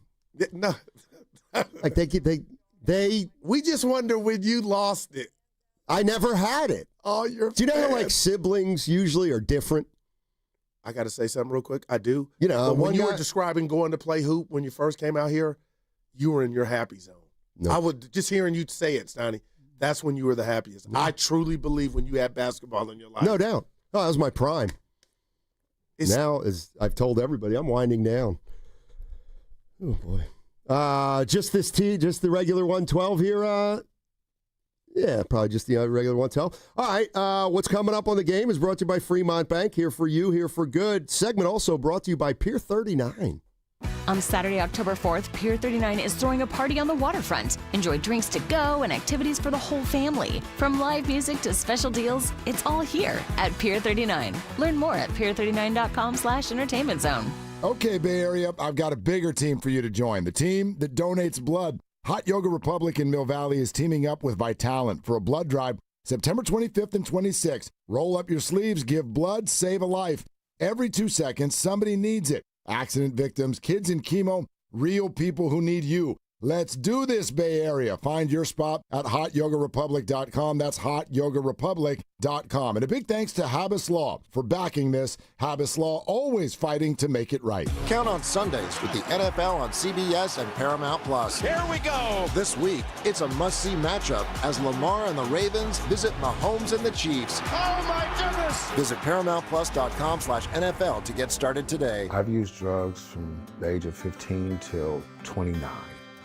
No. Like, they we just wonder when you lost it. I never had it. Oh, do you know how, like, siblings usually are different? I got to say something real quick. I do. You know, when you were describing going to play hoop when you first came out here, you were in your happy zone. No. I would just hearing you say it, Steiny. That's when you were the happiest. No. I truly believe when you had basketball in your life. No doubt. Oh, that was my prime. Now, as I've told everybody, I'm winding down. Oh boy. Just the regular 112 here. Yeah, probably just the regular 112. All right, what's coming up on the game is brought to you by Fremont Bank. Here for you, here for good. Segment also brought to you by Pier 39. On Saturday, October 4th, Pier 39 is throwing a party on the waterfront. Enjoy drinks to go and activities for the whole family. From live music to special deals, it's all here at Pier 39. Learn more at pier39.com/entertainment zone. Okay, Bay Area, I've got a bigger team for you to join. The team that donates blood. Hot Yoga Republic in Mill Valley is teaming up with Vitalent for a blood drive September 25th and 26th. Roll up your sleeves, give blood, save a life. Every 2 seconds, somebody needs it. Accident victims, kids in chemo, real people who need you. Let's do this, Bay Area. Find your spot at hotyogarepublic.com. That's hotyogarepublic.com. And a big thanks to Habas Law for backing this. Habas Law, always fighting to make it right. Count on Sundays with the NFL on CBS and Paramount Plus. Here we go. This week, it's a must-see matchup as Lamar and the Ravens visit Mahomes and the Chiefs. Oh, my goodness. Visit ParamountPlus.com/NFL to get started today. I've used drugs from the age of 15 till 29.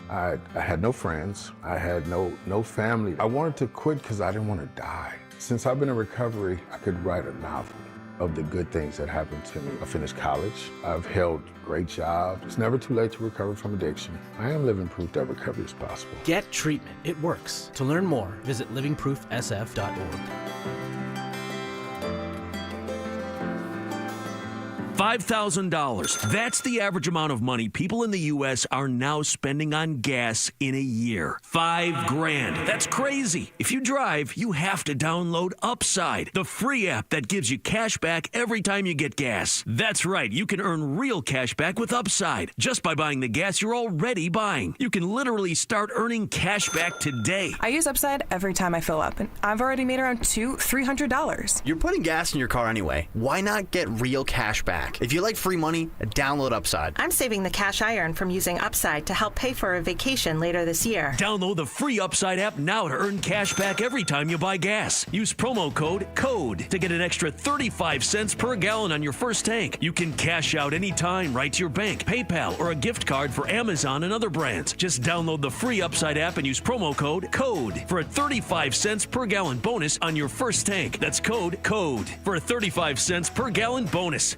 I had no friends. I had no family. I wanted to quit because I didn't want to die. Since I've been in recovery, I could write a novel of the good things that happened to me. I finished college. I've held great jobs. It's never too late to recover from addiction. I am living proof that recovery is possible. Get treatment. It works. To learn more, visit livingproofsf.org. $5,000. That's the average amount of money people in the U.S. are now spending on gas in a year. $5,000. That's crazy. If you drive, you have to download Upside, the free app that gives you cash back every time you get gas. That's right. You can earn real cash back with Upside just by buying the gas you're already buying. You can literally start earning cash back today. I use Upside every time I fill up, and I've already made around $200-$300. You're putting gas in your car anyway. Why not get real cash back? If you like free money, download Upside. I'm saving the cash I earn from using Upside to help pay for a vacation later this year. Download the free Upside app now to earn cash back every time you buy gas. Use promo code CODE to get an extra 35 cents per gallon on your first tank. You can cash out anytime right to your bank, PayPal, or a gift card for Amazon and other brands. Just download the free Upside app and use promo code CODE for a 35 cents per gallon bonus on your first tank. That's code CODE for a 35 cents per gallon bonus.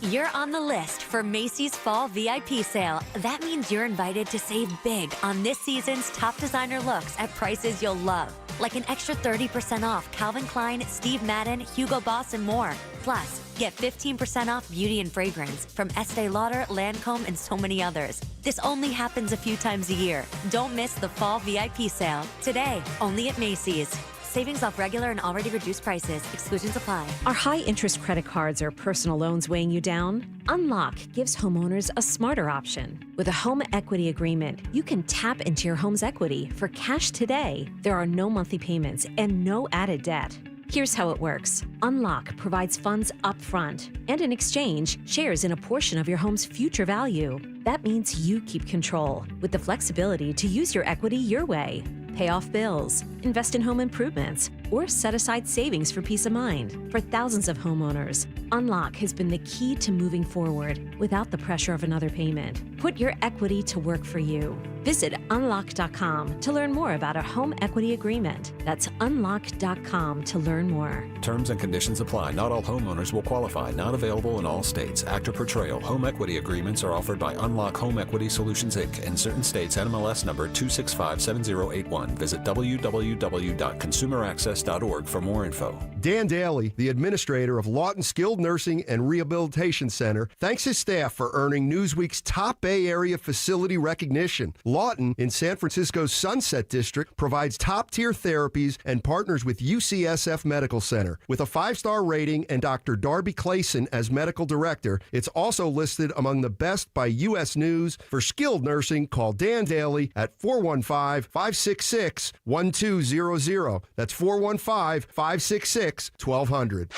You're on the list for Macy's Fall VIP Sale. That means you're invited to save big on this season's top designer looks at prices you'll love. Like an extra 30% off Calvin Klein, Steve Madden, Hugo Boss, and more. Plus, get 15% off beauty and fragrance from Estee Lauder, Lancome, and so many others. This only happens a few times a year. Don't miss the Fall VIP Sale. Today, only at Macy's. Savings off regular and already reduced prices. Exclusions apply. Are high-interest credit cards or personal loans weighing you down? Unlock gives homeowners a smarter option. With a home equity agreement, you can tap into your home's equity for cash today. There are no monthly payments and no added debt. Here's how it works. Unlock provides funds upfront and in exchange shares in a portion of your home's future value. That means you keep control with the flexibility to use your equity your way. Pay off bills, invest in home improvements, or set aside savings for peace of mind. For thousands of homeowners, Unlock has been the key to moving forward without the pressure of another payment. Put your equity to work for you. Visit unlock.com to learn more about a home equity agreement. That's unlock.com to learn more. Terms and conditions apply. Not all homeowners will qualify. Not available in all states. Actor Portrayal. Home equity agreements are offered by Unlock Home Equity Solutions, Inc. In certain states, NMLS number 2657081. Visit www.consumeraccess.org for more info. Dan Daly, the administrator of Lawton Skilled Nursing and Rehabilitation Center, thanks his staff for earning Newsweek's top Bay Area facility recognition. Lawton, in San Francisco's Sunset District, provides top-tier therapies and partners with UCSF Medical Center. With a 5-star rating and Dr. Darby Clayson as medical director, it's also listed among the best by U.S. News. For skilled nursing, call Dan Daly at 415-566-1200. That's 415-566-1200.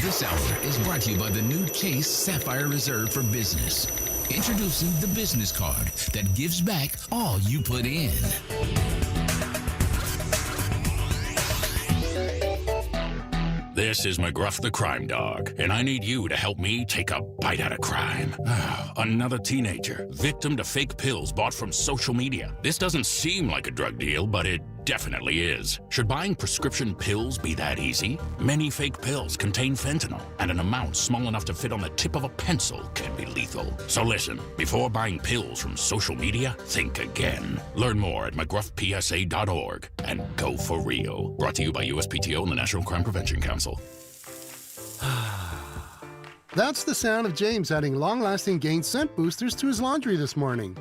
This hour is brought to you by the new Chase Sapphire Reserve for Business. Introducing the business card that gives back all you put in. This is McGruff the Crime Dog, and I need you to help me take a bite out of crime. Another teenager, victim to fake pills bought from social media. This doesn't seem like a drug deal, but it definitely is. Should buying prescription pills be that easy? Many fake pills contain fentanyl, and an amount small enough to fit on the tip of a pencil can be lethal. So listen, before buying pills from social media, think again. Learn more at mcgruffpsa.org and go for real. Brought to you by USPTO and the National Crime Prevention Council. That's the sound of James adding long-lasting Gain scent boosters to his laundry this morning.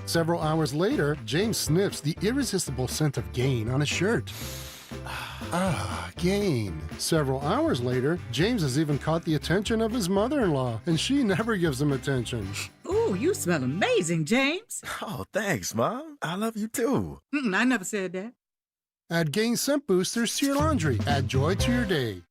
Several hours later, James sniffs the irresistible scent of Gain on his shirt. Gain. Several hours later, James has even caught the attention of his mother-in-law, and she never gives him attention. Ooh, you smell amazing, James. Oh, thanks, Mom. I love you too. I never said that. Add Gain scent boosters to your laundry. Add joy to your day.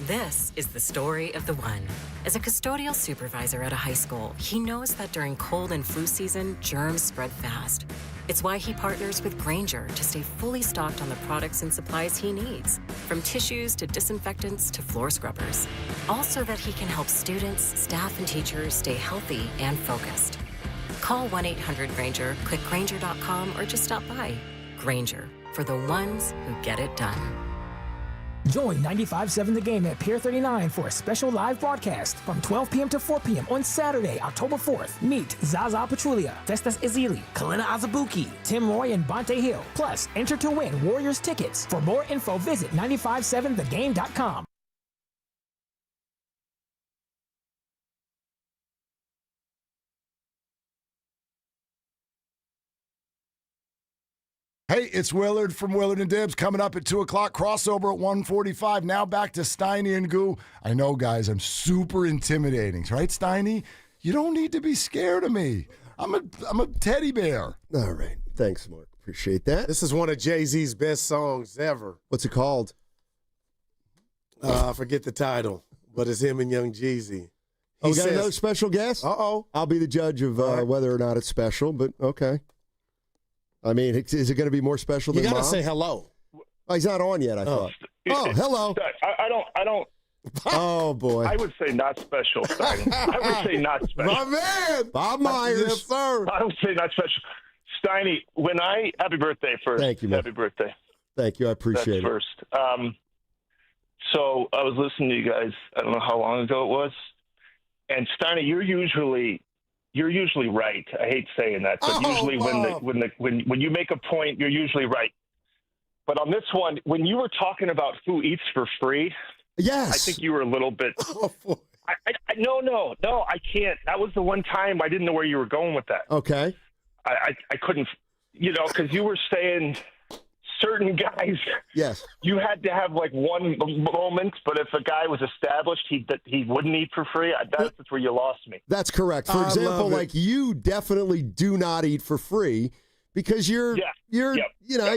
This is the story of the one. As a custodial supervisor at a high school, he knows that during cold and flu season, germs spread fast. It's why he partners with Grainger to stay fully stocked on the products and supplies he needs, from tissues to disinfectants to floor scrubbers. All so that he can help students, staff, and teachers stay healthy and focused. Call 1-800-GRAINGER, click Grainger.com, or just stop by. Grainger, for the ones who get it done. Join 95.7 The Game at Pier 39 for a special live broadcast from 12 p.m. to 4 p.m. on Saturday, October 4th. Meet Zaza Pachulia, Festus Ezeli, Kalina Azabuki, Tim Roy, and Bonte Hill. Plus, enter to win Warriors tickets. For more info, visit 957thegame.com. Hey, it's Willard from Willard and Dibs coming up at 2 o'clock, crossover at 1:45. Now back to Steiny and Goo. I know, guys, I'm super intimidating, right, Steiny? You don't need to be scared of me. I'm a teddy bear. All right. Thanks, Mark. Appreciate that. This is one of Jay-Z's best songs ever. What's it called? I forget the title, but it's him and Young Jeezy. We got another special guest? Uh-oh. I'll be the judge of whether or not it's special, but okay. I mean, is it going to be more special than You got to Mom? say hello. Oh, he's not on yet, I thought. Oh, hello. I don't. Oh, boy. I would say not special. Steiny. I would say not special. My man. Bob Myers. Yes, sir. I would say not special. Steiny, happy birthday first. Thank you, man. Happy birthday. Thank you. I appreciate That's it. first. So I was listening to you guys, I don't know how long ago it was. And Steiny, you're usually right. I hate saying that, but usually when you make a point, you're usually right. But on this one, when you were talking about who eats for free, yes, I think you were a little bit. No, I can't. That was the one time I didn't know where you were going with that. Okay. I couldn't, because you were saying certain guys. Yes. You had to have like one moment, but if a guy was established, he wouldn't eat for free. That's where you lost me. That's correct. For example, like you definitely do not eat for free because you're kind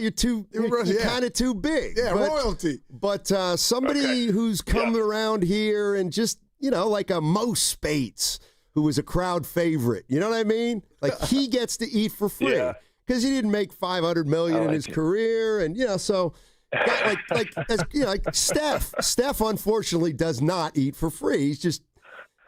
of too big. Yeah, royalty. But somebody who's come around here and just, like a Mo Spates, who was a crowd favorite. You know what I mean? Like he gets to eat for free. Yeah. Because he didn't make $500 million in his career, and so like Steph. Steph unfortunately does not eat for free. He's just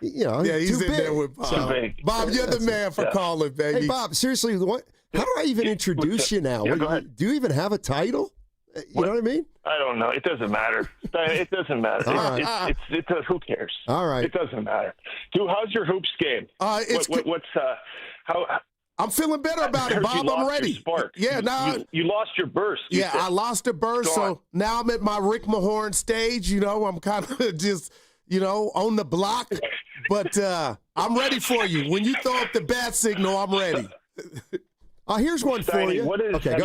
he's in too big. there with Bob. So, Bob, you're the man for calling, baby. Hey, Bob, seriously, how do I even introduce you now? Yeah, go ahead. Do you even have a title? You know what I mean? I don't know. It doesn't matter. It doesn't matter. Who cares? All right. It doesn't matter. Dude, how's your hoops game? I'm feeling better about it, Bob. I'm ready. Spark. Yeah, now you lost your burst. I lost the burst, so now I'm at my Rick Mahorn stage. I'm kind of just, on the block. But I'm ready for you. When you throw up the bat signal, I'm ready. Here's one for you. What is? Okay,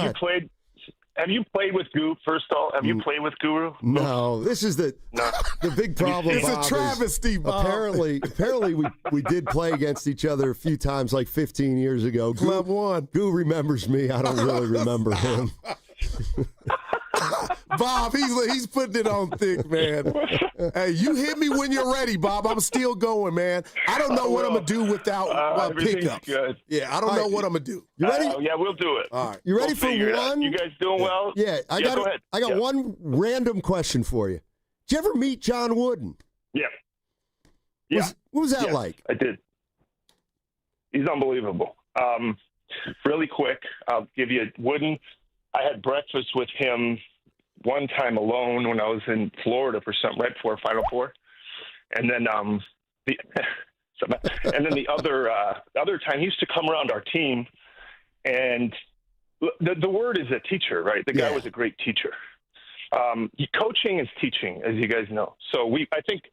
Have you played with Guru? First of all, have you played with Guru? No, this is the big problem. It's Bob, a travesty, Bob. Apparently, we did play against each other a few times, like 15 years ago. Club one. Guru remembers me. I don't really remember him. Bob, he's putting it on thick, man. Hey, you hit me when you're ready, Bob. I'm still going, man. I don't know what I'm going to do without pickups. Good. Yeah, I don't know what I'm going to do. You ready? Yeah, we'll do it. All right. You ready for one? You guys doing well? Yeah, I got one random question for you. Did you ever meet John Wooden? Yeah. What was that like? I did. He's unbelievable. Really quick, I'll give you Wooden. I had breakfast with him one time alone when I was in Florida for something right before Final Four, and then the other time he used to come around our team, and the word is a teacher, right? The guy was a great teacher. Coaching is teaching, as you guys know. So I think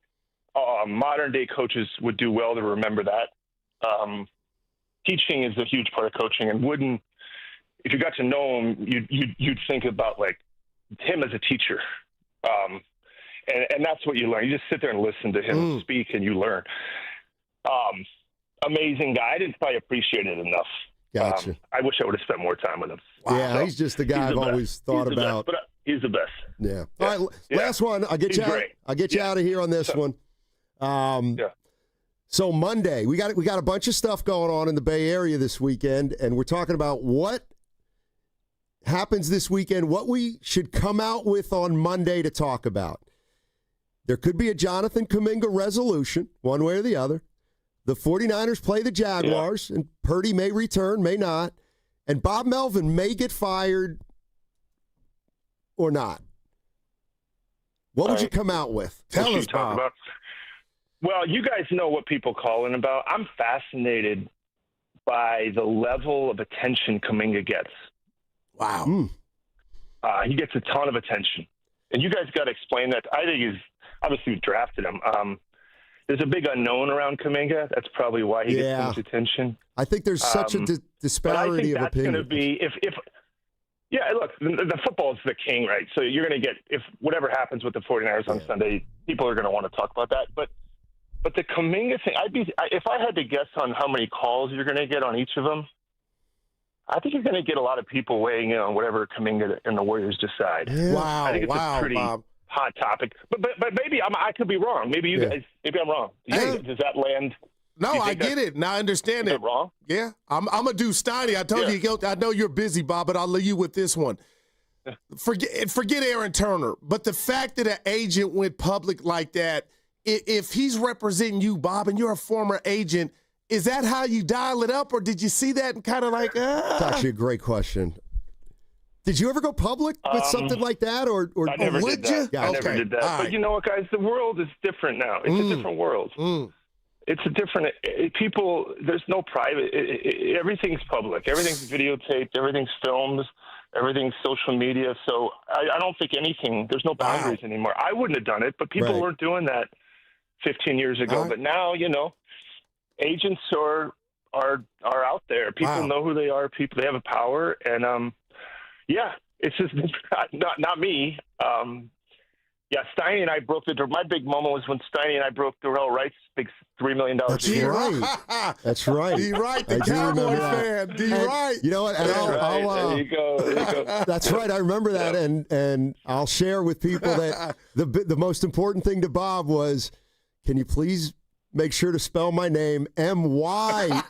modern-day coaches would do well to remember that. Teaching is a huge part of coaching, and if you got to know him, you'd think about, like, him as a teacher. And that's what you learn. You just sit there and listen to him speak, and you learn. Amazing guy. I didn't probably appreciate it enough. Gotcha. I wish I would have spent more time with him. Yeah, So, he's just the guy I've always thought about. But he's the best. Yeah. All right, last one. I'll get you out of here on this one. So Monday, we got a bunch of stuff going on in the Bay Area this weekend, and we're talking about what happens this weekend, what we should come out with on Monday to talk about. There could be a Jonathan Kaminga resolution, one way or the other. The 49ers play the Jaguars, and Purdy may return, may not. And Bob Melvin may get fired or not. What would you come out with? Tell us, Bob. Well, you guys know what people call in about. I'm fascinated by the level of attention Kaminga gets. Wow. He gets a ton of attention. And you guys got to explain that. I think obviously we drafted him. There's a big unknown around Kaminga. That's probably why he gets so much attention. I think there's such a disparity of opinion. But I think that's going to be look, the football is the king, right? So you're going to get, if whatever happens with the 49ers on Sunday, people are going to want to talk about that. But the Kaminga thing, if I had to guess on how many calls you're going to get on each of them, I think you're going to get a lot of people weighing in on whatever Kaminga and the Warriors decide. Yeah. Wow. I think it's a pretty hot topic. But maybe I could be wrong. Maybe maybe I'm wrong. Does that land? No, I get it. Now I understand it. Wrong? Yeah. I'm going to do Steiny. I told you, I know you're busy, Bob, but I'll leave you with this one. Forget Aaron Turner. But the fact that an agent went public like that, if he's representing you, Bob, and you're a former agent, is that how you dial it up, or did you see that and kind of like, It's actually a great question. Did you ever go public with something like that, or I never would did that. you? I never did that. But you know what, guys? The world is different now. It's a different world. It's a different people. There's no private. Everything's public. Everything's videotaped. Everything's filmed. Everything's social media. So I don't think anything. There's no boundaries anymore. I wouldn't have done it, but people weren't doing that 15 years ago. But now, agents are out there. People know who they are. People, they have a power, and it's just not me. Steiny and I broke my big moment was when Steiny and I broke Darrell Wright's big $3 million a year. Right. That's right. D-Right, the Cowboy fan. D-Right. You know what? And there you go. That's right. I remember that, and I'll share with people that the most important thing to Bob was, can you please make sure to spell my name M-Y-E-R-S,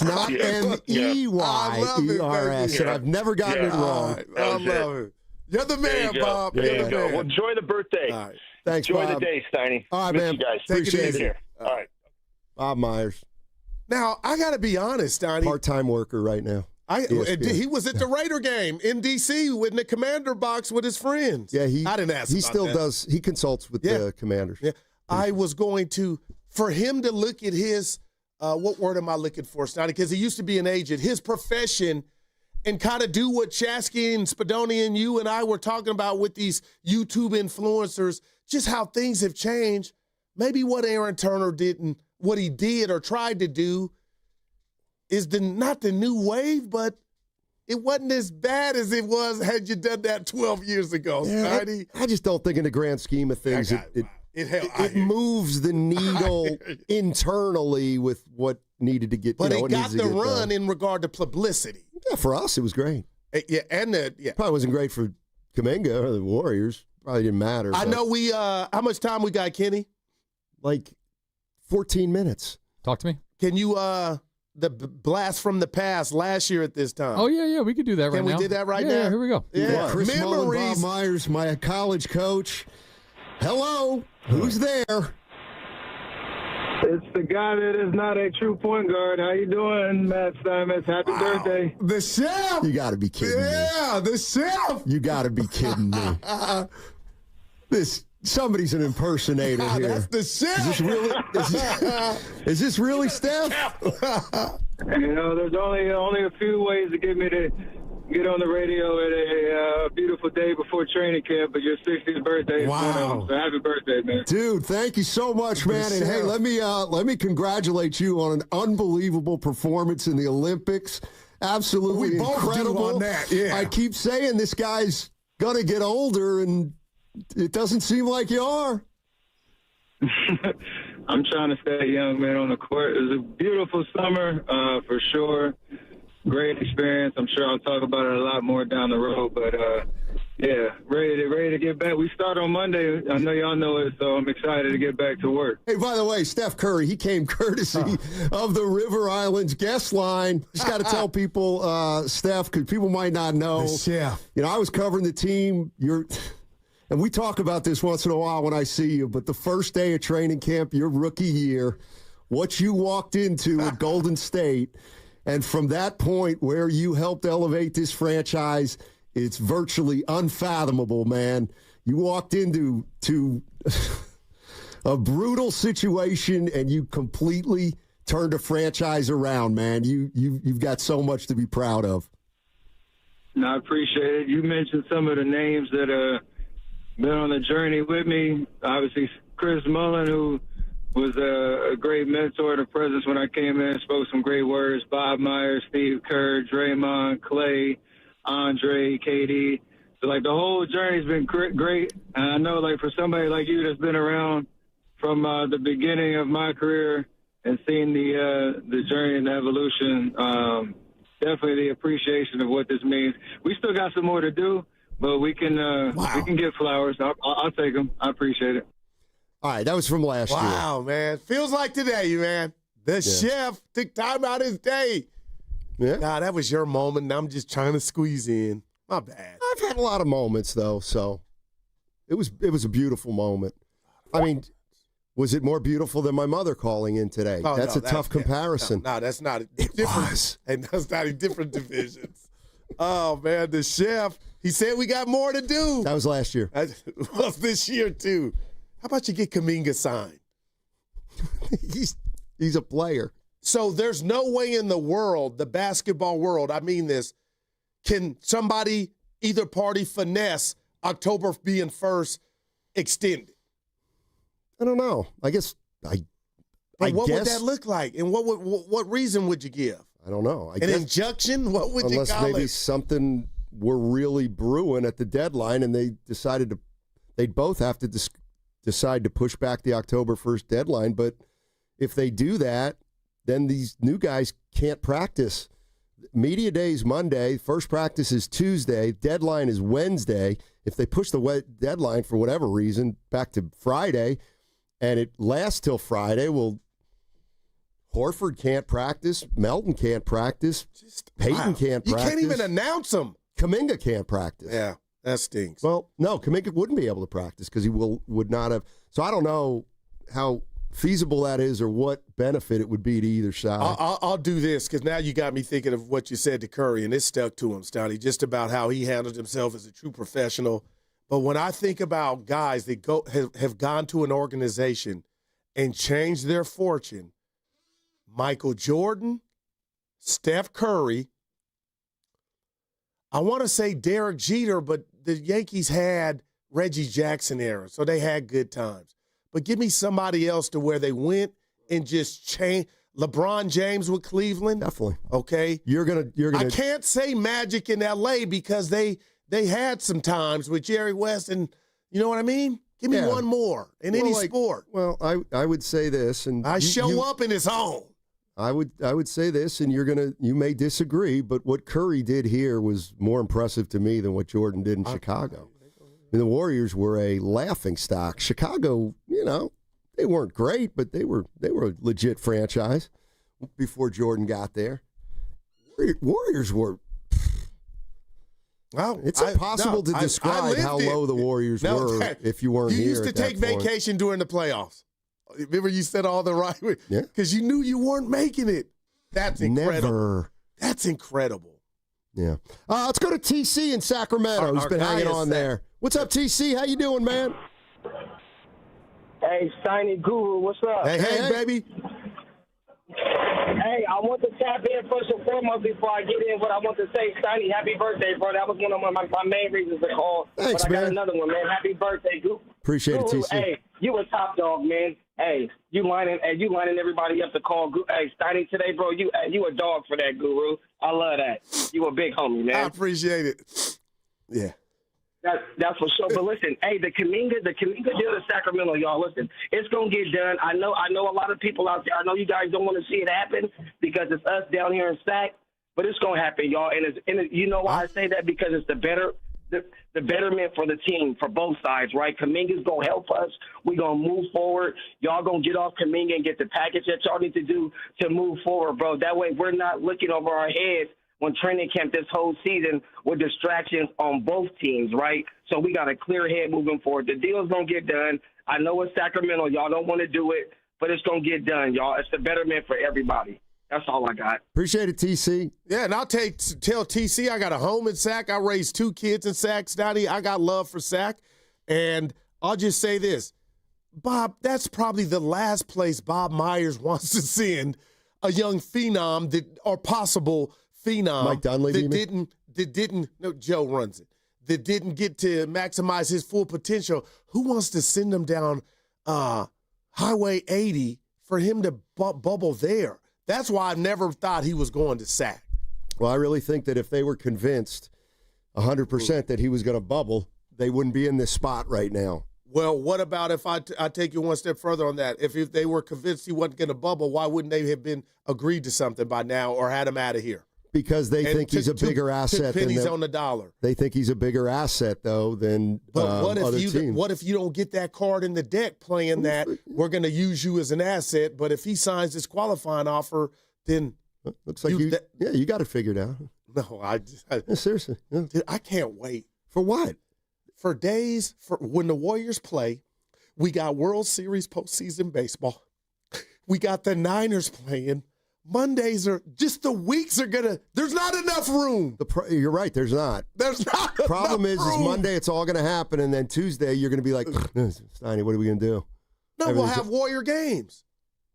not M-E-Y-E-R-S. And I've never gotten it wrong. I love it. You're the man, Bob. There you go. Well, enjoy the birthday. All right. Thanks, enjoy Bob. the day, Steiny. All right, Miss man. you guys. Appreciate it. All right. Bob Myers. Now, I got to be honest, Steiny. Part-time worker right now. He was at the Raider game in D.C. in the commander box with his friends. Yeah, I didn't ask He about still that. does. He consults with the commanders. Yeah. I was going to, for him to look at his, what word am I looking for, Steiny? Because he used to be an agent. His profession, and kind of do what Chasky and Spadoni and you and I were talking about with these YouTube influencers, just how things have changed. Maybe what Aaron Turner didn't, what he did or tried to do is not the new wave, but it wasn't as bad as it was had you done that 12 years ago, Steiny. I just don't think in the grand scheme of things it moves the needle internally with what needed to get. But it got the run done. in regard to publicity. Yeah, for us, it was great. Probably wasn't great for Kaminga or the Warriors. Probably didn't matter. I know we. How much time we got, Kenny? Like 14 minutes. Talk to me. Can you the blast from the past last year at this time? Oh yeah, we could do that right now. Can we do that right now? Yeah, here we go. Yeah, Chris Mullen, memories. Bob Myers, my college coach. Hello, who's there? It's the guy that is not a true point guard. How you doing, Matt Steinmetz? Happy birthday. The chef. You got to be kidding me. Yeah, the chef. You got to be kidding me. Somebody's an impersonator here. That's the chef. Is this really Steph? There's only a few ways to get me to get on the radio at a beautiful day before training camp, but your 60th birthday is one of them. So happy birthday, man. Dude, thank you so much, man. And hey, let me congratulate you on an unbelievable performance in the Olympics. Absolutely we both incredible. do on that. Yeah. I keep saying this guy's gonna get older, and it doesn't seem like you are. I'm trying to stay young, man, on the court. It was a beautiful summer, for sure. Great experience. I'm sure I'll talk about it a lot more down the road, but yeah, ready to get back. We start on Monday. I know y'all know it, so I'm excited to get back to work. Hey, by the way, Steph Curry, he came courtesy of the River Islands guest line. Just got to tell people, Steph, because people might not know. Yeah. You know, I was covering the team. And we talk about this once in a while when I see you, but the first day of training camp, your rookie year, what you walked into at Golden State, and from that point where you helped elevate this franchise, it's virtually unfathomable, man. You walked into a brutal situation, and you completely turned a franchise around, man. You've got so much to be proud of. No, I appreciate it. You mentioned some of the names that been on the journey with me. Obviously, Chris Mullen, who was a great mentor and a presence when I came in, spoke some great words. Bob Myers, Steve Kerr, Draymond, Clay, Andre, KD. So, like, the whole journey's been great. And I know, like, for somebody like you that's been around from the beginning of my career and seen the journey and the evolution, definitely the appreciation of what this means. We still got some more to do. But we can get flowers. I'll take them. I appreciate it. All right, that was from last year. Wow, man. Feels like today, man. The chef took time out his day. Yeah. Nah, that was your moment, and I'm just trying to squeeze in. My bad. I've had a lot of moments, though, so it was a beautiful moment. I mean, was it more beautiful than my mother calling in today? Oh, that's a tough comparison. No, that's not. It was. And that's not in different divisions. Oh, man, the chef. He said we got more to do. That was last year. Well, this year, too. How about you get Kaminga signed? He's a player. So there's no way in the world, the basketball world, I mean this, can somebody, either party, finesse October being first extended? I don't know. I guess what would that look like? And what reason would you give? I don't know. An injunction? What would you call it? Unless maybe something were really brewing at the deadline, and they decided they'd both have to decide to push back the October 1st deadline. But if they do that, then these new guys can't practice. Media day is Monday. First practice is Tuesday. Deadline is Wednesday. If they push the deadline for whatever reason back to Friday, and it lasts till Friday, well, Horford can't practice. Melton can't practice. Peyton can't practice. You can't even announce them. Kaminga can't practice. Yeah, that stinks. Well, no, Kaminga wouldn't be able to practice because he would not have. So I don't know how feasible that is or what benefit it would be to either side. I'll do this because now you got me thinking of what you said to Curry, and it stuck to him, Steiny, just about how he handled himself as a true professional. But when I think about guys that have gone to an organization and changed their fortune, Michael Jordan, Steph Curry, I want to say Derek Jeter, but the Yankees had Reggie Jackson era, so they had good times. But give me somebody else to where they went and just changed. LeBron James with Cleveland. Definitely. Okay. You're gonna. I can't say Magic in LA because they had some times with Jerry West, and you know what I mean? Give me one more in any sport. Well, I would say this, and I show up in his home. I would say this, and you may disagree, but what Curry did here was more impressive to me than what Jordan did in Chicago. I mean, the Warriors were a laughingstock. Chicago, they weren't great, but they were a legit franchise before Jordan got there. Warriors were. Well, it's impossible to describe how low the Warriors were if you weren't here. You used to take vacation during the playoffs. Remember, you said all the right way because you knew you weren't making it. That's incredible. Never. That's incredible. Yeah. Let's go to TC in Sacramento. Who's been hanging on there? What's up, TC? How you doing, man? Hey, Steiny Guru, what's up? Hey, baby. Hey, I want to tap in first and foremost before I get in. What I want to say, Steiny, happy birthday, bro. That was one of my main reasons to call. Thanks, but I got man. another one, man. Happy birthday, Guru. Appreciate it, TC. Hey, you a top dog, man. Hey, you lining everybody up to call. Hey, Steiny today, bro. You a dog for that, Guru. I love that. You a big homie, man. I appreciate it. Yeah. That's for sure. But listen, hey, the Kaminga deal in Sacramento, y'all. Listen, it's gonna get done. I know a lot of people out there. I know you guys don't want to see it happen because it's us down here in Sac, but it's gonna happen, y'all. And you know why I say that? Because it's the betterment for the team, for both sides, right? Kaminga's going to help us. We're going to move forward. Y'all going to get off Kaminga and get the package that y'all need to do to move forward, bro. That way we're not looking over our heads when training camp this whole season with distractions on both teams, right? So we got a clear head moving forward. The deal's going to get done. I know it's Sacramento. Y'all don't want to do it, but it's going to get done, y'all. It's the betterment for everybody. That's all I got. Appreciate it, TC. Yeah, and I'll tell TC I got a home in Sac. I raised 2 kids in Sac, Steiny. I got love for Sac. And I'll just say this. Bob, that's probably the last place Bob Myers wants to send a young phenom or possible phenom Mike Dunleavy, Joe runs it, that didn't get to maximize his full potential. Who wants to send him down Highway 80 for him to bubble there? That's why I never thought he was going to Sac. Well, I really think that if they were convinced 100% that he was going to bubble, they wouldn't be in this spot right now. Well, what about if I take you one step further on that? If they were convinced he wasn't going to bubble, why wouldn't they have been agreed to something by now or had him out of here? Because they think he's a bigger asset. Pennies on the dollar. They think he's a bigger asset, though, than other teams. What if you don't get that card in the deck playing that we're going to use you as an asset, but if he signs this qualifying offer, then looks like you got it figured out. No, seriously. Yeah. Dude, I can't wait. For what? For days, for when the Warriors play, we got World Series postseason baseball. We got the Niners playing. Mondays are just the weeks are gonna. There's not enough room. You're right. There's not. There's not. Problem enough is room. Monday it's all gonna happen, and then Tuesday you're gonna be like, Steiny, what are we gonna do? No, we'll have Warrior games.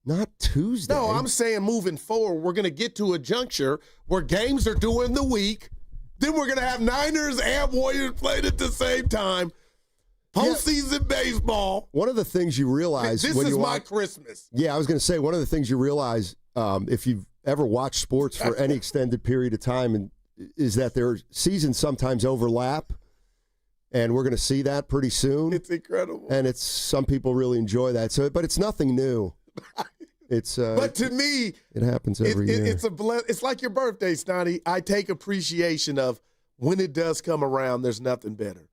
Not Tuesday. No, I'm saying moving forward, we're gonna get to a juncture where games are due in the week. Then we're gonna have Niners and Warriors playing at the same time. Postseason baseball. One of the things you realize this when is you my watch, Christmas. Yeah, I was gonna say one of the things you realize. If you've ever watched sports for any extended period of time, and is that their seasons sometimes overlap, and we're going to see that pretty soon. It's incredible, and some people really enjoy that. So, but it's nothing new. It's but to me, it happens every year. It's like your birthday, Steiny. I take appreciation of when it does come around. There's nothing better.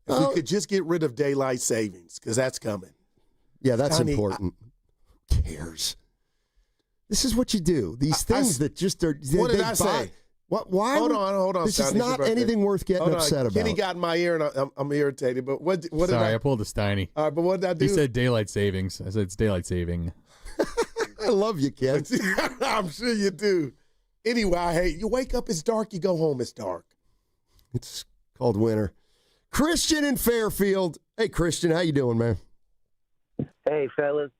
If we could just get rid of daylight savings, because that's coming. Yeah, that's Steiny, important. Who cares? This is what you do. These things that just are. What did I say? What? Why? Hold on. This is not anything worth getting upset about. Kenny got in my ear, and I'm irritated. But what did Sorry, I pulled a Steiny. All right, but what did I do? You said daylight savings. I said it's daylight saving. I love you, Ken. I'm sure you do. Anyway, you wake up, it's dark. You go home, it's dark. It's called winter. Christian in Fairfield. Hey, Christian, how you doing, man? Hey, fellas.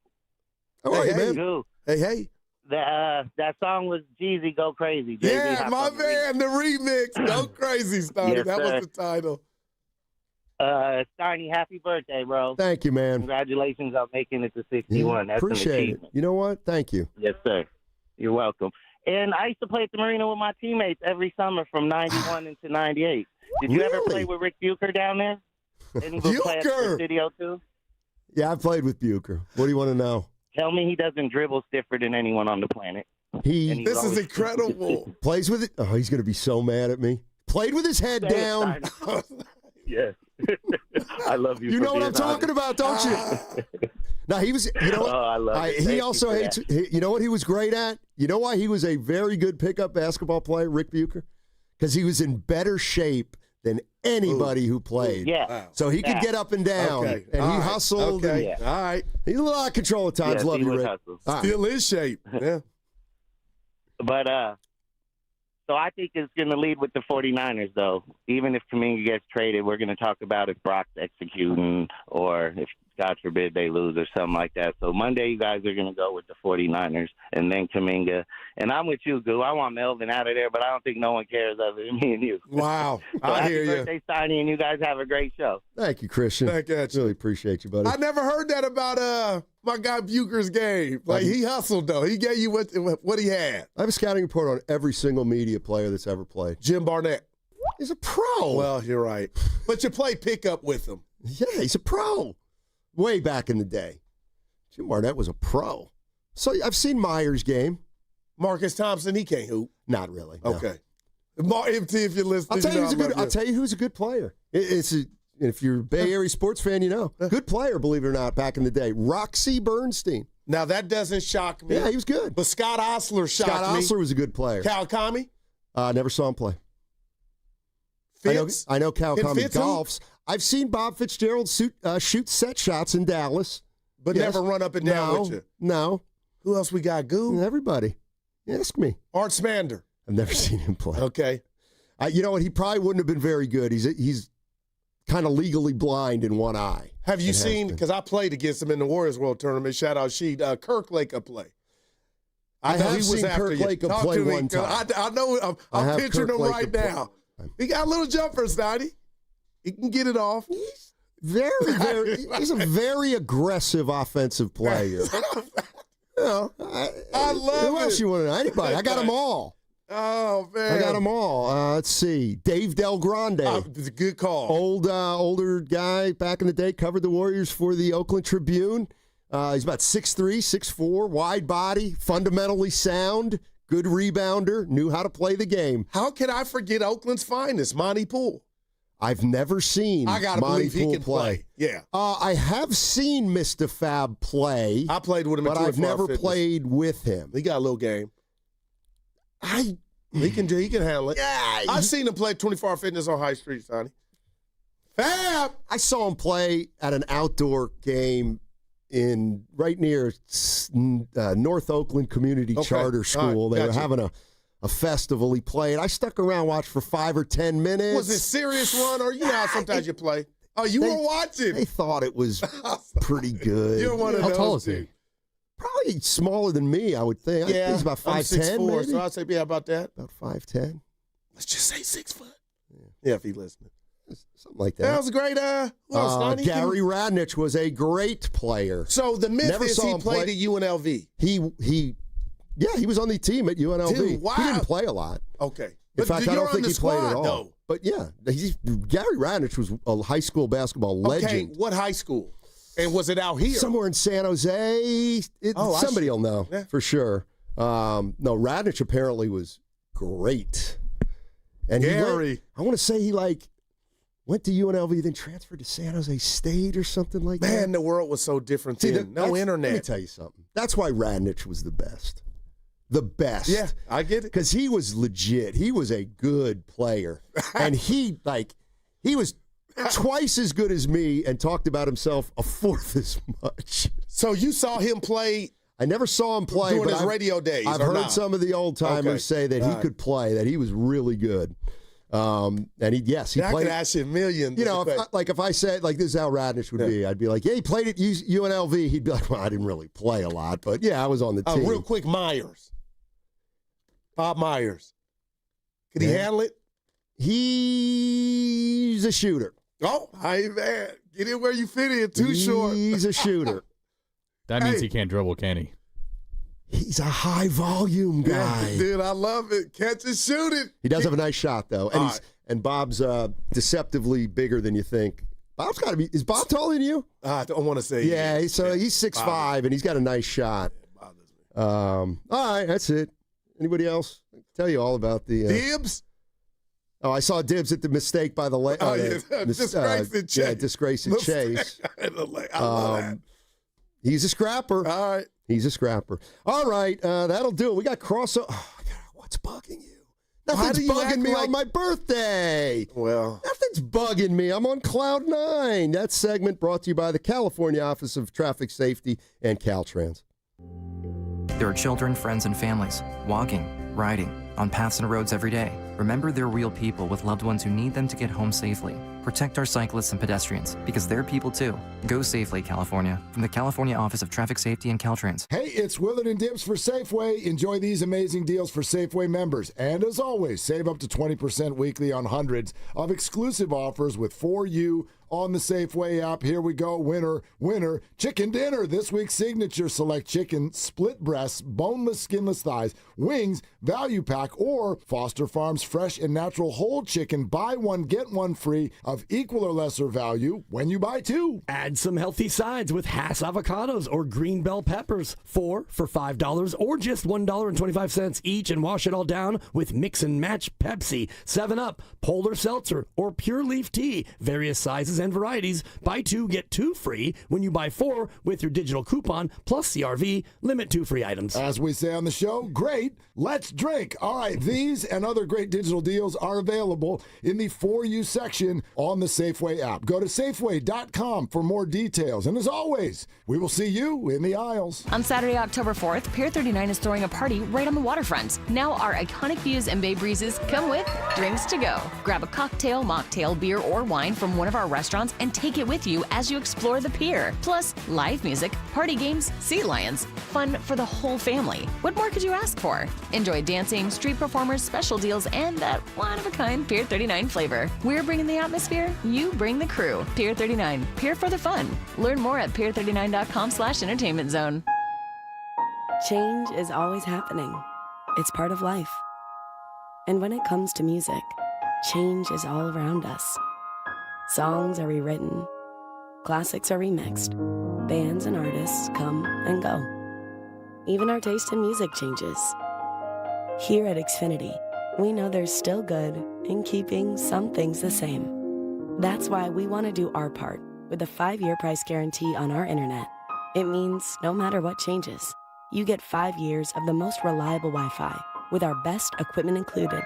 How are you, man? Hey. That song was Jeezy Go Crazy. JV, yeah, my man, the remix. Go Crazy, Steiny. Yes, that sir. was the title. Steiny, happy birthday, bro. Thank you, man. Congratulations on making it to 61. That's appreciate an it. achievement. You know what? Thank you. Yes, sir. You're welcome. And I used to play at the marina with my teammates every summer from 91 into 98. Did you ever play with Rick Bucher down there? And he would play at the studio, too? Yeah, I played with Bucher. What do you want to know? Tell me he doesn't dribble stiffer than anyone on the planet. This is incredible. Plays with it. Oh, he's going to be so mad at me. Played with his head down. Yes. I love you. You know what I'm talking about, don't you? Now, he was, you know what? Oh, I love it. He also hates, you know what he was great at? You know why he was a very good pickup basketball player, Rick Bucher? Because he was in better shape than anybody who played. Yeah. Wow. So he could get up and down. Okay. And All he right. hustled. Okay. And, All right. He's a little out of control at times. Yes, Love he you, was Rick. hustle. All right. Still in shape. Yeah. But so So I think it's going to lead with the 49ers, though. Even if Kaminga gets traded, we're going to talk about if Brock's executing or if, God forbid, they lose or something like that. So Monday, you guys are going to go with the 49ers and then Kaminga. And I'm with you, Goo. I want Melvin out of there, but I don't think no one cares other than me and you. Wow. So I hear you. Happy birthday, Steiny, and you guys have a great show. Thank you, Christian. Back at you. Really appreciate you, buddy. I never heard that about my guy Bucher's game. Like, he hustled, though. He gave you what he had. I have a scouting report on every single media player that's ever played. Jim Barnett. He's a pro. Well, you're right. But you play pickup with him. Yeah, he's a pro. Way back in the day. Jim Barnett was a pro. So I've seen Myers' game. Marcus Thompson, he can't hoop. Not really. No. Okay. If you're listening, I'll tell you who's a good player. If you're a Bay Area sports fan, you know. Good player, believe it or not, back in the day. Roxy Bernstein. Now, that doesn't shock me. Yeah, he was good. But Scott Osler shocked me. Scott Osler was a good player. Cal Kami? Never saw him play. Fitz? I know Cal Kami Fitz golfs. I've seen Bob Fitzgerald shoot set shots in Dallas. But never run up and down with you. No. Who else we got? Goo? Everybody. Ask me. Art Smander. I've never seen him play. Okay. You know what? He probably wouldn't have been very good. He's kind of legally blind in one eye. Have you seen, because I played against him in the Warriors World Tournament, shout out Sheed, Kirk Lakeup play. I have seen Kirk Lakeup play one time. I know, I'm picturing him right now. He got a little jumper, Steiny. He can get it off. He's he's a very aggressive offensive player. I love Who else you want to know? Anybody. I got them all. Oh, man. I got them all. Let's see. Dave Del Grande. It's a good call. Older guy back in the day, covered the Warriors for the Oakland Tribune. He's about 6'3", 6'4", wide body, fundamentally sound, good rebounder, knew how to play the game. How can I forget Oakland's finest, Monty Poole? I've never seen I gotta Monty believe he Poole can play. Yeah. I have seen Mr. Fab play. I played with him, but I've never played with him. He got a little game. He can handle it. Yeah, I've seen him play 24-hour fitness on High Street, Sonny. Fab! I saw him play at an outdoor game in right near North Oakland Community Charter School. They were having a festival. He played. I stuck around, watched for 5 or 10 minutes. Was it serious run, or you know how sometimes you play? Oh, you were watching. They thought it was pretty good. You're one of How those. tall is he? Probably smaller than me, I would think. I think he's about 5'10", maybe. So I'd say, yeah, about that. About 5'10". Let's just say 6 foot. Yeah, if he's listening. Something like that. That was a great. Who else, Steiny? Gary Radnich was a great player. So the myth Never is saw he him played play. at UNLV. He was on the team at UNLV. Dude, wow. He didn't play a lot. Okay. In fact, I don't think he played at all. Though. But yeah, Gary Radnich was a high school basketball legend. Okay, what high school? And was it out here? Somewhere in San Jose. Somebody will know for sure. No, Radnich apparently was great. And Gary. I want to say he went to UNLV, then transferred to San Jose State or something like that. Man, the world was so different then. No internet. Let me tell you something. That's why Radnich was the best. The best. Yeah, I get it. Because he was legit. He was a good player. And he was twice as good as me and talked about himself a fourth as much. So you saw him play? I never saw him play. During but his radio days, I've or heard not? some of the old timers say that he could play, that he was really good. And he played. I could ask you a million. You know, if I said, this is how Radnich would be, I'd be like, yeah, he played at UNLV. He'd be like, well, I didn't really play a lot, but yeah, I was on the team. Real quick, Myers. Bob Myers. Could he handle it? He's a shooter. Oh, I ain't mad. Get in where you fit in. Too short. He's a shooter. That means he can't dribble, can he? He's a high volume guy. Yeah, dude, I love it. Catch and shoot it. He does have a nice shot, though. And Bob's deceptively bigger than you think. Bob's got to be. Is Bob taller than you? I don't want to say. Yeah, so he's 6'5", and he's got a nice shot. All right, that's it. Anybody else? I can tell you all about the Dibs. Oh, I saw Dibs at the mistake by the disgrace at Chase. Yeah, disgrace at Chase. I love that. He's a scrapper. All right. He's a scrapper. All right, that'll do it. We got crossover. Oh, what's bugging you? Nothing's bugging me on my birthday. Well, nothing's bugging me. I'm on cloud 9. That segment brought to you by the California Office of Traffic Safety and Caltrans. There are children, friends, and families walking, riding, on paths and roads every day. Remember, they're real people with loved ones who need them to get home safely. Protect our cyclists and pedestrians, because they're people too. Go safely, California. From the California Office of Traffic Safety and Caltrans. Hey, it's Willard and Dibs for Safeway. Enjoy these amazing deals for Safeway members. And as always, save up to 20% weekly on hundreds of exclusive offers with For You on the Safeway app. Here we go. Winner, chicken dinner. This week's signature: select chicken, split breasts, boneless, skinless thighs, wings, value pack, or Foster Farms fresh and natural whole chicken. Buy one, get one free of equal or lesser value when you buy two. Add some healthy sides with Hass avocados or green bell peppers. 4 for $5 or just $1.25 each, and wash it all down with Mix and Match Pepsi, 7-Up, Polar Seltzer, or Pure Leaf Tea. Various sizes and varieties. Buy 2, get 2 free when you buy 4 with your digital coupon plus CRV. Limit 2 free items. As we say on the show, great, let's drink. All right, these and other great digital deals are available in the For You section on the Safeway app. Go to Safeway.com for more details. And as always, we will see you in the aisles. On Saturday, October 4th, Pier 39 is throwing a party right on the waterfront. Now our iconic views and bay breezes come with drinks to go. Grab a cocktail, mocktail, beer, or wine from one of our restaurants and take it with you as you explore the pier. Plus, live music, party games, sea lions. Fun for the whole family. What more could you ask for? Enjoy dancing, street performers, special deals, and that one-of-a-kind Pier 39 flavor. We're bringing the atmosphere, you bring the crew. Pier 39, Pier for the fun. Learn more at pier39.com/entertainment zone. Change is always happening. It's part of life. And when it comes to music, change is all around us. Songs are rewritten, classics are remixed, bands and artists come and go. Even our taste in music changes. Here at Xfinity, we know there's still good in keeping some things the same. That's why we want to do our part with a 5-year price guarantee on our internet. It means no matter what changes, you get 5 years of the most reliable Wi-Fi with our best equipment included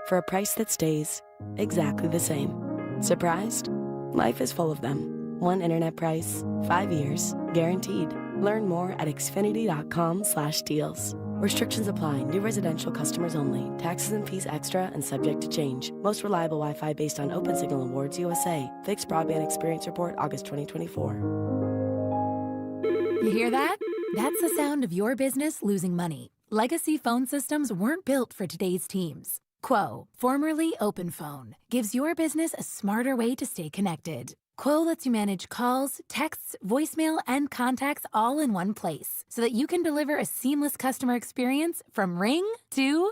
for a price that stays exactly the same. Surprised? Life is full of them. One internet price, 5 years, guaranteed. Learn more at xfinity.com/deals. Restrictions apply. New residential customers only. Taxes and fees extra and subject to change. Most reliable Wi-Fi based on Open Signal Awards USA. Fixed Broadband Experience Report, August 2024. You hear that? That's the sound of your business losing money. Legacy phone systems weren't built for today's teams. Quo, formerly OpenPhone, gives your business a smarter way to stay connected. Quo lets you manage calls, texts, voicemail, and contacts all in one place so that you can deliver a seamless customer experience from ring to...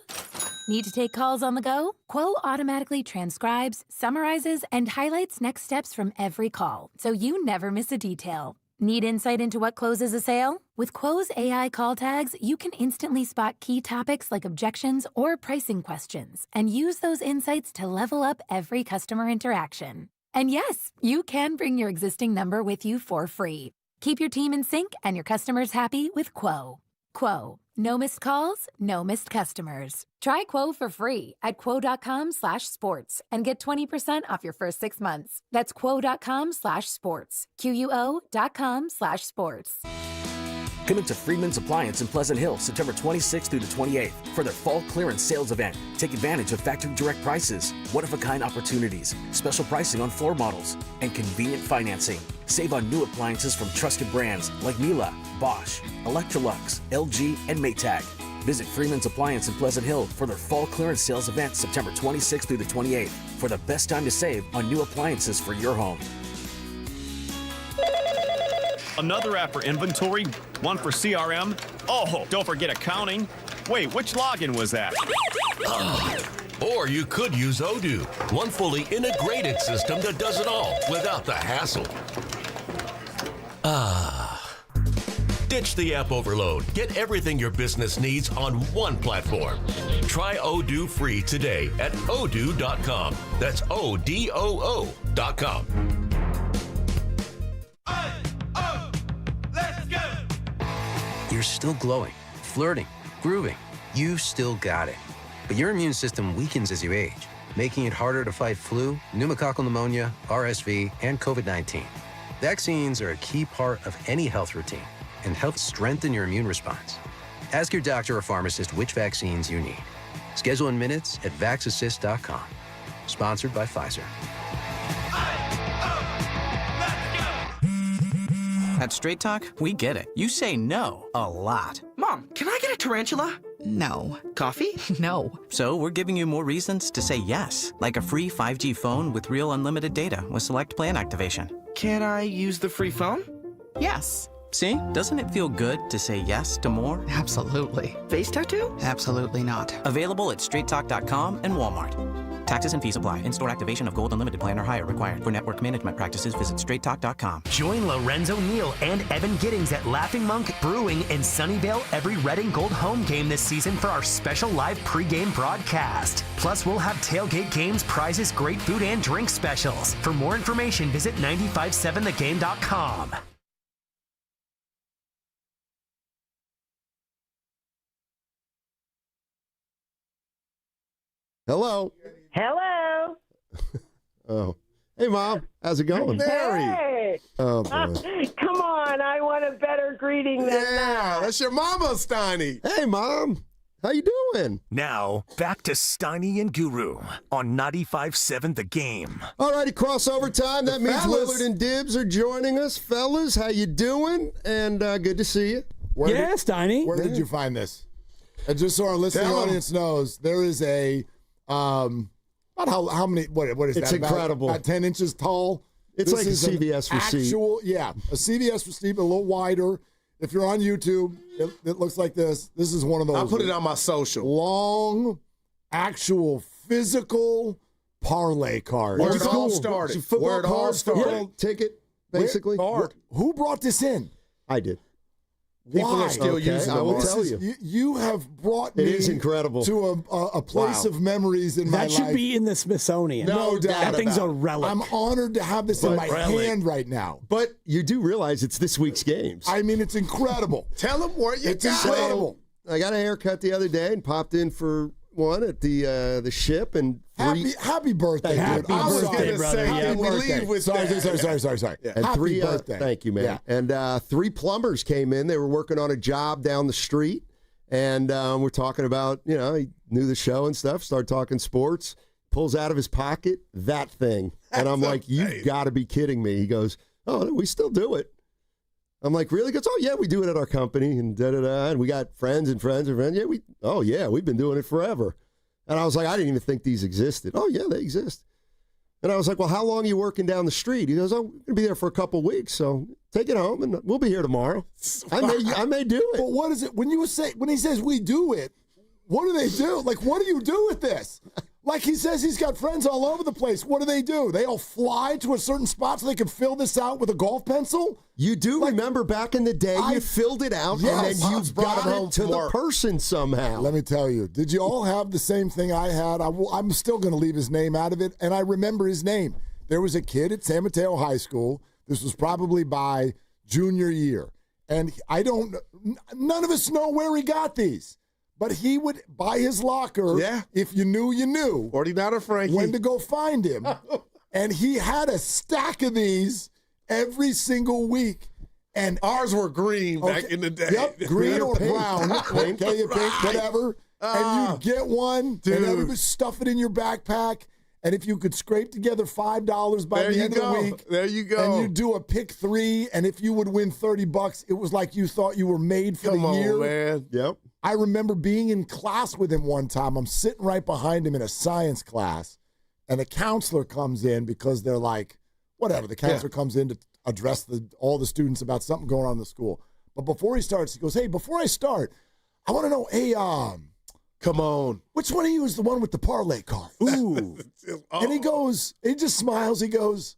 Need to take calls on the go? Quo automatically transcribes, summarizes, and highlights next steps from every call, so you never miss a detail. Need insight into what closes a sale? With Quo's AI call tags, you can instantly spot key topics like objections or pricing questions and use those insights to level up every customer interaction. And yes, you can bring your existing number with you for free. Keep your team in sync and your customers happy with Quo. Quo. No missed calls, no missed customers. Try Quo for free at quo.com/sports and get 20% off your first 6 months. That's quo.com/sports. QUO.com/sports. Coming to Freedman's Appliance in Pleasant Hill, September 26th through the 28th for their fall clearance sales event. Take advantage of factory direct prices, one-of-a-kind opportunities, special pricing on floor models, and convenient financing. Save on new appliances from trusted brands like Miele, Bosch, Electrolux, LG, and Maytag. Visit Freedman's Appliance in Pleasant Hill for their fall clearance sales event September 26th through the 28th for the best time to save on new appliances for your home. Another app for inventory, one for CRM. Oh, don't forget accounting. Wait, which login was that? Or you could use Odoo, one fully integrated system that does it all without the hassle. Ditch the app overload. Get everything your business needs on one platform. Try Odoo free today at odoo.com. That's ODOO.com. You're still glowing, flirting, grooving. You still got it. But your immune system weakens as you age, making it harder to fight flu, pneumococcal pneumonia, RSV, and COVID-19. Vaccines are a key part of any health routine and help strengthen your immune response. Ask your doctor or pharmacist which vaccines you need. Schedule in minutes at VaxAssist.com. Sponsored by Pfizer. At Straight Talk, we get it. You say no a lot. Mom, can I get a tarantula? No. Coffee? No. So we're giving you more reasons to say yes, like a free 5G phone with real unlimited data with select plan activation. Can I use the free phone? Yes. See? Doesn't it feel good to say yes to more? Absolutely. Face tattoo? Absolutely not. Available at straighttalk.com and Walmart. Taxes and fees apply. In-store activation of Gold Unlimited plan or higher required. For network management practices, visit straighttalk.com. Join Lorenzo Neal and Evan Giddings at Laughing Monk Brewing in Sunnyvale every red and gold home game this season for our special live pregame broadcast. Plus, we'll have tailgate games, prizes, great food, and drink specials. For more information, visit 957thegame.com. Hello. Hello. Oh. Hey, Mom. How's it going? Hey. Oh, boy. Come on. I want a better greeting than that. That's your mama, Steiny. Hey, Mom. How you doing? Now, back to Steiny and Guru on 95.7 The Game. All righty, crossover time. That means Willard and Dibs are joining us. Fellas, how you doing? And good to see you. Steiny. Where did you find this? And just so our listening audience knows, there is a about how many? What is it's that? incredible. About 10 inches tall. It's This like a is an CVS receipt. Yeah, a CVS receipt, a little wider. If you're on YouTube, it looks like this. This is one of those. I'll put it on my social. Long, actual, physical parlay cards. Where it all started. Football card, football ticket, basically. Who brought this in? I did. People Why? are still using them. I will tell you. You have brought me It is incredible. to a place of memories in my life. That should be in the Smithsonian. No doubt. That thing's a about it. relic. I'm honored to have this in my hand right now. But you do realize it's this week's games. I mean, it's incredible. Tell them where you It's got incredible. I got a haircut the other day and popped in for one at the ship and Happy birthday, dude. I was going to say, Happy we birthday. leave with Sorry. Yeah. And Happy three, birthday. thank you, man. Yeah. And 3 plumbers came in. They were working on a job down the street. And we're talking about, he knew the show and stuff, started talking sports, pulls out of his pocket that thing. And I'm like, you've got to be kidding me. He goes, oh, we still do it. I'm like, really? He goes, oh, yeah, we do it at our company. And da-da-da. And we got friends and friends and friends. Yeah, we've been doing it forever. And I was like, I didn't even think these existed. Oh, yeah, they exist. And I was like, well, how long are you working down the street? He goes, oh, we're going to be there for a couple of weeks, so take it home, and we'll be here tomorrow. I may do it. But what is it? When he says we do it, what do they do? Like, what do you do with this? Like he says he's got friends all over the place. What do? They all fly to a certain spot so they can fill this out with a golf pencil? You do remember back in the day, you filled it out, and then you brought it to the person somehow. Let me tell you, did you all have the same thing I had? I'm still going to leave his name out of it, and I remember his name. There was a kid at San Mateo High School. This was probably by junior year, and none of us know where he got these. But he would buy his locker. Yeah. If you knew, you knew. 49er Frankie. When to go find him. And he had a stack of these every single week. And ours were green back in the day. Yep, green or pink. brown. Pink. Okay, pink, whatever. And you'd get one, and everybody stuff it in your backpack. And if you could scrape together $5 by the end of the week, there you go. And you do a pick 3, and if you would win $30, it was like you thought you were made for the year. Come on, man. Yep. I remember being in class with him one time. I'm sitting right behind him in a science class, and a counselor comes in because they're like, whatever. The counselor comes in to address all the students about something going on in the school. But before he starts, he goes, hey, before I start, I want to know, hey, come on. which one of you is the one with the parlay card? Ooh. And he just smiles. He goes,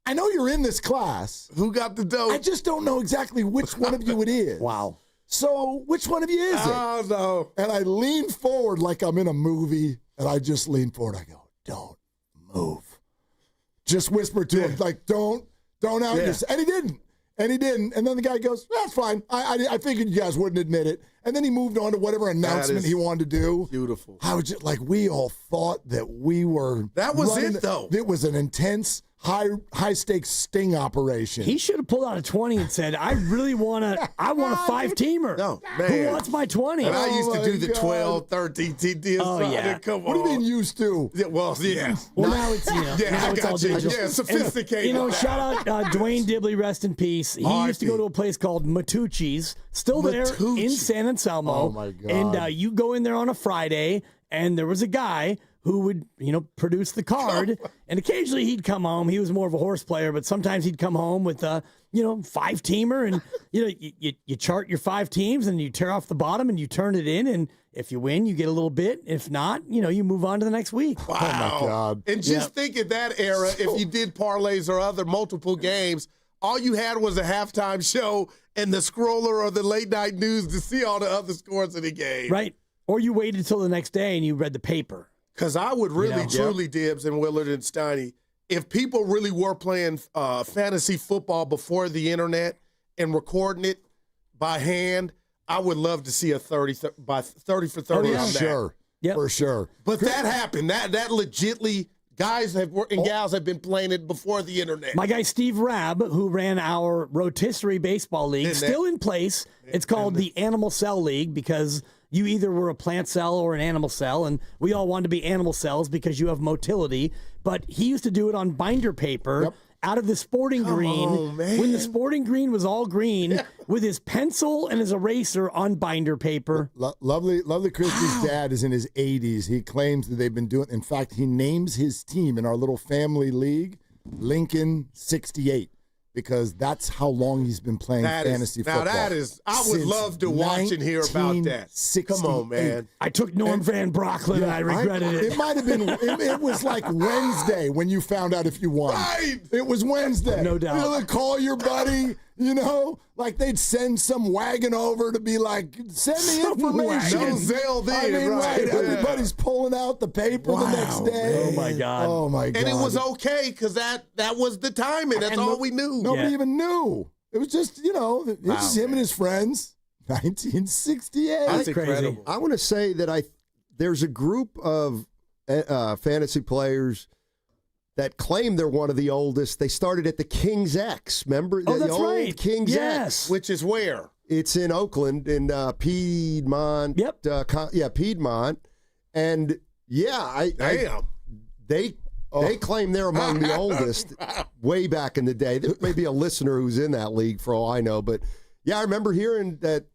I know you're in this class. Who got the dough? I just don't know exactly which one of you it is. Wow. So which one of you is it? Oh, no. And I lean forward like I'm in a movie, and I just lean forward. I go, don't move. Just whisper to him, like, don't out yourself. And he didn't. And then the guy goes, that's fine. I figured you guys wouldn't admit it. And then he moved on to whatever announcement he wanted to do. Beautiful. I was just like, we all thought that we were. That was it, though. It was an intense high stakes sting operation. He should have pulled out a 20 and said, I really want a 5-teamer. No, man. Who wants my 20? And I used to do the God. 12, 13 TDs. Oh, yeah. Come What do on. you mean used to? Yeah, well, yeah. Well, now it's, Yeah, now I it's all got you. digital. Yeah, sophisticated. And, shout out Dwayne Dibley, rest in peace. He used to go to a place called Matucci's, still there in San Anselmo. Oh, my God. And you go in there on a Friday, and there was a guy who would, produce the card, and occasionally he'd come home. He was more of a horse player, but sometimes he'd come home with a, 5-teamer, and, you chart your 5 teams, and you tear off the bottom, and you turn it in, and if you win, you get a little bit. If not, you move on to the next week. Wow. Oh, my God. And just think of that era, if you did parlays or other multiple games, all you had was a halftime show and the scroller or the late night news to see all the other scores of the game. Right. Or you waited until the next day and you read the paper. Because I would really, truly, Dibs and Willard and Steiny, if people really were playing fantasy football before the internet and recording it by hand, I would love to see a 30 for 30 on that. Sure. Yep. For sure. But that happened. That legitly, guys and gals have been playing it before the internet. My guy Steve Rabb, who ran our rotisserie baseball league, still in place. It's called the Animal Cell League because you either were a plant cell or an animal cell, and we all wanted to be animal cells because you have motility. But he used to do it on binder paper out of the sporting green. When the sporting green was all green, with his pencil and his eraser on binder paper. Lovely Christie's dad is in his 80s. He claims that they've been doing, in fact, he names his team in our little family league Lincoln 68. Because that's how long he's been playing fantasy football. Now that is, I would love to watch and hear about that. Come on, man. I took Norm Van Brocklin and I regretted it. It might have been, it was like Wednesday when you found out if you won. Right. It was Wednesday. No doubt. They'd call your buddy, like they'd send some wagon over to be like, send me information. No Zell then, right. Yeah. Everybody's pulling out the paper the next day. Oh, my God. Oh, my God. And it was okay because that was the timing. That's all we knew. Nobody even knew. It was just, it was just him and his friends. 1968. That's incredible. I want to say that there's a group of fantasy players that claim they're one of the oldest. They started at the King's X. Remember? Oh, the that's old right. King's Yes. X. Which is where? It's in Oakland, in Piedmont. Yep. Piedmont. And, they claim they're among the oldest way back in the day. There may be a listener who's in that league for all I know. But, I remember hearing that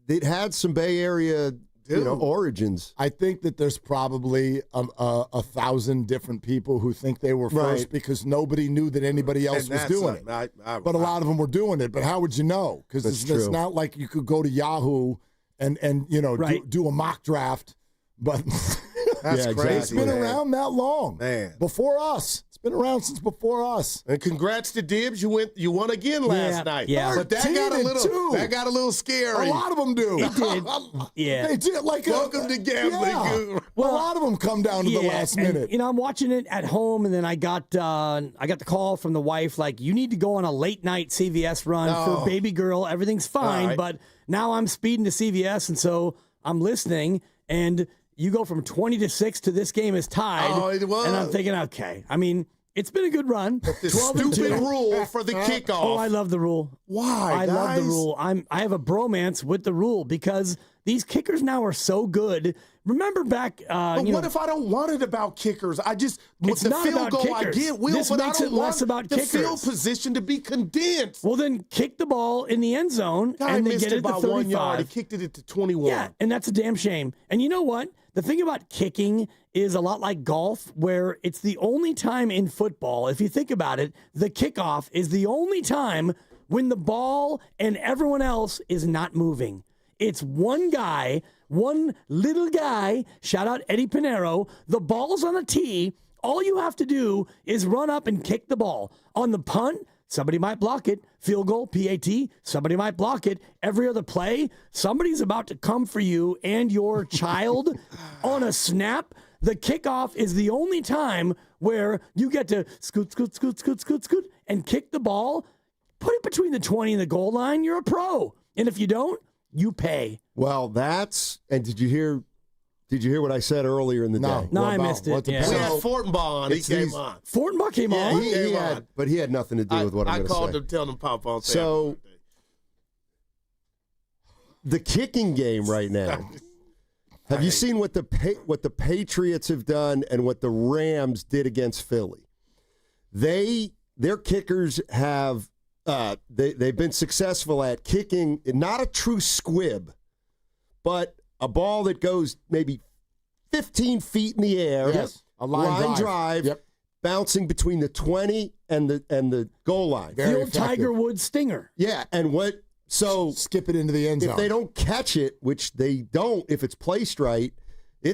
it had some Bay Area origins. I think that there's probably 1,000 different people who think they were first because nobody knew that anybody else was doing it. But a lot of them were doing it. But how would you know? Because it's not like you could go to Yahoo and do a mock draft. But That's crazy. It's been around that long. Man. Before us. It's been around since before us. And congrats to Dibs. You won again last night. Yeah. But that got a little scary. A lot of them do. It did. Yeah. They did. Welcome to gambling. Yeah. Well, a lot of them come down to the last minute. I'm watching it at home, and then I got the call from the wife, like, you need to go on a late night CVS run for baby girl. Everything's fine, but now I'm speeding to CVS, and so I'm listening, and you go from 20-6 to this game is tied. Oh, it was. And I'm thinking, okay. I mean, it's been a good run. The stupid rule for the kickoff. Oh, I love the rule. Why, I love the guys? rule. I have a bromance with the rule because these kickers now are so good. Remember back, but what if I don't want it about kickers? I just It's the not field about goal kickers. I get, Will, This but makes I it don't less want about the kickers. field position to be condensed. well, then kick the ball in the end zone Guy and they missed get it it to by 35. 1 yard. He kicked it to 21. Yeah, and that's a damn shame. And you know what? The thing about kicking is a lot like golf, where it's the only time in football, if you think about it, the kickoff is the only time when the ball and everyone else is not moving. It's one guy, one little guy, shout out Eddie Pinero, the ball's on a tee. All you have to do is run up and kick the ball. On the punt, somebody might block it. Field goal, PAT, somebody might block it. Every other play, somebody's about to come for you and your child. On a snap, the kickoff is the only time where you get to scoot, and kick the ball. Put it between the 20 and the goal line. You're a pro. And if you don't, you pay. Well, and did you hear Did you hear what I said earlier in the day? No, I missed it. We had Fortenbaugh on. He came on. Fortenbaugh came on? But he had nothing to do with what I'm going to say. I called him, telling him pop on. So, the kicking game right now. Have you seen what the Patriots have done and what the Rams did against Philly? Their kickers have they've been successful at kicking not a true squib, but a ball that goes maybe 15 feet in the air. Yes, a line drive. Yep. Bouncing between the 20 and the goal line. The old Tiger Woods stinger. Yeah, and so skip it into the end zone. If they don't catch it, which they don't, if it's placed right, now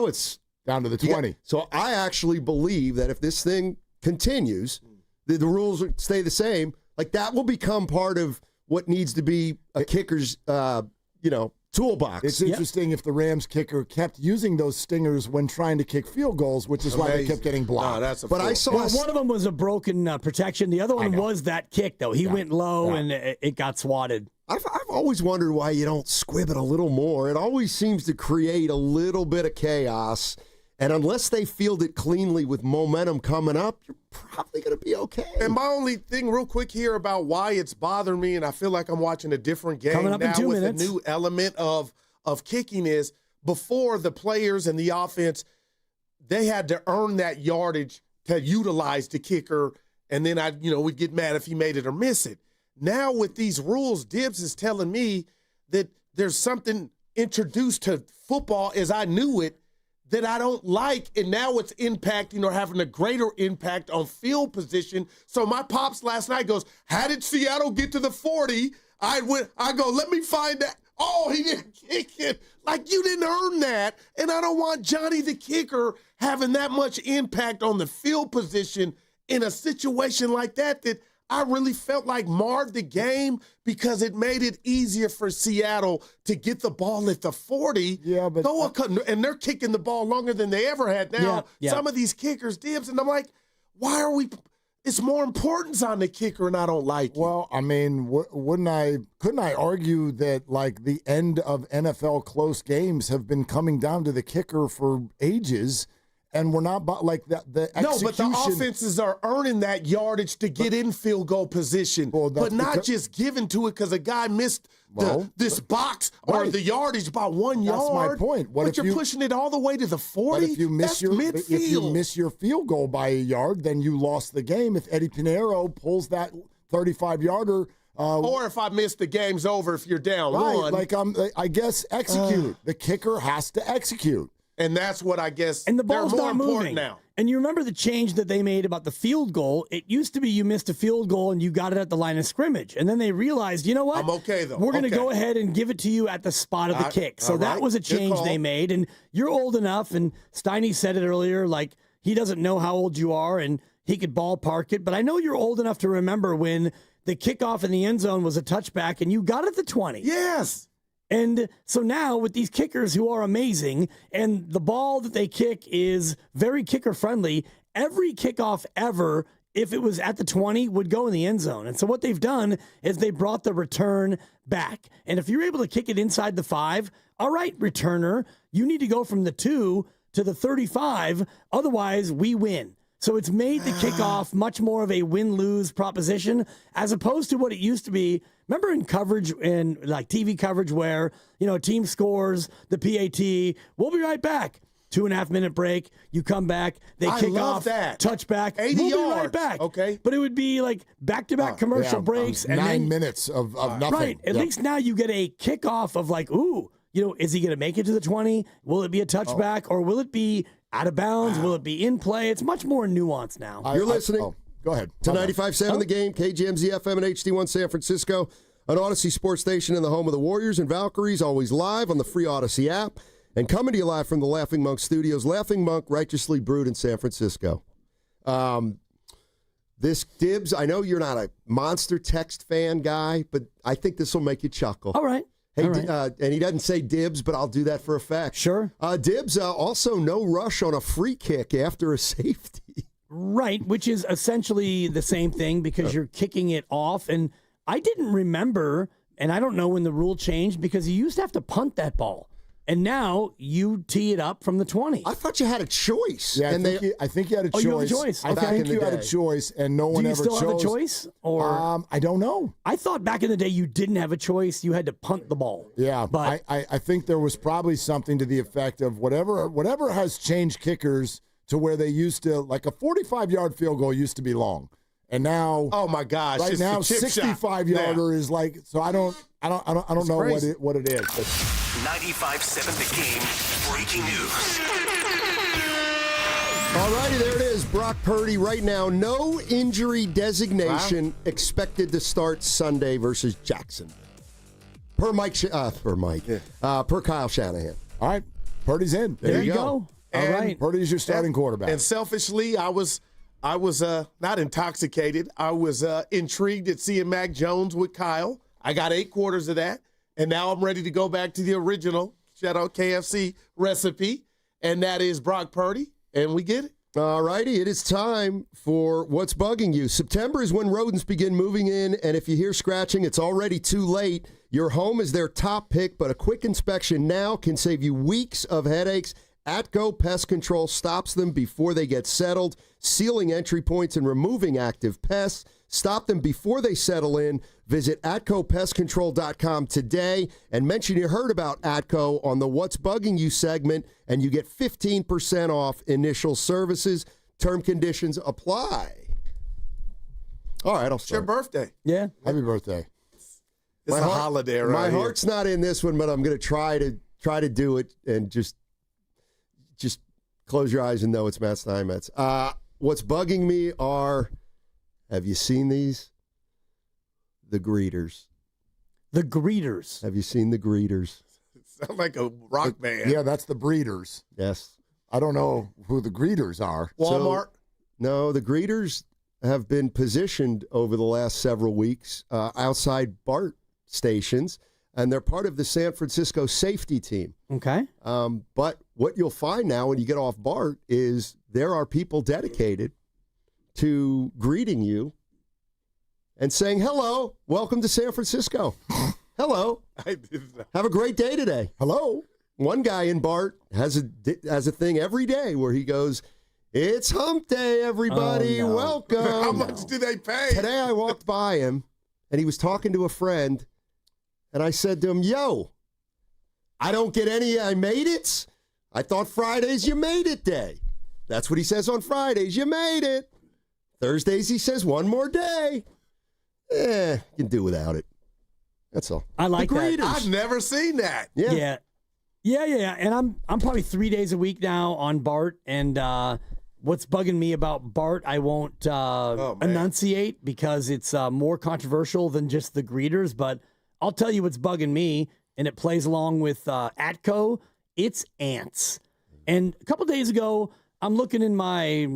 it's down to the 20. So I actually believe that if this thing continues, the rules stay the same. Like that will become part of what needs to be a kicker's, toolbox. It's interesting if the Rams kicker kept using those stingers when trying to kick field goals, which is why they kept getting blocked. One of them was a broken protection. The other one was that kick, though. He went low and it got swatted. I've always wondered why you don't squib it a little more. It always seems to create a little bit of chaos. And unless they field it cleanly with momentum coming up, you're probably going to be okay. And my only thing real quick here about why it's bothering me, and I feel like I'm watching a different game Coming up now in 2 with minutes. a new element of kicking is before the players and the offense, they had to earn that yardage to utilize the kicker, and then we'd get mad if he made it or miss it. Now with these rules, Dibs is telling me that there's something introduced to football as I knew it that I don't like, and now it's impacting or having a greater impact on field position. So my pops last night goes, how did Seattle get to the 40? I go, let me find that. Oh, he didn't kick it. Like, you didn't earn that, and I don't want Johnny the kicker having that much impact on the field position in a situation like that I really felt like marred the game because it made it easier for Seattle to get the ball at the 40. Yeah, but and they're kicking the ball longer than they ever had. Now, some of these kickers, Dibs, and I'm like, why are we? It's more importance on the kicker, and I don't like it. Well, I mean, couldn't I argue that like the end of NFL close games have been coming down to the kicker for ages? And we're not like that. The execution. No, but the offenses are earning that yardage to get in field goal position, but not just given to it because a guy missed this box or the yardage by 1 yard. That's my point. But you're pushing it all the way to the 40. But if you miss your field goal by a yard, then you lost the game. If Eddie Pinheiro pulls that 35-yarder. Or if I miss, the game's over if you're down one. Like I guess execute. The kicker has to execute. And that's what I guess. And the ball's more not important moving now. And you remember the change that they made about the field goal? It used to be you missed a field goal and you got it at the line of scrimmage. And then they realized, you know what? I'm okay, though. We're going to go ahead and give it to you at the spot of the kick. So that was a change they made. And you're old enough, and Steiny said it earlier, like he doesn't know how old you are and he could ballpark it. But I know you're old enough to remember when the kickoff in the end zone was a touchback and you got it at the 20. Yes. And so now with these kickers who are amazing and the ball that they kick is very kicker friendly, every kickoff ever, if it was at the 20, would go in the end zone. And so what they've done is they brought the return back. And if you're able to kick it inside the 5, all right, returner, you need to go from the 2 to the 35. Otherwise, we win. So it's made the kickoff much more of a win-lose proposition as opposed to what it used to be. Remember in coverage, in like TV coverage where, a team scores, the PAT, we'll be right back. 2.5-minute break, you come back, they kick off, touchback, 80 we'll yards. be right back. Okay. But it would be like back-to-back commercial breaks. And 9 minutes of nothing. Right. At least now you get a kickoff of like, ooh, is he going to make it to the 20? Will it be a touchback or will it be out of bounds? Will it be in play? It's much more nuanced now. You're listening. Go ahead. To 95.7 The Game, KGMZ FM and HD1 San Francisco, an Odyssey sports station in the home of the Warriors and Valkyries, always live on the free Odyssey app, and coming to you live from the Laughing Monk Studios. Laughing Monk, righteously brewed in San Francisco. This Dibs, I know you're not a monster text fan guy, but I think this will make you chuckle. All right. Hey, and he doesn't say Dibs, but I'll do that for effect. Sure. Dibs, also no rush on a free kick after a safety. Right, which is essentially the same thing because you're kicking it off. And I didn't remember, and I don't know when the rule changed, because you used to have to punt that ball. And now you tee it up from the 20. I thought you had a choice. Yeah, I think you had a choice. Oh, you have a choice. Okay. I think you had a choice, and no one Do you ever still chose. have a choice? Or I don't know. I thought back in the day you didn't have a choice. You had to punt the ball. Yeah, but I think there was probably something to the effect of whatever has changed kickers to where they used to, like a 45-yard field goal used to be long, and now oh my gosh, right it's now the chip 65-yarder is like. So I don't know crazy. what it is. But 95.7 The Game breaking news. All righty, there it is. Brock Purdy right now, no injury designation, expected to start Sunday versus Jacksonville. Per Kyle Shanahan. All right, Purdy's in. There you go. All right. Purdy's your starting quarterback. And selfishly, I was not intoxicated. I was intrigued at seeing Mac Jones with Kyle. I got 8 quarters of that, and now I'm ready to go back to the original, shout out KFC recipe, and that is Brock Purdy, and we get it. All righty, it is time for What's Bugging You. September is when rodents begin moving in, and if you hear scratching, it's already too late. Your home is their top pick, but a quick inspection now can save you weeks of headaches. Atco Pest Control stops them before they get settled, sealing entry points and removing active pests. Stop them before they settle in. Visit AtcoPestControl.com today and mention you heard about Atco on the What's Bugging You segment, and you get 15% off initial services. Term conditions apply. All right, I'll It's your start. birthday. Yeah. Happy birthday. It's a holiday around My here. heart's not in this one, but I'm going to try to do it and just close your eyes and know it's Matt Steinmetz. What's bugging me are, have you seen these? The greeters. The greeters. Have you seen the greeters? Sound like a rock band. Yeah, that's the breeders. Yes. I don't know who the greeters are. Walmart? No, the greeters have been positioned over the last several weeks outside BART stations, and they're part of the San Francisco safety team. Okay. But what you'll find now when you get off BART is there are people dedicated to greeting you and saying, hello, welcome to San Francisco. Hello. Have a great day today. Hello. One guy in BART has a thing every day where he goes, it's hump day, everybody. Oh, no. Welcome. How much do they pay? Today I walked by him, and he was talking to a friend, and I said to him, yo, I don't get any I made it. I thought Friday's you made it day. That's what he says on Fridays, you made it. Thursdays he says one more day. You can do without it. That's all. I like the that. greeters. I've never seen that. Yeah. And I'm probably 3 days a week now on BART, and what's bugging me about BART, I won't enunciate because it's more controversial than just the greeters, but I'll tell you what's bugging me, and it plays along with Atco. It's ants. And a couple days ago, I'm looking in my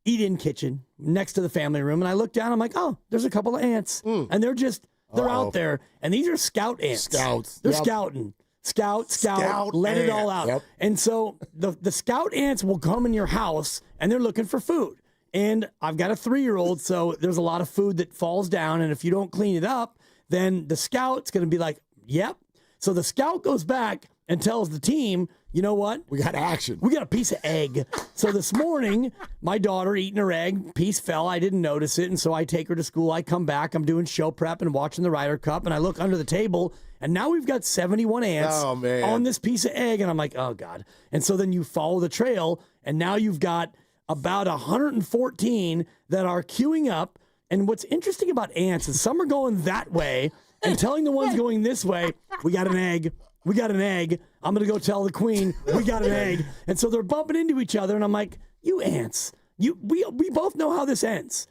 eat-in kitchen next to the family room, and I look down, I'm like, oh, there's a couple of ants. And they're out there, and these are scout ants. Scouts. They're Yep. scouting. Scout, Scout let it all ants. out. Yep. And so the scout ants will come in your house, and they're looking for food. And I've got a 3-year-old, so there's a lot of food that falls down, and if you don't clean it up, then the scout's going to be like, yep. So the scout goes back and tells the team, you know what? We got action. We got a piece of egg. So this morning, my daughter eating her egg, piece fell. I didn't notice it, and so I take her to school. I come back. I'm doing show prep and watching the Ryder Cup, and I look under the table, and now we've got 71 ants on this piece of egg, and I'm like, oh, God. And so then you follow the trail, and now you've got about 114 that are queuing up. And what's interesting about ants is some are going that way and telling the ones going this way, we got an egg. We got an egg. I'm going to go tell the queen we got an egg. And so they're bumping into each other. And I'm like, you ants, we both know how this ends.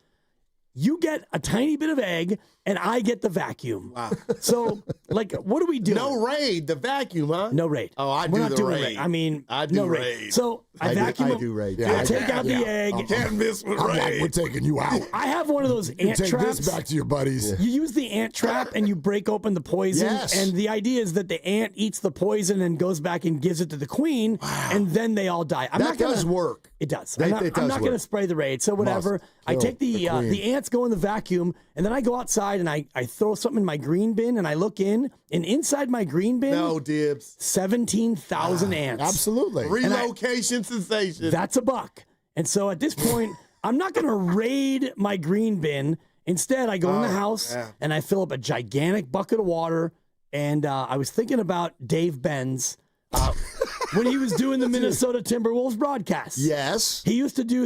You get a tiny bit of egg, and I get the vacuum. Wow. So, like, what do we do? No raid, the vacuum, huh? No raid. Oh, We're not the doing raid. I mean, I do no raid. So I vacuum. I do raid. I take out the egg. Can't miss with I'm like, raid. we're taking you out. I have one of those You ant take traps. this back to your buddies. You use the ant trap and you break open the poison. Yes. And the idea is that the ant eats the poison and goes back and gives it to the queen, and then they all die. That does work. It does. It I'm does not going to spray the Raid, so whatever. Must. I take the the ants go in the vacuum, and then I go outside and I throw something in my green bin, and I look in, and inside my green bin, No, Dibs. 17,000 ants. Absolutely. Relocation sensation. That's a buck. And so at this point, I'm not going to raid my green bin. Instead, I go in the house and I fill up a gigantic bucket of water. And I was thinking about Dave Benz when he was doing the Minnesota Timberwolves broadcast. Yes. He used to do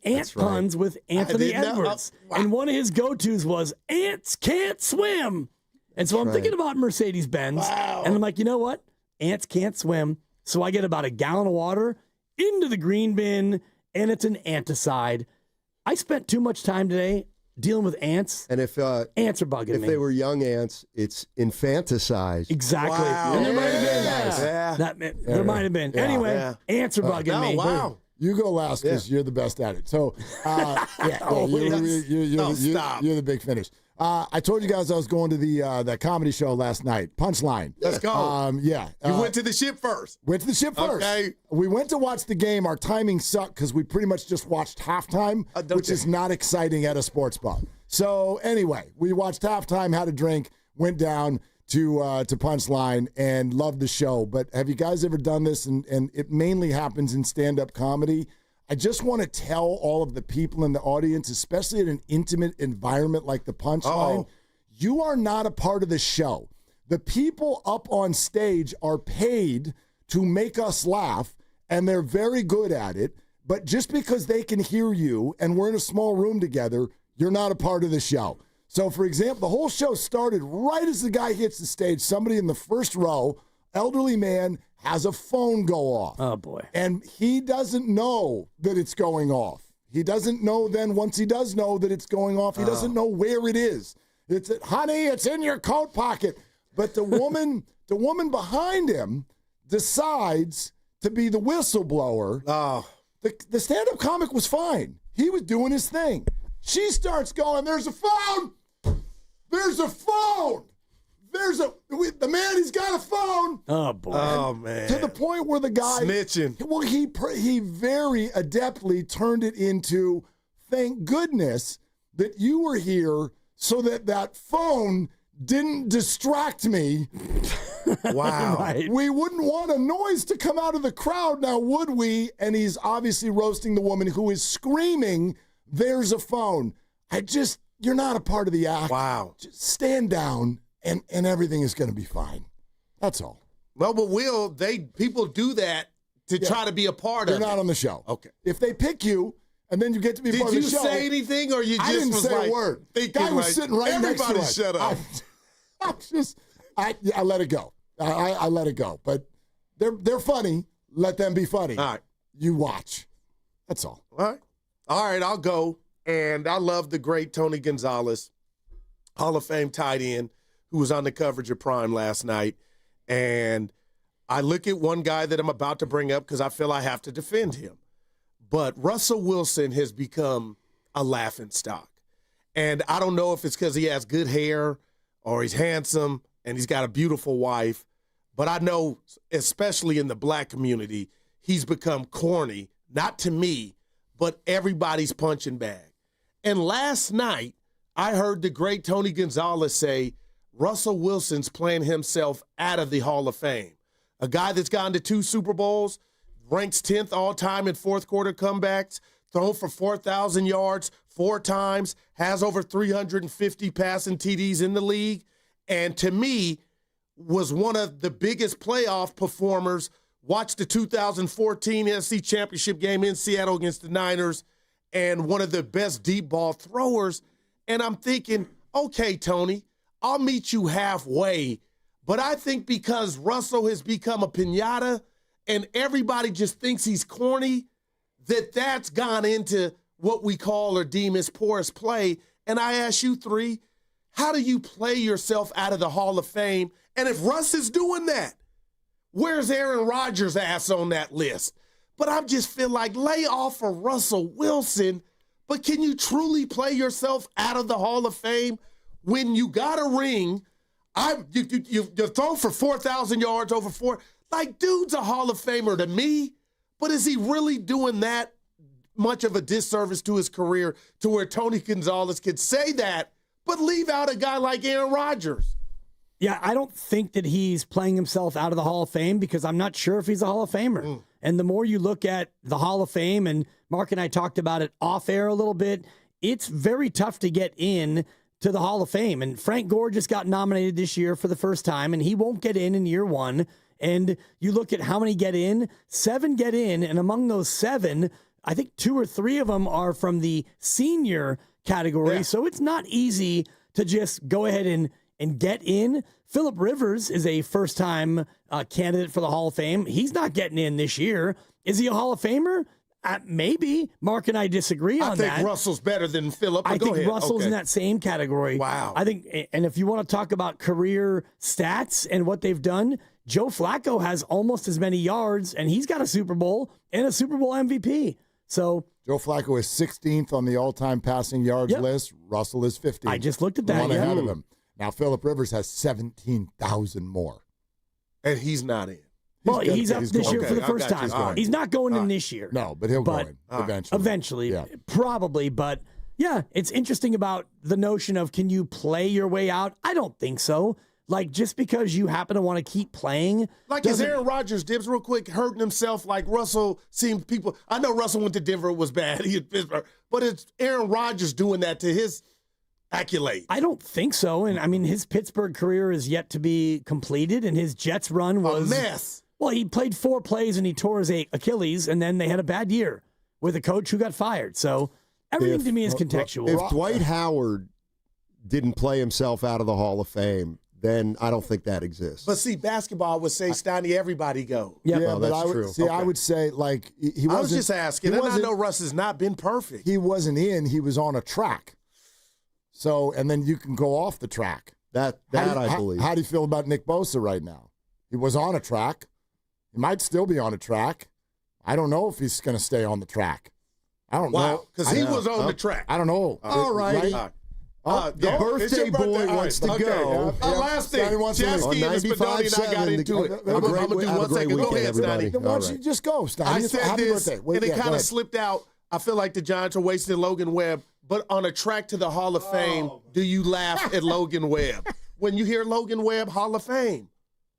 ant puns with Anthony Edwards. And one of his go-tos was, ants can't swim. And so I'm thinking about Mercedes-Benz. And I'm like, you know what? Ants can't swim. So I get about a gallon of water into the green bin, and it's an anticide. I spent too much time today dealing with ants. And if ants are bugging me. If they were young ants, it's infanticide. Exactly. Wow. And there might have been. There might have been. Anyway, ants are bugging me. Wow. You go last because you're the best at it. So, you're the big finish. I told you guys I was going to that comedy show last night, Punchline. Let's go. You went to the ship first. Went to the ship first. Okay. We went to watch the game. Our timing sucked because we pretty much just watched halftime, which is not exciting at a sports bar. So anyway, we watched halftime, had a drink, went down to Punchline, and loved the show. But have you guys ever done this? And it mainly happens in stand-up comedy. I just want to tell all of the people in the audience, especially in an intimate environment like the Punchline, you are not a part of the show. The people up on stage are paid to make us laugh, and they're very good at it. But just because they can hear you and we're in a small room together, you're not a part of the show. So, for example, the whole show started right as the guy hits the stage. Somebody in the first row, elderly man, has a phone go off. Oh, boy. And he doesn't know that it's going off. He doesn't know then, once he does know that it's going off, he doesn't know where it is. It's, honey, it's in your coat pocket. But the woman behind him decides to be the whistleblower. The stand-up comic was fine. He was doing his thing. She starts going, there's a phone! There's a phone! The man, he's got a phone. Oh, boy. Oh, man. To the point where the guy... Snitching. Well, he very adeptly turned it into, thank goodness that you were here so that phone didn't distract me. Wow. Right. We wouldn't want a noise to come out of the crowd now, would we? And he's obviously roasting the woman who is screaming, there's a phone. You're not a part of the act. Wow. Just stand down. And everything is going to be fine. That's all. Well, but people do that to try to be a part of it. You're not on the show. Okay. If they pick you and then you get to be part of the show. Did you say anything or you just I didn't was say like, a word. The thinking guy was like, sitting right next to everybody us. shut up. I let it go. I let it go. But they're funny. Let them be funny. All right. You watch. That's all. All right, I'll go. And I love the great Tony Gonzalez, Hall of Fame tight end, who was on the coverage of Prime last night. And I look at one guy that I'm about to bring up because I feel I have to defend him. But Russell Wilson has become a laughingstock. And I don't know if it's because he has good hair or he's handsome and he's got a beautiful wife. But I know, especially in the black community, he's become corny, not to me, but everybody's punching bag. And last night, I heard the great Tony Gonzalez say, Russell Wilson's playing himself out of the Hall of Fame. A guy that's gone to 2 Super Bowls, ranks 10th all-time in fourth-quarter comebacks, thrown for 4,000 yards 4 times, has over 350 passing TDs in the league, and to me, was one of the biggest playoff performers. Watched the 2014 NFC Championship game in Seattle against the Niners, and one of the best deep ball throwers. And I'm thinking, okay, Tony, I'll meet you halfway. But I think because Russell has become a piñata and everybody just thinks he's corny, that's gone into what we call or deem as porous play. And I ask you 3, how do you play yourself out of the Hall of Fame? And if Russ is doing that, where's Aaron Rodgers' ass on that list? But I just feel like lay off for Russell Wilson. But can you truly play yourself out of the Hall of Fame when you got a ring? You're thrown for 4,000 yards over 4. Like, dude's a Hall of Famer to me. But is he really doing that much of a disservice to his career to where Tony Gonzalez could say that, but leave out a guy like Aaron Rodgers. Yeah, I don't think that he's playing himself out of the Hall of Fame because I'm not sure if he's a Hall of Famer. And the more you look at the Hall of Fame, and Mark and I talked about it off air a little bit, it's very tough to get in to the Hall of Fame. And Frank Gore just got nominated this year for the first time, and he won't get in year one. And you look at how many get in, 7 get in, and among those 7, I think 2 or 3 of them are from the senior category. Yeah. So it's not easy to just go ahead and get in. Phillip Rivers is a first-time candidate for the Hall of Fame. He's not getting in this year. Is he a Hall of Famer? Maybe. Mark and I disagree on that. I think Russell's better than Phillip. I think Russell's in that same category. Wow. I think, and if you want to talk about career stats and what they've done, Joe Flacco has almost as many yards, and he's got a Super Bowl and a Super Bowl MVP. So Joe Flacco is 16th on the all-time passing yards list. Russell is 15th. I just looked at that. One ahead of him. Now, Phillip Rivers has 17,000 more. And he's not in. He's up this year for the first time. He's not going in this year. No, but he'll go in eventually. Eventually, probably. But, yeah, it's interesting about the notion of can you play your way out? I don't think so. Like, just because you happen to want to keep playing. Like, is Aaron Rodgers, Dibs, real quick, hurting himself? Like, Russell seemed people. I know Russell went to Denver, it was bad. He had Pittsburgh. But it's Aaron Rodgers doing that to his accolade. I don't think so. And, I mean, his Pittsburgh career is yet to be completed, and his Jets run was a mess. Well, he played 4 plays, and he tore his Achilles, and then they had a bad year with a coach who got fired. So everything to me is contextual. If Dwight Howard didn't play himself out of the Hall of Fame, then I don't think that exists. But see, basketball would say, Steiny, everybody go. Yeah, well, but that's true. See, I would say, like, he wasn't. I was just asking, and I know Russ has not been perfect. He wasn't in. He was on a track. So, and then you can go off the track. I believe. How do you feel about Nick Bosa right now? He was on a track. He might still be on a track. I don't know if he's going to stay on the track. I don't know. Because he was on the track. I don't know. All right. The birthday boy wants to go. Last thing, Chesky and Spadoni and I got into it. I'm going to do 1 second. Go ahead, Steiny. Why don't you just go, Steiny? I said this, and it kind of slipped out. I feel like the Giants are wasting Logan Webb. But on a track to the Hall of Fame, do you laugh at Logan Webb? When you hear Logan Webb, Hall of Fame.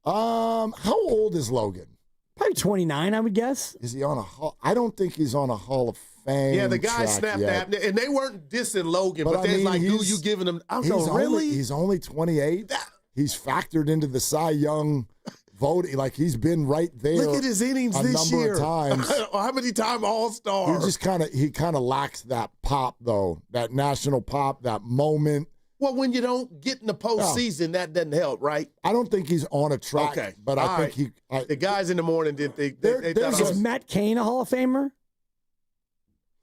How old is Logan? Probably 29, I would guess. Is he on a Hall? I don't think he's on a Hall of Fame. Yeah, the guy snapped that, and they weren't dissing Logan, but they're like, "Who you giving him?" I'm going, really? He's only 28. He's factored into the Cy Young vote. Like, he's been right there. Look at his innings this year. A number of times. How many times All-Star? He kind of lacks that pop, though. That national pop, that moment. Well, when you don't get in the postseason, that doesn't help, right? I don't think he's on a track, but I think the guys in the morning didn't think. Is Matt Cain a Hall of Famer?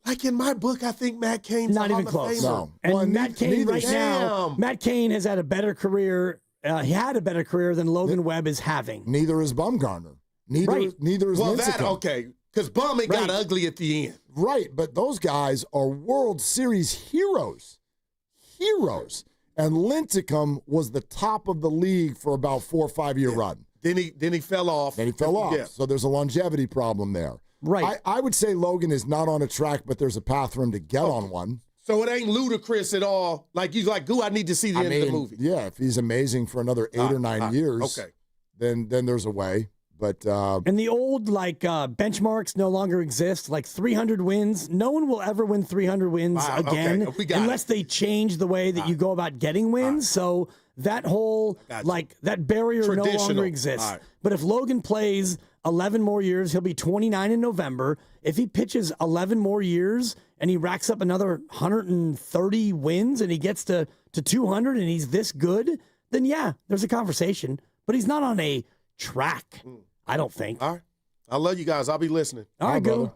Like in my book, I think Matt Cain's not even close. No. And Matt Cain right now, Matt Cain has had a better career. He had a better career than Logan Webb is having. Neither is Bumgarner. Neither is Lincecum. Because Bum got ugly at the end. Right, but those guys are World Series heroes. And Lincecum was the top of the league for about 4 or 5 year run. Then he fell off. Yeah. So there's a longevity problem there. Right. I would say Logan is not on a track, but there's a path for him to get on one. So it ain't ludicrous at all. Like, he's like, I need to see the end of the movie. Yeah, if he's amazing for another 8 or 9 years, then there's a way. But and the old benchmarks no longer exist. Like 300 wins, no one will ever win 300 wins again unless they change the way that you go about getting wins. So that whole that barrier no longer exists. But if Logan plays 11 more years, he'll be 29 in November. If he pitches 11 more years and he racks up another 130 wins and he gets to 200 and he's this good, then yeah, there's a conversation. But he's not on a track. I don't think. All right. I love you guys. I'll be listening. All right, go.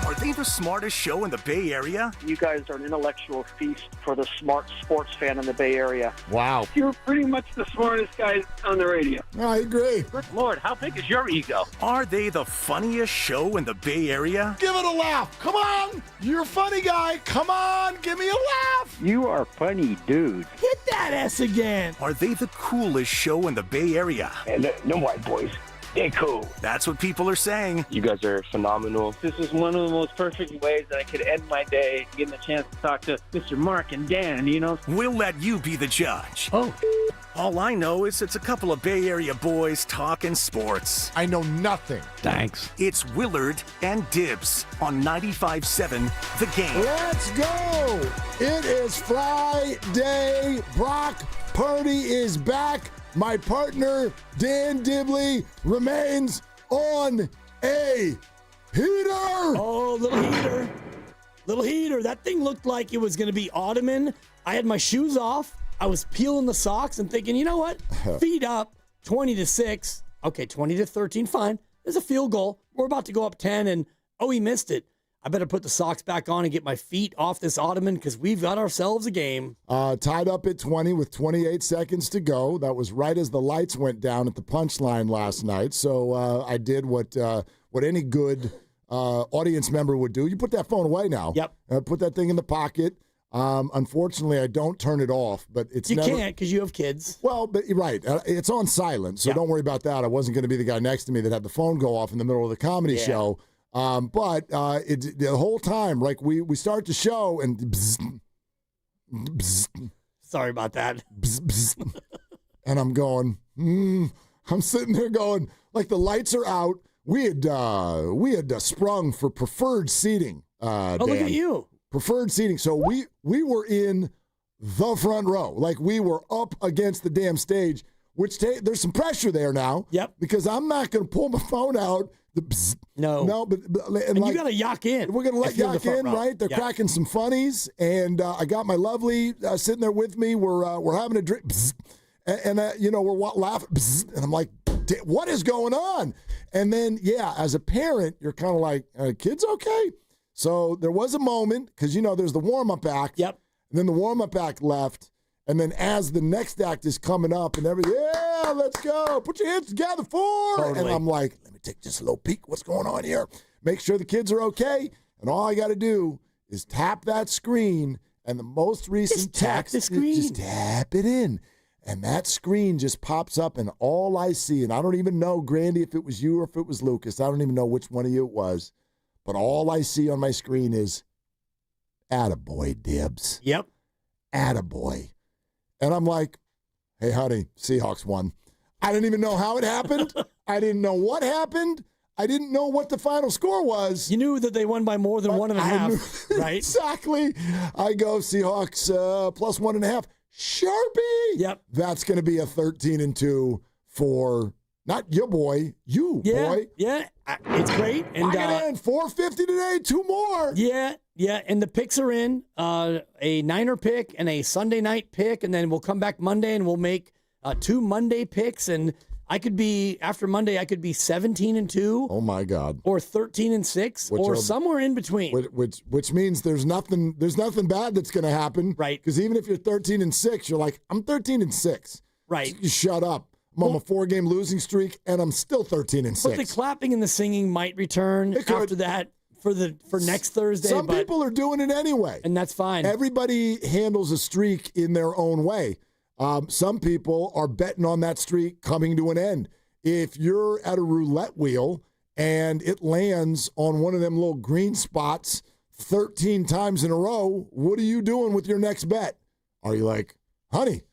Are they the smartest show in the Bay Area? You guys are an intellectual feast for the smart sports fan in the Bay Area. Wow. You're pretty much the smartest guys on the radio. I agree. Good Lord, how big is your ego? Are they the funniest show in the Bay Area? Give it a laugh. Come on. You're a funny guy. Come on. Give me a laugh. You are funny, dude. Hit that S again. Are they the coolest show in the Bay Area? And no white boys. Stay cool. That's what people are saying. You guys are phenomenal. This is one of the most perfect ways that I could end my day, getting a chance to talk to Mr. Mark and Dan, We'll let you be the judge. Oh. All I know is it's a couple of Bay Area boys talking sports. I know nothing. Thanks. It's Willard and Dibs on 95.7 The Game. Let's go. It is Friday. Brock Purdy is back. My partner, Dan Dibley, remains on a heater. Oh, little heater. That thing looked like it was going to be ottoman. I had my shoes off. I was peeling the socks and thinking, you know what? Feet up, 20-6. Okay, 20-13, fine. There's a field goal. We're about to go up 10, and he missed it. I better put the socks back on and get my feet off this ottoman because we've got ourselves a game. Tied up at 20 with 28 seconds to go. That was right as the lights went down at the punchline last night. So I did what any good audience member would do. You put that phone away now. Yep. Put that thing in the pocket. Unfortunately, I don't turn it off, but you can't because you have kids. Well, but you're right. It's on silent, so don't worry about that. I wasn't going to be the guy next to me that had the phone go off in the middle of the comedy show. But the whole time, like we start the show and bzz, bzz, sorry about that. Bzz, bzz, and I'm going. I'm sitting there going, like the lights are out. We had sprung for preferred seating. Dan. Look at you. Preferred seating. So we were in the front row. Like we were up against the damn stage, which there's some pressure there now. Yep. Because I'm not going to pull my phone out. No, but and like, you got to yak in. We're going to let yak in, right? They're cracking some funnies, and I got my lovely sitting there with me. We're having a drink, and we're laughing, and I'm like, what is going on? And then as a parent, you're kind of like, kids okay? So there was a moment, because, there's the warm-up act. Yep. And then the warm-up act left. And then as the next act is coming up and everything, let's go. Put your hands together for. Totally. And I'm like, let me take just a little peek. What's going on here? Make sure the kids are okay. And all I got to do is tap that screen. And the most recent text, just tap it in. And that screen just pops up, and all I see, and I don't even know, Grandy, if it was you or if it was Lucas. I don't even know which one of you it was. But all I see on my screen is, attaboy, Dibs. Yep. Attaboy. And I'm like, hey, honey, Seahawks won. I didn't even know how it happened. I didn't know what happened. I didn't know what the final score was. You knew that they won by more than 1.5, right? Exactly. I go Seahawks plus 1.5. Sharpie. Yep. That's going to be a 13-2 for not your boy, boy. Yeah, it's great. And I get in 450 today, 2 more. Yeah, and the picks are in. A Niner pick and a Sunday night pick, and then we'll come back Monday and we'll make 2 Monday picks. And after Monday, I could be 17-2. Oh my God. Or 13-6, or somewhere in between. Which means there's nothing bad that's going to happen. Right. Because even if you're 13-6, you're like, I'm 13-6. Right. You shut up. I'm on a 4-game losing streak, and I'm still 13-6. But the clapping and the singing might return after that for next Thursday. Some people are doing it anyway. And that's fine. Everybody handles a streak in their own way. Some people are betting on that streak coming to an end. If you're at a roulette wheel and it lands on one of them little green spots 13 times in a row, what are you doing with your next bet? Are you like, honey,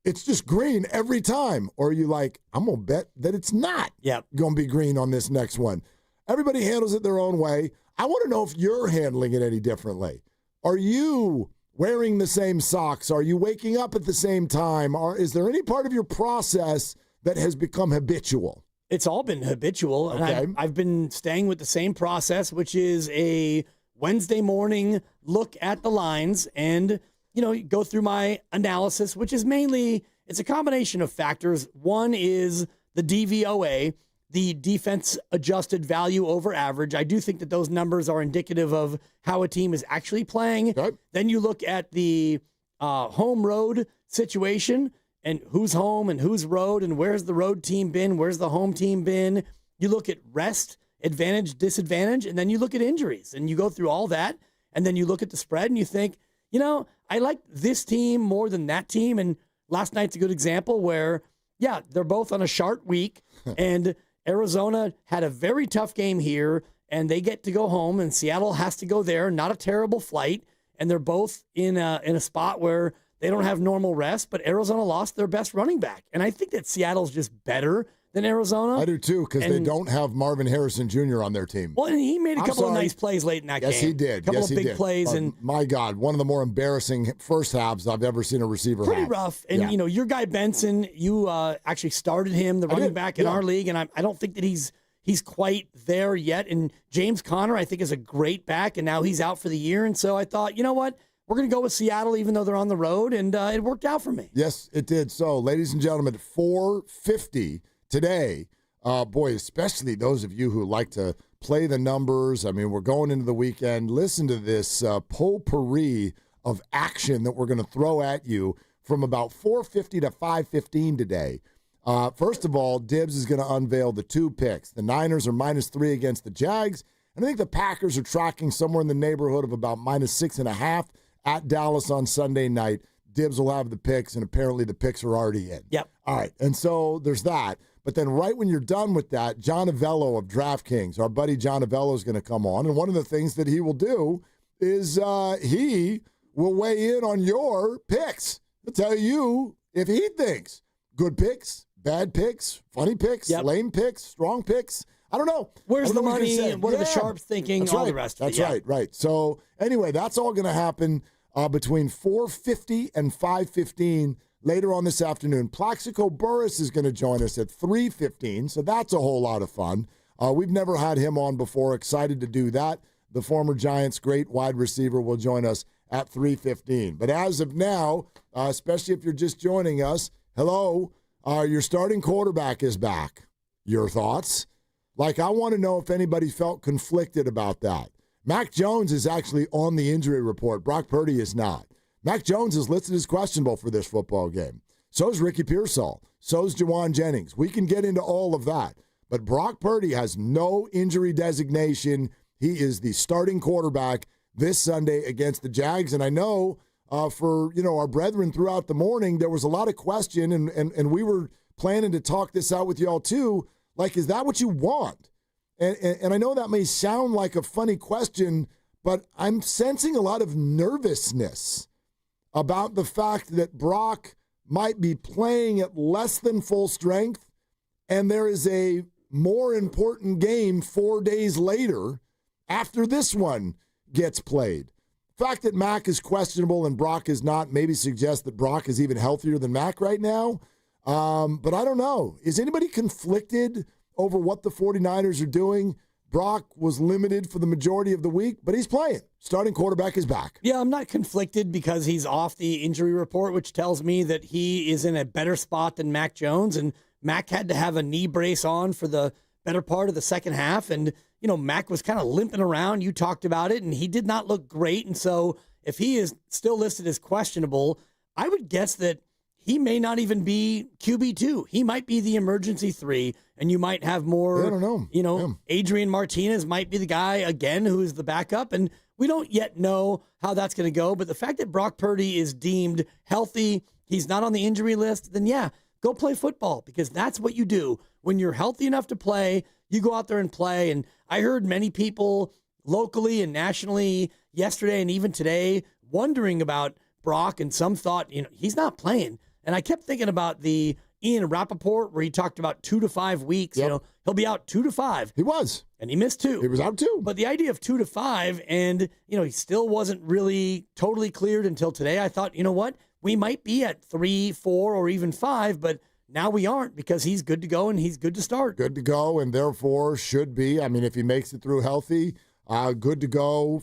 it's just green every time? Or are you like, I'm going to bet that it's not going to be green on this next one? Everybody handles it their own way. I want to know if you're handling it any differently. Are you wearing the same socks? Are you waking up at the same time? Is there any part of your process that has become habitual? It's all been habitual. Okay. And I've been staying with the same process, which is a Wednesday morning look at the lines and go through my analysis, which is mainly, it's a combination of factors. One is the DVOA, the defense adjusted value over average. I do think that those numbers are indicative of how a team is actually playing. Okay. Then you look at the home road situation and who's home and who's road and where's the road team been, where's the home team been. You look at rest, advantage, disadvantage, and then you look at injuries and you go through all that. And then you look at the spread and you think, I like this team more than that team. And last night's a good example where, they're both on a short week and Arizona had a very tough game here, and they get to go home, and Seattle has to go there. Not a terrible flight, and they're both in a spot where they don't have normal rest, but Arizona lost their best running back. And I think that Seattle's just better than Arizona. I do too, because they don't have Marvin Harrison Jr. on their team. Well, and he made a couple of nice plays late in that game. Yes, he did. A couple of big plays. And my God, one of the more embarrassing first halves I've ever seen a receiver pretty have. rough. And, your guy Benson, you actually started him, the running back in our league, and I don't think that he's quite there yet. And James Conner, I think, is a great back, and now he's out for the year. And so I thought, you know what? We're going to go with Seattle, even though they're on the road, and it worked out for me. Yes, it did. So, ladies and gentlemen, 4:50 today, boy, especially those of you who like to play the numbers. I mean, we're going into the weekend. Listen to this potpourri of action that we're going to throw at you from about 4:50 to 5:15 today. First of all, Dibs is going to unveil the 2 picks. The Niners are -3 against the Jags, and I think the Packers are tracking somewhere in the neighborhood of about -6.5 at Dallas on Sunday night. Dibs will have the picks, and apparently the picks are already in. Yep. All right, and so there's that. But then right when you're done with that, John Avello of DraftKings, our buddy John Avello, is going to come on, and one of the things that he will do is he will weigh in on your picks. He'll tell you if he thinks good picks, bad picks, funny picks, lame picks, strong picks. I don't know. Where's the money? What are the sharps thinking? That's all right. the rest of it. That's right. So anyway, that's all going to happen between 4:50 and 5:15 later on this afternoon. Plaxico Burress is going to join us at 3:15, so that's a whole lot of fun. We've never had him on before. Excited to do that. The former Giants' great wide receiver will join us at 3:15. But as of now, especially if you're just joining us, hello, your starting quarterback is back. Your thoughts? I want to know if anybody felt conflicted about that. Mac Jones is actually on the injury report. Brock Purdy is not. Mac Jones is listed as questionable for this football game. So is Ricky Pearsall. So is Jawan Jennings. We can get into all of that. But Brock Purdy has no injury designation. He is the starting quarterback this Sunday against the Jags. And I know for our brethren throughout the morning, there was a lot of question, and we were planning to talk this out with y'all too. Is that what you want? And I know that may sound like a funny question, but I'm sensing a lot of nervousness about the fact that Brock might be playing at less than full strength, and there is a more important game 4 days later after this one gets played. The fact that Mac is questionable and Brock is not maybe suggests that Brock is even healthier than Mac right now. But I don't know. Is anybody conflicted over what the 49ers are doing? Brock was limited for the majority of the week, but he's playing. Starting quarterback is back. Yeah, I'm not conflicted because he's off the injury report, which tells me that he is in a better spot than Mac Jones. And Mac had to have a knee brace on for the better part of the second half. And, Mac was kind of limping around. You talked about it, and he did not look great. And so if he is still listed as questionable, I would guess that he may not even be QB2. He might be the emergency 3, and you might have more, I don't know. Adrian Martinez might be the guy, again, who is the backup, and we don't yet know how that's going to go, but the fact that Brock Purdy is deemed healthy, he's not on the injury list, then yeah, go play football, because that's what you do. When you're healthy enough to play, you go out there and play, and I heard many people locally and nationally yesterday and even today wondering about Brock, and some thought, he's not playing. And I kept thinking about the Ian Rappaport where he talked about 2 to 5 weeks. Yep. He'll be out 2 to 5. He was. And he missed 2. He was out 2. But the idea of 2 to 5, and, he still wasn't really totally cleared until today. I thought, you know what? We might be at 3, 4, or even 5, but now we aren't because he's good to go and he's good to start. Good to go, and therefore should be. I mean, if he makes it through healthy, good to go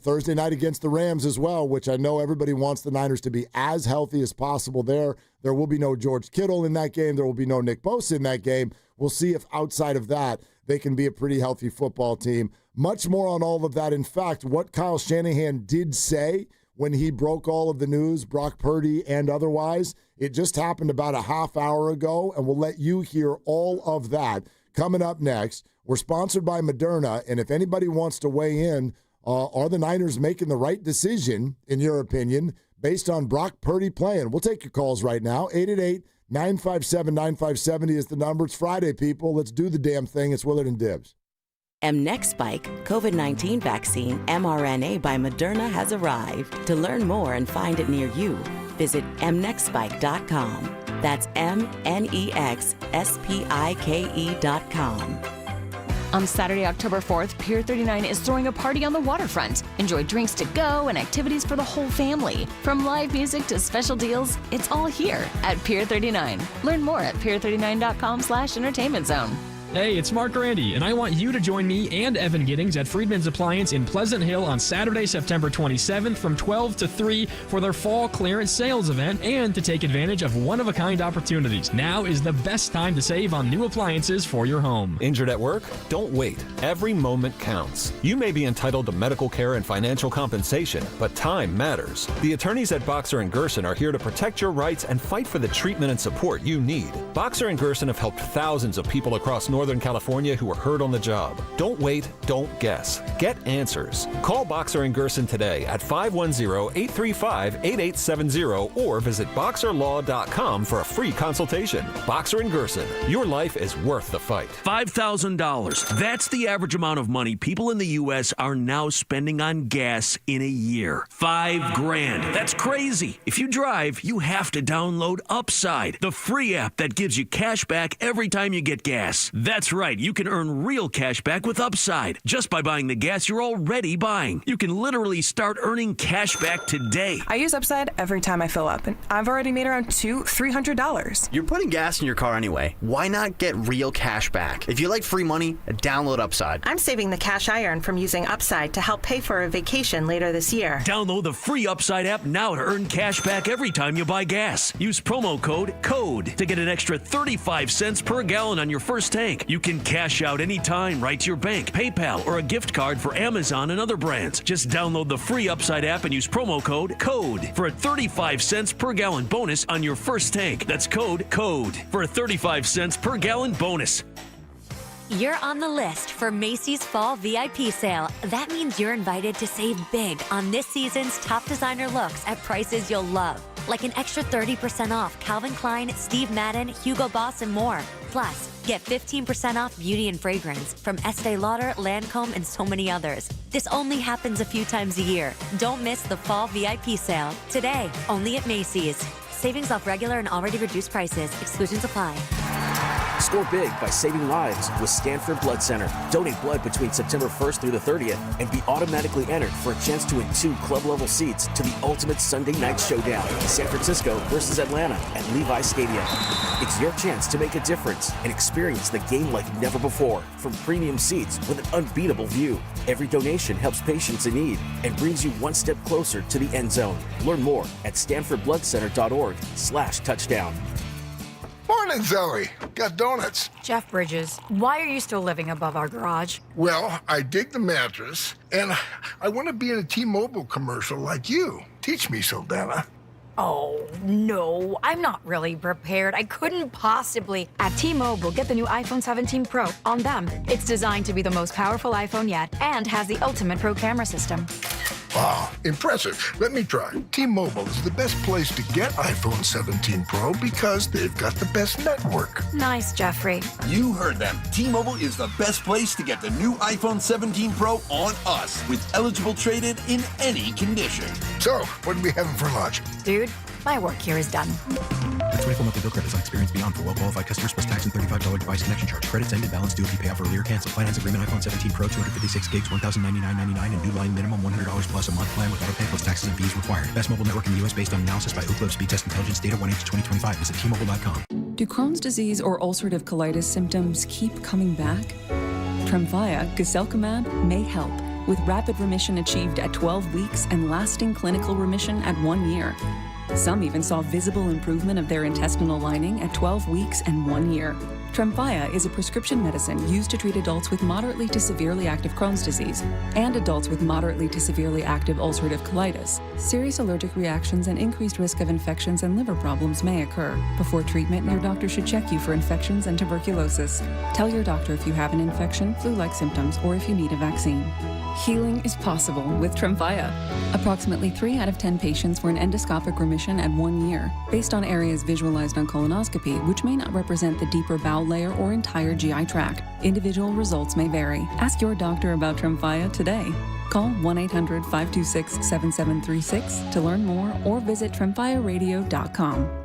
Thursday night against the Rams as well, which I know everybody wants the Niners to be as healthy as possible there. There will be no George Kittle in that game. There will be no Nick Bosa in that game. We'll see if outside of that they can be a pretty healthy football team. Much more on all of that. In fact, what Kyle Shanahan did say when he broke all of the news, Brock Purdy and otherwise, it just happened about a half hour ago, and we'll let you hear all of that coming up next. We're sponsored by Moderna, and if anybody wants to weigh in, are the Niners making the right decision, in your opinion, based on Brock Purdy playing? We'll take your calls right now, 957-9570 is the number. It's Friday, people. Let's do the damn thing. It's Willard and Dibs. mNEXSpike COVID-19 vaccine mRNA by Moderna has arrived. To learn more and find it near you, visit mnexspike.com. That's mnexspike.com. On Saturday, October 4th, Pier 39 is throwing a party on the waterfront. Enjoy drinks to go and activities for the whole family. From live music to special deals, it's all here at Pier 39. Learn more at pier39.com/entertainment zone. Hey, it's Mark Randy, and I want you to join me and Evan Giddings at Friedman's Appliance in Pleasant Hill on Saturday, September 27th from 12 to 3 for their fall clearance sales event and to take advantage of one-of-a-kind opportunities. Now is the best time to save on new appliances for your home. Injured at work? Don't wait. Every moment counts. You may be entitled to medical care and financial compensation, but time matters. The attorneys at Boxer & Gerson are here to protect your rights and fight for the treatment and support you need. Boxer & Gerson have helped thousands of people across Northern California who were hurt on the job. Don't wait, don't guess. Get answers. Call Boxer & Gerson today at 510-835-8870 or visit boxerlaw.com for a free consultation. Boxer & Gerson, your life is worth the fight. $5,000. That's the average amount of money people in the U.S. are now spending on gas in a year. $5,000. That's crazy. If you drive, you have to download Upside, the free app that gives you cash back every time you get gas. That's right, you can earn real cash back with Upside just by buying the gas you're already buying. You can literally start earning cash back today. I use Upside every time I fill up, and I've already made around $200-$300. You're putting gas in your car anyway. Why not get real cash back? If you like free money, download Upside. I'm saving the cash I earn from using Upside to help pay for a vacation later this year. Download the free Upside app now to earn cash back every time you buy gas. Use promo code CODE to get an extra 35 cents per gallon on your first tank. You can cash out anytime right to your bank, PayPal, or a gift card for Amazon and other brands. Just download the free Upside app and use promo code CODE for a 35 cents per gallon bonus on your first tank. That's code CODE for a 35 cents per gallon bonus. You're on the list for Macy's Fall VIP Sale. That means you're invited to save big on this season's top designer looks at prices you'll love. Like an extra 30% off Calvin Klein, Steve Madden, Hugo Boss, and more. Plus, get 15% off beauty and fragrance from Estee Lauder, Lancome, and so many others. This only happens a few times a year. Don't miss the Fall VIP Sale. Today, only at Macy's. Savings off regular and already reduced prices. Exclusions apply. Score big by saving lives with Stanford Blood Center. Donate blood between September 1st through the 30th and be automatically entered for a chance to win 2 club-level seats to the ultimate Sunday night showdown, San Francisco versus Atlanta at Levi Stadium. It's your chance to make a difference and experience the game like never before from premium seats with an unbeatable view. Every donation helps patients in need and brings you one step closer to the end zone. Learn more at stanfordbloodcenter.org/touchdown. Morning, Zoe. Got donuts. Jeff Bridges, why are you still living above our garage? Well, I dig the mattress, and I want to be in a T-Mobile commercial like you. Teach me, Saldana. Oh, no, I'm not really prepared. I couldn't possibly. At T-Mobile, get the new iPhone 17 Pro on them. It's designed to be the most powerful iPhone yet and has the ultimate pro camera system. Wow, impressive. Let me try. T-Mobile is the best place to get iPhone 17 Pro because they've got the best network. Nice, Jeffrey. You heard them. T-Mobile is the best place to get the new iPhone 17 Pro on us with eligible trade-in in any condition. So, what are we having for lunch? Dude, my work here is done. The 24 monthly bill credit is on experience beyond for well-qualified customers plus tax and $35 device connection charge. Credits end and balance due if you pay off earlier. Cancel. Finance agreement iPhone 17 Pro 256 gigs, $1,099.99 and new line minimum $100 plus a month plan with auto pay plus taxes and fees required. Best mobile network in the U.S. based on analysis by Ookla Speed Test Intelligence data 1H2025. Visit T-Mobile.com. Do Crohn's disease or ulcerative colitis symptoms keep coming back? Tremfya, guselkumab, may help, with rapid remission achieved at 12 weeks and lasting clinical remission at 1 year. Some even saw visible improvement of their intestinal lining at 12 weeks and 1 year. Tremfya is a prescription medicine used to treat adults with moderately to severely active Crohn's disease and adults with moderately to severely active ulcerative colitis. Serious allergic reactions and increased risk of infections and liver problems may occur. Before treatment, your doctor should check you for infections and tuberculosis. Tell your doctor if you have an infection, flu-like symptoms, or if you need a vaccine. Healing is possible with Tremfya. Approximately 3 out of 10 patients were in endoscopic remission at 1 year, based on areas visualized on colonoscopy, which may not represent the deeper bowel layer or entire GI tract. Individual results may vary. Ask your doctor about Tremfya today. Call 1-800-526-7736 to learn more or visit tremfyaradio.com.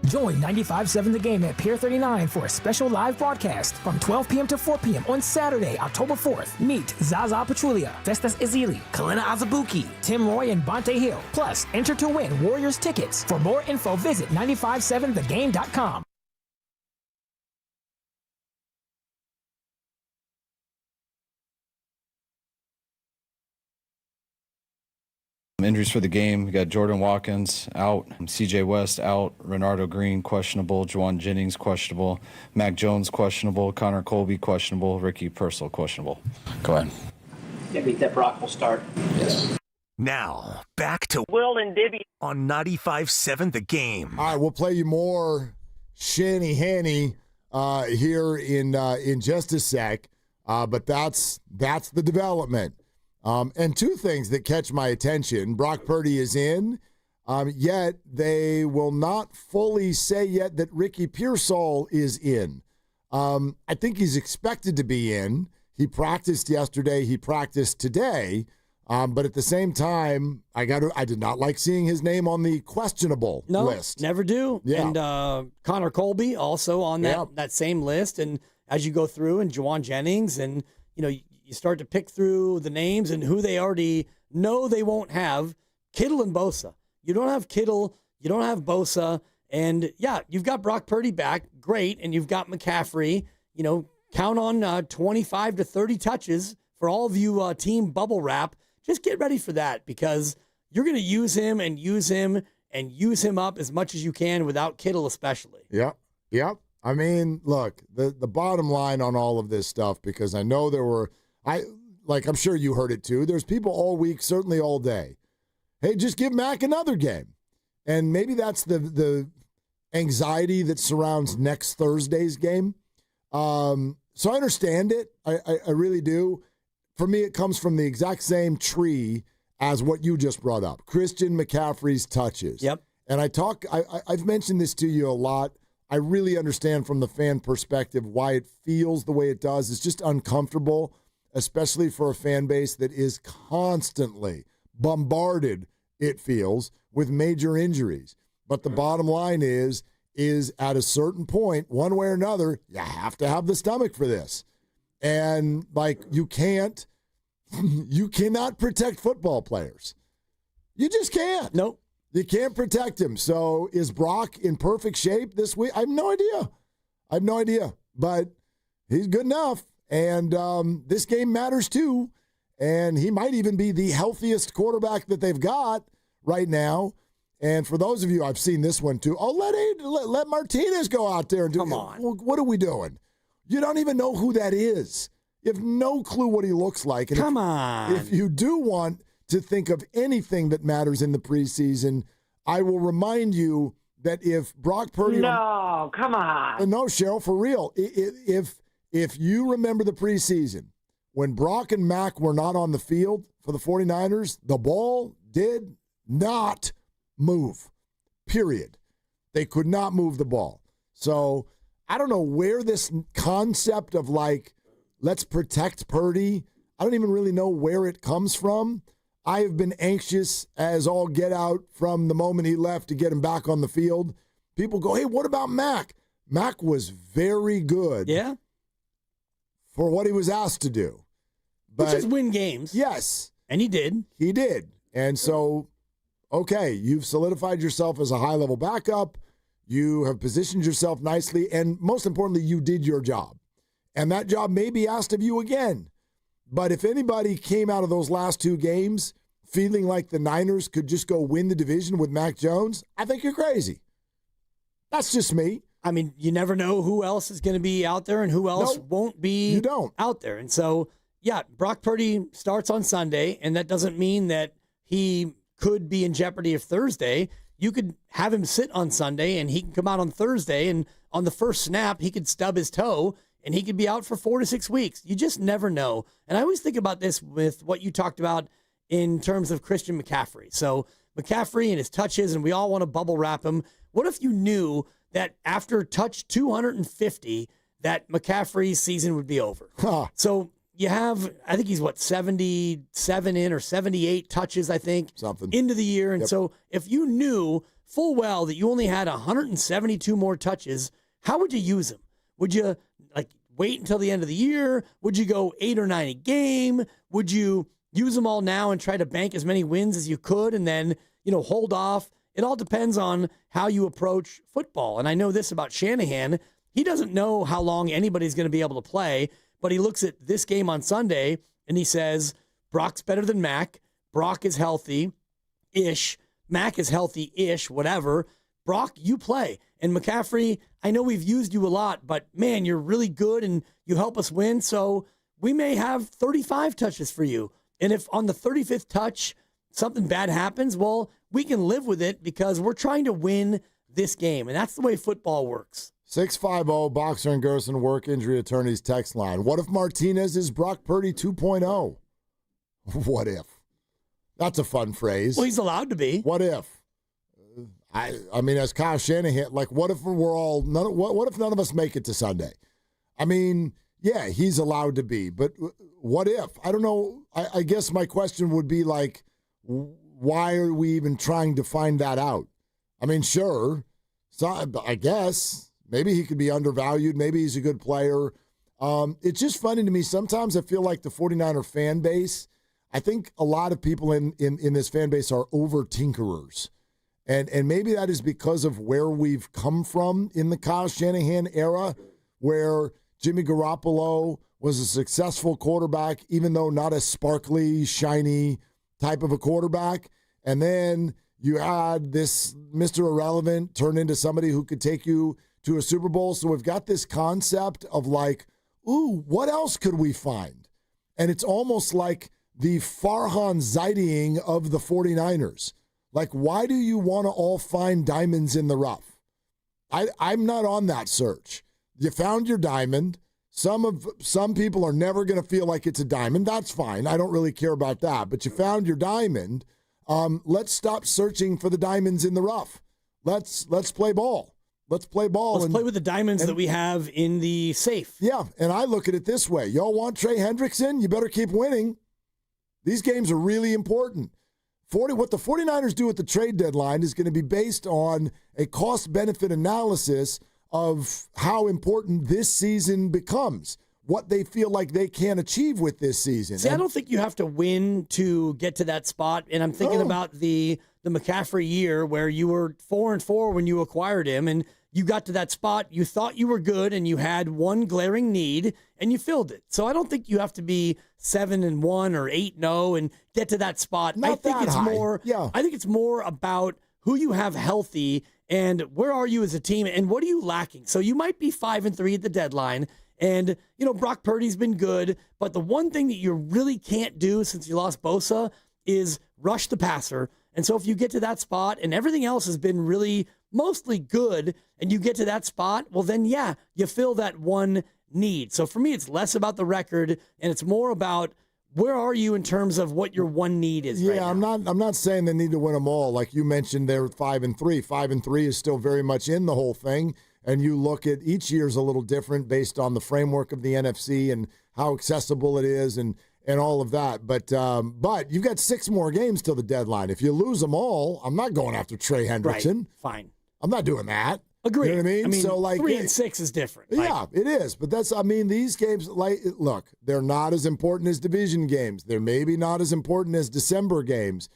Join 95.7 The Game at Pier 39 for a special live broadcast from 12 p.m. to 4 p.m. on Saturday, October 4th. Meet Zaza Pachulia, Festus Ezeli, Kalina Azabuki, Tim Roy, and Bonte Hill. Plus, enter to win Warriors tickets. For more info, visit 957thegame.com. Injuries for the game. We got Jordan Watkins out, CJ West out, Renardo Green questionable, Juwan Jennings questionable, Mac Jones questionable, Connor Colby questionable, Ricky Purcell questionable. Go ahead. Yeah, I think that Brock will start. Yes. Now, back to Will and Dibby on 95.7 The Game. All right, we'll play you more Shanny Hanny here in just a sec, but that's the development. And two things that catch my attention. Brock Purdy is in, yet they will not fully say yet that Ricky Pearsall is in. I think he's expected to be in. He practiced yesterday. He practiced today. But at the same time, I did not like seeing his name on the questionable list. Never do. Yeah. And Connor Colby also on that same list. And as you go through, and Juwan Jennings, and you start to pick through the names and who they already know they won't have. Kittle and Bosa. You don't have Kittle. You don't have Bosa. And, yeah, you've got Brock Purdy back. Great. And you've got McCaffrey. Count on 25 to 30 touches for all of you team bubble wrap. Just get ready for that because you're going to use him and use him up as much as you can without Kittle especially. Yep. I mean, look, the bottom line on all of this stuff, because I know there were – I'm sure you heard it too. There's people all week, certainly all day. Hey, just give Mac another game. And maybe that's the anxiety that surrounds next Thursday's game. So I understand it. I really do. For me, it comes from the exact same tree as what you just brought up. Christian McCaffrey's touches. Yep. And I've mentioned this to you a lot. I really understand from the fan perspective why it feels the way it does. It's just uncomfortable, especially for a fan base that is constantly bombarded, it feels, with major injuries. But the bottom line is at a certain point, one way or another, you have to have the stomach for this. And, you cannot protect football players. You just can't. Nope. You can't protect him. So is Brock in perfect shape this week? I have no idea. But he's good enough. And this game matters too. And he might even be the healthiest quarterback that they've got right now. And for those of you, I've seen this one too. Oh, let Martinez go out there and do it. Come on. What are we doing? You don't even know who that is. You have no clue what he looks like. And Come on. If you do want to think of anything that matters in the preseason, I will remind you that if Brock Purdy... No, come on. No, Cheryl, for real. If you remember the preseason, when Brock and Mac were not on the field for the 49ers, the ball did not move, period. They could not move the ball. So I don't know where this concept of let's protect Purdy, I don't even really know where it comes from. I have been anxious as all get out from the moment he left to get him back on the field. People go, hey, what about Mac? Mac was very good. Yeah. For what he was asked to do. Which is win games. Yes. And he did. He did. And so, okay, you've solidified yourself as a high-level backup. You have positioned yourself nicely. And most importantly, you did your job. And that job may be asked of you again. But if anybody came out of those last two games feeling like the Niners could just go win the division with Mac Jones, I think you're crazy. That's just me. I mean, you never know who else is going to be out there and who else won't be out there. And so, yeah, Brock Purdy starts on Sunday, and that doesn't mean that he could be in jeopardy of Thursday. You could have him sit on Sunday, and he can come out on Thursday, and on the first snap, he could stub his toe, and he could be out for 4 to 6 weeks. You just never know. And I always think about this with what you talked about in terms of Christian McCaffrey. So McCaffrey and his touches, and we all want to bubble wrap him. What if you knew that after touch 250, that McCaffrey's season would be over? So you have, I think he's 77 in or 78 touches, I think, into the year. And so if you knew full well that you only had 172 more touches, how would you use him? Would you wait until the end of the year? Would you go 8 or 9 a game? Would you use them all now and try to bank as many wins as you could and then, hold off? It all depends on how you approach football. And I know this about Shanahan. He doesn't know how long anybody's going to be able to play, but he looks at this game on Sunday and he says, Brock's better than Mac. Brock is healthy-ish. Mac is healthy-ish, whatever. Brock, you play. And McCaffrey, I know we've used you a lot, but man, you're really good and you help us win. So we may have 35 touches for you. And if on the 35th touch, something bad happens, well, we can live with it because we're trying to win this game. And that's the way football works. 650 Boxer and Gerson Work Injury Attorneys text line. What if Martinez is Brock Purdy 2.0? What if? That's a fun phrase. Well, he's allowed to be. What if? I mean, as Kyle Shanahan, what if what if none of us make it to Sunday? I mean, yeah, he's allowed to be, but what if? I don't know. I guess my question would be why are we even trying to find that out? I mean, sure. So I guess maybe he could be undervalued. Maybe he's a good player. It's just funny to me. Sometimes I feel like the 49er fan base, I think a lot of people in this fan base are over-tinkerers. And maybe that is because of where we've come from in the Kyle Shanahan era, where Jimmy Garoppolo was a successful quarterback, even though not a sparkly, shiny type of a quarterback. And then you had this Mr. Irrelevant turn into somebody who could take you to a Super Bowl. So we've got this concept of ooh, what else could we find? And it's almost like the Farhan Zaidiing of the 49ers. Why do you want to all find diamonds in the rough? I'm not on that search. You found your diamond. Some people are never going to feel like it's a diamond. That's fine. I don't really care about that. But you found your diamond. Let's stop searching for the diamonds in the rough. Let's play ball. Let's play ball. Let's play with the diamonds that we have in the safe. Yeah, and I look at it this way. Y'all want Trey Hendrickson? You better keep winning. These games are really important. What the 49ers do at the trade deadline is going to be based on a cost-benefit analysis of how important this season becomes, what they feel like they can achieve with this season. See, I don't think you have to win to get to that spot. And I'm thinking about the McCaffrey year where you were 4-4 when you acquired him, and you got to that spot. You thought you were good, and you had one glaring need, and you filled it. So I don't think you have to be 7-1 or 8-0 and get to that spot. I think it's more about who you have healthy and where are you as a team and what are you lacking. So you might be 5-3 at the deadline. And, Brock Purdy's been good, but the one thing that you really can't do since you lost Bosa is rush the passer. And so if you get to that spot and everything else has been really mostly good and you get to that spot, well then, yeah, you fill that one need. So for me, it's less about the record and it's more about where are you in terms of what your one need is right now. I'm not saying they need to win them all. Like you mentioned, they're 5-3. 5-3 is still very much in the whole thing. And you look at each year's a little different based on the framework of the NFC and how accessible it is and all of that. But you've got 6 more games till the deadline. If you lose them all, I'm not going after Trey Hendrickson. Right. Fine. I'm not doing that. Agreed. You know what I mean? So 3-6 is different. Yeah, it is. But these games, look, they're not as important as division games. They're maybe not as important as December games.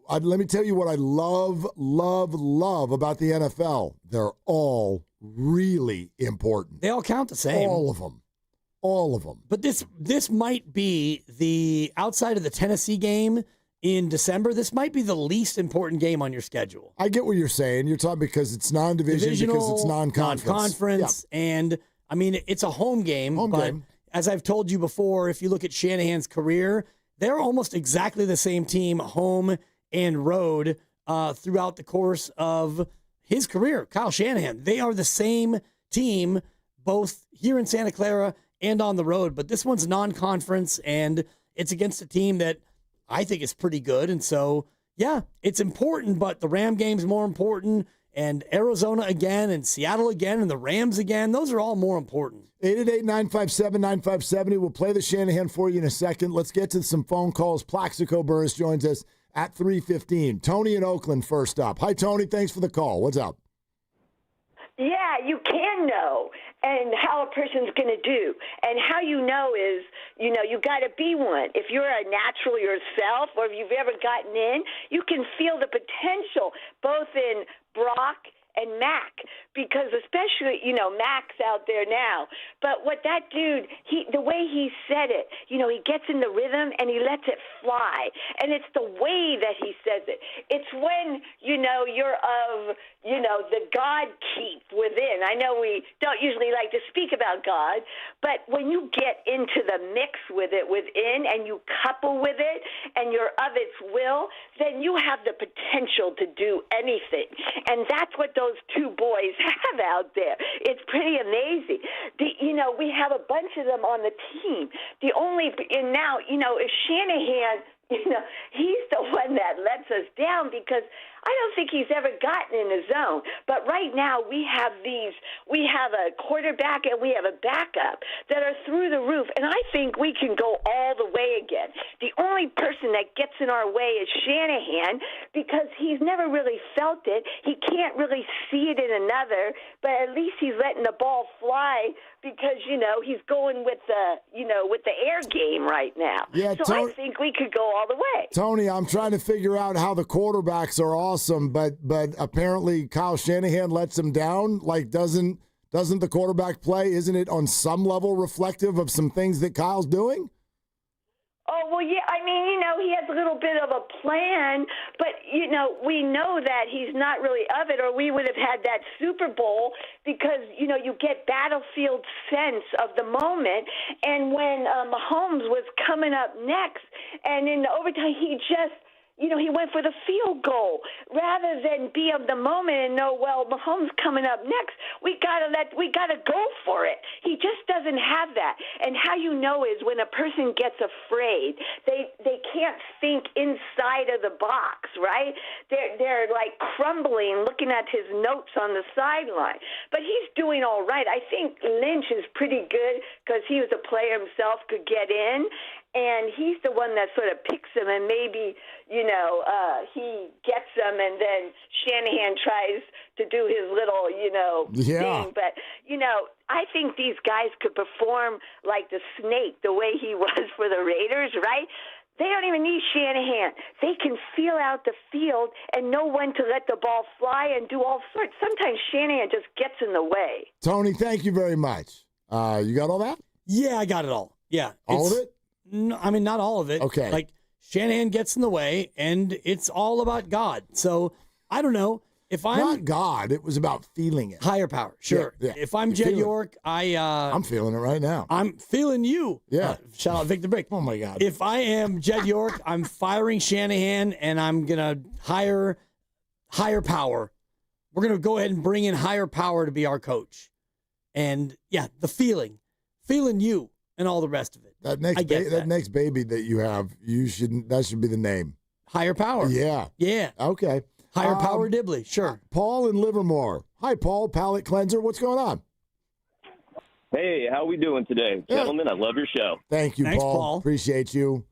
Let me tell you what I love about the NFL. They're all really important. They all count the same. All of them. But this might be the, outside of the Tennessee game in December, this might be the least important game on your schedule. I get what you're saying. You're talking because it's non-division, because it's non-conference. And, I mean, it's a home game. As I've told you before, if you look at Shanahan's career, they're almost exactly the same team, home and road, throughout the course of his career. Kyle Shanahan, they are the same team, both here in Santa Clara and on the road. But this one's non-conference, and it's against a team that I think is pretty good. And so, yeah, it's important, but the Ram game's more important. And Arizona again, and Seattle again, and the Rams again. Those are all more important. 888-957-9570. We'll play the Shanahan for you in a second. Let's get to some phone calls. Plaxico Burris joins us at 3:15. Tony in Oakland first up. Hi, Tony. Thanks for the call. What's up? Yeah, you can know and how a person's going to do. And how you know is, you got to be one. If you're a natural yourself or if you've ever gotten in, you can feel the potential both in Brock and Mac, because especially, Mac's out there now. But what that dude, the way he said it, he gets in the rhythm and he lets it fly. And it's the way that he says it. It's when, you're of, the God keep within. I know we don't usually like to speak about God, but when you get into the mix with it within and you couple with it and you're of its will, then you have the potential to do anything. And that's what those two boys have out there. It's pretty amazing. We have a bunch of them on the team. If Shanahan, he's the one that lets us down because I don't think he's ever gotten in the zone. But right now we have a quarterback and we have a backup that are through the roof. And I think we can go all the way again. The only person that gets in our way is Shanahan because he's never really felt it. He can't really see it in another, but at least he's letting the ball fly because, he's going with the air game right now. Yeah, so I think we could go all the way. Tony, I'm trying to figure out how the quarterbacks are awesome, but apparently Kyle Shanahan lets them down. Like, doesn't the quarterback play, isn't it on some level reflective of some things that Kyle's doing? Oh, well, yeah, he has a little bit of a plan, but, we know that he's not really of it, or we would have had that Super Bowl because, you get battlefield sense of the moment. And when Mahomes was coming up next, and in the overtime, he just, he went for the field goal rather than be of the moment and know, well, Mahomes coming up next. We gotta go for it. He just doesn't have that. And how you know is when a person gets afraid, they can't think inside of the box, right? They're like crumbling, looking at his notes on the sideline. But he's doing all right. I think Lynch is pretty good because he was a player himself, could get in. And he's the one that sort of picks him, and maybe, he gets them, and then Shanahan tries to do his little, thing. But, I think these guys could perform like the snake, the way he was for the Raiders, right? They don't even need Shanahan. They can feel out the field and know when to let the ball fly and do all sorts. Sometimes Shanahan just gets in the way. Tony, thank you very much. You got all that? Yeah, I got it all. Yeah. All of it? No, I mean, not all of it. Okay. Like, Shanahan gets in the way, and it's all about God. So, I don't know. If I'm not God, it was about feeling it. Higher power, sure. Yeah. If I'm Jed York, I'm feeling it right now. I'm feeling you. Yeah. Shout out Victor Brick. Oh, my God. If I am Jed York, I'm firing Shanahan, and I'm going to hire higher power. We're going to go ahead and bring in higher power to be our coach. And, yeah, the feeling you. And all the rest of it. That next baby that you have, that should be the name. Higher power. Yeah. Yeah. Okay. Higher power Dibley. Sure. Paul in Livermore. Hi, Paul. Palate cleanser. What's going on? Hey, how we doing today, gentlemen? I love your show. Thank you, Thanks, Paul. Appreciate you.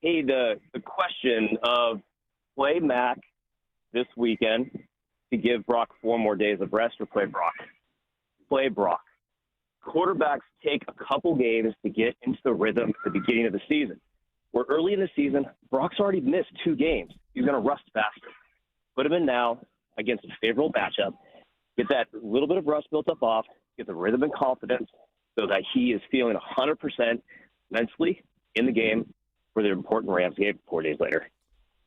Hey, the question of play Mac this weekend to give Brock 4 more days of rest, or play Brock? Play Brock. Quarterbacks take a couple games to get into the rhythm at the beginning of the season. We're early in the season. Brock's already missed 2 games. He's going to rust faster. Put him in now against a favorable matchup. Get that little bit of rust built up off. Get the rhythm and confidence so that he is feeling 100% mentally in the game for the important Rams game 4 days later.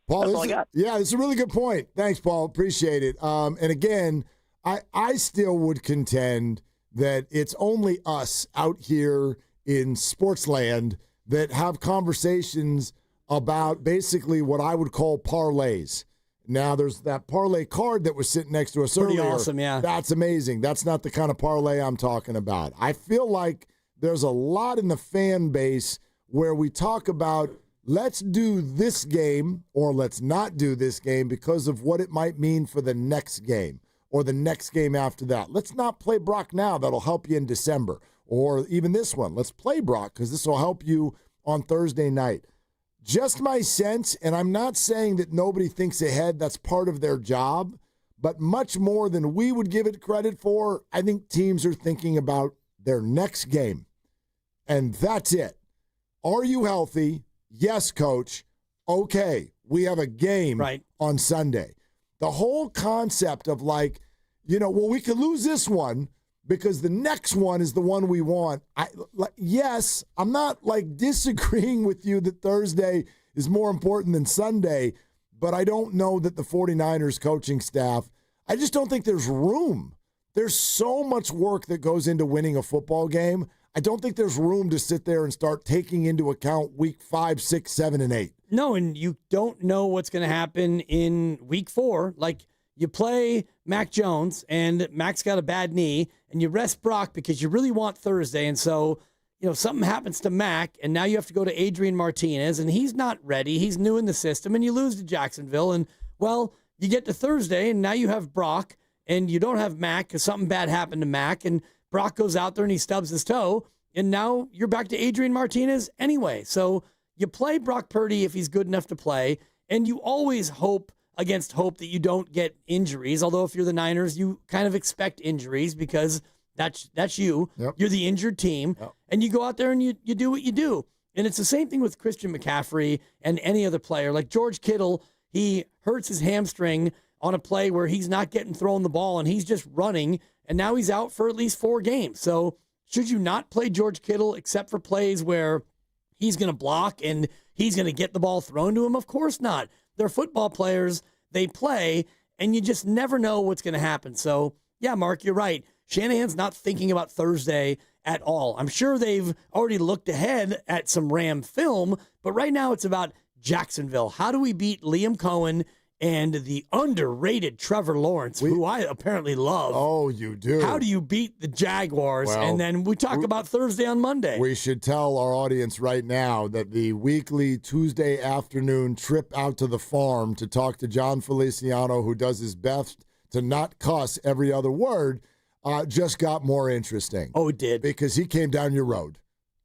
Paul, that's all I got. Yeah, it's a really good point. Thanks, Paul. Appreciate it. And again, I still would contend that it's only us out here in Sportsland that have conversations about basically what I would call parlays. Now, there's that parlay card that was sitting next to us Pretty earlier. awesome, yeah. That's amazing. That's not the kind of parlay I'm talking about. I feel like there's a lot in the fan base where we talk about let's do this game or let's not do this game because of what it might mean for the next game or the next game after that. Let's not play Brock now. That'll help you in December. Or even this one. Let's play Brock because this will help you on Thursday night. Just my sense, and I'm not saying that nobody thinks ahead. That's part of their job. But much more than we would give it credit for, I think teams are thinking about their next game. And that's it. Are you healthy? Yes, coach. Okay, we have a game on Sunday. The whole concept of we could lose this one because the next one is the one we want. Yes, I'm not disagreeing with you that Thursday is more important than Sunday, but I don't know that the 49ers coaching staff, I just don't think there's room. There's so much work that goes into winning a football game. I don't think there's room to sit there and start taking into account week 5, 6, 7, and 8. No, and you don't know what's going to happen in week 4. You play Mac Jones, and Mac's got a bad knee, and you rest Brock because you really want Thursday. And so, something happens to Mac, and now you have to go to Adrian Martinez, and he's not ready. He's new in the system, and you lose to Jacksonville. And, you get to Thursday, and now you have Brock, and you don't have Mac because something bad happened to Mac, and Brock goes out there and he stubs his toe, and now you're back to Adrian Martinez anyway. So you play Brock Purdy if he's good enough to play, and you always hope against hope that you don't get injuries, although if you're the Niners, you kind of expect injuries because that's you. Yep. You're the injured team, and you go out there and you do what you do. And it's the same thing with Christian McCaffrey and any other player. Like George Kittle, he hurts his hamstring on a play where he's not getting thrown the ball and he's just running, and now he's out for at least 4 games. So should you not play George Kittle except for plays where he's going to block and he's going to get the ball thrown to him? Of course not. They're football players. They play, and you just never know what's going to happen. So, yeah, Mark, you're right. Shanahan's not thinking about Thursday at all. I'm sure they've already looked ahead at some Ram film, but right now it's about Jacksonville. How do we beat Liam Cohen and the underrated Trevor Lawrence, who I apparently love? Oh, you do. How do you beat the Jaguars? Well, and then we talk about Thursday on Monday. We should tell our audience right now that the weekly Tuesday afternoon trip out to the farm to talk to John Feliciano, who does his best to not cuss every other word, just got more interesting. Oh, it did. Because he came down your road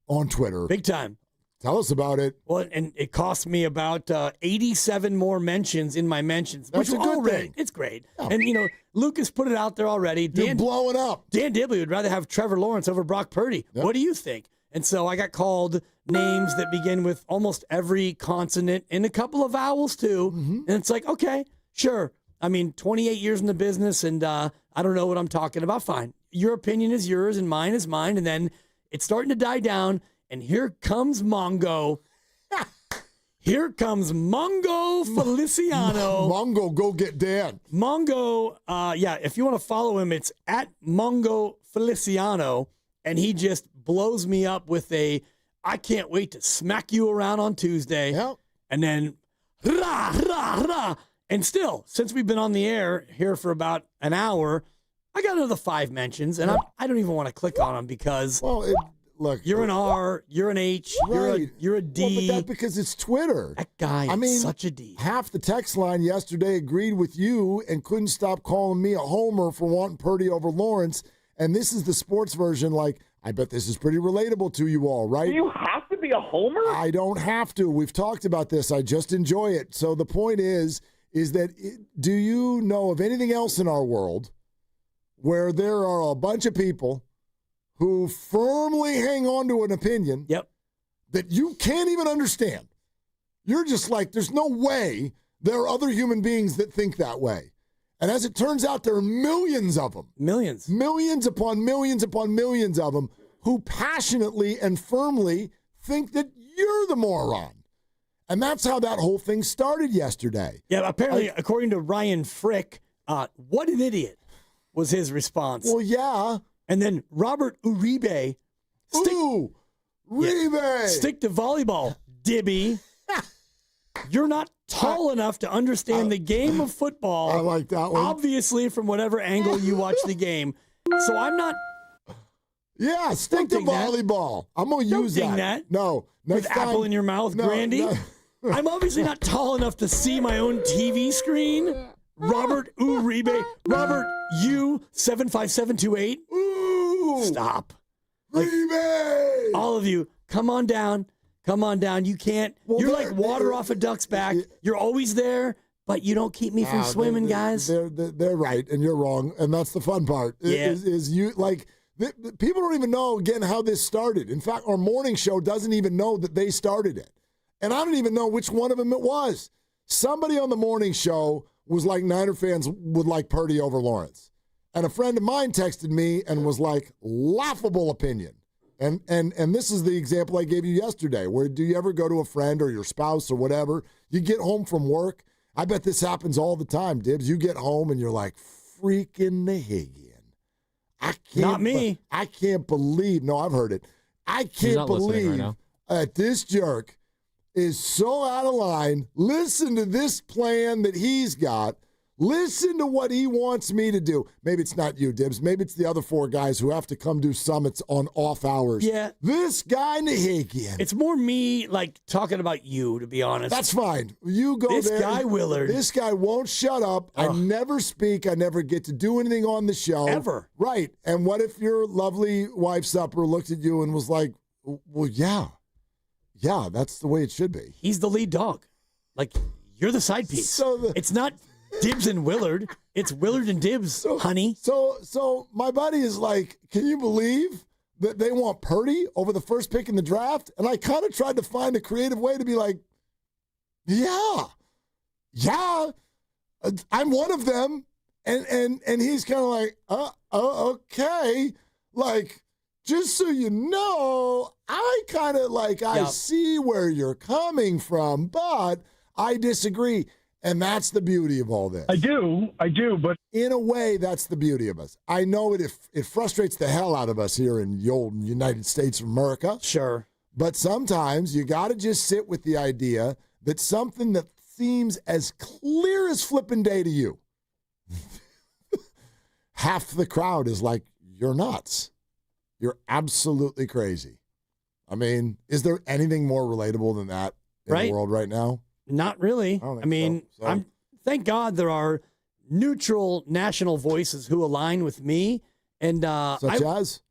on Twitter. Big time. Tell us about it. Well, and it cost me about 87 more mentions in my mentions. That's a good thing. It's great. Yeah. And, Lucas put it out there already. You're blowing up. Dan Dibley would rather have Trevor Lawrence over Brock Purdy. Yep. What do you think? And so I got called names that begin with almost every consonant and a couple of vowels, too. Mm-hmm. And it's like, okay, sure. 28 years in the business, and I don't know what I'm talking about. Fine. Your opinion is yours, and mine is mine. And then it's starting to die down. And here comes Mongo. Here comes Mongo Feliciano. Mongo, go get Dan. Mongo, if you want to follow him, it's at Mongo Feliciano. And he just blows me up with I can't wait to smack you around on Tuesday. Yep. And then, rah, rah, rah. And still, since we've been on the air here for about an hour, I got another 5 mentions. And I don't even want to click on them because... Look, you're an R, you're an H, right. you're a D. Well, but that's because it's Twitter. That guy is such a D. Half the text line yesterday agreed with you and couldn't stop calling me a homer for wanting Purdy over Lawrence. And this is the sports version. I bet this is pretty relatable to you all, right? Do you have to be a homer? I don't have to. We've talked about this. I just enjoy it. So the point is that do you know of anything else in our world where there are a bunch of people who firmly hang on to an opinion that you can't even understand? You're just like, there's no way there are other human beings that think that way. And as it turns out, there are millions of them. Millions. Millions upon millions upon millions of them who passionately and firmly think that you're the moron. And that's how that whole thing started yesterday. Yeah, apparently, according to Ryan Frick, what an idiot was his response. Well, yeah. And then Robert Uribe. Uribe! Stick to volleyball, Dibby. You're not tall enough to understand the game of football. I like that one. Obviously, from whatever angle you watch the game. So I'm not. Yeah, stick to volleyball. I'm going to use that. No. With apple in your mouth, Grandy? No. I'm obviously not tall enough to see my own TV screen. Robert Uribe. Robert U 75728. Ooh. Stop. Uribe. All of you, come on down. Come on down. You can't. You're like water off a duck's back. You're always there, but you don't keep me from swimming, guys. They're right, and you're wrong, and that's the fun part. Yeah. Is you like people don't even know again how this started. In fact, our morning show doesn't even know that they started it, and I don't even know which one of them it was. Somebody on the morning show was like Niner fans would like Purdy over Lawrence, and a friend of mine texted me and was like, laughable opinion. And this is the example I gave you yesterday, where do you ever go to a friend or your spouse or whatever, you get home from work, I bet this happens all the time, Dibs, you get home and you're like, freaking the Higgin. Not me. I can't believe, no, I've heard it. I can't believe that this jerk is so out of line. Listen to this plan that he's got. Listen to what he wants me to do. Maybe it's not you, Dibs. Maybe it's the other four guys who have to come do summits on off hours. Yeah. This guy Nahigian. It's more me, like, talking about you, to be honest. That's fine. You go this there. This guy, Willard. This guy won't shut up. I never speak. I never get to do anything on the show. Ever. Right. And what if your lovely wife, Supper, looked at you and was like, well, yeah. Yeah, that's the way it should be. He's the lead dog. Like, you're the side piece. It's not Dibs and Willard. It's Willard and Dibs, honey. So my buddy is like, can you believe that they want Purdy over the first pick in the draft? And I kind of tried to find a creative way to be like, yeah, I'm one of them. And he's kind of like, okay. Like, just so you know, I kind of like, I see where you're coming from, but I disagree. And that's the beauty of all this. I do, but in a way, that's the beauty of us. I know it frustrates the hell out of us here in the old United States of America. Sure. But sometimes you got to just sit with the idea that something that seems as clear as flipping day to you, half the crowd is like, you're nuts. You're absolutely crazy. I mean, is there anything more relatable than that in the world right now? Not really. I mean, so. Thank God there are neutral national voices who align with me. And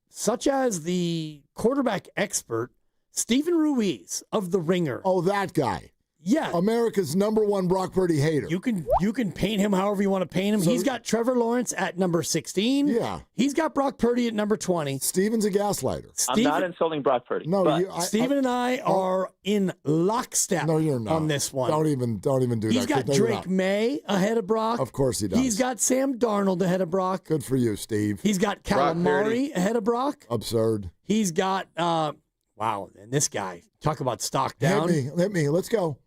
such as the quarterback expert, Stephen Ruiz of The Ringer. Oh, that guy. Yeah. America's #1 Brock Purdy hater. You can paint him however you want to paint him. He's got Trevor Lawrence at number 16. Yeah. He's got Brock Purdy at number 20. Steven's a gaslighter. I'm not insulting Brock Purdy. No, Steven and I are in lockstep on this one. Don't even do He's that. He's got Drake May ahead of Brock. Of course he does. He's got Sam Darnold ahead of Brock. Good for you, Steve. He's got Calamari ahead of Brock. Absurd. He's got, wow, and this guy, talk about stock down. Hit me. Let's go.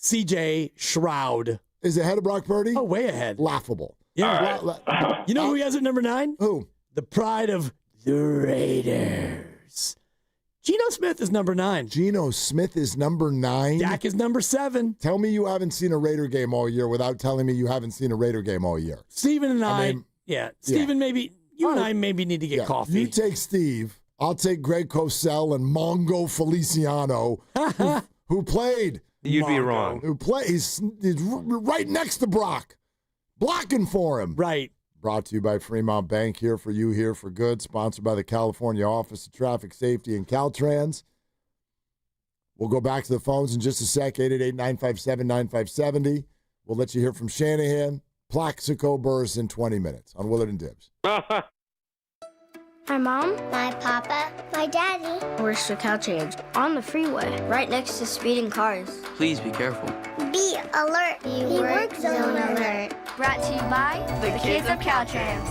C.J. Stroud. Is ahead of Brock Purdy? Oh, way ahead. Laughable. Yeah. Right. You know who he has at number 9? Who? The pride of the Raiders. Geno Smith is number 9. Geno Smith is number 9. Dak is number 7. Tell me you haven't seen a Raider game all year without telling me you haven't seen a Raider game all year. Steven and I Steven, maybe, you and I maybe need to get coffee. You take Steve. I'll take Greg Cosell and Mongo Feliciano, who played. You'd be wrong. Who plays? He's right next to Brock, blocking for him. Right. Brought to you by Fremont Bank, here for you, here for good. Sponsored by the California Office of Traffic Safety and Caltrans. We'll go back to the phones in just a sec, 888-957-9570. We'll let you hear from Shanahan, Plaxico Burress in 20 minutes on Willard and Dibs. My mom, my papa, my daddy. Where's the Caltrans? On the freeway, right next to speeding cars. Please be careful. Be alert. Be work zone alert. Brought to you by the kids of Caltrans.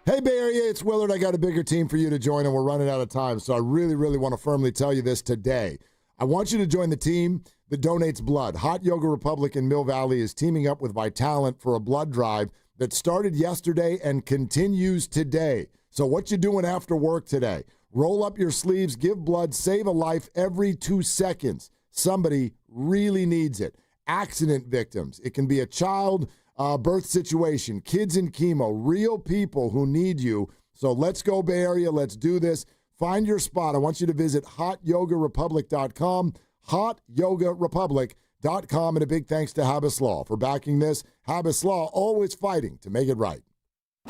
Hey, Bay Area, it's Willard. I got a bigger team for you to join, and we're running out of time, so I really, really want to firmly tell you this today. I want you to join the team that donates blood. Hot Yoga Republic in Mill Valley is teaming up with Vitalent for a blood drive that started yesterday and continues today. So what you doing after work today? Roll up your sleeves, give blood, save a life every 2 seconds. somebody really needs it. Accident victims. It can be a child birth situation, kids in chemo, real people who need you. So let's go Bay Area. Let's do this. Find your spot. I want you to visit hotyogarepublic.com, hotyogarepublic.com, and a big thanks to Habas Law for backing this. Habas Law, always fighting to make it right.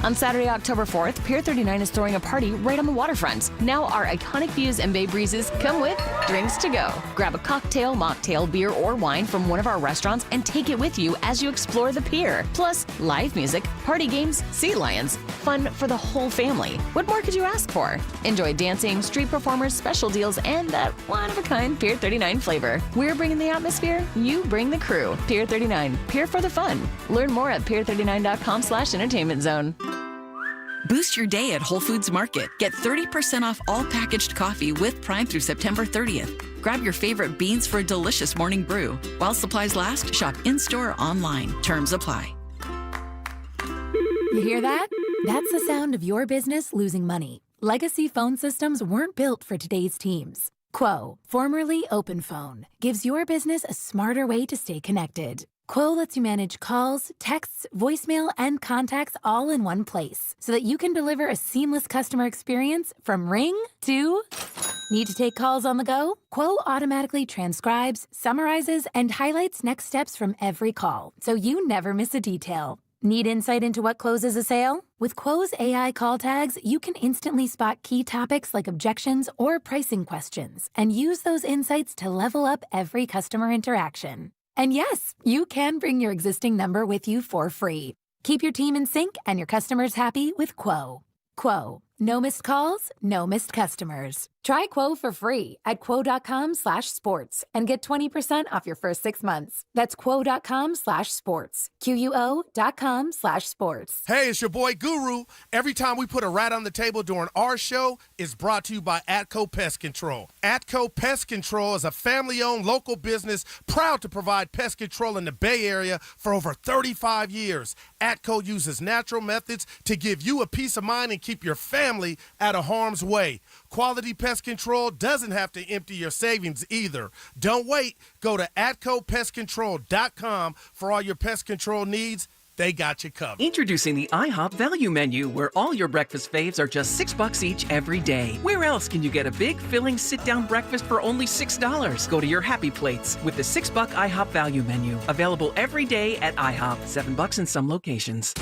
On Saturday, October 4th, Pier 39 is throwing a party right on the waterfront. Now our iconic views and bay breezes come with drinks to go. Grab a cocktail, mocktail, beer, or wine from one of our restaurants and take it with you as you explore the pier. Plus, live music, party games, sea lions, fun for the whole family. What more could you ask for? Enjoy dancing, street performers, special deals, and that one-of-a-kind Pier 39 flavor. We're bringing the atmosphere, you bring the crew. Pier 39, Pier for the fun. Learn more at pier39.com/entertainment zone. Boost your day at Whole Foods Market. Get 30% off all packaged coffee with Prime through September 30th. Grab your favorite beans for a delicious morning brew. While supplies last, shop in-store or online. Terms apply. You hear that? That's the sound of your business losing money. Legacy phone systems weren't built for today's teams. Quo, formerly OpenPhone, gives your business a smarter way to stay connected. Quo lets you manage calls, texts, voicemail, and contacts all in one place so that you can deliver a seamless customer experience from ring to... Need to take calls on the go? Quo automatically transcribes, summarizes, and highlights next steps from every call so you never miss a detail. Need insight into what closes a sale? With Quo's AI call tags, you can instantly spot key topics like objections or pricing questions and use those insights to level up every customer interaction. And yes, you can bring your existing number with you for free. Keep your team in sync and your customers happy with Quo. Quo. No missed calls, no missed customers. Try Quo for free at quo.com/sports and get 20% off your first 6 months. That's quo.com/sports. QUO.com/sports. Hey, it's your boy Guru. Every time we put a rat on the table during our show, it's brought to you by Atco Pest Control. Atco Pest Control is a family-owned local business proud to provide pest control in the Bay Area for over 35 years. Atco uses natural methods to give you a peace of mind and keep your family out of harm's way. Quality pest control doesn't have to empty your savings either. Don't wait. Go to atcopestcontrol.com for all your pest control needs. They got you covered. Introducing the IHOP Value Menu, where all your breakfast faves are just $6 each every day. Where else can you get a big, filling, sit-down breakfast for only $6? Go to your happy plates with the $6 IHOP Value Menu. Available every day at IHOP. $7 in some locations.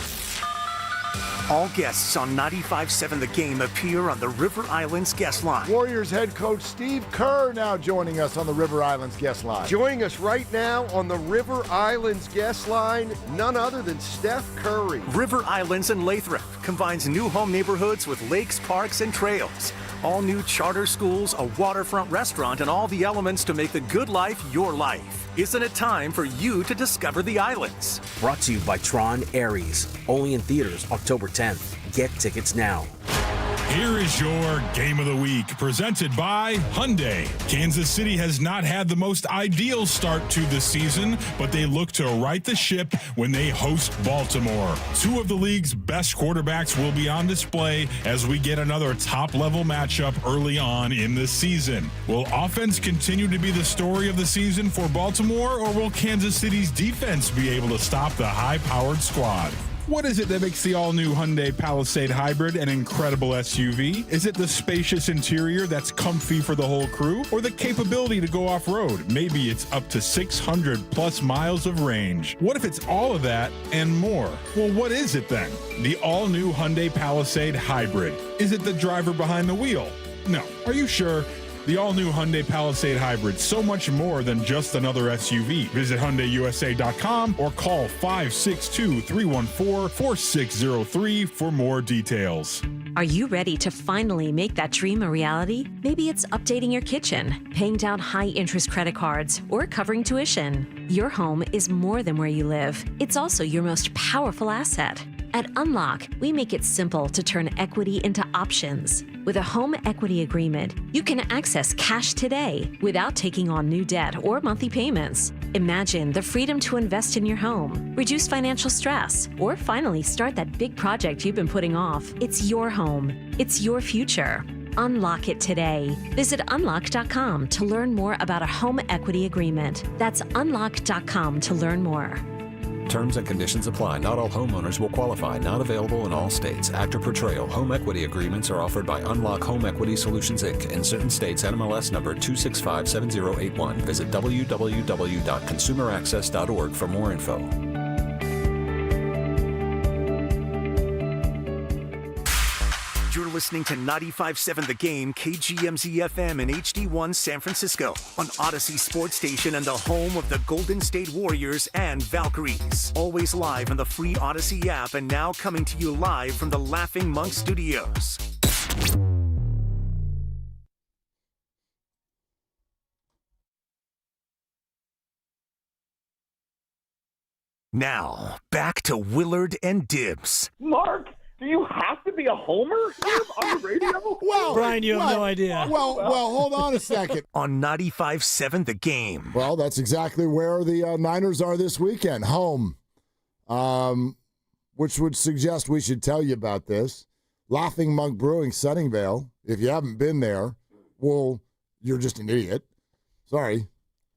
All guests on 95.7 The Game appear on the River Islands guest line. Warriors head coach Steve Kerr now joining us on the River Islands guest line. Joining us right now on the River Islands guest line, none other than Steph Curry. River Islands in Lathrop combines new home neighborhoods with lakes, parks, and trails. All new charter schools, a waterfront restaurant, and all the elements to make the good life your life. Isn't it time for you to discover the islands? Brought to you by Tron Aries. Only in theaters October 10th. Get tickets now. Here is your Game of the Week, presented by Hyundai. Kansas City has not had the most ideal start to the season, but they look to right the ship when they host Baltimore. Two of the league's best quarterbacks will be on display as we get another top-level matchup early on in the season. Will offense continue to be the story of the season for Baltimore, or will Kansas City's defense be able to stop the high-powered squad? What is it that makes the all-new Hyundai Palisade Hybrid an incredible SUV? Is it the spacious interior that's comfy for the whole crew? Or the capability to go off-road? Maybe it's up to 600-plus miles of range. What if it's all of that and more? Well, what is it then? The all-new Hyundai Palisade Hybrid. Is it the driver behind the wheel? No. Are you sure? The all-new Hyundai Palisade Hybrid, so much more than just another SUV. Visit HyundaiUSA.com or call 562-314-4603 for more details. Are you ready to finally make that dream a reality? Maybe it's updating your kitchen, paying down high-interest credit cards, or covering tuition. Your home is more than where you live. It's also your most powerful asset. At Unlock, we make it simple to turn equity into options. With a home equity agreement, you can access cash today without taking on new debt or monthly payments. Imagine the freedom to invest in your home, reduce financial stress, or finally start that big project you've been putting off. It's your home. It's your future. Unlock it today. Visit unlock.com to learn more about a home equity agreement. That's unlock.com to learn more. Terms and conditions apply. Not all homeowners will qualify. Not available in all states. Actor Portrayal. Home equity agreements are offered by Unlock Home Equity Solutions, Inc. In certain states, NMLS number 2657081. Visit www.consumeraccess.org for more info. You're listening to 95.7 The Game, KGMZ-FM and HD1 San Francisco on Odyssey Sports Station and the home of the Golden State Warriors and Valkyries. Always live on the free Odyssey app and now coming to you live from the Laughing Monk Studios. Now, back to Willard and Dibs. Mark! Do you have to be a homer on the radio? Well, Brian, you have no idea. Well, hold on a second. On 95.7 The Game. Well, that's exactly where the Niners are this weekend, home, which would suggest we should tell you about this. Laughing Monk Brewing, Sunnyvale. If you haven't been there, well, you're just an idiot. Sorry.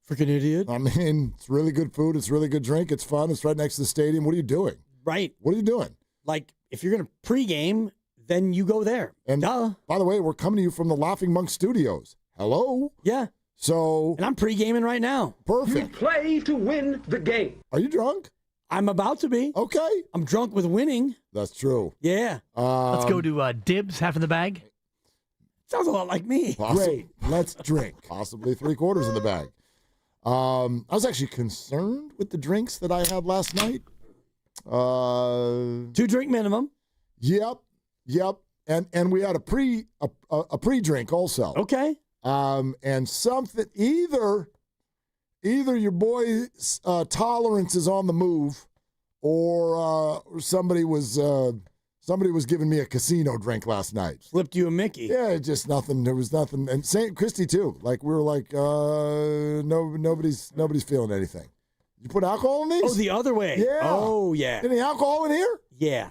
Freaking idiot. I mean, it's really good food. It's really good drink. It's fun. It's right next to the stadium. What are you doing? Right. What are you doing? Like, if you're going to pregame, then you go there. And duh. By the way, we're coming to you from the Laughing Monk Studios. Hello? Yeah. So. And I'm pregaming right now. Perfect. You play to win the game. Are you drunk? I'm about to be. Okay. I'm drunk with winning. That's true. Yeah. Let's go to Dibs, half in the bag. Sounds a lot like me. Great. Let's drink. Possibly 3/4 in the bag. I was actually concerned with the drinks that I had last night. 2-drink minimum. Yep. And we had a pre-drink also. Okay. And something either your boy's tolerance is on the move, or somebody was giving me a casino drink last night. Flipped you a Mickey. Yeah, just nothing. There was nothing. And St. Christie too. Like we were like, nobody's feeling anything. You put alcohol in these? Oh, the other way. Yeah. Oh, yeah. Any alcohol in here? Yeah.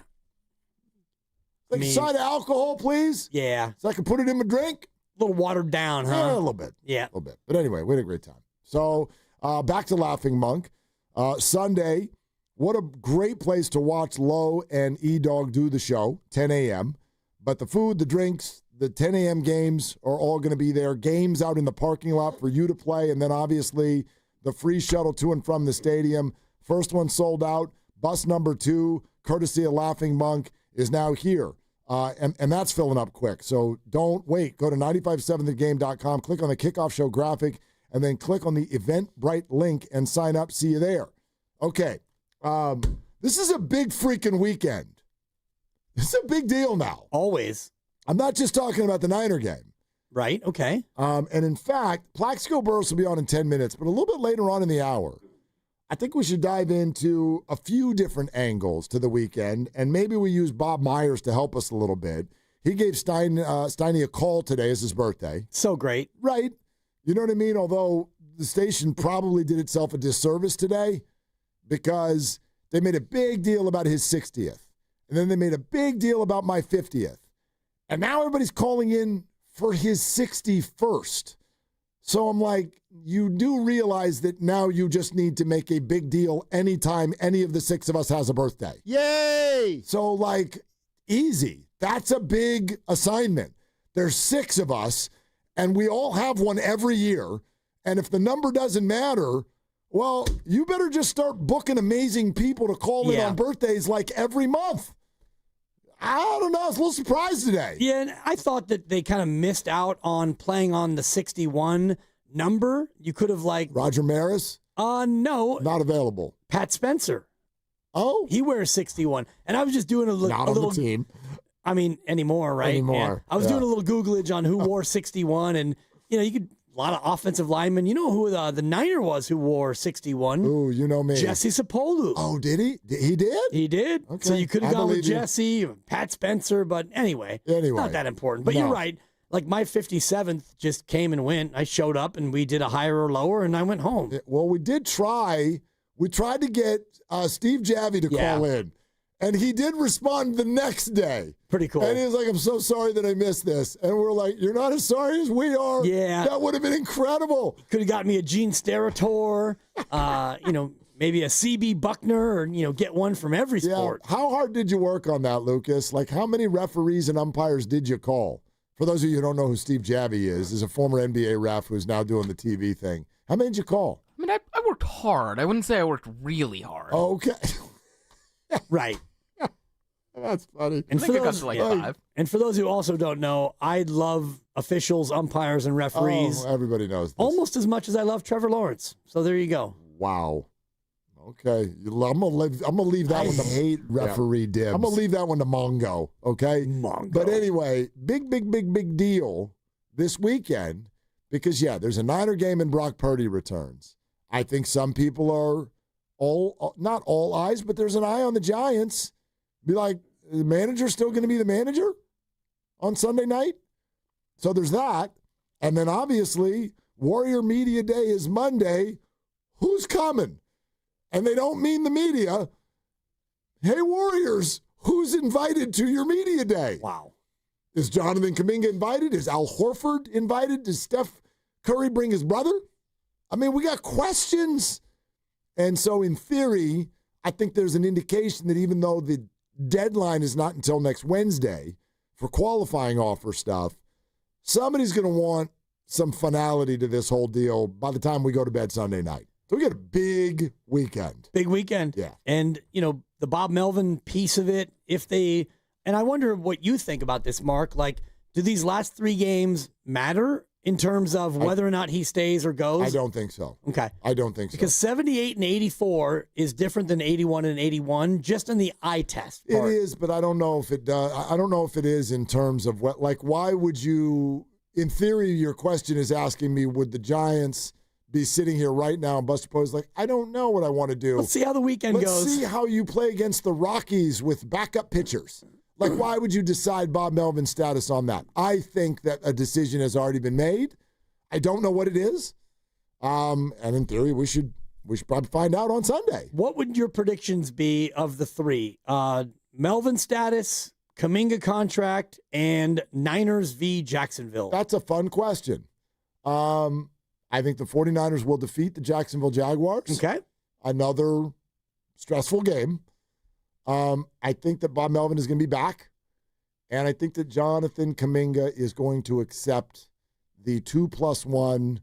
Like a side of alcohol, please? Yeah. So I can put it in my drink? A little watered down, huh? Yeah, a little bit. Yeah. A little bit. But anyway, we had a great time. So back to Laughing Monk. Sunday, what a great place to watch Lowe and E-Dog do the show, 10 a.m. But the food, the drinks, the 10 a.m. games are all going to be there. Games out in the parking lot for you to play. And then obviously the free shuttle to and from the stadium. First one sold out. Bus number 2, courtesy of Laughing Monk, is now here. And that's filling up quick. So don't wait. Go to 957thegame.com, click on the kickoff show graphic, and then click on the Eventbrite link and sign up. See you there. Okay. This is a big freaking weekend. This is a big deal now. Always. I'm not just talking about the Niner game. Right, okay. And in fact, Plaxico Burress will be on in 10 minutes, but a little bit later on in the hour, I think we should dive into a few different angles to the weekend, and maybe we use Bob Myers to help us a little bit. He gave Steiny a call today as his birthday. So great. Right. You know what I mean? Although the station probably did itself a disservice today because they made a big deal about his 60th, and then they made a big deal about my 50th, and now everybody's calling in for his 61st. So I'm like, you do realize that now you just need to make a big deal anytime any of the 6 of us has a birthday. Yay! So, like, easy. That's a big assignment. There's 6 of us, and we all have one every year. And if the number doesn't matter, well, you better just start booking amazing people to call in on birthdays like every month. I don't know. I was a little surprised today. Yeah, and I thought that they kind of missed out on playing on the 61 number. You could have like Roger Maris? No. Not available. Pat Spencer. Oh. He wears 61. And I was just doing a little... Not on the team. I mean, anymore, right? Anymore. Yeah. I was doing a little Googlage on who wore 61, and, you could... A lot of offensive linemen. You know who the Niner was who wore 61? Ooh, you know me. Jesse Sapolu. Oh, did he? He did? He did. Okay. So you could have gone with you. Jesse, Pat Spencer, but anyway. Not that important. But you're right. Like my 57th just came and went. I showed up and we did a higher or lower and I went home. Well, we did try. We tried to get Steve Javy to call in. And he did respond the next day. Pretty cool. And he was like, I'm so sorry that I missed this. And we're like, you're not as sorry as we are. Yeah. That would have been incredible. Could have got me a Gene Steratore, maybe a CB Buckner, or, get one from every sport. How hard did you work on that, Lucas? Like, how many referees and umpires did you call? For those of you who don't know who Steve Javie is a former NBA ref who's now doing the TV thing. How many did you call? I mean, I worked hard. I wouldn't say I worked really hard. Okay. Right. That's funny. And I think I got to like 5. And for those who also don't know, I love officials, umpires, and referees. Oh, everybody knows this. Almost as much as I love Trevor Lawrence. So there you go. Wow. Okay. I'm gonna leave that one to hate referee Dibs. I'm gonna leave that one to Mongo. Okay. Mongo. But anyway, big deal this weekend because there's a Niner game and Brock Purdy returns. I think some people are not all eyes, but there's an eye on the Giants. Be like, the manager's still going to be the manager on Sunday night? So there's that. And then obviously, Warrior Media Day is Monday. Who's coming? And they don't mean the media. Hey, Warriors, who's invited to your media day? Wow. Is Jonathan Kaminga invited? Is Al Horford invited? Does Steph Curry bring his brother? I mean, we got questions. And so in theory, I think there's an indication that even though the deadline is not until next Wednesday for qualifying offer stuff, somebody's going to want some finality to this whole deal by the time we go to bed Sunday night. So we got a big weekend. Big weekend. Yeah. And, the Bob Melvin piece of it, and I wonder what you think about this, Mark. Like, do these last 3 games matter in terms of whether or not he stays or goes? I don't think so. Okay. I don't think so. Because 78 and 84 is different than 81 and 81, just in the eye test part. It is, but I don't know if it does. I don't know if it is in terms of why would you, in theory, your question is asking me, would the Giants be sitting here right now and Buster Posey's like, I don't know what I want to do. Let's see how the weekend goes. Let's see how you play against the Rockies with backup pitchers. Like, why would you decide Bob Melvin's status on that? I think that a decision has already been made. I don't know what it is. And in theory, we should probably find out on Sunday. What would your predictions be of the 3? Melvin status, Kaminga contract, and Niners v. Jacksonville? That's a fun question. I think the 49ers will defeat the Jacksonville Jaguars. Okay. Another stressful game. I think that Bob Melvin is going to be back. And I think that Jonathan Kaminga is going to accept the 2+1,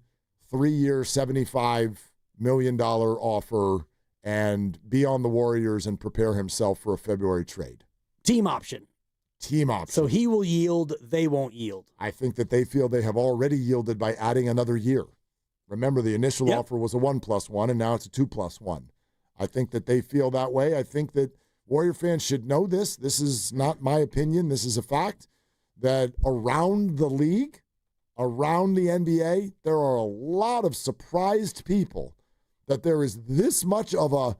3-year, $75 million offer and be on the Warriors and prepare himself for a February trade. Team option. So he will yield, they won't yield. I think that they feel they have already yielded by adding another year. Remember, the initial offer was a 1+1, and now it's a 2+1. I think that they feel that way. I think that Warrior fans should know this. This is not my opinion. This is a fact that around the league, around the NBA, there are a lot of surprised people that there is this much of a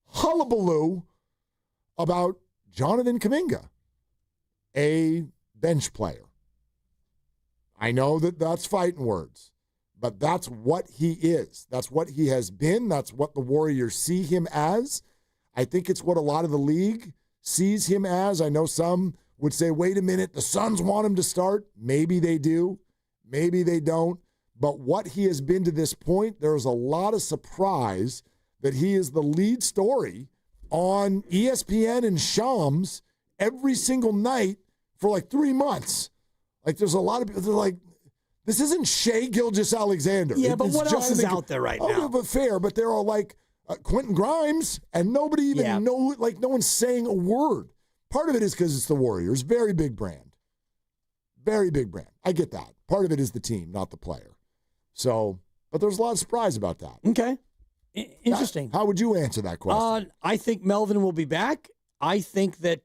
hullabaloo about Jonathan Kaminga, a bench player. I know that that's fighting words, but that's what he is. That's what he has been. That's what the Warriors see him as. I think it's what a lot of the league sees him as. I know some would say, wait a minute, the Suns want him to start. Maybe they do. Maybe they don't. But what he has been to this point, there's a lot of surprise that he is the lead story on ESPN and Shams every single night for like 3 months. Like, there's a lot of people that are like, this isn't Shea Gilgeous-Alexander. Yeah, but what else is out there right now? But fair, but there are like Quentin Grimes, and nobody even know, like, no one's saying a word. Part of it is because it's the Warriors. Very big brand. Very big brand. I get that. Part of it is the team, not the player. So, but there's a lot of surprise about that. Okay. Interesting. How would you answer that question? I think Melvin will be back. I think that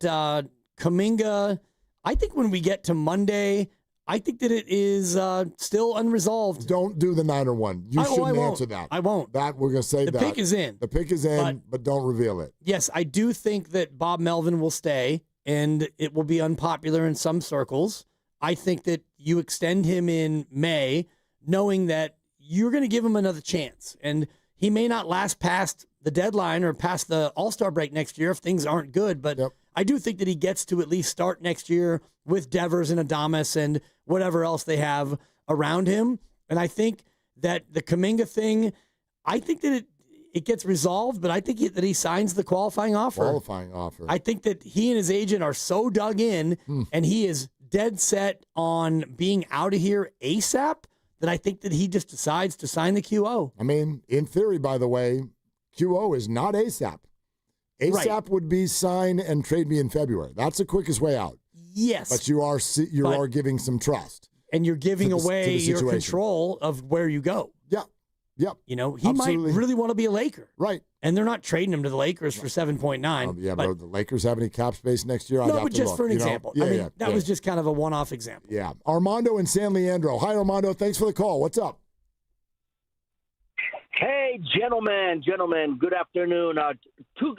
Kaminga, I think when we get to Monday, I think that it is still unresolved. Don't do the Niner one. You shouldn't answer that. I won't. That we're going to say that. The pick is in. The pick is in, but don't reveal it. Yes, I do think that Bob Melvin will stay, and it will be unpopular in some circles. I think that you extend him in May, knowing that you're going to give him another chance. And he may not last past the deadline or past the All-Star break next year if things aren't good. But I do think that he gets to at least start next year with Devers and Adames and whatever else they have around him. And I think that the Kaminga thing, I think that it gets resolved, but I think that he signs the qualifying offer. I think that he and his agent are so dug in, and he is dead set on being out of here ASAP, that I think that he just decides to sign the QO. I mean, in theory, by the way, QO is not ASAP. ASAP would be sign and trade me in February. That's the quickest way out. Yes. But you are giving some trust. And you're giving to away the your situation. control of where you go. Yep. You know, he Absolutely. might really want to be a Laker. Right. And they're not trading him to the Lakers for 7.9. But the Lakers have any cap space next year? I'd No, have but to just look, for an you know? example. Yeah, That was just kind of a one-off example. Yeah. Armando in San Leandro. Hi, Armando. Thanks for the call. What's up? Hey, gentlemen, good afternoon. Two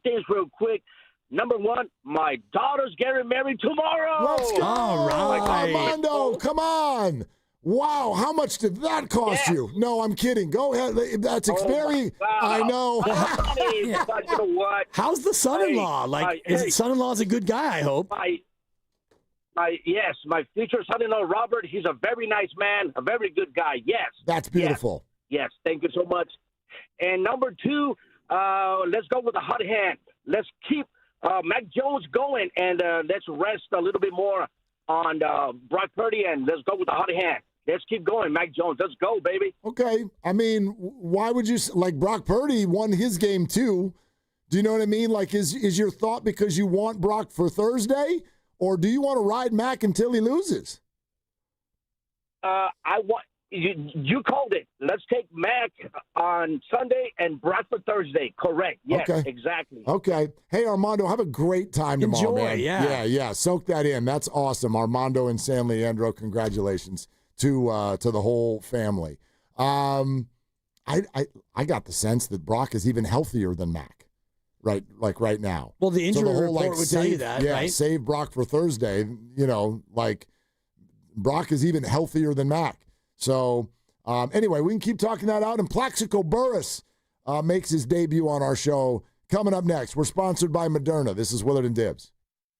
things real quick. Number one, my daughter's getting married tomorrow. Let's go. All right. Armando, come on. Wow, how much did that cost you? No, I'm kidding. Go ahead. That's very. I know. You know what? How's the son-in-law? Son-in-law's a good guy, I hope. My future son-in-law, Robert, he's a very nice man, a very good guy. Yes. That's beautiful. Yes, thank you so much. And number two, let's go with the hot hand. Let's keep Mac Jones going, and let's rest a little bit more on Brock Purdy, and let's go with the hot hand. Let's keep going, Mac Jones. Let's go, baby. Okay. I mean, why would you, like, Brock Purdy won his game too? Do you know what I mean? Like, is your thought because you want Brock for Thursday, or do you want to ride Mac until he loses? You called it. Let's take Mac on Sunday and Brock for Thursday. Correct. Yes, Okay. exactly. Okay. Hey, Armando, have a great time tomorrow, Enjoy, man. yeah. Yeah. Soak that in. That's awesome. Armando and San Leandro, congratulations to the whole family. I got the sense that Brock is even healthier than Mac, right now. Well, the injury whole, report would tell you that, right? Save Brock for Thursday, Brock is even healthier than Mac. So, anyway, we can keep talking that out. And Plaxico Burress makes his debut on our show. Coming up next, we're sponsored by Moderna. This is Willard and Dibs.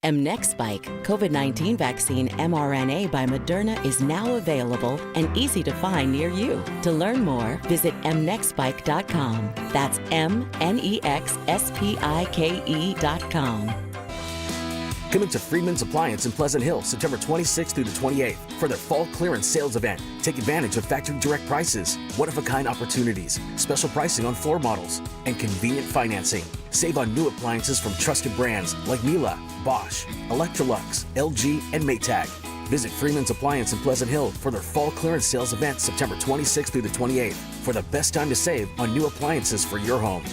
mNEXSpike, COVID-19 vaccine mRNA by Moderna, is now available and easy to find near you. To learn more, visit mnexspike.com. That's mnexspike.com. Come into Freeman's Appliance in Pleasant Hill, September 26th through the 28th for their fall clearance sales event. Take advantage of factory direct prices, one-of-a-kind opportunities, special pricing on floor models, and convenient financing. Save on new appliances from trusted brands like Miele, Bosch, Electrolux, LG, and Maytag. Visit Freeman's Appliance in Pleasant Hill for their fall clearance sales event, September 26th through the 28th, for the best time to save on new appliances for your home.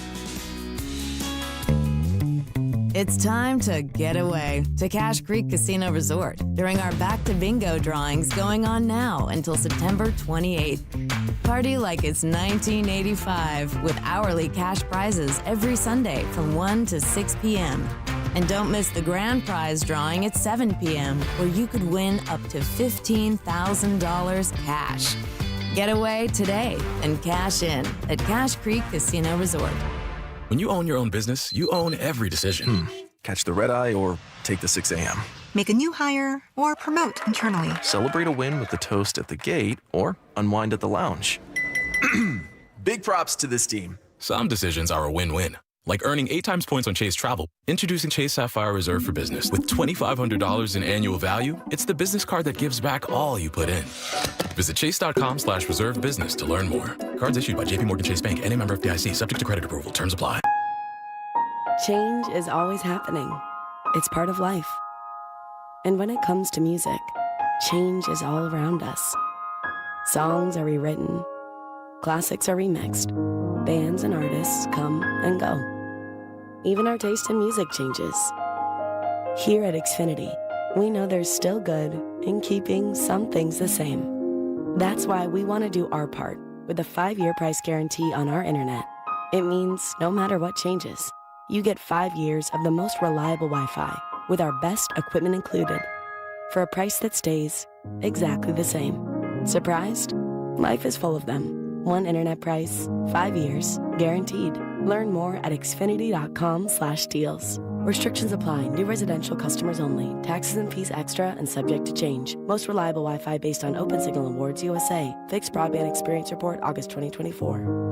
It's time to get away to Cache Creek Casino Resort during our Back to Bingo drawings going on now until September 28th. Party like it's 1985 with hourly cash prizes every Sunday from 1 to 6 p.m. And don't miss the grand prize drawing at 7 p.m. where you could win up to $15,000 cash. Get away today and cash in at Cache Creek Casino Resort. When you own your own business, you own every decision. Catch the red eye or take the 6 a.m. Make a new hire or promote internally. Celebrate a win with a toast at the gate or unwind at the lounge. Big props to this team. Some decisions are a win-win. Like earning 8 times points on Chase Travel. Introducing Chase Sapphire Reserve for Business. With $2,500 in annual value, it's the business card that gives back all you put in. Visit chase.com/reserve business to learn more. Cards issued by JPMorgan Chase Bank, N.A. member FDIC, subject to credit approval. Terms apply. Change is always happening. It's part of life. And when it comes to music, change is all around us. Songs are rewritten. Classics are remixed. Bands and artists come and go. Even our taste in music changes. Here at Xfinity, we know there's still good in keeping some things the same. That's why we want to do our part with a 5-year price guarantee on our internet. It means no matter what changes, you get 5 years of the most reliable Wi-Fi with our best equipment included for a price that stays exactly the same. Surprised? Life is full of them. One internet price, 5 years, guaranteed. Learn more at Xfinity.com/deals. Restrictions apply. New residential customers only. Taxes and fees extra and subject to change. Most reliable Wi-Fi based on Open Signal Awards USA. Fixed Broadband Experience Report, August 2024.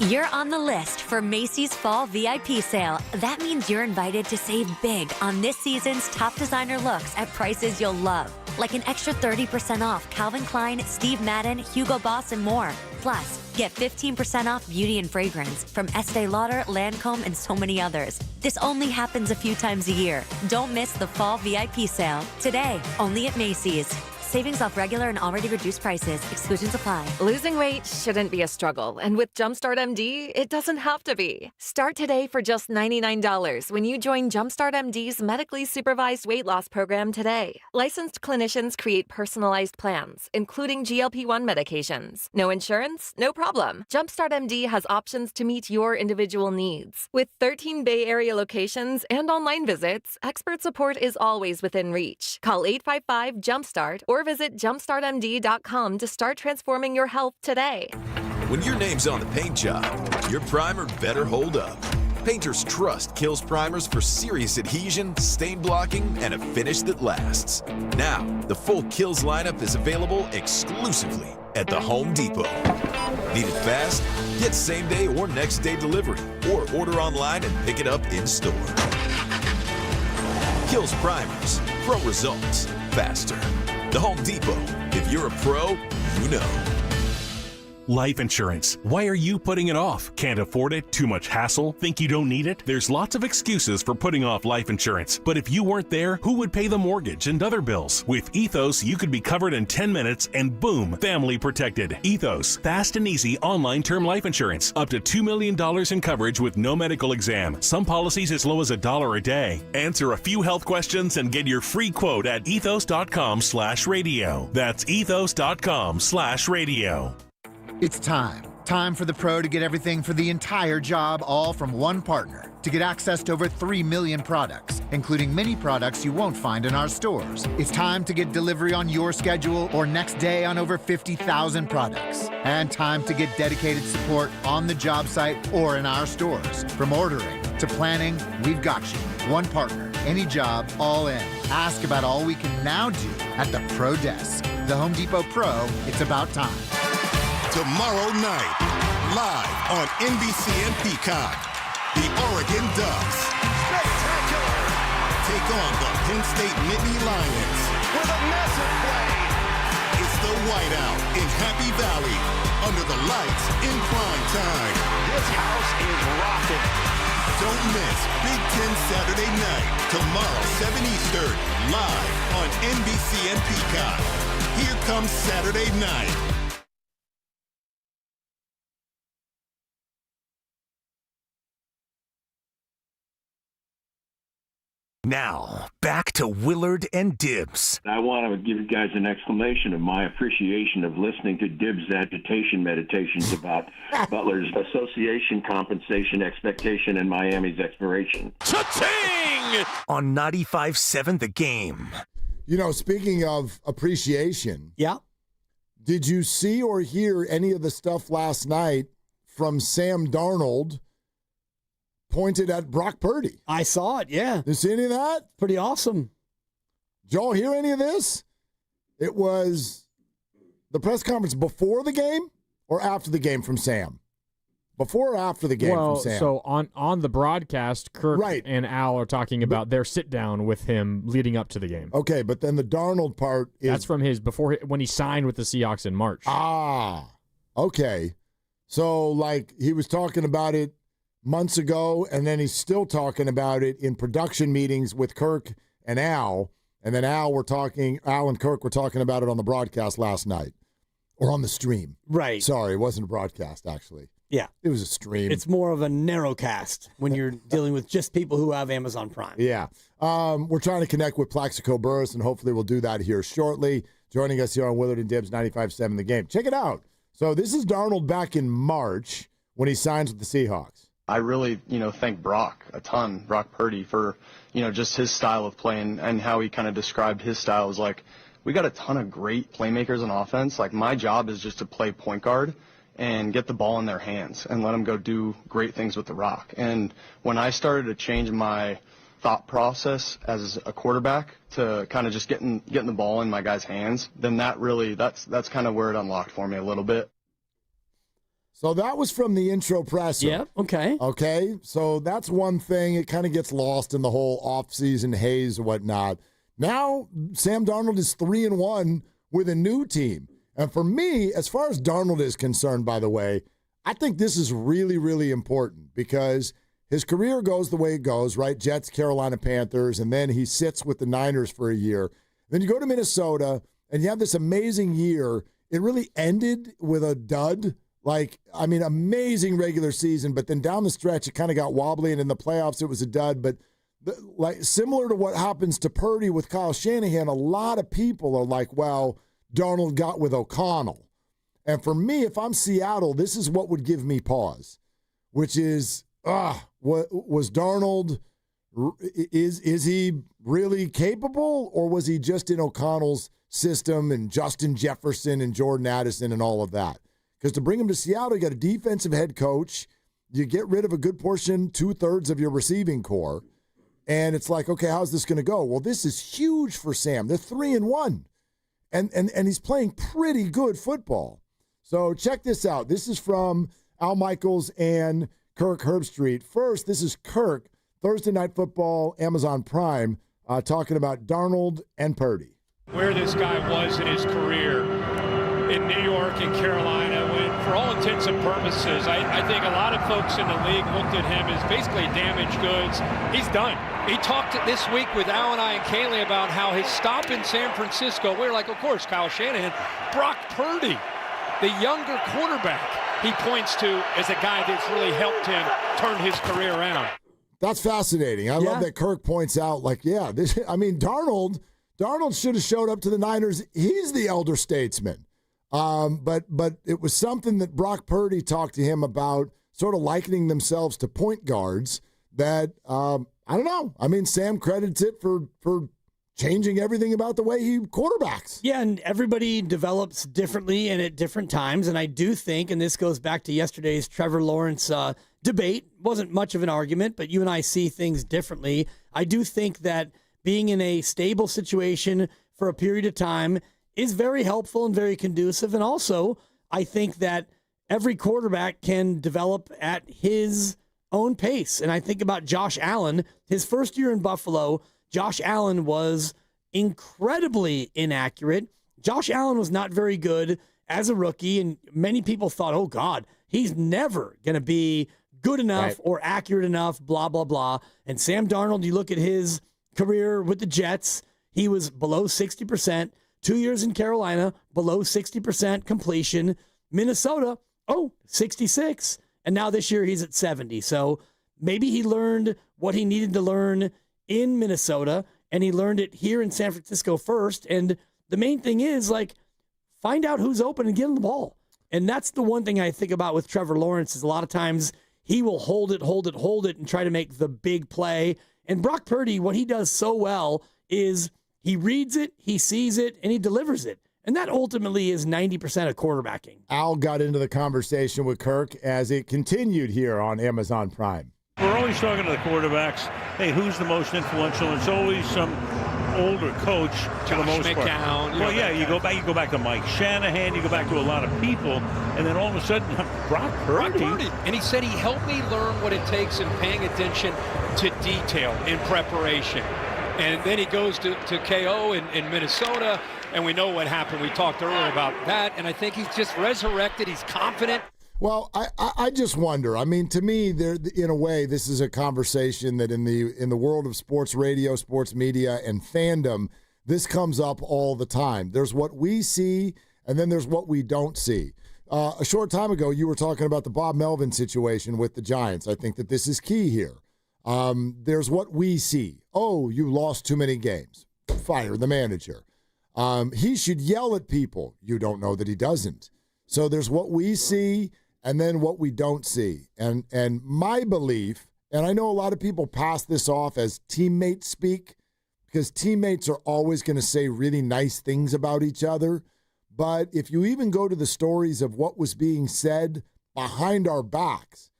You're on the list for Macy's Fall VIP Sale. That means you're invited to save big on this season's top designer looks at prices you'll love. Like an extra 30% off Calvin Klein, Steve Madden, Hugo Boss, and more. Plus, get 15% off beauty and fragrance from Estee Lauder, Lancome, and so many others. This only happens a few times a year. Don't miss the Fall VIP Sale. Today, only at Macy's. Savings off regular and already reduced prices. Exclusions apply. Losing weight shouldn't be a struggle, and with Jumpstart MD, it doesn't have to be. Start today for just $99 when you join Jumpstart MD's medically supervised weight loss program today. Licensed clinicians create personalized plans, including GLP-1 medications. No insurance? No problem. Jumpstart MD has options to meet your individual needs. With 13 Bay Area locations and online visits, expert support is always within reach. Call 855-JUMPSTART or visit jumpstartmd.com to start transforming your health today. When your name's on the paint job, your primer better hold up. Painters trust Kills primers for serious adhesion, stain blocking, and a finish that lasts. Now, the full Kills lineup is available exclusively at the Home Depot. Need it fast? Get same-day or next-day delivery, or order online and pick it up in-store. Kills primers. Pro results. Faster. The Home Depot. If you're a pro, you know. Life insurance. Why are you putting it off? Can't afford it? Too much hassle? Think you don't need it? There's lots of excuses for putting off life insurance. But if you weren't there, who would pay the mortgage and other bills? With Ethos, you could be covered in 10 minutes and boom, family protected. Ethos. Fast and easy online term life insurance. Up to $2 million in coverage with no medical exam. Some policies as low as $1 a day. Answer a few health questions and get your free quote at ethos.com/radio. That's ethos.com/radio. It's time. Time for the pro to get everything for the entire job, all from one partner. To get access to over 3 million products, including many products you won't find in our stores. It's time to get delivery on your schedule or next day on over 50,000 products. And time to get dedicated support on the job site or in our stores. From ordering to planning, we've got you. One partner, any job, all in. Ask about all we can now do at the Pro Desk. The Home Depot Pro, it's about time. Tomorrow night, live on NBC and Peacock, the Oregon Ducks spectacular take on the Penn State Nittany Lions with a massive play. It's the Whiteout in Happy Valley under the lights in prime time. This house is rocking. Don't miss Big Ten Saturday night, tomorrow 7 Eastern, live on NBC and Peacock. Here comes Saturday night. Now, back to Willard and Dibs. I want to give you guys an exclamation of my appreciation of listening to Dibs' agitation meditations about Butler's association, compensation, expectation, and Miami's expiration. Cha-ching! On 95.7 The Game. You know, speaking of appreciation. Yeah. Did you see or hear any of the stuff last night from Sam Darnold pointed at Brock Purdy? I saw it, yeah. Did you see any of that? Pretty awesome. Did y'all hear any of this? It was the press conference before the game or after the game from Sam? Before or after the game from Sam? So on the broadcast, Kirk and Al are talking about their sit-down with him leading up to the game. Okay, but then the Darnold part is... That's from when he signed with the Seahawks in March. Ah, okay. So, like, he was talking about it months ago, and then he's still talking about it in production meetings with Kirk and Al. And then Al and Kirk were talking about it on the broadcast last night. Or on the stream. Right. Sorry, it wasn't a broadcast, actually. Yeah. It was a stream. It's more of a narrow cast when you're dealing with just people who have Amazon Prime. Yeah. We're trying to connect with Plaxico Burress, and hopefully we'll do that here shortly. Joining us here on Willard and Dibs 95.7 The Game. Check it out. So this is Darnold back in March when he signs with the Seahawks. I really, thank Brock a ton, Brock Purdy, for, just his style of playing and how he kind of described his style was like, we got a ton of great playmakers on offense. Like, my job is just to play point guard and get the ball in their hands and let them go do great things with the rock. And when I started to change my thought process as a quarterback to kind of just getting the ball in my guys' hands, then that's kind of where it unlocked for me a little bit. So that was from the intro presser. Yeah, okay. Okay, so that's one thing. It kind of gets lost in the whole offseason haze and whatnot. Now, Sam Darnold is 3-1 with a new team. And for me, as far as Darnold is concerned, by the way, I think this is really, really important because his career goes the way it goes, right? Jets, Carolina Panthers, and then he sits with the Niners for a year. Then you go to Minnesota, and you have this amazing year. It really ended with a dud. Amazing regular season, but then down the stretch, it kind of got wobbly, and in the playoffs, it was a dud. But similar to what happens to Purdy with Kyle Shanahan, a lot of people are like, well, Darnold got with O'Connell. And for me, if I'm Seattle, this is what would give me pause, which is, was Darnold, is he really capable, or was he just in O'Connell's system and Justin Jefferson and Jordan Addison and all of that? Because to bring him to Seattle, you got a defensive head coach. You get rid of a good portion, 2/3 of your receiving core. And it's like, okay, how's this going to go? Well, this is huge for Sam. They're 3-1. And he's playing pretty good football. So check this out. This is from Al Michaels and Kirk Herbstreit. First, this is Kirk, Thursday Night Football, Amazon Prime, talking about Darnold and Purdy. Where this guy was in his career in New York and Carolina, when, for all intents and purposes, I think a lot of folks in the league looked at him as basically damaged goods. He's done. He talked this week with Al and I and Kaylee about how his stop in San Francisco, we're like, of course, Kyle Shanahan, Brock Purdy, the younger quarterback, he points to as a guy that's really helped him turn his career around. That's fascinating. I love that Kirk points out, Darnold should have showed up to the Niners. He's the elder statesman. But it was something that Brock Purdy talked to him about, sort of likening themselves to point guards that, I don't know. Sam credits it for changing everything about the way he quarterbacks. Yeah, and everybody develops differently and at different times. And I do think, and this goes back to yesterday's Trevor Lawrence debate, wasn't much of an argument, but you and I see things differently. I do think that being in a stable situation for a period of time is very helpful and very conducive. And also, I think that every quarterback can develop at his own pace. And I think about Josh Allen. His first year in Buffalo, Josh Allen was incredibly inaccurate. Josh Allen was not very good as a rookie, and many people thought, oh, God, he's never going to be good enough or accurate enough, blah, blah, blah. And Sam Darnold, you look at his career with the Jets, he was below 60%. 2 years in Carolina, below 60% completion. Minnesota, 66. And now this year he's at 70. So maybe he learned what he needed to learn in Minnesota, and he learned it here in San Francisco first. And the main thing is, find out who's open and give him the ball. And that's the one thing I think about with Trevor Lawrence is a lot of times he will hold it, and try to make the big play. And Brock Purdy, what he does so well is he reads it, he sees it, and he delivers it. And that ultimately is 90% of quarterbacking. Al got into the conversation with Kirk as it continued here on Amazon Prime. We're always talking to the quarterbacks, hey, who's the most influential? And it's always some older coach for the most part. Well, yeah, you go back to Mike Shanahan, you go back to a lot of people, and then all of a sudden, Brock Purdy. And he said he helped me learn what it takes in paying attention to detail in preparation. And then he goes to KO in Minnesota, and we know what happened. We talked earlier about that, and I think he's just resurrected. He's confident. Well, I just wonder. To me, there, in a way, this is a conversation that in the world of sports radio, sports media, and fandom, this comes up all the time. There's what we see, and then there's what we don't see. A short time ago, you were talking about the Bob Melvin situation with the Giants. I think that this is key here. There's what we see. Oh, you lost too many games. Fire the manager. He should yell at people. You don't know that he doesn't. So there's what we see and then what we don't see. And my belief, and I know a lot of people pass this off as teammate speak because teammates are always going to say really nice things about each other. But if you even go to the stories of what was being said behind our backs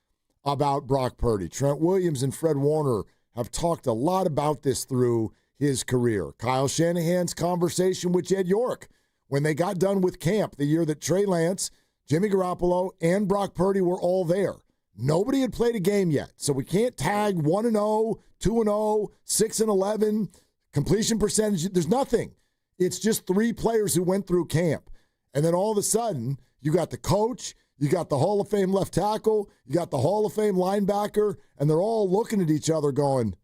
about Brock Purdy, Trent Williams and Fred Warner have talked a lot about this through his career. Kyle Shanahan's conversation with Jed York when they got done with camp the year that Trey Lance, Jimmy Garoppolo, and Brock Purdy were all there. Nobody had played a game yet, so we can't tag 1-0, 2-0, 6-11, completion percentage. There's nothing. It's just 3 players who went through camp. And then all of a sudden, you got the coach, you got the Hall of Fame left tackle, you got the Hall of Fame linebacker, and they're all looking at each other going,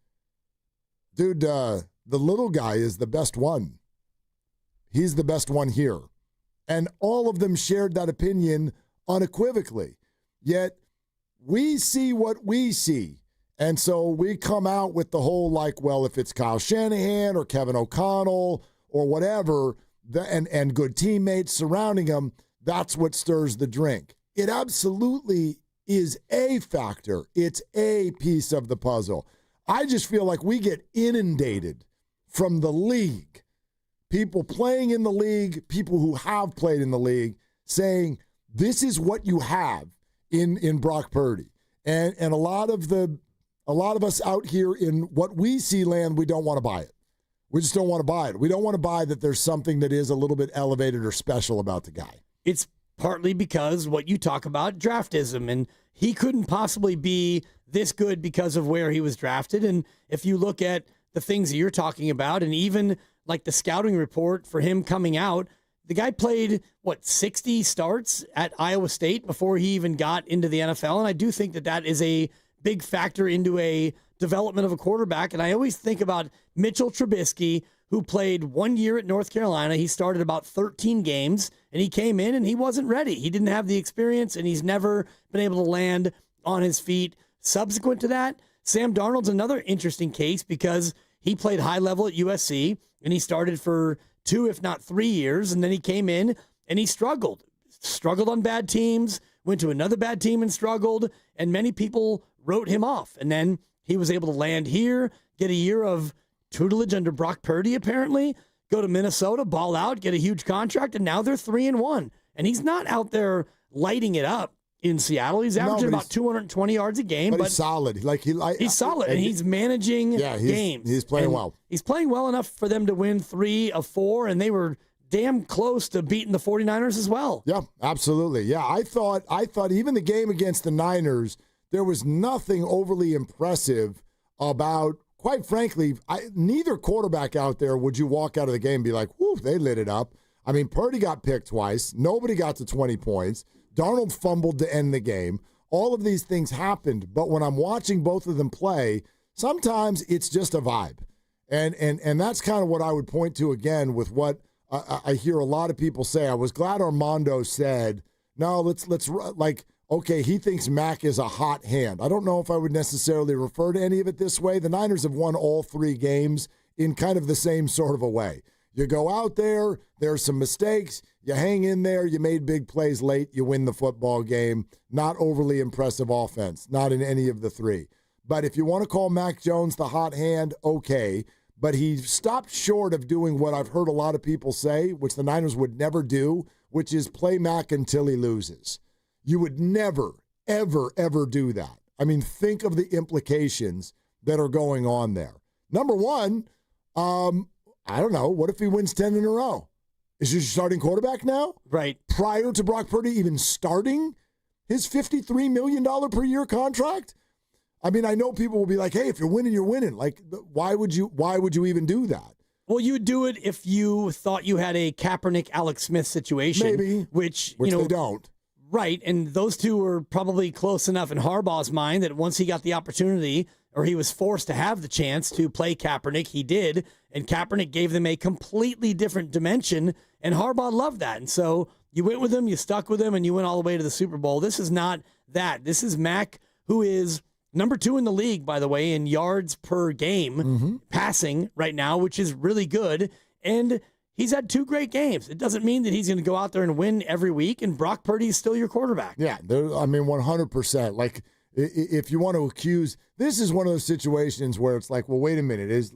dude, the little guy is the best one. He's the best one here. And all of them shared that opinion unequivocally. Yet, we see what we see. And so we come out with the whole like, well, if it's Kyle Shanahan or Kevin O'Connell or whatever, and good teammates surrounding him, that's what stirs the drink. It absolutely is a factor. It's a piece of the puzzle. I just feel like we get inundated from the league, people playing in the league, people who have played in the league, saying this is what you have in Brock Purdy. And a lot of us out here in what we see land, we don't want to buy it. We just don't want to buy it. We don't want to buy that there's something that is a little bit elevated or special about the guy. It's partly because what you talk about, draftism, and he couldn't possibly be this good because of where he was drafted. And if you look at the things that you're talking about, and even like the scouting report for him coming out, the guy played, 60 starts at Iowa State before he even got into the NFL. And I do think that that is a big factor into a development of a quarterback. And I always think about Mitchell Trubisky, who played 1 year at North Carolina. He started about 13 games, and he came in and he wasn't ready. He didn't have the experience, and he's never been able to land on his feet. Subsequent to that, Sam Darnold's another interesting case because he played high level at USC, and he started for 2, if not 3 years, and then he came in and he struggled on bad teams, went to another bad team and struggled, and many people wrote him off. And then he was able to land here, get a year of tutelage under Brock Purdy, apparently, go to Minnesota, ball out, get a huge contract, and now they're 3-1. And he's not out there lighting it up in Seattle. He's averaging about 220 yards a game. But he's solid. He's solid, and he's managing games. He's playing well. He's playing well enough for them to win 3 of 4, and they were damn close to beating the 49ers as well. Yeah, absolutely. Yeah, I thought even the game against the Niners, there was nothing overly impressive about, quite frankly, neither quarterback out there would you walk out of the game and be like, whoo, they lit it up. I mean, Purdy got picked twice. Nobody got to 20 points. Darnold fumbled to end the game. All of these things happened, but when I'm watching both of them play, sometimes it's just a vibe. And that's kind of what I would point to again with what I hear a lot of people say. I was glad Armando said, no, let's okay, he thinks Mac is a hot hand. I don't know if I would necessarily refer to any of it this way. The Niners have won all 3 games in kind of the same sort of a way. You go out there, there's some mistakes, you hang in there, you made big plays late, you win the football game. Not overly impressive offense, not in any of the 3. But if you want to call Mac Jones the hot hand, okay. But he stopped short of doing what I've heard a lot of people say, which the Niners would never do, which is play Mac until he loses. You would never, ever, ever do that. I mean, think of the implications that are going on there. Number one, I don't know. What if he wins 10 in a row? Is he starting quarterback now? Right. Prior to Brock Purdy even starting his $53 million per year contract? I mean, I know people will be like, hey, if you're winning, you're winning. Like, why would you even do that? Well, you would do it if you thought you had a Kaepernick, Alex Smith situation. Maybe. Which they don't. Right, and those two were probably close enough in Harbaugh's mind that once he got the opportunity, or he was forced to have the chance to play Kaepernick, he did, and Kaepernick gave them a completely different dimension, and Harbaugh loved that. And so you went with him, you stuck with him, and you went all the way to the Super Bowl. This is not that. This is Mac, who is number 2 in the league, by the way, in yards per game passing right now, which is really good, and he's had 2 great games. It doesn't mean that he's going to go out there and win every week, and Brock Purdy is still your quarterback. Yeah, 100%. Like, if you want to accuse, this is one of those situations where it's like, well, wait a minute, is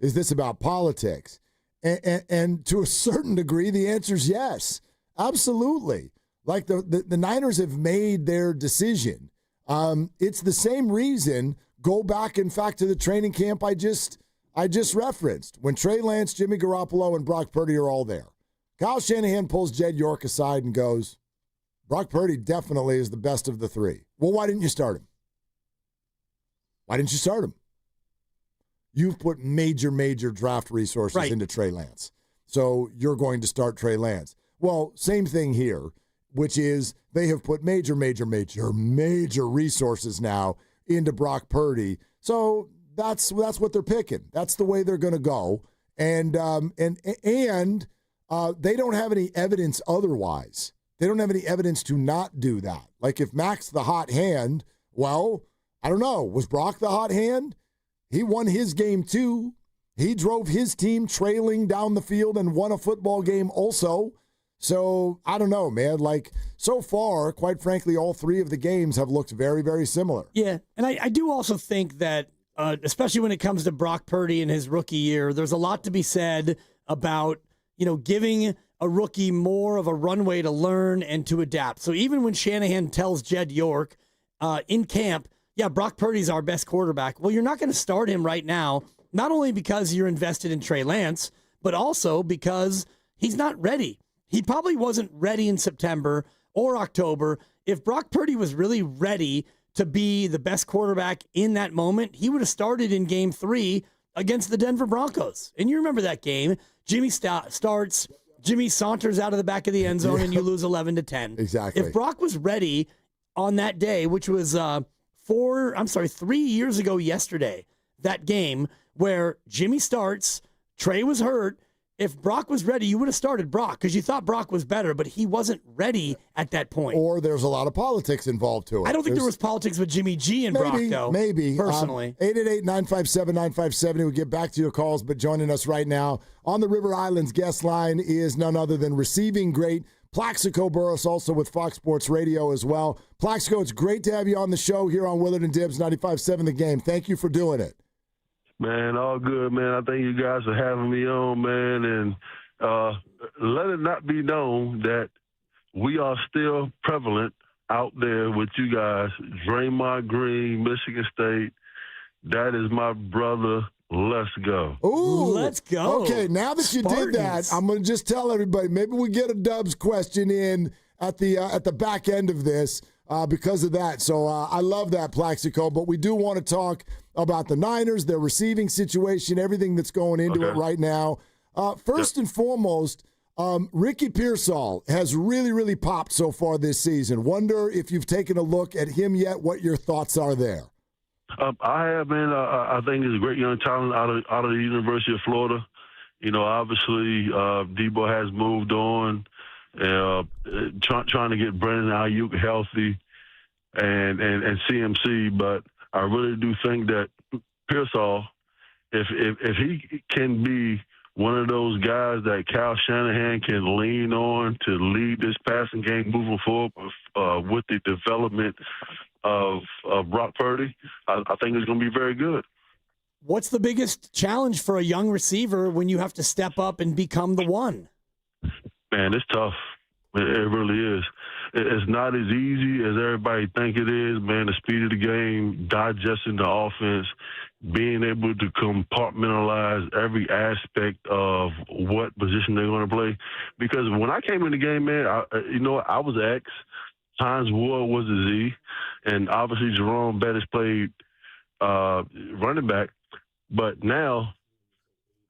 this about politics? And to a certain degree, the answer is yes. Absolutely. Like the Niners have made their decision. It's the same reason. Go back, in fact, to the training camp I just referenced. When Trey Lance, Jimmy Garoppolo, and Brock Purdy are all there. Kyle Shanahan pulls Jed York aside and goes, Brock Purdy definitely is the best of the three. Well, why didn't you start him? Why didn't you start him? You've put major draft resources into Trey Lance. So you're going to start Trey Lance. Well, same thing here, which is they have put major resources now into Brock Purdy. So that's what they're picking. That's the way they're going to go. And they don't have any evidence otherwise. They don't have any evidence to not do that. Like if Mac's the hot hand, well, I don't know. Was Brock the hot hand? He won his game too. He drove his team trailing down the field and won a football game also. So I don't know, man. Like so far, quite frankly, all three of the games have looked very, very similar. Yeah, and I do also think that, especially when it comes to Brock Purdy in his rookie year, there's a lot to be said about, giving a rookie more of a runway to learn and to adapt. So even when Shanahan tells Jed York in camp, yeah, Brock Purdy's our best quarterback. Well, you're not going to start him right now, not only because you're invested in Trey Lance, but also because he's not ready. He probably wasn't ready in September or October. If Brock Purdy was really ready to be the best quarterback in that moment, he would have started in Game 3 against the Denver Broncos. And you remember that game. Jimmy starts, Jimmy saunters out of the back of the end zone, and you lose 11-10. Exactly. If Brock was ready on that day, which was 3 years ago yesterday, that game where Jimmy starts, Trey was hurt. If Brock was ready, you would have started Brock because you thought Brock was better, but he wasn't ready at that point. Or there's a lot of politics involved to it. I don't think there was politics with Jimmy G and Brock, though. Maybe. Personally. 888-957-9570. We'll get back to your calls, but joining us right now on the River Islands guest line is none other than receiving great Plaxico Burress, also with Fox Sports Radio as well. Plaxico, it's great to have you on the show here on Willard and Dibs 95.7 The Game. Thank you for doing it. Man, all good, man. I thank you guys for having me on, man. And let it not be known that we are still prevalent out there with you guys. Draymond Green, Michigan State. That is my brother. Let's go. Ooh, let's go. Okay, now that you did that, I'm going to just tell everybody, maybe we get a Dubs question in at the back end of this because of that. So I love that, Plaxico. But we do want to talk about the Niners, their receiving situation, everything that's going into it right now. First and foremost, Ricky Pearsall has really, really popped so far this season. Wonder if you've taken a look at him yet, what your thoughts are there. I have, man. I think he's a great young talent out of the University of Florida. Obviously, Debo has moved on, trying to get Brandon Ayuk healthy and CMC. But I really do think that Pearsall, if he can be one of those guys that Kyle Shanahan can lean on to lead this passing game moving forward with the development of Brock Purdy, I think it's going to be very good. What's the biggest challenge for a young receiver when you have to step up and become the one? Man, it's tough. It really is. It's not as easy as everybody think it is, man. The speed of the game, digesting the offense, being able to compartmentalize every aspect of what position they're going to play. Because when I came in the game, man, I was X. Hines Ward was a Z. And obviously Jerome Bettis played running back. But now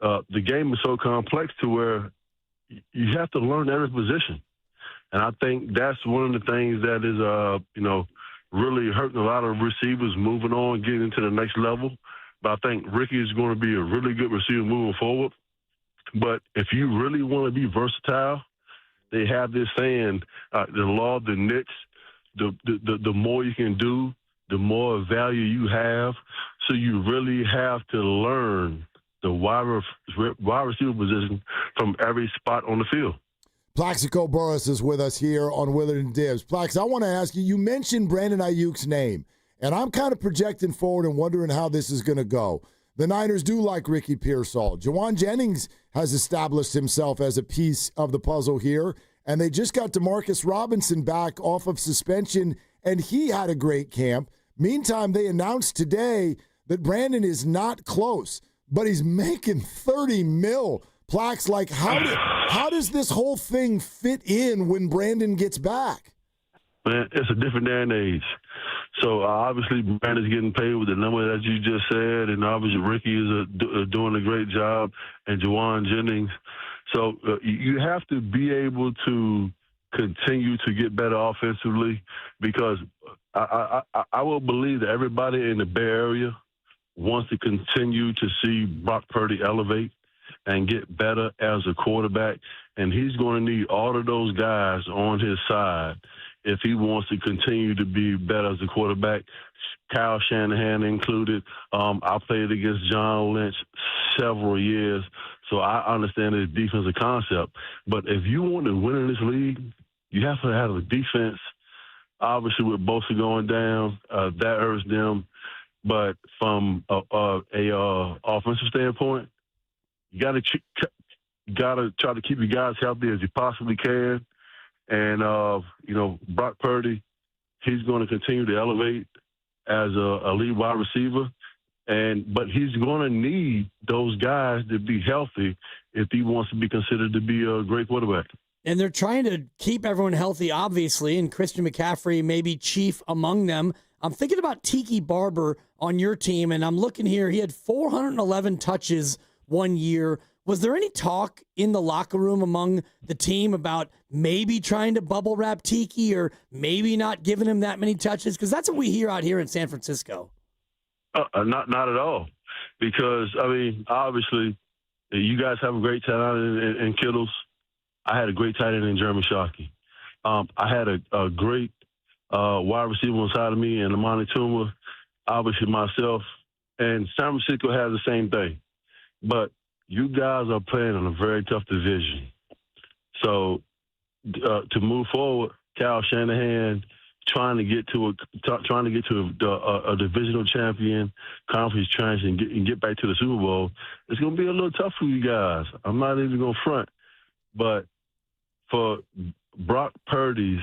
the game is so complex to where you have to learn every position. And I think that's one of the things that is, really hurting a lot of receivers moving on, getting into the next level. But I think Ricky is going to be a really good receiver moving forward. But if you really want to be versatile, they have this saying, the law of the niche. The more you can do, the more value you have. So you really have to learn the wide receiver position from every spot on the field. Plaxico Burress is with us here on Willard and Dibs. Plax, I want to ask you, you mentioned Brandon Ayuk's name, and I'm kind of projecting forward and wondering how this is going to go. The Niners do like Ricky Pearsall. Jawan Jennings has established himself as a piece of the puzzle here. and they just got DeMarcus Robinson back off of suspension, and he had a great camp. Meantime, they announced today that Brandon is not close, but he's making $30 million. Plax, like, how does this whole thing fit in when Brandon gets back? Man, it's a different day and age. So obviously Brandon's getting paid with the number that you just said, and obviously Ricky is doing a great job, and Juwan Jennings. So you have to be able to continue to get better offensively, because I will believe that everybody in the Bay Area wants to continue to see Brock Purdy elevate and get better as a quarterback, and he's going to need all of those guys on his side if he wants to continue to be better as a quarterback, Kyle Shanahan included. I played against John Lynch several years, so I understand his defensive concept. But if you want to win in this league, you have to have a defense. Obviously, with Bosa going down, that hurts them. But from a offensive standpoint, you got to try to keep your guys healthy as you possibly can. And, Brock Purdy, he's going to continue to elevate as a lead wide receiver. But he's going to need those guys to be healthy if he wants to be considered to be a great quarterback. And they're trying to keep everyone healthy, obviously, and Christian McCaffrey may be chief among them. I'm thinking about Tiki Barber on your team, and I'm looking here. He had 411 touches one year. Was there any talk in the locker room among the team about maybe trying to bubble wrap Tiki or maybe not giving him that many touches? Because that's what we hear out here in San Francisco. Not at all. Because, obviously, you guys have a great talent in Kittles. I had a great tight end in Jeremy Shockey. I had a great wide receiver on the side of me and Amani Tuma, obviously myself. And San Francisco has the same thing. But you guys are playing in a very tough division. So to move forward, Kyle Shanahan trying to get to a divisional champion conference challenge and get back to the Super Bowl, it's going to be a little tough for you guys. I'm not even going to front. But for Brock Purdy's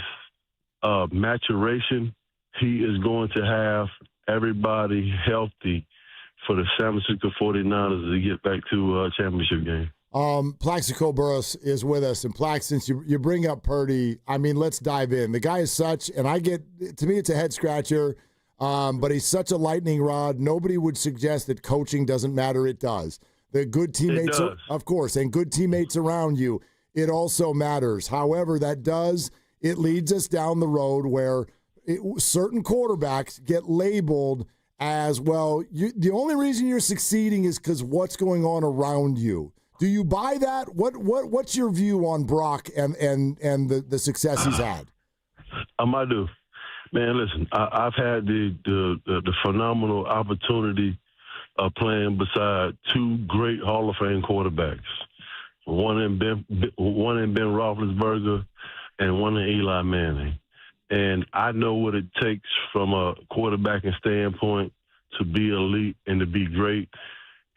maturation, he is going to have everybody healthy for the San Francisco 49ers to get back to a championship game. Plaxico Burress is with us. And Plax, since you bring up Purdy, let's dive in. The guy is such, and to me it's a head scratcher, but he's such a lightning rod. Nobody would suggest that coaching doesn't matter. It does. The good teammates, of course, and good teammates around you, it also matters. However, it leads us down the road where certain quarterbacks get labeled as, well, the only reason you're succeeding is because what's going on around you. Do you buy that? What's your view on Brock and the success he's had? I do. Man, listen, I've had the phenomenal opportunity of playing beside two great Hall of Fame quarterbacks. One in Ben Roethlisberger and one in Eli Manning. And I know what it takes from a quarterbacking standpoint to be elite and to be great.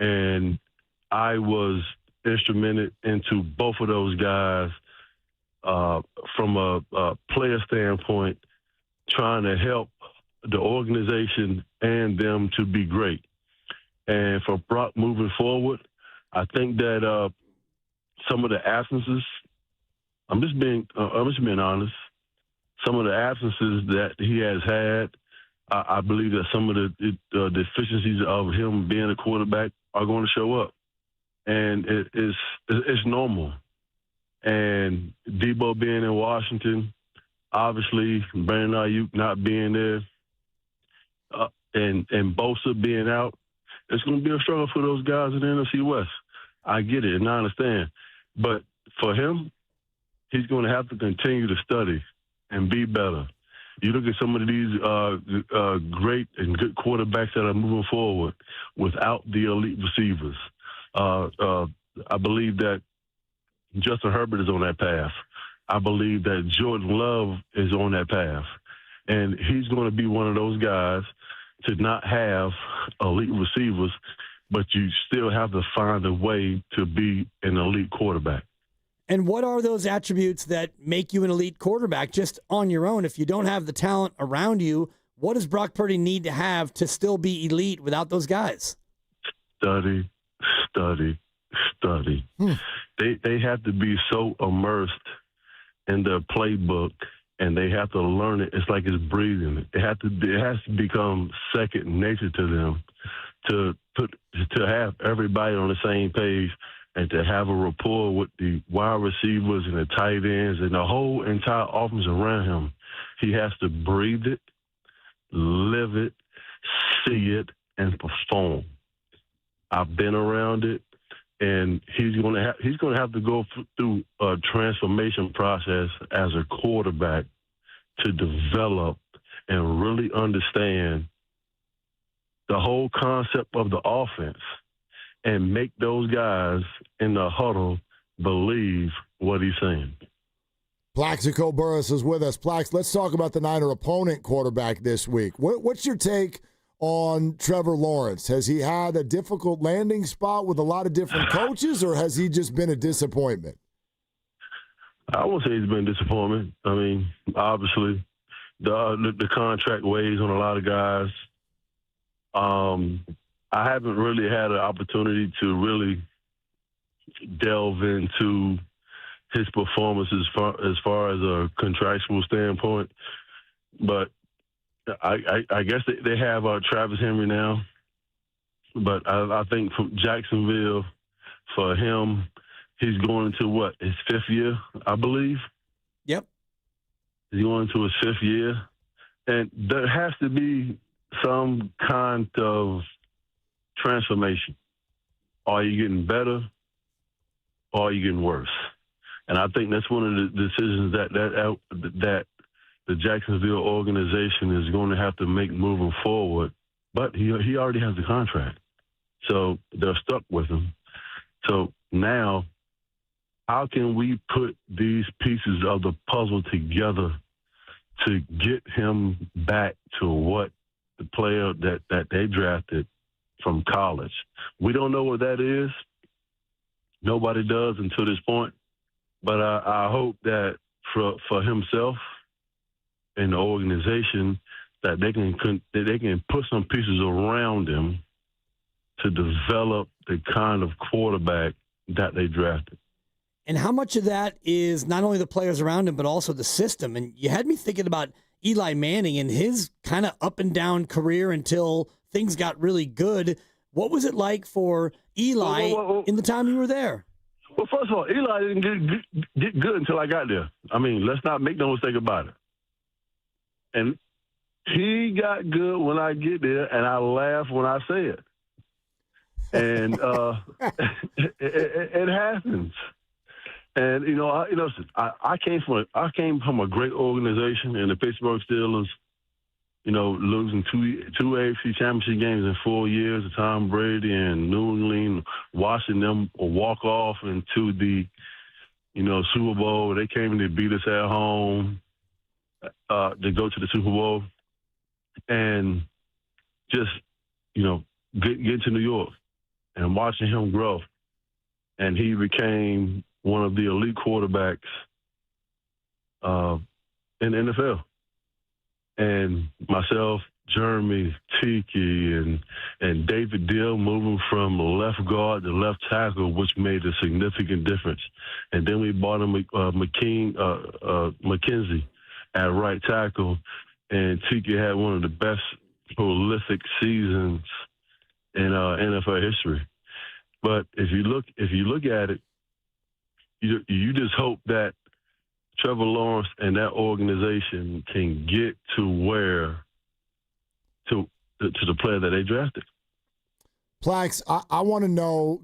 And I was instrumented into both of those guys from a player standpoint, trying to help the organization and them to be great. And for Brock moving forward, I think that some of the absences, I'm just being honest, some of the absences that he has had, I believe that some of the deficiencies of him being a quarterback are going to show up. And it's normal. And Debo being in Washington, obviously Brandon Ayuk not being there, and Bosa being out, it's going to be a struggle for those guys in the NFC West. I get it, and I understand. But for him, he's going to have to continue to study and be better. You look at some of these great and good quarterbacks that are moving forward without the elite receivers. I believe that Justin Herbert is on that path. I believe that Jordan Love is on that path. And he's going to be one of those guys to not have elite receivers, but you still have to find a way to be an elite quarterback. And what are those attributes that make you an elite quarterback just on your own? If you don't have the talent around you, what does Brock Purdy need to have to still be elite without those guys? Study. They have to be so immersed in their playbook, and they have to learn it. It's like it's breathing. It has to become second nature to them to have everybody on the same page and to have a rapport with the wide receivers and the tight ends and the whole entire offense around him. He has to breathe it, live it, see it, and perform. I've been around it, and he's going to have to go through a transformation process as a quarterback to develop and really understand the whole concept of the offense and make those guys in the huddle believe what he's saying. Plaxico Burress is with us. Plax, let's talk about the Niner opponent quarterback this week. What's your take on Trevor Lawrence? Has he had a difficult landing spot with a lot of different coaches, or has he just been a disappointment? I won't say he's been a disappointment. I mean, obviously, the contract weighs on a lot of guys. I haven't really had an opportunity to really delve into his performance as far as a contractual standpoint, but I guess they have Travis Henry now, but I think from Jacksonville, for him, he's going into his fifth year, I believe. Yep. He's going into his fifth year, and there has to be some kind of transformation. Are you getting better, or are you getting worse? And I think that's one of the decisions that the Jacksonville organization is going to have to make moving forward. But he already has the contract, so they're stuck with him. So now, how can we put these pieces of the puzzle together to get him back to what the player that they drafted from college? We don't know what that is. Nobody does until this point. But I hope that for himself and the organization that they can put some pieces around him to develop the kind of quarterback that they drafted. And how much of that is not only the players around him, but also the system? And you had me thinking about Eli Manning and his kind of up and down career until things got really good. What was it like for Eli in the time you were there? Well, first of all, Eli didn't get good until I got there. I mean, let's not make no mistake about it. And he got good when I get there, and I laugh when I say it. And it happens. And I came from a great organization in the Pittsburgh Steelers. Losing two AFC championship games in 4 years to Tom Brady and New England, watching them walk off into the, Super Bowl. They came to beat us at home to go to the Super Bowl, and just, get to New York and watching him grow. And he became one of the elite quarterbacks in the NFL. And myself, Jeremy, Tiki, and David Dill moving from left guard to left tackle, which made a significant difference. And then we brought in McKenzie at right tackle, and Tiki had one of the best prolific seasons in NFL history. But if you look at it, you just hope that Trevor Lawrence and that organization can get to the player that they drafted. Plax, I want to know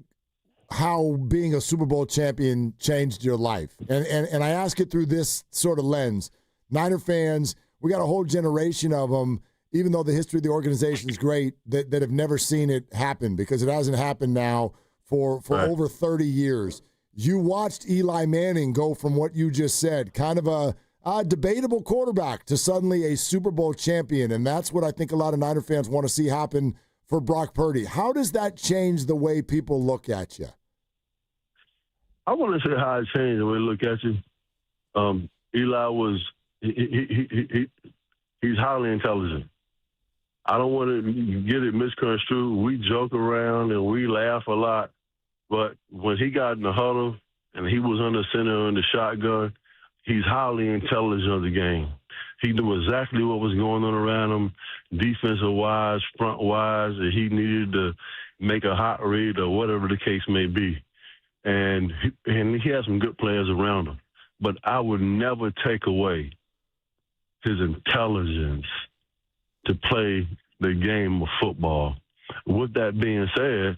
how being a Super Bowl champion changed your life. And I ask it through this sort of lens. Niner fans, we got a whole generation of them, even though the history of the organization is great, that have never seen it happen because it hasn't happened now for right. over 30 years. You watched Eli Manning go from what you just said, kind of a debatable quarterback, to suddenly a Super Bowl champion, and that's what I think a lot of Niner fans want to see happen for Brock Purdy. How does that change the way people look at you? I want to say how it changed the way I look at you. Eli was he's highly intelligent. I don't want to get it misconstrued. We joke around and we laugh a lot, but when he got in the huddle and he was under center in the shotgun, he's highly intelligent of the game. He knew exactly what was going on around him, defensive-wise, front-wise, and he needed to make a hot read or whatever the case may be. And he had some good players around him. But I would never take away his intelligence to play the game of football. With that being said,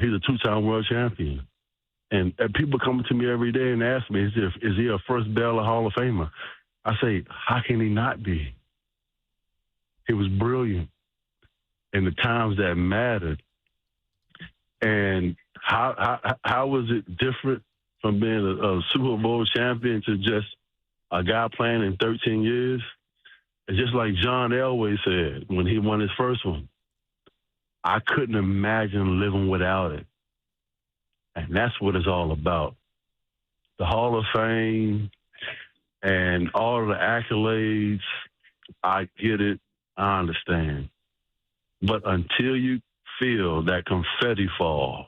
he's a two-time world champion. And people come to me every day and ask me, is he a first ballot Hall of Famer? I say, how can he not be? He was brilliant in the times that mattered. And how was it different from being a Super Bowl champion to just a guy playing in 13 years? It's just like John Elway said when he won his first one. I couldn't imagine living without it. And that's what it's all about. The Hall of Fame and all of the accolades, I get it, I understand. But until you feel that confetti fall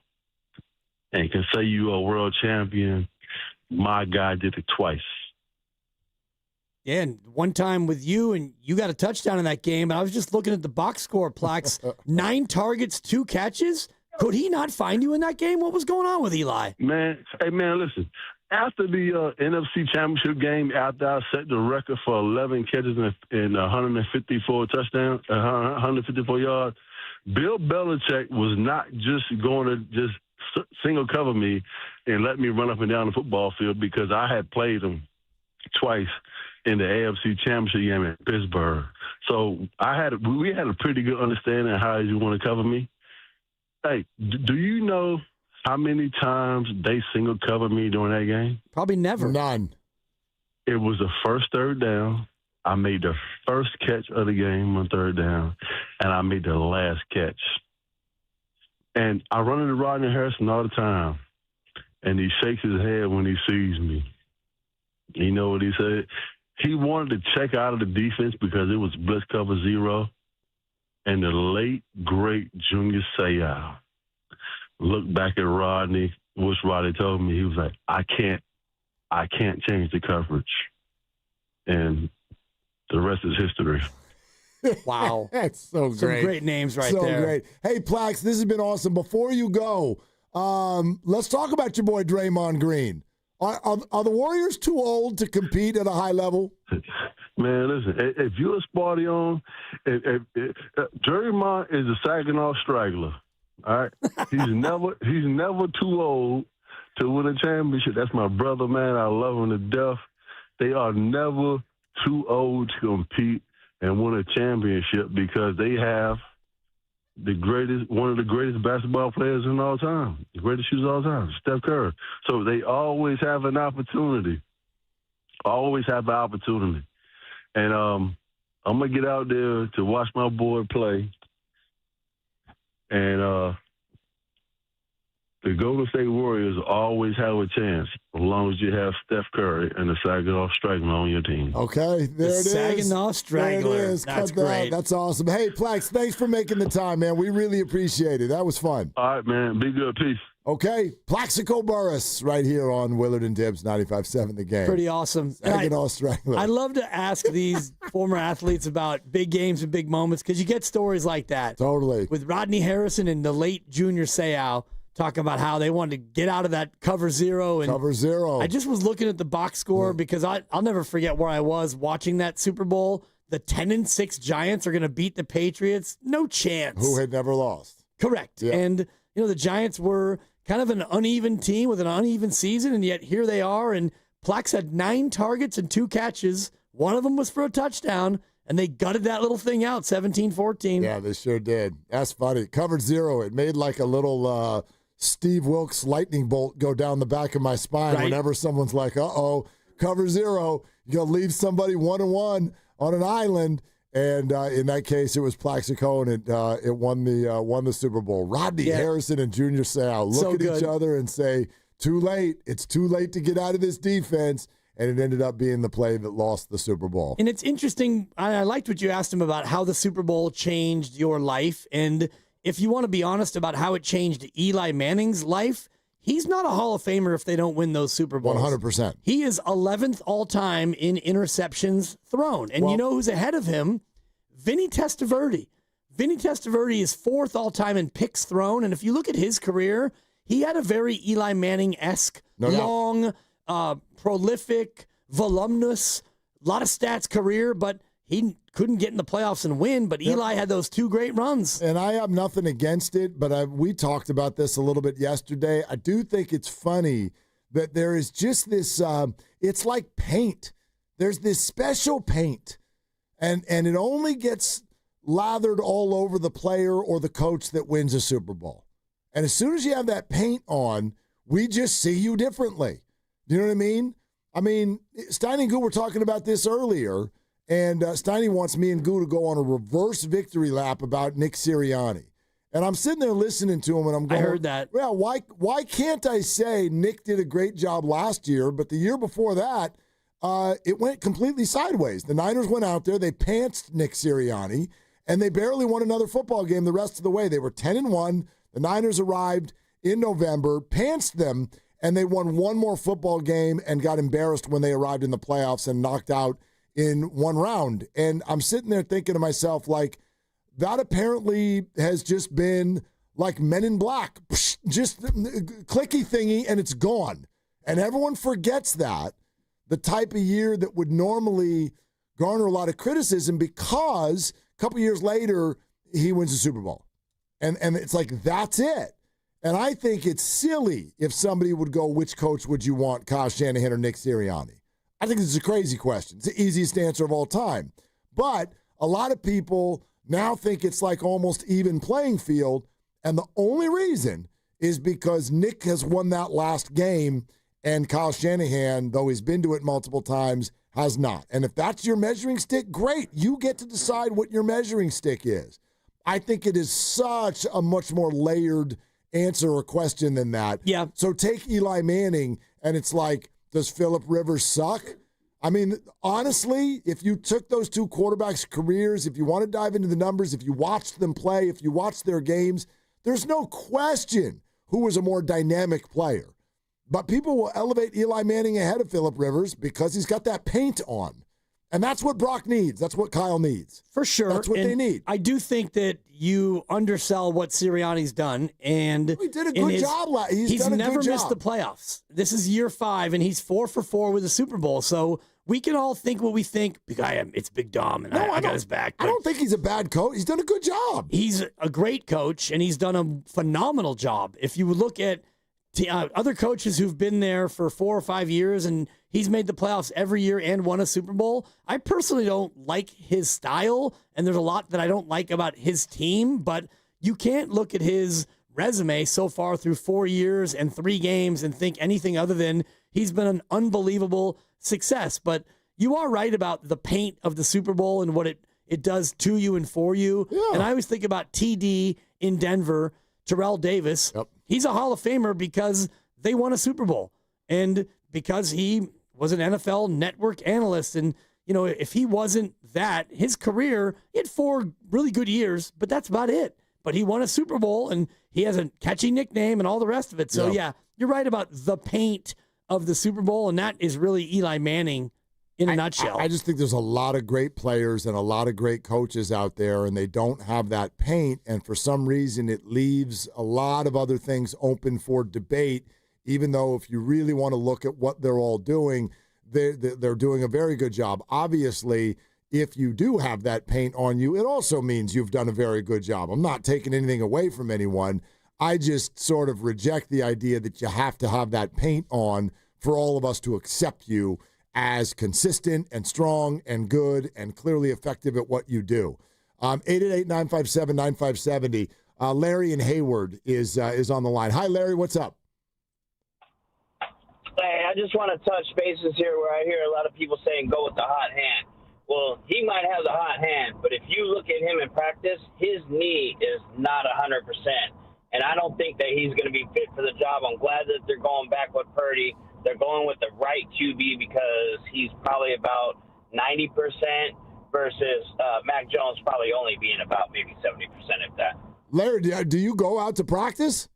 and can say you're a world champion, my guy did it twice. Yeah, and one time with you, and you got a touchdown in that game, and I was just looking at the box score, Plax. 9 targets, 2 catches. Could he not find you in that game? What was going on with Eli? Man, listen. After the NFC Championship game, after I set the record for 11 catches and 154 touchdowns, 154 yards, Bill Belichick was not just going to just single cover me and let me run up and down the football field because I had played him twice in the AFC Championship game in Pittsburgh. So we had a pretty good understanding of how you want to cover me. Hey, do you know how many times they single covered me during that game? Probably never. None. It was the first third down. I made the first catch of the game on third down, and I made the last catch. And I run into Rodney Harrison all the time, and he shakes his head when he sees me. You know what he said? He wanted to check out of the defense because it was blitz cover 0. And the late, great Junior Seau looked back at Rodney, which Rodney told me. He was like, I can't change the coverage. And the rest is history. Wow. That's so great. Some great names right there. there. So great. Hey, Plax, this has been awesome. Before you go, let's talk about your boy Draymond Green. Are the Warriors too old to compete at a high level? Man, listen, if you're a Spartian, Draymond is a Saginaw straggler. All right? He's never too old to win a championship. That's my brother, man. I love him to death. They are never too old to compete and win a championship because they have one of the greatest basketball players in all time, the greatest shooter of all time, Steph Curry. So they always have an opportunity. Always have an opportunity. And I'm going to get out there to watch my boy play. And the Golden State Warriors always have a chance as long as you have Steph Curry and the Saginaw Straggler on your team. Okay, there it is. Saginaw Straggler. There it is. That's Cut that. great. That's awesome. Hey, Plax, thanks for making the time, man. We really appreciate it. That was fun. All right, man. Be good. Peace. Okay, Plaxico Burress right here on Willard and Dibs 95.7 The Game. Pretty awesome. Saginaw Straggler. I love to ask these former athletes about big games and big moments because you get stories like that. Totally. With Rodney Harrison and the late Junior Seau talking about how they wanted to get out of that cover 0. And cover 0. I just was looking at the box score because I'll never forget where I was watching that Super Bowl. The 10-6 Giants are going to beat the Patriots. No chance. Who had never lost. Correct. Yeah. And, the Giants were kind of an uneven team with an uneven season, and yet here they are. And Plax had 9 targets and 2 catches. One of them was for a touchdown, and they gutted that little thing out, 17-14. Yeah, they sure did. That's funny. Covered 0. It made like a little Steve Wilkes lightning bolt go down the back of my spine whenever someone's like, uh-oh, cover 0. You're going to leave somebody 1-1 on an island. And in that case, it was Plaxico, and it won the Super Bowl. Rodney Harrison and Junior Seau look at each other and say, too late. It's too late to get out of this defense. And it ended up being the play that lost the Super Bowl. And it's interesting. I liked what you asked him about how the Super Bowl changed your life. And if you want to be honest about how it changed Eli Manning's life, he's not a Hall of Famer if they don't win those Super Bowls. 100%. He is 11th all-time in interceptions thrown. And you know who's ahead of him? Vinny Testaverde. Vinny Testaverde is 4th all-time in picks thrown. And if you look at his career, he had a very Eli Manning-esque, long, prolific, voluminous, a lot of stats career, but he couldn't get in the playoffs and win. But Eli had those 2 great runs. And I have nothing against it, but we talked about this a little bit yesterday. I do think it's funny that there is just this, it's like paint. There's this special paint, and it only gets lathered all over the player or the coach that wins a Super Bowl. And as soon as you have that paint on, we just see you differently. You know what I mean? I mean, Steiny and Goo were talking about this earlier, and Steiny wants me and Goo to go on a reverse victory lap about Nick Sirianni. And I'm sitting there listening to him, and I'm going, I heard that. Well, why can't I say Nick did a great job last year, but the year before that, it went completely sideways. The Niners went out there, they pantsed Nick Sirianni, and they barely won another football game the rest of the way. They were 10-1. The Niners arrived in November, pantsed them, and they won one more football game and got embarrassed when they arrived in the playoffs and knocked out in one round. And I'm sitting there thinking to myself, like, that apparently has just been like Men in Black, just clicky thingy, and it's gone. And everyone forgets that, the type of year that would normally garner a lot of criticism, because a couple years later, he wins the Super Bowl. And it's like, that's it. And I think it's silly if somebody would go, which coach would you want, Kyle Shanahan or Nick Sirianni? I think this is a crazy question. It's the easiest answer of all time. But a lot of people now think it's like almost even playing field. And the only reason is because Nick has won that last game and Kyle Shanahan, though he's been to it multiple times, has not. And if that's your measuring stick, great. You get to decide what your measuring stick is. I think it is such a much more layered answer or question than that. Yeah. So take Eli Manning, and it's like, does Phillip Rivers suck? I mean, honestly, if you took those 2 quarterbacks' careers, if you want to dive into the numbers, if you watched them play, if you watched their games, there's no question who was a more dynamic player. But people will elevate Eli Manning ahead of Phillip Rivers because he's got that paint on. And that's what Brock needs. That's what Kyle needs. For sure. That's what they need. I do think that you undersell what Sirianni's done. And he did a good job. He's never missed the playoffs. This is year 5, and he's 4 for 4 with the Super Bowl. So we can all think what we think. It's Big Dom, and I got his back. I don't think he's a bad coach. He's done a good job. He's a great coach, and he's done a phenomenal job. If you look at other coaches who've been there for 4 or 5 years, and he's made the playoffs every year and won a Super Bowl. I personally don't like his style, and there's a lot that I don't like about his team, but you can't look at his resume so far through 4 years and 3 games and think anything other than he's been an unbelievable success. But you are right about the paint of the Super Bowl and what it does to you and for you. Yeah. And I always think about TD in Denver, Terrell Davis. Yep. He's a Hall of Famer because they won a Super Bowl and because he was an NFL network analyst. And, you know, if he wasn't that, his career, he had 4 really good years, but that's about it. But he won a Super Bowl and he has a catchy nickname and all the rest of it. So, yeah, you're right about the paint of the Super Bowl, and that is really Eli Manning in a nutshell. I just think there's a lot of great players and a lot of great coaches out there, and they don't have that paint, and for some reason it leaves a lot of other things open for debate, even though if you really want to look at what they're all doing, they're doing a very good job. Obviously, if you do have that paint on you, it also means you've done a very good job. I'm not taking anything away from anyone. I just sort of reject the idea that you have to have that paint on for all of us to accept you as consistent and strong and good and clearly effective at what you do. 888-957-9570. Larry in Hayward is on the line. Hi, Larry. What's up? Hey, I just want to touch bases here where I hear a lot of people saying go with the hot hand. Well, he might have the hot hand, but if you look at him in practice, his knee is not 100%. and I don't think that he's going to be fit for the job. I'm glad that they're going back with Purdy. They're going with the right QB because he's probably about 90% versus Mac Jones probably only being about maybe 70%, if that. Larry, do you go out to practice?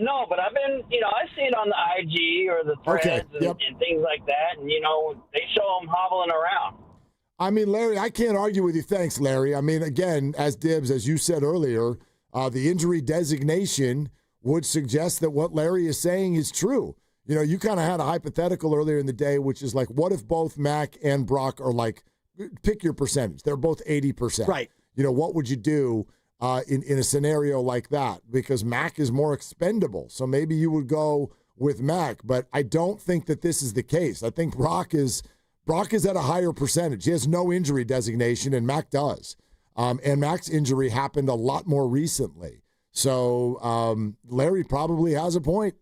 No, but I've been, I see it on the IG or the threads and things like that, and, they show them hobbling around. I mean, Larry, I can't argue with you. Thanks, Larry. I mean, again, as Dibs, as you said earlier, the injury designation would suggest that what Larry is saying is true. You kind of had a hypothetical earlier in the day, which is like, what if both Mac and Brock are like, pick your percentage. They're both 80%. Right. What would you do in a scenario like that? Because Mac is more expendable. So maybe you would go with Mac, but I don't think that this is the case. I think Brock is at a higher percentage. He has no injury designation, and Mac does. And Mac's injury happened a lot more recently. So Larry probably has a point.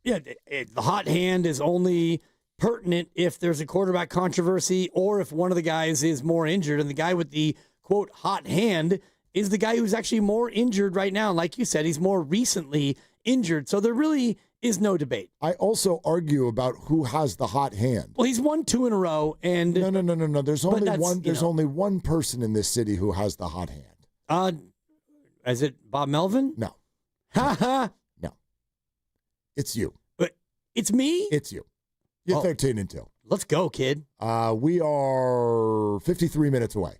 Yeah, the hot hand is only pertinent if there's a quarterback controversy or if one of the guys is more injured. And the guy with the, quote, hot hand is the guy who's actually more injured right now. Like you said, he's more recently injured. So there really is no debate. I also argue about who has the hot hand. Well, he's won 2 in a row. And No. There's only one. There's only one person in this city who has the hot hand. Is it Bob Melvin? No. Ha. No. It's you. It's me? It's you. You're 13-2. Let's go, kid. We are 53 minutes away.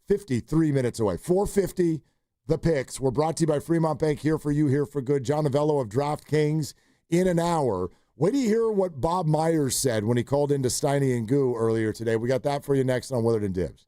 53 minutes away. 4:50, the picks. We're brought to you by Fremont Bank, here for you, here for good. John Novello of DraftKings in an hour. Wait till you hear what Bob Myers said when he called into Steiny and Guru earlier today. We got that for you next on Willard and Dibs.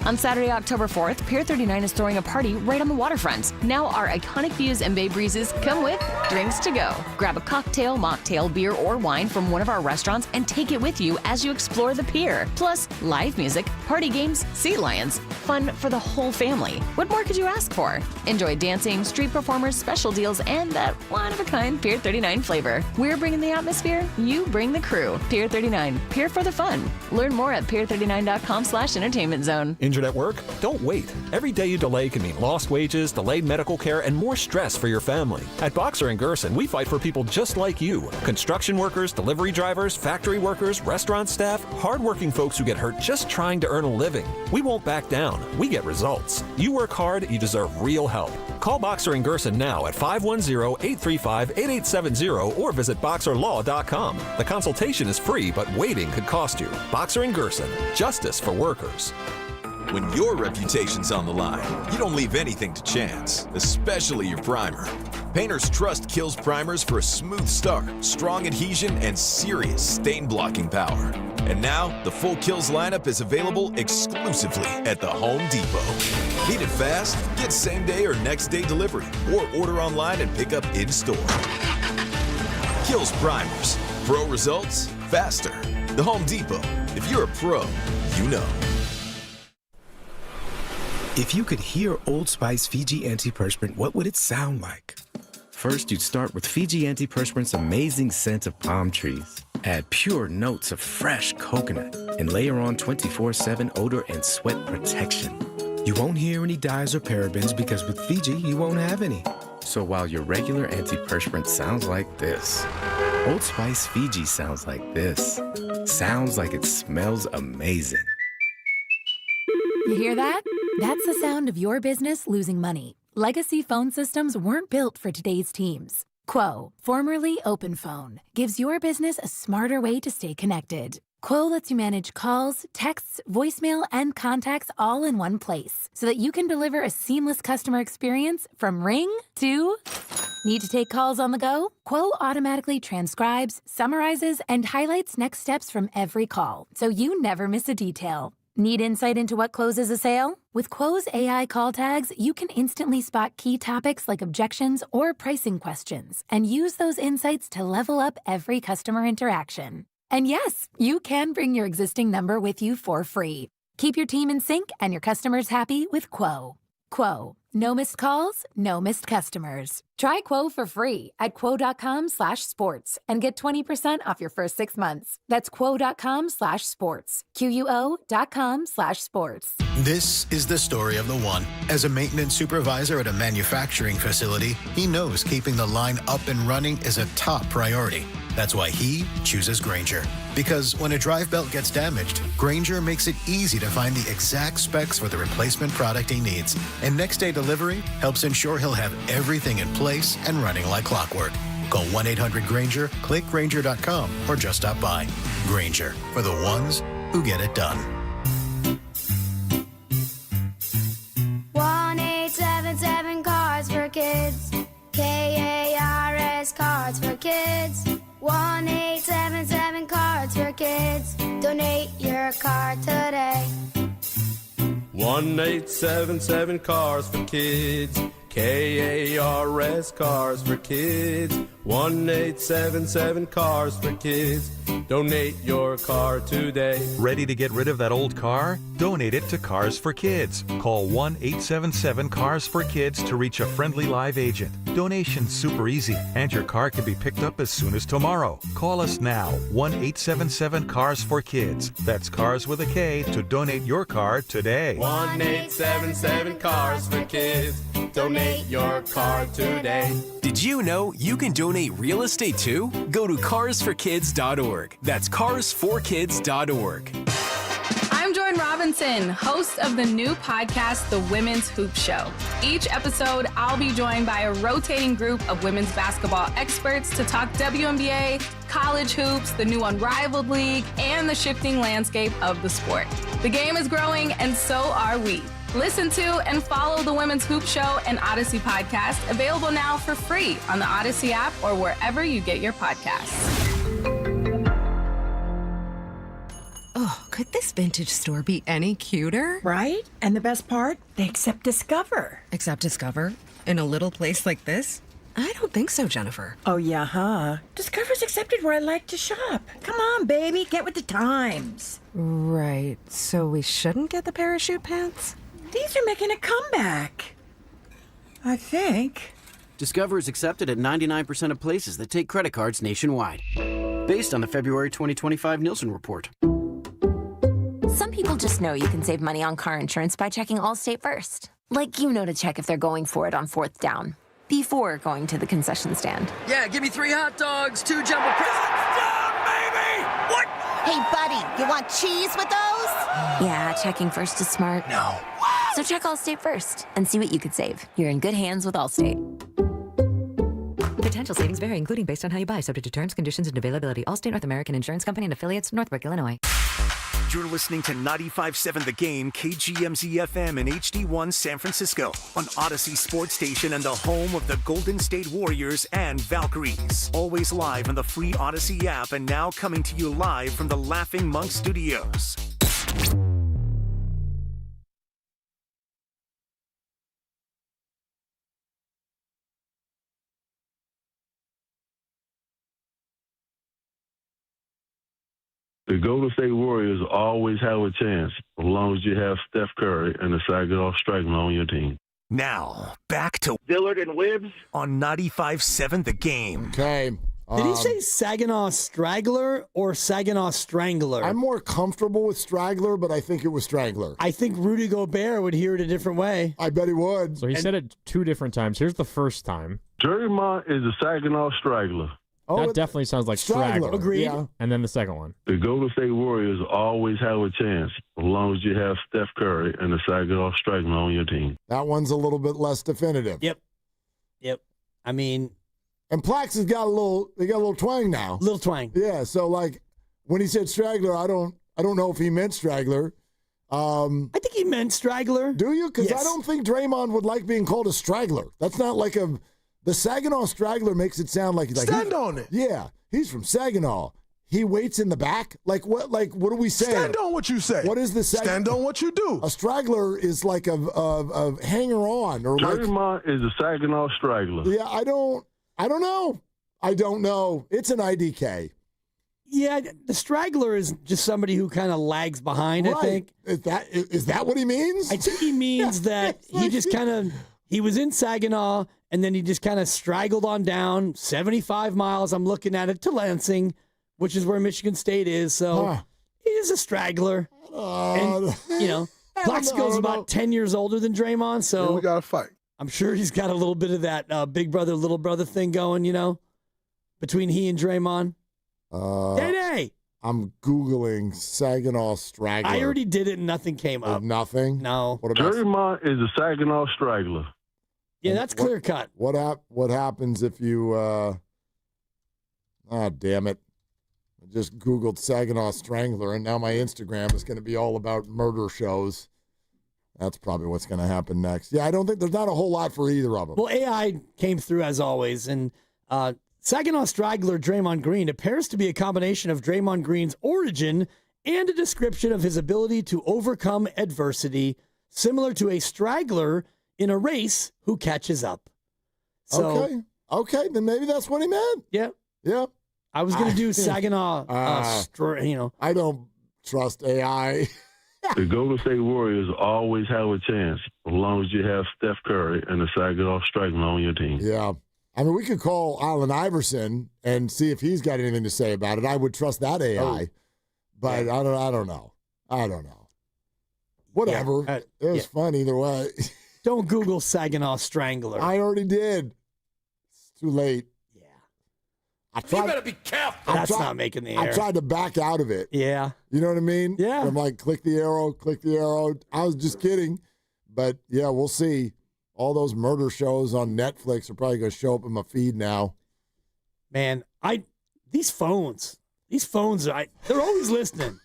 On Saturday, October 4th, Pier 39 is throwing a party right on the waterfront. Now our iconic views and bay breezes come with drinks to go. Grab a cocktail, mocktail, beer, or wine from one of our restaurants and take it with you as you explore the pier. Plus, live music, party games, sea lions. Fun for the whole family. What more could you ask for? Enjoy dancing, street performers, special deals, and that one-of-a-kind Pier 39 flavor. We're bringing the atmosphere, you bring the crew. Pier 39, Pier for the fun. Learn more at pier39.com/entertainment zone. Injured at work? Don't wait. Every day you delay can mean lost wages, delayed medical care, and more stress for your family. At Boxer & Gerson, we fight for people just like you. Construction workers, delivery drivers, factory workers, restaurant staff, hardworking folks who get hurt just trying to earn a living. We won't back down. We get results. You work hard, you deserve real help. Call Boxer & Gerson now at 510-835-8870 or visit boxerlaw.com. The consultation is free, but waiting could cost you. Boxer & Gerson, justice for workers. When your reputation's on the line, you don't leave anything to chance, especially your primer. Painter's Trust kills primers for a smooth start, strong adhesion, and serious stain-blocking power. And now, the full Kills lineup is available exclusively at the Home Depot. Need it fast? Get same-day or next-day delivery, or order online and pick up in-store. Kills primers. Pro results, faster. The Home Depot. If you're a pro, you know. If you could hear Old Spice Fiji Antiperspirant, what would it sound like? First, you'd start with Fiji Antiperspirant's amazing scent of palm trees. Add pure notes of fresh coconut and layer on 24/7 odor and sweat protection. You won't hear any dyes or parabens because with Fiji, you won't have any. So while your regular antiperspirant sounds like this, Old Spice Fiji sounds like this. Sounds like it smells amazing. You hear that? That's the sound of your business losing money. Legacy phone systems weren't built for today's teams. Quo, formerly OpenPhone, gives your business a smarter way to stay connected. Quo lets you manage calls, texts, voicemail, and contacts all in one place so that you can deliver a seamless customer experience from ring to... Need to take calls on the go? Quo automatically transcribes, summarizes, and highlights next steps from every call, so you never miss a detail. Need insight into what closes a sale? With Quo's AI call tags, you can instantly spot key topics like objections or pricing questions and use those insights to level up every customer interaction. And yes, you can bring your existing number with you for free. Keep your team in sync and your customers happy with Quo. Quo. No missed calls, no missed customers. Try Quo for free at quo.com/sports and get 20% off your first 6 months. That's quo.com/sports. QUO.com/sports. This is the story of the one. As a maintenance supervisor at a manufacturing facility, he knows keeping the line up and running is a top priority. That's why he chooses Grainger. Because when a drive belt gets damaged, Grainger makes it easy to find the exact specs for the replacement product he needs. And next day delivery helps ensure he'll have everything in place and running like clockwork. Call 1-800-GRAINGER, click Grainger.com, or just stop by. Grainger, for the ones who get it done. 1-877 Cards for Kids. KARS Cards for Kids. 1-877 Cards for Kids. Donate your card today. 1-877 Cars for Kids. KARS Cars for Kids. 1-877 Cars for Kids. Donate your car today. Ready to get rid of that old car? Donate it to Cars for Kids. Call 1-877-CARS-FOR-KIDS to reach a friendly live agent. Donation's super easy, and your car can be picked up as soon as tomorrow. Call us now, 1-877-CARS-FOR-KIDS. That's Cars with a K to donate your car today. 1-877 Cars for Kids. Donate your car today. Did you know you can donate real estate too? Go to carsforkids.org. That's carsforkids.org. I'm Jordan Robinson, host of the new podcast, The Women's Hoop Show. Each episode, I'll be joined by a rotating group of women's basketball experts to talk WNBA, college hoops, the new Unrivaled League, and the shifting landscape of the sport. The game is growing, and so are we. Listen to and follow the Women's Hoop Show and Odyssey podcast, available now for free on the Odyssey app or wherever you get your podcasts. Oh, could this vintage store be any cuter? Right? And the best part, they accept Discover. Accept Discover? In a little place like this? I don't think so, Jennifer. Oh, yeah, huh? Discover's accepted where I like to shop. Come on, baby, get with the times. Right, so we shouldn't get the parachute pants? These are making a comeback. I think. Discover is accepted at 99% of places that take credit cards nationwide. Based on the February 2025 Nielsen report. Some people just know you can save money on car insurance by checking Allstate first. Like you know to check if they're going for it on 4th down, before going to the concession stand. Yeah, give me 3 hot dogs, 2 jumbo Touchdown, baby! What? Hey, buddy, you want cheese with those? Yeah, checking first is smart. No. So check Allstate first and see what you could save. You're in good hands with Allstate. Potential savings vary, including based on how you buy, subject to terms, conditions, and availability. Allstate North American Insurance Company and affiliates, Northbrook, Illinois. You're listening to 95.7 The Game, KGMZ-FM in HD1 San Francisco, on Odyssey Sports Station and the home of the Golden State Warriors and Valkyries. Always live on the free Odyssey app and now coming to you live from the Laughing Monk Studios. The Golden State Warriors always have a chance as long as you have Steph Curry and the Saginaw Strangler on your team. Now, back to Willard and Dibs on 95.7 The Game. Okay. Did he say Saginaw Straggler or Saginaw Strangler? I'm more comfortable with Straggler, but I think it was Strangler. I think Rudy Gobert would hear it a different way. I bet he would. So he said it 2 different times. Here's the first time. Draymond is a Saginaw Straggler. That definitely sounds like Straggler. Agreed. Yeah. And then the second one. The Golden State Warriors always have a chance as long as you have Steph Curry and the Saginaw Strangler on your team. That one's a little bit less definitive. Yep. I mean, and Plax has got a little twang now. Little twang. Yeah. So like when he said Straggler, I don't know if he meant Straggler. I think he meant Straggler. Do you? Because Yes. I don't think Draymond would like being called a straggler. That's not like the Saginaw Straggler makes it sound like Stand on it. Yeah, he's from Saginaw. He waits in the back. Like what do we say? Stand on what you say. What is the Stand on what you do. A straggler is like a hanger on or like. Draymond is a Saginaw Straggler. Yeah, I don't know. It's an IDK. Yeah, the straggler is just somebody who kind of lags behind, I think. Is that what he means? I think he means that he just he was in Saginaw, and then he just kind of straggled on down 75 miles, I'm looking at it, to Lansing, which is where Michigan State is. So he is a straggler. And, Plaxico's about 10 years older than Draymond, so yeah, we got to fight. I'm sure he's got a little bit of that big brother, little brother thing going, between he and Draymond. Day-Day! I'm Googling Saginaw straggler. I already did it and nothing came up. Nothing? No. What about Draymond is a Saginaw straggler. Yeah, that's clear cut. What happens if you damn it. I just Googled Saginaw Strangler, and now my Instagram is going to be all about murder shows. That's probably what's going to happen next. Yeah, I don't think there's not a whole lot for either of them. Well, AI came through as always, and Saginaw straggler Draymond Green appears to be a combination of Draymond Green's origin and a description of his ability to overcome adversity, similar to a straggler in a race who catches up. So, okay, then maybe that's what he meant. Yeah. I was going to do Saginaw, I don't trust AI. The Golden State Warriors always have a chance as long as you have Steph Curry and the Saginaw straggler on your team. Yeah. I mean, we could call Allen Iverson and see if he's got anything to say about it. I would trust that AI, but I don't know. Whatever. It was fun either way. Don't Google Saginaw Strangler. I already did. It's too late. You better be careful. That's not making the air. I tried to back out of it. Yeah. You know what I mean? Yeah. I'm like, click the arrow. I was just kidding. But, yeah, we'll see. All those murder shows on Netflix are probably going to show up in my feed now. Man, these phones, they're always listening.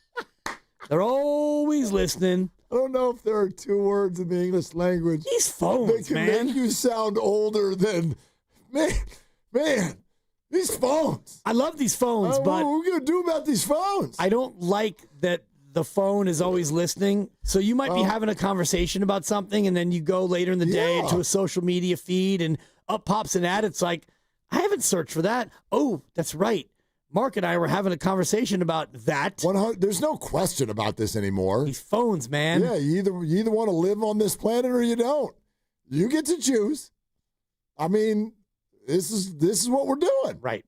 They're always listening. I don't know if there are two words in the English language. These phones, they can make you sound older than, man. These phones. I love these phones, but what are we going to do about these phones? I don't like that the phone is always listening. So you might be having a conversation about something, and then you go later in the day into a social media feed, and up pops an ad. It's like, I haven't searched for that. Oh, that's right. Mark and I were having a conversation about that. There's no question about this anymore. These phones, man. Yeah, you either want to live on this planet or you don't. You get to choose. I mean, this is what we're doing. Right.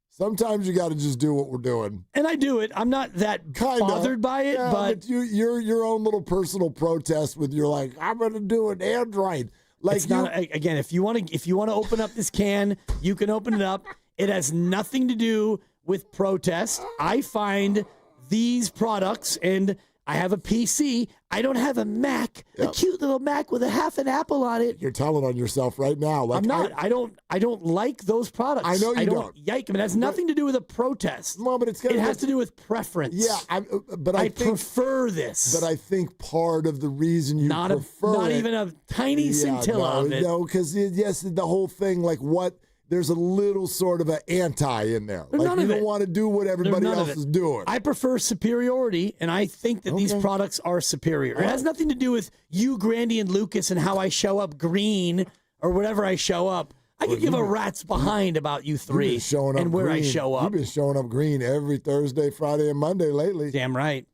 Sometimes you got to just do what we're doing. And I do it. I'm not that bothered by it, but you're your own little personal protest with you're like, I'm going to do an Android. Like it's not, again, if you want to open up this can, you can open it up. It has nothing to do with protest. I find these products, and I have a PC. I don't have a Mac, a cute little Mac with a half an apple on it. You're telling on yourself right now. Like, I'm not. I don't like those products. I know you don't. Yike them. It has nothing to do with a protest. No, but it has to do with preference. Yeah, I prefer this. But I think part of the reason you prefer not even a tiny scintilla of it. No, because the whole thing, like what. There's a little sort of an anti in there. Like you don't want to do what everybody else is doing. I prefer superiority, and I think that these products are superior. It has nothing to do with you, Grandy, and Lucas, and how I show up green or whatever I show up. I could give a rat's behind about you three and where I show up. You've been showing up green every Thursday, Friday, and Monday lately. Damn right.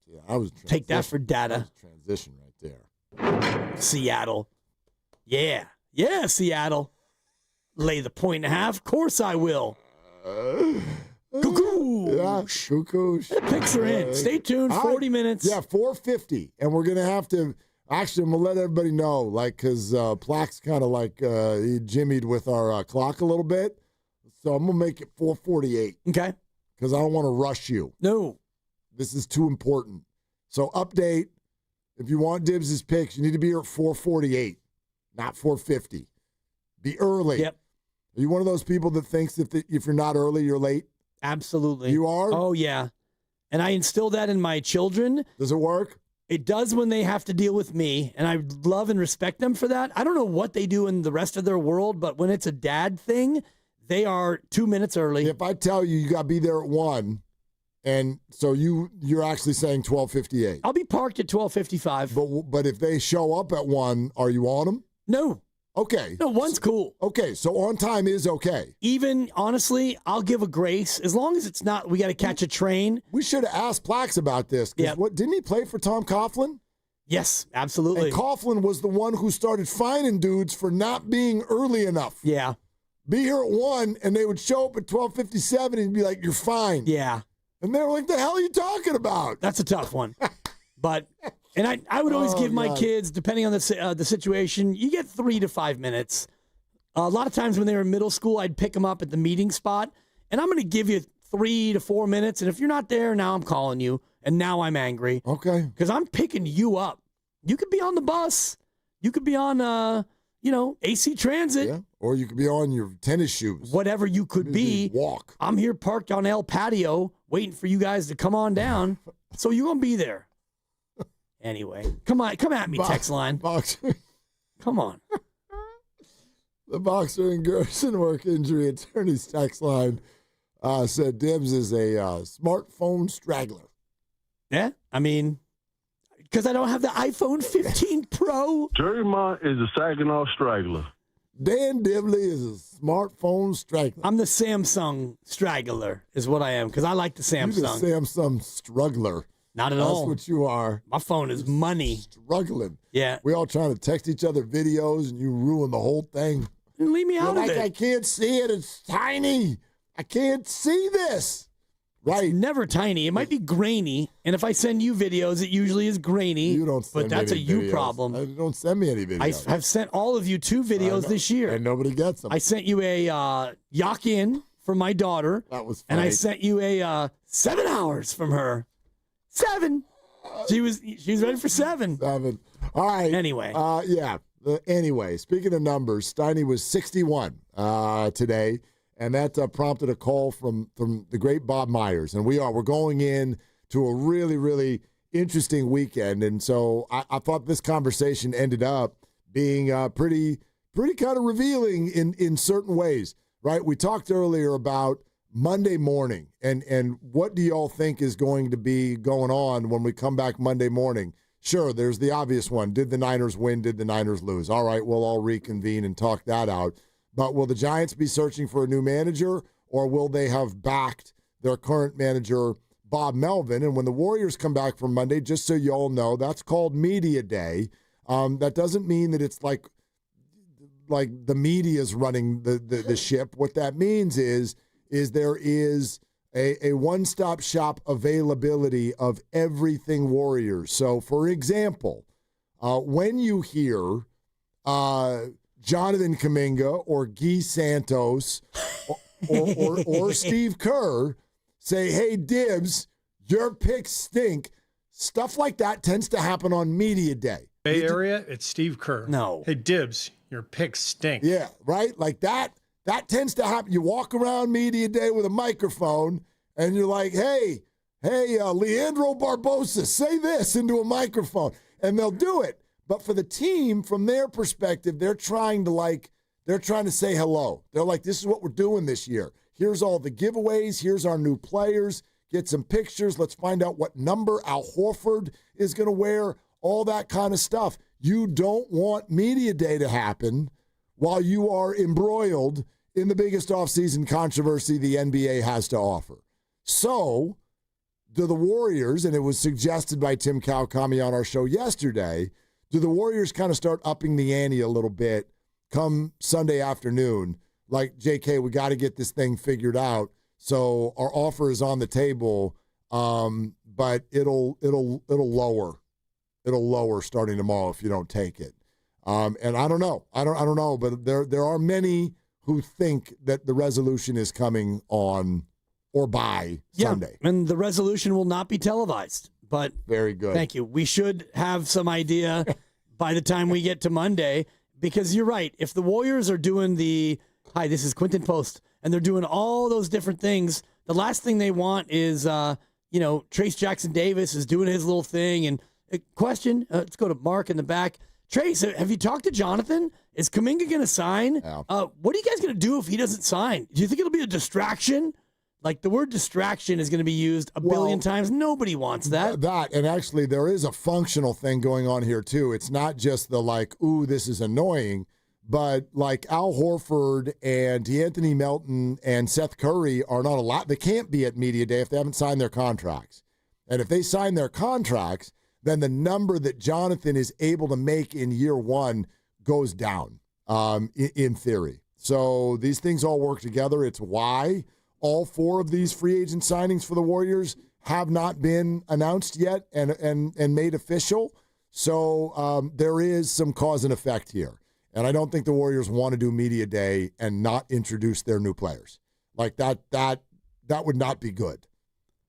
Yeah, I was take that for data. Transition right there. Seattle. Yeah, Seattle. Lay the 1.5. Of course I will. Cuckoo. Yeah, cuckoo. The picks are in. Stay tuned. 40 minutes. Yeah, 4:50. And we're going to have to, actually, I'm going to let everybody know, like, because Plax kind of like, he jimmied with our clock a little bit. So I'm going to make it 4:48. Okay. Because I don't want to rush you. No. This is too important. So update, if you want Dibs' picks, you need to be here at 4:48, not 4:50. Be early. Yep. Are you one of those people that thinks if you're not early, you're late? Absolutely. You are? Oh, yeah. And I instill that in my children. Does it work? It does when they have to deal with me, and I love and respect them for that. I don't know what they do in the rest of their world, but when it's a dad thing, they are 2 minutes early. If I tell you got to be there at 1, and so you're actually saying 12:58. I'll be parked at 12:55. But if they show up at 1, are you on them? No. Okay. No, one's cool. Okay, so on time is okay. Even, honestly, I'll give a grace. As long as it's not, we got to catch a train. We should have asked Plax about this. Yeah. Didn't he play for Tom Coughlin? Yes, absolutely. And Coughlin was the one who started fining dudes for not being early enough. Yeah. Be here at 1, and they would show up at 12:57 and be like, "You're fine." Yeah. And they were like, "The hell are you talking about?" That's a tough one. But, and I would always give my kids, depending on the situation, you get 3 to 5 minutes. A lot of times when they were in middle school, I'd pick them up at the meeting spot, and I'm going to give you 3 to 4 minutes. And if you're not there, now I'm calling you, and now I'm angry. Okay. Because I'm picking you up. You could be on the bus. You could be on, AC Transit. Yeah. Or you could be on your tennis shoes. Whatever you could be. Walk. I'm here parked on El Patio waiting for you guys to come on down. So you're going to be there. Anyway, come at me, text line. Boxer. Come on. The Boxer and Gerson work injury attorney's text line said Dibs is a smartphone straggler. Yeah, I mean, because I don't have the iPhone 15 Pro. Draymond is a Saginaw straggler. Dan Dibley is a smartphone straggler. I'm the Samsung straggler is what I am, because I like the Samsung. You're the Samsung struggler. Not at all. That's what you are. My phone is money. Struggling. Yeah. We all trying to text each other videos, and you ruin the whole thing. And leave me out of it. I can't see it. It's tiny. I can't see this. Right. It's never tiny. It might be grainy. And if I send you videos, it usually is grainy. You don't send But that's me any a you videos. problem. Don't send me any videos. I've sent all of you 2 videos this year. And nobody gets them. I sent you a yak-in from my daughter. That was funny. And I sent you a 7 hours from her. 7. She was ready for 7. 7. All right. Anyway. Anyway, speaking of numbers, Steiny was 61 today, and that prompted a call from the great Bob Myers. And we're going in to a really, really interesting weekend. And so I thought this conversation ended up being pretty kind of revealing in certain ways, right? We talked earlier about Monday morning, and what do y'all think is going to be going on when we come back Monday morning? Sure, there's the obvious one. Did the Niners win? Did the Niners lose? All right, we'll all reconvene and talk that out. But will the Giants be searching for a new manager, or will they have backed their current manager, Bob Melvin? And when the Warriors come back from Monday, just so you all know, that's called Media Day. That doesn't mean that it's like the media's running the ship. What that means is there is a one-stop shop availability of everything Warriors. So, for example, when you hear Jonathan Kaminga or Guy Santos or Steve Kerr say, "Hey, Dibs, your picks stink," stuff like that tends to happen on Media Day. Bay Area, it's Steve Kerr. No. Hey, Dibs, your picks stink. Yeah, right? Like that tends to happen. You walk around Media Day with a microphone, and you're like, hey, Leandro Barbosa, say this into a microphone. And they'll do it. But for the team, from their perspective, they're trying to say hello. They're like, this is what we're doing this year. Here's all the giveaways. Here's our new players. Get some pictures. Let's find out what number Al Horford is going to wear. All that kind of stuff. You don't want Media Day to happen while you are embroiled in the biggest offseason controversy the NBA has to offer. So, do the Warriors, and it was suggested by Tim Kawakami on our show yesterday, do the Warriors kind of start upping the ante a little bit come Sunday afternoon? Like, JK, we got to get this thing figured out. So our offer is on the table, but it'll lower. It'll lower starting tomorrow if you don't take it. And I don't know. I don't know, but there are many who think that the resolution is coming on or by Sunday. And the resolution will not be televised. But very good. Thank you. We should have some idea by the time we get to Monday, because you're right. If the Warriors are doing hi, this is Quinton Post, and they're doing all those different things, the last thing they want is, Trace Jackson Davis is doing his little thing. And question, let's go to Mark in the back. Trace, have you talked to Jonathan? Is Kaminga going to sign? Yeah. What are you guys going to do if he doesn't sign? Do you think it'll be a distraction? Like, the word distraction is going to be used a billion times. Nobody wants that. And actually, there is a functional thing going on here, too. It's not just the ooh, this is annoying, but like Al Horford and DeAnthony Melton and Seth Curry are not allowed. They can't be at media day if they haven't signed their contracts. And if they sign their contracts, then the number that Jonathan is able to make in year one goes down, in theory. So these things all work together. It's why all 4 of these free agent signings for the Warriors have not been announced yet and made official. So there is some cause and effect here. And I don't think the Warriors want to do media day and not introduce their new players. Like that would not be good.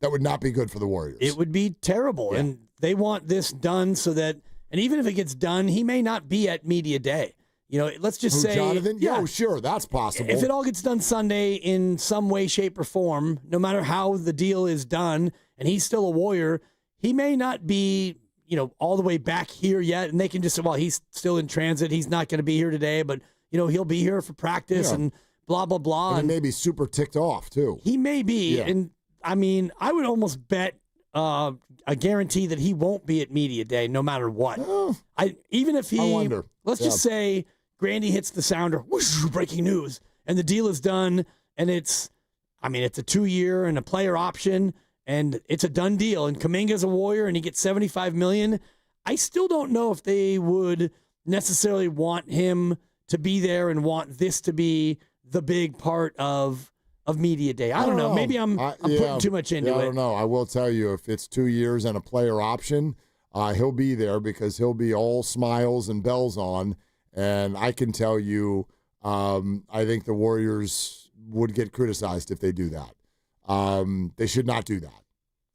That would not be good for the Warriors. It would be terrible. Yeah. And they want this done so that, and even if it gets done, he may not be at media day. Let's just say, Jonathan? Yeah, sure, that's possible. If it all gets done Sunday in some way, shape, or form, no matter how the deal is done, and he's still a Warrior, he may not be, all the way back here yet. And they can just say, well, he's still in transit. He's not going to be here today, but, he'll be here for practice and blah, blah, blah. And he may be super ticked off, too. He may be. Yeah. And, I would almost bet a guarantee that he won't be at media day no matter what. Even if he, I wonder. Let's just say Grandy hits the sounder, whoosh, breaking news, and the deal is done, and it's a 2-year and a player option, and it's a done deal, and Kaminga's a Warrior, and he gets $75 million. I still don't know if they would necessarily want him to be there and want this to be the big part of media day. I don't know. Maybe I'm putting too much into it. I don't know. I will tell you, if it's 2 years and a player option, he'll be there because he'll be all smiles and bells on. And I can tell you, I think the Warriors would get criticized if they do that. They should not do that.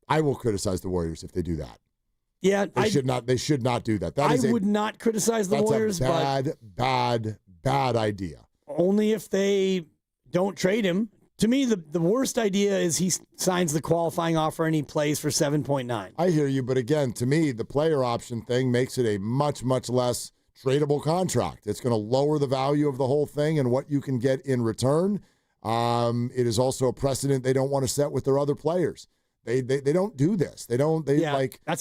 I will criticize the Warriors if they do that. Yeah, They should not do that. I would not criticize the Warriors. That's a bad idea. Only if they don't trade him. To me, the worst idea is he signs the qualifying offer and he plays for 7.9. I hear you, but again, to me, the player option thing makes it a much, much less tradable contract. It's going to lower the value of the whole thing and what you can get in return. It is also a precedent they don't want to set with their other players. They don't do this. That's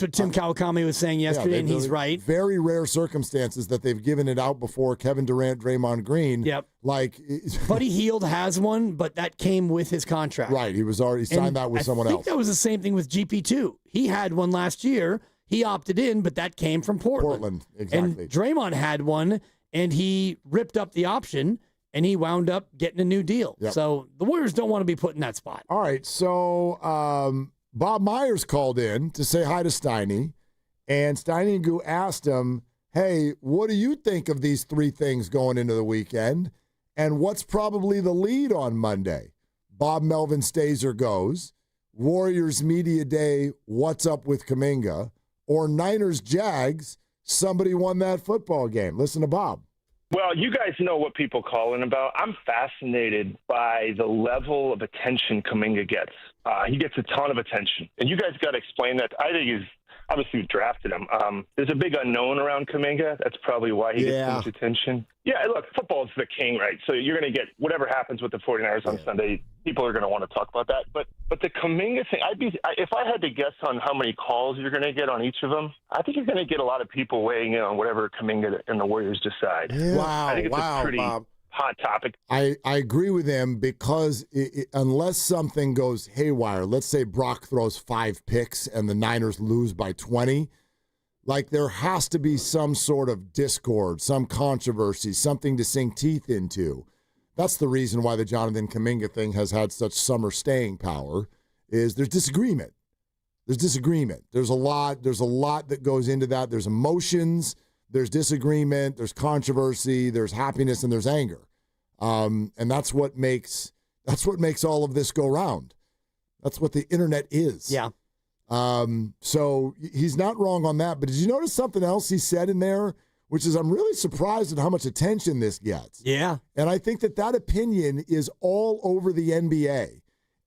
what Tim Kawakami was saying yesterday, and he's right. Very rare circumstances that they've given it out before. Kevin Durant, Draymond Green. Yep. Buddy Hield has one, but that came with his contract. Right. He was already signed that with someone else. I think that was the same thing with GP2. He had one last year. He opted in, but that came from Portland. Exactly. And Draymond had one, and he ripped up the option, and he wound up getting a new deal. Yep. So the Warriors don't want to be put in that spot. All right. So Bob Myers called in to say hi to Steiny, and Steiny Guru asked him, hey, what do you think of these 3 things going into the weekend, and what's probably the lead on Monday? Bob Melvin Stazer goes, Warriors Media Day, what's up with Kaminga, or Niners Jags, somebody won that football game. Listen to Bob. Well, you guys know what people call in about. I'm fascinated by the level of attention Kaminga gets. He gets a ton of attention. And you guys got to explain that. I think he's obviously drafted him. There's a big unknown around Kaminga. That's probably why he gets so much attention. Yeah, look, football's the king, right? So you're going to get whatever happens with the 49ers on Sunday. People are going to want to talk about that. But the Kaminga thing, if I had to guess on how many calls you're going to get on each of them, I think you're going to get a lot of people weighing in on whatever Kaminga and the Warriors decide. Yeah. I think it's a pretty hot topic. I agree with him because unless something goes haywire, let's say Brock throws 5 picks and the Niners lose by 20, like there has to be some sort of discord, some controversy, something to sink teeth into. That's the reason why the Jonathan Kaminga thing has had such summer staying power, is there's disagreement. There's disagreement. There's a lot that goes into that. There's emotions, there's disagreement, there's controversy, there's happiness, and there's anger. And that's what makes all of this go round. That's what the internet is. Yeah. So he's not wrong on that. But did you notice something else he said in there, which is I'm really surprised at how much attention this gets. Yeah. And I think that opinion is all over the NBA.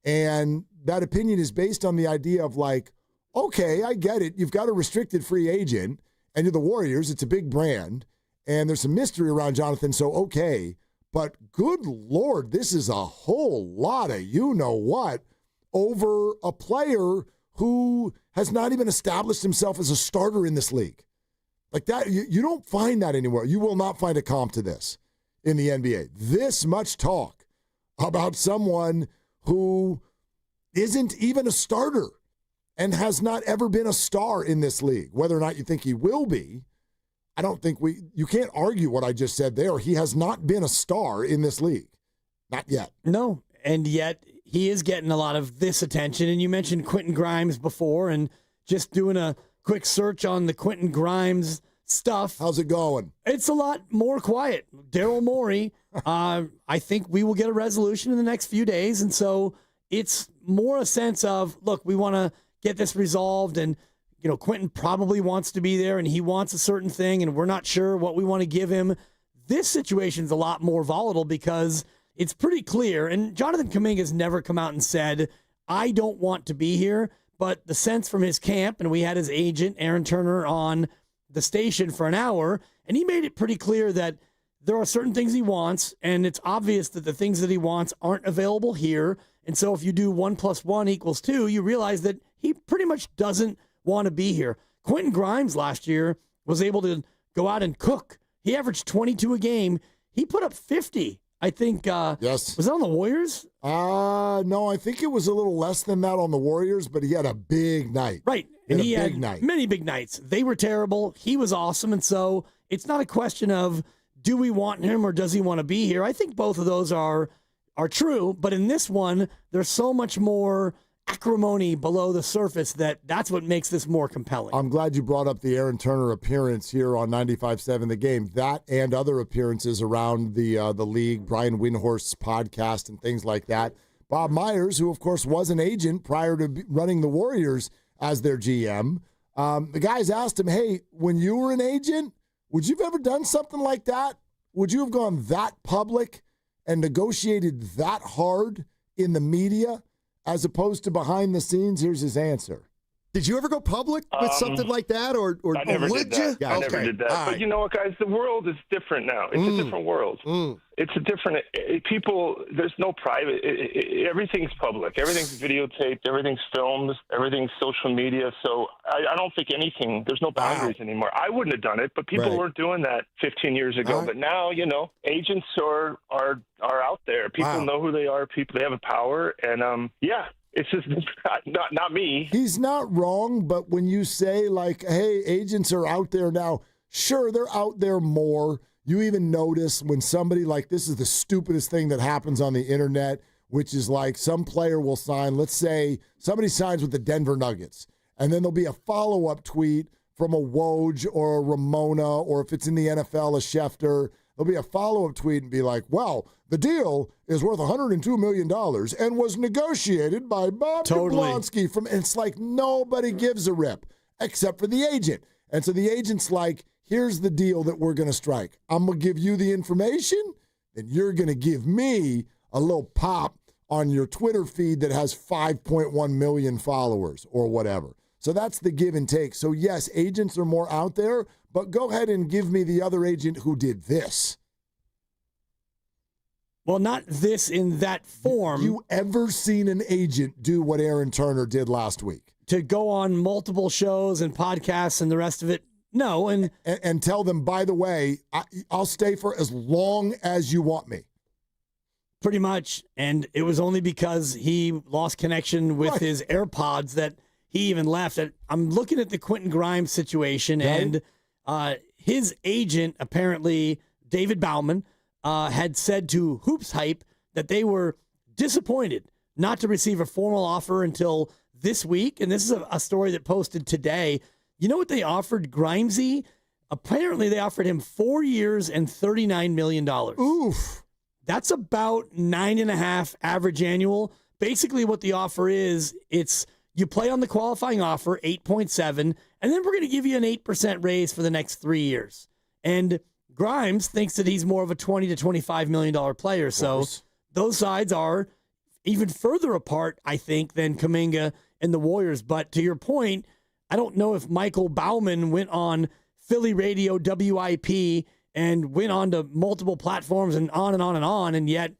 And that opinion is based on the idea of like, okay, I get it. You've got a restricted free agent, and you're the Warriors. It's a big brand, and there's some mystery around Jonathan, so okay. But good Lord, this is a whole lot of you-know-what over a player who has not even established himself as a starter in this league. Like that, you don't find that anywhere. You will not find a comp to this. in the NBA. This much talk about someone who isn't even a starter and has not ever been a star in this league. Whether or not you think he will be, I don't think you can't argue what I just said there. He has not been a star in this league. Not yet. No, and yet he is getting a lot of this attention. And you mentioned Quentin Grimes before, and just doing a quick search on the Quentin Grimes stuff. How's it going? It's a lot more quiet. Daryl Morey, I think we will get a resolution in the next few days. And so it's more a sense of, look, we want to get this resolved, and Quentin probably wants to be there and he wants a certain thing and we're not sure what we want to give him. This situation's a lot more volatile because it's pretty clear, and Jonathan Kaminga has never come out and said, I don't want to be here, but the sense from his camp, and we had his agent, Aaron Turner, on the station for an hour, and he made it pretty clear that there are certain things he wants, and it's obvious that the things that he wants aren't available here. And so if you do 1 + 1 = 2, you realize that he pretty much doesn't want to be here. Quentin Grimes last year was able to go out and cook. He averaged 22 a game. He put up 50. I think, yes. Was that on the Warriors? No, I think it was a little less than that on the Warriors, but he had a big night. Right. And he had many big nights. They were terrible. He was awesome. And so it's not a question of, do we want him or does he want to be here? I think both of those are true. But in this one, there's so much more acrimony below the surface that's what makes this more compelling. I'm glad you brought up the Aaron Turner appearance here on 95.7 The Game. That and other appearances around the league, Brian Windhorst's podcast and things like that. Bob Myers, who of course was an agent prior to running the Warriors as their GM, the guys asked him, hey, when you were an agent, would you have ever done something like that? Would you have gone that public and negotiated that hard in the media as opposed to behind the scenes? Here's his answer. Did you ever go public with something like that, or I never did that. you? I never did that. But you know what, guys? The world is different now. It's a different world. It's a different people. There's no private. Everything's public. Everything's videotaped. Everything's filmed. Everything's social media. So I don't think anything. There's no boundaries anymore. I wouldn't have done it, but people weren't doing that 15 years ago. But now, agents are out there. People know who they are. They have a power, and It's just not me. He's not wrong, but when you say, like, hey, agents are out there now, sure, they're out there more. You even notice when somebody, like, this is the stupidest thing that happens on the internet, which is like some player will sign, let's say somebody signs with the Denver Nuggets, and then there'll be a follow-up tweet from a Woj or a Ramona, or if it's in the NFL, a Schefter. There'll be a follow-up tweet and be like, well, the deal is worth $102 million and was negotiated by Bob Jablonski from, and it's like nobody gives a rip except for the agent. And so the agent's like, here's the deal that we're going to strike. I'm going to give you the information, and you're going to give me a little pop on your Twitter feed that has 5.1 million followers or whatever. So that's the give and take. So yes, agents are more out there, but go ahead and give me the other agent who did this. Well, not this in that form. You ever seen an agent do what Aaron Turner did last week? To go on multiple shows and podcasts and the rest of it? No. And tell them, by the way, I'll stay for as long as you want me. Pretty much. And it was only because he lost connection with his AirPods that he even left. I'm looking at the Quentin Grimes situation, and his agent, apparently David Bauman, had said to Hoops Hype that they were disappointed not to receive a formal offer until this week. And this is a story that posted today. You know what they offered Grimesy? Apparently they offered him 4 years and $39 million. Oof. That's about 9.5 average annual. Basically what the offer is, it's you play on the qualifying offer, 8.7, and then we're going to give you an 8% raise for the next 3 years. And Grimes thinks that he's more of a $20 to $25 million player. So those sides are even further apart, I think, than Kaminga and the Warriors. But to your point, I don't know if Michael Bauman went on Philly radio WIP and went on to multiple platforms and on and on and on. And yet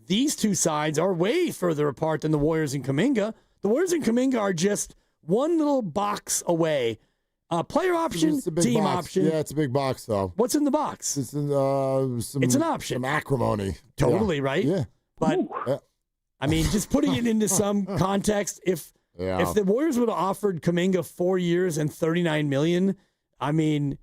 these two sides are way further apart than the Warriors and Kaminga. The Warriors and Kaminga are just one little box away Player option, It's a big team box. option. Yeah, it's a big box, though. What's in the box? It's an option. Some acrimony. Totally, right? Yeah. But, I mean, just putting it into some context, if the Warriors would have offered Kaminga 4 years and $39 million, I mean,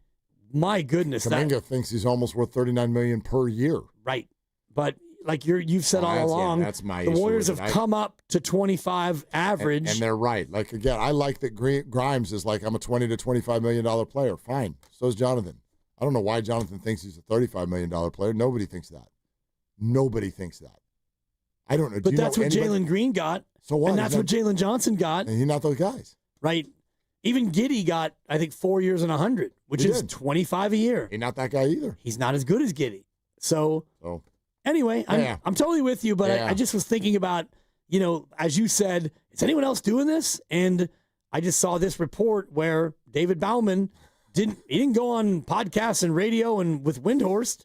my goodness. Kaminga thinks he's almost worth $39 million per year. Right. But like you've said all along, that's my the issue Warriors with have it. come up to 25 average. And they're right. Like, again, I like that Grimes is like, I'm a $20 to $25 million player. Fine. So is Jonathan. I don't know why Jonathan thinks he's a $35 million player. Nobody thinks that. Nobody thinks that. I don't know. But that's what Jalen Green got. So what? And that's what Jalen Johnson got. And he's not those guys. Right. Even Giddey got, I think, 4 years and 100, which is 25 a year. He's not that guy either. He's not as good as Giddey. So anyway, I'm totally with you, but I just was thinking about, as you said, is anyone else doing this? And I just saw this report where David Bauman didn't go on podcasts and radio and with Windhorst.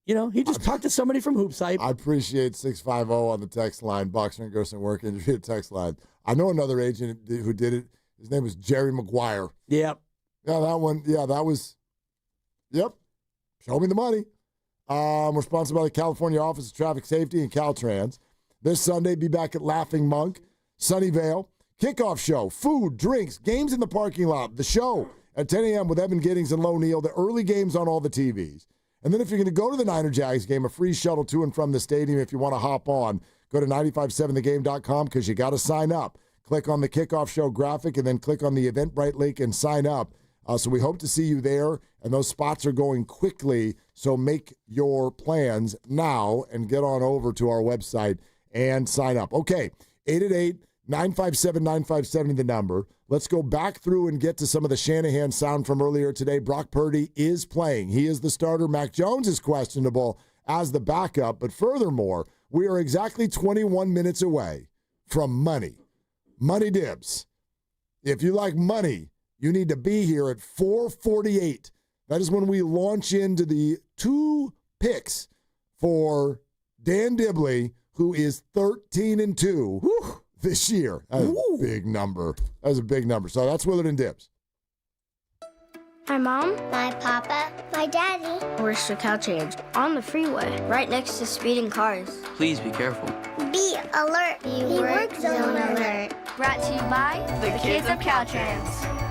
He just talked to somebody from Hoops Hype. I appreciate 650 on the text line, boxer and Gerson work injury text line. I know another agent who did it. His name was Jerry Maguire. Yep. Yeah, that one. Yeah, that was. Yep. Show me the money. We're sponsored by the California Office of Traffic Safety and Caltrans. This Sunday, be back at Laughing Monk, Sunnyvale. Kickoff show, food, drinks, games in the parking lot. The show at 10 a.m. with Evan Giddings and Lo Neal. The early games on all the TVs. And then if you're going to go to the Niner-Jags game, a free shuttle to and from the stadium if you want to hop on. Go to 957thegame.com because you got to sign up. Click on the kickoff show graphic and then click on the Eventbrite link and sign up. So we hope to see you there. And those spots are going quickly. So make your plans now and get on over to our website and sign up. Okay, 888-957-9570 the number. Let's go back through and get to some of the Shanahan sound from earlier today. Brock Purdy is playing. He is the starter. Mac Jones is questionable as the backup. But furthermore, we are exactly 21 minutes away from money. Money Dibs. If you like money, you need to be here at 4:48. That is when we launch into the 2 picks for Dan Dibley, who is 13-2 this year. That's a big number. That's a big number. So that's Willard and Dibs. My mom, my papa, my daddy. Where's the cow change? On the freeway, right next to speeding cars. Please be careful. Be alert. Be work zone alert. Brought to you by the kids of Caltrans.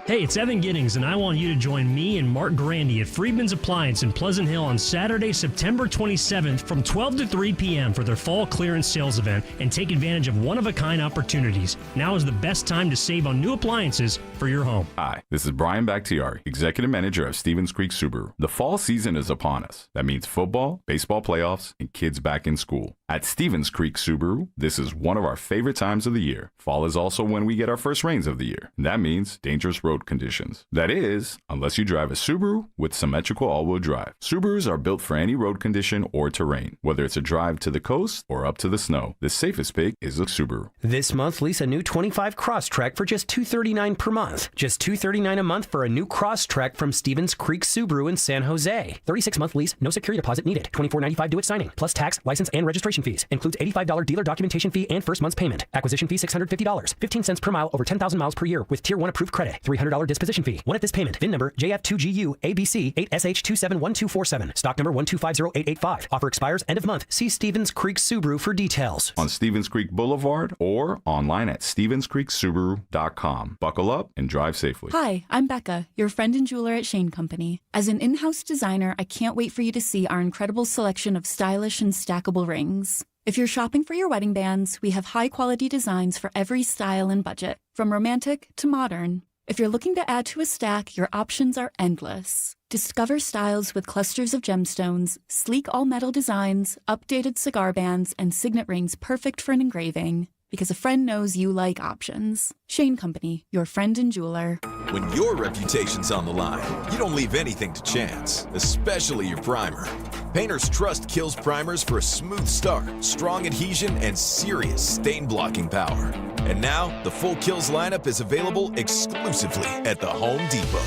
Hey, it's Evan Giddings, and I want you to join me and Mark Grandy at Friedman's Appliance in Pleasant Hill on Saturday, September 27th from 12 to 3 p.m. for their fall clearance sales event and take advantage of one-of-a-kind opportunities. Now is the best time to save on new appliances for your home. Hi, this is Brian Bakhtiari, Executive Manager of Stevens Creek Subaru. The fall season is upon us. That means football, baseball playoffs, and kids back in school. At Stevens Creek Subaru, this is one of our favorite times of the year. Fall is also when we get our first rains of the year. And that means dangerous road conditions. That is, unless you drive a Subaru with symmetrical all-wheel drive. Subarus are built for any road condition or terrain, whether it's a drive to the coast or up to the snow. The safest pick is a Subaru. This month, lease a new 25 Crosstrek for just $239 per month. Just $239 a month for a new Crosstrek from Stevens Creek Subaru in San Jose. 36-month lease, no security deposit needed. $24.95 due at signing, plus tax, license, and registration fees. Includes $85 dealer documentation fee and first month's payment. Acquisition fee $650. 15 cents per mile over 10,000 miles per year with Tier 1 approved credit. $300 disposition fee. One at this payment. VIN number JF2GU ABC 8SH271247. Stock number 1250885. Offer expires end of month. See Stevens Creek Subaru for details. On Stevens Creek Boulevard or online at StevensCreekSubaru.com. Buckle up and drive safely. Hi, I'm Becca, your friend and jeweler at Shane Company. As an in-house designer, I can't wait for you to see our incredible selection of stylish and stackable rings. If you're shopping for your wedding bands, we have high-quality designs for every style and budget, from romantic to modern. If you're looking to add to a stack, your options are endless. Discover styles with clusters of gemstones, sleek all-metal designs, updated cigar bands, and signet rings perfect for an engraving. Because a friend knows you like options. Shane Company, your friend and jeweler. When your reputation's on the line, you don't leave anything to chance, especially your primer. Painters trust Kills primers for a smooth start, strong adhesion, and serious stain-blocking power. And now, the full Kills lineup is available exclusively at the Home Depot.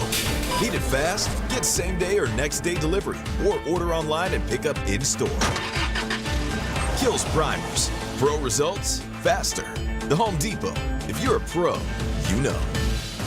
Need it fast? Get same-day or next-day delivery, or order online and pick up in-store. Kills primers. Pro results, faster. The Home Depot. If you're a pro, you know.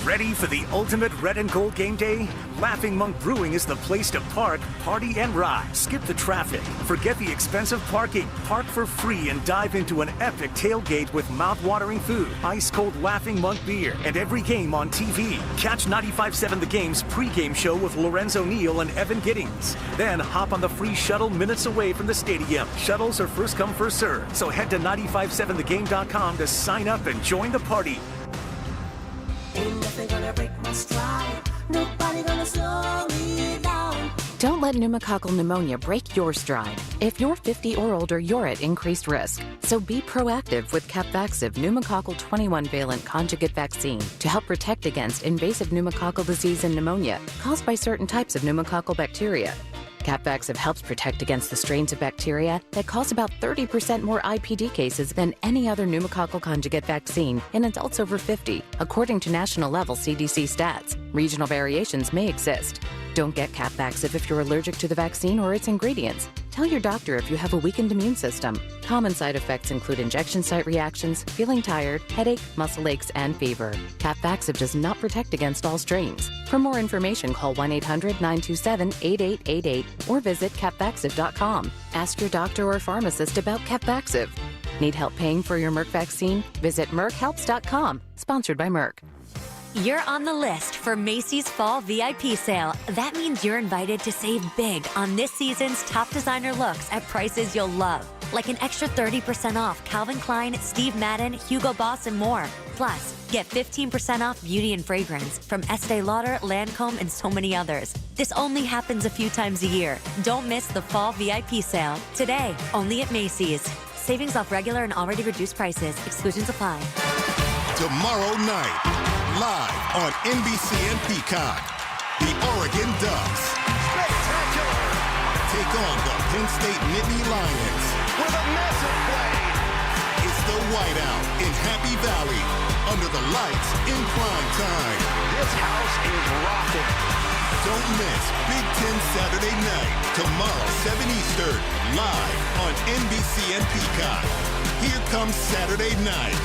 Ready for the ultimate red and gold game day? Laughing Monk Brewing is the place to park, party, and ride. Skip the traffic. Forget the expensive parking. Park for free and dive into an epic tailgate with mouth-watering food, ice-cold Laughing Monk beer, and every game on TV. Catch 95.7 The Game's pregame show with Lorenzo Neal and Evan Giddings. Then hop on the free shuttle minutes away from the stadium. Shuttles are first come, first served. So head to 957thegame.com to sign up and join the party. Don't let pneumococcal pneumonia break your stride. If you're 50 or older, you're at increased risk. So be proactive with Capvaxive pneumococcal 21-valent conjugate vaccine to help protect against invasive pneumococcal disease and pneumonia caused by certain types of pneumococcal bacteria. Capvaxive helps protect against the strains of bacteria that cause about 30% more IPD cases than any other pneumococcal conjugate vaccine in adults over 50, according to national-level CDC stats. Regional variations may exist. Don't get Capvaxive if you're allergic to the vaccine or its ingredients. Tell your doctor if you have a weakened immune system. Common side effects include injection site reactions, feeling tired, headache, muscle aches, and fever. Capvaxive does not protect against all strains. For more information, call 1-800-927-8888 or visit capvaxive.com. Ask your doctor or pharmacist about Capvaxive. Need help paying for your Merck vaccine? Visit merckhelps.com. Sponsored by Merck. You're on the list for Macy's Fall VIP Sale. That means you're invited to save big on this season's top designer looks at prices you'll love. Like an extra 30% off Calvin Klein, Steve Madden, Hugo Boss, and more. Plus, get 15% off beauty and fragrance from Estee Lauder, Lancome, and so many others. This only happens a few times a year. Don't miss the Fall VIP Sale. Today, only at Macy's. Savings off regular and already reduced prices. Exclusions apply. Tomorrow night, live on NBC and Peacock, the Oregon Ducks take on the Penn State Nittany Lions with a massive play. It's the Whiteout in Happy Valley under the lights in prime time. This house is rocking. Don't miss Big Ten Saturday night, tomorrow 7 Eastern, live on NBC and Peacock. Here comes Saturday night.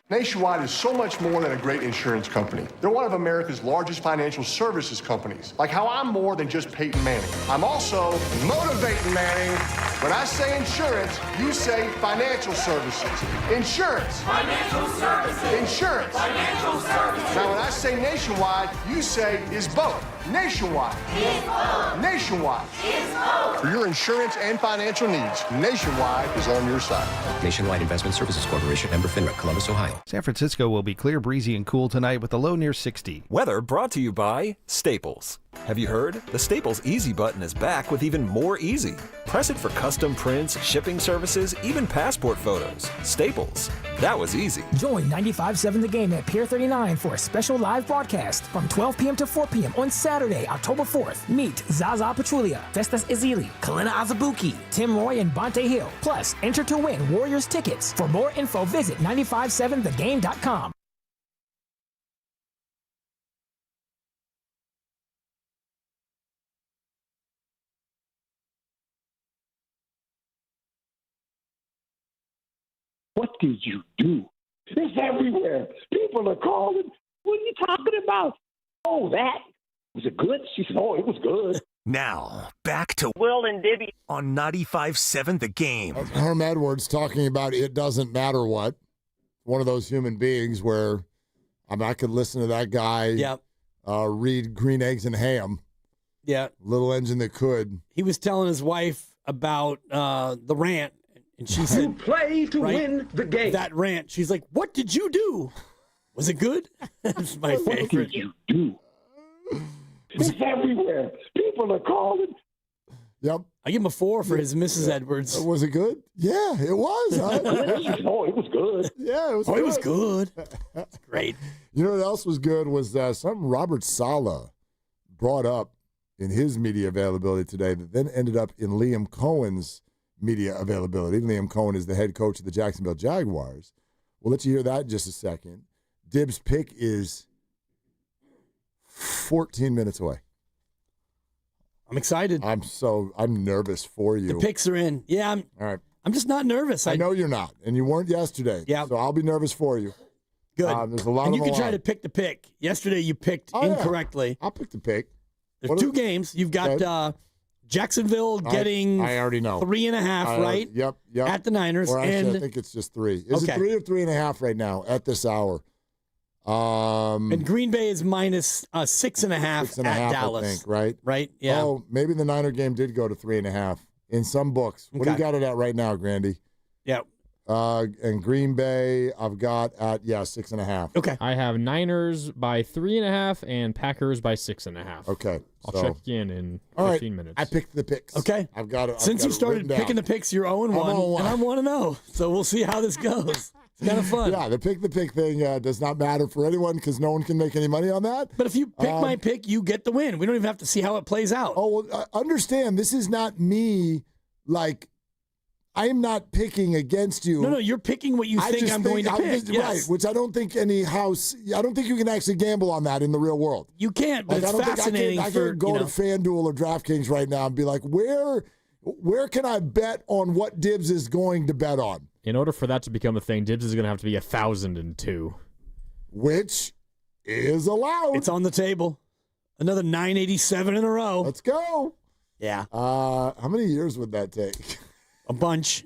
Nationwide is so much more than a great insurance company. They're one of America's largest financial services companies. Like how I'm more than just Peyton Manning. I'm also motivating Manning. When I say insurance, you say financial services. Insurance. Financial services. Insurance. Financial services. Now when I say Nationwide, you say is both. Nationwide. Is both. Nationwide. Is both. For your insurance and financial needs, Nationwide is on your side. Nationwide Investment Services Corporation, member FINRA, Columbus, Ohio. San Francisco will be clear, breezy, and cool tonight with a low near 60. Weather brought to you by Staples. Have you heard? The Staples Easy button is back with even more easy. Press it for custom prints, shipping services, even passport photos. Staples. That was easy. Join 95.7 The Game at Pier 39 for a special live broadcast from 12 p.m. to 4 p.m. on Saturday, October 4th. Meet Zaza Pachulia, Festus Ezeli, Kalina Azabuki, Tim Roy, and Bonte Hill. Plus, enter to win Warriors tickets. For more info, visit 957thegame.com. What did you do? It's everywhere. People are calling. What are you talking about? Oh, that. Was it good? She said, oh, it was good. Now, back to Will and Dibby on 95.7 The Game. Herm Edwards talking about it doesn't matter what. One of those human beings where I could listen to that guy read Green Eggs and Ham. Yeah. Little engine that could. He was telling his wife about the rant, and she said, you play to win the game. That rant. She's like, what did you do? Was it good? That's my favorite. What did you do? It's everywhere. People are calling. Yep. I give him a 4 for his Mrs. Edwards. Was it good? Yeah, it was. Oh, it was good. Yeah, it was good. It was good. That's great. You know what else was good was something Robert Saleh brought up in his media availability today that then ended up in Liam Cohen's media availability. Liam Cohen is the head coach of the Jacksonville Jaguars. We'll let you hear that in just a second. Dibs' pick is 14 minutes away. I'm excited. I'm nervous for you. The picks are in. Yeah, all right. I'm just not nervous. I know you're not, and you weren't yesterday. Yeah. So I'll be nervous for you. Good. There's a lot and of you can try line. to pick the pick. Yesterday you picked incorrectly. I'll pick the pick. There's two games. You've got Jacksonville getting I already know 3.5, right? Yep. At the Niners. Or actually, and I think it's just 3. Is it 3 or 3.5 right now at this hour? And Green Bay is minus 6.5 at Dallas. I think, right? Right, yeah. Oh, maybe the Niner game did go to 3.5 in some books. What do you got it at right now, Grandy? Yeah. And Green Bay, I've got at 6.5. Okay. I have Niners by 3.5 and Packers by 6.5. Okay. I'll check again in 15 minutes. I picked the picks. Okay. I've got it. Since you started picking the picks, you're 0-1, and I'm 1-0. So we'll see how this goes. It's kind of fun. Yeah, the pick thing does not matter for anyone because no one can make any money on that. But if you pick my pick, you get the win. We don't even have to see how it plays out. Oh, well, understand, this is not me, like, I am not picking against you. No, you're picking what you think I'm going to pick. Right, which I don't think I don't think you can actually gamble on that in the real world. You can't, but it's fascinating. I can't go to FanDuel or DraftKings right now and be like, where can I bet on what Dibs is going to bet on? In order for that to become a thing, Dibs is going to have to be 1,002. Which is allowed. It's on the table. Another 987 in a row. Let's go. Yeah. How many years would that take? A bunch.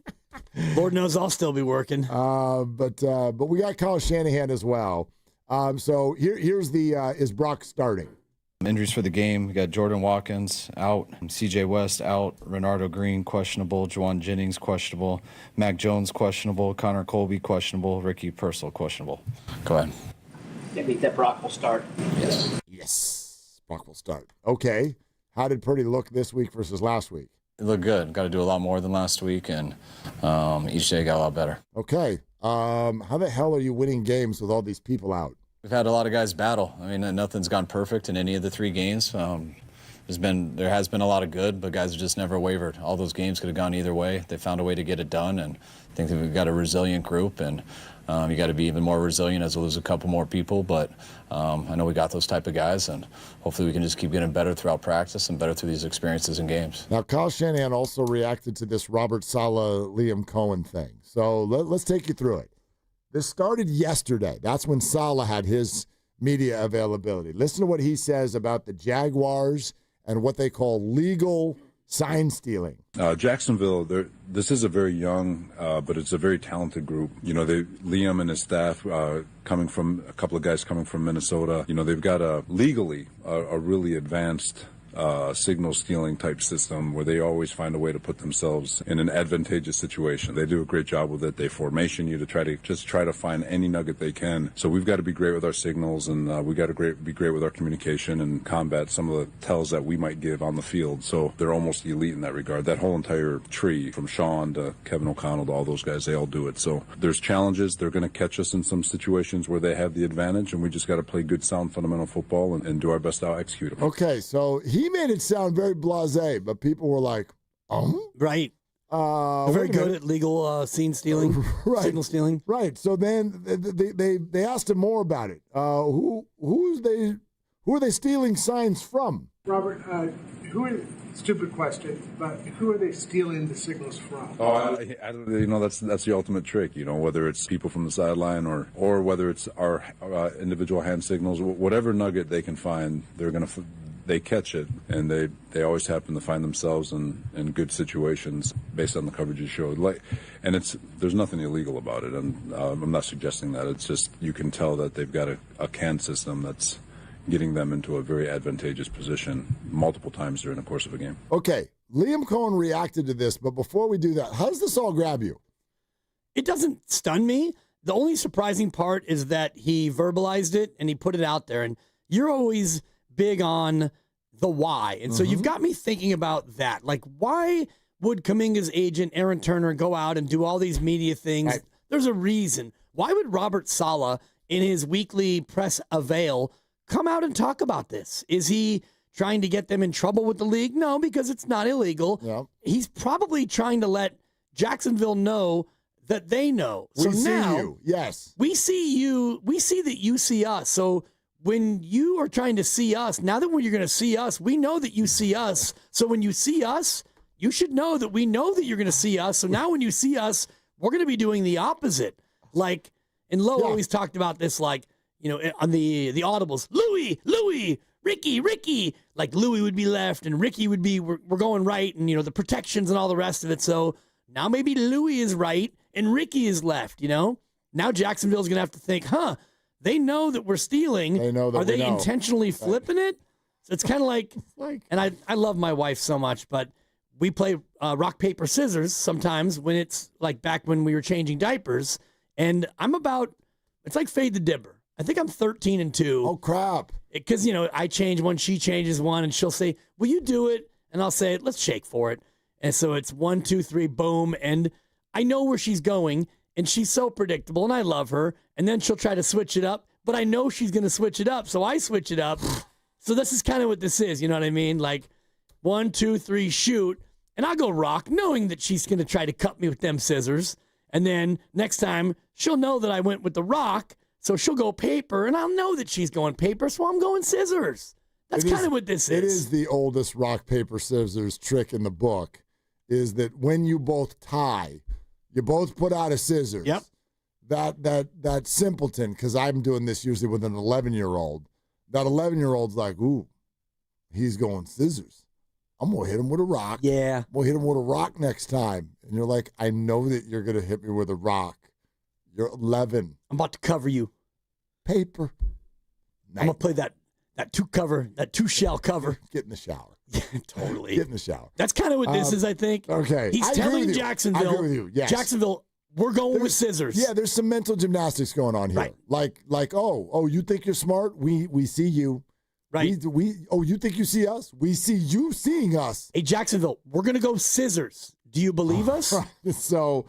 Lord knows I'll still be working. But we got Kyle Shanahan as well. So here's the is Brock starting? Injuries for the game. We got Jordan Watkins out, CJ West out, Renardo Green questionable, Juwan Jennings questionable, Mac Jones questionable, Connor Colby questionable, Ricky Purcell questionable. Go ahead. That means that Brock will start. Yes. Brock will start. Okay. How did Purdy look this week versus last week? It looked good. Got to do a lot more than last week, and each day got a lot better. Okay. How the hell are you winning games with all these people out? We've had a lot of guys battle. I mean, nothing's gone perfect in any of the 3 games. There has been a lot of good, but guys have just never wavered. All those games could have gone either way. They found a way to get it done, and I think that we've got a resilient group, and you got to be even more resilient as we lose a couple more people. But I know we got those type of guys, and hopefully we can just keep getting better throughout practice and better through these experiences and games. Now, Kyle Shanahan also reacted to this Robert Saleh, Liam Cohen thing. So let's take you through it. This started yesterday. That's when Saleh had his media availability. Listen to what he says about the Jaguars and what they call legal sign stealing. Jacksonville, this is a very young, but it's a very talented group. You know, Liam and his staff, coming from a couple of guys coming from Minnesota, you know, they've got legally a really advanced signal stealing type system where they always find a way to put themselves in an advantageous situation. They do a great job with it. They formation you to try to find any nugget they can. So we've got to be great with our signals, and we got to be great with our communication and combat some of the tells that we might give on the field. So they're almost elite in that regard. That whole entire tree, from Sean to Kevin O'Connell to all those guys, they all do it. So there's challenges. They're going to catch us in some situations where they have the advantage, and we just got to play good, sound, fundamental football and do our best to execute them. Okay, so he made it sound very blasé, but people were like, Right. They're very good at legal scene stealing, signal stealing. Right. So then they asked him more about it. Who are they stealing signs from? Robert, stupid question, but who are they stealing the signals from? You know, that's the ultimate trick. You know, whether it's people from the sideline or whether it's our individual hand signals, whatever nugget they can find, they catch it, and they always happen to find themselves in good situations based on the coverage you showed. There's nothing illegal about it, and I'm not suggesting that. It's just you can tell that they've got a CAN system that's getting them into a very advantageous position multiple times during the course of a game. Okay, Liam Cohen reacted to this, but before we do that, how does this all grab you? It doesn't stun me. The only surprising part is that he verbalized it and he put it out there, and you're always big on the why. And so you've got me thinking about that. Like, why would Kaminga's agent, Aaron Turner, go out and do all these media things? Right. There's a reason. Why would Robert Saleh, in his weekly press avail, come out and talk about this? Is he trying to get them in trouble with the league? No, because it's not illegal. Yep. He's probably trying to let Jacksonville know that they know. We see you. Yes. We see you. We see that you see us. So when you are trying to see us, now that when you're going to see us, we know that you see us. So when you see us, you should know that we know that you're going to see us. So now when you see us, we're going to be doing the opposite. Like, And Lowe always talked about this like, on the audibles, Louie, Ricky. Like Louie would be left and Ricky would be, we're going right, and, the protections and all the rest of it. So now maybe Louie is right and Ricky is left, Now Jacksonville's going to have to think, they know that we're stealing. They know that Are they we know. intentionally flipping it? So it's kind of like, and I love my wife so much, but we play rock, paper, scissors sometimes when it's like back when we were changing diapers. And it's like fade the dipper. I think I'm 13-2. Oh, crap. Because, I change one, she changes one, and she'll say, will you do it? And I'll say, let's shake for it. And so it's 1, 2, 3, boom. And I know where she's going, and she's so predictable, and I love her. And then she'll try to switch it up, but I know she's going to switch it up, so I switch it up. So this is kind of what this is, you know what I mean? Like 1, 2, 3, shoot. And I'll go rock, knowing that she's going to try to cut me with them scissors. And then next time, she'll know that I went with the rock, so she'll go paper, and I'll know that she's going paper, so I'm going scissors. That's kind of what this is. It is the oldest rock, paper, scissors trick in the book, is that when you both tie, you both put out a scissors. Yep. That simpleton, because I'm doing this usually with an 11-year-old, that 11-year-old's like, ooh, he's going scissors. I'm going to hit him with a rock. Yeah. I'm going to hit him with a rock next time. And you're like, I know that you're going to hit me with a rock. You're 11. I'm about to cover you. Paper. I'm going to play that two-shell cover. Get in the shower. Totally. Get in the shower. That's kind of what this is, I think. Okay. He's telling Jacksonville. I agree with you. Yes. Jacksonville, we're going with scissors. Yeah, there's some mental gymnastics going on here. Right. Like, oh, you think you're smart? We see you. Right. You think you see us? We see you seeing us. Hey, Jacksonville, we're going to go scissors. Do you believe us? So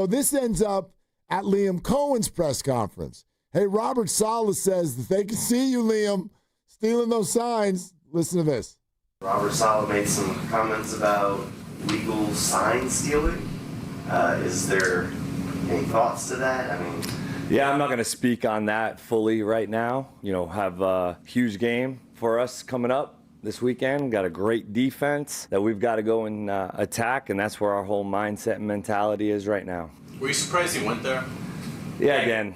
this ends up at Liam Cohen's press conference. Hey, Robert Saleh says that they can see you, Liam, stealing those signs. Listen to this. Robert Saleh made some comments about legal sign stealing. Is there any thoughts to that? Yeah, I'm not going to speak on that fully right now. Have a huge game for us coming up this weekend. Got a great defense that we've got to go and attack, and that's where our whole mindset and mentality is right now. Were you surprised he went there? Yeah, again,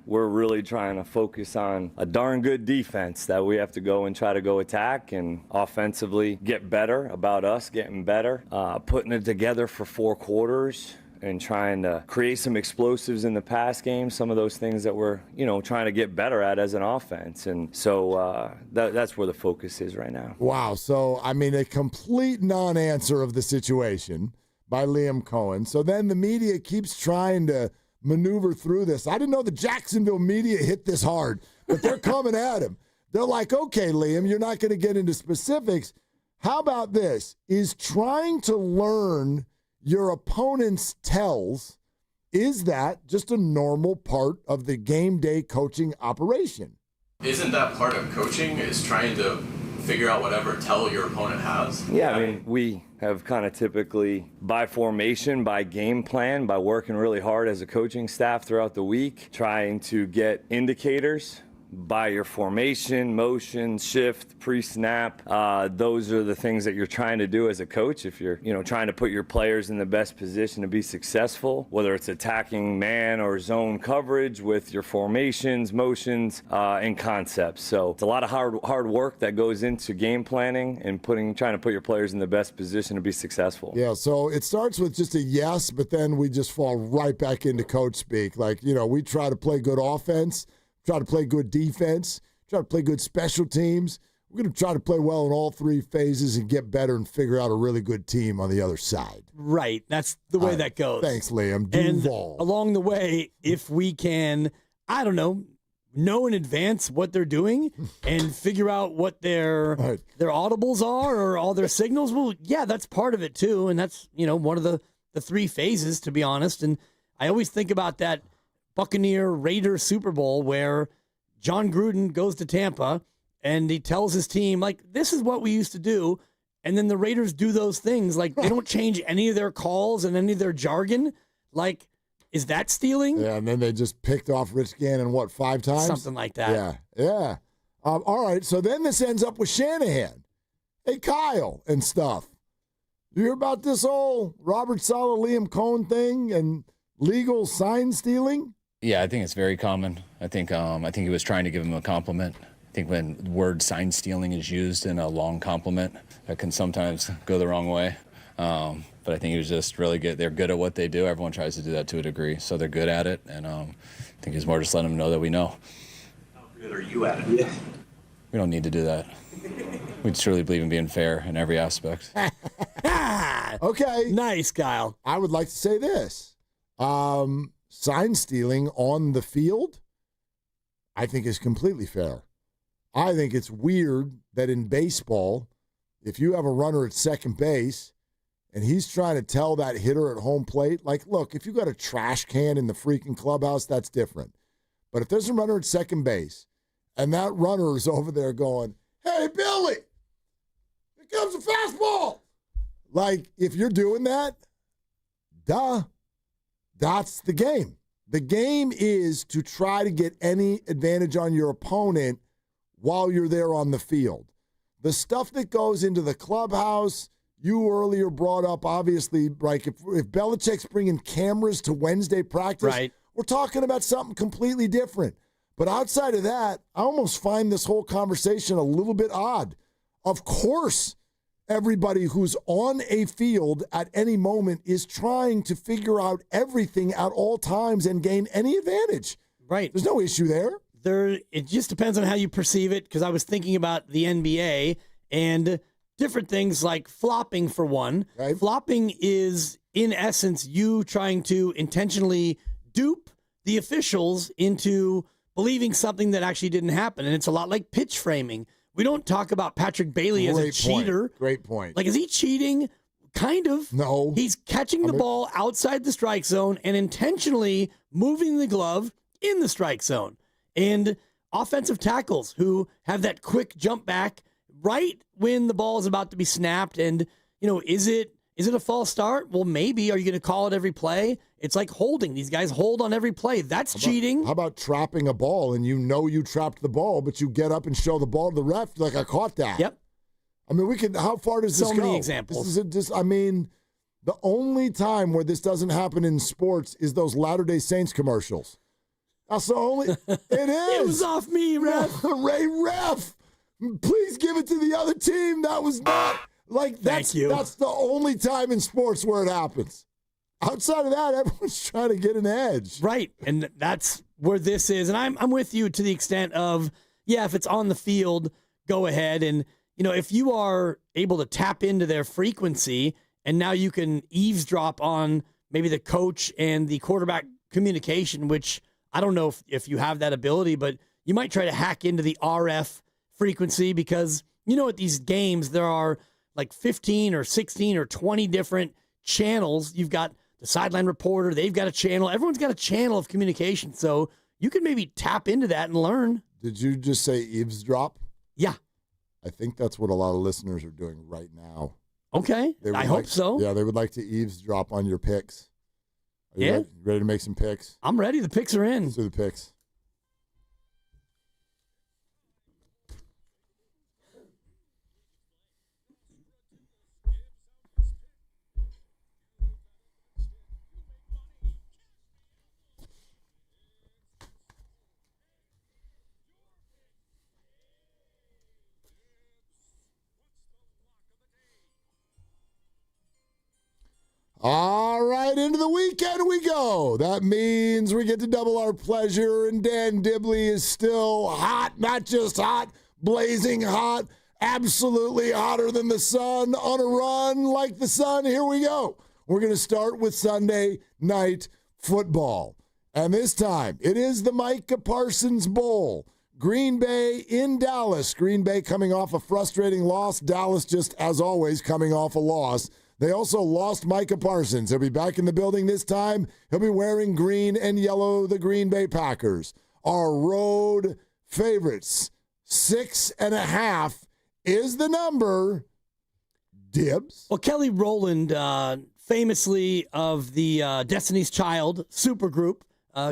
we're really trying to focus on a darn good defense that we have to go and try to go attack, and offensively get better, about us getting better, putting it together for 4 quarters and trying to create some explosives in the pass game, some of those things that we're, trying to get better at as an offense. And so that's where the focus is right now. Wow. So, a complete non-answer of the situation by Liam Cohen. So then the media keeps trying to maneuver through this. I didn't know the Jacksonville media hit this hard, but they're coming at him. They're like, okay, Liam, you're not going to get into specifics. How about this? Is trying to learn your opponent's tells, is that just a normal part of the game day coaching operation? Isn't that part of coaching, is trying to figure out whatever tell your opponent has? Yeah, we have kind of typically, by formation, by game plan, by working really hard as a coaching staff throughout the week, trying to get indicators by your formation, motion, shift, pre-snap. Those are the things that you're trying to do as a coach if you're, trying to put your players in the best position to be successful, whether it's attacking man or zone coverage with your formations, motions, and concepts. So it's a lot of hard work that goes into game planning and trying to put your players in the best position to be successful. Yeah, so it starts with just a yes, but then we just fall right back into coach speak. Like, we try to play good offense, try to play good defense, try to play good special teams. We're going to try to play well in all 3 phases and get better and figure out a really good team on the other side. Right. That's the way that goes. Thanks, Liam. And Duval. along the way, if we can, know in advance what they're doing and figure out what their audibles are or all their signals, well, yeah, that's part of it too. And that's, one of the 3 phases, to be honest. And I always think about that Buccaneer Raiders Super Bowl where John Gruden goes to Tampa and he tells his team, like, this is what we used to do. And then the Raiders do those things. Like, they don't change any of their calls and any of their jargon. Like, is that stealing? Yeah, and then they just picked off Rich Gannon, 5 times? Something like that. Yeah. All right, so then this ends up with Shanahan. Hey, Kyle and stuff. You hear about this whole Robert Saleh, Liam Cohen thing and legal sign stealing? Yeah, I think it's very common. I think he was trying to give him a compliment. I think when the word sign stealing is used in a long compliment, that can sometimes go the wrong way. But I think he was just really good. They're good at what they do. Everyone tries to do that to a degree, so they're good at it. And I think it's more just letting them know that we know. How good are you at it? We don't need to do that. We truly believe in being fair in every aspect. Okay. Nice, Kyle. I would like to say this. Sign stealing on the field, I think, is completely fair. I think it's weird that in baseball, if you have a runner at second base and he's trying to tell that hitter at home plate, like, look, if you got a trash can in the freaking clubhouse, that's different. But if there's a runner at second base and that runner is over there going, hey, Billy, here comes a fastball. Like, if you're doing that, that's the game. The game is to try to get any advantage on your opponent while you're there on the field. The stuff that goes into the clubhouse, you earlier brought up, obviously, like if Belichick's bringing cameras to Wednesday practice, right, we're talking about something completely different. But outside of that, I almost find this whole conversation a little bit odd. Of course, everybody who's on a field at any moment is trying to figure out everything at all times and gain any advantage. Right. There's no issue there. It just depends on how you perceive it, because I was thinking about the NBA and different things like flopping, for one. Right. Flopping is, in essence, you trying to intentionally dupe the officials into believing something that actually didn't happen. And it's a lot like pitch framing. We don't talk about Patrick Bailey as a cheater. Great point. Like, is he cheating? Kind of. No. He's catching the ball outside the strike zone and intentionally moving the glove in the strike zone. And offensive tackles who have that quick jump back right when the ball is about to be snapped. And, is it a false start? Well, maybe. Are you going to call it every play? It's like holding. These guys hold on every play. That's cheating. How about trapping a ball and you trapped the ball, but you get up and show the ball to the ref like, I caught that. Yep. I mean, how far does this go? So many examples. The only time where this doesn't happen in sports is those Latter-day Saints commercials. That's the only. It is. It was off me, ref. Ref. Please give it to the other team. That was not that's the only time in sports where it happens. Outside of that, everyone's trying to get an edge. Right, and that's where this is. And I'm with you to the extent of, if it's on the field, go ahead. And, if you are able to tap into their frequency and now you can eavesdrop on maybe the coach and the quarterback communication, which I don't know if you have that ability, but you might try to hack into the RF frequency because, at these games, there are like 15 or 16 or 20 different channels. You've got the sideline reporter. They've got a channel. Everyone's got a channel of communication. So you can maybe tap into that and learn. Did you just say eavesdrop? Yeah. I think that's what a lot of listeners are doing right now. Okay. I hope so. Yeah, they would like to eavesdrop on your picks. Are you ready to make some picks? I'm ready. The picks are in. Let's do the picks. All right, into the weekend we go. That means we get to double our pleasure, and Dan Dibley is still hot, not just hot, blazing hot, absolutely hotter than the sun, on a run like the sun. Here we go. We're going to start with Sunday Night Football. And this time, it is the Micah Parsons Bowl. Green Bay in Dallas. Green Bay coming off a frustrating loss. Dallas, just as always, coming off a loss. They also lost Micah Parsons. He'll be back in the building this time. He'll be wearing green and yellow, the Green Bay Packers. Our road favorites, 6.5 is the number. Dibs. Well, Kelly Rowland, famously of the Destiny's Child supergroup,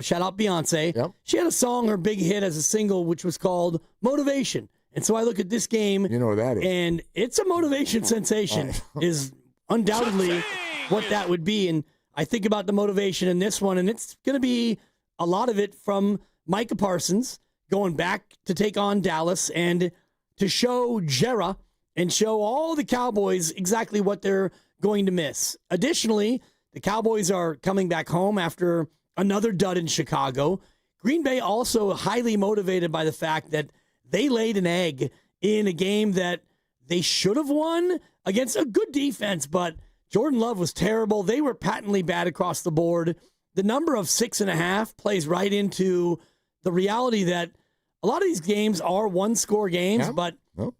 shout out Beyonce. Yep. She had a song, her big hit as a single, which was called Motivation. And so I look at this game. You know what that is. And it's a motivation sensation, is undoubtedly what that would be. And I think about the motivation in this one, and it's going to be a lot of it from Micah Parsons going back to take on Dallas and to show Jera and show all the Cowboys exactly what they're going to miss. Additionally, the Cowboys are coming back home after another dud in Chicago. Green Bay also highly motivated by the fact that they laid an egg in a game that they should have won against a good defense, but Jordan Love was terrible. They were patently bad across the board. The number of 6.5 plays right into the reality that a lot of these games are one-score games, but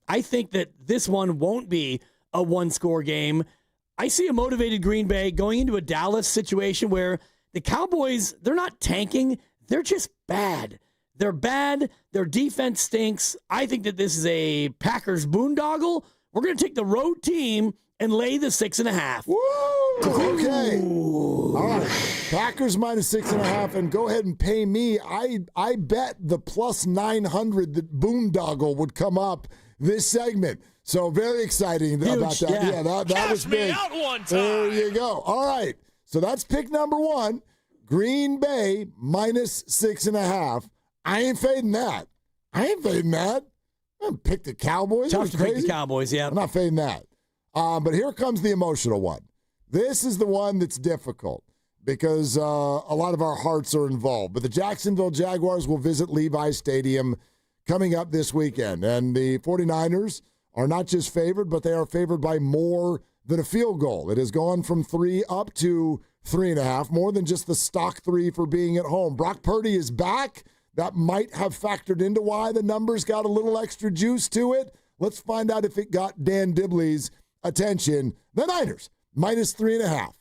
I think that this one won't be a one-score game. I see a motivated Green Bay going into a Dallas situation where the Cowboys, they're not tanking. They're just bad. They're bad. Their defense stinks. I think that this is a Packers boondoggle. We're going to take the road team and lay the 6.5. Woo! Okay. All right. Packers minus 6.5, and go ahead and pay me. I bet the plus 900 that boondoggle would come up this segment. So very exciting about that. Yeah, that was big. Out one time. There you go. All right. So that's pick number 1. Green Bay minus 6.5. I ain't fading that. I'm going to pick the Cowboys. Tough to pick the Cowboys, yeah. I'm not fading that. But here comes the emotional one. This is the one that's difficult because a lot of our hearts are involved. But the Jacksonville Jaguars will visit Levi Stadium coming up this weekend. And the 49ers are not just favored, but they are favored by more than a field goal. It has gone from 3 up to 3.5, more than just the stock 3 for being at home. Brock Purdy is back. That might have factored into why the numbers got a little extra juice to it. Let's find out if it got Dan Dibley's attention. The Niners, minus 3.5.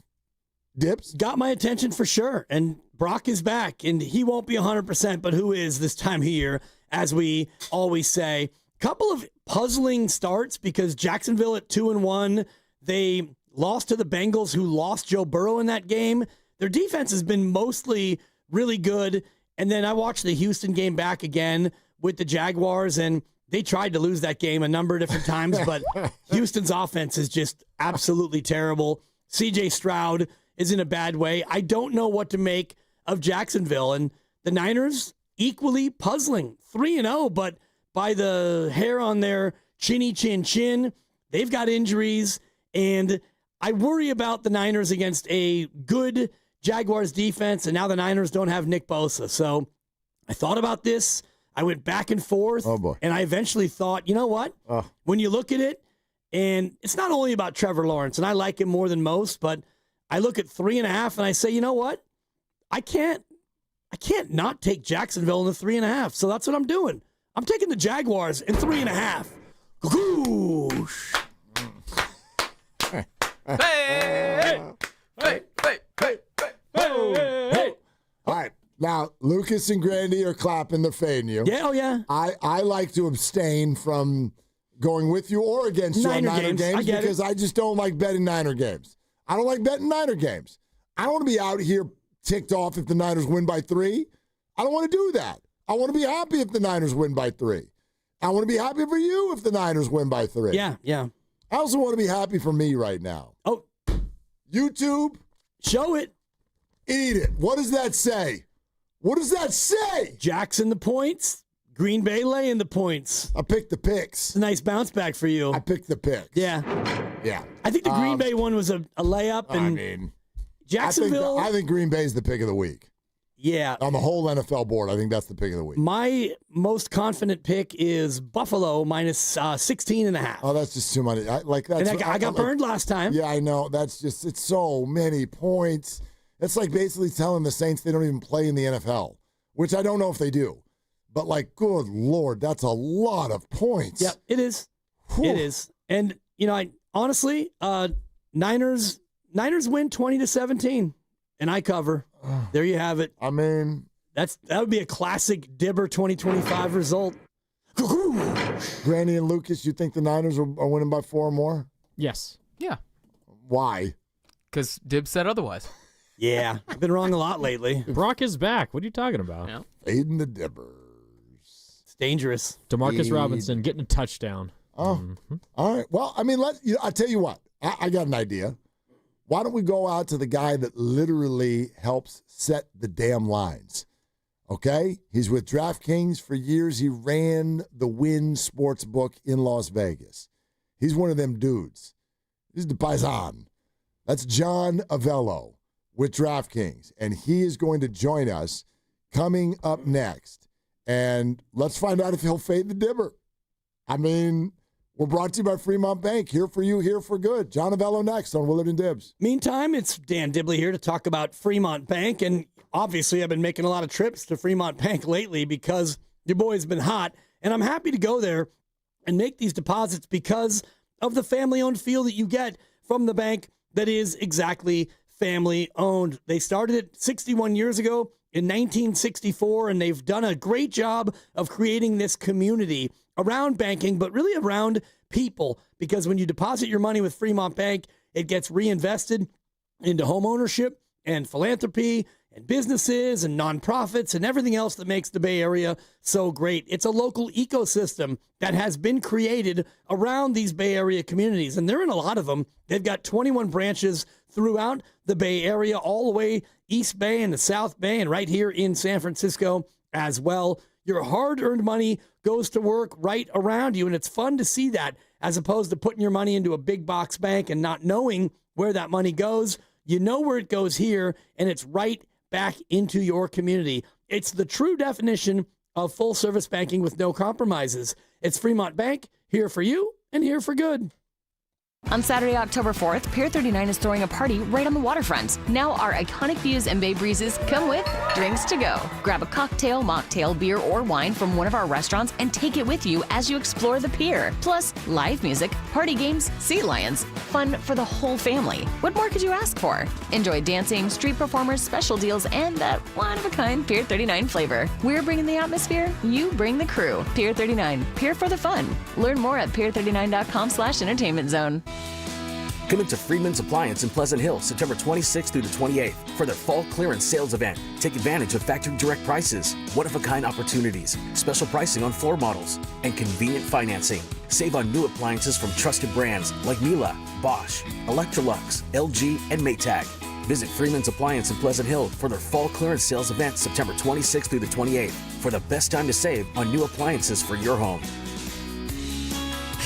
Dibs? Got my attention for sure. And Brock is back, and he won't be 100%, but who is this time of year, as we always say. Couple of puzzling starts because Jacksonville at 2-1, they lost to the Bengals, who lost Joe Burrow in that game. Their defense has been mostly really good. And then I watched the Houston game back again with the Jaguars, and they tried to lose that game a number of different times, but Houston's offense is just absolutely terrible. C.J. Stroud is in a bad way. I don't know what to make of Jacksonville, and the Niners equally puzzling. 3-0, but by the hair on their chinny chin, they've got injuries, and I worry about the Niners against a good Jaguars defense, and now the Niners don't have Nick Bosa. So I thought about this. I went back and forth, and I eventually thought, you know what? When you look at it, and it's not only about Trevor Lawrence, and I like him more than most, but I look at 3.5, and I say, you know what? I can't not take Jacksonville in the 3.5. So that's what I'm doing. I'm taking the Jaguars in 3.5. Goosh. Hey. All right. Now, Lucas and Grandy are clapping. They're fading you. Yeah, oh yeah. I like to abstain from going with you or against you on Niner games because I just don't like betting Niner games. I don't like betting Niner games. I don't want to be out here ticked off if the Niners win by 3. I don't want to do that. I want to be happy if the Niners win by 3. I want to be happy for you if the Niners win by 3. Yeah. I also want to be happy for me right now. Oh. YouTube. Show it. Eat it. What does that say? What does that say? Jackson the points. Green Bay laying the points. I picked the picks. It's a nice bounce back for you. I picked the picks. Yeah. I think the Green Bay one was a layup. And I mean, Jacksonville. I think Green Bay's the pick of the week. Yeah. On the whole NFL board, I think that's the pick of the week. My most confident pick is Buffalo minus 16.5. Oh, that's just too many. I got burned last time. Yeah, I know. It's so many points. It's like basically telling the Saints they don't even play in the NFL, which I don't know if they do. But, good Lord, that's a lot of points. Yeah, it is. Whew. It is. And, I honestly, Niners win 20-17, and I cover. There you have it. I mean, that would be a classic Dibber 2025 result. Granny and Lucas, you think the Niners are winning by 4 or more? Yes. Yeah. Why? Because Dibs said otherwise. Yeah, I've been wrong a lot lately. Brock is back. What are you talking about? Yeah. Fading the Dibbers. It's dangerous. Demarcus Robinson getting a touchdown. Oh, all right. Well, I mean, I'll tell you what. I got an idea. Why don't we go out to the guy that literally helps set the damn lines? Okay? He's with DraftKings for years. He ran the Wynn Sportsbook in Las Vegas. He's one of them dudes. He's the paisan. That's John Avello with DraftKings, and he is going to join us coming up next. And let's find out if he'll fade the dibber. I mean, we're brought to you by Fremont Bank. Here for you, here for good. John Avello next on Willard and Dibs. Meantime, it's Dan Dibley here to talk about Fremont Bank. And obviously, I've been making a lot of trips to Fremont Bank lately because your boy's been hot. And I'm happy to go there and make these deposits because of the family-owned feel that you get from the bank that is exactly family-owned. They started it 61 years ago in 1964, and they've done a great job of creating this community around banking, but really around people, because when you deposit your money with Fremont Bank, it gets reinvested into home ownership and philanthropy and businesses and nonprofits and everything else that makes the Bay Area so great. It's a local ecosystem that has been created around these Bay Area communities, and they're in a lot of them. They've got 21 branches throughout the Bay Area, all the way East Bay and the South Bay, and right here in San Francisco as well. Your hard-earned money goes to work right around you, and it's fun to see that as opposed to putting your money into a big box bank and not knowing where that money goes. You know where it goes here, and it's right back into your community. It's the true definition of full-service banking with no compromises. It's Fremont Bank, here for you and here for good. On Saturday, October 4th, Pier 39 is throwing a party right on the waterfront. Now our iconic views and bay breezes come with drinks to go. Grab a cocktail, mocktail, beer, or wine from one of our restaurants and take it with you as you explore the pier. Plus, live music, party games, sea lions, fun for the whole family. What more could you ask for? Enjoy dancing, street performers, special deals, and that one-of-a-kind Pier 39 flavor. We're bringing the atmosphere, you bring the crew. Pier 39, Pier for the fun. Learn more at pier39.com/entertainment zone. Come into Freedman's Appliance in Pleasant Hill, September 26th through the 28th for their fall clearance sales event. Take advantage of factory direct prices, one-of-a-kind opportunities, special pricing on floor models, and convenient financing. Save on new appliances from trusted brands like Miele, Bosch, Electrolux, LG, and Maytag. Visit Freeman's Appliance in Pleasant Hill for their fall clearance sales event September 26th through the 28th for the best time to save on new appliances for your home.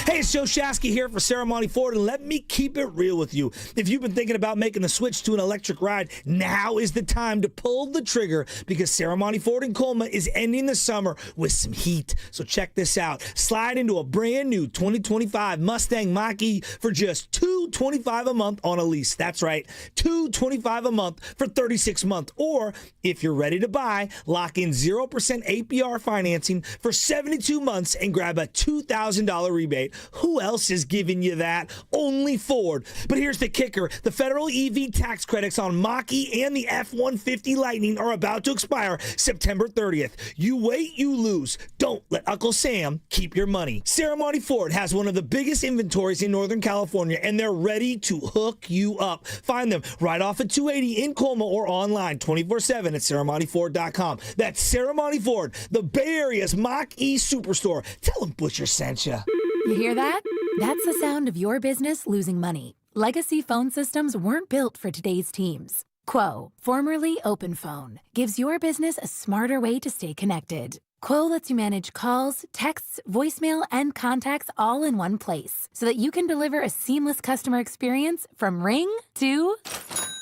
Hey, it's Joe Shasky here for Ceremony Ford, and let me keep it real with you. If you've been thinking about making the switch to an electric ride, now is the time to pull the trigger because Ceremony Ford in Colma is ending the summer with some heat. So check this out. Slide into a brand new 2025 Mustang Mach-E for just $225 a month on a lease. That's right, $225 a month for 36 months. Or if you're ready to buy, lock in 0% APR financing for 72 months and grab a $2,000 rebate. Who else is giving you that? Only Ford. But here's the kicker. The federal EV tax credits on Mach-E and the F-150 Lightning are about to expire September 30th. You wait, you lose. Don't let Uncle Sam keep your money. Ceremony Ford has one of the biggest inventories in Northern California, and they're ready to hook you up. Find them right off at 280 in Colma or online 24/7 at ceremonyford.com. That's Ceremony Ford, the Bay Area's Mach-E superstore. Tell them Butcher sent you. You hear that? That's the sound of your business losing money. Legacy phone systems weren't built for today's teams. Quo, formerly OpenPhone, gives your business a smarter way to stay connected. Quo lets you manage calls, texts, voicemail, and contacts all in one place so that you can deliver a seamless customer experience from ring to...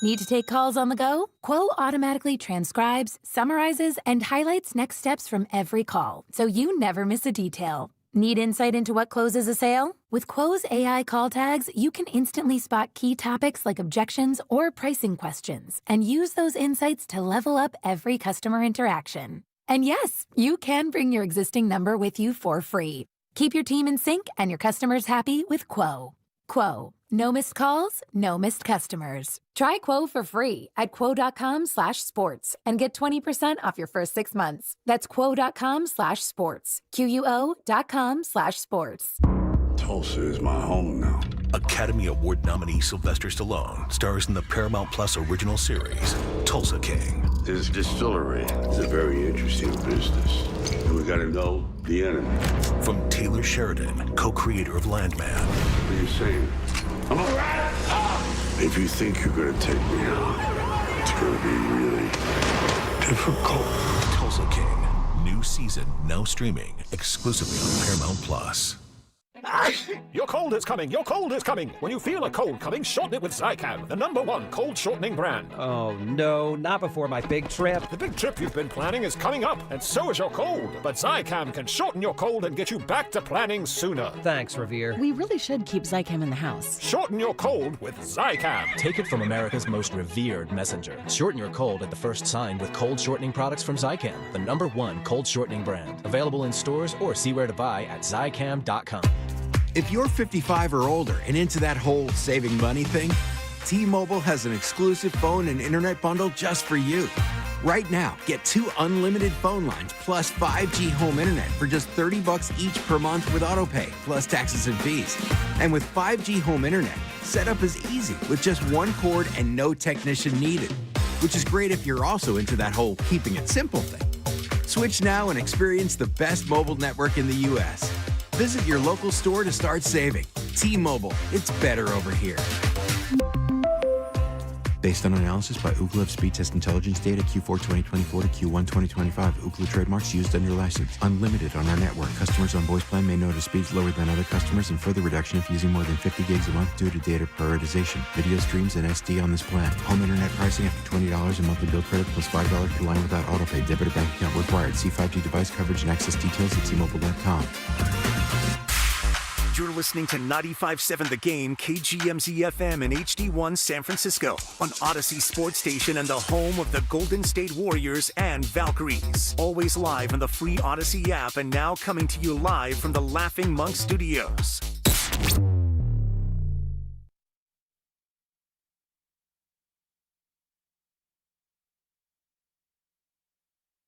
Need to take calls on the go? Quo automatically transcribes, summarizes, and highlights next steps from every call, so you never miss a detail. Need insight into what closes a sale? With Quo's AI call tags, you can instantly spot key topics like objections or pricing questions and use those insights to level up every customer interaction. And yes, you can bring your existing number with you for free. Keep your team in sync and your customers happy with Quo. Quo. No missed calls, no missed customers. Try Quo for free at quo.com/sports and get 20% off your first 6 months. That's quo.com/sports. QUO.com/sports. Tulsa is my home now. Academy Award nominee Sylvester Stallone stars in the Paramount Plus original series, Tulsa King. This distillery is a very interesting business, and we gotta know the enemy. From Taylor Sheridan, co-creator of Landman. What are you saying? I'm a rat! If you think you're gonna take me out, it's gonna be really difficult. Tulsa King. New season now streaming exclusively on Paramount Plus. Your cold is coming. Your cold is coming. When you feel a cold coming, shorten it with Zicam, the #1 cold shortening brand. Oh, no, not before my big trip. The big trip you've been planning is coming up, and so is your cold. But Zicam can shorten your cold and get you back to planning sooner. Thanks, Revere. We really should keep Zicam in the house. Shorten your cold with Zicam. Take it from America's most revered messenger. Shorten your cold at the first sign with cold shortening products from Zicam, the #1 cold shortening brand. Available in stores or see where to buy at Zicam.com. If you're 55 or older and into that whole saving money thing, T-Mobile has an exclusive phone and internet bundle just for you. Right now, get 2 unlimited phone lines plus 5G home internet for just $30 each per month with autopay, plus taxes and fees. And with 5G home internet, setup is easy with just 1 cord and no technician needed, which is great if you're also into that whole keeping it simple thing. Switch now and experience the best mobile network in the U.S. Visit your local store to start saving. T-Mobile, it's better over here. Based on analysis by Ookla Speed Test Intelligence data Q4 2024 to Q1 2025. Ookla trademarks used under license. Unlimited on our network. Customers on voice plan may notice speeds lower than other customers and further reduction if using more than 50 gigs a month due to data prioritization. Video streams and SD on this plan. Home internet pricing after $20 a monthly bill credit plus $5 per line without autopay. Debit or bank account required. See 5G device coverage and access details at T-Mobile.com. You're listening to 95.7 The Game, KGMZ-FM and HD1 San Francisco on Odyssey Sports Station and the home of the Golden State Warriors and Valkyries. Always live on the free Odyssey app and now coming to you live from the Laughing Monk Studios.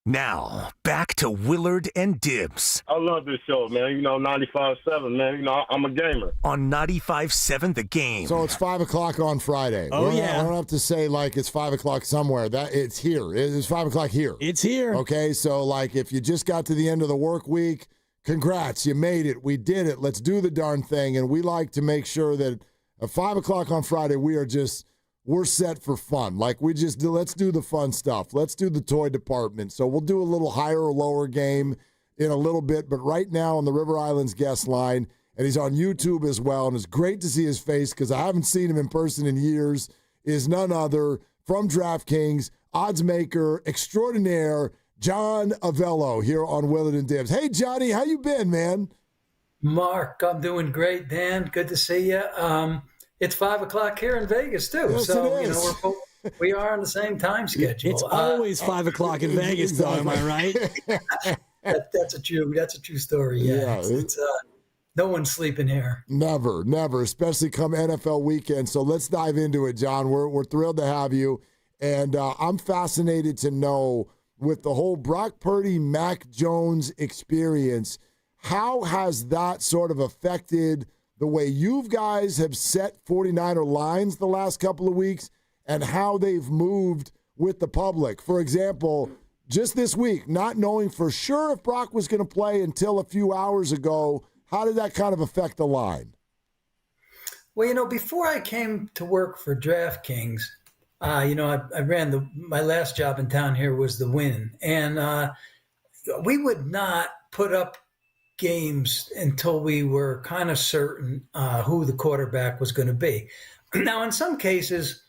Now, back to Willard and Dibs. I love this show, man. 95.7, man. I'm a gamer. On 95.7 The Game. So it's 5 o'clock on Friday. Oh, yeah. I don't have to say, it's 5 o'clock somewhere. It's here. It's 5 o'clock here. It's here. Okay, so, if you just got to the end of the work week, congrats. You made it. We did it. Let's do the darn thing. And we like to make sure that at 5 o'clock on Friday, we're set for fun. Let's do the fun stuff. Let's do the toy department. So we'll do a little higher or lower game in a little bit. But right now on the River Islands guest line, and he's on YouTube as well, and it's great to see his face because I haven't seen him in person in years, is none other from DraftKings, odds maker extraordinaire, John Avello here on Willard and Dibs. Hey, Johnny, how you been, man? Mark, I'm doing great, Dan. Good to see you. It's 5 o'clock here in Vegas too, yes, so we are on the same time schedule. It's always 5 o'clock in Vegas, though. Am I right? That's a true story. Yeah, it's no one's sleeping here. Never, especially come NFL weekend. So let's dive into it, John. We're thrilled to have you, and I'm fascinated to know with the whole Brock Purdy, Mac Jones experience, how has that sort of affected the way you guys have set 49er lines the last couple of weeks and how they've moved with the public? For example, just this week, not knowing for sure if Brock was going to play until a few hours ago, how did that kind of affect the line? Well, before I came to work for DraftKings, I ran my last job in town here was the Win, and we would not put up games until we were kind of certain who the quarterback was going to be. Now, in some cases,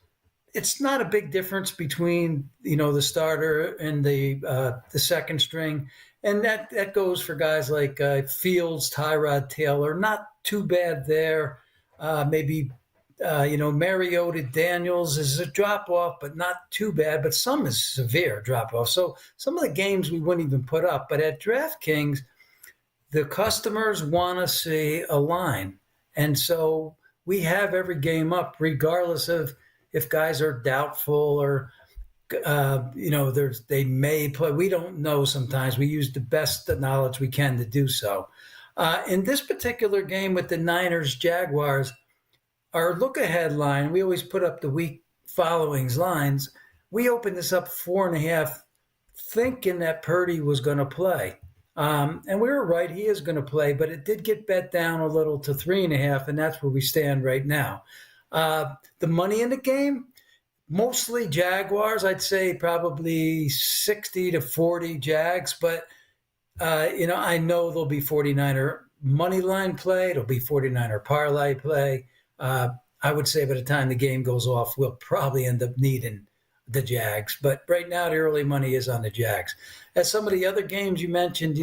it's not a big difference between the starter and the second string, and that goes for guys like Fields, Tyrod Taylor. Not too bad there. Maybe Mariota, Daniels is a drop off, but not too bad. But some is severe drop off. So some of the games we wouldn't even put up. But at DraftKings, the customers want to see a line. And so we have every game up, regardless of if guys are doubtful or, they may play. We don't know sometimes. We use the best knowledge we can to do so. In this particular game with the Niners-Jaguars, our look-ahead line, we always put up the week following's lines. We opened this up 4.5, thinking that Purdy was going to play. And we were right, he is going to play, but it did get bet down a little to 3.5, and that's where we stand right now. The money in the game, Mostly Jaguars. I'd say probably 60-40 Jags, but I know there'll be 49er money line play. It'll be 49er parlay play. I would say by the time the game goes off, we'll probably end up needing the Jags. But right now, the early money is on the Jags. As some of the other games you mentioned,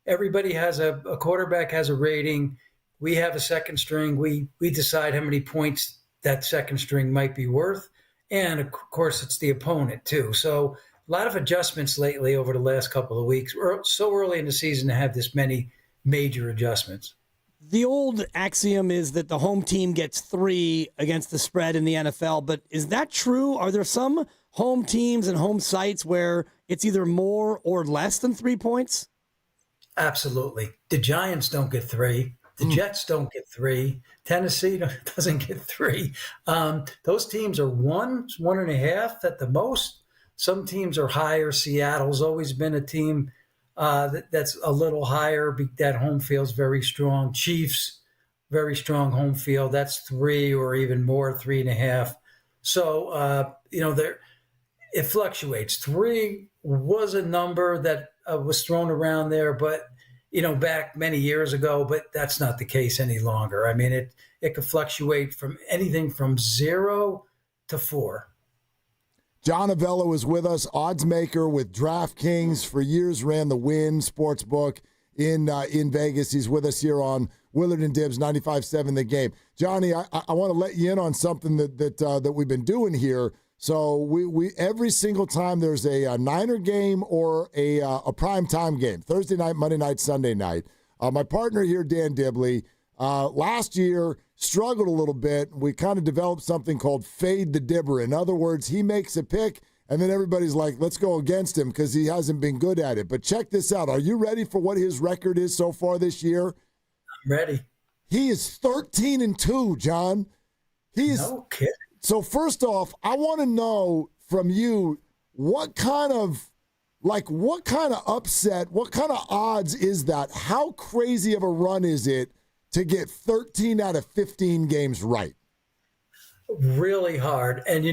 everybody has a quarterback has a rating. We have a second string. We decide how many points that second string might be worth. And of course, it's the opponent too. So a lot of adjustments lately over the last couple of weeks. We're so early in the season to have this many major adjustments. The old axiom is that the home team gets 3 against the spread in the NFL, but is that true? Are there some home teams and home sites where it's either more or less than 3 points? Absolutely. The Giants don't get 3. The Jets don't get 3. Tennessee doesn't get 3. Those teams are 1.5 at the most. Some teams are higher. Seattle's always been a team that's a little higher. That home field's very strong. Chiefs, very strong home field. That's 3 or even more, 3.5. So, it fluctuates. 3 was a number that was thrown around there, but back many years ago, but that's not the case any longer. I mean, it could fluctuate from anything from 0 to 4. John Avello is with us, odds maker with DraftKings. For years ran the Wynn Sportsbook in Vegas. He's with us here on Willard and Dibs 95.7 The Game. Johnny, I want to let you in on something that we've been doing here. So we every single time there's a Niner game or a primetime game, Thursday night, Monday night, Sunday night, my partner here, Dan Dibley, last year struggled a little bit. We kind of developed something called fade the dibber. In other words, he makes a pick, and then everybody's like, let's go against him because he hasn't been good at it. But check this out. Are you ready for what his record is so far this year? I'm ready. He is 13-2, John. No kidding. So first off, I want to know from you what kind of upset, what kind of odds is that? How crazy of a run is it to get 13 out of 15 games right? Really hard. And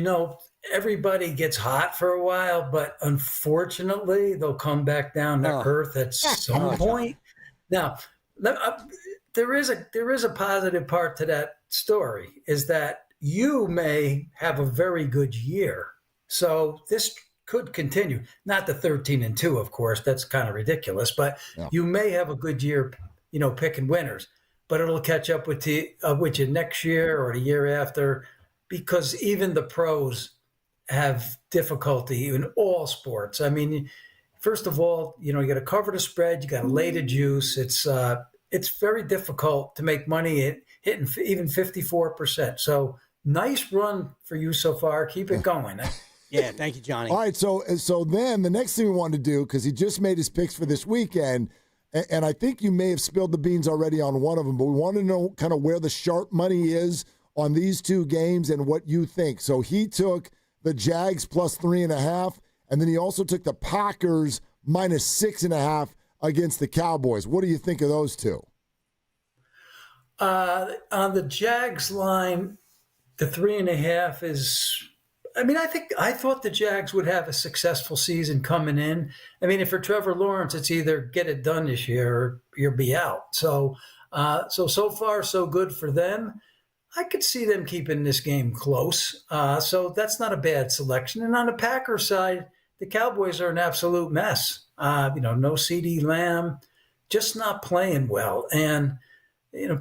everybody gets hot for a while, but unfortunately, they'll come back down to earth at some point. Now, there is a positive part to that story, is that you may have a very good year. So this could continue. Not the 13-2, of course. That's kind of ridiculous. But you may have a good year, picking winners. But it'll catch up with you next year or the year after, because even the pros have difficulty in all sports. I mean, first of all, you got to cover the spread. You got to lay the juice. It's very difficult to make money hitting even 54%. So nice run for you so far. Keep it going. Yeah, thank you, Johnny. All right, so then the next thing we wanted to do, because he just made his picks for this weekend, and I think you may have spilled the beans already on one of them, but we want to know kind of where the sharp money is on these two games and what you think. So he took the Jags plus 3.5, and then he also took the Packers minus 6.5 against the Cowboys. What do you think of those two? On the Jags line, the 3.5 is, I thought the Jags would have a successful season coming in. I mean, if for Trevor Lawrence, it's either get it done this year or you'll be out. So far, so good for them. I could see them keeping this game close. So that's not a bad selection. And on the Packers side, the Cowboys are an absolute mess. No CD Lamb, just not playing well. And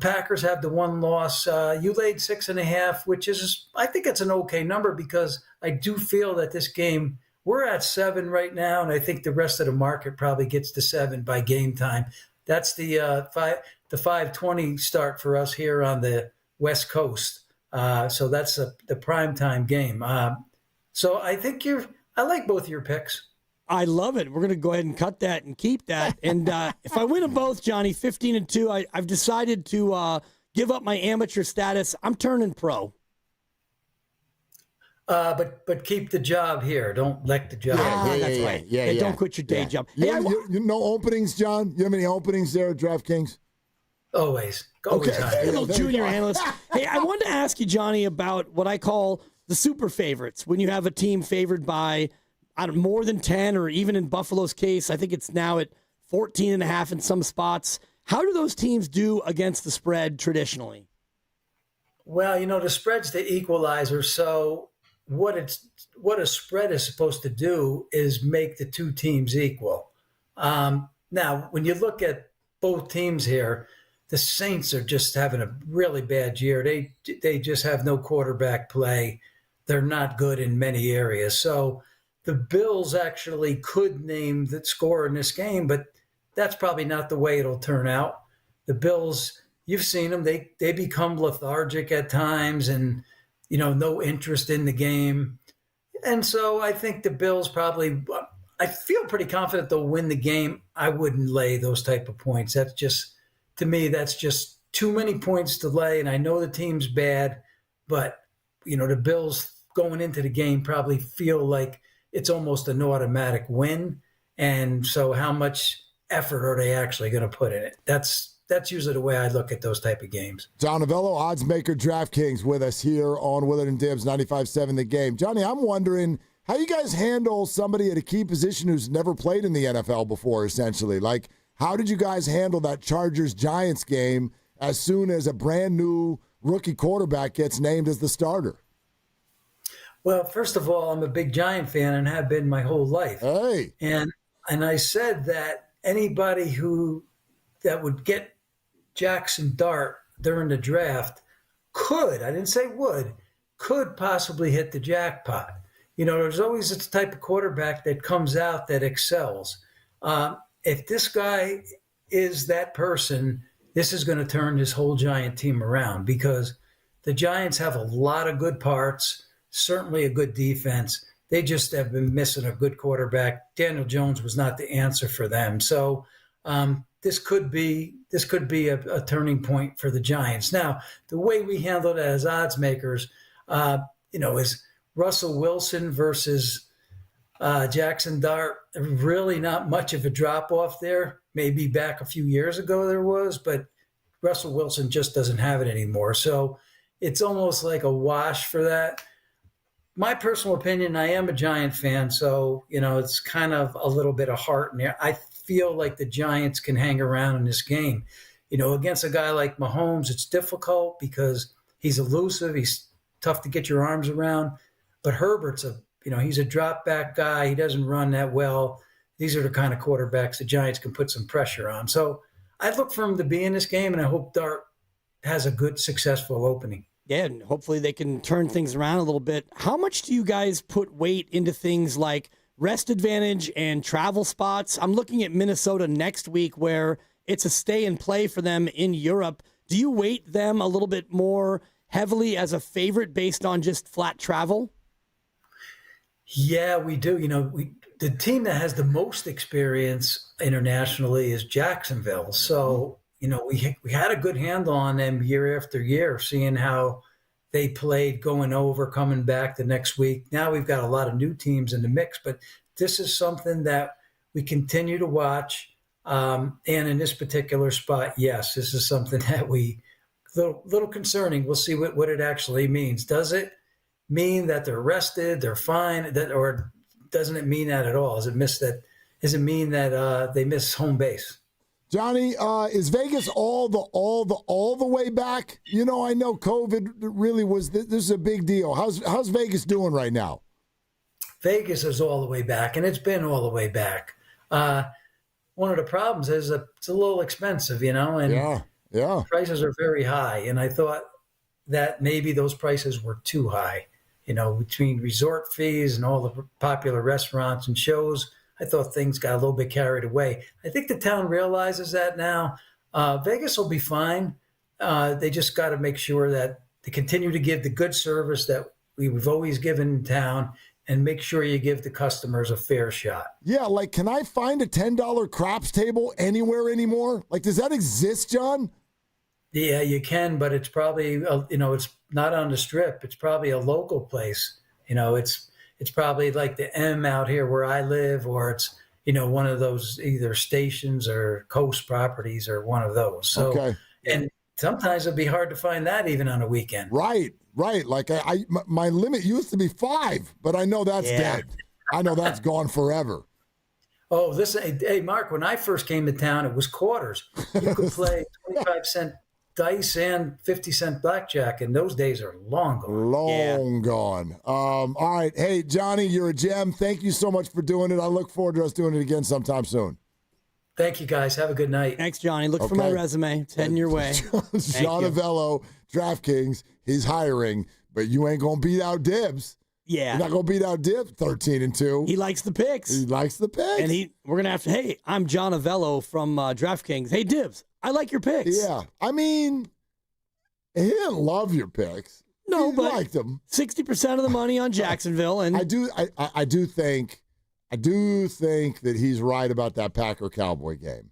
Packers have the one loss. You laid 6.5, which is, I think it's an okay number, because I do feel that this game, we're at 7 right now, and I think the rest of the market probably gets to 7 by game time. That's the 5:20 start for us here on the West Coast. So that's the primetime game. So I think I like both your picks. I love it. We're going to go ahead and cut that and keep that. And if I win them both, Johnny, 15-2, I've decided to give up my amateur status. I'm turning pro. But keep the job here. Don't let the job. That's right. Yeah. Don't quit your day job. You no openings, John? You have any openings there at DraftKings? Always. Okay. A little junior analyst. Hey, I wanted to ask you, Johnny, about what I call the super favorites, when you have a team favored by more than 10, or even in Buffalo's case, I think it's now at 14.5 in some spots. How do those teams do against the spread traditionally? Well, the spread's the equalizer. So what a spread is supposed to do is make the two teams equal. Now, when you look at both teams here, the Saints are just having a really bad year. They just have no quarterback play. They're not good in many areas. So the Bills actually could name the score in this game, but that's probably not the way it'll turn out. The Bills, you've seen them, they become lethargic at times and, no interest in the game. And so I think the Bills probably, I feel pretty confident they'll win the game. I wouldn't lay those type of points. That's just, to me, that's just too many points to lay. And I know the team's bad, but, the Bills going into the game probably feel like it's almost an automatic win. And so how much effort are they actually going to put in it? That's usually the way I look at those type of games. John Novello, odds maker DraftKings, with us here on Willard and Dibs 95.7 The Game. Johnny, I'm wondering how you guys handle somebody at a key position who's never played in the NFL before, essentially. Like, how did you guys handle that Chargers-Giants game as soon as a brand new rookie quarterback gets named as the starter? Well, first of all, I'm a big Giant fan and have been my whole life. Hey. And I said that anybody that would get Jackson Dart during the draft could possibly hit the jackpot. There's always this type of quarterback that comes out that excels. If this guy is that person, this is going to turn this whole Giant team around, because the Giants have a lot of good parts, certainly a good defense. They just have been missing a good quarterback. Daniel Jones was not the answer for them. So this could be a turning point for the Giants. Now, the way we handle it as odds makers, is Russell Wilson versus Jackson Dart. Really not much of a drop-off there. Maybe back a few years ago there was, but Russell Wilson just doesn't have it anymore. So it's almost like a wash for that. My personal opinion, I am a Giant fan, so, it's kind of a little bit of heart in there. I feel like the Giants can hang around in this game. Against a guy like Mahomes, it's difficult because he's elusive. He's tough to get your arms around. But Herbert's he's a drop back guy. He doesn't run that well. These are the kind of quarterbacks the Giants can put some pressure on. So I look for him to be in this game, and I hope Dart has a good, successful opening. Yeah, and hopefully they can turn things around a little bit. How much do you guys put weight into things like rest advantage and travel spots? I'm looking at Minnesota next week, where it's a stay and play for them in Europe. Do you weight them a little bit more heavily as a favorite based on just flat travel? Yeah, we do. The team that has the most experience internationally is Jacksonville. So, we had a good handle on them year after year, seeing how they played, going over, coming back the next week. Now we've got a lot of new teams in the mix, but this is something that we continue to watch. And in this particular spot, yes, this is something that little concerning. We'll see what it actually means. Does it mean that they're rested, they're fine, or doesn't it mean that at all? Does it mean that they miss home base? Johnny, is Vegas all the way back? I know COVID really was. This is a big deal. How's Vegas doing right now? Vegas is all the way back, and it's been all the way back. One of the problems is it's a little expensive, and yeah, prices are very high. And I thought that maybe those prices were too high, between resort fees and all the popular restaurants and shows. I thought things got a little bit carried away. I think the town realizes that now. Vegas will be fine. They just got to make sure that they continue to give the good service that we've always given in town, and make sure you give the customers a fair shot. Yeah, can I find a $10 craps table anywhere anymore? Does that exist, John? Yeah, you can, but it's probably, it's not on the Strip. It's probably a local place. It's probably like the M out here where I live, or it's, one of those either stations or coast properties or one of those. So, okay. And sometimes it'd be hard to find that even on a weekend. Right. Like my limit used to be 5, but I know that's dead. I know that's gone forever. Oh, hey, Mark, when I first came to town, it was quarters. You could play 25-cent dice and 50-cent blackjack, and those days are long gone. Gone. All right. Hey, Johnny, you're a gem. Thank you so much for doing it. I look forward to us doing it again sometime soon. Thank you, guys. Have a good night. Thanks, Johnny. Look for my resume. It's heading your way. John Avello, DraftKings, he's hiring, but you ain't going to beat out Dibs. Yeah. You're not going to beat out Dibs 13-2. He likes the picks. And we're going to have to, hey, I'm John Avello from DraftKings. Hey, Dibs, I like your picks. Yeah. I mean, he didn't love your picks. No, he but liked them. 60% of the money on Jacksonville. And I do think that he's right about that Packer-Cowboy game.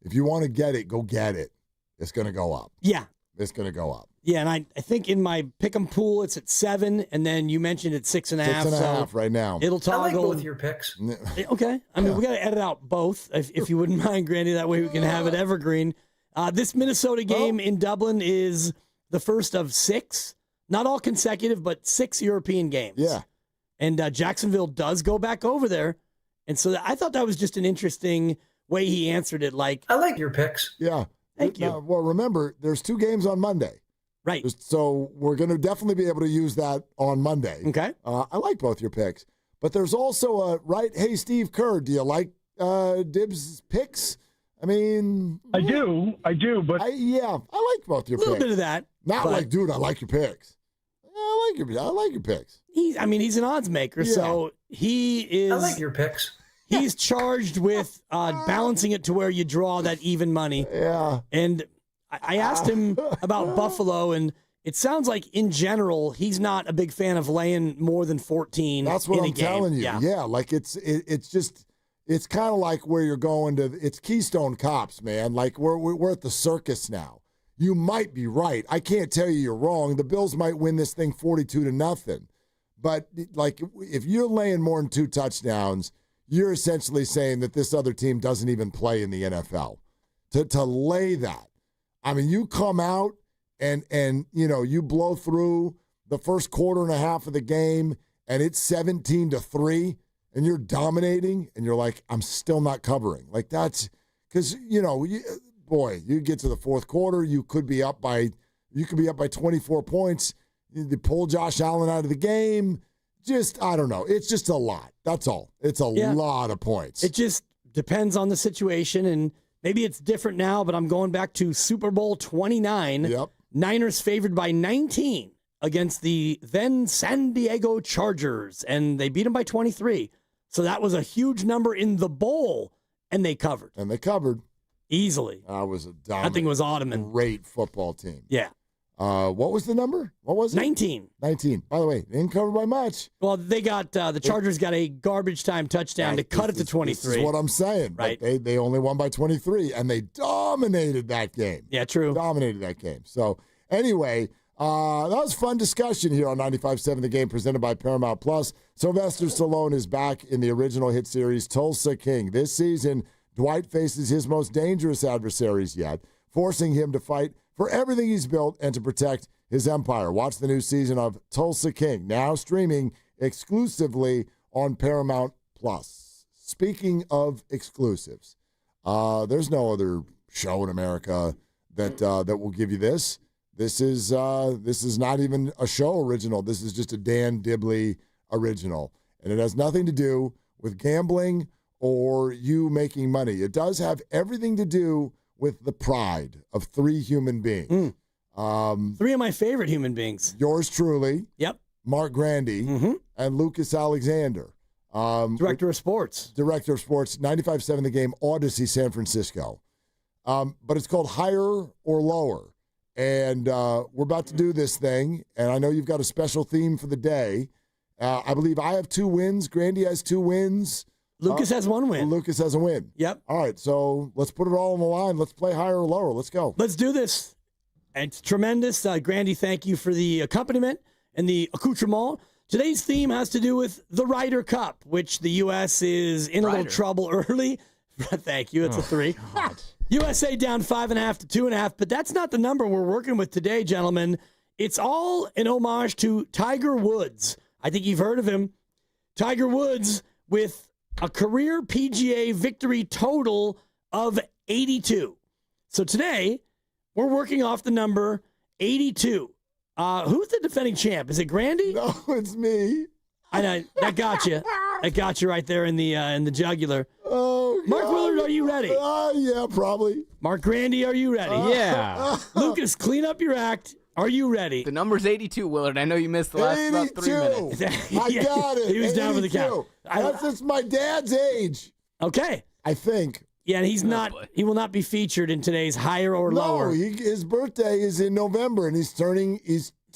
If you want to get it, go get it. It's going to go up. Yeah. It's going to go up. Yeah, and I think in my pick'em pool it's at 7, and then you mentioned it's 6.5. 6.5 right now. It'll toggle. I like both your picks. Okay. I mean, we got to edit out both, if you wouldn't mind, Grandy. That way we can have it evergreen. This Minnesota game in Dublin is the first of 6. Not all consecutive, but 6 European games. Yeah. And Jacksonville does go back over there. And so I thought that was just an interesting way he answered it. Like, I like your picks. Yeah. Thank you. Well, remember, there's 2 games on Monday. Right. So we're going to definitely be able to use that on Monday. Okay. I like both your picks. But there's also hey, Steve Kerr, do you like Dibs' picks? I mean. I do, but. I like both your picks. A little bit of that. Not like, dude, I like your picks. I like your picks. He's an odds maker, so he is. I like your picks. He's charged with balancing it to where you draw that even money. Yeah. And I asked him about Buffalo, and it sounds like in general he's not a big fan of laying more than 14. That's what in I'm a game. telling you. Yeah, like it's kind of like where you're going to. It's Keystone Cops, man. Like we're at the circus now. You might be right. I can't tell you you're wrong. The Bills might win this thing 42-0. But like if you're laying more than 2 touchdowns, you're essentially saying that this other team doesn't even play in the NFL. To lay that. I mean, you come out and you blow through the first quarter and a half of the game and it's 17-3 and you're dominating and you're like, I'm still not covering. Like that's because, you get to the fourth quarter, you could be up by 24 points. You pull Josh Allen out of the game. I don't know. It's just a lot. That's all. It's a lot of points. It just depends on the situation, and maybe it's different now, but I'm going back to Super Bowl 29. Yep. Niners favored by 19 against the then San Diego Chargers, and they beat them by 23. So that was a huge number in the bowl, and they covered. Easily. That was a dominant. I think it was Ottoman. Great football team. Yeah. What was the number? What was it? 19. 19. By the way, they didn't cover by much. Well, they got the Chargers got a garbage time touchdown to cut it to 23. This is what I'm saying. Right. They only won by 23, and they dominated that game. Yeah, true. Dominated that game. So, anyway, that was a fun discussion here on 95.7 The Game, presented by Paramount Plus. Sylvester Stallone is back in the original hit series Tulsa King. This season, Dwight faces his most dangerous adversaries yet, forcing him to fight for everything he's built and to protect his empire. Watch the new season of Tulsa King, now streaming exclusively on Paramount Plus. Speaking of exclusives, there's no other show in America that will give you this. This is not even a show original. This is just a Dan Dibley original, and it has nothing to do with gambling or you making money. It does have everything to do with the pride of 3 human beings. 3 of my favorite human beings. Yours truly. Yep. Mark Grandy and Lucas Alexander. Director of Sports. 95.7 The Game, Odyssey, San Francisco. But it's called Higher or Lower. And we're about to do this thing, and I know you've got a special theme for the day. I believe I have 2 wins. Grandy has 2 wins. Lucas has 1 win. Lucas has a win. Yep. All right, so let's put it all on the line. Let's play higher or lower. Let's go. Let's do this. It's tremendous. Grandy, thank you for the accompaniment and the accoutrement. Today's theme has to do with the Ryder Cup, which the U.S. is in a little trouble early. Thank you. It's a 3. USA down 5.5 to 2.5, but that's not the number we're working with today, gentlemen. It's all an homage to Tiger Woods. I think you've heard of him. Tiger Woods with a career PGA victory total of 82. So today, we're working off the number 82. Who's the defending champ? Is it Grandy? No, it's me. I know that got you. That got you right there in the jugular. Oh, God. Mark Willard, are you ready? Yeah, probably. Mark Grandy, are you ready? Yeah. Lucas, clean up your act. Are you ready? The number's 82, Willard. I know you missed the last about 3 minutes. I got it. He was down for the count. That's just my dad's age. Okay. I think. Yeah, and he's not. He will not be featured in today's higher or lower. No, his birthday is in November, and he's turning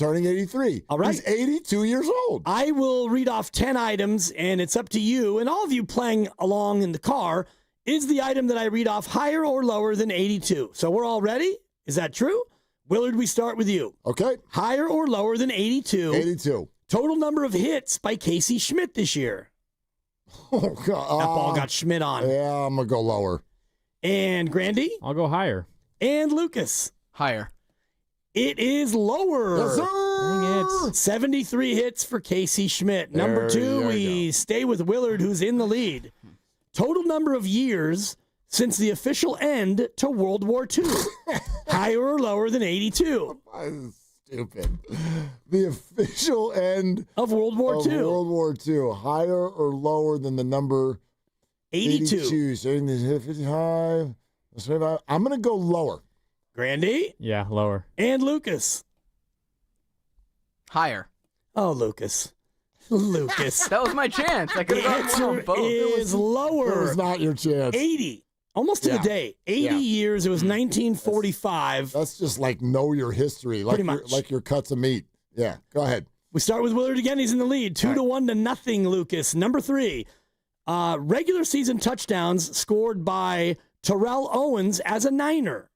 83. All right. He's 82 years old. I will read off 10 items, and it's up to you, and all of you playing along in the car, is the item that I read off higher or lower than 82? So we're all ready? Is that true? Willard, we start with you. Okay. Higher or lower than 82? 82. Total number of hits by Casey Schmidt this year? Oh, God. That ball got Schmidt on. Yeah, I'm going to go lower. And Grandy? I'll go higher. And Lucas? Higher. It is lower. Yes, sir. Dang it. 73 hits for Casey Schmidt. Number 2, we stay with Willard, who's in the lead. Total number of years since the official end to World War II. Higher or lower than 82? Stupid. The official end of World War II. World War II. Higher or lower than the number 82? 55. I'm going to go lower. Grandy? Yeah, lower. And Lucas? Higher. Oh, Lucas. Lucas. That was my chance. I could The have gotten one answer on both. is lower. It was not your chance. 80. Almost to the day. 80 years. It was 1945. That's just like know your history. Like Pretty much. Like your cuts of meat. Yeah, go ahead. We start with Willard again. He's in the lead. 2-1 to nothing, Lucas. Number 3. Regular season touchdowns scored by Terrell Owens as a Niner.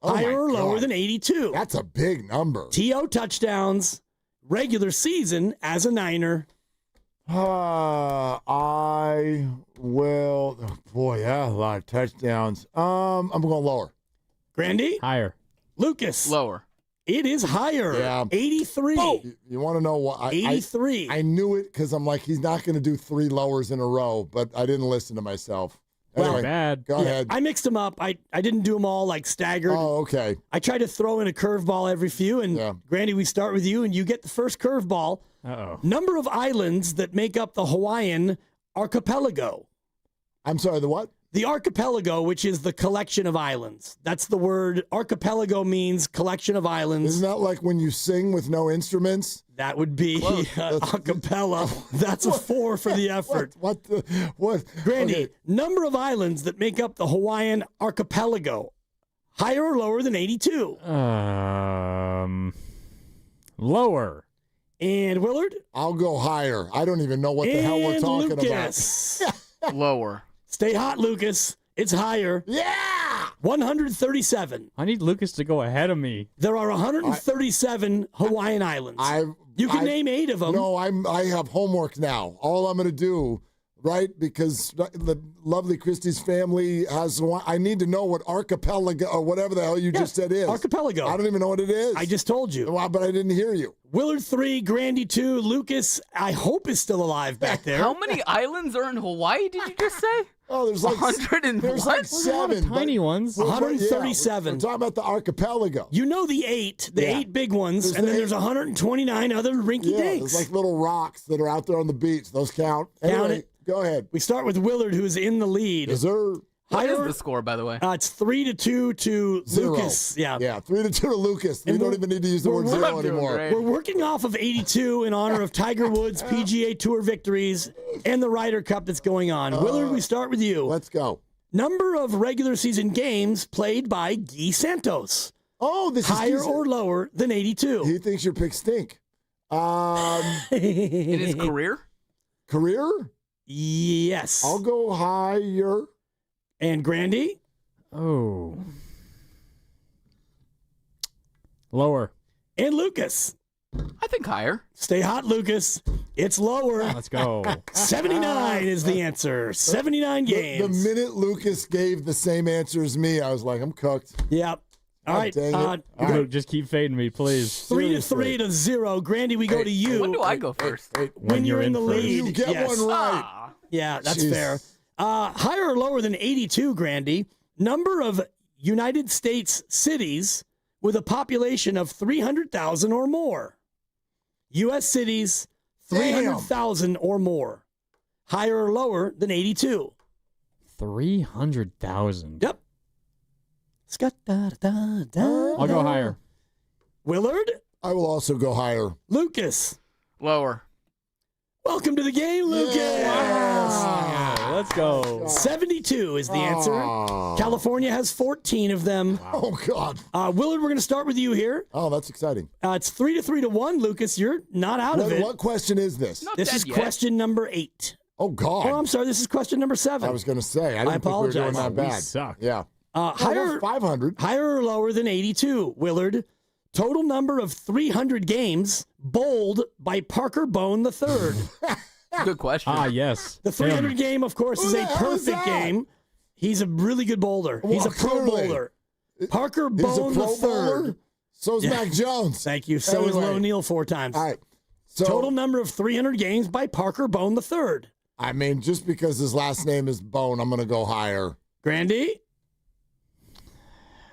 Higher or lower than 82? That's a big number. T.O. touchdowns, regular season as a Niner. I will. Oh boy, yeah, a lot of touchdowns. I'm going lower. Grandy? Higher. Lucas? Lower. It is higher. Yeah. 83. You want to know what? 83. I knew it because I'm like, he's not going to do 3 lowers in a row, but I didn't listen to myself. Anyway, bad. Go ahead. I mixed them up. I didn't do them all like staggered. Oh, okay. I tried to throw in a curveball every few. And Grandy, we start with you, and you get the first curveball. Uh-oh. Number of islands that make up the Hawaiian archipelago. I'm sorry, the what? The archipelago, which is the collection of islands. That's the word. Archipelago means collection of islands. Isn't that like when you sing with no instruments? That would be acapella. That's a 4 for the effort. What? Grandy, Okay. number of islands that make up the Hawaiian archipelago. Higher or lower than 82? Lower. And Willard? I'll go higher. I don't even know what the hell we're talking Lucas. about. Lower. Stay hot, Lucas. It's higher. Yeah! 137. I need Lucas to go ahead of me. There are 137 Hawaiian islands. You can name 8 of them. No, I have homework now. All I'm going to do, right, because the lovely Christie's family has one. I need to know what archipelago or whatever the hell you just said is. Archipelago. I don't even know what it is. I just told you. Well, but I didn't hear you. Willard 3, Grandy 2, Lucas, I hope is still alive back there. How many islands are in Hawaii, did you just say? Oh, there's like 100 there's like 7 tiny ones. 137. We're talking about the archipelago. You know the 8 big ones, and then there's 129 other rinky Yeah, dinks. there's like little rocks that are out there on the beach. Those count. Anyway, it. Go ahead. We start with Willard, who's in the lead. Is there? What is the score, by the way? It's 3-2 to 0. Lucas. Yeah, 3-2 to Lucas. We don't even need to use the word 0 anymore. We're working off of 82 in honor of Tiger Woods' PGA Tour victories and the Ryder Cup that's going on. Willard, we start with you. Let's go. Number of regular season games played by Guy Santos. Oh, this higher is or lower than 82. He thinks your picks stink. In his career? Career? Yes. I'll go higher. And Grandy? Oh. Lower. And Lucas? I think higher. Stay hot, Lucas. It's lower. Let's go. 79 is the answer. 79 games. The minute Lucas gave the same answer as me, I was like, I'm cooked. Yep. All right. Luke, just keep fading me, please. 3-3-0. Grandy, we go to you. When do I go first? When you're in the lead. You get one right. Yeah, that's fair. Higher or lower than 82, Grandy? Number of United States cities with a population of 300,000 or more. U.S. cities, 300,000 or more. Higher or lower than 82? 300,000. Yep. I'll go higher. Willard? I will also go higher. Lucas? Lower. Welcome to the game, Lucas. Wow. Let's go. 72 is the answer. California has 14 of them. Oh, God. Willard, we're going to start with you here. Oh, that's exciting. It's 3-3-1, Lucas. You're not out of it. What question is this? This is question number 8. Oh, God. Oh, I'm sorry. This is question number 7. I was going to say. I didn't think we were doing that bad. We suck. Yeah. Higher 500. Higher or lower than 82, Willard? Total number of 300 games bowled by Parker Bone III. Good question. Yes. The 300 game, of course, is a perfect game. He's a really good bowler. Well, He's a pro clearly. bowler. Parker He's a Bone pro III. bowler? So's Mac Jones. Thank you. So is Anyway. O'Neal 4 times. All right. So, Total number of 300 games by Parker Bone III. I mean, just because his last name is Bone, I'm going to go higher. Grandy?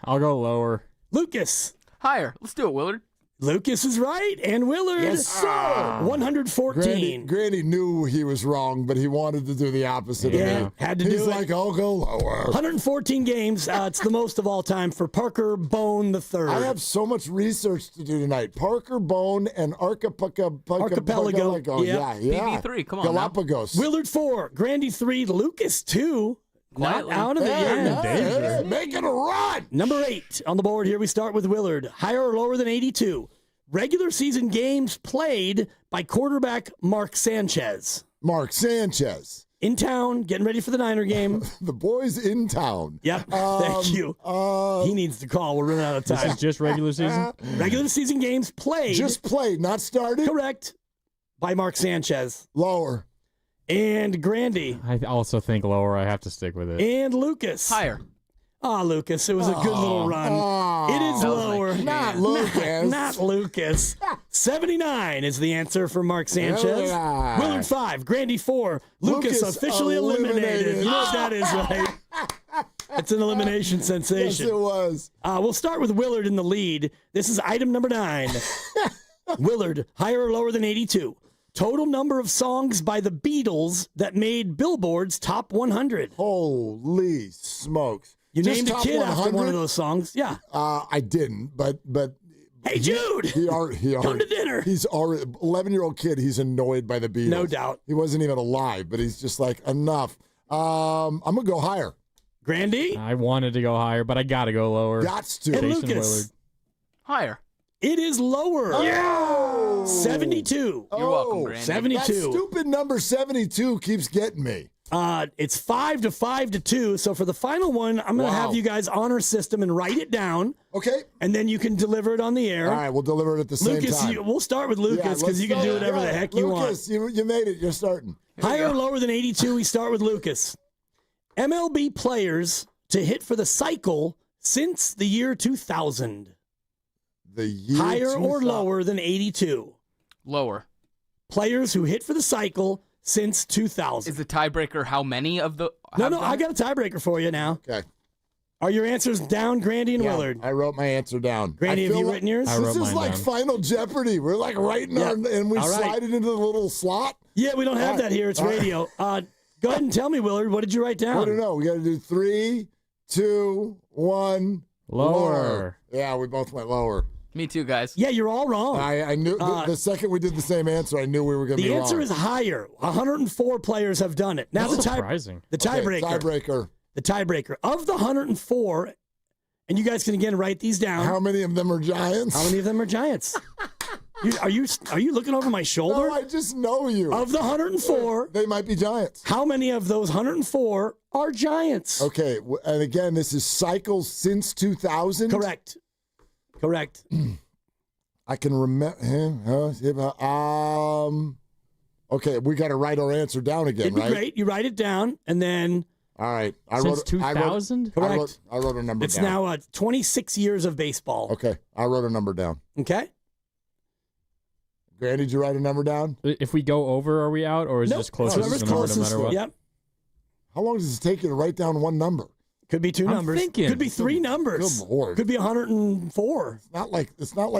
I'll go lower. Lucas? Higher. Let's do it, Willard. Lucas is right, and Willard. Yes, sir. 114. Granny knew he was wrong, but he wanted to do the opposite of me. Had to He's do it. like, I'll go lower. 114 games. It's the most of all time for Parker Bone III. I have so much research to do tonight. Parker Bone and Archipelago. Yeah. PB3, come on Galapagos. Willard 4, Grandy 3, Lucas 2. Quietly. Not out of it yet. Hey, making a run. Number 8 on the board here. We start with Willard. Higher or lower than 82? Regular season games played by quarterback Mark Sanchez. Mark Sanchez. In town, getting ready for the Niner game. The boys in town. Yep. Thank you. He needs to call. We're running out of time. This is just regular season? Regular season games played. Just played, not started? Correct. By Mark Sanchez. Lower. And Grandy. I also think lower. I have to stick with it. And Lucas. Higher. Lucas, it was a good little run. It is lower. Not Lucas. Not Lucas. 79 is the answer for Mark Sanchez. Yeah. Willard 5, Grandy 4, Lucas officially eliminated. You know what that is, right? It's an elimination sensation. Yes, it was. We'll start with Willard in the lead. This is item number 9. Willard, higher or lower than 82? Total number of songs by the Beatles that made Billboard's top 100. Holy smokes. You Just named a top kid after 100? one of those songs. Yeah. I didn't, but Hey, Jude! He Come to dinner. He's already 11-year-old kid. He's annoyed by the Beatles. No doubt. He wasn't even alive, but he's just like, enough. I'm gonna go higher. Grandy? I wanted to go higher, but I got to go lower. Gots to. And Jason Lucas? Willard. Higher. It is lower. Yeah. 72. You're welcome, Grandy. 72. That stupid number 72 keeps getting me. It's 5-2. So for the final one, I'm going to have you guys honor system and write it down. Okay. And then you can deliver it on the air. All right, we'll deliver it at the same Lucas, time. we'll start with Lucas because you can do whatever the heck you want. Lucas, you made it. You're starting. Higher or lower than 82, we start with Lucas. MLB players to hit for the cycle since the year 2000. The year Higher 2000. or lower than 82? Lower. Players who hit for the cycle since 2000. Is the tiebreaker how many of the... No, I got a tiebreaker for you now. Okay. Are your answers down, Grandy and Willard? I wrote my answer down. Grandy, have you written yours? This is like Final Jeopardy. We're like writing our, and we slide it into the little slot. Yeah, we don't have that here. It's radio. Go ahead and tell me, Willard, what did you write down? I don't know. We got to do 3, 2, 1. Lower. Yeah, we both went lower. Me too, guys. Yeah, you're all wrong. I knew the second we did the same answer, I knew we were going to be The wrong. answer is higher. 104 players have done it. Now That's surprising. The tiebreaker. Tiebreaker. The tiebreaker. Of the 104, and you guys can again write these down. How many of them are Giants? How many of them are Giants? Are you looking over my shoulder? No, I just know you. Of the 104, they might be Giants. How many of those 104 are Giants? Okay, and again, this is cycles since 2000? Correct. I can remember. Okay, we got to write our answer down again, It'd be right? great. You write it down, and then. All right. Since 2000? Correct. I wrote a number it's down. now 26 years of baseball. Okay, I wrote a number down. Okay. Grant, did you write a number down? If we go over, are we out, or is it just closest to the number no matter what? Yep. How long does it take you to write down one number? Could be two numbers. Thinking. Could be three numbers. Good Lord. Could be 104. It's not like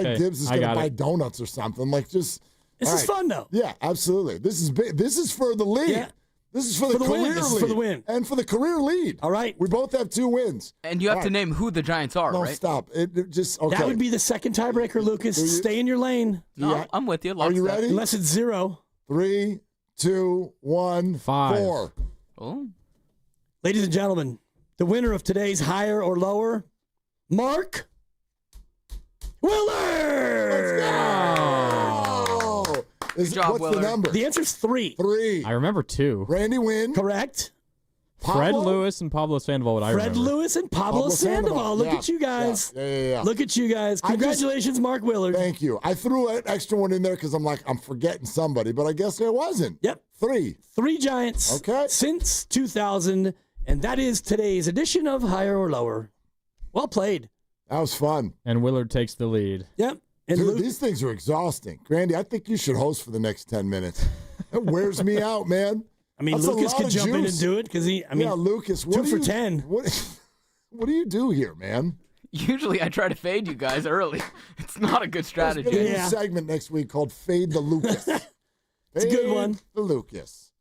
Okay, Dibs is I going to got buy it. donuts or something. Like just. This all is fun, though. Yeah, absolutely. This is big. This is for the lead. Yeah. This is for the win. career This is lead. for the win. And for the career lead. All right. We both have 2 wins. And you have All to right. name who the Giants are, No, right? stop. It just okay. That would be the second tiebreaker, Lucas. Stay in your lane. No, Yeah. I'm with you. Are you ready? Unless it's 0. 3, 2, 1, 5. 4. Oh. Ladies and gentlemen, the winner of today's higher or lower, Mark Willard. Let's go. Good job, what's Willard. the number? The answer's 3. 3. I remember 2. Randy win. Correct. Fred Pablo? Lewis and Pablo Sandoval. I Fred remember. Lewis and Pablo Sandoval. Look Yeah. at you guys. Yeah. Look at you guys. I just- Congratulations, Mark Willard. Thank you. I threw an extra one in there because I'm like, I'm forgetting somebody, but I guess there wasn't. Yep. 3. 3 Giants Okay. since 2000, and that is today's edition of Higher or Lower. Well played. That was fun. And Willard takes the lead. Yep. And Dude, Luke, these things are exhausting. Grandy, I think you should host for the next 10 minutes. It wears me out, man. I mean, That's a Lucas lot could of jump in and juice. do it because he, Yeah, Lucas, what 2 do for you- 10. What do you do here, man? Usually I try to fade you guys early. It's not a good There's strategy. gonna be a new segment next week called Fade the Lucas. It's a good one. The Lucas.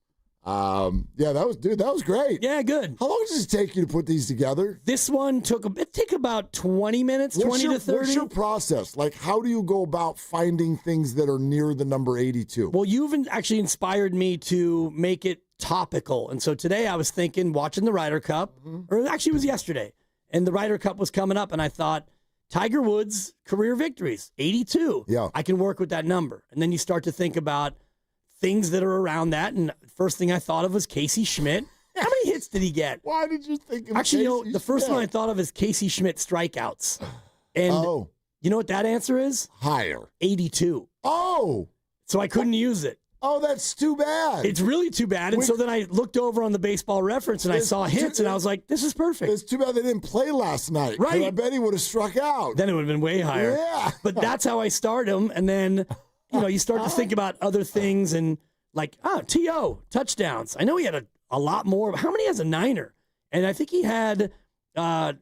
Yeah, that was great. Yeah, good. How long does it take you to put these together? This one took about 20 minutes, 20 to 30. What's your process? Like, how do you go about finding things that are near the number 82? Well, you've actually inspired me to make it topical. And so today I was thinking, watching the Ryder Cup, or actually it was yesterday, and the Ryder Cup was coming up, and I thought, Tiger Woods' career victories, 82. Yeah. I can work with that number. And then you start to think about things that are around that, and first thing I thought of was Casey Schmidt. How many hits did he get? Why did you think of Actually, Casey the first Schmidt? one I thought of is Casey Schmidt strikeouts. And you know what that answer is? Higher. 82. Oh. So I couldn't use it. Oh, that's too bad. It's really too bad. And so then I looked over on the Baseball Reference and I saw hits and I was like, this is perfect. It's too bad they didn't play last night. 'cause Right. I bet he would have struck out. Then it would have been way higher. Yeah. But that's how I start him. And then, you start to think about other things and like, T.O., touchdowns. I know he had a lot more. How many has a Niner? And I think he had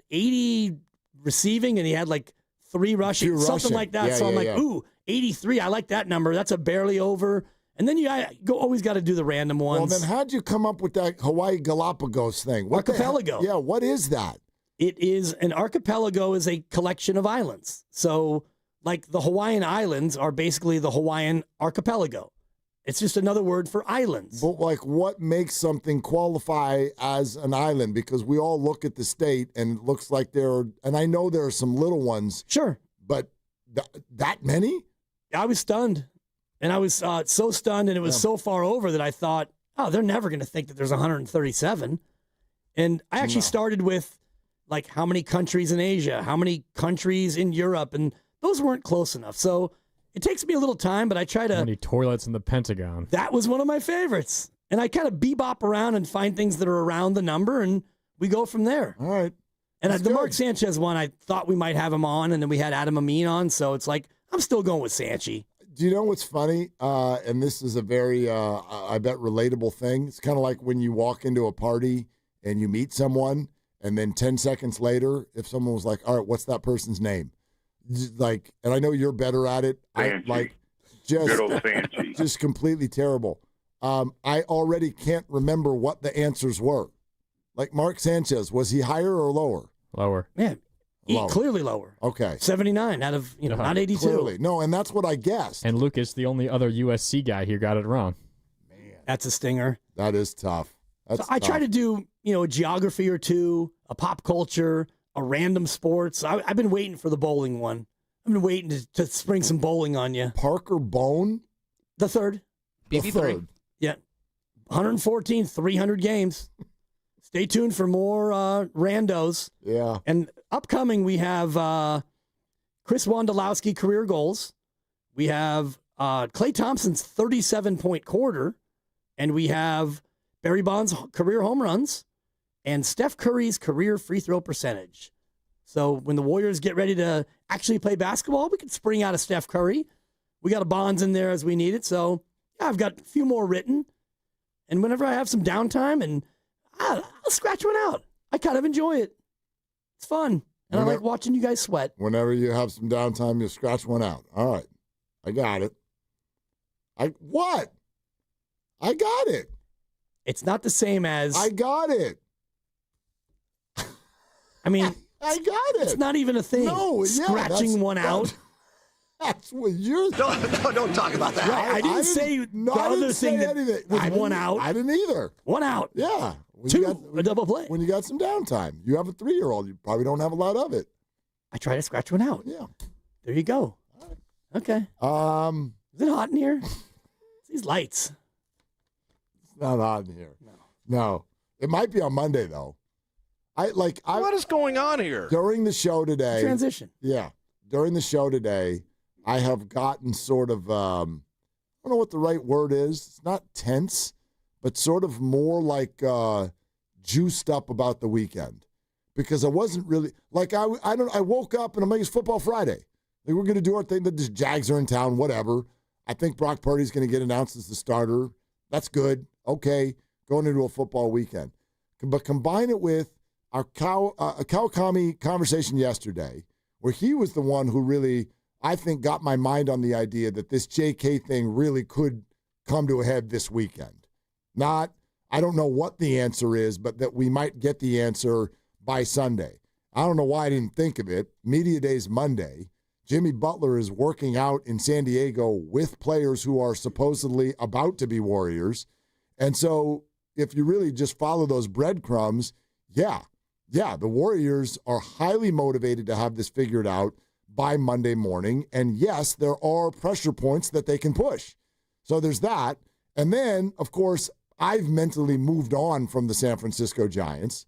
80 receiving and he had like 3 rushing, something like that. Yeah, so I'm yeah. ooh, 83. I like that number. That's a barely over. And then you always got to do the random ones. Well, then how'd you come up with that Hawaii Galapagos thing? What the hell- Archipelago. Yeah, what is that? It is an archipelago is a collection of islands. So like the Hawaiian Islands are basically the Hawaiian archipelago. It's just another word for islands. But like, what makes something qualify as an island? Because we all look at the state and it looks like and I know there are some little ones. Sure. But that many? I was stunned. And I was so stunned and it was so far over that I thought, they're never going to think that there's 137. And I actually started with like how many countries in Asia, how many countries in Europe, and those weren't close enough. So it takes me a little time, but I try to. How many toilets in the Pentagon? That was one of my favorites. And I kind of bebop around and find things that are around the number, and we go from there. All right. And That's the good. Mark Sanchez one, I thought we might have him on, and then we had Adam Amin on. So it's like, I'm still going with Sanchi. Do you know what's funny? And this is a very, I bet, relatable thing. It's kind of like when you walk into a party and you meet someone, and then 10 seconds later, if someone was like, all right, what's that person's name? Like, and I know you're better at it. Fancy. Good old fancy. Just completely terrible. I already can't remember what the answers were. Like Mark Sanchez, was he higher or lower? Lower. Man, Lower. clearly lower. Okay. 79 out of, not 82. Clearly. No, and that's what I guessed. And Lucas, the only other USC guy here, got it wrong. That's a stinger. That is tough. So I try to do, a geography or two, a pop culture, a random sports. I've been waiting for the bowling one. I've been waiting to spring some bowling on you. Parker Bone? The third. BB3. Yeah. 114, 300 games. Stay tuned for more randos. Yeah. And upcoming, we have Chris Wondolowski career goals. We have Klay Thompson's 37-point quarter, and we have Barry Bonds' career home runs, and Steph Curry's career free throw percentage. So when the Warriors get ready to actually play basketball, we could spring out a Steph Curry. We got a Bonds in there as we need it. So yeah, I've got a few more written. And whenever I have some downtime, and I'll scratch one out. I kind of enjoy it. It's fun. And I like watching you guys sweat. Whenever you have some downtime, you scratch one out. All right. I got it. What? I got it. It's not the same as... I got it. I mean... I got it. It's not even a thing. No, Scratching one out. That's what you're... Don't talk about that. Right, I didn't say the other thing that was one out. I didn't either. One out. Yeah. A double play. When you got some downtime. You have a 3-year-old. You probably don't have a lot of it. I try to scratch one out. Yeah. There you go. Okay. Is it hot in here? These lights. It's not hot in here. No. It might be on Monday, though. What is going on here? During the show today. Transition. Yeah. During the show today, I have gotten sort of, I don't know what the right word is. It's not tense, but sort of more like juiced up about the weekend. Because I wasn't really, I woke up and I'm like, it's Football Friday. Like, we're going to do our thing. The Jags are in town, whatever. I think Brock Purdy's going to get announced as the starter. That's good. Okay. Going into a football weekend. But combine it with our Kawakami conversation yesterday, where he was the one who really, I think, got my mind on the idea that this JK thing really could come to a head this weekend. I don't know what the answer is, but that we might get the answer by Sunday. I don't know why I didn't think of it. Media Day's Monday. Jimmy Butler is working out in San Diego with players who are supposedly about to be Warriors. And so if you really just follow those breadcrumbs, yeah, the Warriors are highly motivated to have this figured out by Monday morning. And yes, there are pressure points that they can push. So there's that. And then, of course, I've mentally moved on from the San Francisco Giants,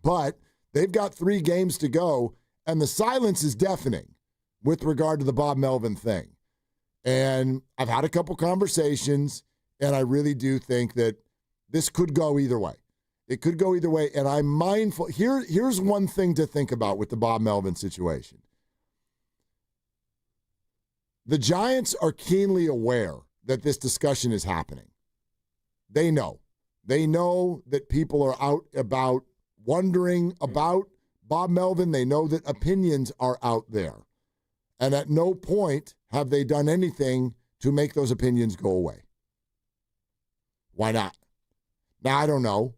but they've got 3 games to go, and the silence is deafening with regard to the Bob Melvin thing. And I've had a couple conversations, and I really do think that this could go either way. It could go either way, and I'm mindful. Here's one thing to think about with the Bob Melvin situation. The Giants are keenly aware that this discussion is happening. They know. They know that people are out about wondering about Bob Melvin. They know that opinions are out there. And at no point have they done anything to make those opinions go away. Why not? Now, I don't know.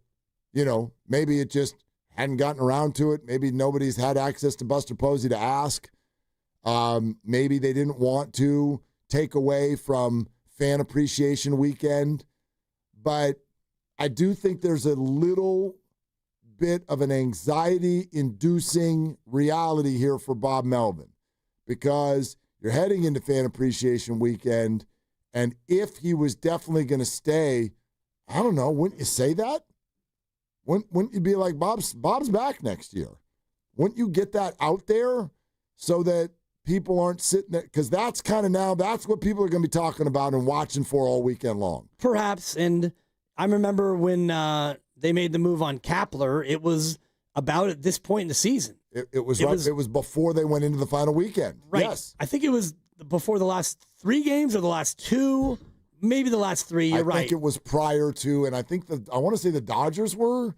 Maybe it just hadn't gotten around to it. Maybe nobody's had access to Buster Posey to ask. Maybe they didn't want to take away from Fan Appreciation Weekend. But I do think there's a little bit of an anxiety-inducing reality here for Bob Melvin, because you're heading into Fan Appreciation Weekend, and if he was definitely going to stay, I don't know, wouldn't you say that? Wouldn't you be like, Bob's back next year? Wouldn't you get that out there so that people aren't sitting there? Because that's kind of now, that's what people are going to be talking about and watching for all weekend long. Perhaps, and I remember when they made the move on Kapler, it was about at this point in the season. It was before they went into the final weekend. Right. Yes. I think it was before the last 3 games or the last 2, maybe the last 3. You're right. I think it was prior to, and I think I want to say the Dodgers were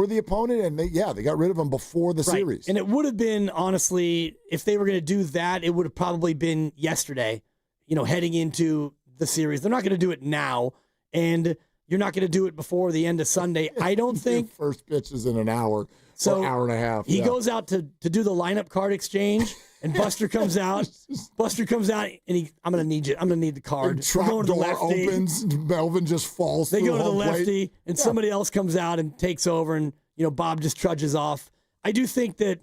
the opponent, and they got rid of them before the series. And it would have been, honestly, if they were going to do that, it would have probably been yesterday, heading into the series. They're not going to do it now, and you're not going to do it before the end of Sunday. I don't think. First pitch is in an hour. So or hour and a half. He goes out to do the lineup card exchange, and Buster comes out. And I'm going to need you. I'm going to need the card. Trap door opens. Melvin just falls. They through go to the lefty, plate. and somebody else comes out and takes over, and Bob just trudges off. I do think that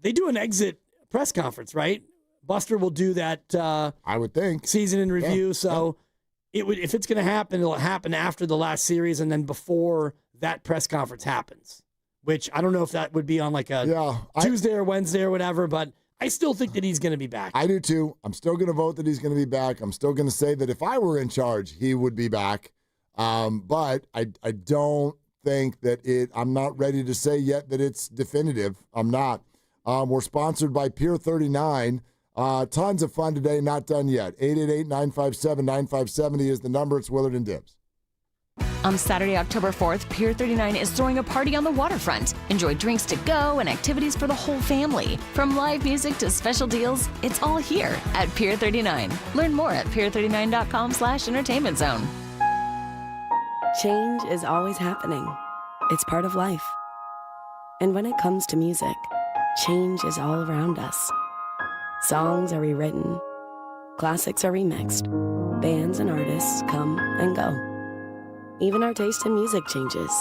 they do an exit press conference, right? Buster will do that. I would think season in review. So it would, if it's going to happen, it'll happen after the last series and then before that press conference happens. Which I don't know if that would be on like a Tuesday or Wednesday or whatever, but I still think that he's going to be back. I do too. I'm still going to vote that he's going to be back. I'm still going to say that if I were in charge, he would be back. But I don't think that I'm not ready to say yet that it's definitive. I'm not. We're sponsored by Pier 39. Tons of fun today, not done yet. 888-957-9570 is the number. It's Willard and Dibs. On Saturday, October 4th, Pier 39 is throwing a party on the waterfront. Enjoy drinks to go and activities for the whole family. From live music to special deals, it's all here at Pier 39. Learn more at pier39.com/entertainment zone. Change is always happening. It's part of life. And when it comes to music, change is all around us. Songs are rewritten. Classics are remixed. Bands and artists come and go. Even our taste in music changes.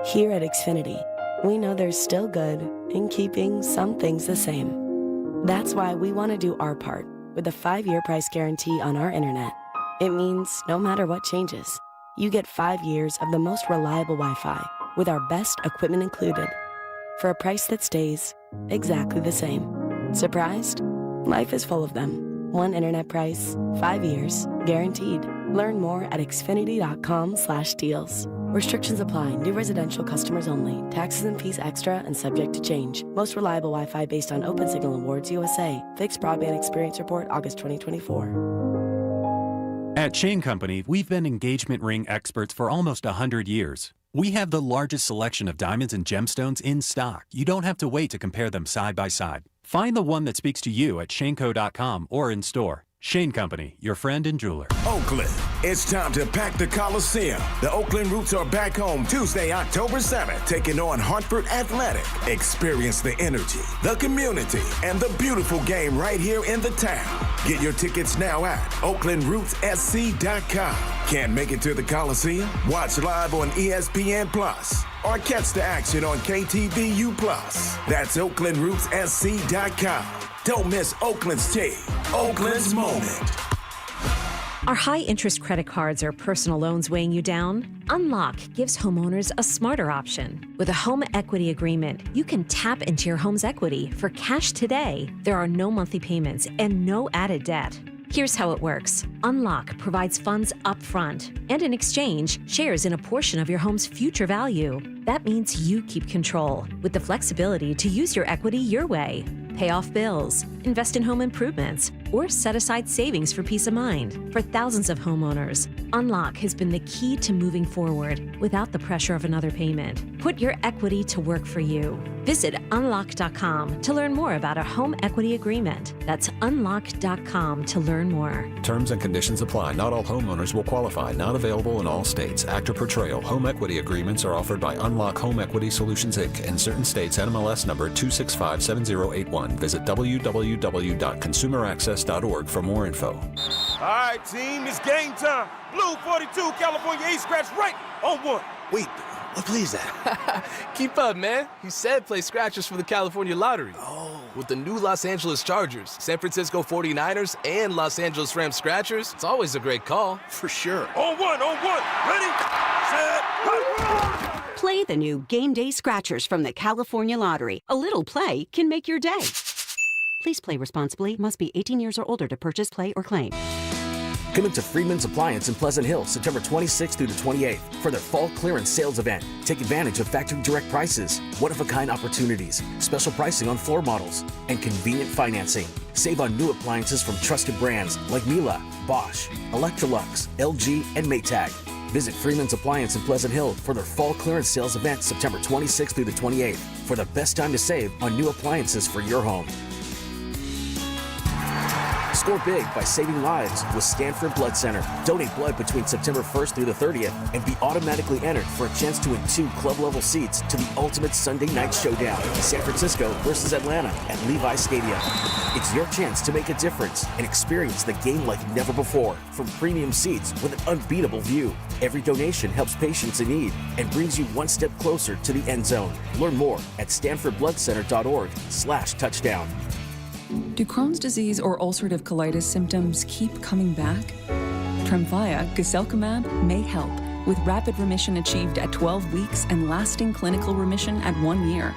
Here at Xfinity, we know there's still good in keeping some things the same. That's why we want to do our part with a 5-year price guarantee on our internet. It means no matter what changes, you get 5 years of the most reliable Wi-Fi with our best equipment included for a price that stays exactly the same. Surprised? Life is full of them. One internet price, 5 years, guaranteed. Learn more at xfinity.com/deals. Restrictions apply. New residential customers only. Taxes and fees extra and subject to change. Most reliable Wi-Fi based on Open Signal Awards USA. Fixed Broadband Experience Report, August 2024. At Shane Company, we've been engagement ring experts for almost 100 years. We have the largest selection of diamonds and gemstones in stock. You don't have to wait to compare them side by side. Find the one that speaks to you at shaneco.com or in store. Shane Company, your friend and jeweler. Oakland, it's time to pack the Coliseum. The Oakland Roots are back home Tuesday, October 7th, taking on Hartford Athletic. Experience the energy, the community, and the beautiful game right here in the town. Get your tickets now at OaklandRootsSC.com. Can't make it to the Coliseum? Watch live on ESPN Plus or catch the action on KTVU Plus. That's OaklandRootsSC.com. Don't miss Oakland's team, Oakland's moment. Are high-interest credit cards or personal loans weighing you down? Unlock gives homeowners a smarter option. With a home equity agreement, you can tap into your home's equity for cash today. There are no monthly payments and no added debt. Here's how it works. Unlock provides funds up front and in exchange shares in a portion of your home's future value. That means you keep control with the flexibility to use your equity your way. Pay off bills, invest in home improvements, or set aside savings for peace of mind. For thousands of homeowners, Unlock has been the key to moving forward without the pressure of another payment. Put your equity to work for you. Visit unlock.com to learn more about a home equity agreement. That's unlock.com to learn more. Terms and conditions apply. Not all homeowners will qualify. Not available in all states. Actor Portrayal. Home equity agreements are offered by Unlock Home Equity Solutions, Inc. In certain states, NMLS number 2657081. Visit www.consumeraccess.org for more info. All right, team, it's game time. Blue 42, California 8 scratch right on one. Wait, what play is that? Keep up, man. He said play scratchers for the California Lottery. Oh. With the new Los Angeles Chargers, San Francisco 49ers, and Los Angeles Rams scratchers, it's always a great call. For sure. On one. Ready, set, go. Play the new Game Day Scratchers from the California Lottery. A little play can make your day. Please play responsibly. Must be 18 years or older to purchase, play, or claim. Come into Freeman's Appliance in Pleasant Hill, September 26th through the 28th for their fall clearance sales event. Take advantage of factory direct prices, one-of-a-kind opportunities, special pricing on floor models, and convenient financing. Save on new appliances from trusted brands like Miele, Bosch, Electrolux, LG, and Maytag. Visit Freeman's Appliance in Pleasant Hill for their fall clearance sales event September 26th through the 28th for the best time to save on new appliances for your home. Score big by saving lives with Stanford Blood Center. Donate blood between September 1st through the 30th and be automatically entered for a chance to win 2 club-level seats to the ultimate Sunday night showdown, San Francisco versus Atlanta at Levi Stadium. It's your chance to make a difference and experience the game like never before from premium seats with an unbeatable view. Every donation helps patients in need and brings you one step closer to the end zone. Learn more at StanfordBloodCenter.org/touchdown. Do Crohn's disease or ulcerative colitis symptoms keep coming back? Tremfya, guselkumab, may help, with rapid remission achieved at 12 weeks and lasting clinical remission at 1 year.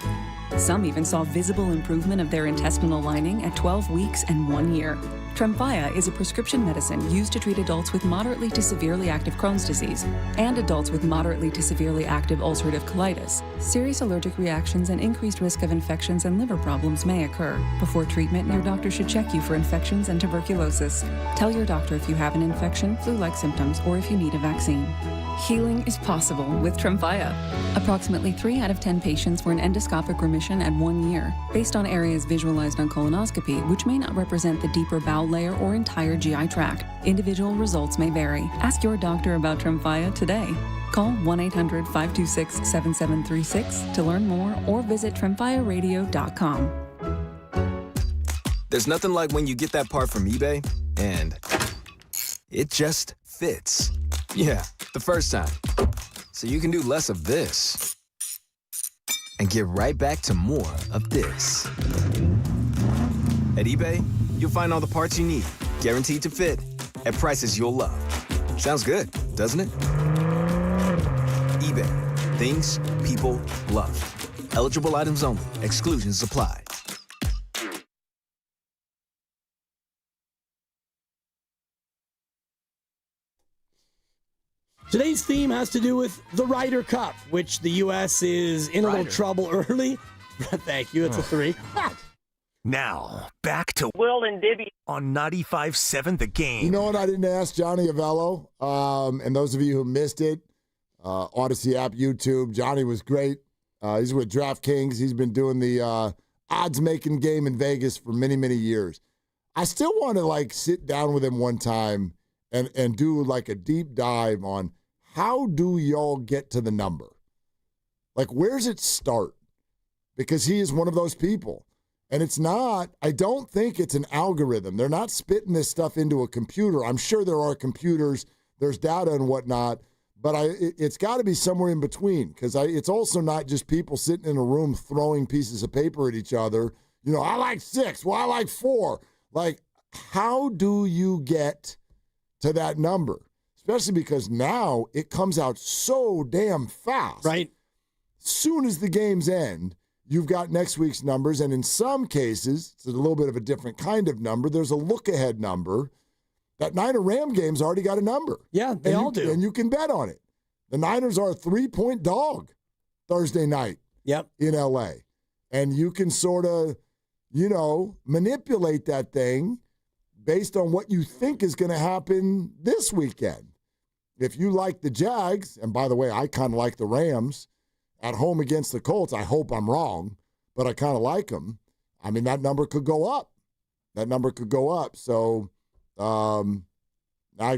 Some even saw visible improvement of their intestinal lining at 12 weeks and 1 year. Tremfya is a prescription medicine used to treat adults with moderately to severely active Crohn's disease and adults with moderately to severely active ulcerative colitis. Serious allergic reactions and increased risk of infections and liver problems may occur. Before treatment, your doctor should check you for infections and tuberculosis. Tell your doctor if you have an infection, flu-like symptoms, or if you need a vaccine. Healing is possible with Tremfya. Approximately 3 out of 10 patients were in endoscopic remission at 1 year, based on areas visualized on colonoscopy, which may not represent the deeper bowel layer or entire GI tract. Individual results may vary. Ask your doctor about Tremfya today. Call 1-800-526-7736 to learn more or visit tremfyaradio.com. There's nothing like when you get that part from eBay and it just fits. Yeah, the first time. So you can do less of this and get right back to more of this. At eBay, you'll find all the parts you need, guaranteed to fit, at prices you'll love. Sounds good, doesn't it? eBay, things people love. Eligible items only. Exclusions apply. Today's theme has to do with the Ryder Cup, which the U.S. is in a little trouble early. Thank you. It's a 3. Now, back to Will and Dibby on 95.7 The Game. You know what? I didn't ask Johnny Avello, and those of you who missed it, Odyssey app, YouTube, Johnny was great. He's with DraftKings. He's been doing the odds-making game in Vegas for many, many years. I still want to, sit down with him one time and do, a deep dive on how do y'all get to the number? Where's it start? Because he is one of those people. And it's not, I don't think it's an algorithm. They're not spitting this stuff into a computer. I'm sure there are computers, there's data and whatnot, but it's got to be somewhere in between because it's also not just people sitting in a room throwing pieces of paper at each other. I like 6. Well, I like 4. How do you get to that number? Especially because now it comes out so damn fast. Right. Soon as the games end, you've got next week's numbers, and in some cases, it's a little bit of a different kind of number. There's a look-ahead number. That Niner-Ram game's already got a number. Yeah, they all do. And you can bet on it. The Niners are a 3-point dog Thursday night in L.A. And you can sort of, manipulate that thing based on what you think is going to happen this weekend. If you like the Jags, and by the way, I kind of like the Rams, at home against the Colts, I hope I'm wrong, but I kind of like them. I mean, that number could go up. So I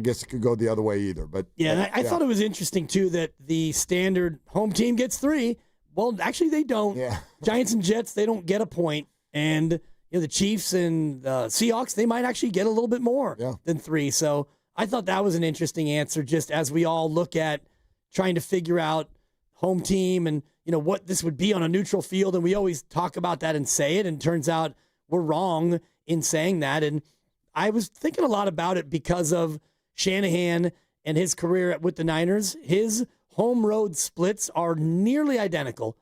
guess it could go the other way either. But I thought it was interesting, too, that the standard home team gets 3. Well, actually, they don't. Yeah. Giants and Jets, they don't get a point. And the Chiefs and Seahawks, they might actually get a little bit more than 3. So I thought that was an interesting answer, just as we all look at trying to figure out home team and, what this would be on a neutral field. And we always talk about that and say it. And it turns out we're wrong in saying that. And I was thinking a lot about it because of Shanahan and his career with the Niners. His home road splits are nearly identical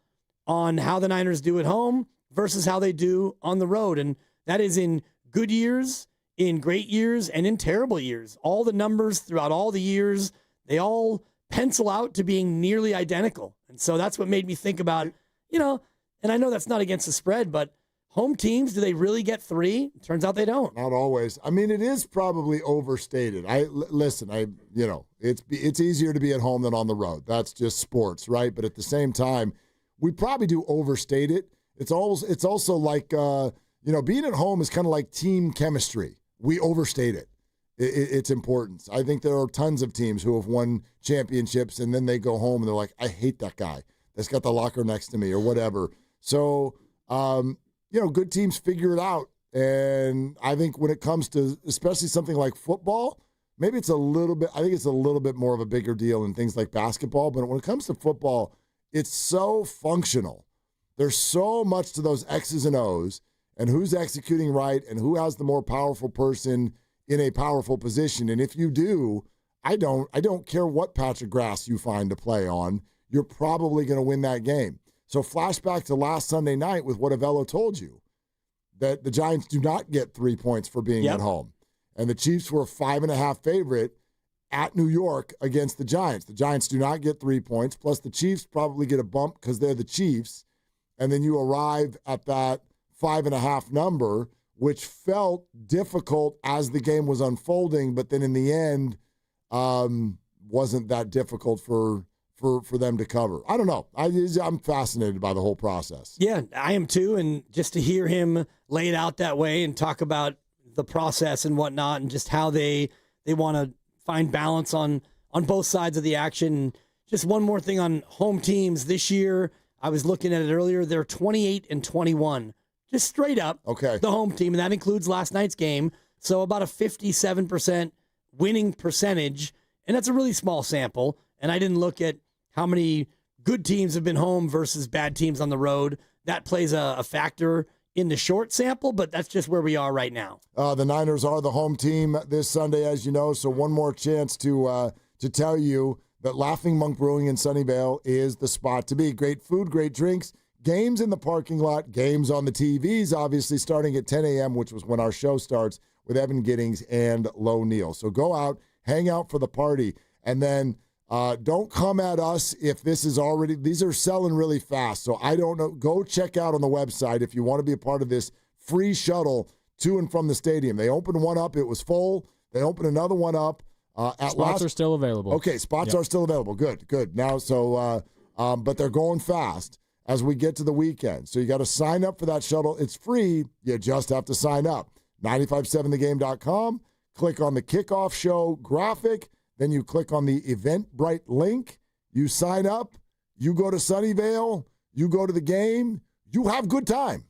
on how the Niners do at home versus how they do on the road. And that is in good years, in great years, and in terrible years. All the numbers throughout all the years, they all pencil out to being nearly identical. And so that's what made me think about, and I know that's not against the spread, but home teams, do they really get 3? Turns out they don't. Not always. I mean, it is probably overstated. It's easier to be at home than on the road. That's just sports, right? But at the same time, we probably do overstate it. It's also like, being at home is kind of like team chemistry. We overstate it. Its importance. I think there are tons of teams who have won championships and then they go home and they're like, I hate that guy that's got the locker next to me or whatever. So, good teams figure it out. And I think when it comes to especially something like football, maybe I think it's a little bit more of a bigger deal in things like basketball. But when it comes to football, it's so functional. There's so much to those X's and O's and who's executing right and who has the more powerful person in a powerful position. And if you do, I don't care what patch of grass you find to play on, you're probably going to win that game. So flashback to last Sunday night with what Avello told you, that the Giants do not get 3 points for being at home. And the Chiefs were a 5.5 favorite at New York against the Giants. The Giants do not get 3 points, plus the Chiefs probably get a bump because they're the Chiefs. And then you arrive at that 5.5 number, which felt difficult as the game was unfolding, but then in the end, wasn't that difficult for them to cover. I don't know. I'm fascinated by the whole process. Yeah, I am too. And just to hear him lay it out that way and talk about the process and whatnot and just how they want to find balance on both sides of the action. Just one more thing on home teams this year. I was looking at it earlier. They're 28-21, just straight up. Okay. The home team, and that includes last night's game. So about a 57% winning percentage, and that's a really small sample. And I didn't look at how many good teams have been home versus bad teams on the road. That plays a factor in the short sample, but that's just where we are right now. The Niners are the home team this Sunday, as you know, so one more chance to tell you that Laughing Monk Brewing in Sunnyvale is the spot to be. Great food, great drinks, games in the parking lot, games on the TVs, obviously starting at 10 a.m., which was when our show starts with Evan Giddings and Lo Neal. So go out, hang out for the party, and then don't come at us if this is already, these are selling really fast. So I don't know. Go check out on the website if you want to be a part of this free shuttle to and from the stadium. They opened one up. It was full. They opened another one up. Spots are still available. Okay, spots are still available. Good. Now, but they're going fast as we get to the weekend. So you got to sign up for that shuttle. It's free. You just have to sign up. 957thegame.com. Click on the kickoff show graphic. Then you click on the Eventbrite link. You sign up. You go to Sunnyvale. You go to the game. You have good time.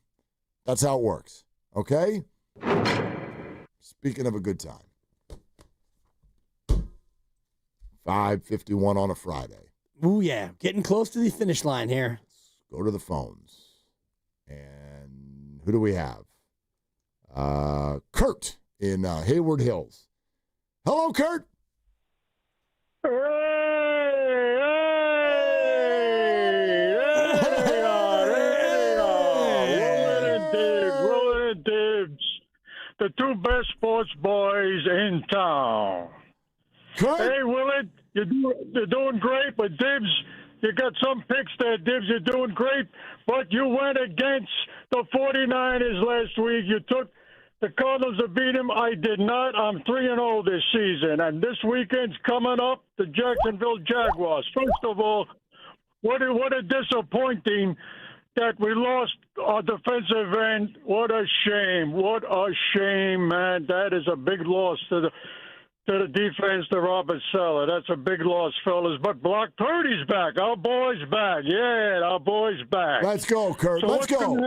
That's how it works. Okay? Speaking of a good time. 5:51 on a Friday. Ooh, yeah. Getting close to the finish line here. Let's go to the phones. And who do we have? Kurt in Hayward Hills. Hello, Kurt. Willard Dibs, the two best sports boys in town. Hey, Willard, you're doing great, but Dibs, you got some picks there, Dibs. You're doing great, but you went against the 49ers last week. You took the Cardinals to beat him. I did not. I'm 3-0 this season, and this weekend's coming up, the Jacksonville Jaguars. First of all, what a disappointing that we lost our defensive end. What a shame. What a shame, man. That is a big loss to the defense, to Robert Saleh. That's a big loss, fellas. But Brock Purdy's back. Our boy's back. Yeah, our boy's back. Let's go, Kurt. Let's go.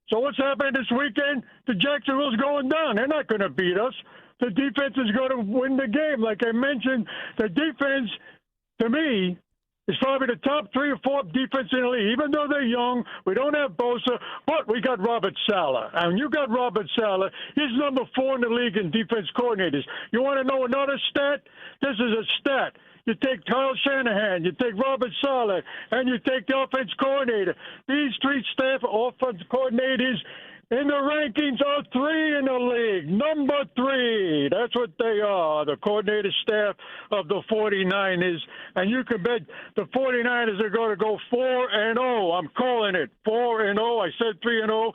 So what's happening this weekend? The Jacksonville's going down. They're not going to beat us. The defense is going to win the game. Like I mentioned, the defense, to me, is probably the top 3 or 4 defense in the league. Even though they're young, we don't have Bosa, but we got Robert Saleh. And you got Robert Saleh. He's number 4 in the league in defense coordinators. You want to know another stat? This is a stat. You take Kyle Shanahan, you take Robert Saleh, and you take the offense coordinator. These 3 staff offense coordinators in the rankings are 3 in the league. Number 3. That's what they are, the coordinator staff of the 49ers. And you can bet the 49ers are going to go 4-0. I'm calling it 4-0. I said 3-0.